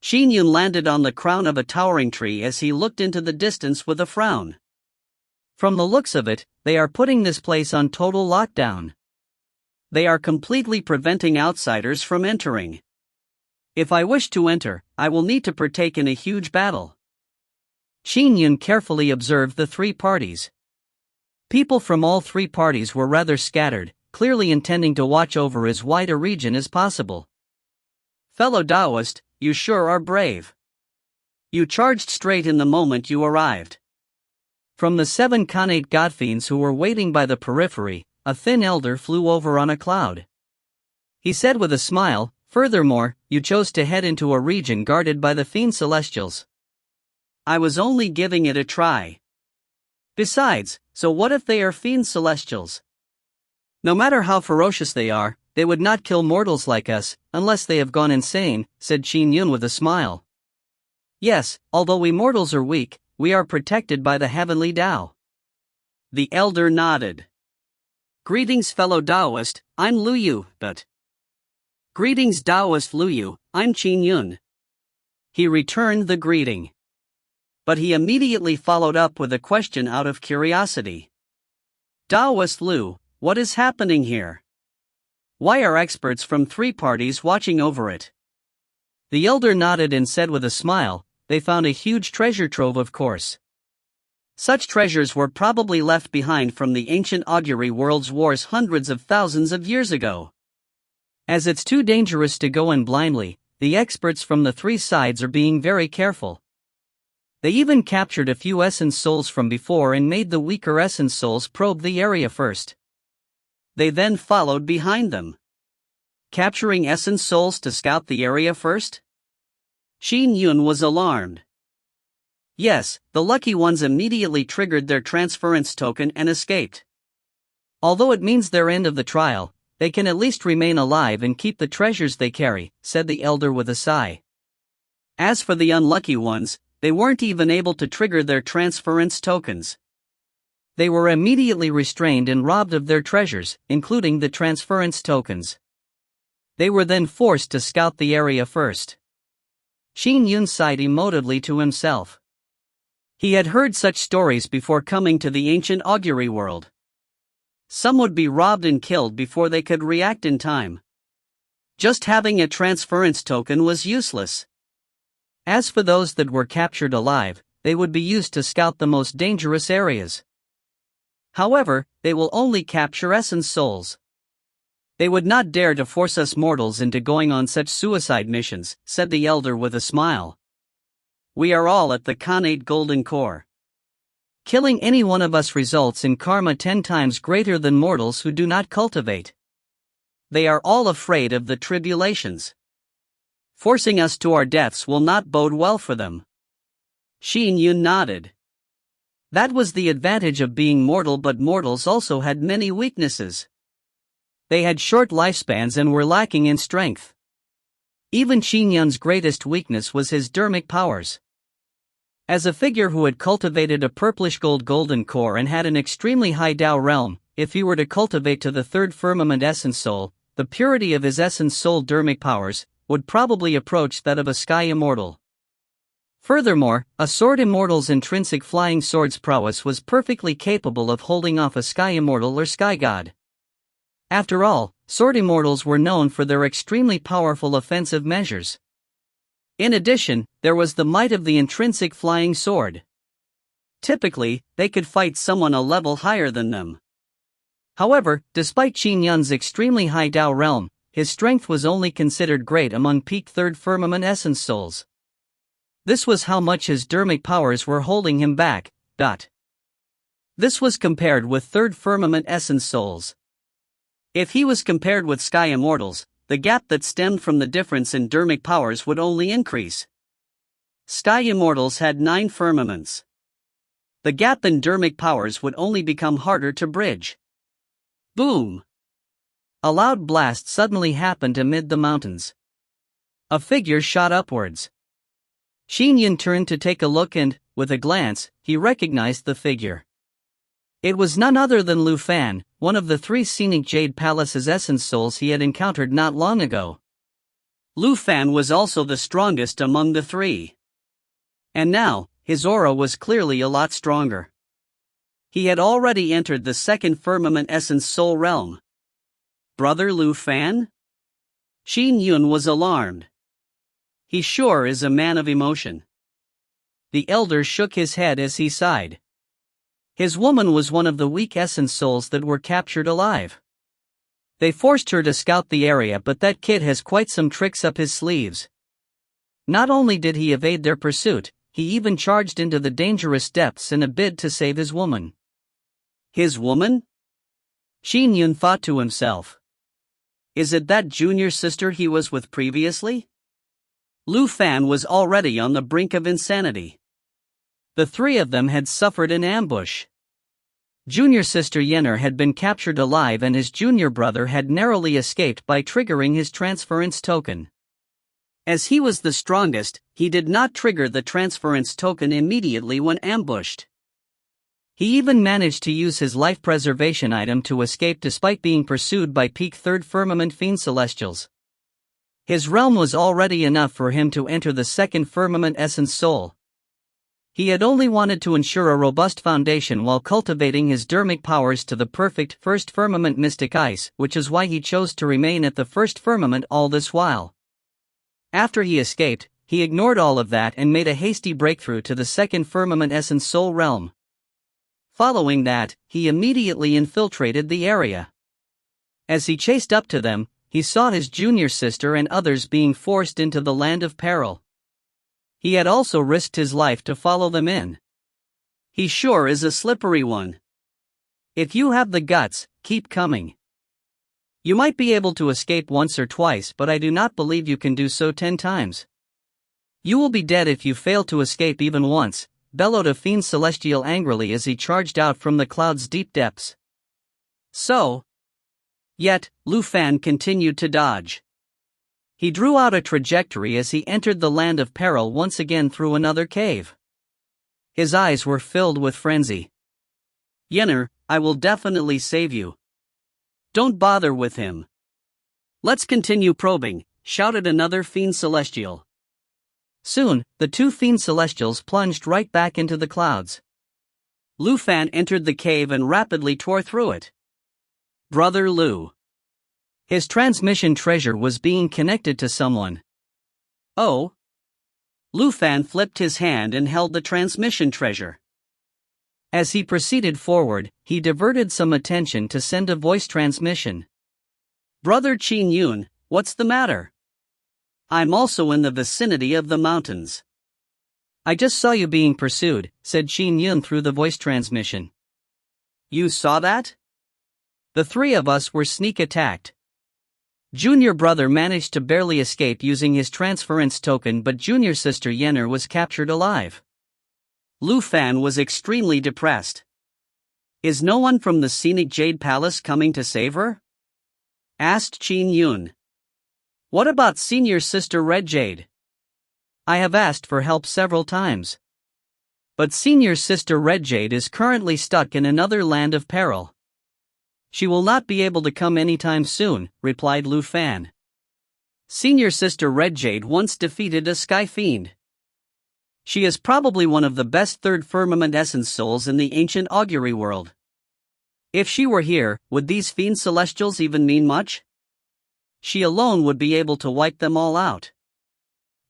Speaker 1: Qin Yun landed on the crown of a towering tree as he looked into the distance with a frown. From the looks of it, they are putting this place on total lockdown. They are completely preventing outsiders from entering. If I wish to enter, I will need to partake in a huge battle. Qin Yun carefully observed the 3 parties. People from all 3 parties were rather scattered, clearly intending to watch over as wide a region as possible. "Fellow Taoist, you sure are brave. You charged straight in the moment you arrived." From the 7 Khanate godfiends who were waiting by the periphery, a thin elder flew over on a cloud. He said with a smile, "Furthermore, you chose to head into a region guarded by the fiend celestials." "I was only giving it a try. Besides, so what if they are fiend celestials? No matter how ferocious they are, they would not kill mortals like us, unless they have gone insane," said Qin Yun with a smile. "Yes, although we mortals are weak, we are protected by the heavenly Tao." The elder nodded. "Greetings, fellow Taoist, I'm Lu Yu, but..." "Greetings, Taoist Lu Yu, I'm Qin Yun." He returned the greeting. But he immediately followed up with a question out of curiosity. "Taoist Lu, what is happening here? Why are experts from 3 parties watching over it?" The elder nodded and said with a smile, "They found a huge treasure trove, of course. Such treasures were probably left behind from the ancient augury world's wars hundreds of thousands of years ago. As it's too dangerous to go in blindly, the experts from the 3 sides are being very careful. They even captured a few essence souls from before and made the weaker essence souls probe the area first. They then followed behind them, capturing essence souls to scout the area first?" Qin Yun was alarmed. "Yes, the lucky ones immediately triggered their transference token and escaped. Although it means their end of the trial, they can at least remain alive and keep the treasures they carry," said the elder with a sigh. "As for the unlucky ones, they weren't even able to trigger their transference tokens. They were immediately restrained and robbed of their treasures, including the transference tokens. They were then forced to scout the area first." Qin Yun sighed emotively to himself. He had heard such stories before coming to the ancient augury world. Some would be robbed and killed before they could react in time. Just having a transference token was useless. As for those that were captured alive, they would be used to scout the most dangerous areas. However, they will only capture essence souls. They would not dare to force us mortals into going on such suicide missions, said the elder with a smile. We are all at the Khanate Golden Core. Killing any one of us results in karma 10 times greater than mortals who do not cultivate. They are all afraid of the tribulations. Forcing us to our deaths will not bode well for them. Qin Yun nodded. That was the advantage of being mortal, but mortals also had many weaknesses. They had short lifespans and were lacking in strength. Even Qin Yun's greatest weakness was his dermic powers. As a figure who had cultivated a purplish gold golden core and had an extremely high Tao realm, if he were to cultivate to the 3rd firmament essence soul, the purity of his essence soul dermic powers would probably approach that of a sky immortal. Furthermore, a sword immortal's intrinsic flying sword's prowess was perfectly capable of holding off a sky immortal or sky god. After all, sword immortals were known for their extremely powerful offensive measures. In addition, there was the might of the intrinsic flying sword. Typically, they could fight someone a level higher than them. However, despite Qin Yun's extremely high Tao realm, his strength was only considered great among peak 3rd firmament essence souls. This was how much his dermic powers were holding him back. This was compared with 3rd firmament essence souls. If he was compared with sky immortals, the gap that stemmed from the difference in dermic powers would only increase. Sky immortals had 9 firmaments. The gap in dermic powers would only become harder to bridge. Boom! A loud blast suddenly happened amid the mountains. A figure shot upwards. Qin Yun turned to take a look and, with a glance, he recognized the figure. It was none other than Lu Fan, one of the 3 scenic Jade Palace's essence souls he had encountered not long ago. Lu Fan was also the strongest among the 3. And now, his aura was clearly a lot stronger. He had already entered the 2nd firmament essence soul realm. Brother Lu Fan? Qin Yun was alarmed. He sure is a man of emotion. The elder shook his head as he sighed. His woman was one of the weak essence souls that were captured alive. They forced her to scout the area, but that kid has quite some tricks up his sleeves. Not only did he evade their pursuit, he even charged into the dangerous depths in a bid to save his woman. His woman? Qin Yun thought to himself. Is it that junior sister he was with previously? Lu Fan was already on the brink of insanity. The three of them had suffered an ambush. Junior sister Yenner had been captured alive and his junior brother had narrowly escaped by triggering his transference token. As he was the strongest, he did not trigger the transference token immediately when ambushed. He even managed to use his life preservation item to escape despite being pursued by peak 3rd firmament fiend celestials. His realm was already enough for him to enter the 2nd firmament essence soul. He had only wanted to ensure a robust foundation while cultivating his dermic powers to the perfect 1st firmament mystic ice, which is why he chose to remain at the 1st firmament all this while. After he escaped, he ignored all of that and made a hasty breakthrough to the 2nd firmament essence soul realm. Following that, he immediately infiltrated the area. As he chased up to them, he saw his junior sister and others being forced into the land of peril. He had also risked his life to follow them in. He sure is a slippery one. If you have the guts, keep coming. You might be able to escape once or twice, but I do not believe you can do so 10 times. You will be dead if you fail to escape even once, bellowed a fiend celestial angrily as he charged out from the cloud's deep depths. Yet, Lu Fan continued to dodge. He drew out a trajectory as he entered the land of peril once again through another cave. His eyes were filled with frenzy. Yenner, I will definitely save you. Don't bother with him. Let's continue probing, shouted another fiend celestial. Soon, the 2 fiend celestials plunged right back into the clouds. Lu Fan entered the cave and rapidly tore through it. Brother Lu. His transmission treasure was being connected to someone. Oh. Lu Fan flipped his hand and held the transmission treasure. As he proceeded forward, he diverted some attention to send a voice transmission. Brother Qin Yun, what's the matter? I'm also in the vicinity of the mountains. I just saw you being pursued, said Qin Yun through the voice transmission. You saw that? The 3 of us were sneak attacked. Junior brother managed to barely escape using his transference token, but junior sister Yenner was captured alive. Lu Fan was extremely depressed. Is no one from the scenic Jade Palace coming to save her? Asked Qin Yun. What about senior sister Red Jade? I have asked for help several times. But senior sister Red Jade is currently stuck in another land of peril. She will not be able to come anytime soon, replied Lu Fan. Senior sister Red Jade once defeated a sky fiend. She is probably one of the best 3rd firmament essence souls in the ancient augury world. If she were here, would these fiend celestials even mean much? She alone would be able to wipe them all out.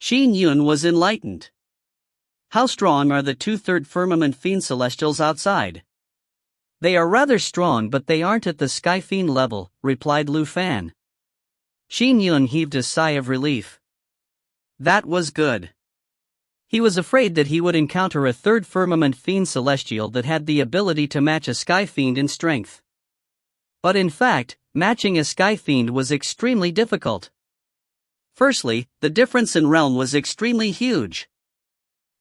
Speaker 1: Qin Yun was enlightened. How strong are the 2 3rd firmament fiend celestials outside? They are rather strong, but they aren't at the sky fiend level, replied Lu Fan. Qin Yun heaved a sigh of relief. That was good. He was afraid that he would encounter a 3rd firmament fiend celestial that had the ability to match a sky fiend in strength. But in fact, matching a sky fiend was extremely difficult. Firstly, the difference in realm was extremely huge.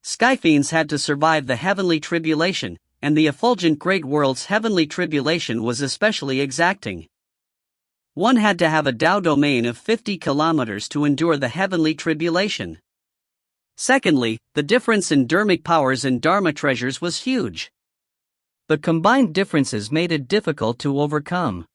Speaker 1: Sky fiends had to survive the heavenly tribulation, and the effulgent great world's heavenly tribulation was especially exacting. One had to have a Dao domain of 50 kilometers to endure the heavenly tribulation. Secondly, the difference in dermic powers and dharma treasures was huge. The combined differences made it difficult to overcome.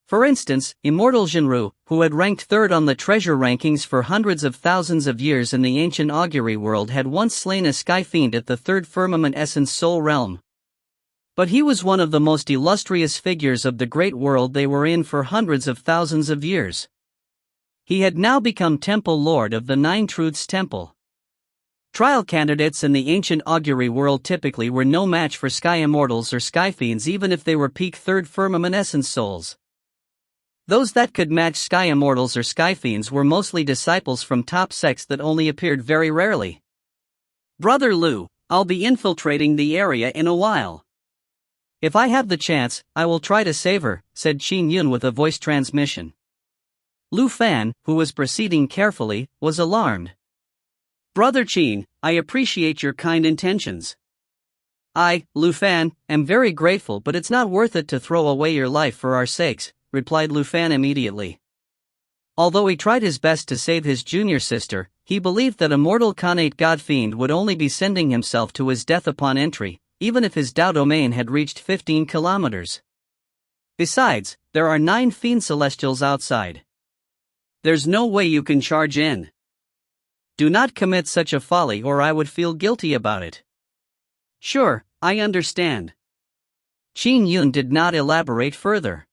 Speaker 1: For instance, immortal Zhenru, who had ranked 3rd on the treasure rankings for hundreds of thousands of years in the ancient augury world, had once slain a sky fiend at the 3rd firmament essence soul realm. But he was one of the most illustrious figures of the great world they were in for hundreds of thousands of years. He had now become temple lord of the 9 Truths Temple. Trial candidates in the ancient augury world typically were no match for sky immortals or sky fiends, even if they were peak 3rd firmament essence souls. Those that could match sky immortals or sky fiends were mostly disciples from top sects that only appeared very rarely. Brother Lu, I'll be infiltrating the area in a while. If I have the chance, I will try to save her, said Qin Yun with a voice transmission. Lu Fan, who was proceeding carefully, was alarmed. Brother Qin, I appreciate your kind intentions. I, Lu Fan, am very grateful, but it's not worth it to throw away your life for our sakes, replied Lu Fan immediately. Although he tried his best to save his junior sister, he believed that a mortal Khanate god fiend would only be sending himself to his death upon entry, even if his Dao domain had reached 15 kilometers. Besides, there are 9 fiend celestials outside. There's no way you can charge in. Do not commit such a folly or I would feel guilty about it. Sure, I understand. Qin Yun did not elaborate further.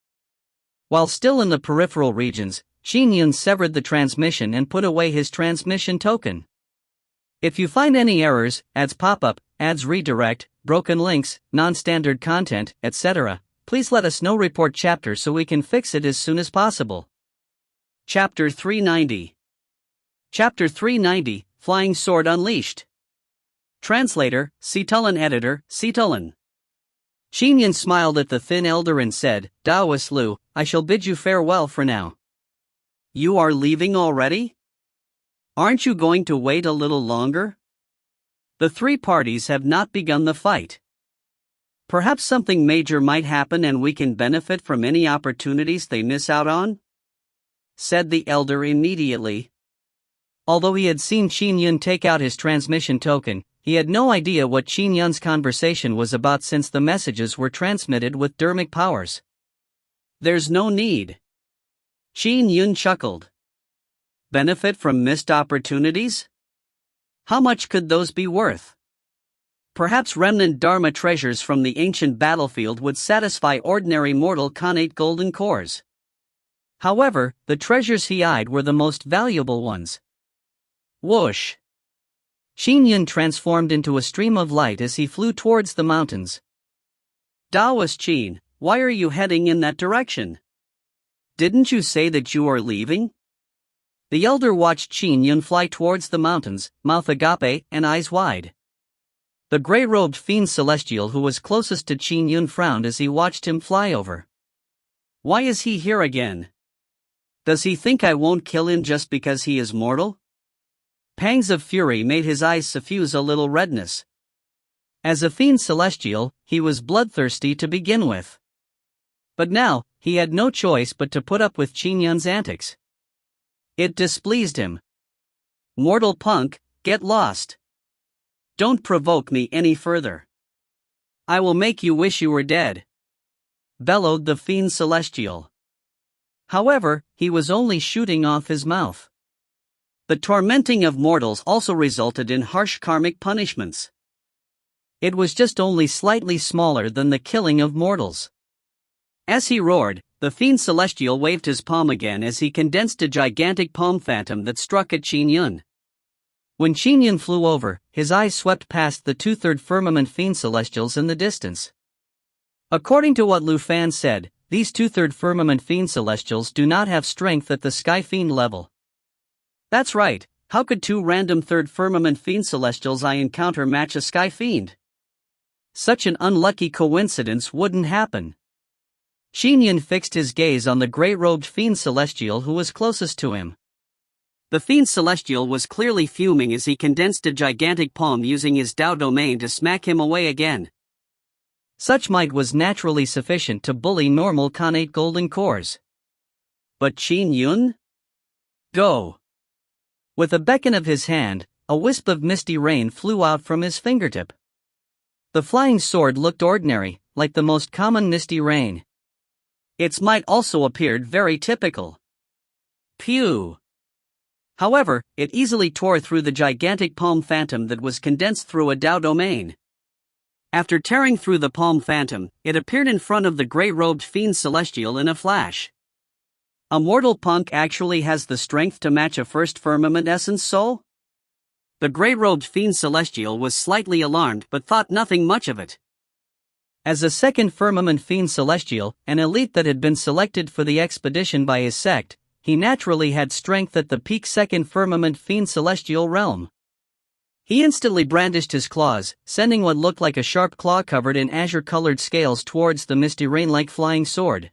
Speaker 1: While still in the peripheral regions, Qin Yun severed the transmission and put away his transmission token. If you find any errors, ads pop-up, ads redirect, broken links, non-standard content, etc., please let us know. Report chapter so we can fix it as soon as possible. Chapter 390. Chapter 390, Flying Sword Unleashed. Translator, Citulin. Editor, Citulin. Qin Yun smiled at the thin elder and said, Taoist Lu, I shall bid you farewell for now. You are leaving already? Aren't you going to wait a little longer? The 3 parties have not begun the fight. Perhaps something major might happen and we can benefit from any opportunities they miss out on? Said the elder immediately. Although he had seen Qin Yun take out his transmission token, he had no idea what Qin Yun's conversation was about since the messages were transmitted with dermic powers. There's no need. Qin Yun chuckled. Benefit from missed opportunities? How much could those be worth? Perhaps remnant Dharma treasures from the ancient battlefield would satisfy ordinary mortal Khanate golden cores. However, the treasures he eyed were the most valuable ones. Whoosh! Qin Yun transformed into a stream of light as he flew towards the mountains. Taoist Qin, why are you heading in that direction? Didn't you say that you are leaving? The elder watched Qin Yun fly towards the mountains, mouth agape and eyes wide. The gray-robed fiend celestial who was closest to Qin Yun frowned as he watched him fly over. Why is he here again? Does he think I won't kill him just because he is mortal? Pangs of fury made his eyes suffuse a little redness. As a fiend celestial, he was bloodthirsty to begin with. But now, he had no choice but to put up with Qin Yun's antics. It displeased him. Mortal punk, get lost. Don't provoke me any further. I will make you wish you were dead, bellowed the fiend celestial. However, he was only shooting off his mouth. The tormenting of mortals also resulted in harsh karmic punishments. It was just only slightly smaller than the killing of mortals. As he roared, the fiend celestial waved his palm again as he condensed a gigantic palm phantom that struck at Qin Yun. When Qin Yun flew over, his eyes swept past the 2/3 firmament fiend celestials in the distance. According to what Lu Fan said, these 2/3 firmament fiend celestials do not have strength at the sky fiend level. That's right, how could 2 random 3rd firmament fiend celestials I encounter match a sky fiend? Such an unlucky coincidence wouldn't happen. Qin Yun fixed his gaze on the gray-robed fiend celestial who was closest to him. The fiend celestial was clearly fuming as he condensed a gigantic palm using his Dao domain to smack him away again. Such might was naturally sufficient to bully normal Khanate golden cores. But Qin Yun? Go! With a beckon of his hand, a wisp of misty rain flew out from his fingertip. The flying sword looked ordinary, like the most common misty rain. Its might also appeared very typical. Pew! However, it easily tore through the gigantic palm phantom that was condensed through a Dao domain. After tearing through the palm phantom, it appeared in front of the gray-robed fiend celestial in a flash. A mortal punk actually has the strength to match a 1st firmament essence soul? The gray-robed fiend celestial was slightly alarmed but thought nothing much of it. As a second firmament fiend celestial, an elite that had been selected for the expedition by his sect, he naturally had strength at the peak second firmament fiend celestial realm. He instantly brandished his claws, sending what looked like a sharp claw covered in azure-colored scales towards the misty rain-like flying sword.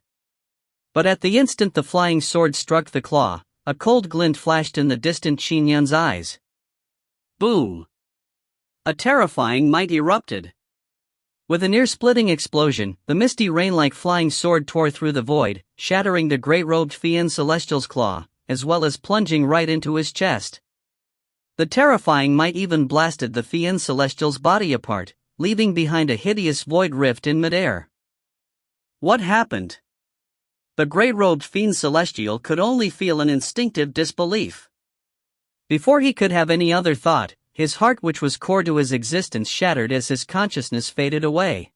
Speaker 1: But at the instant the flying sword struck the claw, a cold glint flashed in the distant Qin Yun's eyes. Boom! A terrifying might erupted. With an ear-splitting explosion, the misty rain-like flying sword tore through the void, shattering the grey-robed fiend celestial's claw, as well as plunging right into his chest. The terrifying might even blasted the fiend celestial's body apart, leaving behind a hideous void rift in midair. What happened? The grey-robed fiend celestial could only feel an instinctive disbelief. Before he could have any other thought, his heart, which was core to his existence, shattered as his consciousness faded away.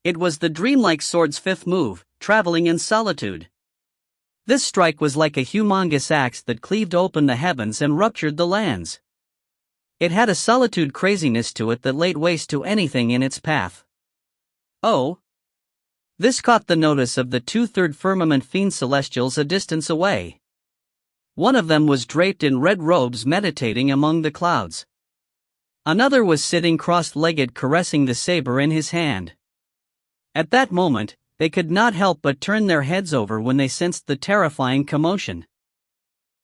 Speaker 1: It was the dreamlike sword's fifth move, traveling in solitude. This strike was like a humongous axe that cleaved open the heavens and ruptured the lands. It had a solitude craziness to it that laid waste to anything in its path. Oh! This caught the notice of the 2/3 firmament fiend celestials a distance away. One of them was draped in red robes meditating among the clouds. Another was sitting cross-legged caressing the saber in his hand. At that moment, they could not help but turn their heads over when they sensed the terrifying commotion.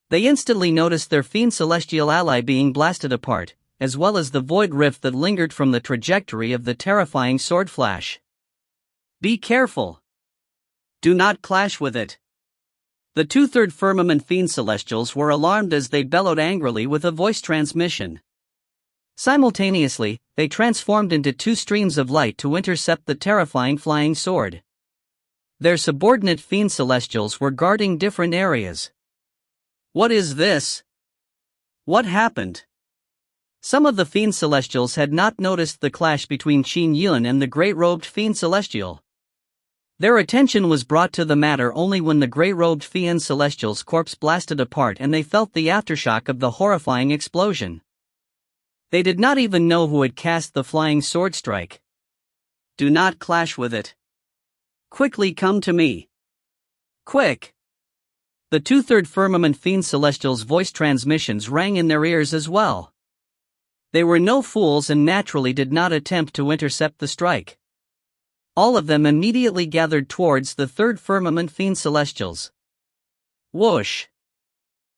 Speaker 1: They instantly noticed their fiend celestial ally being blasted apart, as well as the void rift that lingered from the trajectory of the terrifying sword flash. Be careful! Do not clash with it! The 2/3 firmament fiend celestials were alarmed as they bellowed angrily with a voice transmission. Simultaneously, they transformed into two streams of light to intercept the terrifying flying sword. Their subordinate fiend celestials were guarding different areas. What is this? What happened? Some of the fiend celestials had not noticed the clash between Qin Yun and the grey-robed fiend celestial. Their attention was brought to the matter only when the grey-robed fiend celestial's corpse blasted apart and they felt the aftershock of the horrifying explosion. They did not even know who had cast the flying sword strike. Do not clash with it. Quickly come to me. Quick! The 2/3 firmament fiend celestial's voice transmissions rang in their ears as well. They were no fools and naturally did not attempt to intercept the strike. All of them immediately gathered towards the 3rd firmament fiend celestials. Whoosh!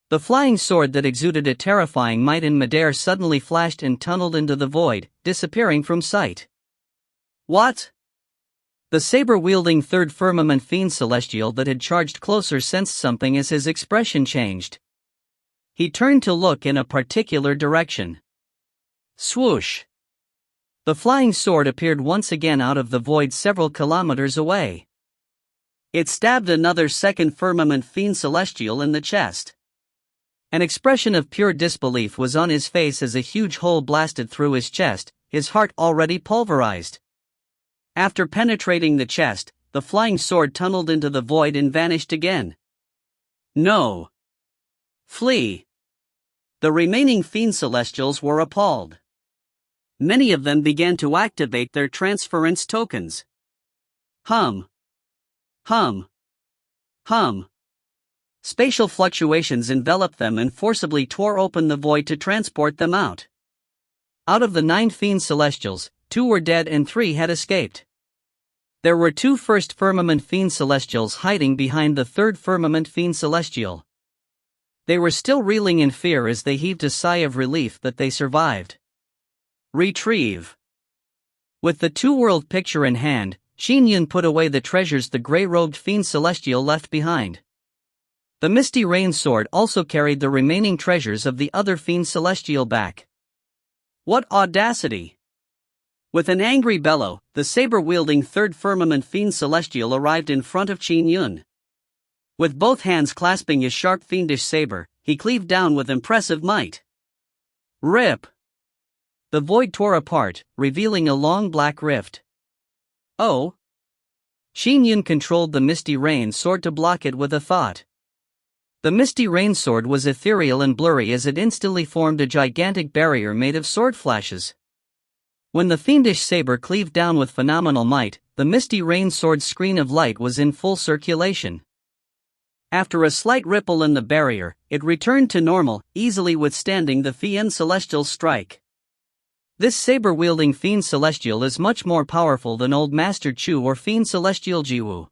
Speaker 1: The flying sword that exuded a terrifying might in midair suddenly flashed and tunneled into the void, disappearing from sight. What? The saber-wielding 3rd firmament fiend celestial that had charged closer sensed something as his expression changed. He turned to look in a particular direction. Swoosh! The flying sword appeared once again out of the void several kilometers away. It stabbed another 2nd firmament fiend celestial in the chest. An expression of pure disbelief was on his face as a huge hole blasted through his chest, his heart already pulverized. After penetrating the chest, the flying sword tunneled into the void and vanished again. No! Flee! The remaining fiend celestials were appalled. Many of them began to activate their transference tokens. Hum. Hum. Hum. Spatial fluctuations enveloped them and forcibly tore open the void to transport them out. Out of the 9 fiend celestials, 2 were dead and 3 had escaped. There were 2 first firmament fiend celestials hiding behind the 3rd firmament fiend celestial. They were still reeling in fear as they heaved a sigh of relief that they survived. Retrieve. With the 2-world picture in hand, Qin Yun put away the treasures the grey-robed fiend celestial left behind. The misty rain sword also carried the remaining treasures of the other fiend celestial back. What audacity! With an angry bellow, the saber-wielding 3rd firmament fiend celestial arrived in front of Qin Yun. With both hands clasping his sharp fiendish saber, he cleaved down with impressive might. Rip! The void tore apart, revealing a long black rift. Oh! Qin Yun controlled the misty rain sword to block it with a thought. The misty rain sword was ethereal and blurry as it instantly formed a gigantic barrier made of sword flashes. When the fiendish saber cleaved down with phenomenal might, the misty rain sword's screen of light was in full circulation. After a slight ripple in the barrier, it returned to normal, easily withstanding the Fiend Celestial's strike. This saber-wielding Fiend Celestial is much more powerful than Old Master Chu or Fiend Celestial Jiwu.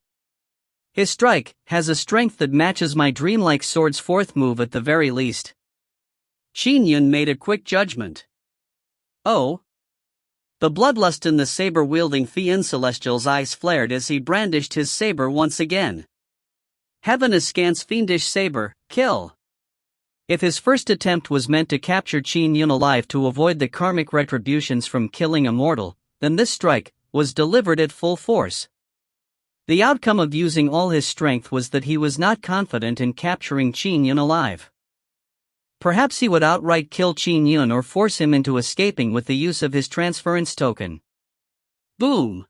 Speaker 1: His strike has a strength that matches my dreamlike sword's fourth move at the very least. Qin Yun made a quick judgment. Oh. The bloodlust in the saber-wielding Fiend Celestial's eyes flared as he brandished his saber once again. Heaven askance fiendish saber, kill! If his first attempt was meant to capture Qin Yun alive to avoid the karmic retributions from killing a mortal, then this strike was delivered at full force. The outcome of using all his strength was that he was not confident in capturing Qin Yun alive. Perhaps he would outright kill Qin Yun or force him into escaping with the use of his transference token. Boom!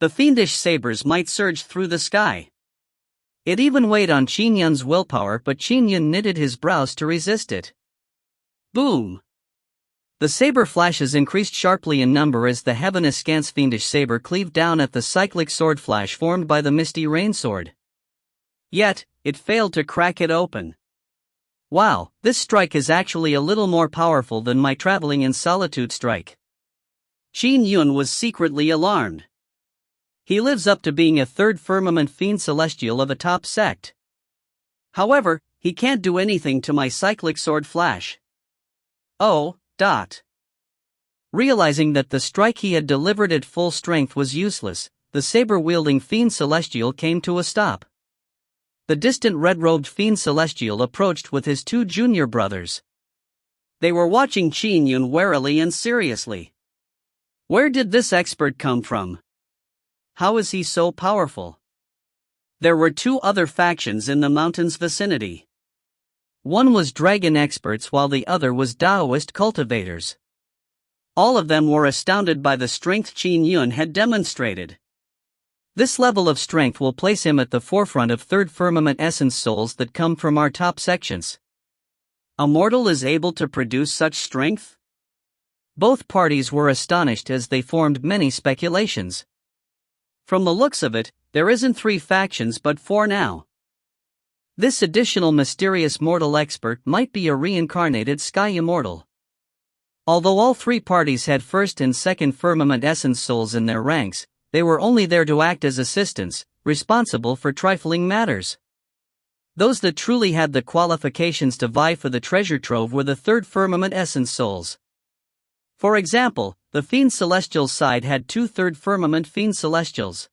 Speaker 1: The fiendish sabers might surge through the sky. It even weighed on Qin Yun's willpower, but Qin Yun knitted his brows to resist it. Boom! The saber flashes increased sharply in number as the heaven askance fiendish saber cleaved down at the cyclic sword flash formed by the misty rain sword. Yet, it failed to crack it open. Wow, this strike is actually a little more powerful than my traveling in solitude strike. Qin Yun was secretly alarmed. He lives up to being a third firmament Fiend Celestial of a top sect. However, he can't do anything to my cyclic sword flash. Oh. Realizing that the strike he had delivered at full strength was useless, the saber-wielding Fiend Celestial came to a stop. The distant red-robed Fiend Celestial approached with his two junior brothers. They were watching Qin Yun warily and seriously. Where did this expert come from? How is he so powerful? There were two other factions in the mountain's vicinity. One was dragon experts while the other was Taoist cultivators. All of them were astounded by the strength Qin Yun had demonstrated. This level of strength will place him at the forefront of third firmament essence souls that come from our top sections. A mortal is able to produce such strength? Both parties were astonished as they formed many speculations. From the looks of it, there isn't 3 factions but 4 now. This additional mysterious mortal expert might be a reincarnated sky immortal. Although all 3 parties had first and second firmament essence souls in their ranks, they were only there to act as assistants, responsible for trifling matters. Those that truly had the qualifications to vie for the treasure trove were the third firmament essence souls. For example, the Fiend Celestial side had 2 third firmament Fiend Celestials.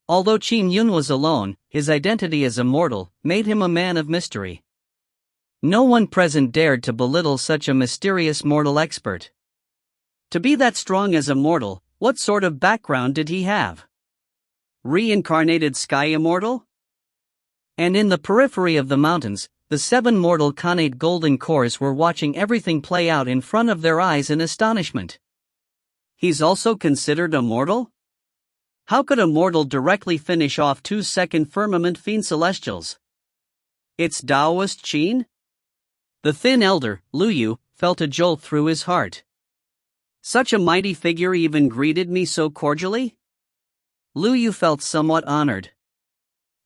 Speaker 1: Although Qin Yun was alone, his identity as a mortal made him a man of mystery. No one present dared to belittle such a mysterious mortal expert. To be that strong as a mortal, what sort of background did he have? Reincarnated sky immortal? And in the periphery of the mountains, the 7 mortal connate golden cores were watching everything play out in front of their eyes in astonishment. He's also considered a mortal? How could a mortal directly finish off 2 second firmament Fiend Celestials? It's Taoist Qin? The thin elder, Lu Yu, felt a jolt through his heart. Such a mighty figure even greeted me so cordially? Lu Yu felt somewhat honored.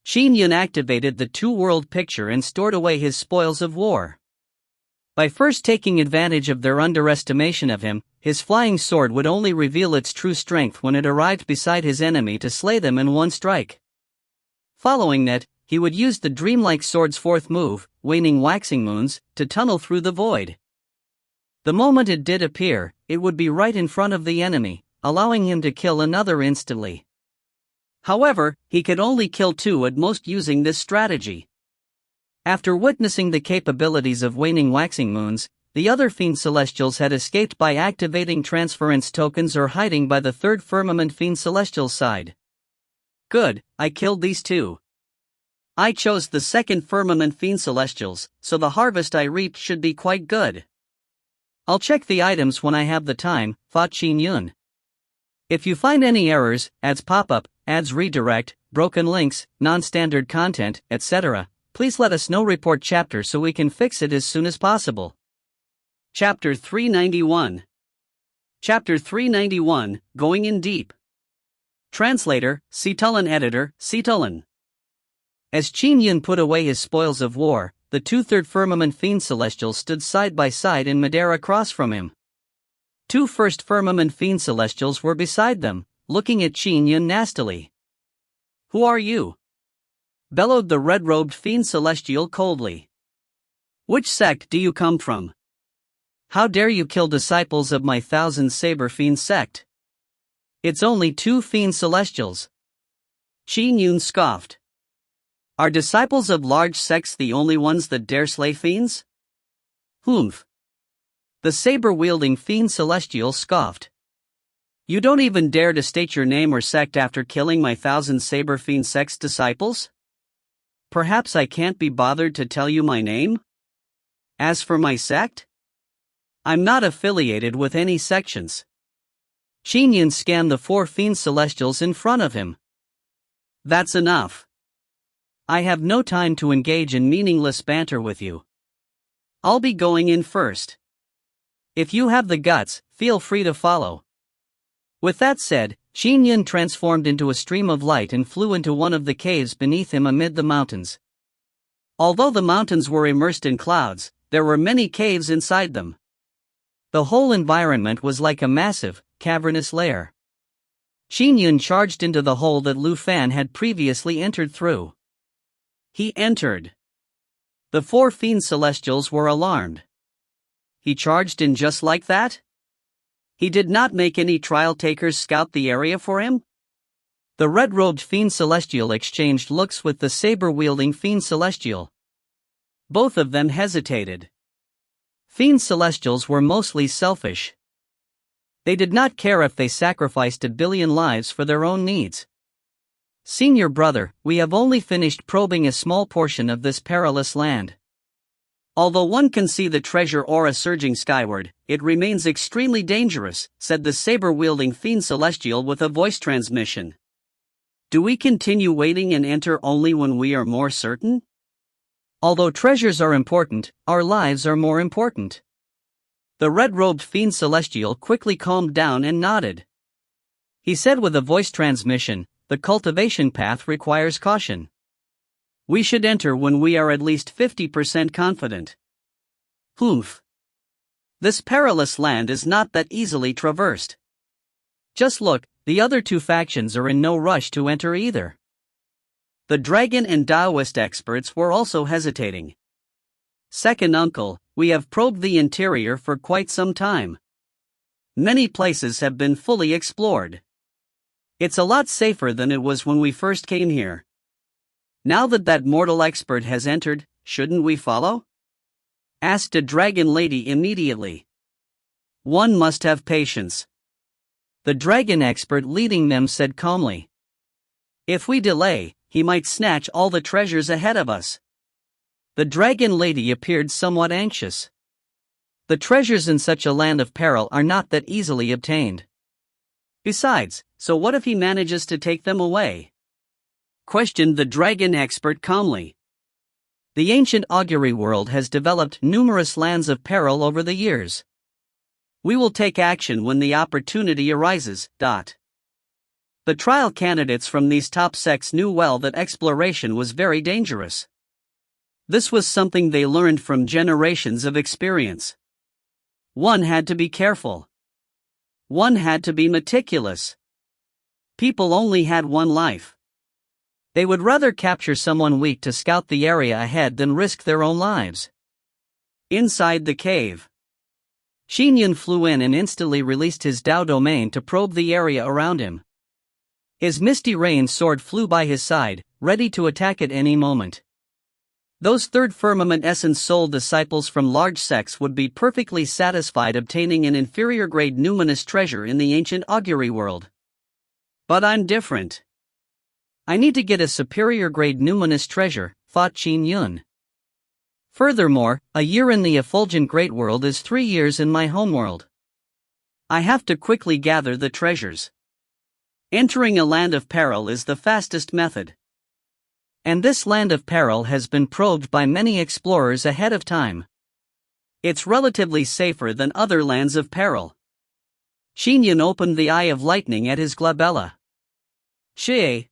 Speaker 1: Qin Yun activated the 2-world picture and stored away his spoils of war. By first taking advantage of their underestimation of him, his flying sword would only reveal its true strength when it arrived beside his enemy to slay them in one strike. Following that, he would use the dreamlike sword's 4th move, waning waxing moons, to tunnel through the void. The moment it did appear, it would be right in front of the enemy, allowing him to kill another instantly. However, he could only kill 2 at most using this strategy. After witnessing the capabilities of waning waxing moons, the other Fiend Celestials had escaped by activating transference tokens or hiding by the third firmament Fiend Celestial side. Good, I killed these 2. I chose the second firmament Fiend Celestials, so the harvest I reaped should be quite good. I'll check the items when I have the time, thought Qin Yun. If you find any errors, ads pop up, ads redirect, broken links, non-standard content, etc., please let us know. Report chapter so we can fix it as soon as possible. Chapter 391. Chapter 391, Going in Deep. Translator, Citulin. Editor, Citulin. As Qin Yun put away his spoils of war, the two-third firmament fiend celestials stood side by side in midair across from him. Two first firmament fiend celestials were beside them, looking at Qin Yun nastily. "Who are you?" bellowed the red-robed fiend celestial coldly. "Which sect do you come from? How dare you kill disciples of my thousand saber fiend sect?" "It's only two fiend celestials," Qin Yun scoffed. "Are disciples of large sects the only ones that dare slay fiends?" "Humph." The saber-wielding fiend celestial scoffed. "You don't even dare to state your name or sect after killing my thousand saber fiend sect's disciples? Perhaps I can't be bothered to tell you my name? As for my sect, I'm not affiliated with any sections." Qin Yun scanned the four fiend celestials in front of him. "That's enough. I have no time to engage in meaningless banter with you. I'll be going in first. If you have the guts, feel free to follow." With that said, Qin Yun transformed into a stream of light and flew into one of the caves beneath him amid the mountains. Although the mountains were immersed in clouds, there were many caves inside them. The whole environment was like a massive, cavernous lair. Qin Yun charged into the hole that Lu Fan had previously entered through. He entered. The four fiend celestials were alarmed. He charged in just like that? He did not make any trial takers scout the area for him? The red-robed fiend celestial exchanged looks with the saber-wielding fiend celestial. Both of them hesitated. Fiend celestials were mostly selfish. They did not care if they sacrificed a billion lives for their own needs. "Senior brother, we have only finished probing a small portion of this perilous land. Although one can see the treasure aura surging skyward, it remains extremely dangerous," said the saber-wielding fiend celestial with a voice transmission. "Do we continue waiting and enter only when we are more certain? Although treasures are important, our lives are more important." The red-robed fiend celestial quickly calmed down and nodded. He said with a voice transmission, "The cultivation path requires caution. We should enter when we are at least 50% confident." "Humph. This perilous land is not that easily traversed. Just look, the other two factions are in no rush to enter either." The dragon and Taoist experts were also hesitating. "Second uncle, we have probed the interior for quite some time. Many places have been fully explored. It's a lot safer than it was when we first came here. Now that mortal expert has entered, shouldn't we follow?" asked a dragon lady immediately. "One must have patience." The dragon expert leading them said calmly. "If we delay, he might snatch all the treasures ahead of us." The dragon lady appeared somewhat anxious. The treasures in such a land of peril are not that easily obtained. "Besides, so what if he manages to take them away?" questioned the dragon expert calmly. "The ancient augury world has developed numerous lands of peril over the years. We will take action when the opportunity arises." The trial candidates from these top sects knew well that exploration was very dangerous. This was something they learned from generations of experience. One had to be careful. One had to be meticulous. People only had one life. They would rather capture someone weak to scout the area ahead than risk their own lives. Inside the cave, Qin Yun flew in and instantly released his Dao domain to probe the area around him. His misty rain sword flew by his side, ready to attack at any moment. Those third firmament essence soul disciples from large sects would be perfectly satisfied obtaining an inferior grade numinous treasure in the ancient augury world. But I'm different. I need to get a superior grade numinous treasure, thought Qin Yun. Furthermore, a year in the effulgent great world is 3 years in my homeworld. I have to quickly gather the treasures. Entering a land of peril is the fastest method. And this land of peril has been probed by many explorers ahead of time. It's relatively safer than other lands of peril. Qin Yun opened the eye of lightning at his glabella. Xiao!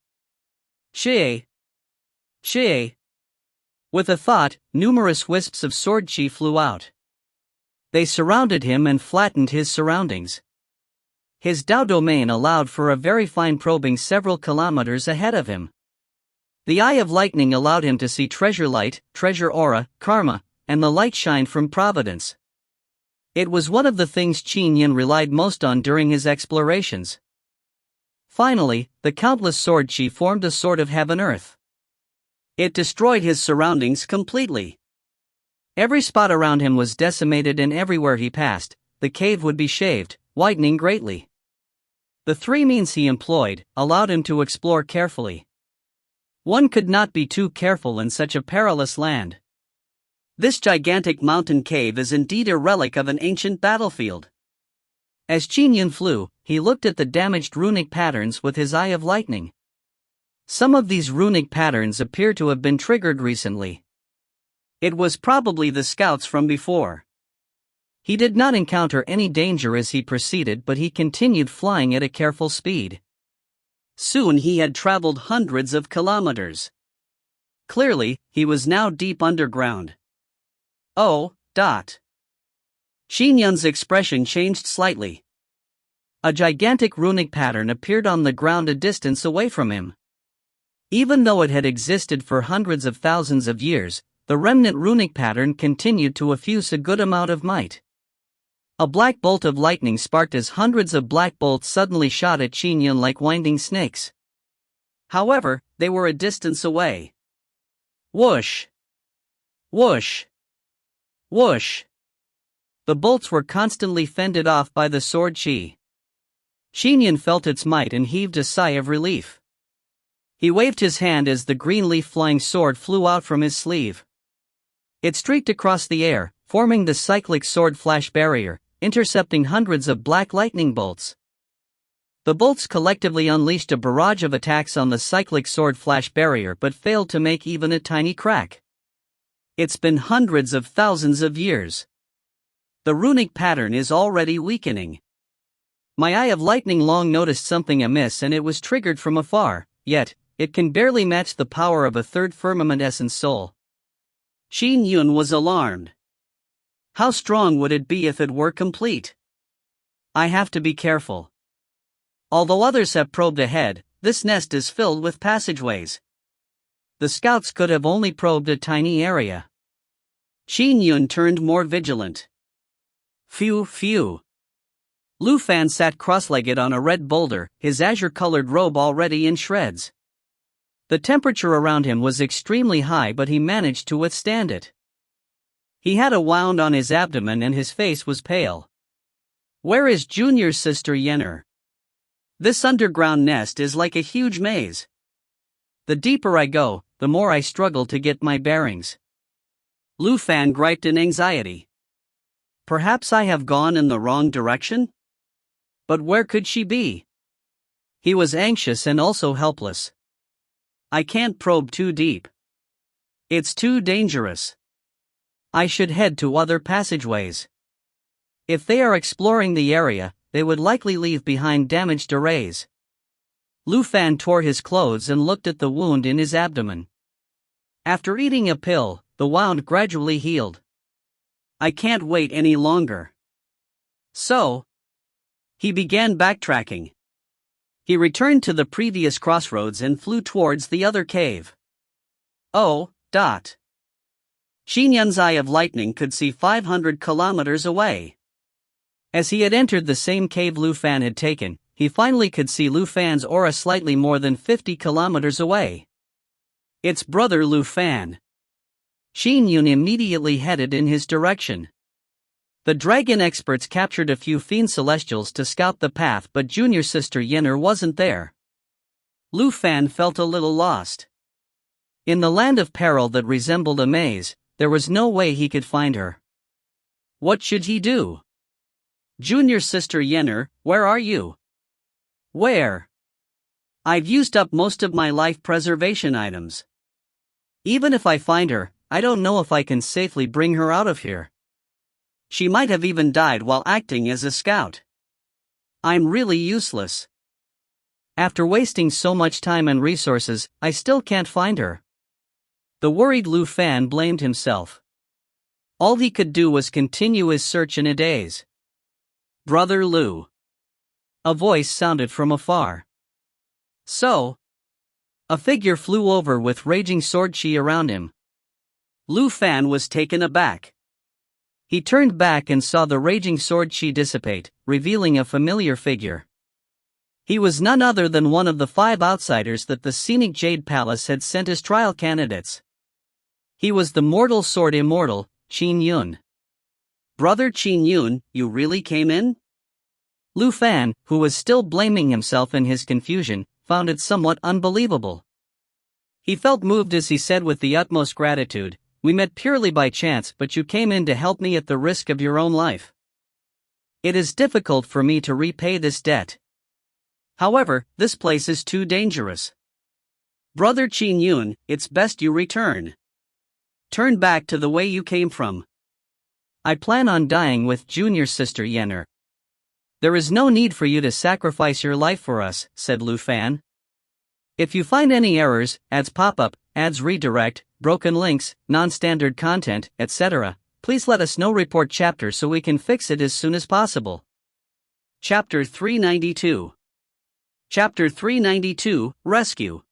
Speaker 1: Xiao! Xiao! With a thought, numerous wisps of sword chi flew out. They surrounded him and flattened his surroundings. His Dao domain allowed for a very fine probing several kilometers ahead of him. The eye of lightning allowed him to see treasure light, treasure aura, karma, and the light shine from providence. It was one of the things Qin Yun relied most on during his explorations. Finally, the countless sword chi formed a sort of heaven-earth. It destroyed his surroundings completely. Every spot around him was decimated, and everywhere he passed, the cave would be shaved, widening greatly. The three means he employed allowed him to explore carefully. One could not be too careful in such a perilous land. This gigantic mountain cave is indeed a relic of an ancient battlefield. As Qin Yun flew, he looked at the damaged runic patterns with his eye of lightning. Some of these runic patterns appear to have been triggered recently. It was probably the scouts from before. He did not encounter any danger as he proceeded, but he continued flying at a careful speed. Soon he had traveled hundreds of kilometers. Clearly, he was now deep underground. Oh, dot. Qin Yun's expression changed slightly. A gigantic runic pattern appeared on the ground a distance away from him. Even though it had existed for hundreds of thousands of years, the remnant runic pattern continued to effuse a good amount of might. A black bolt of lightning sparked as hundreds of black bolts suddenly shot at Qin Yun like winding snakes. However, they were a distance away. Whoosh! Whoosh! Whoosh! The bolts were constantly fended off by the sword chi. Qin Yun felt its might and heaved a sigh of relief. He waved his hand as the green leaf flying sword flew out from his sleeve. It streaked across the air, forming the cyclic sword flash barrier, intercepting hundreds of black lightning bolts. The bolts collectively unleashed a barrage of attacks on the cyclic sword flash barrier but failed to make even a tiny crack. It's been hundreds of thousands of years. The runic pattern is already weakening. My eye of lightning long noticed something amiss, and it was triggered from afar, yet it can barely match the power of a third firmament essence soul. Qin Yun was alarmed. How strong would it be if it were complete? I have to be careful. Although others have probed ahead, this nest is filled with passageways. The scouts could have only probed a tiny area. Qin Yun turned more vigilant. Phew, phew. Lu Fan sat cross-legged on a red boulder, his azure-colored robe already in shreds. The temperature around him was extremely high, but he managed to withstand it. He had a wound on his abdomen and his face was pale. Where is junior sister Yenner? This underground nest is like a huge maze. The deeper I go, the more I struggle to get my bearings. Lu Fan griped in anxiety. Perhaps I have gone in the wrong direction? But where could she be? He was anxious and also helpless. I can't probe too deep. It's too dangerous. I should head to other passageways. If they are exploring the area, they would likely leave behind damaged arrays. Lu Fan tore his clothes and looked at the wound in his abdomen. After eating a pill, the wound gradually healed. I can't wait any longer. So, he began backtracking. He returned to the previous crossroads and flew towards the other cave. Oh, dot. Qin Yun's eye of lightning could see 500 kilometers away. As he had entered the same cave Lu Fan had taken, he finally could see Lu Fan's aura slightly more than 50 kilometers away. It's brother Lu Fan. Qin Yun immediately headed in his direction. The dragon experts captured a few fiend celestials to scout the path, but junior sister Yenner wasn't there. Lu Fan felt a little lost. In the land of peril that resembled a maze, there was no way he could find her. What should he do? Junior sister Yenner, where are you? Where? I've used up most of my life preservation items. Even if I find her, I don't know if I can safely bring her out of here. She might have even died while acting as a scout. I'm really useless. After wasting so much time and resources, I still can't find her. The worried Lu Fan blamed himself. All he could do was continue his search in a daze. Brother Lu. A voice sounded from afar. So? A figure flew over with raging sword chi around him. Lu Fan was taken aback. He turned back and saw the raging sword chi dissipate, revealing a familiar figure. He was none other than one of the 5 outsiders that the scenic Jade Palace had sent as trial candidates. He was the mortal sword immortal, Qin Yun. Brother Qin Yun, you really came in? Lu Fan, who was still blaming himself in his confusion, found it somewhat unbelievable. He felt moved as he said with the utmost gratitude, "We met purely by chance, but you came in to help me at the risk of your own life. It is difficult for me to repay this debt. However, this place is too dangerous. Brother Qin Yun, it's best you return. Turn back to the way you came from. I plan on dying with junior sister Yenner. There is no need for you to sacrifice your life for us," said Lu Fan. "If you find any errors, ads pop up, ads redirect, broken links, non-standard content, etc., please let us know. Report chapter so we can fix it as soon as possible." Chapter 392. Chapter 392, Rescue.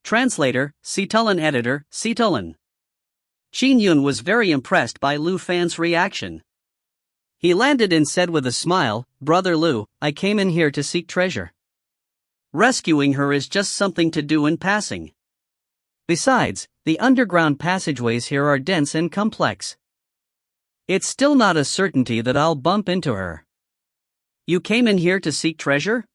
Speaker 1: Translator, Citulin. Editor, Citulin. Qin Yun was very impressed by Lu Fan's reaction. He landed and said with a smile, "Brother Lu, I came in here to seek treasure. Rescuing her is just something to do in passing. Besides, the underground passageways here are dense and complex. It's still not a certainty that I'll bump into her." "You came in here to seek treasure?"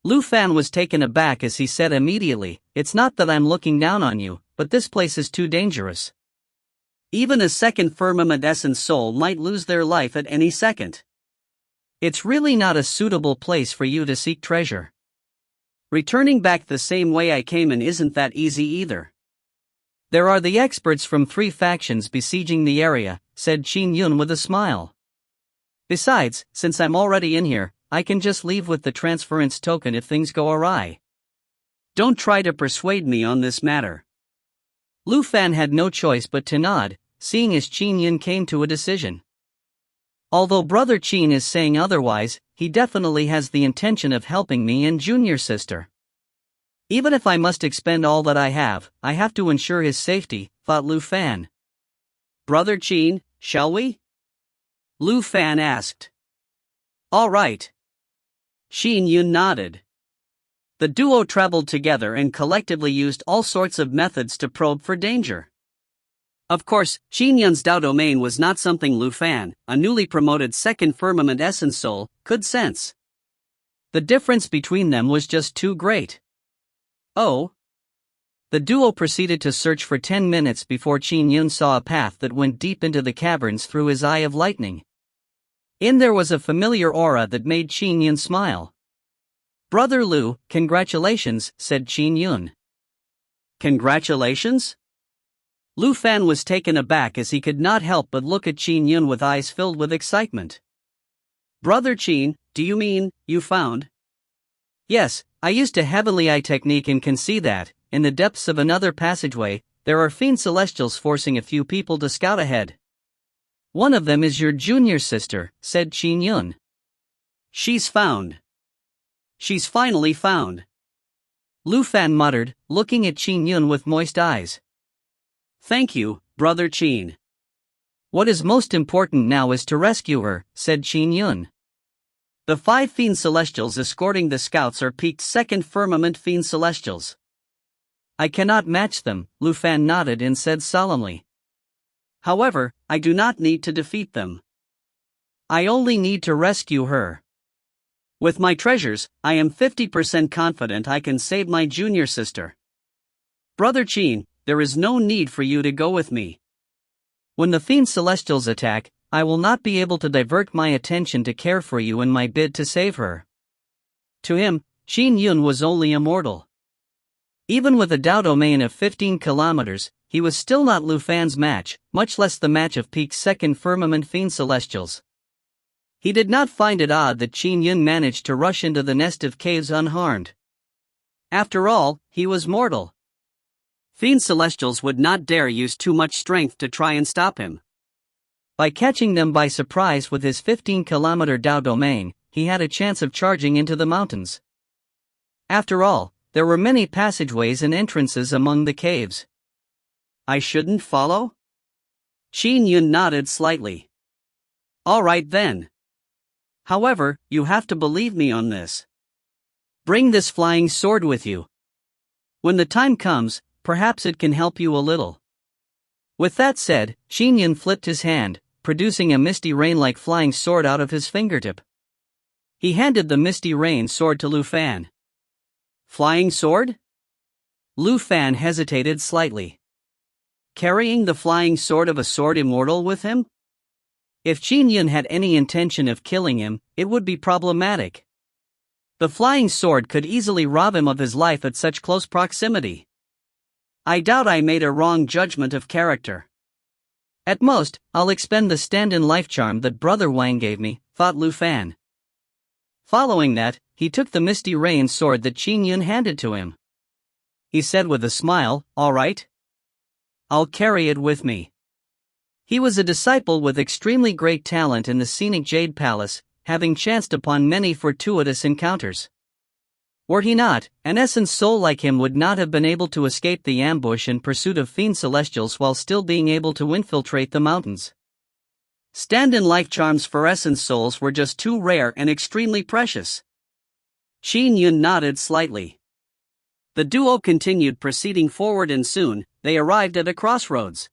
Speaker 1: Lu Fan was taken aback as he said immediately, "It's not that I'm looking down on you, but this place is too dangerous. Even a second firmament essence soul might lose their life at any second. It's really not a suitable place for you to seek treasure. Returning back the same way I came in isn't that easy either. There are the experts from 3 factions besieging the area," said Qin Yun with a smile. "Besides, since I'm already in here, I can just leave with the transference token if things go awry. Don't try to persuade me on this matter." Lu Fan had no choice but to nod, seeing as Qin Yun came to a decision. Although Brother Qin is saying otherwise, he definitely has the intention of helping me and junior sister. Even if I must expend all that I have to ensure his safety, thought Lu Fan. "Brother Qin, shall we?" Lu Fan asked. "All right." Qin Yun nodded. The duo traveled together and collectively used all sorts of methods to probe for danger. Of course, Qin Yun's Dao domain was not something Lu Fan, a newly promoted second firmament essence soul, could sense. The difference between them was just too great. Oh. The duo proceeded to search for 10 minutes before Qin Yun saw a path that went deep into the caverns through his eye of lightning. In there was a familiar aura that made Qin Yun smile. "Brother Lu, congratulations," said Qin Yun. "Congratulations?" Lu Fan was taken aback as he could not help but look at Qin Yun with eyes filled with excitement. "Brother Qin, do you mean, you found?" "Yes, I used a heavenly eye technique and can see that, in the depths of another passageway, there are fiend celestials forcing a few people to scout ahead. One of them is your junior sister," said Qin Yun. "She's found. She's finally found," Lu Fan muttered, looking at Qin Yun with moist eyes. "Thank you, Brother Qin. What is most important now is to rescue her," said Qin Yun. "The 5 fiend celestials escorting the scouts are peaked second firmament fiend celestials. I cannot match them," Lu Fan nodded and said solemnly. "However, I do not need to defeat them. I only need to rescue her. With my treasures, I am 50% confident I can save my junior sister. Brother Qin, there is no need for you to go with me. When the fiend celestials attack, I will not be able to divert my attention to care for you in my bid to save her." To him, Qin Yun was only a mortal. Even with a Dao domain of 15 kilometers, he was still not Lu Fan's match, much less the match of peak second firmament fiend celestials. He did not find it odd that Qin Yun managed to rush into the nest of caves unharmed. After all, he was mortal. Fiend Celestials would not dare use too much strength to try and stop him. By catching them by surprise with his 15-kilometer Dao domain, he had a chance of charging into the mountains. After all, there were many passageways and entrances among the caves. I shouldn't follow? Qin Yun nodded slightly. All right then. However, you have to believe me on this. Bring this flying sword with you. When the time comes, perhaps it can help you a little. With that said, Qin Yun flipped his hand, producing a misty rain-like flying sword out of his fingertip. He handed the misty rain sword to Lu Fan. Flying sword? Lu Fan hesitated slightly. Carrying the flying sword of a sword immortal with him? If Qin Yun had any intention of killing him, it would be problematic. The flying sword could easily rob him of his life at such close proximity. I doubt I made a wrong judgment of character. At most, I'll expend the stand-in life charm that Brother Wang gave me, thought Lu Fan. Following that, he took the misty rain sword that Qin Yun handed to him. He said with a smile, all right. I'll carry it with me. He was a disciple with extremely great talent in the scenic Jade Palace, having chanced upon many fortuitous encounters. Were he not, an essence soul like him would not have been able to escape the ambush in pursuit of fiend celestials while still being able to infiltrate the mountains. Stand-in life charms for essence souls were just too rare and extremely precious. Qin Yun nodded slightly. The duo continued proceeding forward and soon, they arrived at a crossroads.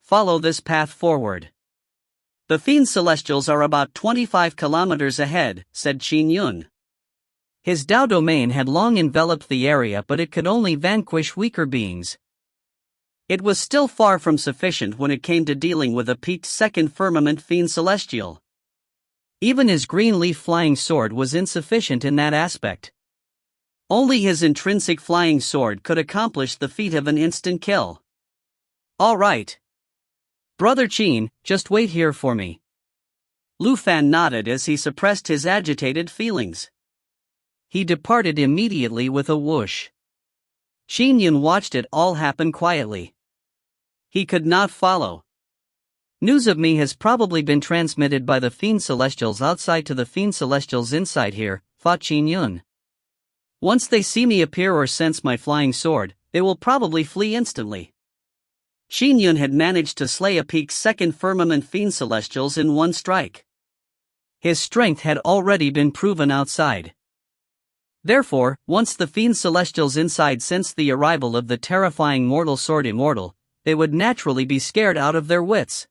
Speaker 1: Follow this path forward. The fiend celestials are about 25 kilometers ahead, said Qin Yun. His Dao domain had long enveloped the area, but it could only vanquish weaker beings. It was still far from sufficient when it came to dealing with a peaked second firmament fiend celestial. Even his green leaf flying sword was insufficient in that aspect. Only his intrinsic flying sword could accomplish the feat of an instant kill. All right. Brother Qin, just wait here for me. Lu Fan nodded as he suppressed his agitated feelings. He departed immediately with a whoosh. Qin Yun watched it all happen quietly. He could not follow. News of me has probably been transmitted by the fiend celestials outside to the fiend celestials inside here, thought Qin Yun. Once they see me appear or sense my flying sword, they will probably flee instantly. Qin Yun had managed to slay a peaked second firmament fiend celestials in one strike. His strength had already been proven outside. Therefore, once the fiend celestials inside sensed the arrival of the terrifying mortal sword immortal, they would naturally be scared out of their wits.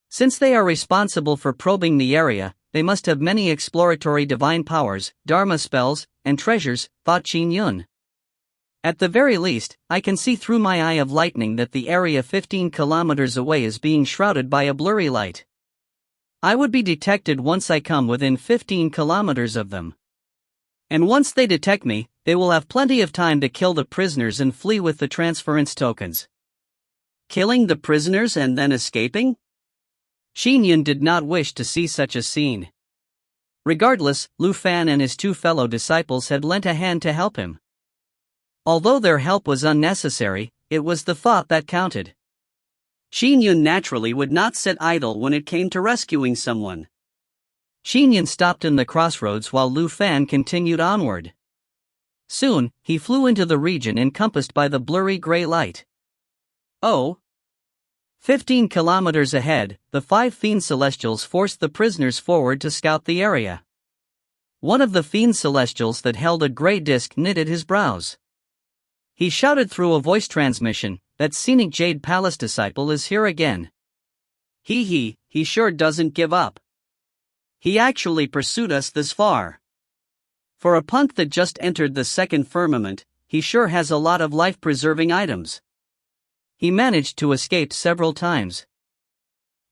Speaker 1: Since they are responsible for probing the area, they must have many exploratory divine powers, dharma spells, and treasures, thought Qin Yun. At the very least, I can see through my eye of lightning that the area 15 kilometers away is being shrouded by a blurry light. I would be detected once I come within 15 kilometers of them. And once they detect me, they will have plenty of time to kill the prisoners and flee with the transference tokens. Killing the prisoners and then escaping? Qin Yun did not wish to see such a scene. Regardless, Lu Fan and his two fellow disciples had lent a hand to help him. Although their help was unnecessary, it was the thought that counted. Qin Yun naturally would not sit idle when it came to rescuing someone. Qin Yun stopped in the crossroads while Lu Fan continued onward. Soon, he flew into the region encompassed by the blurry gray light. 15 kilometers ahead, the 5 fiend celestials forced the prisoners forward to scout the area. One of the fiend celestials that held a gray disc knitted his brows. He shouted through a voice transmission, "That scenic Jade Palace disciple is here again. He sure doesn't give up. He actually pursued us this far. For a punk that just entered the second firmament, he sure has a lot of life-preserving items. He managed to escape several times."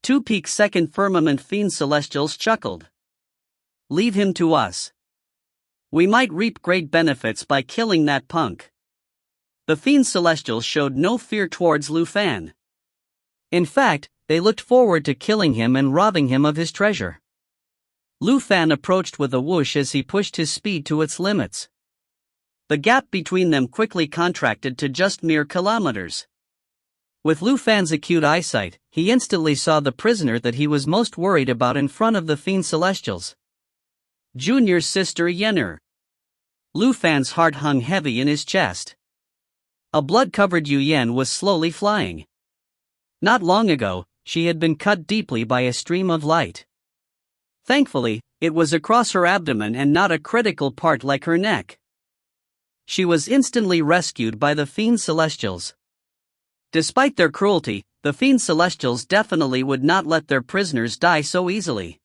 Speaker 1: 2 peak second firmament fiend celestials chuckled. "Leave him to us. We might reap great benefits by killing that punk." The fiend celestials showed no fear towards Lu Fan. In fact, they looked forward to killing him and robbing him of his treasure. Lu Fan approached with a whoosh as he pushed his speed to its limits. The gap between them quickly contracted to just mere kilometers. With Lu Fan's acute eyesight, he instantly saw the prisoner that he was most worried about in front of the Fiend Celestials. Junior's sister Yenner. Lu Fan's heart hung heavy in his chest. A blood-covered Yu Yen was slowly flying. Not long ago, she had been cut deeply by a stream of light. Thankfully, it was across her abdomen and not a critical part like her neck. She was instantly rescued by the Fiend Celestials. Despite their cruelty, the Fiend Celestials definitely would not let their prisoners die so easily.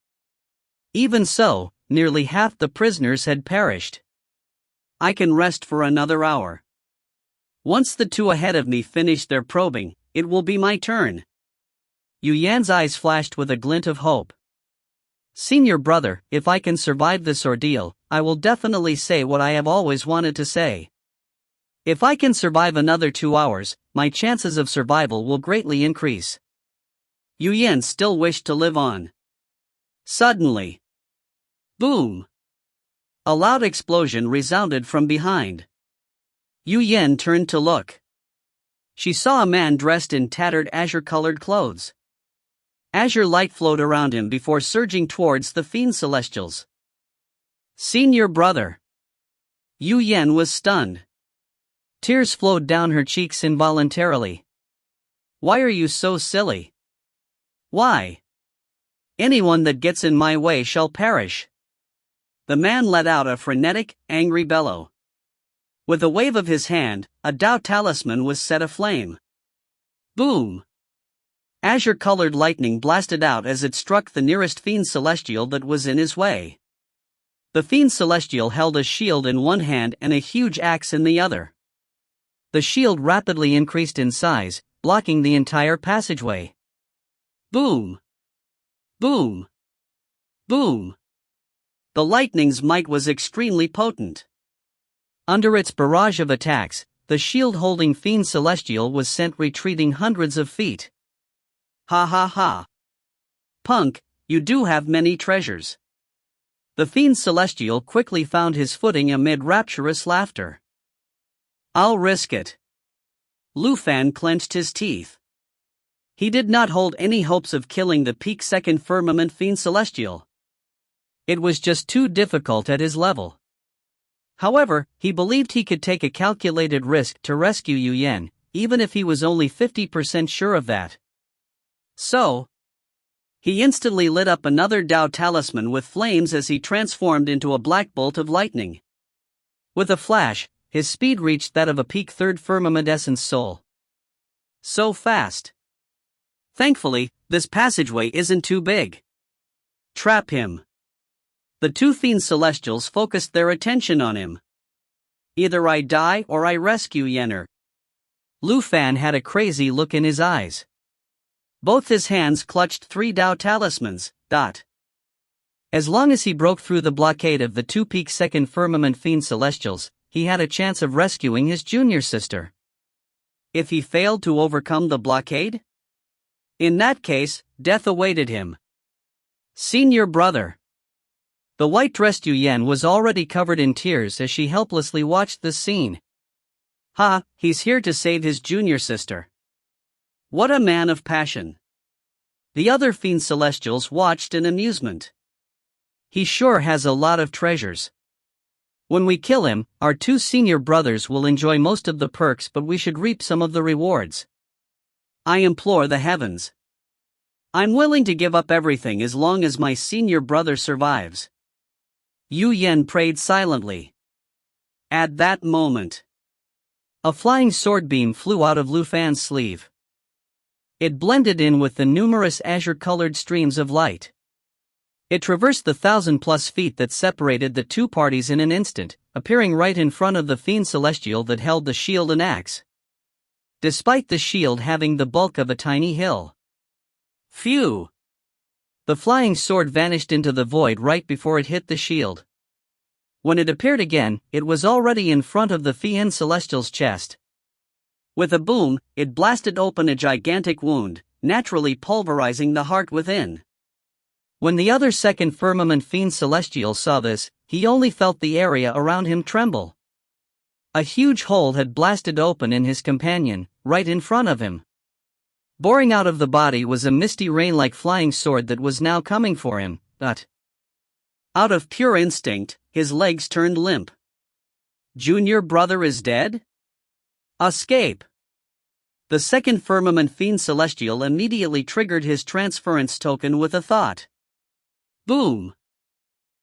Speaker 1: Even so, nearly half the prisoners had perished. I can rest for another hour. Once the two ahead of me finish their probing, it will be my turn. Yu Yan's eyes flashed with a glint of hope. Senior brother, if I can survive this ordeal, I will definitely say what I have always wanted to say. If I can survive another 2 hours, my chances of survival will greatly increase. Yu Yan still wished to live on. Suddenly, boom! A loud explosion resounded from behind. Yu Yan turned to look. She saw a man dressed in tattered azure-colored clothes. Azure light flowed around him before surging towards the Fiend Celestials. Senior brother! Yu Yan was stunned. Tears flowed down her cheeks involuntarily. Why are you so silly? Why? Anyone that gets in my way shall perish. The man let out a frenetic, angry bellow. With a wave of his hand, a Tao talisman was set aflame. Boom! Azure-colored lightning blasted out as it struck the nearest Fiend Celestial that was in his way. The Fiend Celestial held a shield in one hand and a huge axe in the other. The shield rapidly increased in size, blocking the entire passageway. Boom! Boom! Boom! The lightning's might was extremely potent. Under its barrage of attacks, the shield-holding Fiend Celestial was sent retreating hundreds of feet. Ha ha ha! Punk, you do have many treasures. The Fiend Celestial quickly found his footing amid rapturous laughter. I'll risk it. Lu Fan clenched his teeth. He did not hold any hopes of killing the peak-second firmament Fiend Celestial. It was just too difficult at his level. However, he believed he could take a calculated risk to rescue Yu Yan, even if he was only 50% sure of that. So, he instantly lit up another Tao talisman with flames as he transformed into a black bolt of lightning. With a flash, his speed reached that of a peak third firmament essence soul. So fast. Thankfully, this passageway isn't too big. Trap him. The two Fiend Celestials focused their attention on him. Either I die or I rescue Yenner. Lu Fan had a crazy look in his eyes. Both his hands clutched 3 Tao talismans. As long as he broke through the blockade of the two peak second firmament Fiend Celestials, he had a chance of rescuing his junior sister. If he failed to overcome the blockade? In that case, death awaited him. Senior brother. The white-dressed Yu Yan was already covered in tears as she helplessly watched this scene. Ha, he's here to save his junior sister. What a man of passion. The other Fiend Celestials watched in amusement. He sure has a lot of treasures. When we kill him, our two senior brothers will enjoy most of the perks, but we should reap some of the rewards. I implore the heavens. I'm willing to give up everything as long as my senior brother survives. Yu Yan prayed silently. At that moment, a flying sword beam flew out of Lu Fan's sleeve. It blended in with the numerous azure-colored streams of light. It traversed the 1,000+ feet that separated the two parties in an instant, appearing right in front of the Fiend Celestial that held the shield and axe. Despite the shield having the bulk of a tiny hill. Phew! The flying sword vanished into the void right before it hit the shield. When it appeared again, it was already in front of the Fiend Celestial's chest. With a boom, it blasted open a gigantic wound, naturally pulverizing the heart within. When the other second firmament fiend celestial saw this, he only felt the area around him tremble. A huge hole had blasted open in his companion, right in front of him. Boring out of the body was a misty rain-like flying sword that was now coming for him, but out of pure instinct, his legs turned limp. Junior brother is dead? Escape! The second firmament fiend celestial immediately triggered his transference token with a thought. Boom!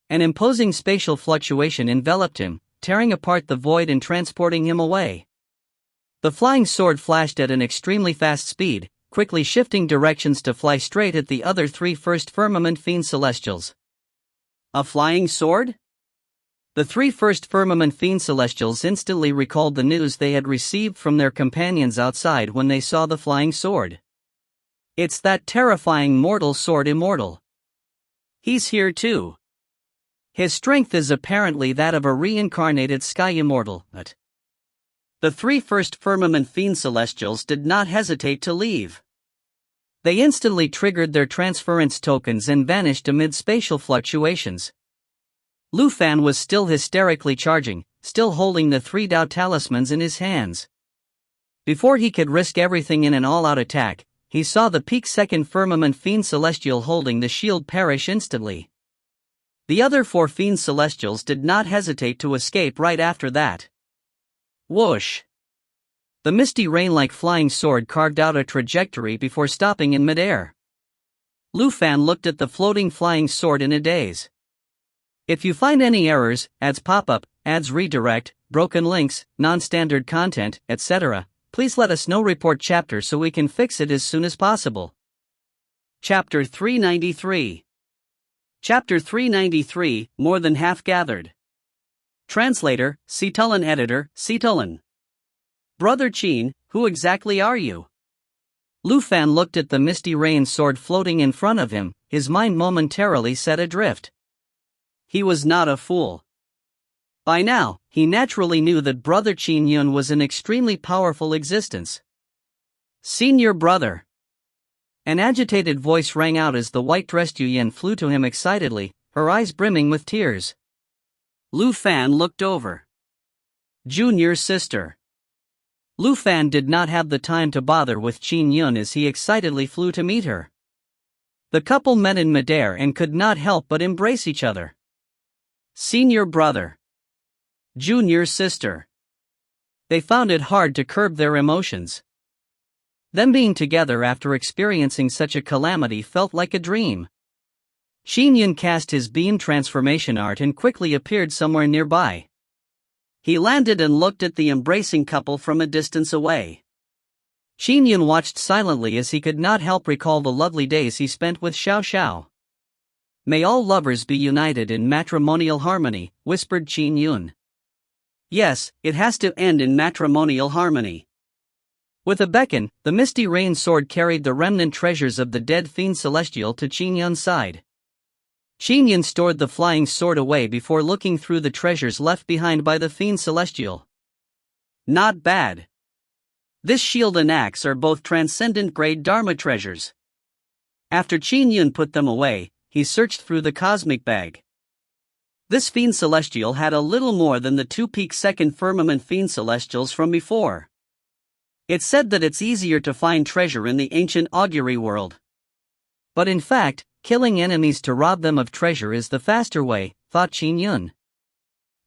Speaker 1: An imposing spatial fluctuation enveloped him, tearing apart the void and transporting him away. The flying sword flashed at an extremely fast speed, quickly shifting directions to fly straight at the other three first firmament fiend celestials. A flying sword? The three first firmament fiend celestials instantly recalled the news they had received from their companions outside when they saw the flying sword. It's that terrifying mortal sword Immortal. He's here too. His strength is apparently that of a reincarnated sky immortal, but the three first firmament fiend celestials did not hesitate to leave. They instantly triggered their transference tokens and vanished amid spatial fluctuations. Lu Fan was still hysterically charging, still holding the three Dao talismans in his hands. Before he could risk everything in an all-out attack, he saw the peak second firmament fiend celestial holding the shield perish instantly. The other four fiend celestials did not hesitate to escape right after that. Whoosh! The misty rain-like flying sword carved out a trajectory before stopping in midair. Lu Fan looked at the floating flying sword in a daze. If you find any errors, ads pop-up, ads redirect, broken links, non-standard content, etc., please let us know. Report chapter so we can fix it as soon as possible. Chapter 393. Chapter 393, More Than Half Gathered. Translator, Citulin. Editor, Citulin. Brother Qin, who exactly are you? Lu Fan looked at the misty rain sword floating in front of him, his mind momentarily set adrift. He was not a fool. By now, he naturally knew that Brother Qin Yun was an extremely powerful existence. Senior brother. An agitated voice rang out as the white-dressed Yuyan flew to him excitedly, her eyes brimming with tears. Lu Fan looked over. Junior sister. Lu Fan did not have the time to bother with Qin Yun as he excitedly flew to meet her. The couple met in midair and could not help but embrace each other. Senior brother. Junior sister. They found it hard to curb their emotions. Them being together after experiencing such a calamity felt like a dream. Qin Yun cast his beam transformation art and quickly appeared somewhere nearby. He landed and looked at the embracing couple from a distance away. Qin Yun watched silently as he could not help recall the lovely days he spent with Xiao. May all lovers be united in matrimonial harmony, whispered Qin Yun. Yes, it has to end in matrimonial harmony. With a beckon, the misty rain sword carried the remnant treasures of the dead fiend celestial to Qin Yun's side. Qin Yun stored the flying sword away before looking through the treasures left behind by the fiend celestial. Not bad. This shield and axe are both transcendent-grade Dharma treasures. After Qin Yun put them away, he searched through the cosmic bag. This fiend celestial had a little more than the two-peak second firmament fiend celestials from before. It's said that it's easier to find treasure in the ancient augury world. But in fact, killing enemies to rob them of treasure is the faster way, thought Qin Yun.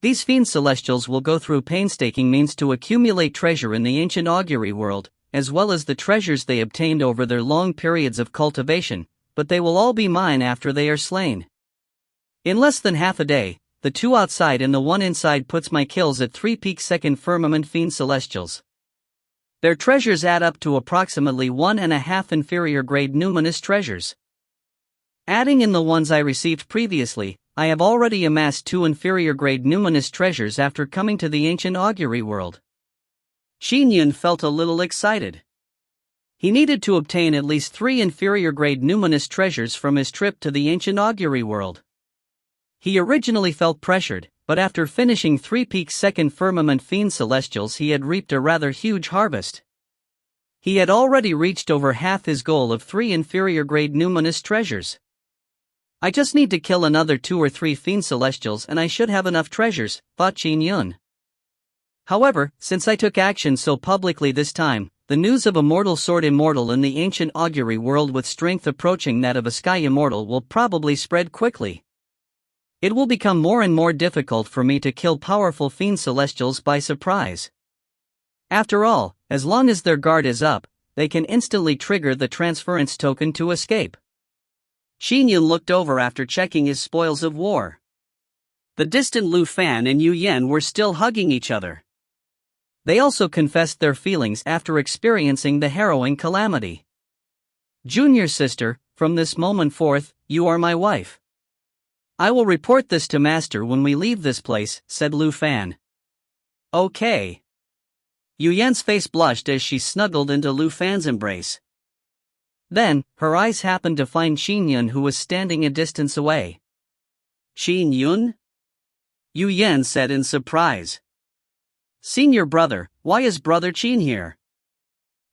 Speaker 1: These fiend celestials will go through painstaking means to accumulate treasure in the ancient augury world, as well as the treasures they obtained over their long periods of cultivation, but they will all be mine after they are slain. In less than half a day, the two outside and the one inside puts my kills at 3 peak second firmament fiend celestials. Their treasures add up to approximately 1.5 inferior grade numinous treasures. Adding in the ones I received previously, I have already amassed 2 inferior grade numinous treasures after coming to the ancient augury world. Qin Yun felt a little excited. He needed to obtain at least 3 inferior grade numinous treasures from his trip to the ancient augury world. He originally felt pressured, but after finishing 3 peak second firmament fiend celestials he had reaped a rather huge harvest. He had already reached over half his goal of 3 inferior grade numinous treasures. I just need to kill another 2 or 3 fiend celestials and I should have enough treasures, thought Qin Yun. However, since I took action so publicly this time, the news of a mortal sword immortal in the ancient augury world with strength approaching that of a sky immortal will probably spread quickly. It will become more and more difficult for me to kill powerful fiend celestials by surprise. After all, as long as their guard is up, they can instantly trigger the transference token to escape. Qin Yun looked over after checking his spoils of war. The distant Lu Fan and Yu Yan were still hugging each other. They also confessed their feelings after experiencing the harrowing calamity. Junior sister, from this moment forth, you are my wife. I will report this to Master when we leave this place, said Lu Fan. Okay. Yu Yan's face blushed as she snuggled into Lu Fan's embrace. Then, her eyes happened to find Qin Yun, who was standing a distance away. Qin Yun? Yu Yan said in surprise. Senior brother, why is brother Qin here?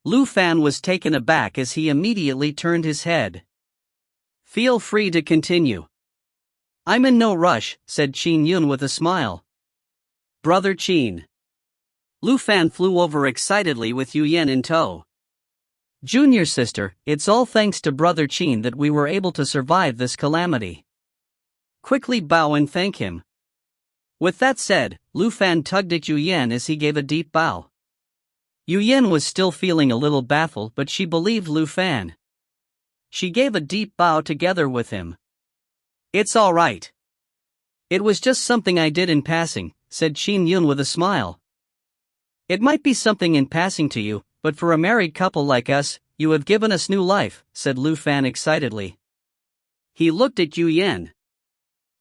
Speaker 1: Lu Fan was taken aback as he immediately turned his head. Feel free to continue. I'm in no rush, said Qin Yun with a smile. Brother Qin. Lu Fan flew over excitedly with Yu Yan in tow. Junior sister, it's all thanks to brother Qin that we were able to survive this calamity. Quickly bow and thank him. With that said, Lu Fan tugged at Yu Yan as he gave a deep bow. Yu Yan was still feeling a little baffled, but she believed Lu Fan. She gave a deep bow together with him. It's all right. It was just something I did in passing, said Qin Yun with a smile. It might be something in passing to you, but for a married couple like us, you have given us new life, said Lu Fan excitedly. He looked at Yu Yan.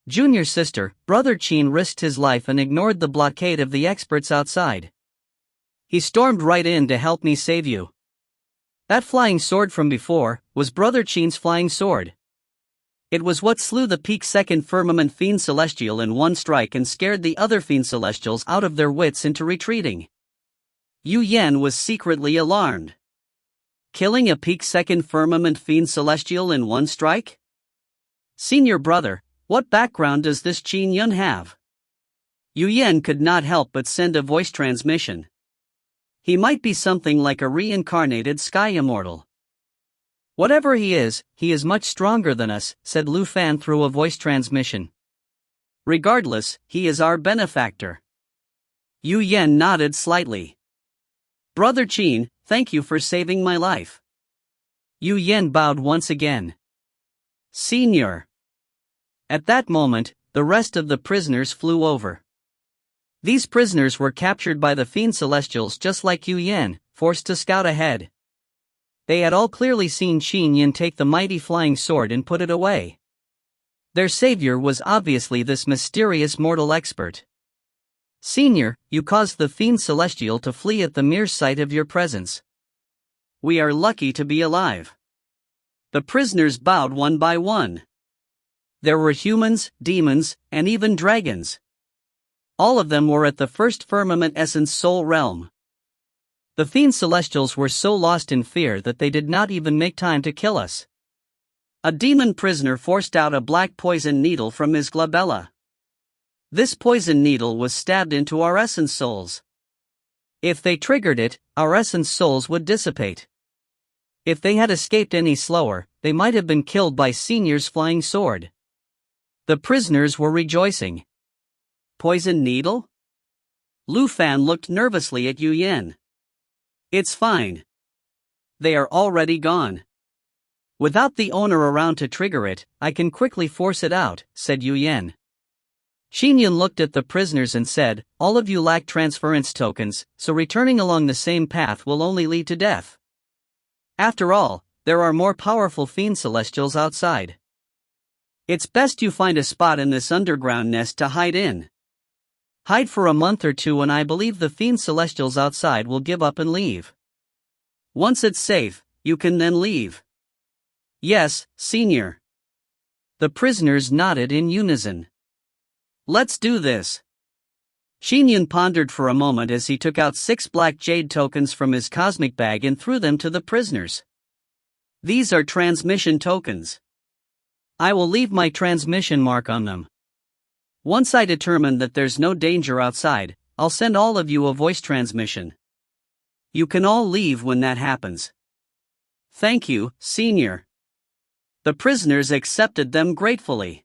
Speaker 1: Junior sister, brother Qin risked his life and ignored the blockade of the experts outside. He stormed right in to help me save you. That flying sword from before was brother Qin's flying sword. It was what slew the peak second firmament fiend celestial in one strike and scared the other fiend celestials out of their wits into retreating. Yu Yan was secretly alarmed. Killing a peak second firmament fiend celestial in one strike? Senior brother, what background does this Qin Yun have? Yu Yan could not help but send a voice transmission. He might be something like a reincarnated sky immortal. Whatever he is much stronger than us, said Lu Fan through a voice transmission. Regardless, he is our benefactor. Yu Yan nodded slightly. Brother Qin, thank you for saving my life. Yu Yan bowed once again. Senior. At that moment, the rest of the prisoners flew over. These prisoners were captured by the fiend celestials just like Yu Yan, forced to scout ahead. They had all clearly seen Qin Yun take the mighty flying sword and put it away. Their savior was obviously this mysterious mortal expert. Senior, you caused the fiend celestial to flee at the mere sight of your presence. We are lucky to be alive. The prisoners bowed one by one. There were humans, demons, and even dragons. All of them were at the first firmament essence soul realm. The fiend celestials were so lost in fear that they did not even make time to kill us. A demon prisoner forced out a black poison needle from his glabella. This poison needle was stabbed into our essence souls. If they triggered it, our essence souls would dissipate. If they had escaped any slower, they might have been killed by Senior's flying sword. The prisoners were rejoicing. Poison needle? Lu Fan looked nervously at Yu Yan. It's fine. They are already gone. Without the owner around to trigger it, I can quickly force it out, said Yu Yan. Qin Yun looked at the prisoners and said, all of you lack transference tokens, so returning along the same path will only lead to death. After all, there are more powerful fiend celestials outside. It's best you find a spot in this underground nest to hide in. Hide for a month or two and I believe the fiend celestials outside will give up and leave. Once it's safe, you can then leave. Yes, Senior. The prisoners nodded in unison. Let's do this. Qin Yun pondered for a moment as he took out 6 black jade tokens from his cosmic bag and threw them to the prisoners. These are transmission tokens. I will leave my transmission mark on them. Once I determine that there's no danger outside, I'll send all of you a voice transmission. You can all leave when that happens. Thank you, Senior. The prisoners accepted them gratefully.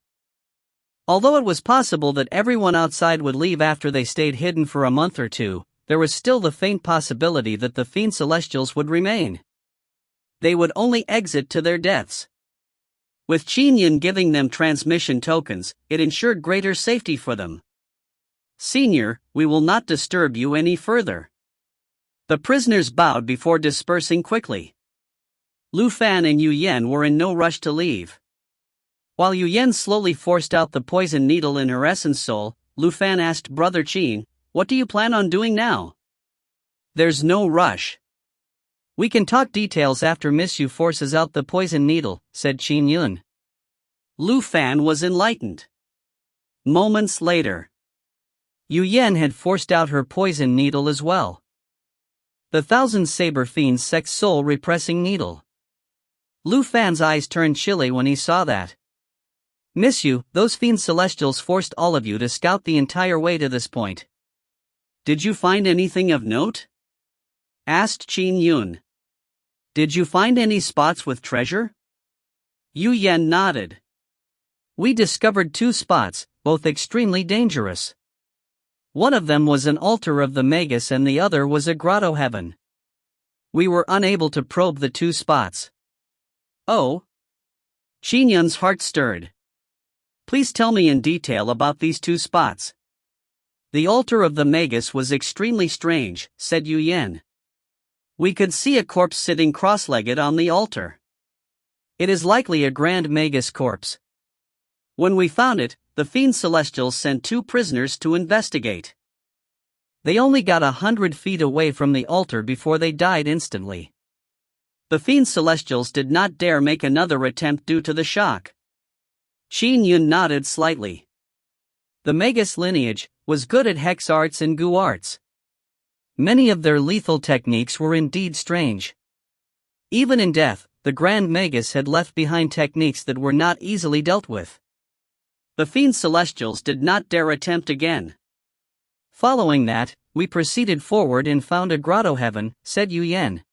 Speaker 1: Although it was possible that everyone outside would leave after they stayed hidden for a month or two, there was still the faint possibility that the fiend celestials would remain. They would only exit to their deaths. With Qin Yun giving them transmission tokens, it ensured greater safety for them. Senior, we will not disturb you any further. The prisoners bowed before dispersing quickly. Lu Fan and Yu Yan were in no rush to leave. While Yu Yan slowly forced out the poison needle in her essence soul, Lu Fan asked Brother Qin, "What do you plan on doing now?" "There's no rush. We can talk details after Miss Yu forces out the poison needle," said Qin Yun. Lu Fan was enlightened. Moments later, Yu Yan had forced out her poison needle as well. The Thousand Saber Fiend's sex soul repressing needle. Lu Fan's eyes turned chilly when he saw that. "Miss Yu, those fiend celestials forced all of you to scout the entire way to this point. Did you find anything of note?" asked Qin Yun. "Did you find any spots with treasure?" Yu Yan nodded. "We discovered 2 spots, both extremely dangerous. One of them was an altar of the Magus and the other was a grotto heaven. We were unable to probe the 2 spots." "Oh?" Qin Yun's heart stirred. "Please tell me in detail about these 2 spots." "The altar of the Magus was extremely strange," said Yu Yan. "We could see a corpse sitting cross-legged on the altar. It is likely a Grand Magus corpse. When we found it, the Fiend Celestials sent 2 prisoners to investigate. They only got 100 feet away from the altar before they died instantly. The Fiend Celestials did not dare make another attempt due to the shock." Qin Yun nodded slightly. The Magus lineage was good at hex arts and gu arts. Many of their lethal techniques were indeed strange. Even in death, the Grand Magus had left behind techniques that were not easily dealt with. The Fiend Celestials did not dare attempt again. "Following that, we proceeded forward and found a grotto heaven," said Yu Yan.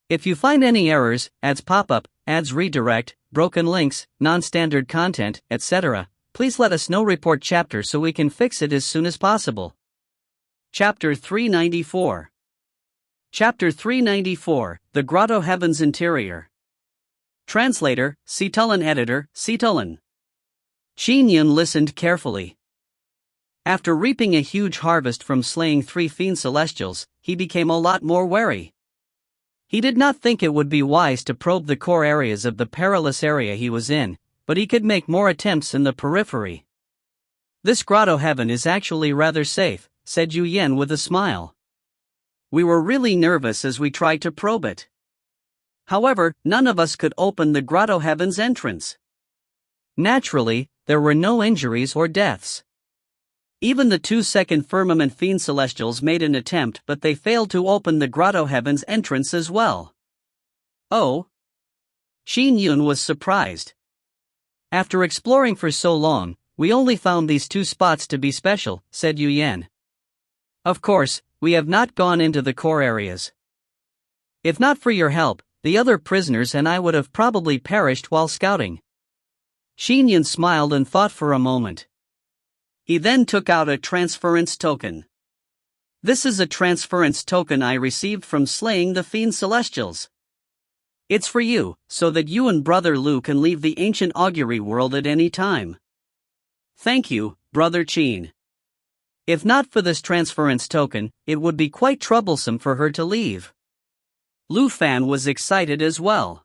Speaker 1: "If you find any errors, ads pop up, ads redirect, broken links, non-standard content, etc., please let us know. Report chapter so we can fix it as soon as possible." Chapter 394. Chapter 394, The Grotto Heaven's Interior. Translator, Citullin. Editor, Citullin. Qin Yun listened carefully. After reaping a huge harvest from slaying 3 fiend celestials, he became a lot more wary. He did not think it would be wise to probe the core areas of the perilous area he was in, but he could make more attempts in the periphery. "This grotto heaven is actually rather safe," said Yu Yan with a smile. "We were really nervous as we tried to probe it. However, none of us could open the grotto heaven's entrance. Naturally, there were no injuries or deaths. Even the 2 second firmament fiend celestials made an attempt, but they failed to open the grotto heaven's entrance as well." "Oh?" Qin Yun was surprised. "After exploring for so long, we only found these 2 spots to be special," said Yu Yan. "Of course, we have not gone into the core areas. If not for your help, the other prisoners and I would have probably perished while scouting." Qin Yun smiled and thought for a moment. He then took out a transference token. "This is a transference token I received from slaying the Fiend Celestials. It's for you, so that you and Brother Lu can leave the ancient augury world at any time." "Thank you, Brother Qin. If not for this transference token, it would be quite troublesome for her to leave." Lu Fan was excited as well.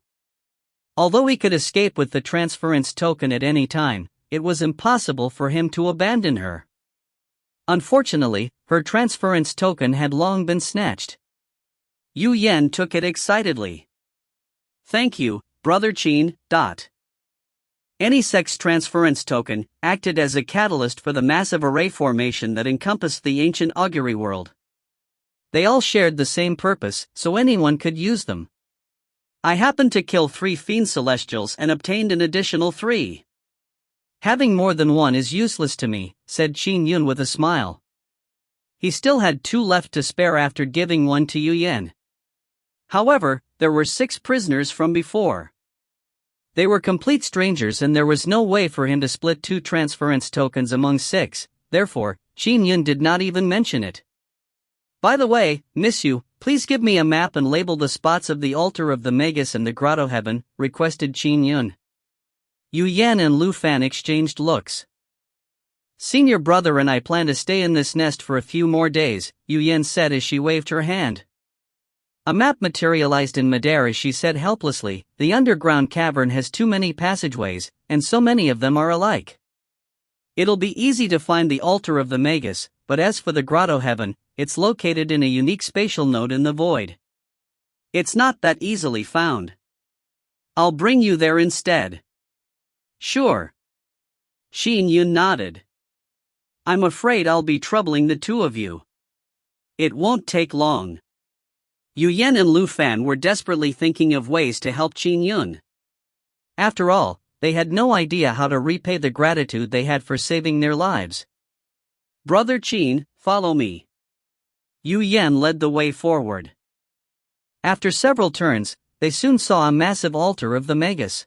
Speaker 1: Although he could escape with the transference token at any time, it was impossible for him to abandon her. Unfortunately, her transference token had long been snatched. Yu Yan took it excitedly. "Thank you, Brother Qin. Any sex transference token acted as a catalyst for the massive array formation that encompassed the ancient augury world. They all shared the same purpose, so anyone could use them. I happened to kill 3 fiend celestials and obtained an additional 3. Having more than one is useless to me, said Qin Yun with a smile. He still had 2 left to spare after giving one to Yu Yan. However, there were 6 prisoners from before. They were complete strangers and there was no way for him to split 2 transference tokens among 6, therefore, Qin Yun did not even mention it. By the way, Miss Yu, please give me a map and label the spots of the altar of the Magus and the grotto heaven, requested Qin Yun. Yu Yan and Lu Fan exchanged looks. Senior brother and I plan to stay in this nest for a few more days, Yu Yan said as she waved her hand. A map materialized in midair as she said helplessly, the underground cavern has too many passageways, and so many of them are alike. It'll be easy to find the altar of the Magus, but as for the grotto heaven, it's located in a unique spatial node in the void. It's not that easily found. I'll bring you there instead. Sure. Qin Yun nodded. I'm afraid I'll be troubling the 2 of you. It won't take long. Yu Yan and Lu Fan were desperately thinking of ways to help Qin Yun. After all, they had no idea how to repay the gratitude they had for saving their lives. Brother Qin, follow me. Yu Yan led the way forward. After several turns, they soon saw a massive altar of the Magus.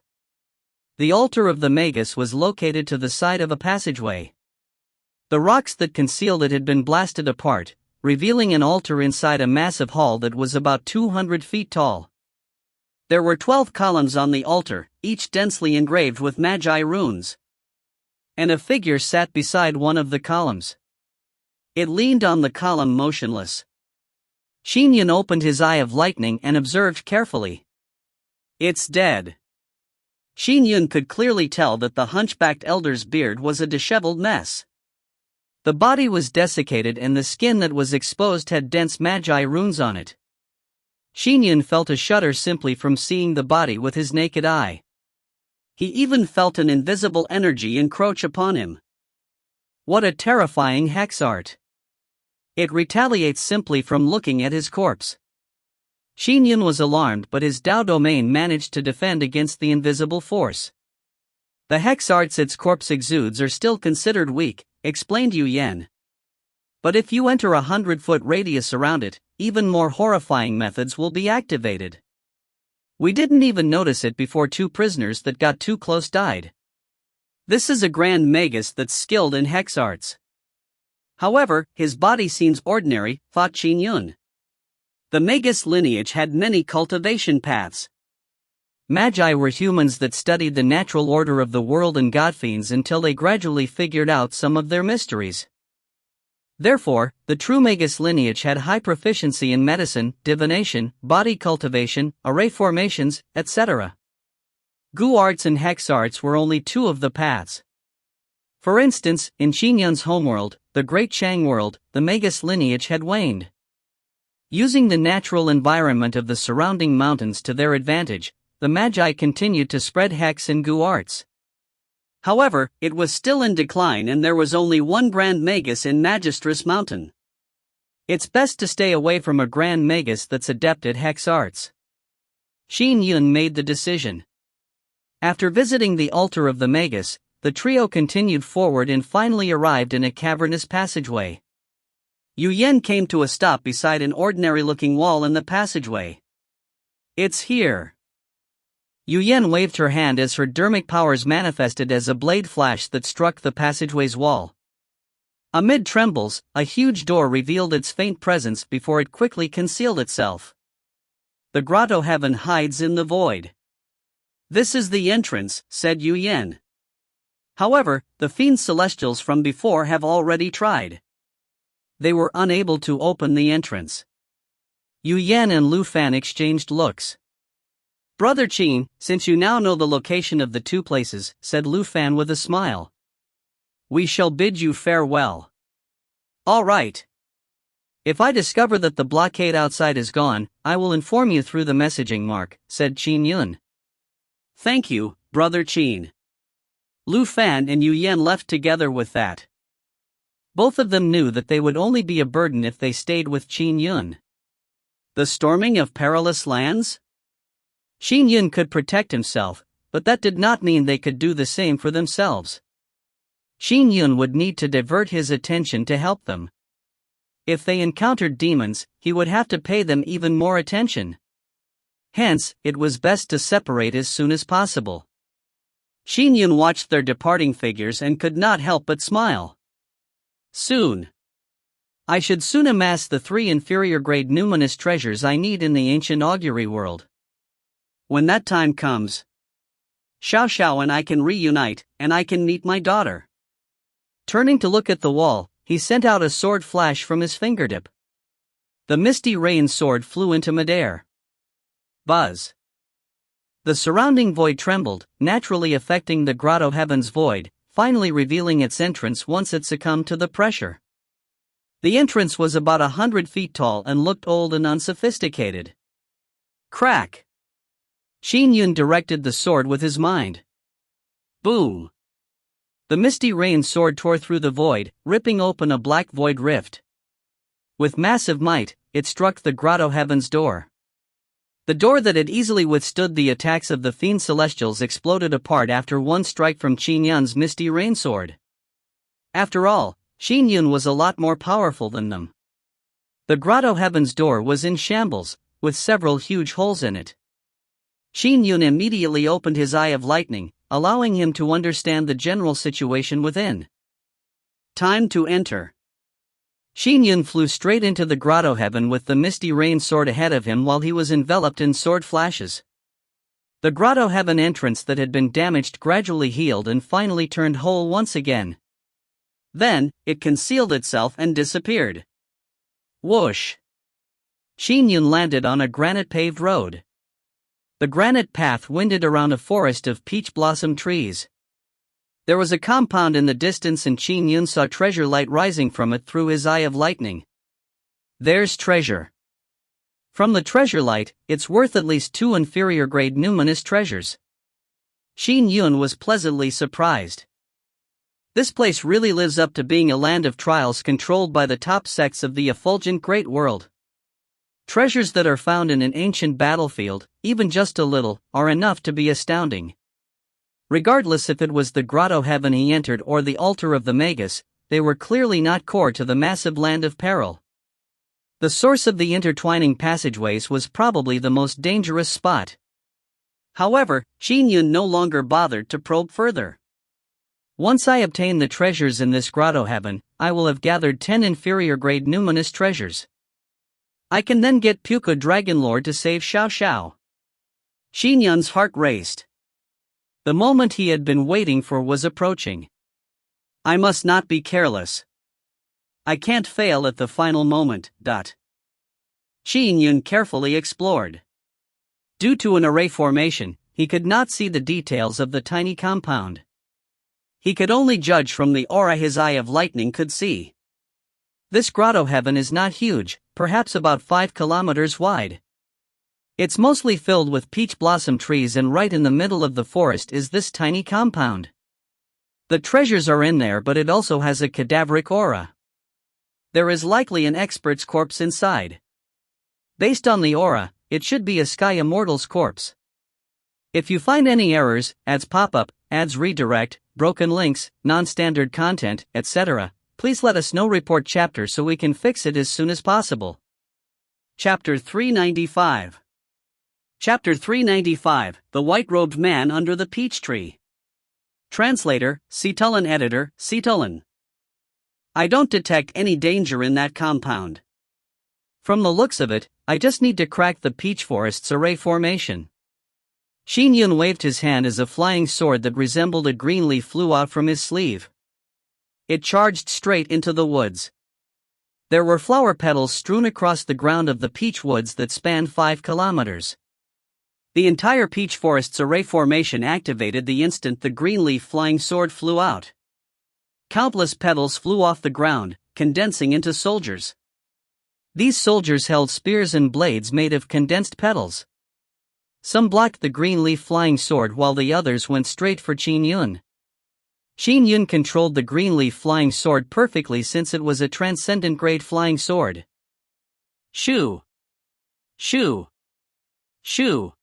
Speaker 1: The altar of the Magus was located to the side of a passageway. The rocks that concealed it had been blasted apart, revealing an altar inside a massive hall that was about 200 feet tall. There were 12 columns on the altar, each densely engraved with magi runes. And a figure sat beside one of the columns. It leaned on the column motionless. Qin Yun opened his eye of lightning and observed carefully. It's dead. Qin Yun could clearly tell that the hunchbacked elder's beard was a disheveled mess. The body was desiccated and the skin that was exposed had dense magi runes on it. Qin Yun felt a shudder simply from seeing the body with his naked eye. He even felt an invisible energy encroach upon him. What a terrifying hex art! It retaliates simply from looking at his corpse. Qin Yun was alarmed, but his Dao domain managed to defend against the invisible force. The hex arts its corpse exudes are still considered weak, explained Yu Yan. But if you enter a 100-foot radius around it, even more horrifying methods will be activated. We didn't even notice it before 2 prisoners that got too close died. This is a grand magus that's skilled in hex arts. However, his body seems ordinary, thought Qin Yun. The magus lineage had many cultivation paths. Magi were humans that studied the natural order of the world and godfiends until they gradually figured out some of their mysteries. Therefore, the true magus lineage had high proficiency in medicine, divination, body cultivation, array formations, etc. Gu arts and hex arts were only 2 of the paths. For instance, in Qin Yun's homeworld, the Great Chang world, the magus lineage had waned. Using the natural environment of the surrounding mountains to their advantage, the Magi continued to spread hex and Gu arts. However, it was still in decline and there was only one Grand Magus in Magistress Mountain. It's best to stay away from a Grand Magus that's adept at hex arts. Qin Yun made the decision. After visiting the altar of the Magus, the trio continued forward and finally arrived in a cavernous passageway. Yu Yan came to a stop beside an ordinary-looking wall in the passageway. It's here. Yu Yan waved her hand as her dermic powers manifested as a blade flash that struck the passageway's wall. Amid trembles, a huge door revealed its faint presence before it quickly concealed itself. The grotto heaven hides in the void. This is the entrance, said Yu Yan. However, the fiend celestials from before have already tried. They were unable to open the entrance. Yu Yan and Lu Fan exchanged looks. Brother Qin, since you now know the location of the 2 places, said Lu Fan with a smile. We shall bid you farewell. All right. If I discover that the blockade outside is gone, I will inform you through the messaging mark, said Qin Yun. Thank you, Brother Qin. Lu Fan and Yu Yan left together with that. Both of them knew that they would only be a burden if they stayed with Qin Yun. The storming of perilous lands? Qin Yun could protect himself, but that did not mean they could do the same for themselves. Qin Yun would need to divert his attention to help them. If they encountered demons, he would have to pay them even more attention. Hence, it was best to separate as soon as possible. Qin Yun watched their departing figures and could not help but smile. Soon. I should soon amass the 3 inferior-grade numinous treasures I need in the ancient augury world. When that time comes, Xiao and I can reunite, and I can meet my daughter. Turning to look at the wall, he sent out a sword flash from his fingertip. The misty rain sword flew into midair. Buzz. The surrounding void trembled, naturally affecting the grotto heaven's void, finally revealing its entrance once it succumbed to the pressure. The entrance was about 100 feet tall and looked old and unsophisticated. Crack! Qin Yun directed the sword with his mind. Boom! The misty rain sword tore through the void, ripping open a black void rift. With massive might, it struck the grotto heaven's door. The door that had easily withstood the attacks of the fiend celestials exploded apart after one strike from Qin Yun's misty rain sword. After all, Qin Yun was a lot more powerful than them. The grotto heaven's door was in shambles, with several huge holes in it. Qin Yun immediately opened his eye of lightning, allowing him to understand the general situation within. Time to enter. Qin Yun flew straight into the grotto heaven with the misty rain sword ahead of him while he was enveloped in sword flashes. The grotto heaven entrance that had been damaged gradually healed and finally turned whole once again. Then, it concealed itself and disappeared. Whoosh! Qin Yun landed on a granite-paved road. The granite path winded around a forest of peach blossom trees. There was a compound in the distance and Qin Yun saw treasure light rising from it through his eye of lightning. There's treasure. From the treasure light, it's worth at least 2 inferior-grade numinous treasures. Qin Yun was pleasantly surprised. This place really lives up to being a land of trials controlled by the top sects of the effulgent great world. Treasures that are found in an ancient battlefield, even just a little, are enough to be astounding. Regardless if it was the grotto heaven he entered or the altar of the Magus, they were clearly not core to the massive land of peril. The source of the intertwining passageways was probably the most dangerous spot. However, Qin Yun no longer bothered to probe further. Once I obtain the treasures in this grotto heaven, I will have gathered 10 inferior-grade numinous treasures. I can then get Puka Dragonlord to save Xiao. Qin Yun's heart raced. The moment he had been waiting for was approaching. I must not be careless. I can't fail at the final moment. Qin Yun carefully explored. Due to an array formation, he could not see the details of the tiny compound. He could only judge from the aura his eye of lightning could see. This grotto heaven is not huge, perhaps about 5 kilometers wide. It's mostly filled with peach blossom trees and right in the middle of the forest is this tiny compound. The treasures are in there, but it also has a cadaveric aura. There is likely an expert's corpse inside. Based on the aura, it should be a Sky Immortal's corpse. If you find any errors, ads pop-up, ads redirect, broken links, non-standard content, etc., please let us know. Report chapter so we can fix it as soon as possible. Chapter 395. Chapter 395, The White-Robed Man Under the Peach Tree. Translator, Citulin. Editor, Citulin. I don't detect any danger in that compound. From the looks of it, I just need to crack the peach forest's array formation. Qin Yun waved his hand as a flying sword that resembled a green leaf flew out from his sleeve. It charged straight into the woods. There were flower petals strewn across the ground of the peach woods that spanned 5 kilometers. The entire peach forest's array formation activated the instant the green leaf flying sword flew out. Countless petals flew off the ground, condensing into soldiers. These soldiers held spears and blades made of condensed petals. Some blocked the green leaf flying sword while the others went straight for Qin Yun. Qin Yun controlled the green leaf flying sword perfectly since it was a transcendent grade flying sword. Shoo! Shoo! Shoo!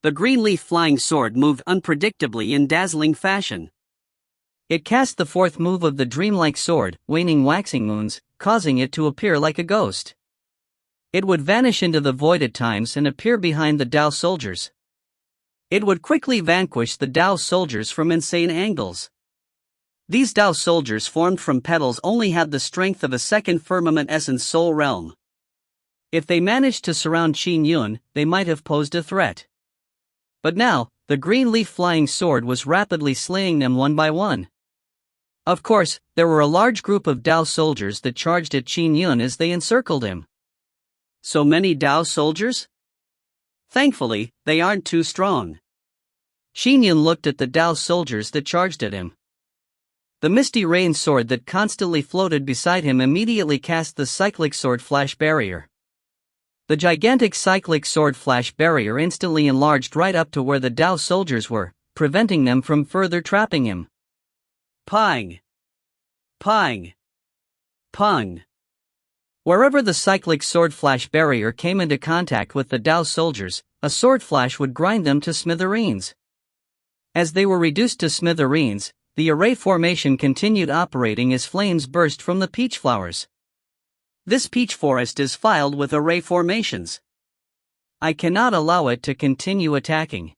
Speaker 1: The green leaf flying sword moved unpredictably in dazzling fashion. It cast the fourth move of the dreamlike sword, waning waxing moons, causing it to appear like a ghost. It would vanish into the void at times and appear behind the Dao soldiers. It would quickly vanquish the Dao soldiers from insane angles. These Dao soldiers formed from petals only had the strength of a second firmament essence soul realm. If they managed to surround Qin Yun, they might have posed a threat. But now, the green leaf flying sword was rapidly slaying them one by one. Of course, there were a large group of Dao soldiers that charged at Qin Yun as they encircled him. So many Dao soldiers? Thankfully, they aren't too strong. Qin Yun looked at the Dao soldiers that charged at him. The misty rain sword that constantly floated beside him immediately cast the cyclic sword flash barrier. The gigantic cyclic sword flash barrier instantly enlarged right up to where the Dao soldiers were, preventing them from further trapping him. Pang! Pang! Pang! Wherever the cyclic sword flash barrier came into contact with the Dao soldiers, a sword flash would grind them to smithereens. As they were reduced to smithereens, the array formation continued operating as flames burst from the peach flowers. This peach forest is filled with array formations. I cannot allow it to continue attacking.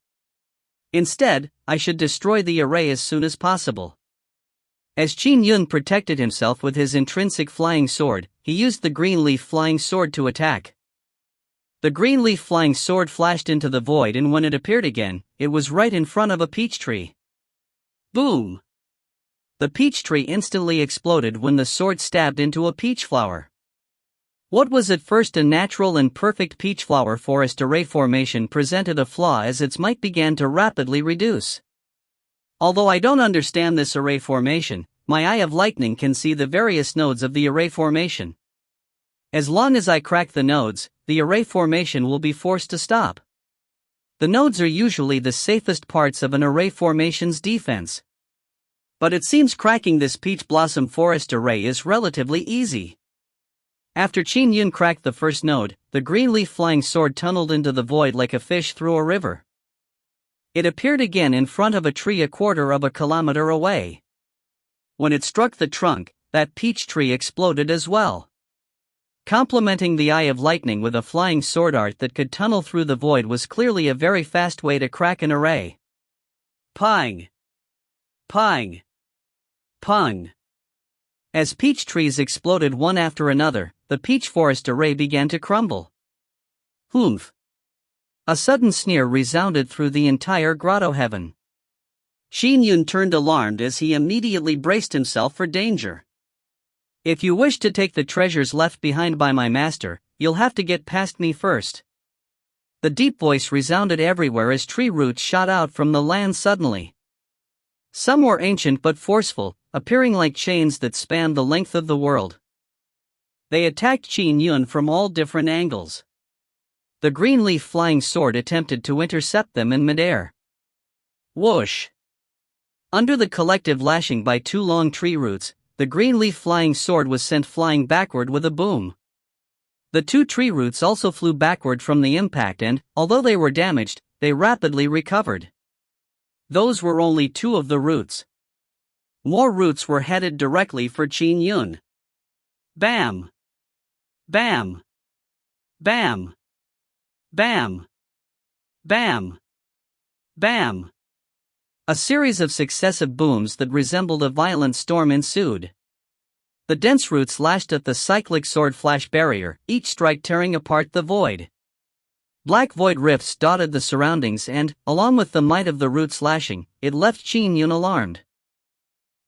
Speaker 1: Instead, I should destroy the array as soon as possible. As Qin Yun protected himself with his intrinsic flying sword, he used the green leaf flying sword to attack. The green leaf flying sword flashed into the void, and when it appeared again, it was right in front of a peach tree. Boom! The peach tree instantly exploded when the sword stabbed into a peach flower. What was at first a natural and perfect peach flower forest array formation presented a flaw as its might began to rapidly reduce. Although I don't understand this array formation, my eye of lightning can see the various nodes of the array formation. As long as I crack the nodes, the array formation will be forced to stop. The nodes are usually the safest parts of an array formation's defense. But it seems cracking this peach blossom forest array is relatively easy. After Qin Yun cracked the first node, the green leaf flying sword tunneled into the void like a fish through a river. It appeared again in front of a tree a quarter of a kilometer away. When it struck the trunk, that peach tree exploded as well. Complementing the eye of lightning with a flying sword art that could tunnel through the void was clearly a very fast way to crack an array. Pang! Pang! Pang! As peach trees exploded one after another, the peach forest array began to crumble. Humph! A sudden sneer resounded through the entire grotto heaven. Qin Yun turned alarmed as he immediately braced himself for danger. If you wish to take the treasures left behind by my master, you'll have to get past me first. The deep voice resounded everywhere as tree roots shot out from the land suddenly. Some were ancient but forceful, appearing like chains that spanned the length of the world. They attacked Qin Yun from all different angles. The green leaf flying sword attempted to intercept them in midair. Whoosh! Under the collective lashing by two long tree roots, the green leaf flying sword was sent flying backward with a boom. The two tree roots also flew backward from the impact and, although they were damaged, they rapidly recovered. Those were only two of the roots. More roots were headed directly for Qin Yun. Bam! Bam! Bam! Bam! Bam! Bam! A series of successive booms that resembled a violent storm ensued. The dense roots lashed at the cyclic sword flash barrier, each strike tearing apart the void. Black void rifts dotted the surroundings and, along with the might of the roots lashing, it left Qin Yun alarmed.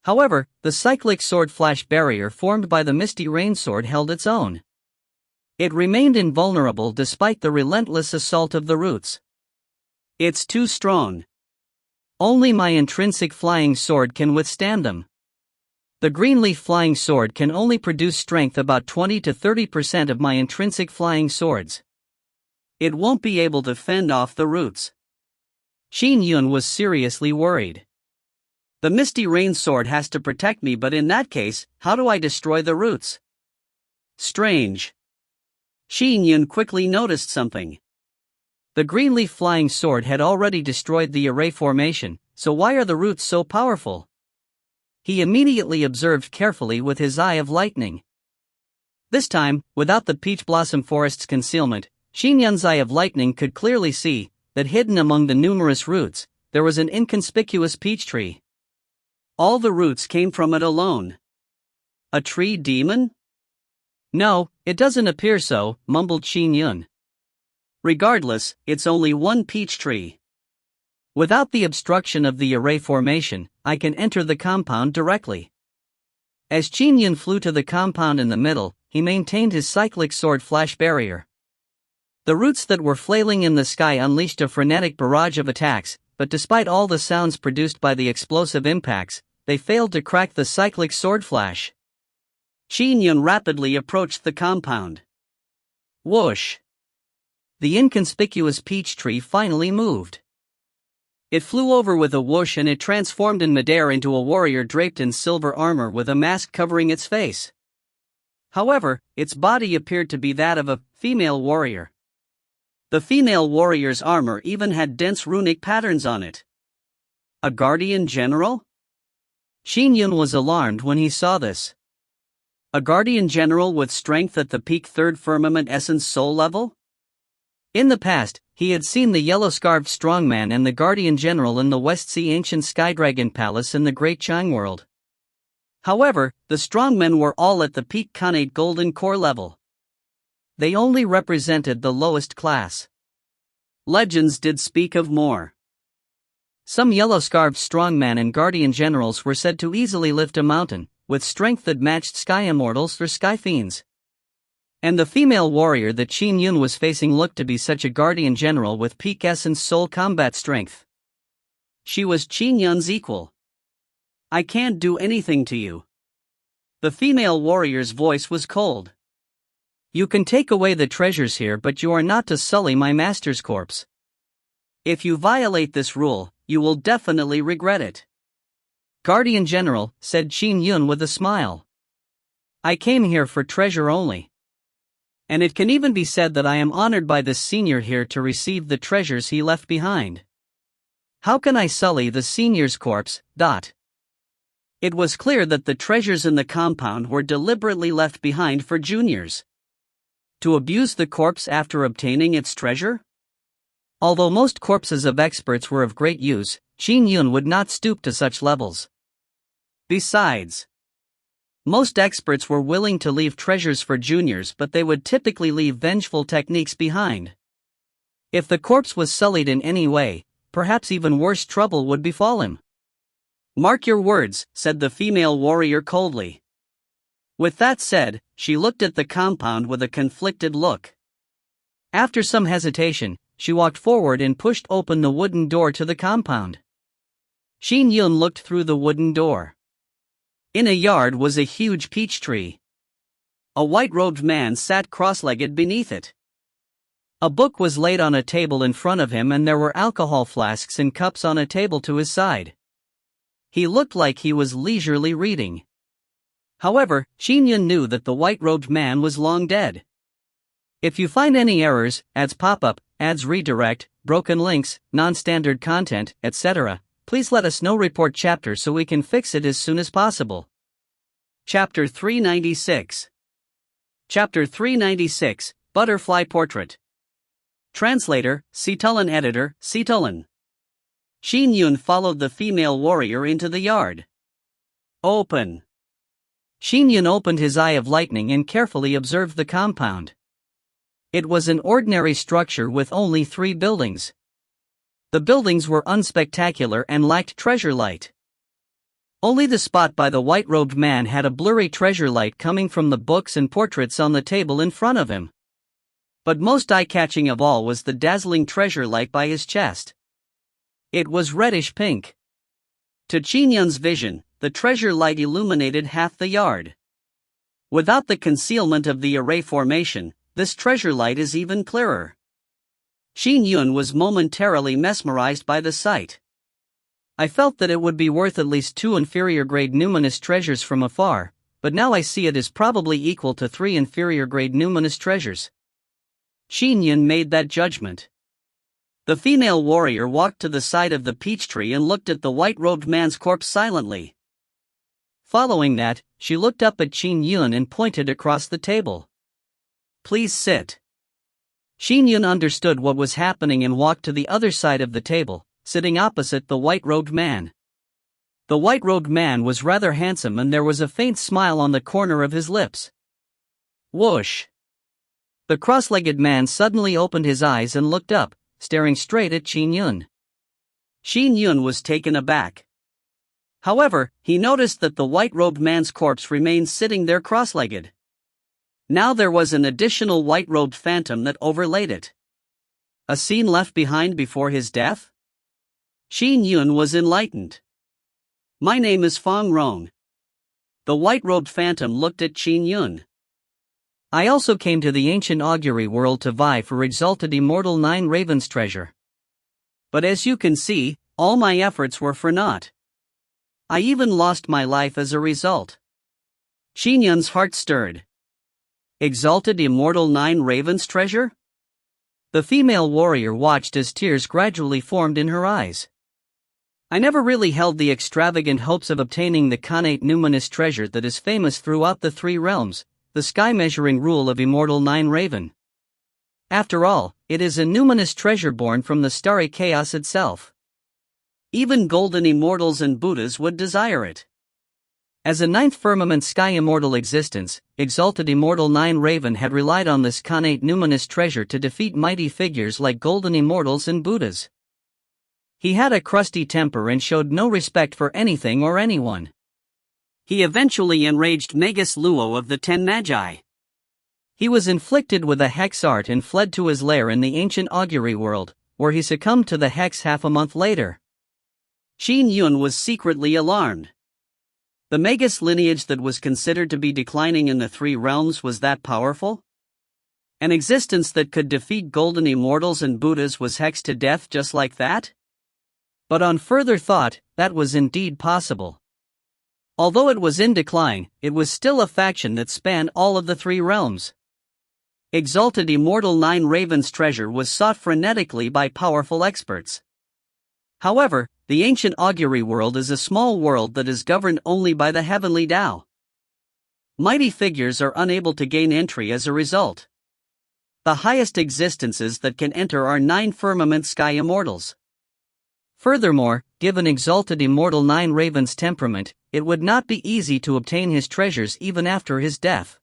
Speaker 1: However, the cyclic sword flash barrier formed by the misty rain sword held its own. It remained invulnerable despite the relentless assault of the roots. It's too strong. Only my intrinsic flying sword can withstand them. The green leaf flying sword can only produce strength about 20 to 30% of my intrinsic flying swords. It won't be able to fend off the roots. Qin Yun was seriously worried. The misty rain sword has to protect me, but in that case, how do I destroy the roots? Strange. Qin Yun quickly noticed something. The green-leaf flying sword had already destroyed the array formation, so why are the roots so powerful? He immediately observed carefully with his eye of lightning. This time, without the peach blossom forest's concealment, Qin Yun's eye of lightning could clearly see that hidden among the numerous roots, there was an inconspicuous peach tree. All the roots came from it alone. A tree demon? No, it doesn't appear so, mumbled Qin Yun. Regardless, it's only one peach tree. Without the obstruction of the array formation, I can enter the compound directly. As Qin Yun flew to the compound in the middle, he maintained his cyclic sword flash barrier. The roots that were flailing in the sky unleashed a frenetic barrage of attacks, but despite all the sounds produced by the explosive impacts, they failed to crack the cyclic sword flash. Qin Yun rapidly approached the compound. Whoosh! The inconspicuous peach tree finally moved. It flew over with a whoosh and it transformed in midair into a warrior draped in silver armor with a mask covering its face. However, its body appeared to be that of a female warrior. The female warrior's armor even had dense runic patterns on it. A guardian general? Qin Yun was alarmed when he saw this. A guardian general with strength at the peak third firmament essence soul level? In the past, he had seen the yellow-scarved strongman and the guardian general in the West Sea ancient Skydragon Palace in the Great Chang world. However, the strongmen were all at the peak Khanate golden core level. They only represented the lowest class. Legends did speak of more. Some yellow-scarved strongman and guardian generals were said to easily lift a mountain, with strength that matched sky immortals or sky fiends. And the female warrior that Qin Yun was facing looked to be such a guardian general with peak essence soul combat strength. She was Qin Yun's equal. I can't do anything to you. The female warrior's voice was cold. You can take away the treasures here, but you are not to sully my master's corpse. If you violate this rule, you will definitely regret it. Guardian General, said Qin Yun with a smile. I came here for treasure only. And it can even be said that I am honored by this senior here to receive the treasures he left behind. How can I sully the senior's corpse? It was clear that the treasures in the compound were deliberately left behind for juniors. To abuse the corpse after obtaining its treasure? Although most corpses of experts were of great use, Qin Yun would not stoop to such levels. Besides, most experts were willing to leave treasures for juniors, but they would typically leave vengeful techniques behind. If the corpse was sullied in any way, perhaps even worse trouble would befall him. Mark your words, said the female warrior coldly. With that said, she looked at the compound with a conflicted look. After some hesitation, she walked forward and pushed open the wooden door to the compound. Qin Yun looked through the wooden door. In a yard was a huge peach tree. A white-robed man sat cross-legged beneath it. A book was laid on a table in front of him and there were alcohol flasks and cups on a table to his side. He looked like he was leisurely reading. However, Qin Yun knew that the white-robed man was long dead. If you find any errors, ads pop-up, ads redirect, broken links, non-standard content, etc., please let us know. Report chapter so we can fix it as soon as possible. Chapter 396. Chapter 396, Butterfly Portrait. Translator, Citulan. Editor, Citulan. Qin Yun followed the female warrior into the yard. Open. Qin Yun opened his eye of lightning and carefully observed the compound. It was an ordinary structure with only 3 buildings. The buildings were unspectacular and lacked treasure light. Only the spot by the white-robed man had a blurry treasure light coming from the books and portraits on the table in front of him. But most eye-catching of all was the dazzling treasure light by his chest. It was reddish pink. To Qin Yun's vision, the treasure light illuminated half the yard. Without the concealment of the array formation, this treasure light is even clearer. Qin Yun was momentarily mesmerized by the sight. I felt that it would be worth at least 2 inferior-grade numinous treasures from afar, but now I see it is probably equal to 3 inferior-grade numinous treasures. Qin Yun made that judgment. The female warrior walked to the side of the peach tree and looked at the white-robed man's corpse silently. Following that, she looked up at Qin Yun and pointed across the table. "Please sit." Qin Yun understood what was happening and walked to the other side of the table, sitting opposite the white-robed man. The white-robed man was rather handsome and there was a faint smile on the corner of his lips. Whoosh! The cross-legged man suddenly opened his eyes and looked up, staring straight at Qin Yun. Qin Yun was taken aback. However, he noticed that the white-robed man's corpse remained sitting there cross-legged. Now there was an additional white-robed phantom that overlaid it. A scene left behind before his death? Qin Yun was enlightened. "My name is Feng Rong." The white-robed phantom looked at Qin Yun. "I also came to the ancient augury world to vie for exalted immortal 9 ravens treasure. But as you can see, all my efforts were for naught. I even lost my life as a result." Qin Yun's heart stirred. Exalted immortal 9 ravens treasure? The female warrior watched as tears gradually formed in her eyes. "I never really held the extravagant hopes of obtaining the connate numinous treasure that is famous throughout the 3 realms, the sky-measuring rule of immortal 9 raven. After all, it is a numinous treasure born from the starry chaos itself. Even golden immortals and Buddhas would desire it. As a 9th firmament sky immortal existence, exalted immortal 9 raven had relied on this connate numinous treasure to defeat mighty figures like golden immortals and Buddhas. He had a crusty temper and showed no respect for anything or anyone. He eventually enraged Magus Luo of the 10 Magi. He was inflicted with a hex art and fled to his lair in the ancient augury world, where he succumbed to the hex half a month later. Qin Yun was secretly alarmed. The Magus lineage that was considered to be declining in the 3 realms was that powerful? An existence that could defeat golden immortals and Buddhas was hexed to death just like that? But on further thought, that was indeed possible. Although it was in decline, it was still a faction that spanned all of the 3 realms. Exalted immortal 9 ravens treasure was sought frenetically by powerful experts. However, the ancient augury world is a small world that is governed only by the heavenly Tao. Mighty figures are unable to gain entry as a result. The highest existences that can enter are 9 firmament sky immortals. Furthermore, given exalted immortal 9 raven's temperament, it would not be easy to obtain his treasures even after his death.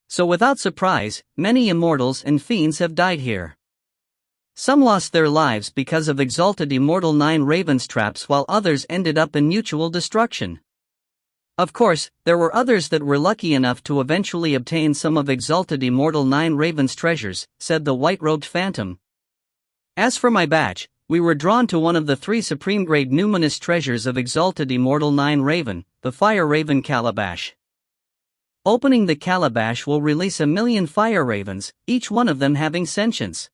Speaker 1: So without surprise, many immortals and fiends have died here. Some lost their lives because of exalted immortal 9 ravens traps while others ended up in mutual destruction. Of course, there were others that were lucky enough to eventually obtain some of exalted immortal 9 ravens treasures, said the white-robed phantom. As for my batch, we were drawn to one of the 3 supreme-grade numinous treasures of exalted immortal 9 raven, the fire raven calabash. Opening the calabash will release 1,000,000 fire ravens, each one of them having sentience.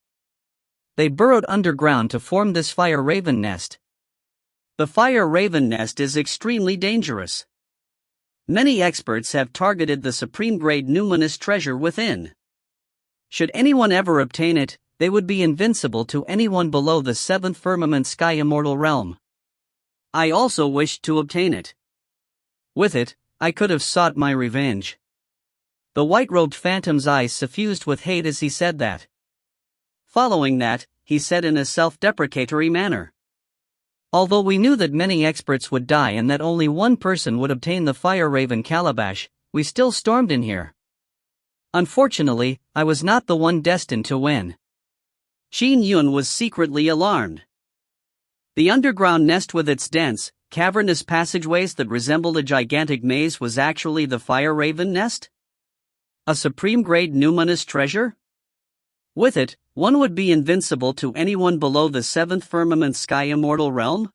Speaker 1: They burrowed underground to form this fire raven nest. The fire raven nest is extremely dangerous. Many experts have targeted the supreme-grade numinous treasure within. Should anyone ever obtain it, they would be invincible to anyone below the 7th firmament sky immortal realm. I also wished to obtain it. With it, I could have sought my revenge. The white-robed phantom's eyes suffused with hate as he said that. Following that, he said in a self-deprecatory manner. Although we knew that many experts would die and that only one person would obtain the fire raven calabash, we still stormed in here. Unfortunately, I was not the one destined to win. Qin Yun was secretly alarmed. The underground nest with its dense, cavernous passageways that resembled a gigantic maze was actually the fire raven nest? A supreme-grade numinous treasure? With it, one would be invincible to anyone below the 7th firmament sky immortal realm?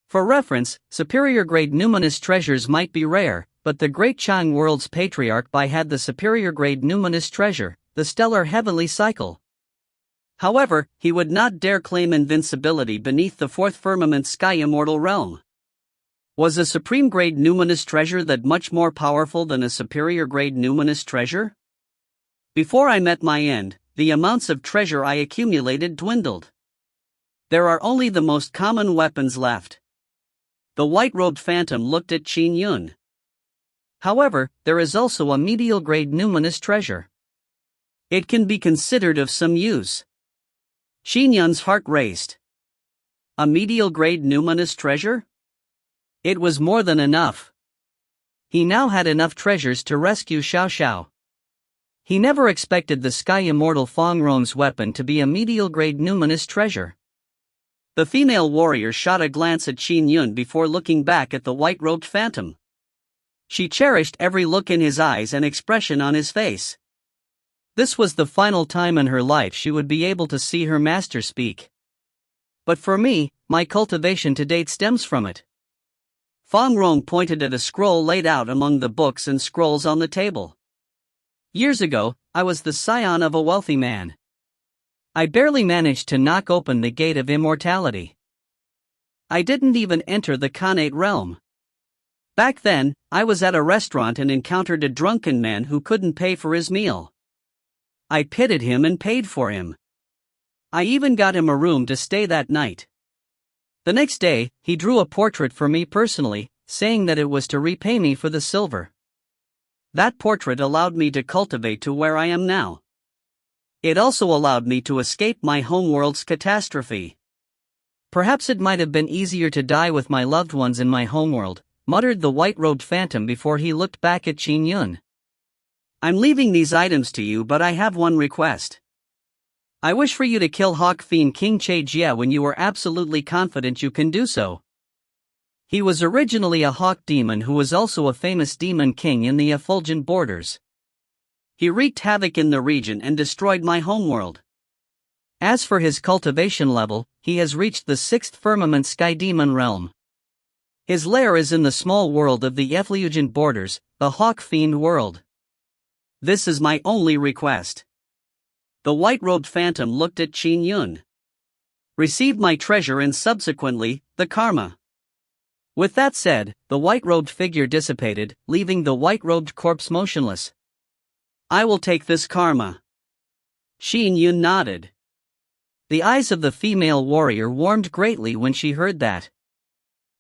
Speaker 1: For reference, superior-grade numinous treasures might be rare, but the Great Chang world's patriarch Bai had the superior-grade numinous treasure, the stellar heavenly cycle. However, he would not dare claim invincibility beneath the 4th firmament sky immortal realm. Was a supreme-grade numinous treasure that much more powerful than a superior-grade numinous treasure? Before I met my end, the amounts of treasure I accumulated dwindled. There are only the most common weapons left. The white-robed phantom looked at Qin Yun. However, there is also a medial-grade numinous treasure. It can be considered of some use. Qin Yun's heart raced. A medial-grade numinous treasure? It was more than enough. He now had enough treasures to rescue Xiao. He never expected the sky immortal Feng Rong's weapon to be a medial-grade numinous treasure. The female warrior shot a glance at Qin Yun before looking back at the white-robed phantom. She cherished every look in his eyes and expression on his face. This was the final time in her life she would be able to see her master speak. But for me, my cultivation to date stems from it. Feng Rong pointed at a scroll laid out among the books and scrolls on the table. Years ago, I was the scion of a wealthy man. I barely managed to knock open the gate of immortality. I didn't even enter the Khanate realm. Back then, I was at a restaurant and encountered a drunken man who couldn't pay for his meal. I pitied him and paid for him. I even got him a room to stay that night. The next day, he drew a portrait for me personally, saying that it was to repay me for the silver. That portrait allowed me to cultivate to where I am now. It also allowed me to escape my homeworld's catastrophe. Perhaps it might have been easier to die with my loved ones in my homeworld, muttered the white-robed phantom before he looked back at Qin Yun. I'm leaving these items to you, but I have one request. I wish for you to kill Hawk Fiend King Jie when you are absolutely confident you can do so. He was originally a hawk demon who was also a famous demon king in the effulgent borders. He wreaked havoc in the region and destroyed my homeworld. As for his cultivation level, he has reached the 6th firmament sky demon realm. His lair is in the small world of the effulgent borders, the Hawk Fiend world. This is my only request. The white-robed phantom looked at Qin Yun. Receive my treasure and subsequently, the karma. With that said, the white-robed figure dissipated, leaving the white-robed corpse motionless. I will take this karma. Qin Yun nodded. The eyes of the female warrior warmed greatly when she heard that.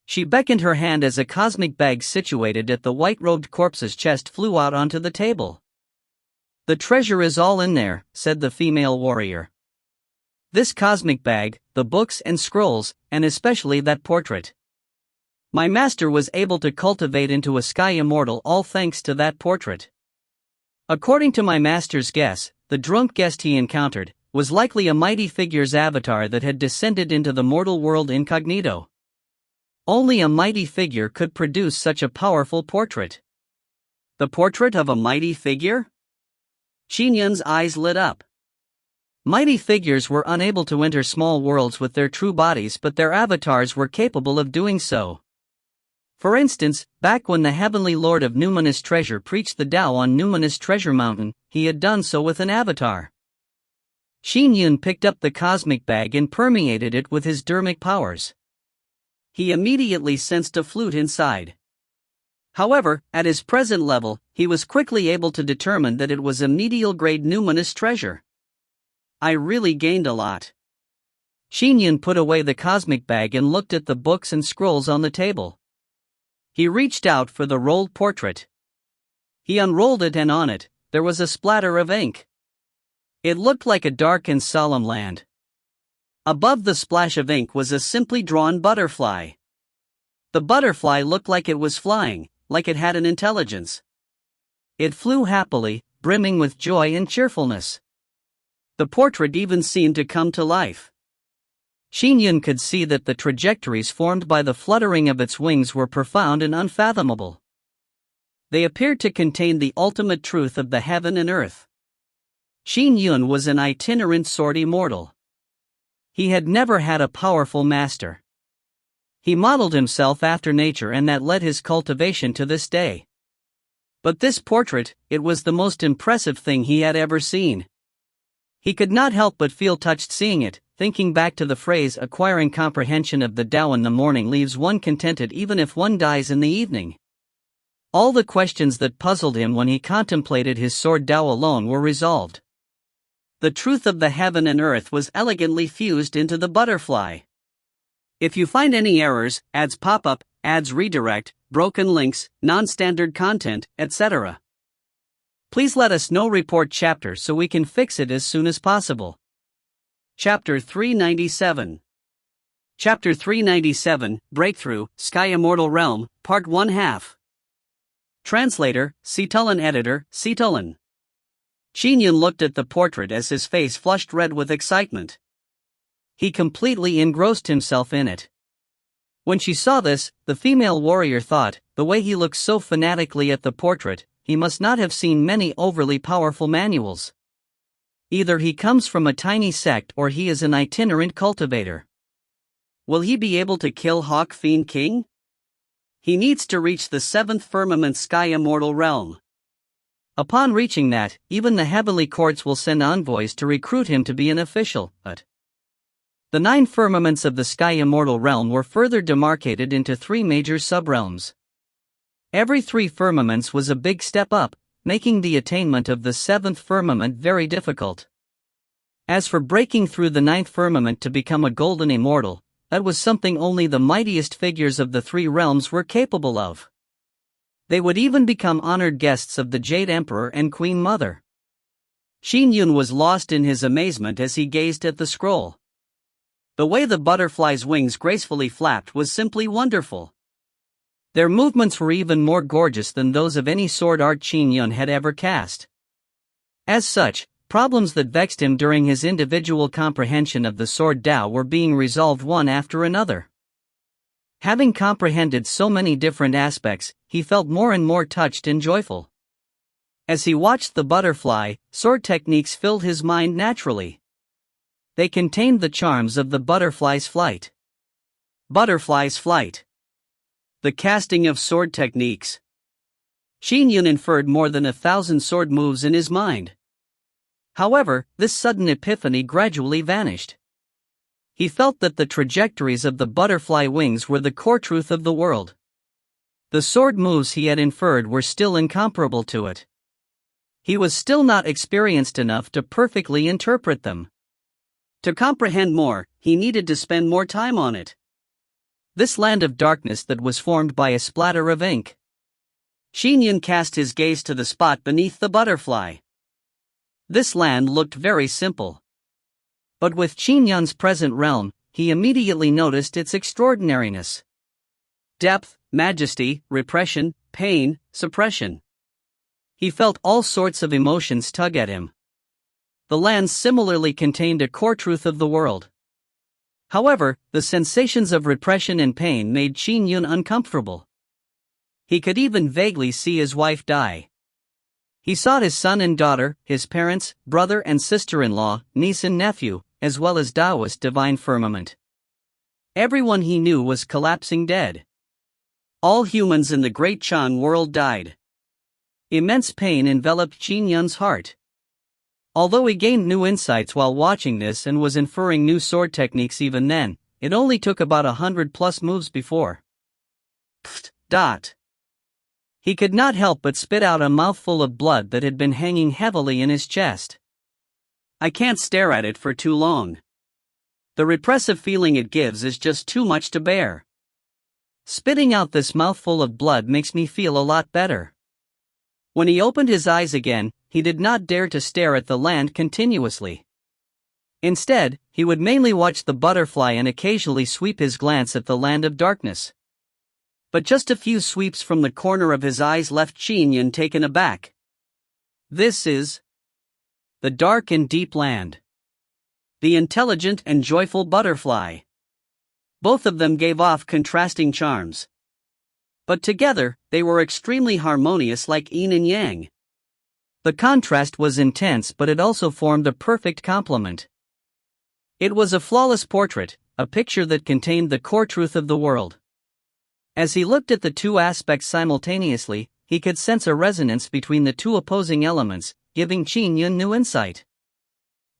Speaker 1: She beckoned her hand as a cosmic bag situated at the white-robed corpse's chest flew out onto the table. The treasure is all in there, said the female warrior. This cosmic bag, the books and scrolls, and especially that portrait. My master was able to cultivate into a sky immortal all thanks to that portrait. According to my master's guess, the drunk guest he encountered was likely a mighty figure's avatar that had descended into the mortal world incognito. Only a mighty figure could produce such a powerful portrait. The portrait of a mighty figure? Qin Yun's eyes lit up. Mighty figures were unable to enter small worlds with their true bodies, but their avatars were capable of doing so. For instance, back when the Heavenly Lord of Numinous Treasure preached the Tao on Numinous Treasure Mountain, he had done so with an avatar. Qin Yun picked up the cosmic bag and permeated it with his dermic powers. He immediately sensed a flute inside. However, at his present level, he was quickly able to determine that it was a medial-grade numinous treasure. I really gained a lot. Qin Yun put away the cosmic bag and looked at the books and scrolls on the table. He reached out for the rolled portrait. He unrolled it, and on it, there was a splatter of ink. It looked like a dark and solemn land. Above the splash of ink was a simply drawn butterfly. The butterfly looked like it was flying, like it had an intelligence. It flew happily, brimming with joy and cheerfulness. The portrait even seemed to come to life. Qin Yun could see that the trajectories formed by the fluttering of its wings were profound and unfathomable. They appeared to contain the ultimate truth of the heaven and earth. Qin Yun was an itinerant sword immortal. He had never had a powerful master. He modeled himself after nature, and that led his cultivation to this day. But this portrait, it was the most impressive thing he had ever seen. He could not help but feel touched seeing it, thinking back to the phrase, acquiring comprehension of the Tao in the morning leaves one contented even if one dies in the evening. All the questions that puzzled him when he contemplated his sword Tao alone were resolved. The truth of the heaven and earth was elegantly fused into the butterfly. If you find any errors, ads pop up, ads redirect, broken links, non-standard content, etc., please let us know. Report chapter so we can fix it as soon as possible. Chapter 397. Chapter 397, Breakthrough, Sky Immortal Realm, Part 1/2. Translator, Citulin. Editor, Citulin. Qin Yun looked at the portrait as his face flushed red with excitement. He completely engrossed himself in it. When she saw this, the female warrior thought, the way he looks so fanatically at the portrait, he must not have seen many overly powerful manuals. Either he comes from a tiny sect or he is an itinerant cultivator. Will he be able to kill Hawk Fiend King? He needs to reach the 7th firmament Sky Immortal Realm. Upon reaching that, even the heavenly courts will send envoys to recruit him to be an official, but the 9 firmaments of the Sky Immortal Realm were further demarcated into 3 major subrealms. Every 3 firmaments was a big step up, making the attainment of the 7th firmament very difficult. As for breaking through the 9th firmament to become a golden immortal, that was something only the mightiest figures of the 3 realms were capable of. They would even become honored guests of the Jade Emperor and Queen Mother. Qin Yun was lost in his amazement as he gazed at the scroll. The way the butterfly's wings gracefully flapped was simply wonderful. Their movements were even more gorgeous than those of any sword art Qin Yun had ever cast. As such, problems that vexed him during his individual comprehension of the sword Dao were being resolved one after another. Having comprehended so many different aspects, he felt more and more touched and joyful. As he watched the butterfly, sword techniques filled his mind naturally. They contained the charms of the butterfly's flight. Butterfly's flight. The casting of sword techniques. Qin Yun inferred more than 1,000 sword moves in his mind. However, this sudden epiphany gradually vanished. He felt that the trajectories of the butterfly wings were the core truth of the world. The sword moves he had inferred were still incomparable to it. He was still not experienced enough to perfectly interpret them. To comprehend more, he needed to spend more time on it. This land of darkness that was formed by a splatter of ink. Qin Yun cast his gaze to the spot beneath the butterfly. This land looked very simple. But with Qin Yun's present realm, he immediately noticed its extraordinariness. Depth, majesty, repression, pain, suppression. He felt all sorts of emotions tug at him. The land similarly contained a core truth of the world. However, the sensations of repression and pain made Qin Yun uncomfortable. He could even vaguely see his wife die. He saw his son and daughter, his parents, brother and sister-in-law, niece and nephew, as well as Taoist divine firmament. Everyone he knew was collapsing dead. All humans in the Great Chan world died. Immense pain enveloped Qin Yun's heart. Although he gained new insights while watching this and was inferring new sword techniques even then, it only took about 100+ moves before. He could not help but spit out a mouthful of blood that had been hanging heavily in his chest. I can't stare at it for too long. The repressive feeling it gives is just too much to bear. Spitting out this mouthful of blood makes me feel a lot better. When he opened his eyes again, he did not dare to stare at the land continuously. Instead, he would mainly watch the butterfly and occasionally sweep his glance at the land of darkness. But just a few sweeps from the corner of his eyes left Qin Yun taken aback. This is the dark and deep land. The intelligent and joyful butterfly. Both of them gave off contrasting charms. But together, they were extremely harmonious like yin and yang. The contrast was intense, but it also formed a perfect complement. It was a flawless portrait, a picture that contained the core truth of the world. As he looked at the two aspects simultaneously, he could sense a resonance between the two opposing elements, giving Qin Yun new insight.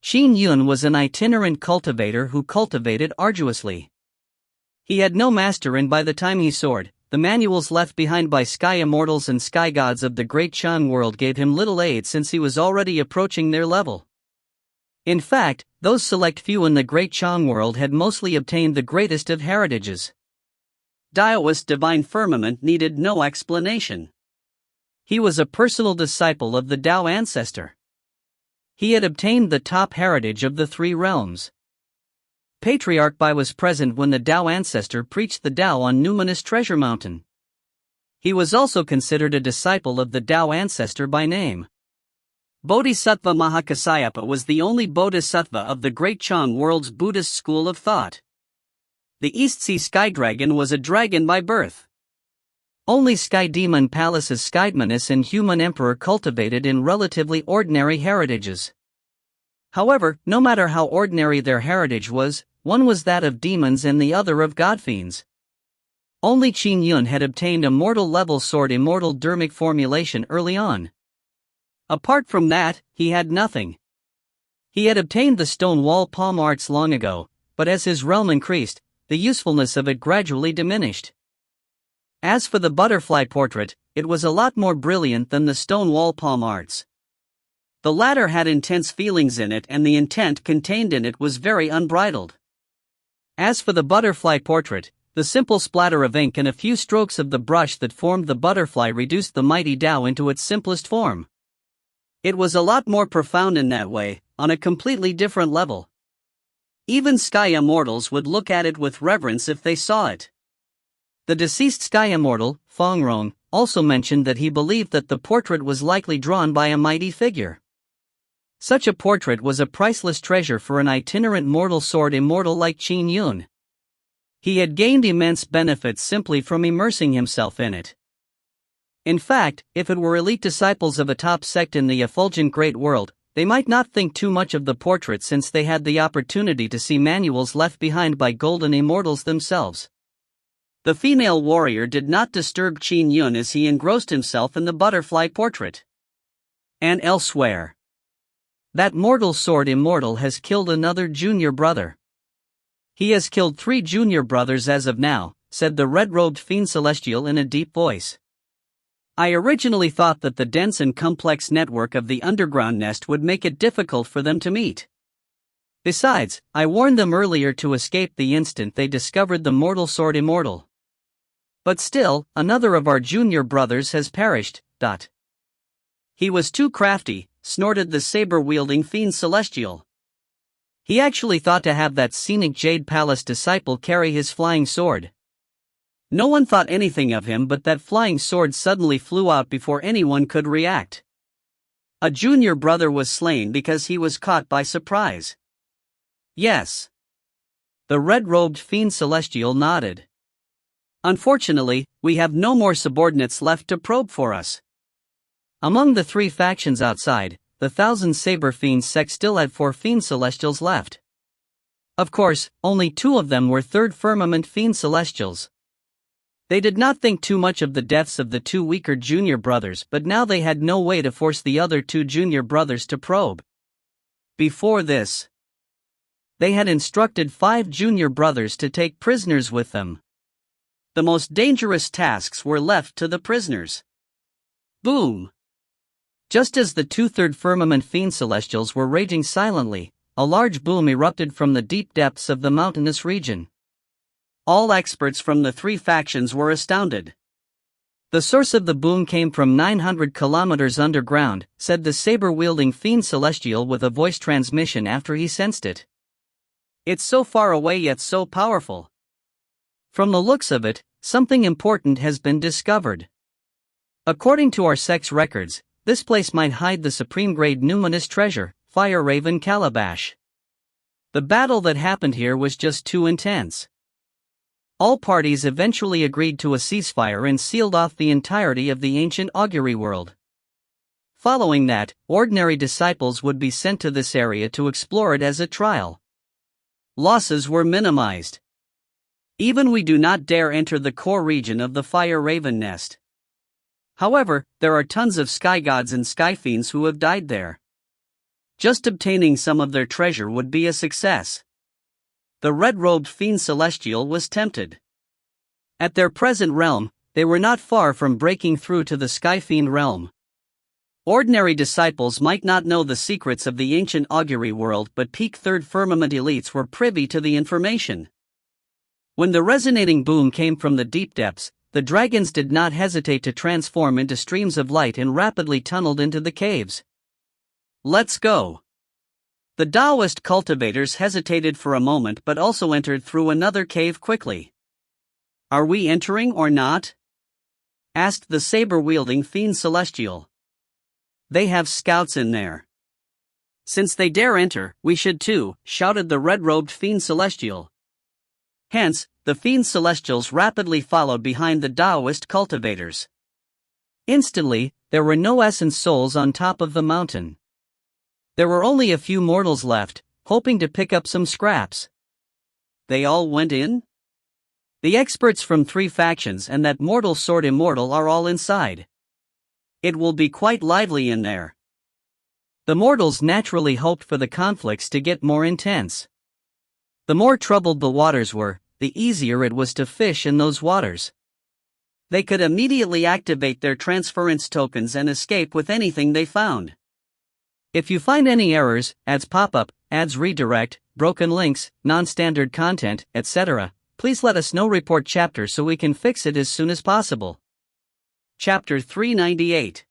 Speaker 1: Qin Yun was an itinerant cultivator who cultivated arduously. He had no master, and by the time he soared, the manuals left behind by sky immortals and sky gods of the Great Chan world gave him little aid since he was already approaching their level. In fact, those select few in the Great Chang world had mostly obtained the greatest of heritages. Daoist divine firmament needed no explanation. He was a personal disciple of the Tao ancestor. He had obtained the top heritage of the three realms. Patriarch Bai was present when the Tao ancestor preached the Tao on numinous treasure mountain. He was also considered a disciple of the Tao ancestor by name. Bodhisattva Mahakasyapa was the only bodhisattva of the Great Chang world's Buddhist school of thought. The East Sea Sky Dragon was a dragon by birth. Only Sky Demon Palace's Skydemoness and Human Emperor cultivated in relatively ordinary heritages. However, no matter how ordinary their heritage was, one was that of demons and the other of godfiends. Only Qin Yun had obtained a mortal-level sword immortal dermic formulation early on. Apart from that, he had nothing. He had obtained the stone wall palm arts long ago, but as his realm increased, the usefulness of it gradually diminished. As for the butterfly portrait, it was a lot more brilliant than the stone wall palm arts. The latter had intense feelings in it, and the intent contained in it was very unbridled. As for the butterfly portrait, the simple splatter of ink and a few strokes of the brush that formed the butterfly reduced the mighty Tao into its simplest form. It was a lot more profound in that way, on a completely different level. Even Sky Immortals would look at it with reverence if they saw it. The deceased Sky Immortal, Fong Rong, also mentioned that he believed that the portrait was likely drawn by a mighty figure. Such a portrait was a priceless treasure for an itinerant mortal sword immortal like Qin Yun. He had gained immense benefits simply from immersing himself in it. In fact, if it were elite disciples of a top sect in the effulgent great world, they might not think too much of the portrait since they had the opportunity to see manuals left behind by golden immortals themselves. The female warrior did not disturb Qin Yun as he engrossed himself in the butterfly portrait. And elsewhere. That mortal sword immortal has killed another junior brother. He has killed 3 junior brothers as of now, said the red-robed fiend celestial in a deep voice. I originally thought that the dense and complex network of the underground nest would make it difficult for them to meet. Besides, I warned them earlier to escape the instant they discovered the mortal sword immortal. But still, another of our junior brothers has perished. He was too crafty, snorted the saber-wielding fiend celestial. He actually thought to have that scenic Jade Palace disciple carry his flying sword. No one thought anything of him, but that flying sword suddenly flew out before anyone could react. A junior brother was slain because he was caught by surprise. Yes. The red-robed fiend celestial nodded. Unfortunately, we have no more subordinates left to probe for us. Among the 3 factions outside, the Thousand Saber Fiends sect still had 4 fiend celestials left. Of course, only 2 of them were Third Firmament fiend celestials. They did not think too much of the deaths of the 2 weaker junior brothers, but now they had no way to force the other 2 junior brothers to probe. Before this, they had instructed 5 junior brothers to take prisoners with them. The most dangerous tasks were left to the prisoners. Boom! Just as the 2 Third Firmament fiend celestials were raging silently, a large boom erupted from the deep depths of the mountainous region. All experts from the 3 factions were astounded. The source of the boom came from 900 kilometers underground, said the saber-wielding fiend celestial with a voice transmission after he sensed it. It's so far away yet so powerful. From the looks of it, something important has been discovered. According to our sect's records, this place might hide the supreme-grade numinous treasure, Fire Raven Calabash. The battle that happened here was just too intense. All parties eventually agreed to a ceasefire and sealed off the entirety of the ancient augury world. Following that, ordinary disciples would be sent to this area to explore it as a trial. Losses were minimized. Even we do not dare enter the core region of the Fire Raven nest. However, there are tons of sky gods and sky fiends who have died there. Just obtaining some of their treasure would be a success. The red-robed fiend celestial was tempted. At their present realm, they were not far from breaking through to the sky fiend realm. Ordinary disciples might not know the secrets of the ancient augury world, but peak third firmament elites were privy to the information. When the resonating boom came from the deep depths, the dragons did not hesitate to transform into streams of light and rapidly tunneled into the caves. Let's go. The Taoist cultivators hesitated for a moment but also entered through another cave quickly. Are we entering or not? Asked the saber-wielding fiend celestial. They have scouts in there. Since they dare enter, we should too, shouted the red-robed fiend celestial. Hence, the fiend celestials rapidly followed behind the Taoist cultivators. Instantly, there were no essence souls on top of the mountain. There were only a few mortals left, hoping to pick up some scraps. They all went in? The experts from 3 factions and that mortal sword immortal are all inside. It will be quite lively in there. The mortals naturally hoped for the conflicts to get more intense. The more troubled the waters were, the easier it was to fish in those waters. They could immediately activate their transference tokens and escape with anything they found. If you find any errors, ads pop up, ads redirect, broken links, non-standard content, etc., please let us know. Report chapter so we can fix it as soon as possible. Chapter 398.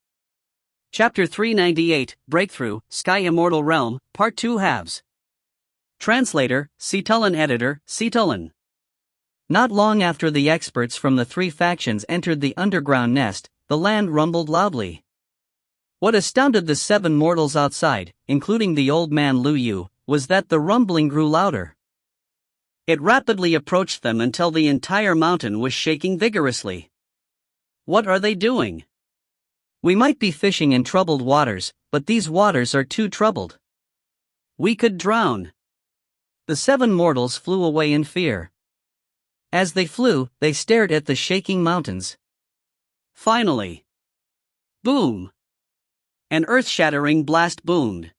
Speaker 1: Chapter 398, Breakthrough, Sky Immortal Realm, Part 2 halves. Translator, Citulin. Editor, Citulin. Not long after the experts from the 3 factions entered the underground nest, the land rumbled loudly. What astounded the 7 mortals outside, including the old man Lu Yu, was that the rumbling grew louder. It rapidly approached them until the entire mountain was shaking vigorously. What are they doing? We might be fishing in troubled waters, but these waters are too troubled. We could drown. The 7 mortals flew away in fear. As they flew, they stared at the shaking mountains. Finally. Boom! An earth-shattering blast boomed.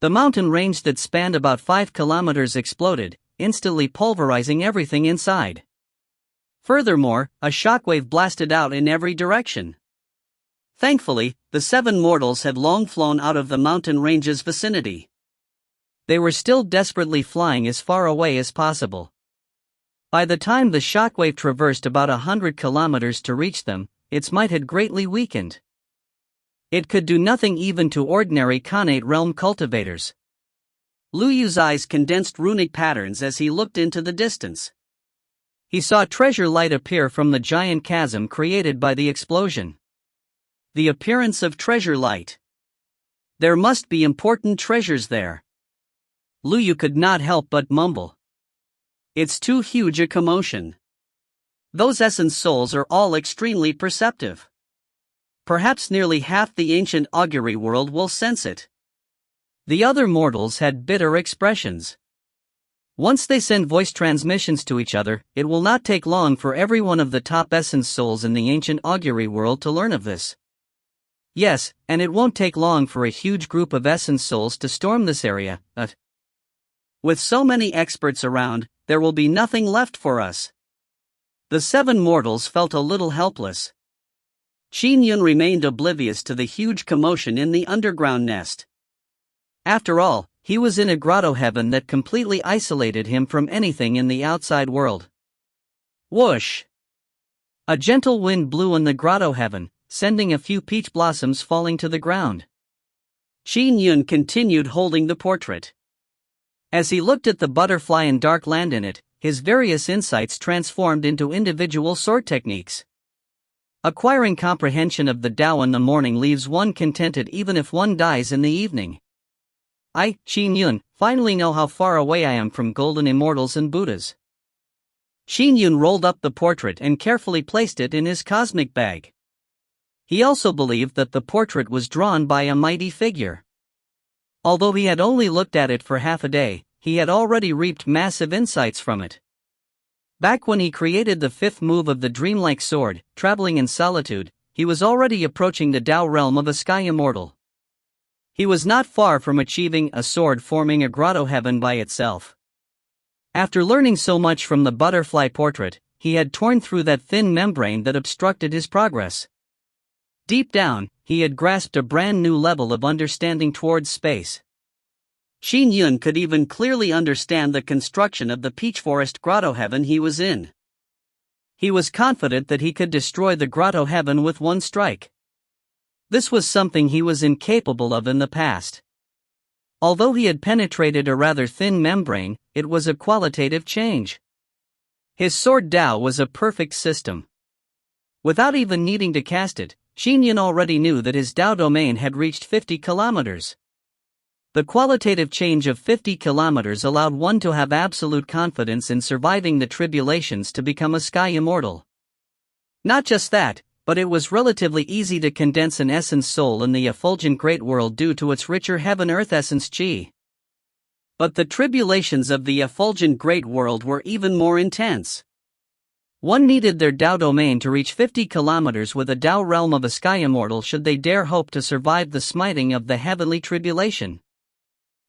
Speaker 1: The mountain range that spanned about 5 kilometers exploded, instantly pulverizing everything inside. Furthermore, a shockwave blasted out in every direction. Thankfully, the 7 mortals had long flown out of the mountain range's vicinity. They were still desperately flying as far away as possible. By the time the shockwave traversed about 100 kilometers to reach them, its might had greatly weakened. It could do nothing even to ordinary Khanate realm cultivators. Lu Yu's eyes condensed runic patterns as he looked into the distance. He saw treasure light appear from the giant chasm created by the explosion. The appearance of treasure light. There must be important treasures there. Lu Yu could not help but mumble. It's too huge a commotion. Those essence souls are all extremely perceptive. Perhaps nearly half the ancient augury world will sense it. The other mortals had bitter expressions. Once they send voice transmissions to each other, it will not take long for every one of the top essence souls in the ancient augury world to learn of this. Yes, and it won't take long for a huge group of essence souls to storm this area, with so many experts around, there will be nothing left for us. The 7 mortals felt a little helpless. Qin Yun remained oblivious to the huge commotion in the underground nest. After all, he was in a grotto heaven that completely isolated him from anything in the outside world. Whoosh! A gentle wind blew in the grotto heaven, sending a few peach blossoms falling to the ground. Qin Yun continued holding the portrait. As he looked at the butterfly and dark land in it, his various insights transformed into individual sword techniques. Acquiring comprehension of the Tao in the morning leaves one contented even if one dies in the evening. I, Qin Yun, finally know how far away I am from golden immortals and Buddhas. Qin Yun rolled up the portrait and carefully placed it in his cosmic bag. He also believed that the portrait was drawn by a mighty figure. Although he had only looked at it for half a day, he had already reaped massive insights from it. Back when he created the 5th move of the dreamlike sword, traveling in solitude, he was already approaching the Tao realm of a sky immortal. He was not far from achieving a sword forming a grotto heaven by itself. After learning so much from the butterfly portrait, he had torn through that thin membrane that obstructed his progress. Deep down, he had grasped a brand new level of understanding towards space. Qin Yun could even clearly understand the construction of the peach forest grotto heaven he was in. He was confident that he could destroy the grotto heaven with one strike. This was something he was incapable of in the past. Although he had penetrated a rather thin membrane, it was a qualitative change. His sword Dao was a perfect system. Without even needing to cast it, Qin Yun already knew that his Dao domain had reached 50 kilometers. The qualitative change of 50 kilometers allowed one to have absolute confidence in surviving the tribulations to become a sky immortal. Not just that, but it was relatively easy to condense an essence soul in the effulgent great world due to its richer heaven-earth essence qi. But the tribulations of the effulgent great world were even more intense. One needed their Dao domain to reach 50 kilometers with a Dao realm of a sky immortal should they dare hope to survive the smiting of the heavenly tribulation.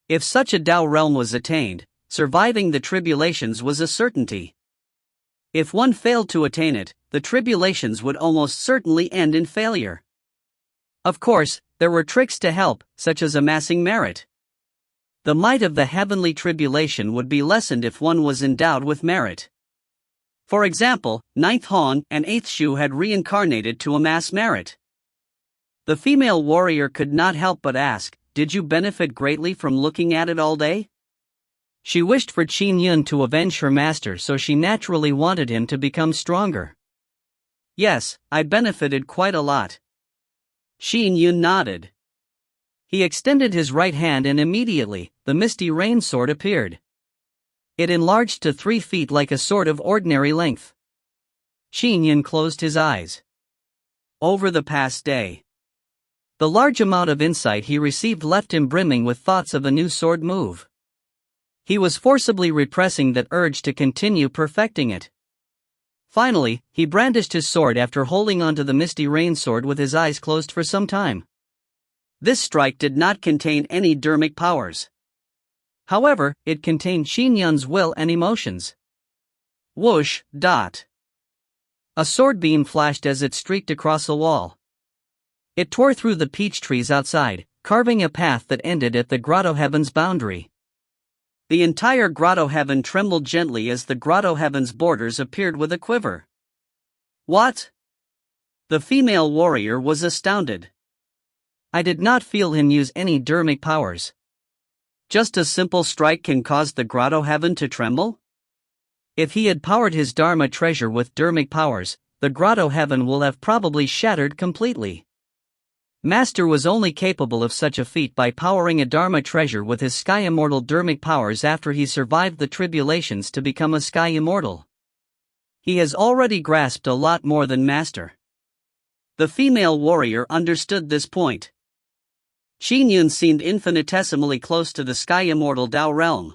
Speaker 1: If such a Dao realm was attained, surviving the tribulations was a certainty. If one failed to attain it, the tribulations would almost certainly end in failure. Of course, there were tricks to help, such as amassing merit. The might of the heavenly tribulation would be lessened if one was endowed with merit. For example, 9th Han and 8th Shu had reincarnated to amass merit. The female warrior could not help but ask, "Did you benefit greatly from looking at it all day?" She wished for Qin Yun to avenge her master, so she naturally wanted him to become stronger. "Yes, I benefited quite a lot." Qin Yun nodded. He extended his right hand and immediately, the misty rain sword appeared. It enlarged to 3 feet like a sword of ordinary length. Qin Yun closed his eyes. Over the past day, the large amount of insight he received left him brimming with thoughts of a new sword move. He was forcibly repressing that urge to continue perfecting it. Finally, he brandished his sword after holding onto the misty rain sword with his eyes closed for some time. This strike did not contain any dermic powers. However, it contained Qin Yun's will and emotions. Whoosh, dot. A sword beam flashed as it streaked across a wall. It tore through the peach trees outside, carving a path that ended at the grotto heaven's boundary. The entire grotto heaven trembled gently as the grotto heaven's borders appeared with a quiver. What? The female warrior was astounded. I did not feel him use any dermic powers. Just a simple strike can cause the grotto heaven to tremble? If he had powered his Dharma treasure with dermic powers, the grotto heaven will have probably shattered completely. Master was only capable of such a feat by powering a Dharma treasure with his sky immortal dermic powers after he survived the tribulations to become a sky immortal. He has already grasped a lot more than Master. The female warrior understood this point. Qin Yun seemed infinitesimally close to the sky immortal Dao realm.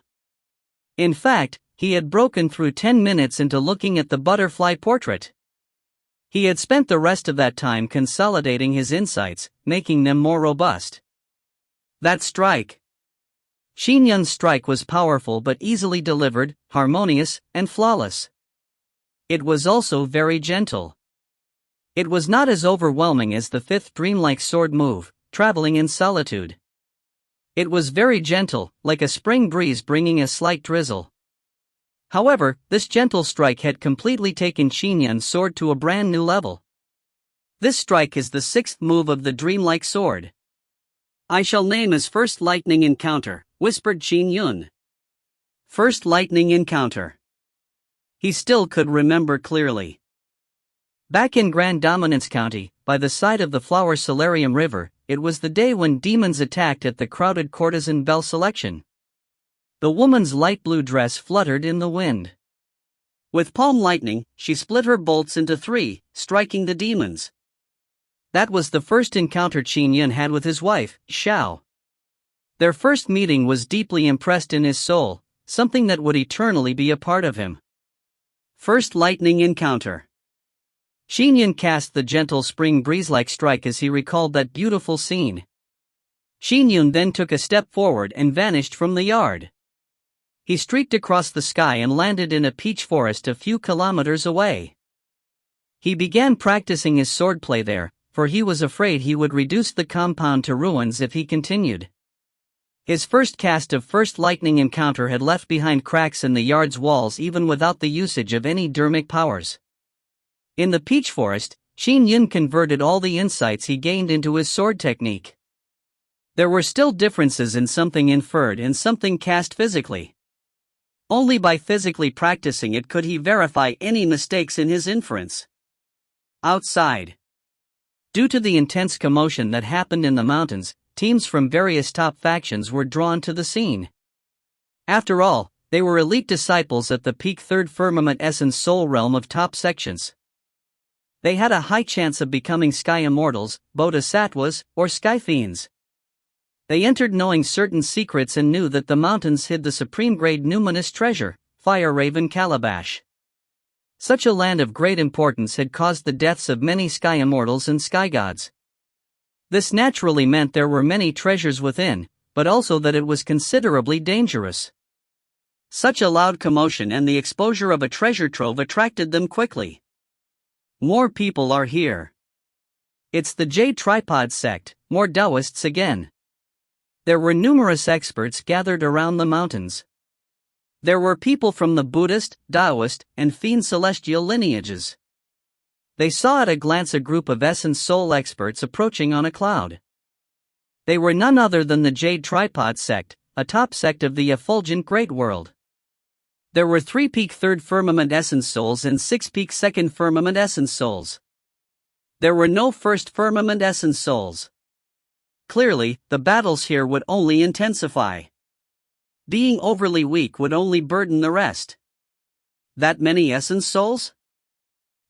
Speaker 1: In fact, he had broken through 10 minutes into looking at the butterfly portrait. He had spent the rest of that time consolidating his insights, making them more robust. That strike. Qin Yun's strike was powerful but easily delivered, harmonious, and flawless. It was also very gentle. It was not as overwhelming as the 5th dreamlike sword move, traveling in solitude. It was very gentle, like a spring breeze bringing a slight drizzle. However, this gentle strike had completely taken Qin Yun's sword to a brand new level. This strike is the 6th move of the dreamlike sword. I shall name as First Lightning Encounter, whispered Qin Yun. First Lightning Encounter. He still could remember clearly. Back in Grand Dominance County, by the side of the Flower Solarium River, it was the day when demons attacked at the crowded courtesan belle selection. The woman's light blue dress fluttered in the wind. With palm lightning, she split her bolts into 3, striking the demons. That was the first encounter Qin Yun had with his wife, Xiao. Their first meeting was deeply impressed in his soul, something that would eternally be a part of him. First lightning encounter. Qin Yun cast the gentle spring breeze-like strike as he recalled that beautiful scene. Qin Yun then took a step forward and vanished from the yard. He streaked across the sky and landed in a peach forest a few kilometers away. He began practicing his swordplay there, for he was afraid he would reduce the compound to ruins if he continued. His first cast of first lightning encounter had left behind cracks in the yard's walls even without the usage of any dermic powers. In the peach forest, Qin Yun converted all the insights he gained into his sword technique. There were still differences in something inferred and something cast physically. Only by physically practicing it could he verify any mistakes in his inference. Outside. Due to the intense commotion that happened in the mountains, teams from various top factions were drawn to the scene. After all, they were elite disciples at the peak third firmament essence soul realm of top sections. They had a high chance of becoming sky immortals, bodhisattvas, or sky fiends. They entered knowing certain secrets and knew that the mountains hid the supreme grade numinous treasure, Fire Raven Calabash. Such a land of great importance had caused the deaths of many sky immortals and sky gods. This naturally meant there were many treasures within, but also that it was considerably dangerous. Such a loud commotion and the exposure of a treasure trove attracted them quickly. More people are here. It's the Jade Tripod sect, more Taoists again. There were numerous experts gathered around the mountains. There were people from the Buddhist, Taoist, and Fiend celestial lineages. They saw at a glance a group of essence soul experts approaching on a cloud. They were none other than the Jade Tripod sect, a top sect of the effulgent Great World. There were 3 peak third firmament essence souls and 6 peak second firmament essence souls. There were no first firmament essence souls. Clearly, the battles here would only intensify. Being overly weak would only burden the rest. That many essence souls?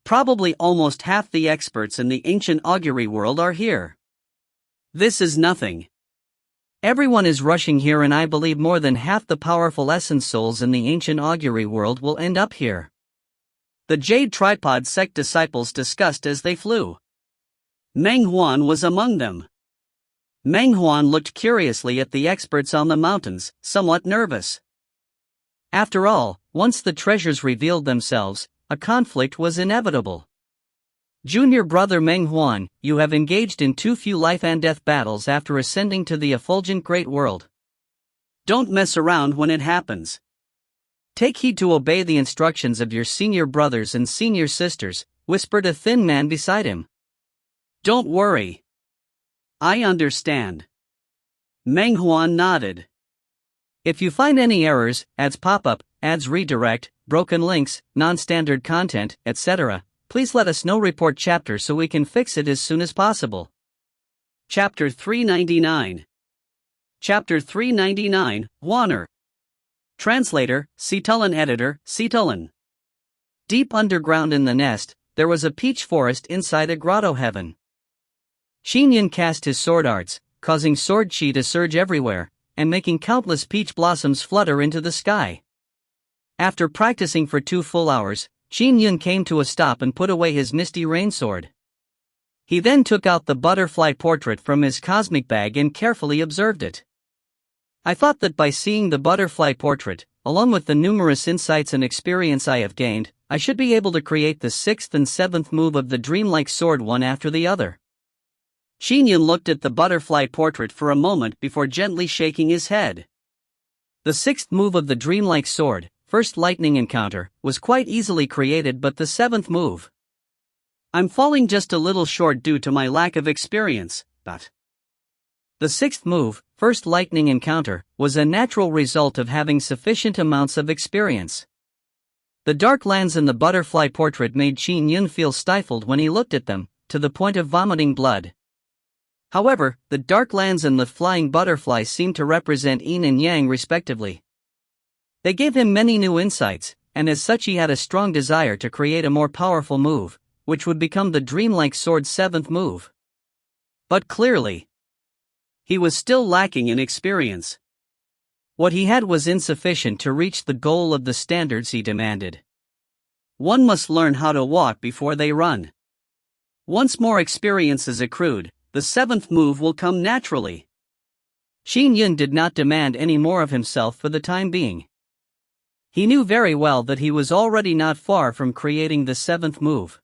Speaker 1: Probably almost half the experts in the ancient augury world are here. This is nothing. Everyone is rushing here, and I believe more than half the powerful essence souls in the ancient augury world will end up here. The Jade Tripod sect disciples discussed as they flew. Meng Huan was among them. Meng Huan looked curiously at the experts on the mountains, somewhat nervous. After all, once the treasures revealed themselves, a conflict was inevitable. Junior brother Meng Huan, you have engaged in too few life and death battles after ascending to the effulgent Great World. Don't mess around when it happens. Take heed to obey the instructions of your senior brothers and senior sisters, whispered a thin man beside him. Don't worry. I understand. Meng Huan nodded. If you find any errors, ads pop-up, ads redirect, broken links, non-standard content, etc., please let us know. Report chapter so we can fix it as soon as possible. Chapter 399. Chapter 399, Warner. Translator, Citulin. Editor, Citulin. Deep underground in the nest, there was a peach forest inside a grotto heaven. Qin Yun cast his sword arts, causing sword chi to surge everywhere, and making countless peach blossoms flutter into the sky. After practicing for 2 full hours, Qin Yun came to a stop and put away his misty rain sword. He then took out the butterfly portrait from his cosmic bag and carefully observed it. I thought that by seeing the butterfly portrait, along with the numerous insights and experience I have gained, I should be able to create the 6th and 7th move of the dreamlike sword one after the other. Qin Yun looked at the butterfly portrait for a moment before gently shaking his head. The 6th move of the dreamlike sword, first lightning encounter, was quite easily created, but the 7th move. I'm falling just a little short due to my lack of experience, but the 6th move, first lightning encounter, was a natural result of having sufficient amounts of experience. The dark lands in the butterfly portrait made Qin Yun feel stifled when he looked at them, to the point of vomiting blood. However, the dark lands and the flying butterflies seemed to represent yin and yang respectively. They gave him many new insights, and as such he had a strong desire to create a more powerful move, which would become the dreamlike sword's 7th move. But clearly, he was still lacking in experience. What he had was insufficient to reach the goal of the standards he demanded. One must learn how to walk before they run. Once more experience is accrued, the 7th move will come naturally. Qin Yun did not demand any more of himself for the time being. He knew very well that he was already not far from creating the 7th move.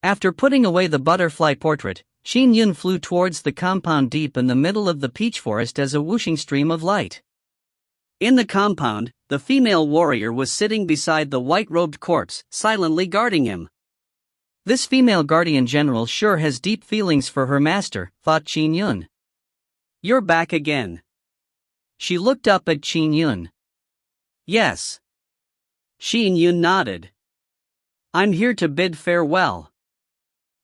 Speaker 1: After putting away the butterfly portrait, Qin Yun flew towards the compound deep in the middle of the peach forest as a whooshing stream of light. In the compound, the female warrior was sitting beside the white-robed corpse, silently guarding him. This female guardian general sure has deep feelings for her master, thought Qin Yun. You're back again. She looked up at Qin Yun. Yes. Qin Yun nodded. I'm here to bid farewell.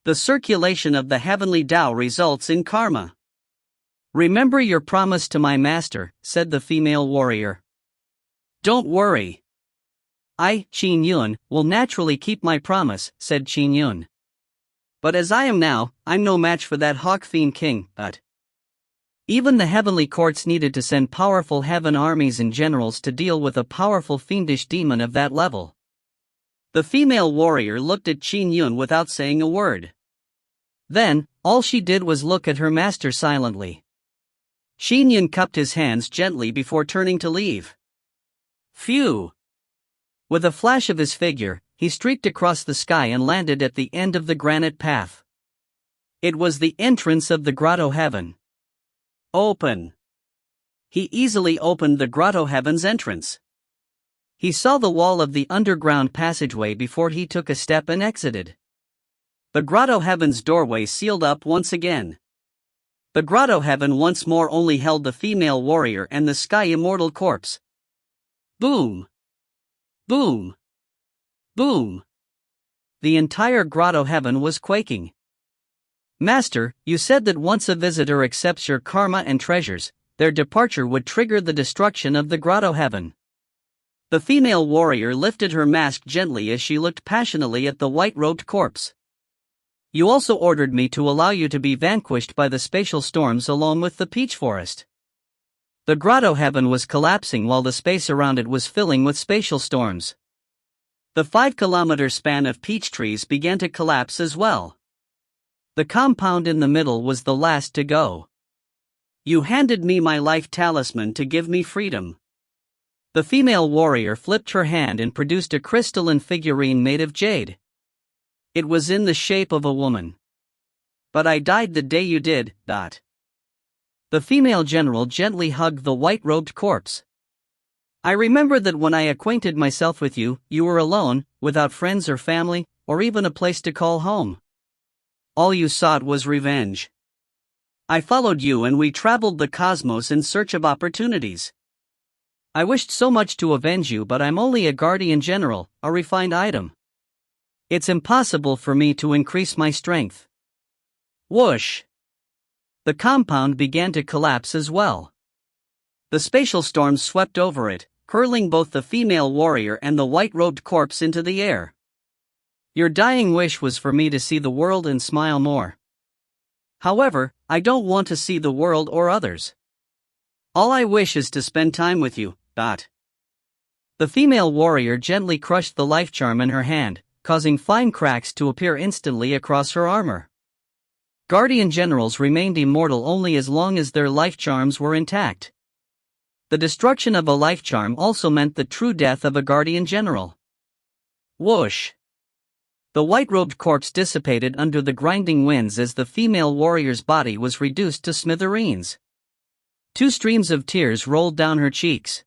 Speaker 1: The circulation of the heavenly Tao results in karma. Remember your promise to my master, said the female warrior. Don't worry. I, Qin Yun, will naturally keep my promise, said Qin Yun. But as I am now, I'm no match for that hawk fiend king, but even the heavenly courts needed to send powerful heaven armies and generals to deal with a powerful fiendish demon of that level. The female warrior looked at Qin Yun without saying a word. Then, all she did was look at her master silently. Qin Yun cupped his hands gently before turning to leave. Phew! With a flash of his figure, he streaked across the sky and landed at the end of the granite path. It was the entrance of the grotto heaven. Open! He easily opened the grotto heaven's entrance. He saw the wall of the underground passageway before he took a step and exited. The grotto heaven's doorway sealed up once again. The grotto heaven once more only held the female warrior and the sky immortal corpse. Boom! Boom! Boom! The entire grotto heaven was quaking. Master, you said that once a visitor accepts your karma and treasures, their departure would trigger the destruction of the grotto heaven. The female warrior lifted her mask gently as she looked passionately at the white-robed corpse. You also ordered me to allow you to be vanquished by the spatial storms along with the peach forest. The grotto heaven was collapsing while the space around it was filling with spatial storms. The 5-kilometer span of peach trees began to collapse as well. The compound in the middle was the last to go. You handed me my life talisman to give me freedom. The female warrior flipped her hand and produced a crystalline figurine made of jade. It was in the shape of a woman. But I died the day you did, . The female general gently hugged the white-robed corpse. I remember that when I acquainted myself with you, you were alone, without friends or family, or even a place to call home. All you sought was revenge. I followed you and we traveled the cosmos in search of opportunities. I wished so much to avenge you, but I'm only a guardian general, a refined item. It's impossible for me to increase my strength. Whoosh! The compound began to collapse as well. The spatial storm swept over it, hurling both the female warrior and the white-robed corpse into the air. Your dying wish was for me to see the world and smile more. However, I don't want to see the world or others. All I wish is to spend time with you. The female warrior gently crushed the life charm in her hand, causing fine cracks to appear instantly across her armor. Guardian generals remained immortal only as long as their life charms were intact. The destruction of a life charm also meant the true death of a guardian general. Whoosh! The white-robed corpse dissipated under the grinding winds as the female warrior's body was reduced to smithereens. 2 streams of tears rolled down her cheeks.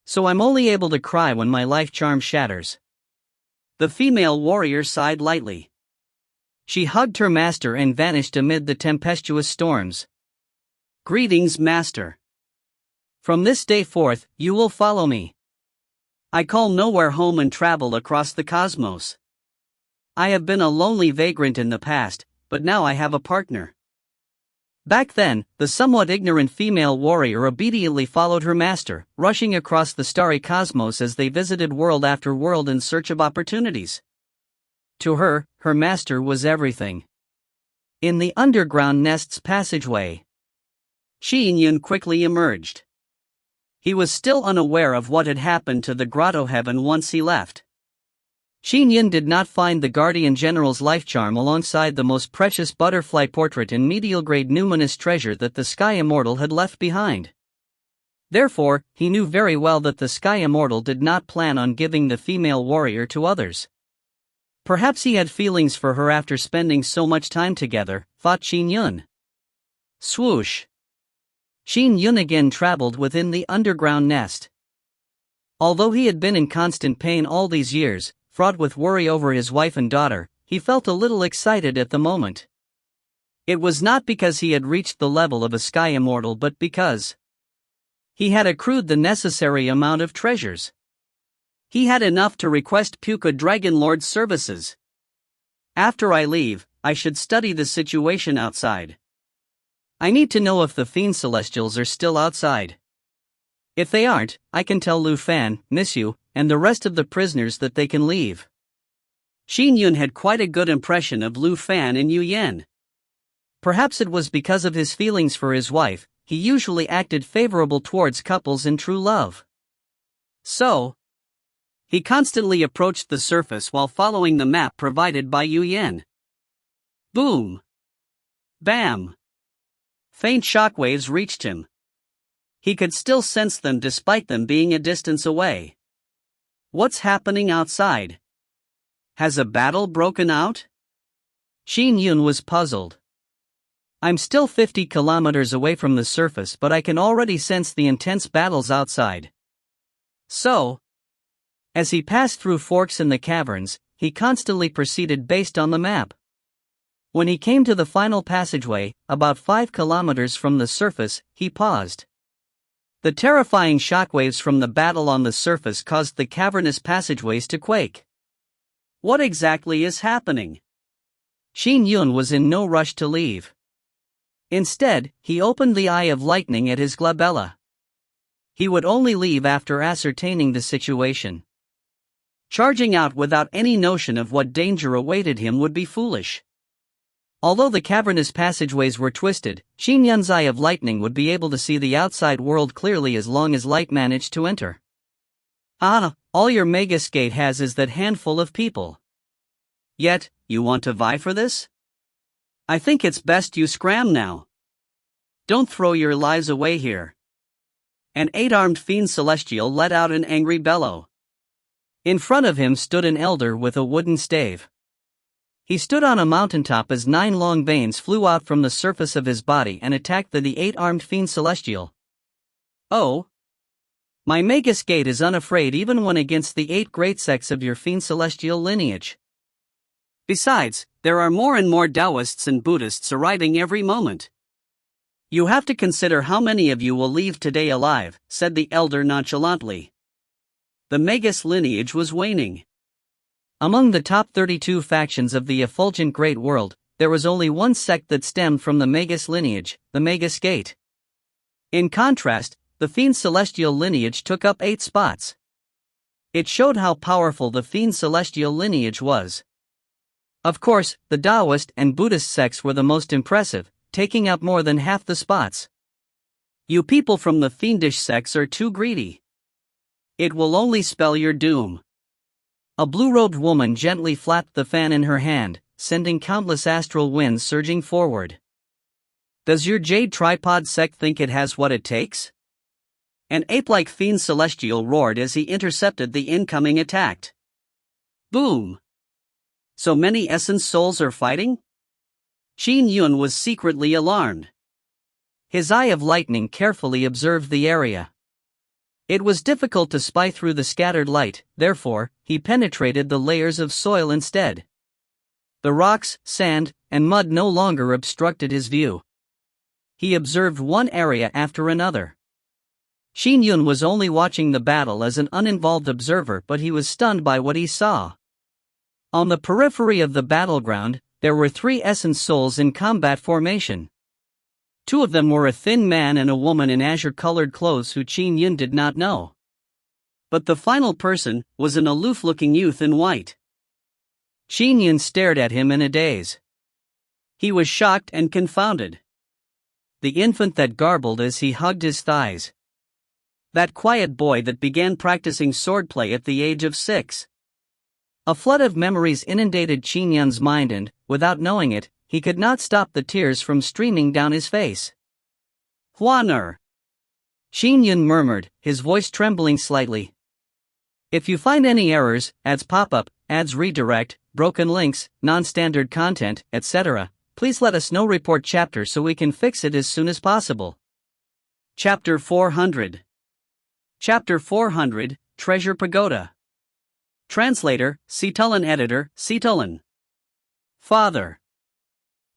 Speaker 1: So I'm only able to cry when my life charm shatters. The female warrior sighed lightly. She hugged her master and vanished amid the tempestuous storms. Greetings, master. From this day forth, you will follow me. I call nowhere home and travel across the cosmos. I have been a lonely vagrant in the past, but now I have a partner. Back then, the somewhat ignorant female warrior obediently followed her master, rushing across the starry cosmos as they visited world after world in search of opportunities. To her, her master was everything. In the underground nest's passageway, Qin Yun quickly emerged. He was still unaware of what had happened to the grotto heaven once he left. Qin Yun did not find the guardian general's life charm alongside the most precious butterfly portrait and medial-grade numinous treasure that the Sky Immortal had left behind. Therefore, he knew very well that the Sky Immortal did not plan on giving the female warrior to others. Perhaps he had feelings for her after spending so much time together, thought Qin Yun. Swoosh! Qin Yun again traveled within the underground nest. Although he had been in constant pain all these years, fraught with worry over his wife and daughter, he felt a little excited at the moment. It was not because he had reached the level of a sky immortal but because he had accrued the necessary amount of treasures. He had enough to request Puka Dragon Lord's services. After I leave, I should study the situation outside. I need to know if the Fiend Celestials are still outside. If they aren't, I can tell Lu Fan, Nishu, and the rest of the prisoners that they can leave. Qin Yun had quite a good impression of Lu Fan and Yu Yan. Perhaps it was because of his feelings for his wife, he usually acted favorable towards couples in true love. So, he constantly approached the surface while following the map provided by Yu Yan. Boom! Bam! Faint shockwaves reached him. He could still sense them despite them being a distance away. What's happening outside? Has a battle broken out? Qin Yun was puzzled. I'm still 50 kilometers away from the surface, but I can already sense the intense battles outside. So, as he passed through forks in the caverns, he constantly proceeded based on the map. When he came to the final passageway, about 5 kilometers from the surface, he paused. The terrifying shockwaves from the battle on the surface caused the cavernous passageways to quake. What exactly is happening? Qin Yun was in no rush to leave. Instead, he opened the Eye of Lightning at his glabella. He would only leave after ascertaining the situation. Charging out without any notion of what danger awaited him would be foolish. Although the cavernous passageways were twisted, Qin Yun's Eye of Lightning would be able to see the outside world clearly as long as light managed to enter. All your Megaskate has is that handful of people. Yet, you want to vie for this? I think it's best you scram now. Don't throw your lives away here. An 8-armed fiend celestial let out an angry bellow. In front of him stood an elder with a wooden stave. He stood on a mountaintop as 9 long veins flew out from the surface of his body and attacked the 8-armed fiend celestial. Oh! My Megaskate is unafraid even when against the 8 great sects of your fiend celestial lineage. Besides, there are more and more Taoists and Buddhists arriving every moment. You have to consider how many of you will leave today alive, said the elder nonchalantly. The Magus lineage was waning. Among the top 32 factions of the effulgent Great World, there was only one sect that stemmed from the Magus lineage, the Megaskate. In contrast, the Fiend Celestial lineage took up 8 spots. It showed how powerful the Fiend Celestial lineage was. Of course, the Taoist and Buddhist sects were the most impressive, taking up more than half the spots. You people from the fiendish sects are too greedy. It will only spell your doom. A blue-robed woman gently flapped the fan in her hand, sending countless astral winds surging forward. Does your jade tripod sect think it has what it takes? An ape-like fiend celestial roared as he intercepted the incoming attack. Boom! So many essence souls are fighting? Qin Yun was secretly alarmed. His Eye of Lightning carefully observed the area. It was difficult to spy through the scattered light, therefore, he penetrated the layers of soil instead. The rocks, sand, and mud no longer obstructed his view. He observed one area after another. Qin Yun was only watching the battle as an uninvolved observer, but he was stunned by what he saw. On the periphery of the battleground, there were 3 essence souls in combat formation. 2 of them were a thin man and a woman in azure-colored clothes who Qin Yun did not know. But the final person was an aloof-looking youth in white. Qin Yun stared at him in a daze. He was shocked and confounded. The infant that garbled as he hugged his thighs. That quiet boy that began practicing swordplay at the age of 6. A flood of memories inundated Qin Yun's mind and, without knowing it, he could not stop the tears from streaming down his face. Huaner! Qin Yun murmured, his voice trembling slightly. If you find any errors, ads pop up, ads redirect, broken links, non-standard content, etc., please let us know. Report chapter so we can fix it as soon as possible. Chapter 400. Chapter 400, Treasure Pagoda. Translator, Citulen. Editor, Citulen. Father.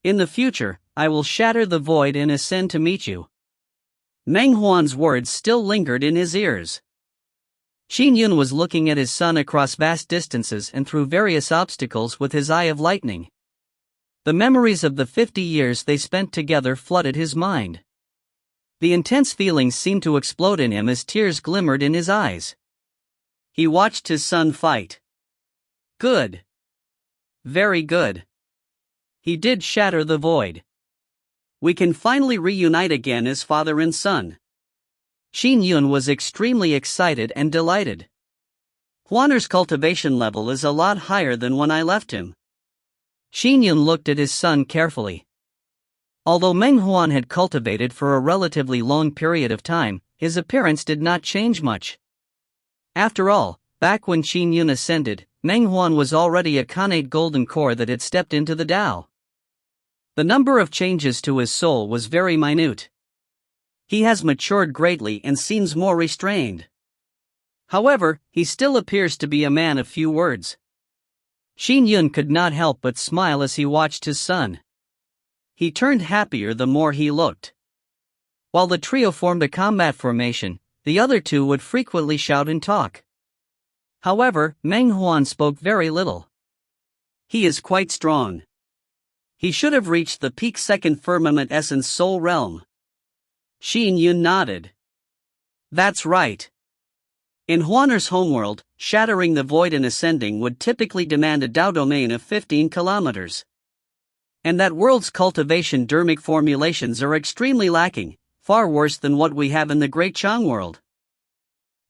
Speaker 1: In the future, I will shatter the void and ascend to meet you. Meng Huan's words still lingered in his ears. Qin Yun was looking at his son across vast distances and through various obstacles with his eye of lightning. The memories of the 50 years they spent together flooded his mind. The intense feelings seemed to explode in him as tears glimmered in his eyes. He watched his son fight. Good. Very good. He did shatter the void. We can finally reunite again as father and son. Qin Yun was extremely excited and delighted. Huaner's cultivation level is a lot higher than when I left him. Qin Yun looked at his son carefully. Although Meng Huan had cultivated for a relatively long period of time, his appearance did not change much. After all, back when Qin Yun ascended, Meng Huan was already a Khanate golden core that had stepped into the Tao. The number of changes to his soul was very minute. He has matured greatly and seems more restrained. However, he still appears to be a man of few words. Qin Yun could not help but smile as he watched his son. He turned happier the more he looked. While the trio formed a combat formation, the other two would frequently shout and talk. However, Meng Huan spoke very little. He is quite strong. He should have reached the peak second firmament essence soul realm. Qin Yun nodded. That's right. In Huaner's homeworld, shattering the void and ascending would typically demand a Tao domain of 15 kilometers. And that world's cultivation dermic formulations are extremely lacking, far worse than what we have in the Great Chang world.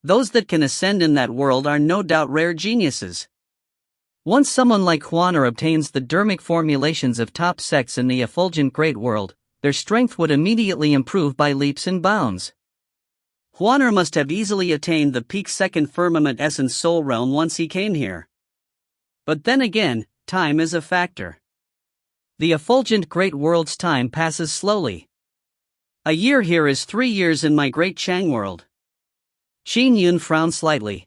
Speaker 1: Those that can ascend in that world are no doubt rare geniuses. Once someone like Huaner obtains the dermic formulations of top sects in the effulgent Great World, their strength would immediately improve by leaps and bounds. Huaner must have easily attained the peak second firmament essence soul realm once he came here. But then again, time is a factor. The effulgent Great World's time passes slowly. A year here is 3 years in my Great Chang world. Qin Yun frowned slightly.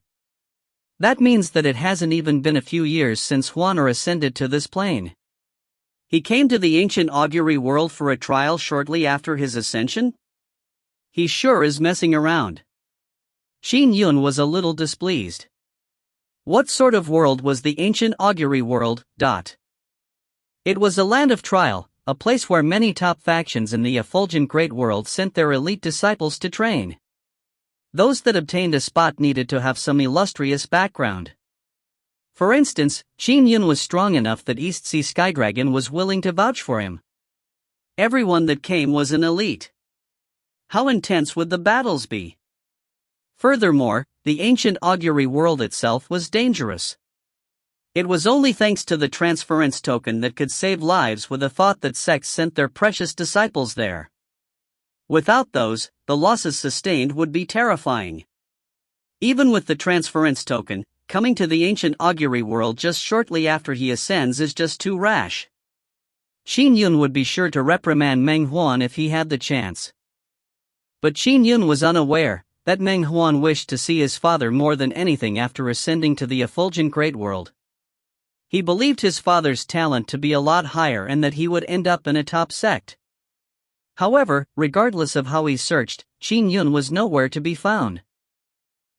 Speaker 1: That means that it hasn't even been a few years since Huaner ascended to this plane. He came to the ancient augury world for a trial shortly after his ascension? He sure is messing around. Qin Yun was a little displeased. What sort of world was the ancient augury world? It was a land of trial, a place where many top factions in the effulgent Great World sent their elite disciples to train. Those that obtained a spot needed to have some illustrious background. For instance, Qin Yun was strong enough that East Sea Skydragon was willing to vouch for him. Everyone that came was an elite. How intense would the battles be? Furthermore, the ancient augury world itself was dangerous. It was only thanks to the transference token that could save lives with the thought that sects sent their precious disciples there. Without those, the losses sustained would be terrifying. Even with the transference token, coming to the ancient augury world just shortly after he ascends is just too rash. Qin Yun would be sure to reprimand Meng Huan if he had the chance. But Qin Yun was unaware that Meng Huan wished to see his father more than anything after ascending to the effulgent Great World. He believed his father's talent to be a lot higher and that he would end up in a top sect. However, regardless of how he searched, Qin Yun was nowhere to be found.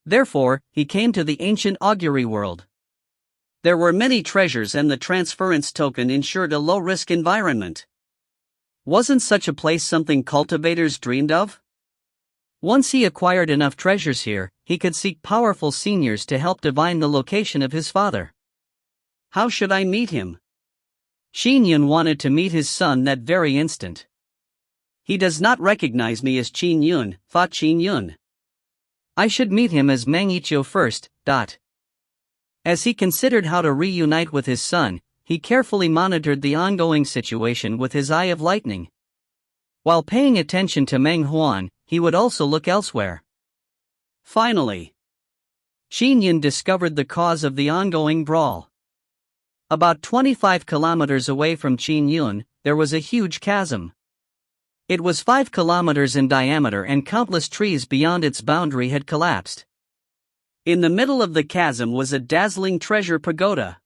Speaker 1: Therefore, he came to the ancient augury world. There were many treasures and the transference token ensured a low-risk environment. Wasn't such a place something cultivators dreamed of? Once he acquired enough treasures here, he could seek powerful seniors to help divine the location of his father. How should I meet him? Qin Yun wanted to meet his son that very instant. He does not recognize me as Qin Yun, thought Qin Yun. I should meet him as Meng Yiqiu first. As he considered how to reunite with his son, he carefully monitored the ongoing situation with his eye of lightning. While paying attention to Meng Huan, he would also look elsewhere. Finally, Qin Yun discovered the cause of the ongoing brawl. About 25 kilometers away from Qin Yun, there was a huge chasm. It was 5 kilometers in diameter and countless trees beyond its boundary had collapsed. In the middle of the chasm was a dazzling treasure pagoda.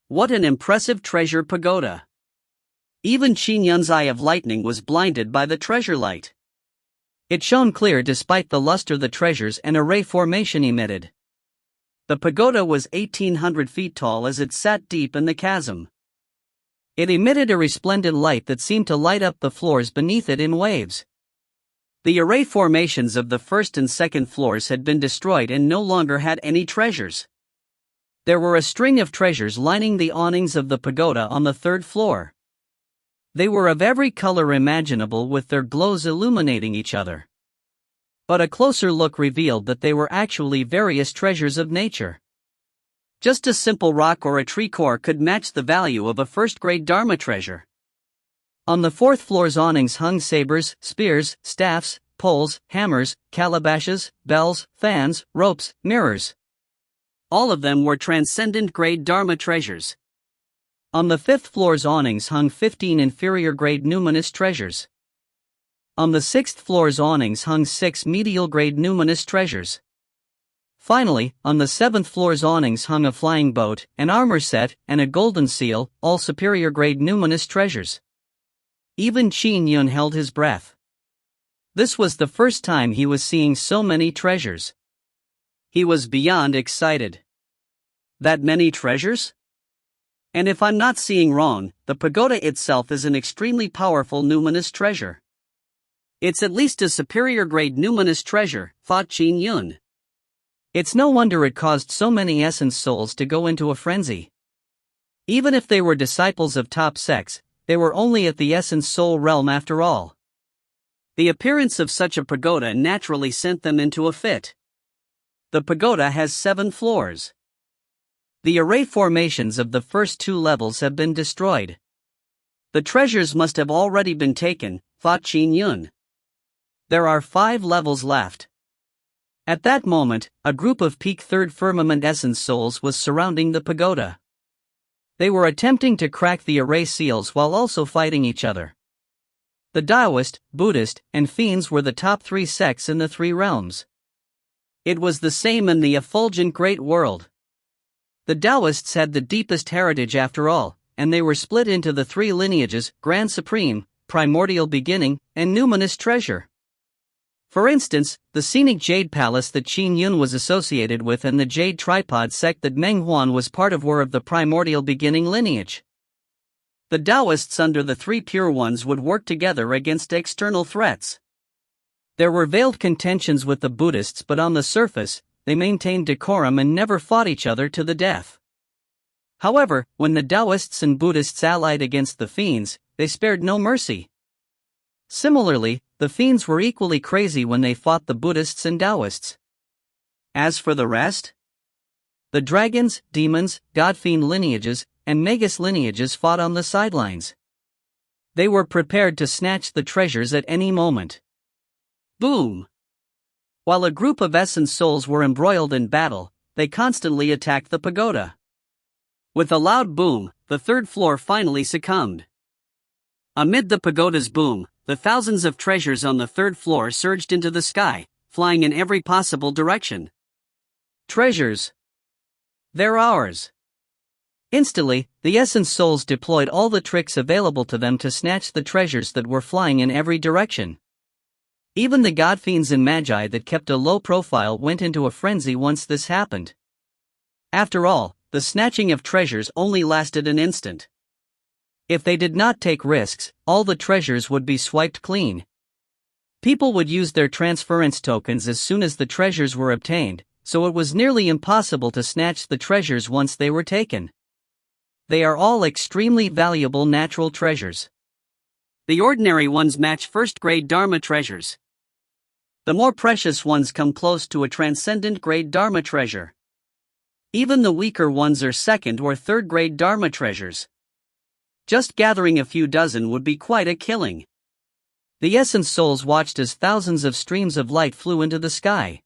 Speaker 1: What an impressive treasure pagoda! Even Qin Yun's eye of lightning was blinded by the treasure light. It shone clear despite the luster the treasures and array formation emitted. The pagoda was 1,800 feet tall as it sat deep in the chasm. It emitted a resplendent light that seemed to light up the floors beneath it in waves. The array formations of the first and second floors had been destroyed and no longer had any treasures. There were a string of treasures lining the awnings of the pagoda on the third floor. They were of every color imaginable with their glows illuminating each other. But a closer look revealed that they were actually various treasures of nature. Just a simple rock or a tree core could match the value of a first-grade Dharma treasure. On the fourth floor's awnings hung sabers, spears, staffs, poles, hammers, calabashes, bells, fans, ropes, mirrors. All of them were transcendent-grade Dharma treasures. On the fifth floor's awnings hung 15 inferior-grade numinous treasures. On the sixth floor's awnings hung 6 medial-grade numinous treasures. Finally, on the seventh floor's awnings hung a flying boat, an armor set, and a golden seal, all superior-grade numinous treasures. Even Qin Yun held his breath. This was the first time he was seeing so many treasures. He was beyond excited. That many treasures? And if I'm not seeing wrong, the pagoda itself is an extremely powerful numinous treasure. It's at least a superior-grade numinous treasure, thought Qin Yun. It's no wonder it caused so many essence souls to go into a frenzy. Even if they were disciples of top sects, they were only at the essence soul realm after all. The appearance of such a pagoda naturally sent them into a fit. The pagoda has 7 floors. The array formations of the first 2 levels have been destroyed. The treasures must have already been taken, thought Qin Yun. There are 5 levels left. At that moment, a group of peak third firmament essence souls was surrounding the pagoda. They were attempting to crack the array seals while also fighting each other. The Taoist, Buddhist, and fiends were the top 3 sects in the 3 realms. It was the same in the effulgent great world. The Taoists had the deepest heritage after all, and they were split into the 3 lineages: Grand Supreme, Primordial Beginning, and Numinous Treasure. For instance, the scenic Jade Palace that Qin Yun was associated with and the Jade Tripod sect that Meng Huan was part of were of the Primordial Beginning lineage. The Taoists under the 3 Pure Ones would work together against external threats. There were veiled contentions with the Buddhists, but on the surface, they maintained decorum and never fought each other to the death. However, when the Taoists and Buddhists allied against the fiends, they spared no mercy. Similarly, the fiends were equally crazy when they fought the Buddhists and Taoists. As for the rest, the dragons, demons, god-fiend lineages, and magus lineages fought on the sidelines. They were prepared to snatch the treasures at any moment. Boom! While a group of essence souls were embroiled in battle, they constantly attacked the pagoda. With a loud boom, the 3rd floor finally succumbed. Amid the pagoda's boom, the thousands of treasures on the 3rd floor surged into the sky, flying in every possible direction. Treasures! They're ours! Instantly, the essence souls deployed all the tricks available to them to snatch the treasures that were flying in every direction. Even the godfiends and magi that kept a low profile went into a frenzy once this happened. After all, the snatching of treasures only lasted an instant. If they did not take risks, all the treasures would be swiped clean. People would use their transference tokens as soon as the treasures were obtained, so it was nearly impossible to snatch the treasures once they were taken. They are all extremely valuable natural treasures. The ordinary ones match first-grade Dharma treasures. The more precious ones come close to a transcendent-grade Dharma treasure. Even the weaker ones are second- or third-grade Dharma treasures. Just gathering a few dozen would be quite a killing. The essence souls watched as thousands of streams of light flew into the sky.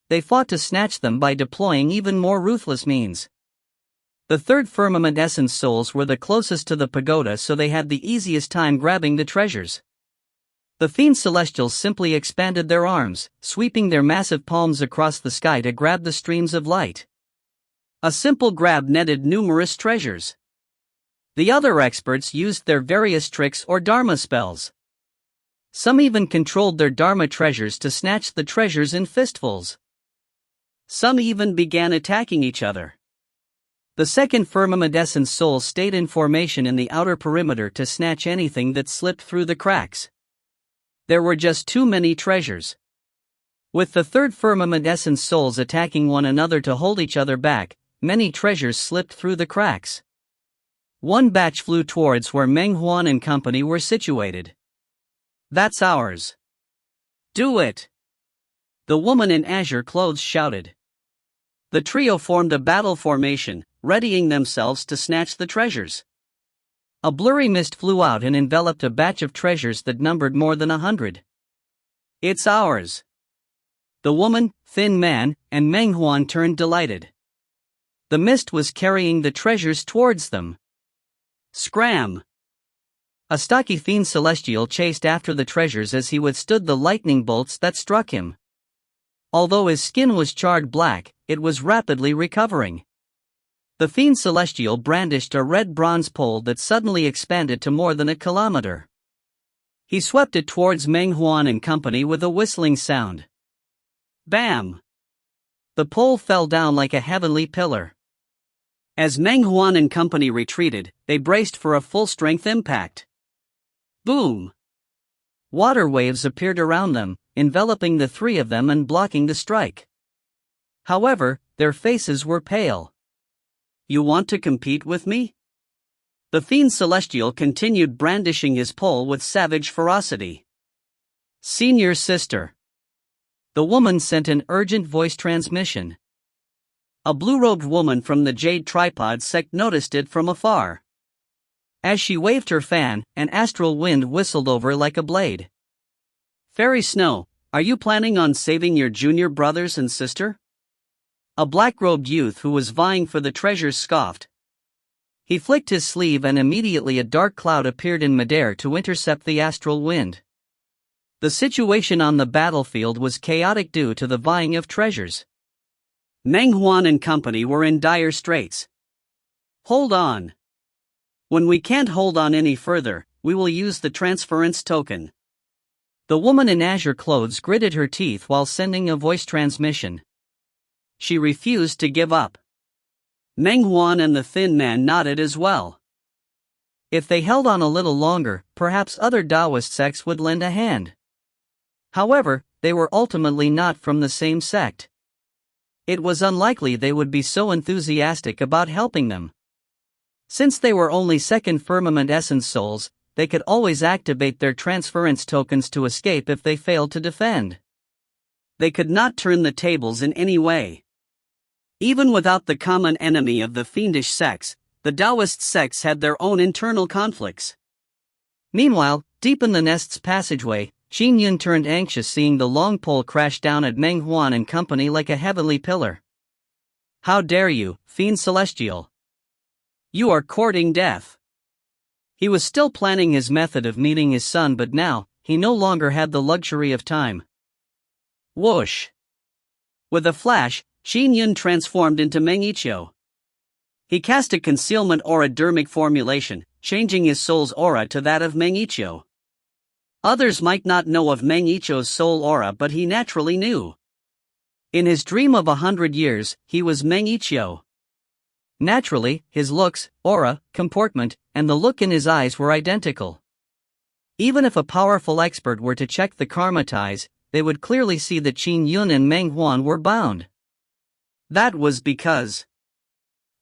Speaker 1: They fought to snatch them by deploying even more ruthless means. The third firmament essence souls were the closest to the pagoda, so they had the easiest time grabbing the treasures. The fiend celestials simply expanded their arms, sweeping their massive palms across the sky to grab the streams of light. A simple grab netted numerous treasures. The other experts used their various tricks or dharma spells. Some even controlled their dharma treasures to snatch the treasures in fistfuls. Some even began attacking each other. The second firmament essence soul stayed in formation in the outer perimeter to snatch anything that slipped through the cracks. There were just too many treasures. With the third firmament essence souls attacking one another to hold each other back, many treasures slipped through the cracks. One batch flew towards where Meng Huan and company were situated. "That's ours. Do it!" the woman in azure clothes shouted. The trio formed a battle formation, readying themselves to snatch the treasures. A blurry mist flew out and enveloped a batch of treasures that numbered more than 100. "It's ours!" The woman, thin man, and Meng Huan turned delighted. The mist was carrying the treasures towards them. Scram! A stocky fiend celestial chased after the treasures as he withstood the lightning bolts that struck him. Although his skin was charred black, it was rapidly recovering. The fiend celestial brandished a red bronze pole that suddenly expanded to more than a kilometer. He swept it towards Meng Huan and company with a whistling sound. Bam! The pole fell down like a heavenly pillar. As Meng Huan and company retreated, they braced for a full-strength impact. Boom! Water waves appeared around them, enveloping the three of them and blocking the strike. However, their faces were pale. "You want to compete with me?" The fiend celestial continued brandishing his pole with savage ferocity. "Senior sister." The woman sent an urgent voice transmission. A blue-robed woman from the Jade Tripod sect noticed it from afar. As she waved her fan, an astral wind whistled over like a blade. "Fairy Snow, are you planning on saving your junior brothers and sister?" A black-robed youth who was vying for the treasures scoffed. He flicked his sleeve and immediately a dark cloud appeared in midair to intercept the astral wind. The situation on the battlefield was chaotic due to the vying of treasures. Meng Huan and company were in dire straits. "Hold on. When we can't hold on any further, we will use the transference token." The woman in azure clothes gritted her teeth while sending a voice transmission. She refused to give up. Meng Huan and the thin man nodded as well. If they held on a little longer, perhaps other Taoist sects would lend a hand. However, they were ultimately not from the same sect. It was unlikely they would be so enthusiastic about helping them. Since they were only second firmament essence souls, they could always activate their transference tokens to escape if they failed to defend. They could not turn the tables in any way. Even without the common enemy of the fiendish sects, the Taoist sects had their own internal conflicts. Meanwhile, deep in the nest's passageway, Qin Yun turned anxious seeing the long pole crash down at Meng Huan and company like a heavenly pillar. "How dare you, fiend celestial! You are courting death." He was still planning his method of meeting his son, but now, he no longer had the luxury of time. Whoosh! With a flash, Qin Yun transformed into Meng Yiqiu. He cast a concealment aura dermic formulation, changing his soul's aura to that of Meng Yiqiu. Others might not know of Meng Yiqiu's soul aura, but he naturally knew. In his dream of 100 years, he was Meng Yiqiu. Naturally, his looks, aura, comportment, and the look in his eyes were identical. Even if a powerful expert were to check the karma ties, they would clearly see that Qin Yun and Meng Huan were bound. That was because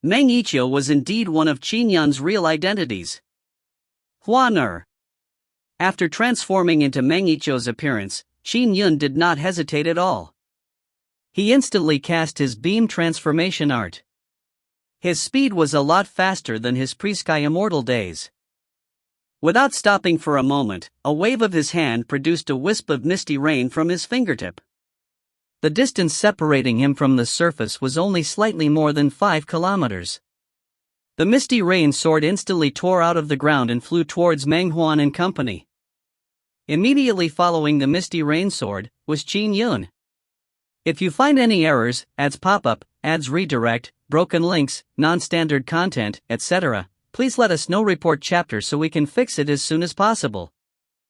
Speaker 1: Meng Yiqiu was indeed one of Qin Yun's real identities. Huaner. After transforming into Meng Yiqiu's appearance, Qin Yun did not hesitate at all. He instantly cast his beam transformation art. His speed was a lot faster than his pre-sky immortal days. Without stopping for a moment, a wave of his hand produced a wisp of misty rain from his fingertip. The distance separating him from the surface was only slightly more than 5 kilometers. The Misty Rain sword instantly tore out of the ground and flew towards Meng Huan and company. Immediately following the Misty Rain sword was Qin Yun. If you find any errors, ads pop-up, ads redirect, broken links, non-standard content, etc., please let us know. Report chapter so we can fix it as soon as possible.